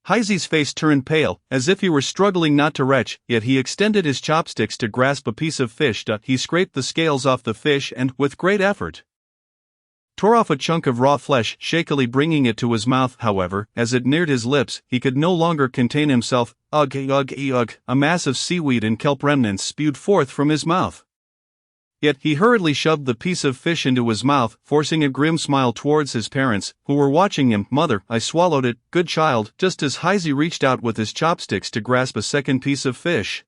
Heizi's face turned pale, as if he were struggling not to retch, yet he extended his chopsticks to grasp a piece of fish. He scraped the scales off the fish and, with great effort, tore off a chunk of raw flesh, shakily bringing it to his mouth. However, as it neared his lips, he could no longer contain himself. Ugh, ugh, ugh, a mass of seaweed and kelp remnants spewed forth from his mouth. Yet he hurriedly shoved the piece of fish into his mouth, forcing a grim smile towards his parents, who were watching him. Mother, I swallowed it, good child, just as Heizi reached out with his chopsticks to grasp a second piece of fish.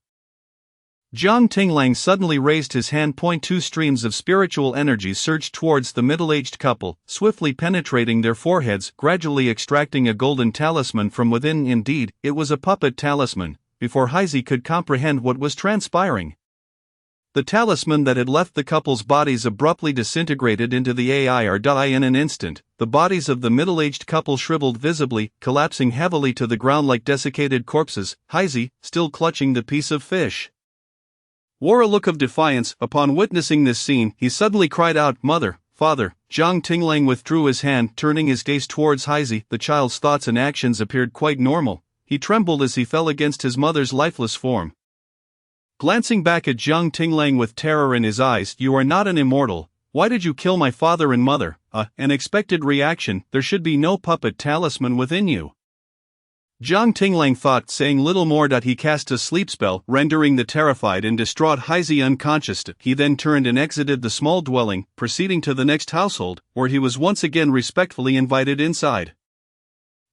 Jiang Tinglang suddenly raised his hand. Two streams of spiritual energy surged towards the middle-aged couple, swiftly penetrating their foreheads, gradually extracting a golden talisman from within. Indeed, it was a puppet talisman. Before Heizi could comprehend what was transpiring, the talisman that had left the couple's bodies abruptly disintegrated into the air. In an instant, the bodies of the middle-aged couple shriveled visibly, collapsing heavily to the ground like desiccated corpses. Heizi, still clutching the piece of fish, wore a look of defiance. Upon witnessing this scene, he suddenly cried out, Mother, Father. Jiang Tinglang withdrew his hand, turning his gaze towards Heizi. The child's thoughts and actions appeared quite normal. He trembled as he fell against his mother's lifeless form. Glancing back at Jiang Tinglang with terror in his eyes, You are not an immortal. Why did you kill my father and mother? An expected reaction. There should be no puppet talisman within you. Jiang Tinglang thought, saying little more. He cast a sleep spell, rendering the terrified and distraught Heizi unconscious. He then turned and exited the small dwelling, proceeding to the next household, where he was once again respectfully invited inside.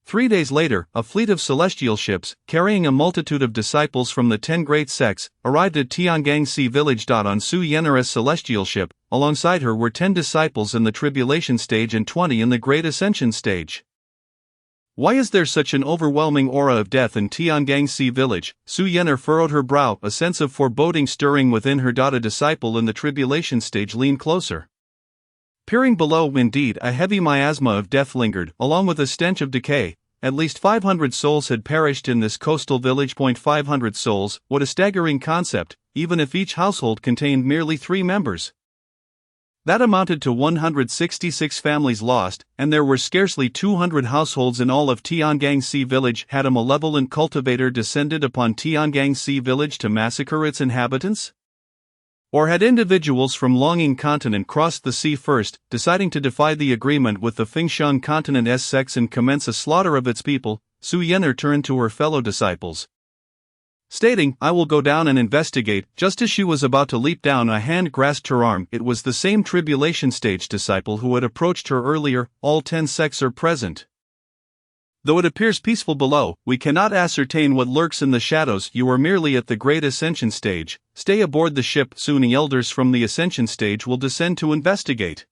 3 days later, a fleet of celestial ships, carrying a multitude of disciples from the 10 great sects, arrived at Tiangangxi village. On Su Yenner's celestial ship, alongside her were 10 disciples in the tribulation stage and 20 in the great ascension stage. Why is there such an overwhelming aura of death in Tiangangxi village? Su Yenner furrowed her brow, a sense of foreboding stirring within her. A disciple in the tribulation stage leaned closer. Peering below, indeed, a heavy miasma of death lingered, along with a stench of decay. At least 500 souls had perished in this coastal village. 500 souls, what a staggering concept, even if each household contained merely 3 members. That amounted to 166 families lost, and there were scarcely 200 households in all of Tiangangxi village. Had a malevolent cultivator descended upon Tiangangxi village to massacre its inhabitants? Or had individuals from Longing continent crossed the sea first, deciding to defy the agreement with the Fengshan continent's sects and commence a slaughter of its people? Su Yenner turned to her fellow disciples, stating, I will go down and investigate. Just as she was about to leap down, a hand grasped her arm. It was the same tribulation stage disciple who had approached her earlier. All 10 sects are present. Though it appears peaceful below, we cannot ascertain what lurks in the shadows. You are merely at the great ascension stage. Stay aboard the ship. Soon the elders from the ascension stage will descend to investigate.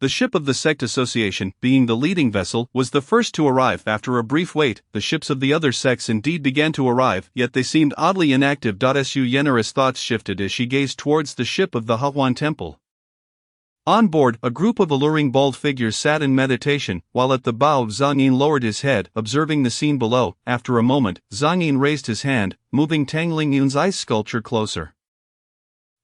The ship of the sect association, being the leading vessel, was the first to arrive. After a brief wait, the ships of the other sects indeed began to arrive, yet they seemed oddly inactive. Su Yenner's thoughts shifted as she gazed towards the ship of the Hahuan temple. On board, a group of alluring bald figures sat in meditation, while at the bow Zhang Yin lowered his head, observing the scene below. After a moment, Zhang Yin raised his hand, moving Tang Lingyun's ice sculpture closer.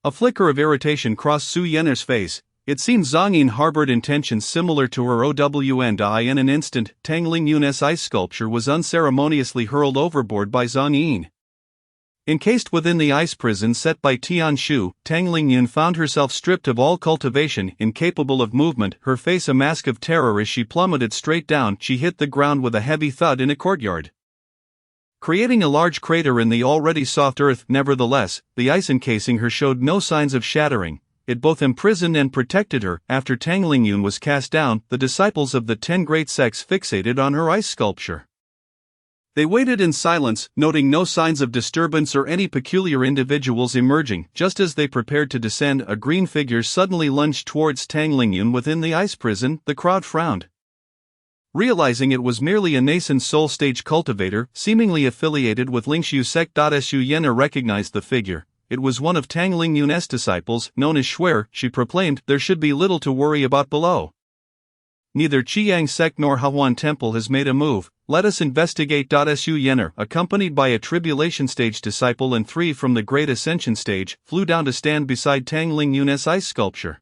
A flicker of irritation crossed Su Yenner's face. It seemed Zhang Yin harbored intentions similar to her own. In an instant, Tang Lingyun's ice sculpture was unceremoniously hurled overboard by Zhang Yin. Encased within the ice prison set by Tian Shu, Tang Lingyun found herself stripped of all cultivation, incapable of movement, her face a mask of terror. As she plummeted straight down, she hit the ground with a heavy thud in a courtyard, creating a large crater in the already soft earth. Nevertheless, the ice encasing her showed no signs of shattering. It both imprisoned and protected her. After Tang Lingyun was cast down, the disciples of the 10 great sects fixated on her ice sculpture. They waited in silence, noting no signs of disturbance or any peculiar individuals emerging. Just as they prepared to descend, a green figure suddenly lunged towards Tang Lingyun within the ice prison. The crowd frowned, realizing it was merely a nascent soul stage cultivator, seemingly affiliated with Lingshu sect. Su Yenner recognized the figure. It was one of Tang Lingyun's disciples, known as Shuer. She proclaimed, there should be little to worry about below. Neither Chiang sect nor Hahuan temple has made a move. Let us investigate. Su Yenner, accompanied by a tribulation stage disciple and 3 from the great ascension stage, flew down to stand beside Tang Lingyun's ice sculpture.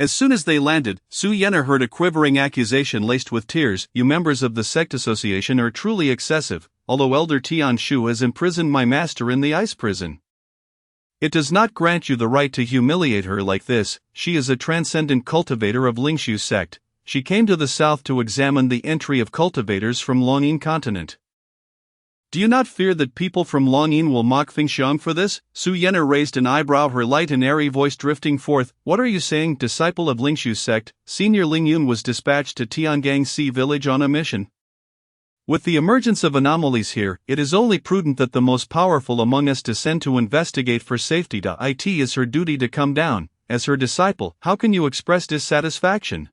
As soon as they landed, Su Yener heard a quivering accusation laced with tears. You members of the sect association are truly excessive, although Elder Tian Shu has imprisoned my master in the ice prison. It does not grant you the right to humiliate her like this. She is a transcendent cultivator of Lingshu sect. She came to the south to examine the entry of cultivators from Longyin continent. Do you not fear that people from Longyin will mock Fengxiang for this? Su Yener raised an eyebrow, her light and airy voice drifting forth. What are you saying, disciple of Lingshu sect? Senior Ling Yun was dispatched to Tiangang Sea village on a mission. With the emergence of anomalies here, it is only prudent that the most powerful among us descend to investigate for safety. It is her duty to come down. As her disciple, how can you express dissatisfaction?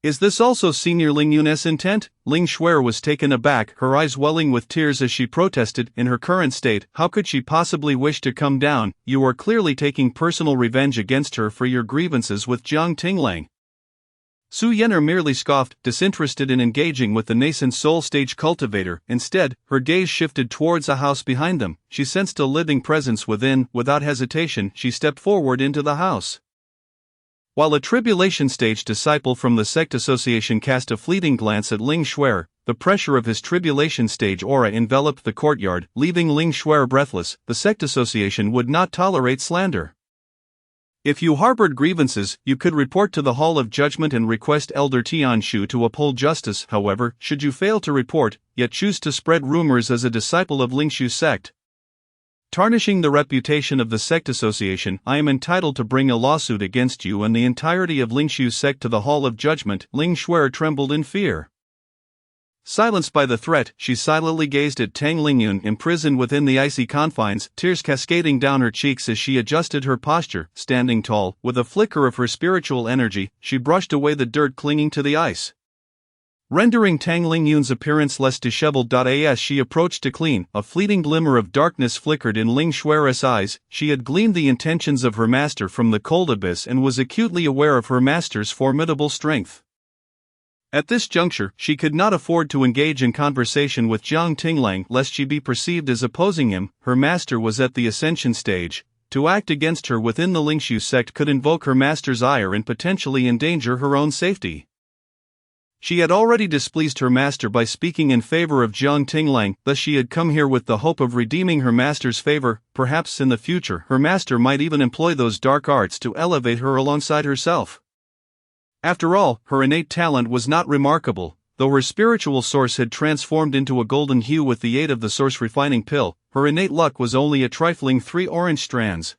Is this also Senior Ling Yun's intent? Ling Shuer was taken aback, her eyes welling with tears as she protested. In her current state, how could she possibly wish to come down? You are clearly taking personal revenge against her for your grievances with Jiang Tinglang. Su Yener merely scoffed, disinterested in engaging with the nascent soul-stage cultivator. Instead, her gaze shifted towards a house behind them. She sensed a living presence within. Without hesitation, she stepped forward into the house. While a tribulation-stage disciple from the sect association cast a fleeting glance at Ling Shuer, the pressure of his tribulation-stage aura enveloped the courtyard, leaving Ling Shuer breathless. The sect association would not tolerate slander. If you harbored grievances, you could report to the Hall of Judgment and request Elder Tian Shu to uphold justice. However, should you fail to report, yet choose to spread rumors as a disciple of Lingshu sect, tarnishing the reputation of the sect association, I am entitled to bring a lawsuit against you and the entirety of Lingshu sect to the Hall of Judgment. Ling Shuer trembled in fear. Silenced by the threat, she silently gazed at Tang Lingyun imprisoned within the icy confines, tears cascading down her cheeks as she adjusted her posture. Standing tall, with a flicker of her spiritual energy, she brushed away the dirt clinging to the ice, rendering Tang Lingyun's appearance less disheveled. As she approached to clean, a fleeting glimmer of darkness flickered in Ling Shuer's eyes. She had gleaned the intentions of her master from the cold abyss and was acutely aware of her master's formidable strength. At this juncture, she could not afford to engage in conversation with Jiang Tinglang lest she be perceived as opposing him. Her master was at the ascension stage. To act against her within the Lingshu sect could invoke her master's ire and potentially endanger her own safety. She had already displeased her master by speaking in favor of Jiang Tinglang, thus she had come here with the hope of redeeming her master's favor. Perhaps in the future her master might even employ those dark arts to elevate her alongside herself. After all, her innate talent was not remarkable. Though her spiritual source had transformed into a golden hue with the aid of the source refining pill, her innate luck was only a trifling 3 orange strands.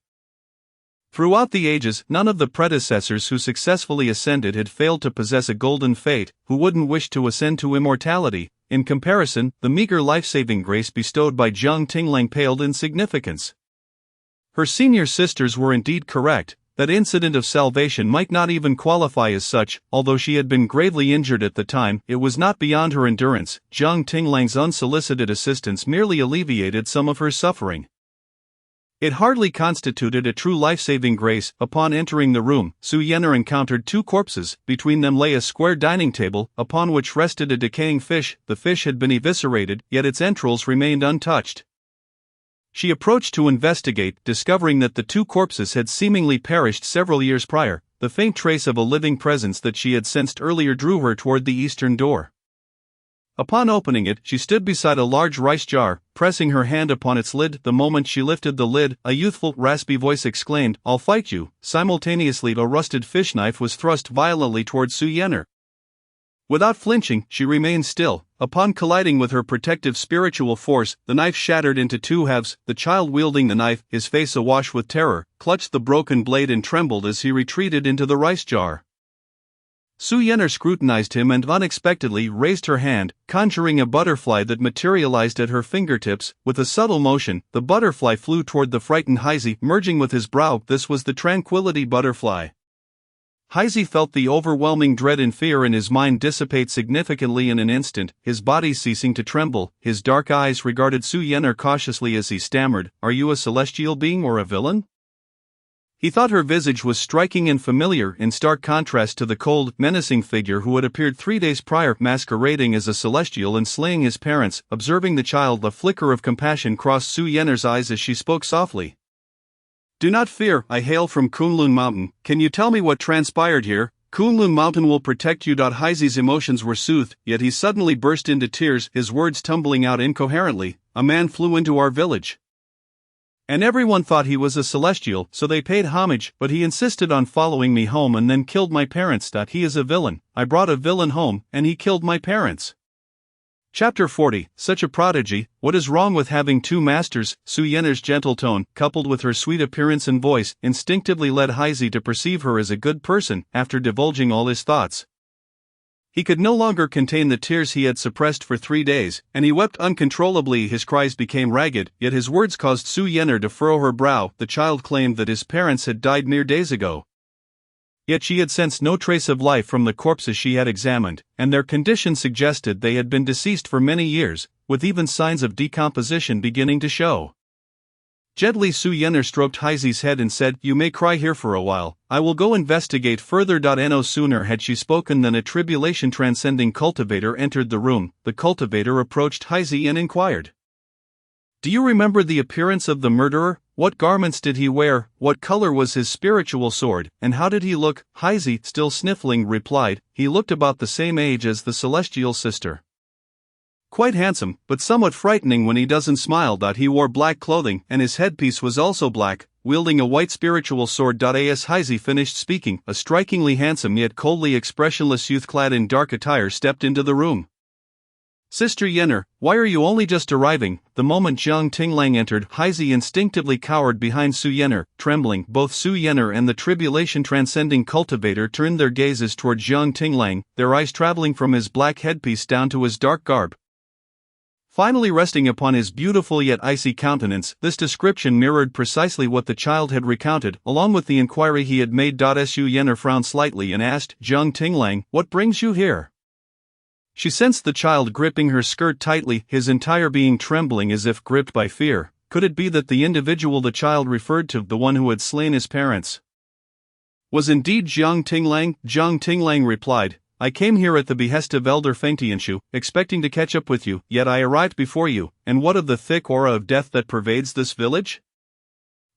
Throughout the ages, none of the predecessors who successfully ascended had failed to possess a golden fate. Who wouldn't wish to ascend to immortality? In comparison, the meager life-saving grace bestowed by Jiang Tinglang paled in significance. Her senior sisters were indeed correct. That incident of salvation might not even qualify as such. Although she had been gravely injured at the time, it was not beyond her endurance. Jiang Tinglang's unsolicited assistance merely alleviated some of her suffering. It hardly constituted a true life-saving grace. Upon entering the room, Su Yener encountered 2 corpses. Between them lay a square dining table, upon which rested a decaying fish. The fish had been eviscerated, yet its entrails remained untouched. She approached to investigate, discovering that the 2 corpses had seemingly perished several years prior. The faint trace of a living presence that she had sensed earlier drew her toward the eastern door. Upon opening it, she stood beside a large rice jar, pressing her hand upon its lid. The moment she lifted the lid, a youthful, raspy voice exclaimed, "I'll fight you." Simultaneously, a rusted fish knife was thrust violently toward Su Yener. Without flinching, she remained still. Upon colliding with her protective spiritual force, the knife shattered into 2 halves. The child wielding the knife, his face awash with terror, clutched the broken blade and trembled as he retreated into the rice jar. Su Yener scrutinized him and unexpectedly raised her hand, conjuring a butterfly that materialized at her fingertips. With a subtle motion, the butterfly flew toward the frightened Heizi, merging with his brow. This was the tranquility butterfly. Heizi felt the overwhelming dread and fear in his mind dissipate significantly in an instant, his body ceasing to tremble. His dark eyes regarded Su Yener cautiously as he stammered, "Are you a celestial being or a villain?" He thought her visage was striking and familiar, in stark contrast to the cold, menacing figure who had appeared 3 days prior, masquerading as a celestial and slaying his parents. Observing the child, a flicker of compassion crossed Su Yener's eyes as she spoke softly. Do not fear, I hail from Kunlun Mountain. Can you tell me what transpired here? Kunlun Mountain will protect you. Heizi's emotions were soothed, yet he suddenly burst into tears, his words tumbling out incoherently. A man flew into our village. And everyone thought he was a celestial, so they paid homage, but he insisted on following me home and then killed my parents. He is a villain. I brought a villain home, and he killed my parents. Chapter 40, Such a prodigy, what is wrong with having two masters? Su Yenner's gentle tone, coupled with her sweet appearance and voice, instinctively led Heizi to perceive her as a good person. After divulging all his thoughts, he could no longer contain the tears he had suppressed for 3 days, and he wept uncontrollably. His cries became ragged, yet his words caused Su Yenner to furrow her brow. The child claimed that his parents had died mere days ago. Yet she had sensed no trace of life from the corpses she had examined, and their condition suggested they had been deceased for many years, with even signs of decomposition beginning to show. Gently Su Yenner stroked Heizi's head and said, "You may cry here for a while, I will go investigate further." No sooner had she spoken than a tribulation-transcending cultivator entered the room. The cultivator approached Heizi and inquired, "Do you remember the appearance of the murderer? What garments did he wear, what color was his spiritual sword, and how did he look?" Heizi, still sniffling, replied, "He looked about the same age as the celestial sister. Quite handsome, but somewhat frightening when he doesn't smile. He wore black clothing, and his headpiece was also black, wielding a white spiritual sword." As Heizi finished speaking, a strikingly handsome yet coldly expressionless youth clad in dark attire stepped into the room. "Sister Yenner, why are you only just arriving?" The moment Jiang Tinglang entered, Heizi instinctively cowered behind Su Yenner, trembling. Both Su Yenner and the tribulation-transcending cultivator turned their gazes toward Jiang Tinglang, their eyes traveling from his black headpiece down to his dark garb, finally resting upon his beautiful yet icy countenance. This description mirrored precisely what the child had recounted, along with the inquiry he had made. Su Yenner frowned slightly and asked, "Jiang Tinglang, what brings you here?" She sensed the child gripping her skirt tightly, his entire being trembling as if gripped by fear. Could it be that the individual the child referred to, the one who had slain his parents, was indeed Jiang Tinglang? Jiang Tinglang replied, "I came here at the behest of Elder Fengtianshu, expecting to catch up with you, yet I arrived before you. And what of the thick aura of death that pervades this village?"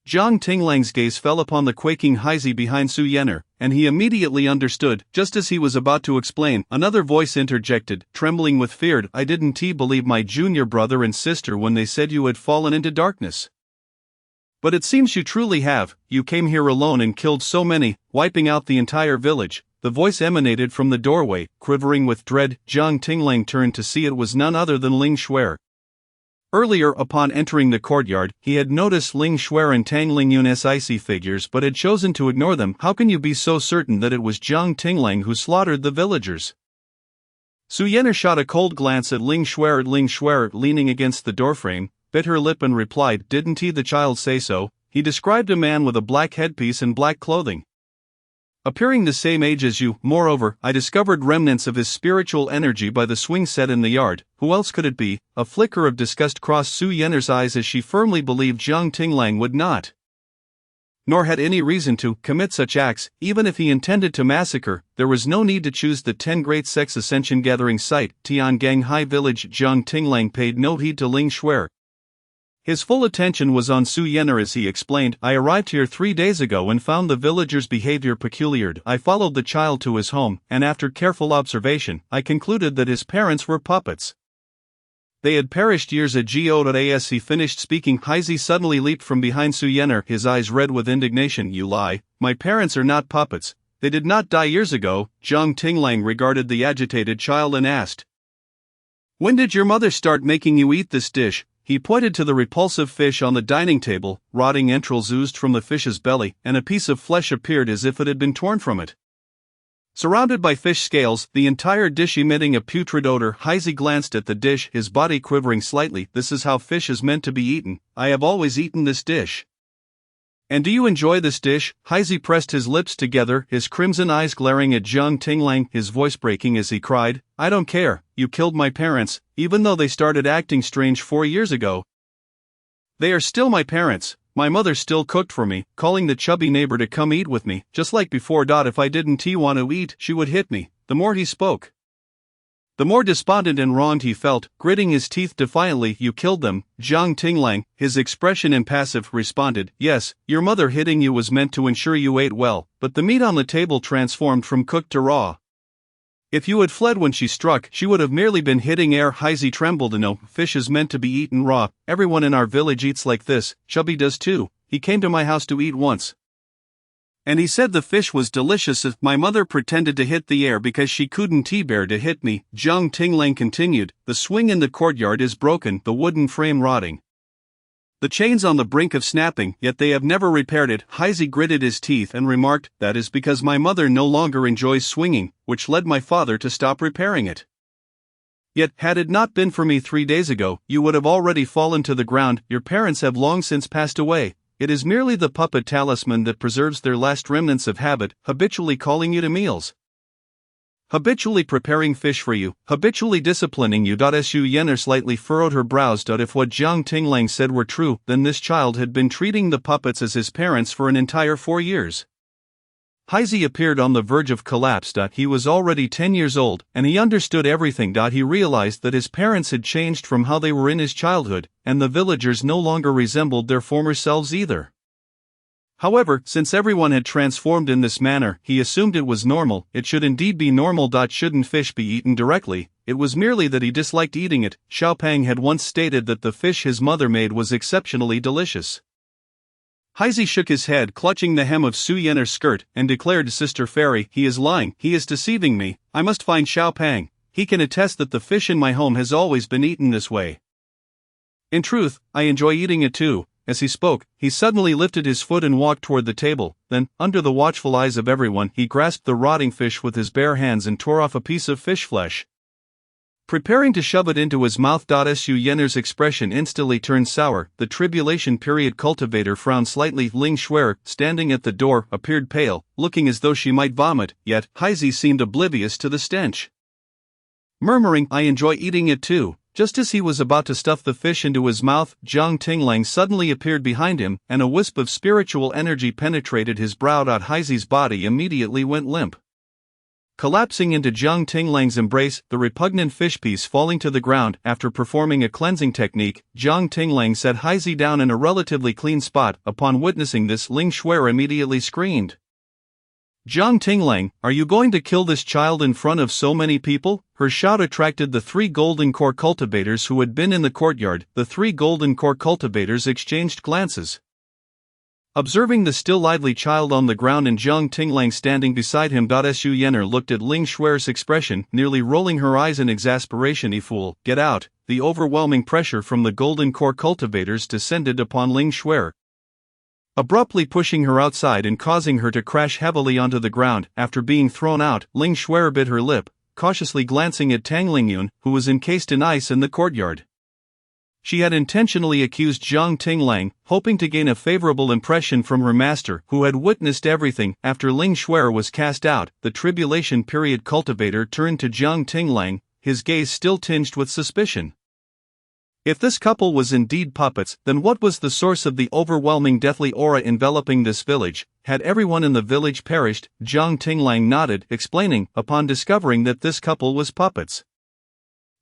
Jiang Tinglang's gaze fell upon the quaking Heizi behind Su Yenner, and he immediately understood. Just as he was about to explain, another voice interjected, trembling with fear, "I didn't believe my junior brother and sister when they said you had fallen into darkness. But it seems you truly have. You came here alone and killed so many, wiping out the entire village." The voice emanated from the doorway, quivering with dread. Jiang Tinglang turned to see it was none other than Ling Shuer. Earlier, upon entering the courtyard, he had noticed Ling Shuer and Tang Lingyun's icy figures but had chosen to ignore them. "How can you be so certain that it was Jiang Tinglang who slaughtered the villagers?" Su Yenner shot a cold glance at Ling Shuer. Ling Shuer, leaning against the doorframe, bit her lip and replied, "Didn't the child say so? He described a man with a black headpiece and black clothing, appearing the same age as you. Moreover, I discovered remnants of his spiritual energy by the swing set in the yard. Who else could it be?" A flicker of disgust crossed Su Yenner's eyes as she firmly believed Jiang Tinglang would not, nor had any reason to, commit such acts. Even if he intended to massacre, there was no need to choose the 10 great sects ascension gathering site, Tiangang High Village. Jiang Tinglang paid no heed to Ling Shuer. His full attention was on Su Yenner as he explained, "I arrived here 3 days ago and found the villagers' behavior peculiar. I followed the child to his home, and after careful observation, I concluded that his parents were puppets. They had perished years ago." As he finished speaking, Heizi suddenly leaped from behind Su Yenner, his eyes red with indignation. "You lie. My parents are not puppets. They did not die years ago." Jiang Tinglang regarded the agitated child and asked, "When did your mother start making you eat this dish?" He pointed to the repulsive fish on the dining table. Rotting entrails oozed from the fish's belly, and a piece of flesh appeared as if it had been torn from it, surrounded by fish scales, the entire dish emitting a putrid odor. Heizi glanced at the dish, his body quivering slightly. "This is how fish is meant to be eaten. I have always eaten this dish." "And do you enjoy this dish?" Heizi pressed his lips together, his crimson eyes glaring at Jiang Tinglang, his voice breaking as he cried, "I don't care. You killed my parents, even though they started acting strange 4 years ago. They are still my parents. My mother still cooked for me, calling the chubby neighbor to come eat with me, just like before. If I didn't want to eat, she would hit me." The more he spoke, The more despondent and wronged he felt, gritting his teeth defiantly. "You killed them, Jiang Tinglang," his expression impassive, responded. "Yes, your mother hitting you was meant to ensure you ate well, but the meat on the table transformed from cooked to raw. If you had fled when she struck, she would have merely been hitting air." Heisey trembled. "No, fish is meant to be eaten raw. Everyone in our village eats like this. Chubby does too. He came to my house to eat once, and he said the fish was delicious. If my mother pretended to hit the air because she couldn't bear to hit me," Jiang Tinglang continued. "The swing in the courtyard is broken, the wooden frame rotting, the chains on the brink of snapping, yet they have never repaired it." Heisey gritted his teeth and remarked, "That is because my mother no longer enjoys swinging, which led my father to stop repairing it. Yet, had it not been for me 3 days ago, you would have already fallen to the ground. Your parents have long since passed away. It is merely the puppet talisman that preserves their last remnants of habit, habitually calling you to meals, habitually preparing fish for you, habitually disciplining you." Su Yenner slightly furrowed her brows. If what Jiang Tinglang said were true, then this child had been treating the puppets as his parents for an entire 4 years. Heisey appeared on the verge of collapse. He was already 10 years old, and he understood everything. He realized that his parents had changed from how they were in his childhood, and the villagers no longer resembled their former selves either. However, since everyone had transformed in this manner, he assumed it was normal. It should indeed be normal. Shouldn't fish be eaten directly? It was merely that he disliked eating it. Xiaopang had once stated that the fish his mother made was exceptionally delicious. Heisey shook his head, clutching the hem of Su Yenner's skirt, and declared, "Sister Fairy, he is lying, he is deceiving me. I must find Xiaopang. He can attest that the fish in my home has always been eaten this way. In truth, I enjoy eating it too." As he spoke, he suddenly lifted his foot and walked toward the table. Then, under the watchful eyes of everyone, he grasped the rotting fish with his bare hands and tore off a piece of fish flesh, preparing to shove it into his mouth. Su Yenner's expression instantly turned sour. The tribulation period cultivator frowned slightly. Ling Shuer, standing at the door, appeared pale, looking as though she might vomit, yet Heisey seemed oblivious to the stench, murmuring, "I enjoy eating it too." Just as he was about to stuff the fish into his mouth, Jiang Tinglang suddenly appeared behind him, and a wisp of spiritual energy penetrated his brow. Heisey's body immediately went limp, collapsing into Jiang Tinglang's embrace, the repugnant fish piece falling to the ground. After performing a cleansing technique, Jiang Tinglang set Heisey down in a relatively clean spot. Upon witnessing this, Ling Shuer immediately screamed, "Jiang Tinglang, are you going to kill this child in front of so many people?" Her shout attracted the 3 golden core cultivators who had been in the courtyard. The 3 golden core cultivators exchanged glances, observing the still lively child on the ground and Jiang Tinglang standing beside him. Su Yenner looked at Ling Shuer's expression, nearly rolling her eyes in exasperation. "You fool, get out." The overwhelming pressure from the golden core cultivators descended upon Ling Shuer, abruptly pushing her outside and causing her to crash heavily onto the ground. After being thrown out, Ling Shuer bit her lip, cautiously glancing at Tang Lingyun, who was encased in ice in the courtyard. She had intentionally accused Jiang Tinglang, hoping to gain a favorable impression from her master, who had witnessed everything. After Ling Shuer was cast out, the tribulation period cultivator turned to Jiang Tinglang, his gaze still tinged with suspicion. If this couple was indeed puppets, then what was the source of the overwhelming deathly aura enveloping this village? Had everyone in the village perished? Jiang Tinglang nodded, explaining, upon discovering that this couple was puppets.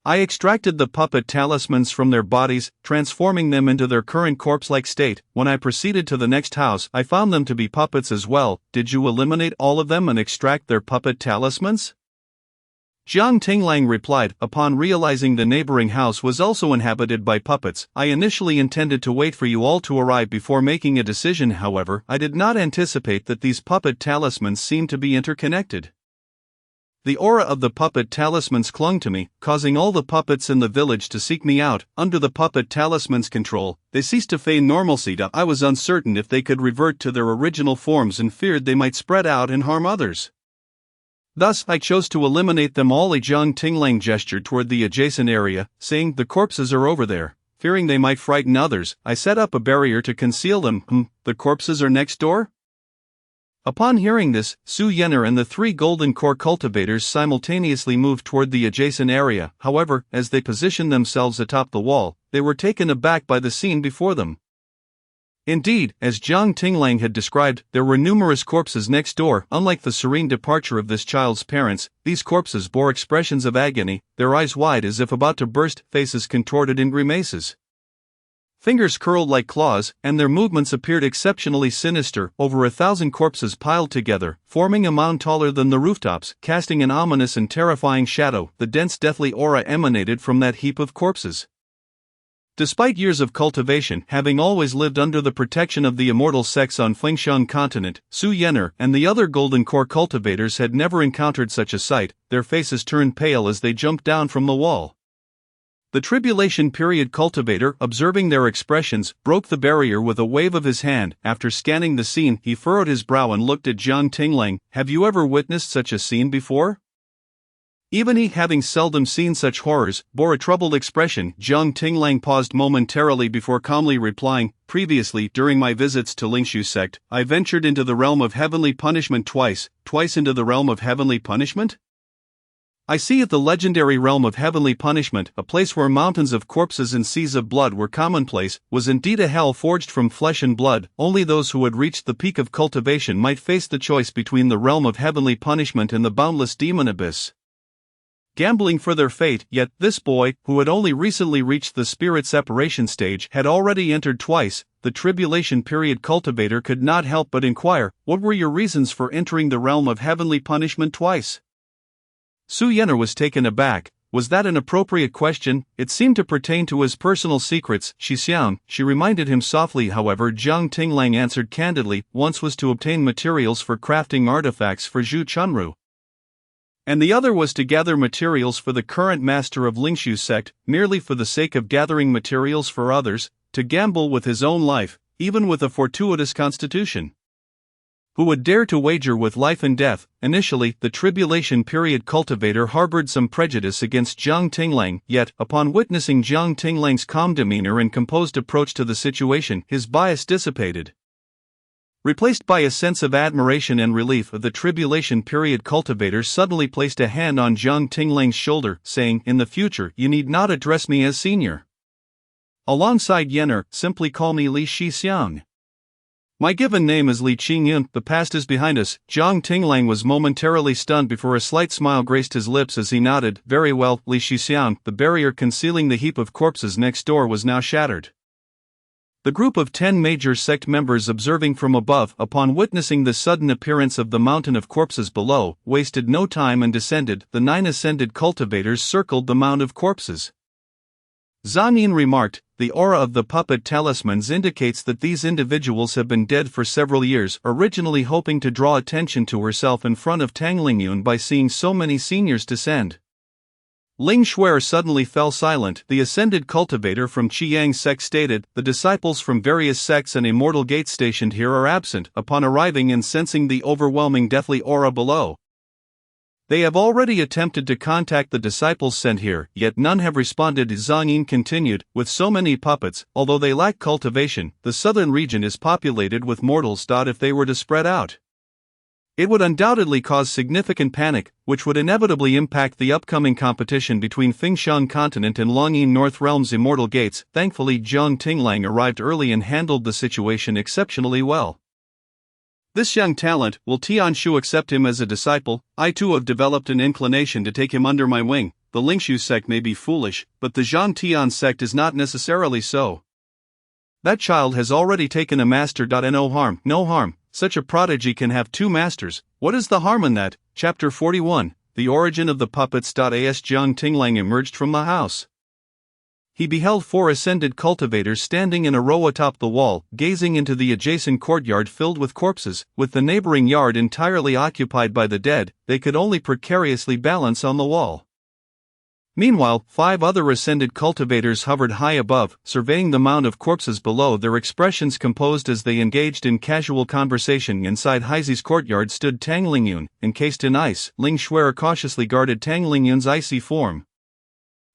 "I extracted the puppet talismans from their bodies, transforming them into their current corpse-like state. When I proceeded to the next house, I found them to be puppets as well." "Did you eliminate all of them and extract their puppet talismans?" Jiang Tinglang replied, "Upon realizing the neighboring house was also inhabited by puppets, I initially intended to wait for you all to arrive before making a decision. However, I did not anticipate that these puppet talismans seemed to be interconnected. The aura of the puppet talismans clung to me, causing all the puppets in the village to seek me out. Under the puppet talismans' control, they ceased to feign normalcy. I was uncertain if they could revert to their original forms and feared they might spread out and harm others. Thus, I chose to eliminate them all." Jiang Tinglang gestured toward the adjacent area, saying, "The corpses are over there. Fearing they might frighten others, I set up a barrier to conceal them." The corpses are next door?" Upon hearing this, Su Yenner and the 3 golden core cultivators simultaneously moved toward the adjacent area. However, as they positioned themselves atop the wall, they were taken aback by the scene before them. Indeed, as Jiang Tinglang had described, there were numerous corpses next door. Unlike the serene departure of this child's parents, these corpses bore expressions of agony, their eyes wide as if about to burst, faces contorted in grimaces, fingers curled like claws, and their movements appeared exceptionally sinister. Over 1,000 corpses piled together, forming a mound taller than the rooftops, casting an ominous and terrifying shadow. The dense deathly aura emanated from that heap of corpses. Despite years of cultivation, having always lived under the protection of the immortal sects on Fengxiang continent, Su Yener and the other golden core cultivators had never encountered such a sight. Their faces turned pale as they jumped down from the wall. The tribulation period cultivator, observing their expressions, broke the barrier with a wave of his hand. After scanning the scene, he furrowed his brow and looked at Jiang Tinglang. "Have you ever witnessed such a scene before?" Even he, having seldom seen such horrors, bore a troubled expression. Jiang Tinglang paused momentarily before calmly replying, "Previously, during my visits to Lingshu sect, I ventured into the realm of heavenly punishment twice into the realm of heavenly punishment? I see it, the legendary realm of heavenly punishment, a place where mountains of corpses and seas of blood were commonplace, was indeed a hell forged from flesh and blood. Only those who had reached the peak of cultivation might face the choice between the realm of heavenly punishment and the boundless demon abyss, gambling for their fate. Yet this boy, who had only recently reached the spirit separation stage, had already entered twice." The tribulation period cultivator could not help but inquire, "What were your reasons for entering the realm of heavenly punishment twice?" Su Yener was taken aback. Was that an appropriate question? It seemed to pertain to his personal secrets. "Xixiang," she reminded him softly. However, Jiang Tinglang answered candidly, "Once was to obtain materials for crafting artifacts for Zhu Chunru, and the other was to gather materials for the current master of Lingshu sect, merely for the sake of gathering materials for others, to gamble with his own life, even with a fortuitous constitution. Who would dare to wager with life and death?" Initially, the tribulation period cultivator harbored some prejudice against Jiang Tinglang, yet, upon witnessing Jiang Tinglang's calm demeanor and composed approach to the situation, his bias dissipated, replaced by a sense of admiration and relief. The tribulation period cultivator suddenly placed a hand on Jiang Tinglang's shoulder, saying, "In the future, you need not address me as senior. Alongside Yener, simply call me Li Xixiang. My given name is Li Qingyun. The past is behind us." Jiang Tinglang was momentarily stunned before a slight smile graced his lips as he nodded. "Very well, Li Xixiang." The barrier concealing the heap of corpses next door was now shattered. The group of 10 major sect members observing from above, upon witnessing the sudden appearance of the mountain of corpses below, wasted no time and descended. The 9 ascended cultivators circled the mound of corpses. Zhang Yin remarked, "The aura of the puppet talismans indicates that these individuals have been dead for several years," originally hoping to draw attention to herself in front of Tang Lingyun by seeing so many seniors descend. Ling Shuer suddenly fell silent. The ascended cultivator from Qiyang sect stated, "The disciples from various sects and immortal gates stationed here are absent." Upon arriving and sensing the overwhelming deathly aura below, "They have already attempted to contact the disciples sent here, yet none have responded." Zhang Yin continued, "With so many puppets, although they lack cultivation, the southern region is populated with mortals. If they were to spread out, it would undoubtedly cause significant panic, which would inevitably impact the upcoming competition between Fengxiang continent and Longyin North Realm's immortal gates." Thankfully, Jiang Tinglang arrived early and handled the situation exceptionally well. "This young talent, will Tianshu accept him as a disciple? I too have developed an inclination to take him under my wing. The Lingshu sect may be foolish, but the Zhan Tian sect is not necessarily so. That child has already taken a master. No harm, no harm. Such a prodigy can have 2 masters. What is the harm in that?" Chapter 41, The Origin of the Puppets. As Jiang Tinglang emerged from the house, he beheld 4 ascended cultivators standing in a row atop the wall, gazing into the adjacent courtyard filled with corpses. With the neighboring yard entirely occupied by the dead, they could only precariously balance on the wall. Meanwhile, 5 other ascended cultivators hovered high above, surveying the mound of corpses below, their expressions composed as they engaged in casual conversation. Inside Heizi's courtyard stood Tang Lingyun, encased in ice. Ling Shuer cautiously guarded Tang Lingyun's icy form.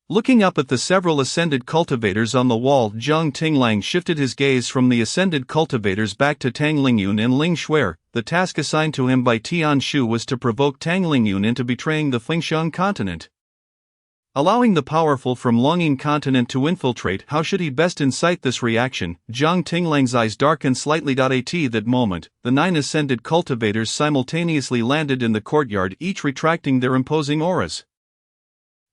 Looking up at the several ascended cultivators on the wall, Jiang Tinglang shifted his gaze from the ascended cultivators back to Tang Lingyun and Ling Shuer. The task assigned to him by Tian Shu was to provoke Tang Lingyun into betraying the Fengxiang continent. Allowing the powerful from Longing Continent to infiltrate, how should he best incite this reaction? Jiang Tinglang's eyes darkened slightly. At that moment, the 9 ascended cultivators simultaneously landed in the courtyard, each retracting their imposing auras.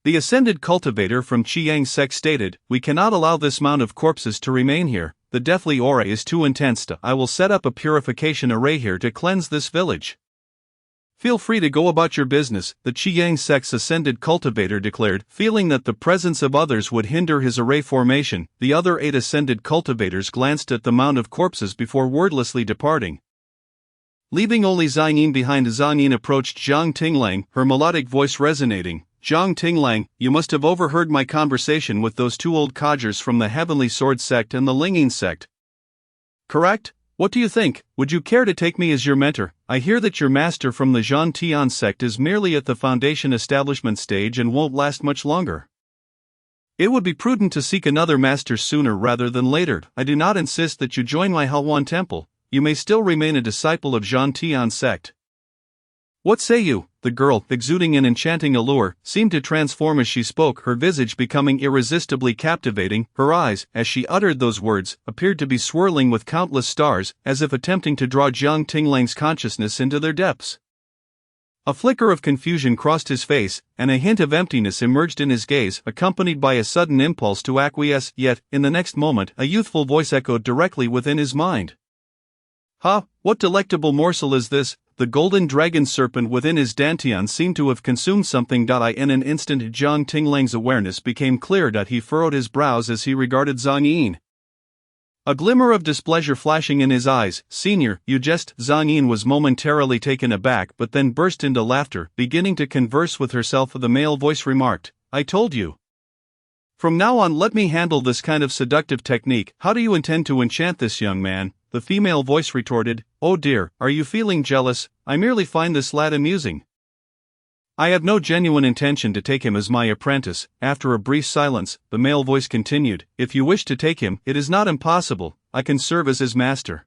The ascended cultivator from Chiang's sect stated, "We cannot allow this mound of corpses to remain here. The deathly aura is too intense. I will set up a purification array here to cleanse this village. Feel free to go about your business," the Chiang sect's ascended cultivator declared, feeling that the presence of others would hinder his array formation. The other 8 ascended cultivators glanced at the mound of corpses before wordlessly departing. Leaving only Zhang Yin behind, Zhang Yin approached Jiang Tinglang, her melodic voice resonating. "Jiang Tinglang, you must have overheard my conversation with those 2 old codgers from the Heavenly Sword sect and the Linging sect. Correct? What do you think? Would you care to take me as your mentor? I hear that your master from the Zhan Tian sect is merely at the foundation establishment stage and won't last much longer. It would be prudent to seek another master sooner rather than later. I do not insist that you join my Hawan temple. You may still remain a disciple of Zhan Tian sect. What say you?" The girl, exuding an enchanting allure, seemed to transform as she spoke, her visage becoming irresistibly captivating. Her eyes, as she uttered those words, appeared to be swirling with countless stars, as if attempting to draw Jiang Tinglang's consciousness into their depths. A flicker of confusion crossed his face, and a hint of emptiness emerged in his gaze, accompanied by a sudden impulse to acquiesce, yet, in the next moment, a youthful voice echoed directly within his mind. "Ha, what delectable morsel is this?" The golden dragon serpent within his dantian seemed to have consumed something. In an instant Jiang Tinglang's awareness became clear. He furrowed his brows as he regarded Zhang Yin. A glimmer of displeasure flashing in his eyes. "Senior, you jest." Zhang Yin was momentarily taken aback but then burst into laughter. Beginning to converse with herself, the male voice remarked, "I told you. From now on let me handle this kind of seductive technique." "How do you intend to enchant this young man?" the female voice retorted. "Oh dear, are you feeling jealous? I merely find this lad amusing. I have no genuine intention to take him as my apprentice." After a brief silence, the male voice continued, "If you wish to take him, it is not impossible. I can serve as his master."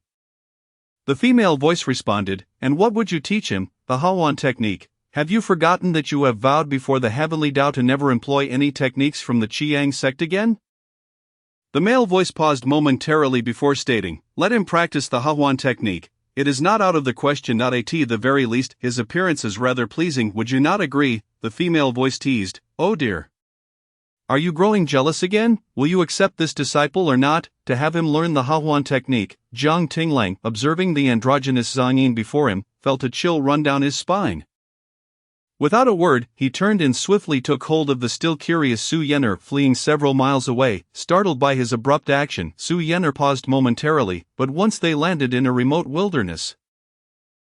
The female voice responded, "And what would you teach him?" "The Hawan technique. Have you forgotten that you have vowed before the heavenly Tao to never employ any techniques from the Chiang sect again?" The male voice paused momentarily before stating, "Let him practice the Hawan technique. It is not out of the question. At the very least, his appearance is rather pleasing. Would you not agree?" the female voice teased. "Oh dear. Are you growing jealous again? Will you accept this disciple or not, to have him learn the Hawan technique?" Jiang Tinglang, observing the androgynous Zhang Yin before him, felt a chill run down his spine. Without a word, he turned and swiftly took hold of the still curious Su Yenner, fleeing several miles away. Startled by his abrupt action, Su Yenner paused momentarily, but once they landed in a remote wilderness,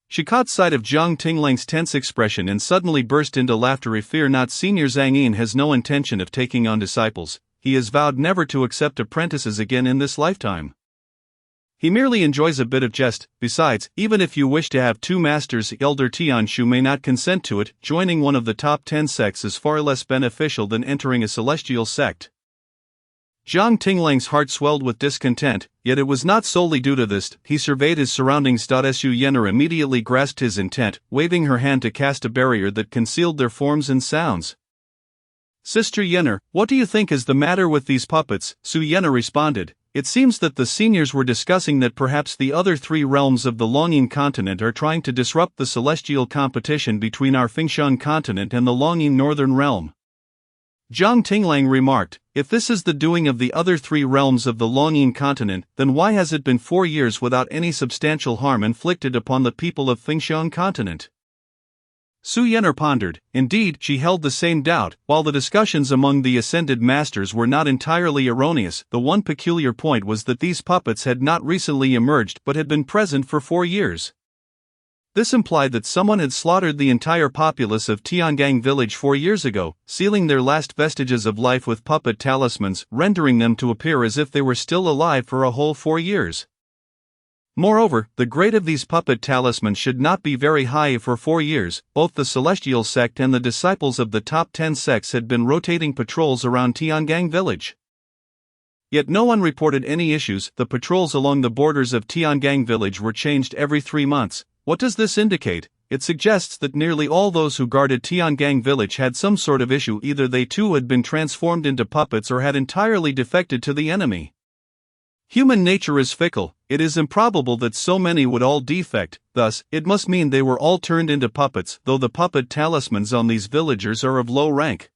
she caught sight of Jiang Tinglang's tense expression and suddenly burst into laughter. "Fear not, Senior Zhang Yin has no intention of taking on disciples. He has vowed never to accept apprentices again in this lifetime. He merely enjoys a bit of jest. Besides, even if you wish to have 2 masters, Elder Tianshu may not consent to it. Joining one of the top 10 sects is far less beneficial than entering a celestial sect." Jiang Tinglang's heart swelled with discontent, yet it was not solely due to this. He surveyed his surroundings. Su Yenner immediately grasped his intent, waving her hand to cast a barrier that concealed their forms and sounds. "Sister Yenner, what do you think is the matter with these puppets?" Su Yenner responded. "It seems that the seniors were discussing that perhaps the other 3 realms of the Longing continent are trying to disrupt the celestial competition between our Fengshan continent and the Longing northern realm." Jiang Tinglang remarked, "If this is the doing of the other 3 realms of the Longing continent, then why has it been 4 years without any substantial harm inflicted upon the people of Fengshan continent?" Su Yenner pondered. Indeed, she held the same doubt. While the discussions among the ascended masters were not entirely erroneous, the one peculiar point was that these puppets had not recently emerged but had been present for 4 years. This implied that someone had slaughtered the entire populace of Tiangang village 4 years ago, sealing their last vestiges of life with puppet talismans, rendering them to appear as if they were still alive for a whole 4 years. Moreover, the grade of these puppet talismans should not be very high. For 4 years, both the Celestial sect and the disciples of the top 10 sects had been rotating patrols around Tiangang village. Yet no one reported any issues. The patrols along the borders of Tiangang village were changed every 3 months. What does this indicate? it suggests that nearly all those who guarded Tiangang village had some sort of issue. Either they too had been transformed into puppets or had entirely defected to the enemy. Human nature is fickle. It is improbable that so many would all defect, thus, it must mean they were all turned into puppets, though the puppet talismans on these villagers are of low rank.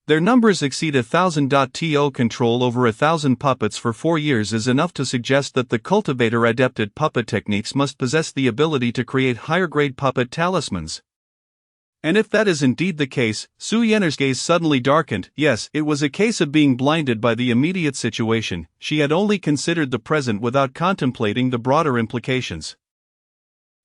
Their numbers exceed 1,000. To control over 1,000 puppets for 4 years is enough to suggest that the cultivator adept at puppet techniques must possess the ability to create higher-grade puppet talismans. And if that is indeed the case, Su Yanner's gaze suddenly darkened. Yes, it was a case of being blinded by the immediate situation. She had only considered the present without contemplating the broader implications.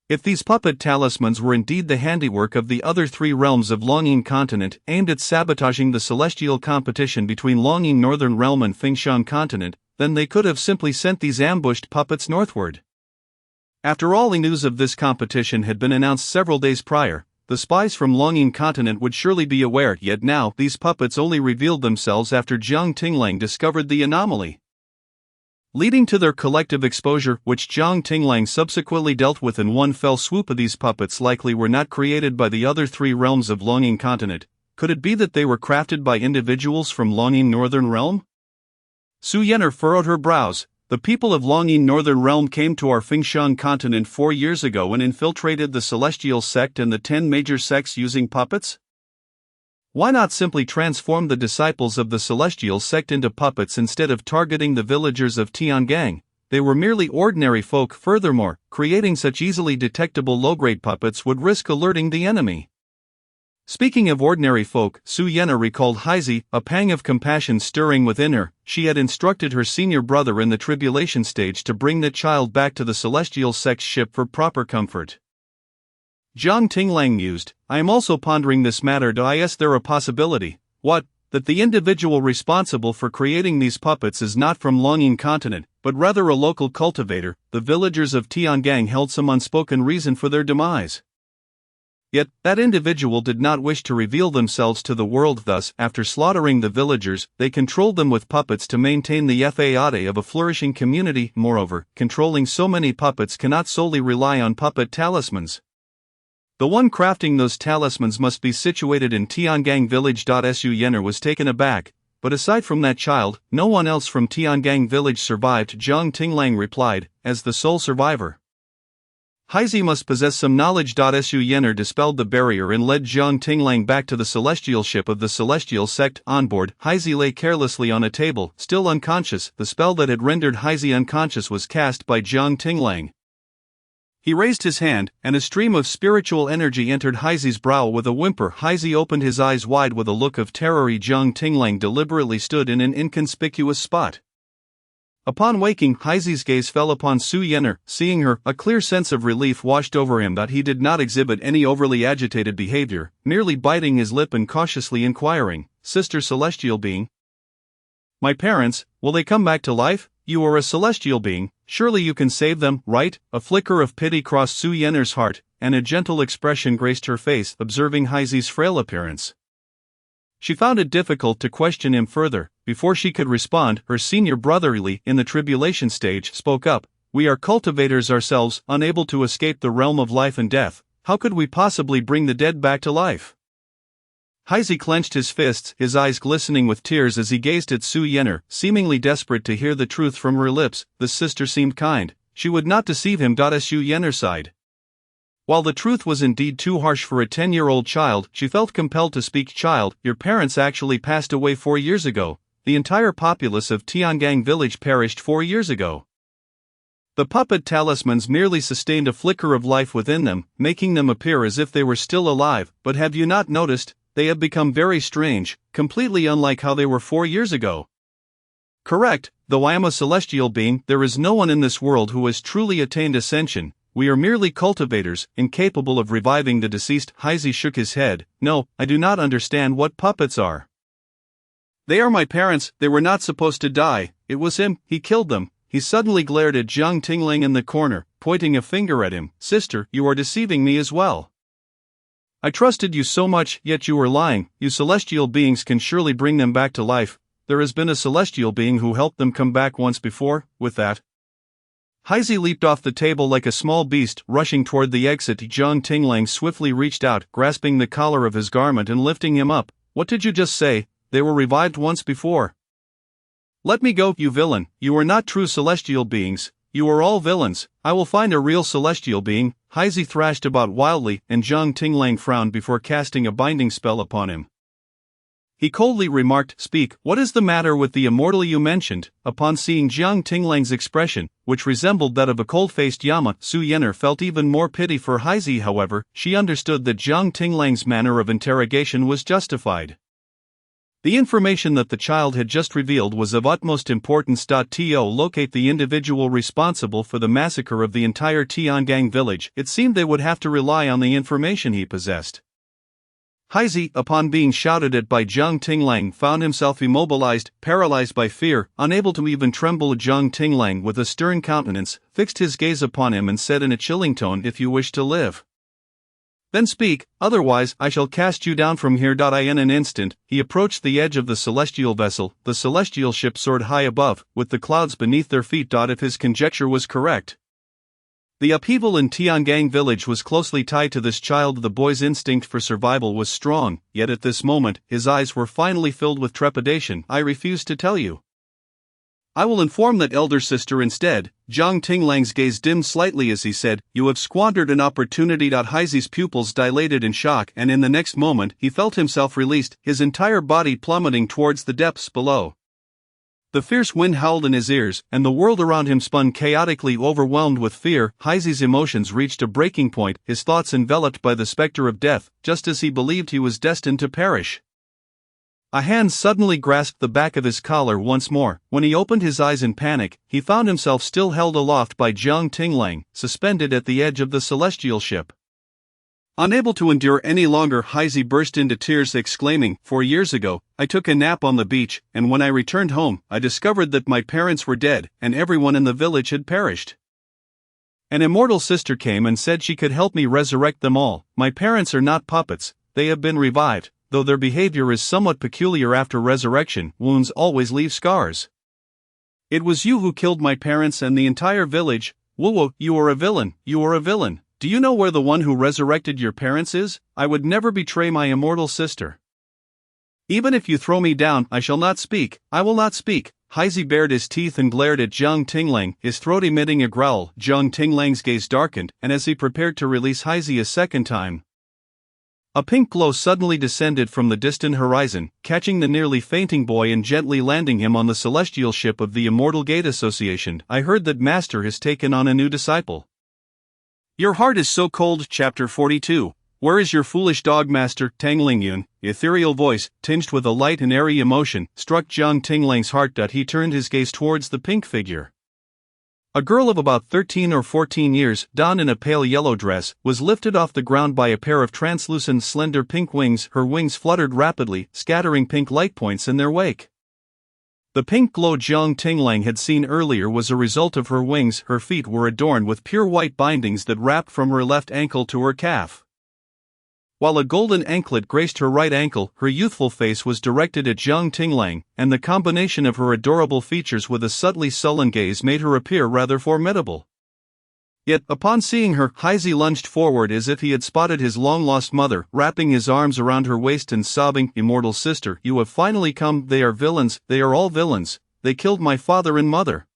If these puppet talismans were indeed the handiwork of the other 3 realms of Longyin Continent, aimed at sabotaging the celestial competition between Longyin Northern Realm and Fengshan Continent, then they could have simply sent these ambushed puppets northward. After all, the news of this competition had been announced several days prior. The spies from Longyin Continent would surely be aware, yet now these puppets only revealed themselves after Jiang Tinglang discovered the anomaly, leading to their collective exposure, which Jiang Tinglang subsequently dealt with in one fell swoop. These puppets likely were not created by the other 3 realms of Longyin Continent. Could it be that they were crafted by individuals from Longyin Northern Realm? Su Yanner furrowed her brows. The people of Longyin Northern Realm came to our Fengshan Continent 4 years ago and infiltrated the Celestial Sect and the 10 major sects using puppets? Why not simply transform the disciples of the Celestial Sect into puppets instead of targeting the villagers of Tiangang? They were merely ordinary folk. Furthermore, creating such easily detectable low-grade puppets would risk alerting the enemy. Speaking of ordinary folk, Su Yanner recalled Heizi, a pang of compassion stirring within her. She had instructed her senior brother in the tribulation stage to bring the child back to the Celestial Sect's ship for proper comfort. Jiang Tinglang mused, I am also pondering this matter. Is there a possibility, that the individual responsible for creating these puppets is not from Longyin Continent, but rather a local cultivator? The villagers of Tiangang held some unspoken reason for their demise. Yet, that individual did not wish to reveal themselves to the world. Thus, after slaughtering the villagers, they controlled them with puppets to maintain the facade of a flourishing community. Moreover, controlling so many puppets cannot solely rely on puppet talismans. The one crafting those talismans must be situated in Tiangang village. Su Yanner was taken aback, but aside from that child, no one else from Tiangang village survived. Jiang Tinglang replied, as the sole survivor. Heizi must possess some knowledge. Su Yanner dispelled the barrier and led Jiang Tinglang back to the celestial ship of the Celestial Sect. On board, Heizi lay carelessly on a table, still unconscious. The spell that had rendered Heizi unconscious was cast by Jiang Tinglang. He raised his hand, and a stream of spiritual energy entered Heizi's brow. With a whimper, Heizi opened his eyes wide with a look of terror. Jiang Tinglang deliberately stood in an inconspicuous spot. Upon waking, Heizi's gaze fell upon Su Yanner. Seeing her, a clear sense of relief washed over him. He did not exhibit any overly agitated behavior, merely biting his lip and cautiously inquiring, Sister Celestial Being? My parents, will they come back to life? You are a celestial being, surely you can save them, right? A flicker of pity crossed Su Yanner's heart, and a gentle expression graced her face, observing Heizi's frail appearance. She found it difficult to question him further. Before she could respond, her senior brother Li, in the tribulation stage, spoke up. We are cultivators ourselves, unable to escape the realm of life and death. How could we possibly bring the dead back to life? Heizi clenched his fists, his eyes glistening with tears as he gazed at Su Yanner, seemingly desperate to hear the truth from her lips. The sister seemed kind. She would not deceive him. Su Yanner sighed. While the truth was indeed too harsh for a 10-year-old child, she felt compelled to speak. Child, your parents actually passed away 4 years ago. The entire populace of Tiangang village perished 4 years ago. The puppet talismans merely sustained a flicker of life within them, making them appear as if they were still alive. But have you not noticed? They have become very strange, completely unlike how they were 4 years ago. Correct, though I am a celestial being, there is no one in this world who has truly attained ascension. We are merely cultivators, incapable of reviving the deceased. Heizi shook his head. No, I do not understand what puppets are. They are my parents. They were not supposed to die. It was him, he killed them. He suddenly glared at Jiang Tinglang in the corner, pointing a finger at him. Sister, you are deceiving me as well. I trusted you so much, yet you were lying. You celestial beings can surely bring them back to life. There has been a celestial being who helped them come back once before. With that, Heise leaped off the table like a small beast, rushing toward the exit. Jiang Tinglang swiftly reached out, grasping the collar of his garment and lifting him up. What did you just say? They were revived once before. Let me go, you villain. You are not true celestial beings. You are all villains. I will find a real celestial being. Heise thrashed about wildly, and Jiang Tinglang frowned before casting a binding spell upon him. He coldly remarked, "Speak, what is the matter with the immortal you mentioned?" Upon seeing Jiang Tinglang's expression, which resembled that of a cold-faced Yama, Su Yenner felt even more pity for Heise. However, she understood that Jiang Tinglang's manner of interrogation was justified. The information that the child had just revealed was of utmost importance. To locate the individual responsible for the massacre of the entire Tiangang village, it seemed they would have to rely on the information he possessed. Heise, upon being shouted at by Jiang Tinglang, found himself immobilized, paralyzed by fear, unable to even tremble. Jiang Tinglang, with a stern countenance, fixed his gaze upon him and said in a chilling tone, "If you wish to live, then speak, otherwise I shall cast you down from here." In an instant, he approached the edge of the celestial vessel. The celestial ship soared high above, with the clouds beneath their feet. If his conjecture was correct, the upheaval in Tiangang village was closely tied to this child. The boy's instinct for survival was strong, yet at this moment, his eyes were finally filled with trepidation. "I refuse to tell you. I will inform that elder sister instead." Jiang Tinglang's gaze dimmed slightly as he said, "You have squandered an opportunity." Heise's pupils dilated in shock, and in the next moment, he felt himself released, his entire body plummeting towards the depths below. The fierce wind howled in his ears, and the world around him spun chaotically. Overwhelmed with fear, Heise's emotions reached a breaking point, his thoughts enveloped by the specter of death, just as he believed he was destined to perish. A hand suddenly grasped the back of his collar once more. When he opened his eyes in panic, he found himself still held aloft by Jiang Tinglang, suspended at the edge of the celestial ship. Unable to endure any longer, Heise burst into tears, exclaiming, "4 years ago, I took a nap on the beach, and when I returned home, I discovered that my parents were dead, and everyone in the village had perished. An immortal sister came and said she could help me resurrect them all. My parents are not puppets, they have been revived. Though their behavior is somewhat peculiar after resurrection, wounds always leave scars. It was you who killed my parents and the entire village. Wuwo, you are a villain, you are a villain. Do you know where the one who resurrected your parents is? I would never betray my immortal sister. Even if you throw me down, I shall not speak, I will not speak." Heise bared his teeth and glared at Jiang Tinglang, his throat emitting a growl. Jiang Tinglang's gaze darkened, and as he prepared to release Heise a second time, a pink glow suddenly descended from the distant horizon, catching the nearly fainting boy and gently landing him on the celestial ship of the Immortal Gate Association. "I heard that Master has taken on a new disciple. Your heart is so cold." Chapter 42. "Where is your foolish dog, Master?" Tang Lingyun, ethereal voice, tinged with a light and airy emotion, struck Jiang Tinglang's heart. He turned his gaze towards the pink figure. A girl of about 13 or 14 years, donned in a pale yellow dress, was lifted off the ground by a pair of translucent slender pink wings. Her wings fluttered rapidly, scattering pink light points in their wake. The pink glow Jiang Tinglang had seen earlier was a result of her wings. Her feet were adorned with pure white bindings that wrapped from her left ankle to her calf, while a golden anklet graced her right ankle. Her youthful face was directed at Jiang Tinglang, and the combination of her adorable features with a subtly sullen gaze made her appear rather formidable. Yet, upon seeing her, Heise lunged forward as if he had spotted his long-lost mother, wrapping his arms around her waist and sobbing, "Immortal sister, you have finally come. They are villains, they are all villains. They killed my father and mother.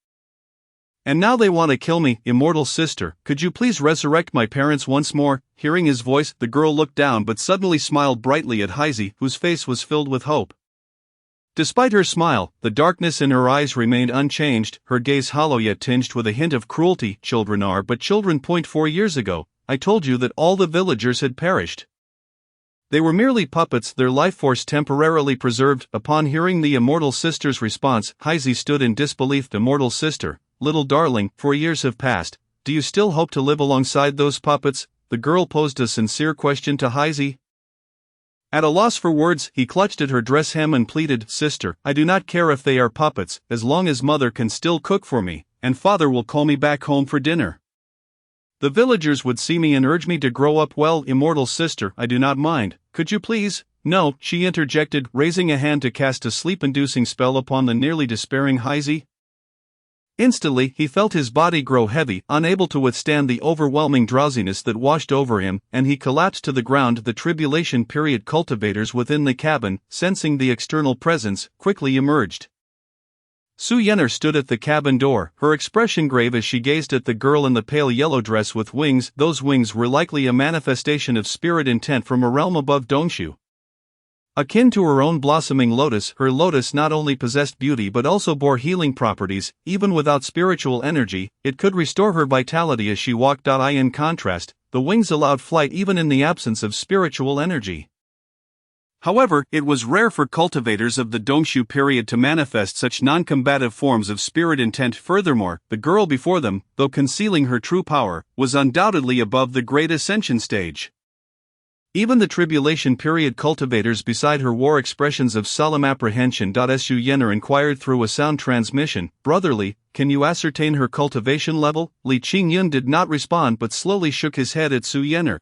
And now they want to kill me. Immortal sister, could you please resurrect my parents once more?" Hearing his voice, the girl looked down but suddenly smiled brightly at Heise, whose face was filled with hope. Despite her smile, the darkness in her eyes remained unchanged, her gaze hollow yet tinged with a hint of cruelty. "Children are but children. 4 years ago, I told you that all the villagers had perished. They were merely puppets, their life force temporarily preserved." Upon hearing the immortal sister's response, Heise stood in disbelief. "Immortal sister, little darling, 4 years have passed. Do you still hope to live alongside those puppets?" The girl posed a sincere question to Heise. At a loss for words, he clutched at her dress hem and pleaded, "Sister, I do not care if they are puppets, as long as mother can still cook for me, and father will call me back home for dinner. The villagers would see me and urge me to grow up well." "Immortal sister, I do not mind. Could you please?" "No," she interjected, raising a hand to cast a sleep-inducing spell upon the nearly despairing Heise. Instantly, he felt his body grow heavy, unable to withstand the overwhelming drowsiness that washed over him, and he collapsed to the ground. The tribulation period cultivators within the cabin, sensing the external presence, quickly emerged. Su Yenner stood at the cabin door, her expression grave as she gazed at the girl in the pale yellow dress with wings. Those wings were likely a manifestation of spirit intent from a realm above Dongshu. Akin to her own blossoming lotus, her lotus not only possessed beauty but also bore healing properties. Even without spiritual energy, it could restore her vitality as she walked. In contrast, the wings allowed flight even in the absence of spiritual energy. However, it was rare for cultivators of the Dongshu period to manifest such non-combative forms of spirit intent. Furthermore, the girl before them, though concealing her true power, was undoubtedly above the Great Ascension stage. Even the tribulation period cultivators beside her wore expressions of solemn apprehension. Su Yenner inquired through a sound transmission, "Brotherly, can you ascertain her cultivation level?" Li Qingyun did not respond but slowly shook his head at Su Yenner.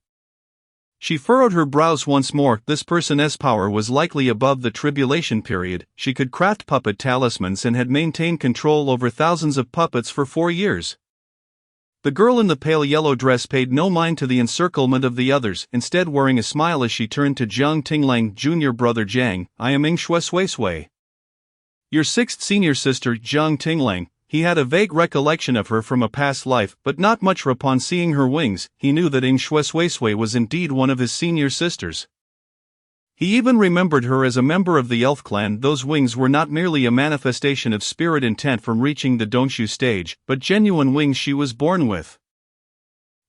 She furrowed her brows once more. This person's power was likely above the tribulation period. She could craft puppet talismans and had maintained control over thousands of puppets for 4 years. The girl in the pale yellow dress paid no mind to the encirclement of the others, instead wearing a smile as she turned to Jiang Tinglang. "Junior brother Jiang, I am Sui, your 6th senior sister." Jiang Tinglang, he had a vague recollection of her from a past life, but not much. Upon seeing her wings, he knew that Sui was indeed one of his senior sisters. He even remembered her as a member of the elf clan. Those wings were not merely a manifestation of spirit intent from reaching the Dongshu stage, but genuine wings she was born with.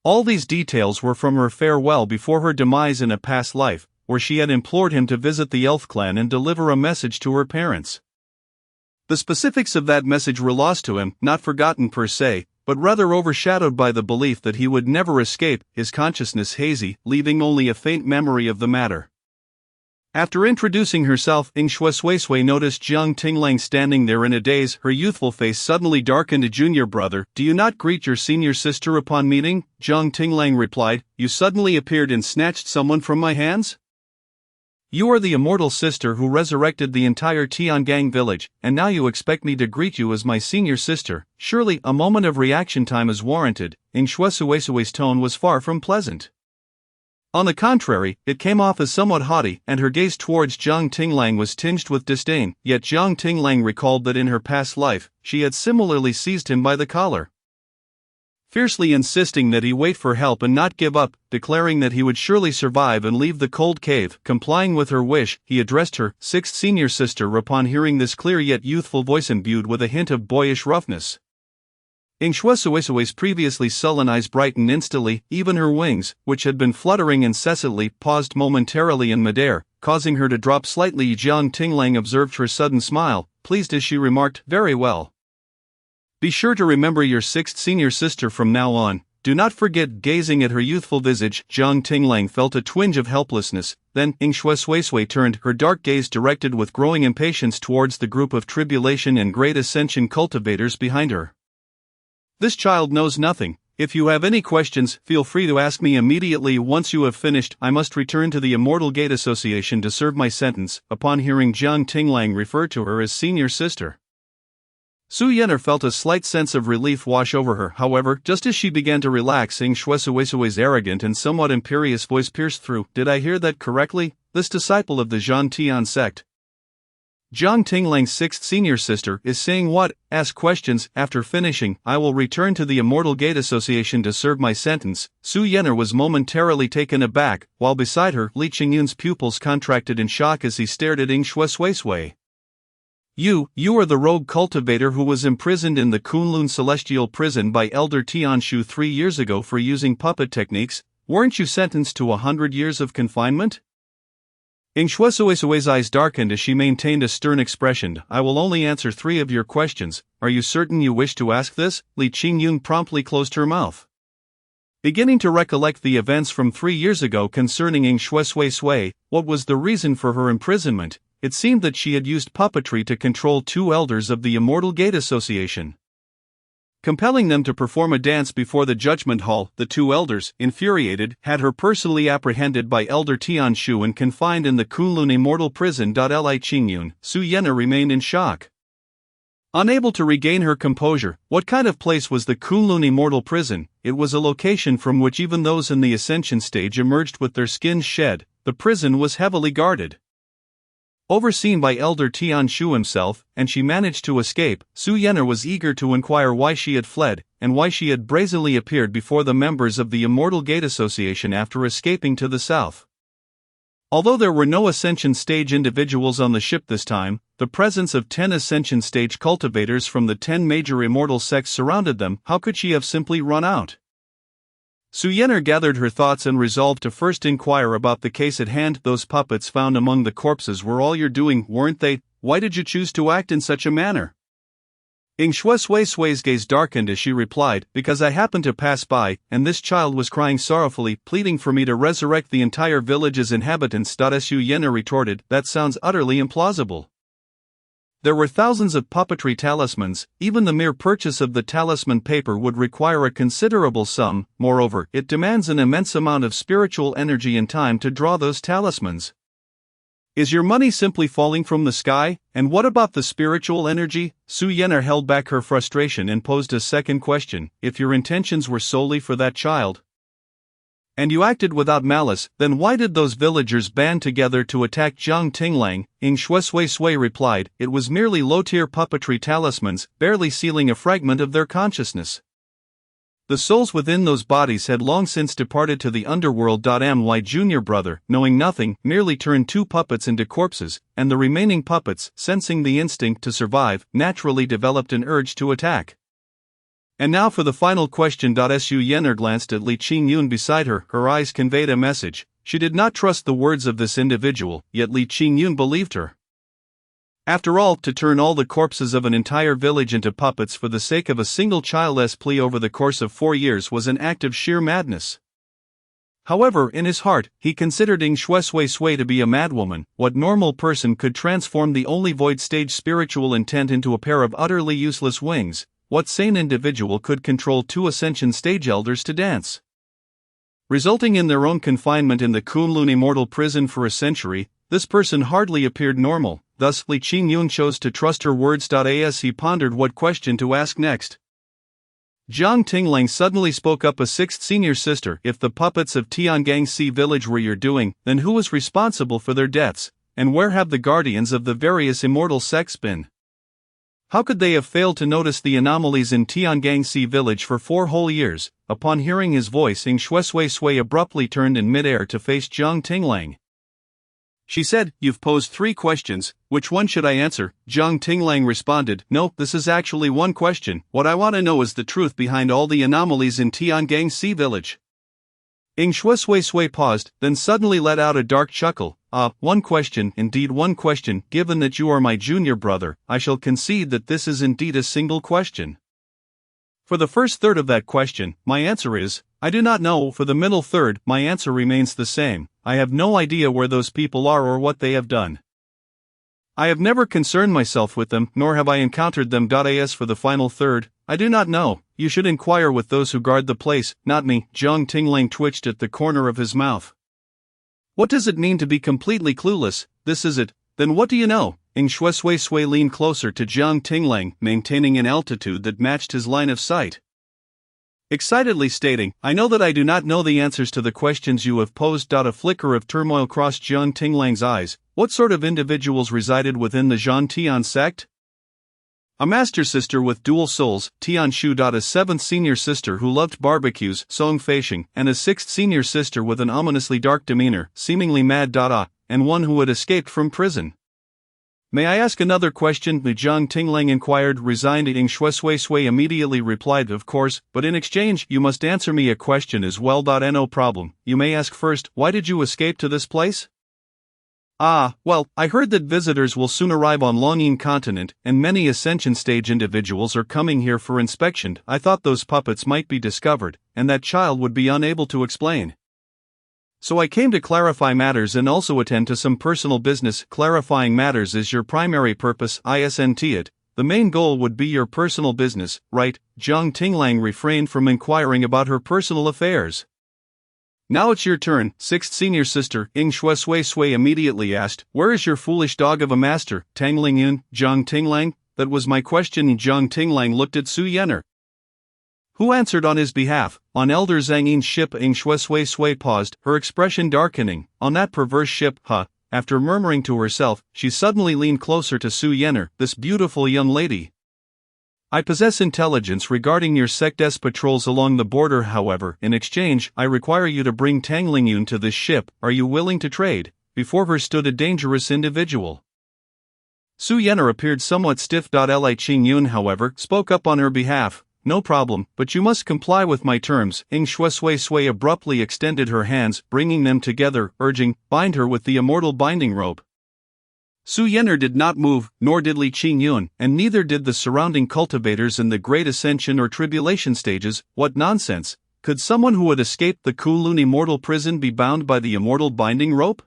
All these details were from her farewell before her demise in a past life, where she had implored him to visit the elf clan and deliver a message to her parents. The specifics of that message were lost to him, not forgotten per se, but rather overshadowed by the belief that he would never escape, his consciousness hazy, leaving only a faint memory of the matter. After introducing herself, Sui noticed Jiang Tinglang standing there in a daze. Her youthful face suddenly darkened. "Junior brother, do you not greet your senior sister upon meeting?" Jiang Tinglang replied. "You suddenly appeared and snatched someone from my hands? You are the immortal sister who resurrected the entire Tiangang village, and now you expect me to greet you as my senior sister. Surely a moment of reaction time is warranted." Sui's tone was far from pleasant. On the contrary, it came off as somewhat haughty, and her gaze towards Jiang Tinglang was tinged with disdain. Yet Jiang Tinglang recalled that in her past life, she had similarly seized him by the collar, fiercely insisting that he wait for help and not give up, declaring that he would surely survive and leave the cold cave. Complying with her wish, he addressed her 6th senior sister. Upon hearing this clear yet youthful voice imbued with a hint of boyish roughness, Sui's previously sullen eyes brightened instantly. Even her wings, which had been fluttering incessantly, paused momentarily in midair, causing her to drop slightly. Jiang Tinglang observed her sudden smile, pleased as she remarked, "Very well. Be sure to remember your 6th senior sister from now on. Do not forget." Gazing at her youthful visage, Jiang Tinglang felt a twinge of helplessness. Then, Sui turned, her dark gaze directed with growing impatience towards the group of tribulation and Great Ascension cultivators behind her. "This child knows nothing. If you have any questions, feel free to ask me immediately. Once you have finished, I must return to the Immortal Gate Association to serve my sentence." Upon hearing Jiang Tinglang refer to her as senior sister, Su Yenner felt a slight sense of relief wash over her. However, just as she began to relax, Sui's arrogant and somewhat imperious voice pierced through. "Did I hear that correctly? This disciple of the Zhantian sect, Jiang Tinglang's 6th senior sister, is saying what? Ask questions." After finishing, "I will return to the Immortal Gate Association to serve my sentence." Su Yenner was momentarily taken aback, while beside her, Li Qingyun's pupils contracted in shock as he stared at Sui. You are the rogue cultivator who was imprisoned in the Kunlun Celestial Prison by Elder Tianshu 3 years ago for using puppet techniques. Weren't you sentenced to 100 years of confinement?" Sui's eyes darkened as she maintained a stern expression. "I will only answer 3 of your questions. Are you certain you wish to ask this?" Li Qingyun promptly closed her mouth. Beginning to recollect the events from 3 years ago concerning Sui, what was the reason for her imprisonment? It seemed that she had used puppetry to control 2 elders of the Immortal Gate Association, compelling them to perform a dance before the judgment hall. The 2 elders, infuriated, had her personally apprehended by Elder Tianshu and confined in the Kunlun Immortal Prison. Li Qingyun, Su Yenner remained in shock. Unable to regain her composure, what kind of place was the Kunlun immortal prison? It was a location from which even those in the ascension stage emerged with their skins shed. The prison was heavily guarded. Overseen by Elder Tian Shu himself, and she managed to escape. Su Yener was eager to inquire why she had fled, and why she had brazenly appeared before the members of the Immortal Gate Association after escaping to the south. Although there were no Ascension Stage individuals on the ship this time, the presence of 10 Ascension Stage cultivators from the 10 major immortal sects surrounded them. How could she have simply run out? Su Yener gathered her thoughts and resolved to first inquire about the case at hand. Those puppets found among the corpses were all your doing, weren't they? Why did you choose to act in such a manner? Ing Shue Sui's gaze darkened as she replied, because I happened to pass by, and this child was crying sorrowfully, pleading for me to resurrect the entire village's inhabitants. Su Yener retorted, that sounds utterly implausible. There were thousands of puppetry talismans. Even the mere purchase of the talisman paper would require a considerable sum. Moreover, it demands an immense amount of spiritual energy and time to draw those talismans. Is your money simply falling from the sky? And what about the spiritual energy? Su Yener held back her frustration and posed a second question. If your intentions were solely for that child, and you acted without malice, then why did those villagers band together to attack Jiang Tinglang? Ing Shue Sui replied, it was merely low-tier puppetry talismans, barely sealing a fragment of their consciousness. The souls within those bodies had long since departed to the underworld. My junior brother, knowing nothing, merely turned 2 puppets into corpses, and the remaining puppets, sensing the instinct to survive, naturally developed an urge to attack. And now for the final question. Su Yener glanced at Li Qingyun beside her. Her eyes conveyed a message. She did not trust the words of this individual, yet Li Qingyun believed her. After all, to turn all the corpses of an entire village into puppets for the sake of a single child's plea over the course of 4 years was an act of sheer madness. However, in his heart, he considered Ing Shue Sui to be a madwoman. What normal person could transform the only void stage spiritual intent into a pair of utterly useless wings? What sane individual could control 2 Ascension Stage elders to dance, resulting in their own confinement in the Kunlun immortal prison for a century? This person hardly appeared normal. Thus, Li Qingyun chose to trust her words. As he pondered what question to ask next, Jiang Tinglang suddenly spoke up, a 6th senior sister. If the puppets of Tiangangxi village were your doing, then who was responsible for their deaths, and where have the guardians of the various immortal sects been? How could they have failed to notice the anomalies in Tiangangxi village for 4 whole years? Upon hearing his voice, Ing Shue Sui abruptly turned in midair to face Jiang Tinglang. She said, you've posed 3 questions, which one should I answer? Jiang Tinglang responded, no, this is actually one question. What I want to know is the truth behind all the anomalies in Tiangangxi village. Ing Shue Sui paused, then suddenly let out a dark chuckle. One question, indeed one question. Given that you are my junior brother, I shall concede that this is indeed a single question. For the first third of that question, my answer is, I do not know. For the middle third, my answer remains the same. I have no idea where those people are or what they have done. I have never concerned myself with them, nor have I encountered them. As for the final third, I do not know. You should inquire with those who guard the place, not me. Jiang Tinglang twitched at the corner of his mouth. What does it mean to be completely clueless? This is it. Then what do you know? Ing Shue Sui leaned closer to Jiang Tinglang, maintaining an altitude that matched his line of sight, excitedly stating, I know that I do not know the answers to the questions you have posed. A flicker of turmoil crossed Jiang Tinglang's eyes. What sort of individuals resided within the Zhan Tian sect? A master sister with dual souls, Tian Shu. A 7th senior sister who loved barbecues, Song Feisheng, and a 6th senior sister with an ominously dark demeanor, seemingly mad. And one who had escaped from prison. May I ask another question? Jiang Tinglang inquired. Resigned. Ing Shue Sui immediately replied, of course, but in exchange, you must answer me a question as well. No problem. You may ask first, why did you escape to this place? Well, I heard that visitors will soon arrive on Longyin continent, and many Ascension Stage individuals are coming here for inspection. I thought those puppets might be discovered, and that child would be unable to explain. So I came to clarify matters and also attend to some personal business. Clarifying matters is your primary purpose, isn't it? The main goal would be your personal business, right? Jiang Tinglang refrained from inquiring about her personal affairs. Now it's your turn, 6th senior sister. Ing Shue Sui immediately asked, where is your foolish dog of a master, Tang Lingyun? Jiang Tinglang, that was my question. Jiang Tinglang looked at Su Yener. Who answered on his behalf? On Elder Zhang Yin's ship. Shui paused, her expression darkening. On that perverse ship, huh? After murmuring to herself, she suddenly leaned closer to Su Yener. This beautiful young lady. I possess intelligence regarding your sect's patrols along the border. However, in exchange, I require you to bring Tang Lingyun to this ship. Are you willing to trade? Before her stood a dangerous individual. Su Yener appeared somewhat stiff. Li Qingyun, however, spoke up on her behalf. No problem, but you must comply with my terms. Shui abruptly extended her hands, bringing them together, urging, bind her with the immortal binding rope. Su Yener did not move, nor did Li Qingyun, and neither did the surrounding cultivators in the Great Ascension or Tribulation stages. What nonsense! Could someone who had escaped the Kunlun immortal prison be bound by the immortal binding rope?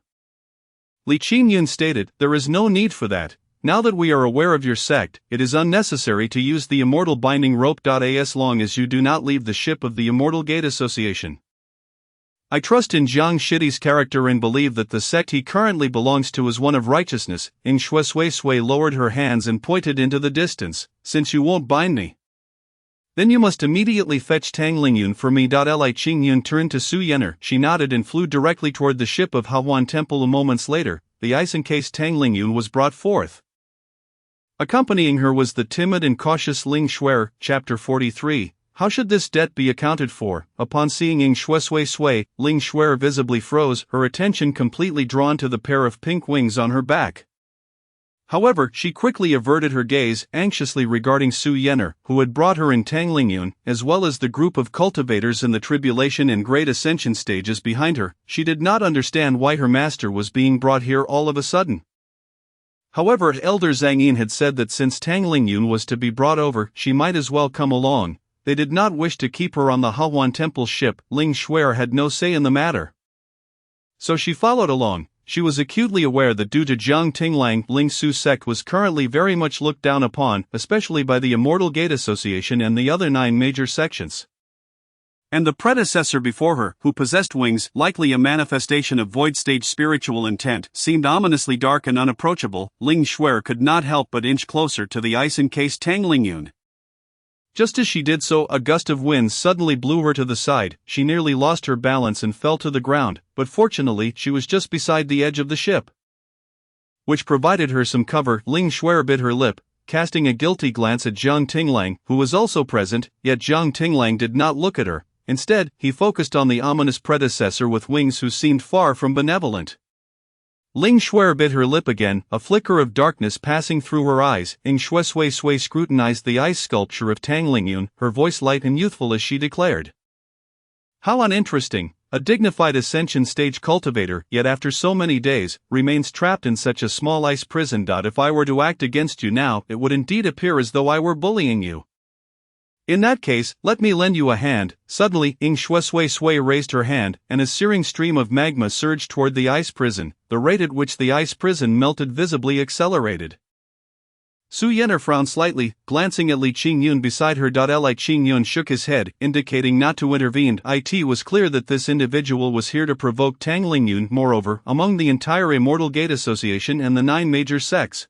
Li Qingyun stated, there is no need for that. Now that we are aware of your sect, it is unnecessary to use the immortal binding rope. As long as you do not leave the ship of the Immortal Gate Association. I trust in Jiang Shidi's character and believe that the sect he currently belongs to is one of righteousness. Shui lowered her hands and pointed into the distance. Since you won't bind me, then you must immediately fetch Tang Lingyun for me. Li Qingyun turned to Su Yener. She nodded and flew directly toward the ship of Hawan Temple. Moments later, the ice-encased Tang Lingyun was brought forth. Accompanying her was the timid and cautious Ling Shuer. Chapter 43. How should this debt be accounted for? Upon seeing Shui, Ling Shuer visibly froze, her attention completely drawn to the pair of pink wings on her back. However, she quickly averted her gaze, anxiously regarding Su Yener, who had brought her in Tang Lingyun, as well as the group of cultivators in the Tribulation and Great Ascension stages behind her. She did not understand why her master was being brought here all of a sudden. However, Elder Zhang Yin had said that since Tang Lingyun was to be brought over, she might as well come along. They did not wish to keep her on the Hawan Temple ship. Ling Shuer had no say in the matter, so she followed along. She was acutely aware that due to Jiang Tinglang, Ling Su's sect was currently very much looked down upon, especially by the Immortal Gate Association and the other 9 major sections. And the predecessor before her, who possessed wings, likely a manifestation of void stage spiritual intent, seemed ominously dark and unapproachable. Ling Shuer could not help but inch closer to the ice-encased Tang Lingyun. Just as she did so, a gust of wind suddenly blew her to the side. She nearly lost her balance and fell to the ground, but fortunately she was just beside the edge of the ship, which provided her some cover. Ling Shuer bit her lip, casting a guilty glance at Jiang Tinglang, who was also present, yet Jiang Tinglang did not look at her. Instead, he focused on the ominous predecessor with wings who seemed far from benevolent. Ling Shuer bit her lip again, a flicker of darkness passing through her eyes. Shui scrutinized the ice sculpture of Tang Lingyun, her voice light and youthful as she declared, how uninteresting. A dignified ascension stage cultivator, yet after so many days, remains trapped in such a small ice prison. If I were to act against you now, it would indeed appear as though I were bullying you. In that case, let me lend you a hand. Suddenly, Shui raised her hand, and a searing stream of magma surged toward the ice prison. The rate at which the ice prison melted visibly accelerated. Su Yener frowned slightly, glancing at Li Qingyun beside her. Li Qingyun shook his head, indicating not to intervene. It was clear that this individual was here to provoke Tang Lingyun. Moreover, among the entire Immortal Gate Association and the 9 major sects,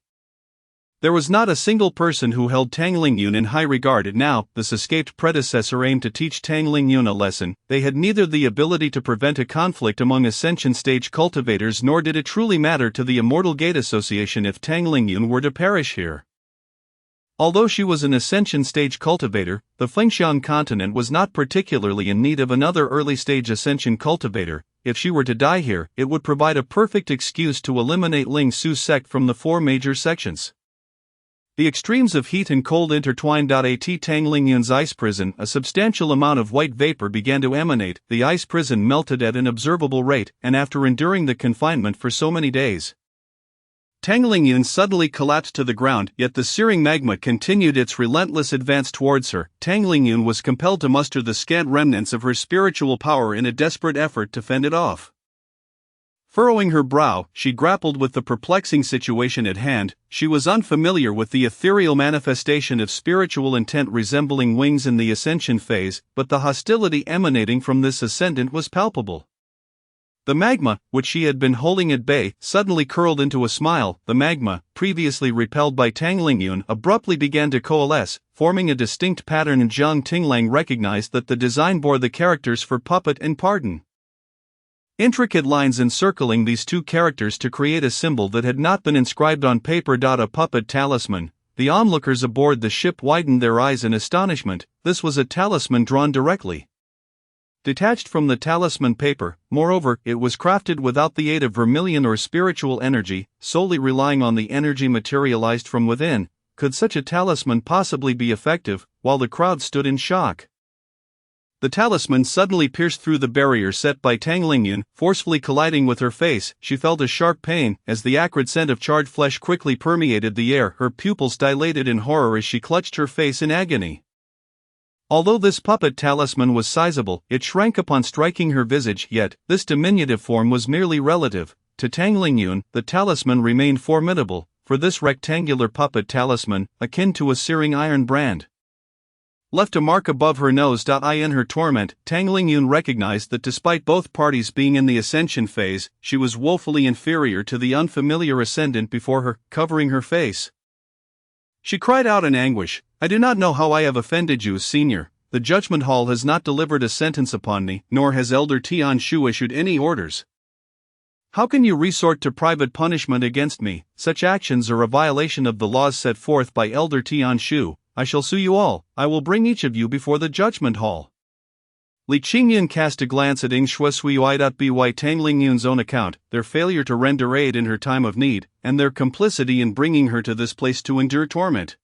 there was not a single person who held Tang Lingyun in high regard. Now, this escaped predecessor aimed to teach Tang Lingyun a lesson. They had neither the ability to prevent a conflict among Ascension stage cultivators, nor did it truly matter to the Immortal Gate Association if Tang Lingyun were to perish here. Although she was an Ascension stage cultivator, the Fengxiang continent was not particularly in need of another early stage Ascension cultivator. If she were to die here, it would provide a perfect excuse to eliminate Ling Su's sect from the 4 major sections. The extremes of heat and cold intertwined. At Tang Lingyun's ice prison, a substantial amount of white vapor began to emanate. The ice prison melted at an observable rate, and after enduring the confinement for so many days, Tang Lingyun suddenly collapsed to the ground, yet the searing magma continued its relentless advance towards her. Tang Lingyun was compelled to muster the scant remnants of her spiritual power in a desperate effort to fend it off. Furrowing her brow, she grappled with the perplexing situation at hand. She was unfamiliar with the ethereal manifestation of spiritual intent resembling wings in the ascension phase, but the hostility emanating from this ascendant was palpable. The magma, which she had been holding at bay, suddenly curled into a smile. The magma, previously repelled by Tang Lingyun, abruptly began to coalesce, forming a distinct pattern, and Jiang Tinglang recognized that the design bore the characters for puppet and pardon. Intricate lines encircling these two characters to create a symbol that had not been inscribed on paper. A puppet talisman. The onlookers aboard the ship widened their eyes in astonishment. This was a talisman drawn directly detached from the talisman paper. Moreover, it was crafted without the aid of vermilion or spiritual energy, solely relying on the energy materialized from within. Could such a talisman possibly be effective? While the crowd stood in shock, the talisman suddenly pierced through the barrier set by Tang Lingyun, forcefully colliding with her face. She felt a sharp pain as the acrid scent of charred flesh quickly permeated the air. Her pupils dilated in horror as she clutched her face in agony. Although this puppet talisman was sizable, it shrank upon striking her visage, yet this diminutive form was merely relative. To Tang Lingyun, the talisman remained formidable, for this rectangular puppet talisman, akin to a searing iron brand, left a mark above her nose. In her torment, Tang Lingyun recognized that despite both parties being in the ascension phase, she was woefully inferior to the unfamiliar ascendant before her, covering her face. She cried out in anguish, "I do not know how I have offended you, Senior. The Judgment Hall has not delivered a sentence upon me, nor has Elder Tian Shu issued any orders. How can you resort to private punishment against me? Such actions are a violation of the laws set forth by Elder Tian Shu. I shall sue you all. I will bring each of you before the Judgment Hall." Li Qingyun cast a glance at Ing Shuisui.by Tang Lingyun's own account, their failure to render aid in her time of need, and their complicity in bringing her to this place to endure torment,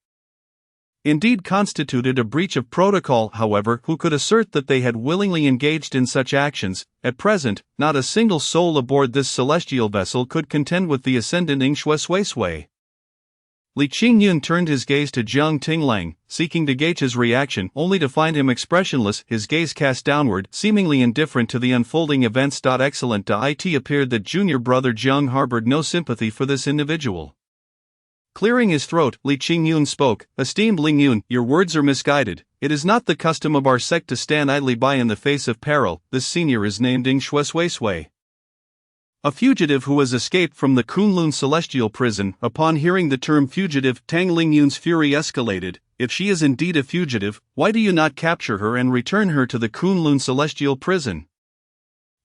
indeed constituted a breach of protocol. However, who could assert that they had willingly engaged in such actions? At present, not a single soul aboard this celestial vessel could contend with the ascendant Ing Shuisui. Li Qingyun turned his gaze to Jiang Tinglang, seeking to gauge his reaction, only to find him expressionless, his gaze cast downward, seemingly indifferent to the unfolding events. Excellent. It appeared that junior brother Jiang harbored no sympathy for this individual. Clearing his throat, Li Qingyun spoke, "Esteemed Lingyun, your words are misguided. It is not the custom of our sect to stand idly by in the face of peril. This senior is named Ing Shuisui, a fugitive who has escaped from the Kunlun Celestial Prison." Upon hearing the term fugitive, Tang Lingyun's fury escalated. "If she is indeed a fugitive, why do you not capture her and return her to the Kunlun Celestial Prison?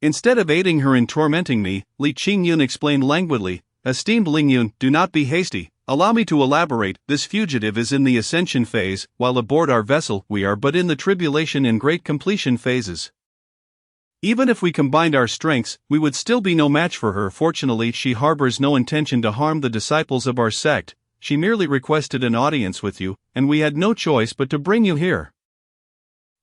Instead of aiding her in tormenting me," Li Qingyun explained languidly. "Esteemed Lingyun, do not be hasty. Allow me to elaborate. This fugitive is in the ascension phase, while aboard our vessel we are but in the tribulation and great completion phases. Even if we combined our strengths, we would still be no match for her. Fortunately, she harbors no intention to harm the disciples of our sect. She merely requested an audience with you, and we had no choice but to bring you here.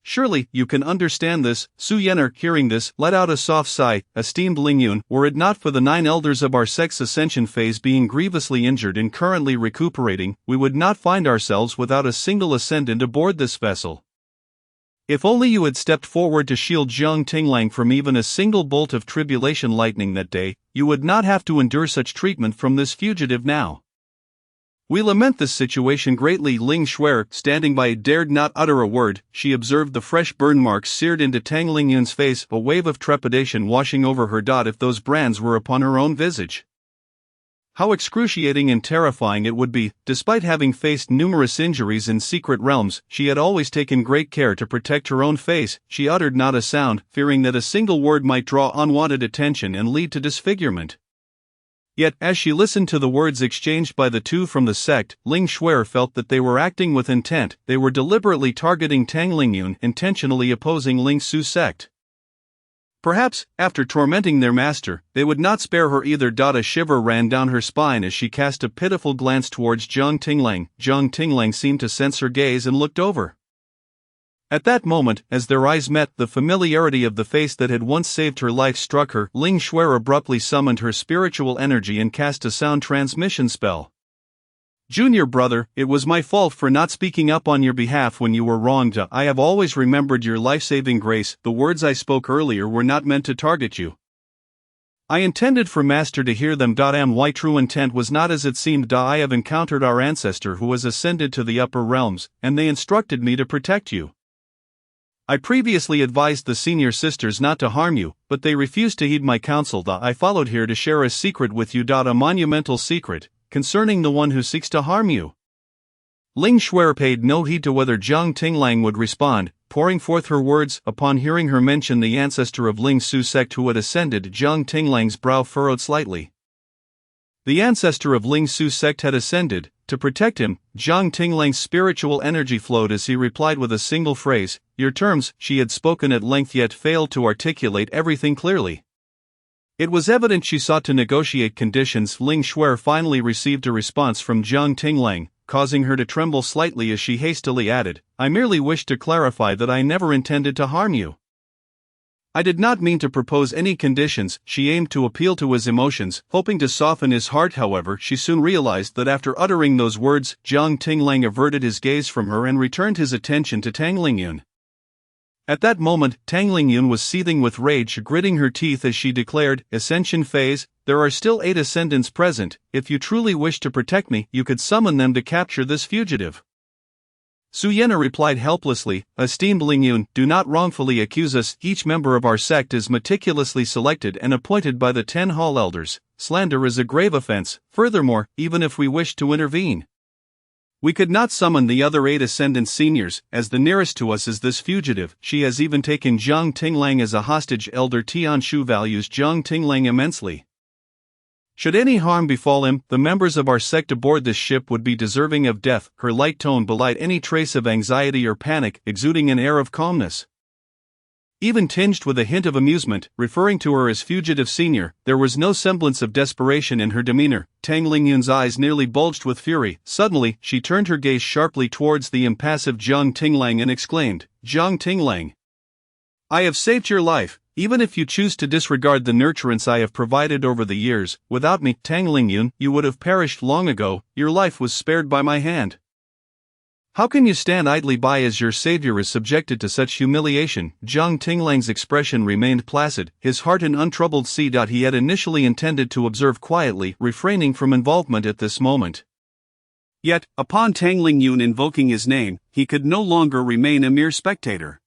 Surely, you can understand this." Su Yener, hearing this, let out a soft sigh. "Esteemed Lingyun, were it not for the 9 elders of our sect's ascension phase being grievously injured and currently recuperating, we would not find ourselves without a single ascendant aboard this vessel. If only you had stepped forward to shield Jiang Tinglang from even a single bolt of tribulation lightning that day, you would not have to endure such treatment from this fugitive now. We lament this situation greatly." Ling Shuer, standing by, dared not utter a word. She observed the fresh burn marks seared into Tang Lingyun's face, a wave of trepidation washing over her. If those brands were upon her own visage, how excruciating and terrifying it would be. Despite having faced numerous injuries in secret realms, she had always taken great care to protect her own face. She uttered not a sound, fearing that a single word might draw unwanted attention and lead to disfigurement. Yet, as she listened to the words exchanged by the two from the sect, Ling Shuer felt that they were acting with intent. They were deliberately targeting Tang Lingyun, intentionally opposing Ling Su's sect. Perhaps, after tormenting their master, they would not spare her either. A shiver ran down her spine as she cast a pitiful glance towards Jiang Tinglang. Jiang Tinglang seemed to sense her gaze and looked over. At that moment, as their eyes met, the familiarity of the face that had once saved her life struck her. Ling Shuer abruptly summoned her spiritual energy and cast a sound transmission spell. "Junior brother, it was my fault for not speaking up on your behalf when you were wronged. I have always remembered your life-saving grace. The words I spoke earlier were not meant to target you. I intended for Master to hear them. My true intent was not as it seemed. I have encountered our ancestor who has ascended to the upper realms, and they instructed me to protect you. I previously advised the senior sisters not to harm you, but they refused to heed my counsel. I followed here to share a secret with you. A monumental secret, concerning the one who seeks to harm you. Ling Shuer paid no heed to whether Jiang Tinglang would respond, pouring forth her words. Upon hearing her mention the ancestor of Ling Su sect who had ascended, Jiang Tinglang's brow furrowed slightly. The ancestor of Ling Su sect had ascended. To protect him, Jiang Tinglang's spiritual energy flowed as he replied with a single phrase, "Your terms." She had spoken at length yet failed to articulate everything clearly. It was evident she sought to negotiate conditions. Ling Shuer finally received a response from Jiang Tinglang, causing her to tremble slightly as she hastily added, "I merely wished to clarify that I never intended to harm you. I did not mean to propose any conditions." She aimed to appeal to his emotions, hoping to soften his heart. However, she soon realized that after uttering those words, Jiang Tinglang averted his gaze from her and returned his attention to Tang Lingyun. At that moment, Tang Lingyun was seething with rage, gritting her teeth as she declared, "Ascension phase, there are still 8 ascendants present. If you truly wish to protect me, you could summon them to capture this fugitive." Su Yena replied helplessly, "Esteemed Lingyun, do not wrongfully accuse us. Each member of our sect is meticulously selected and appointed by the 10 hall elders. Slander is a grave offense. Furthermore, even if we wished to intervene, we could not summon the other 8 ascendant seniors, as the nearest to us is this fugitive. She has even taken Jiang Tinglang as a hostage." Elder Tian Shu values Jiang Tinglang immensely. Should any harm befall him, the members of our sect aboard this ship would be deserving of death. Her light tone belied any trace of anxiety or panic, exuding an air of calmness, even tinged with a hint of amusement. Referring to her as fugitive senior, there was no semblance of desperation in her demeanor. Tang Lingyun's eyes nearly bulged with fury. Suddenly, she turned her gaze sharply towards the impassive Jiang Tinglang and exclaimed, "Jiang Tinglang, I have saved your life. Even if you choose to disregard the nurturance I have provided over the years, without me, Tang Lingyun, you would have perished long ago. Your life was spared by my hand. How can you stand idly by as your savior is subjected to such humiliation?" Jiang Tinglang's expression remained placid, his heart an untroubled sea. He had initially intended to observe quietly, refraining from involvement at this moment. Yet, upon Tang Lingyun invoking his name, he could no longer remain a mere spectator.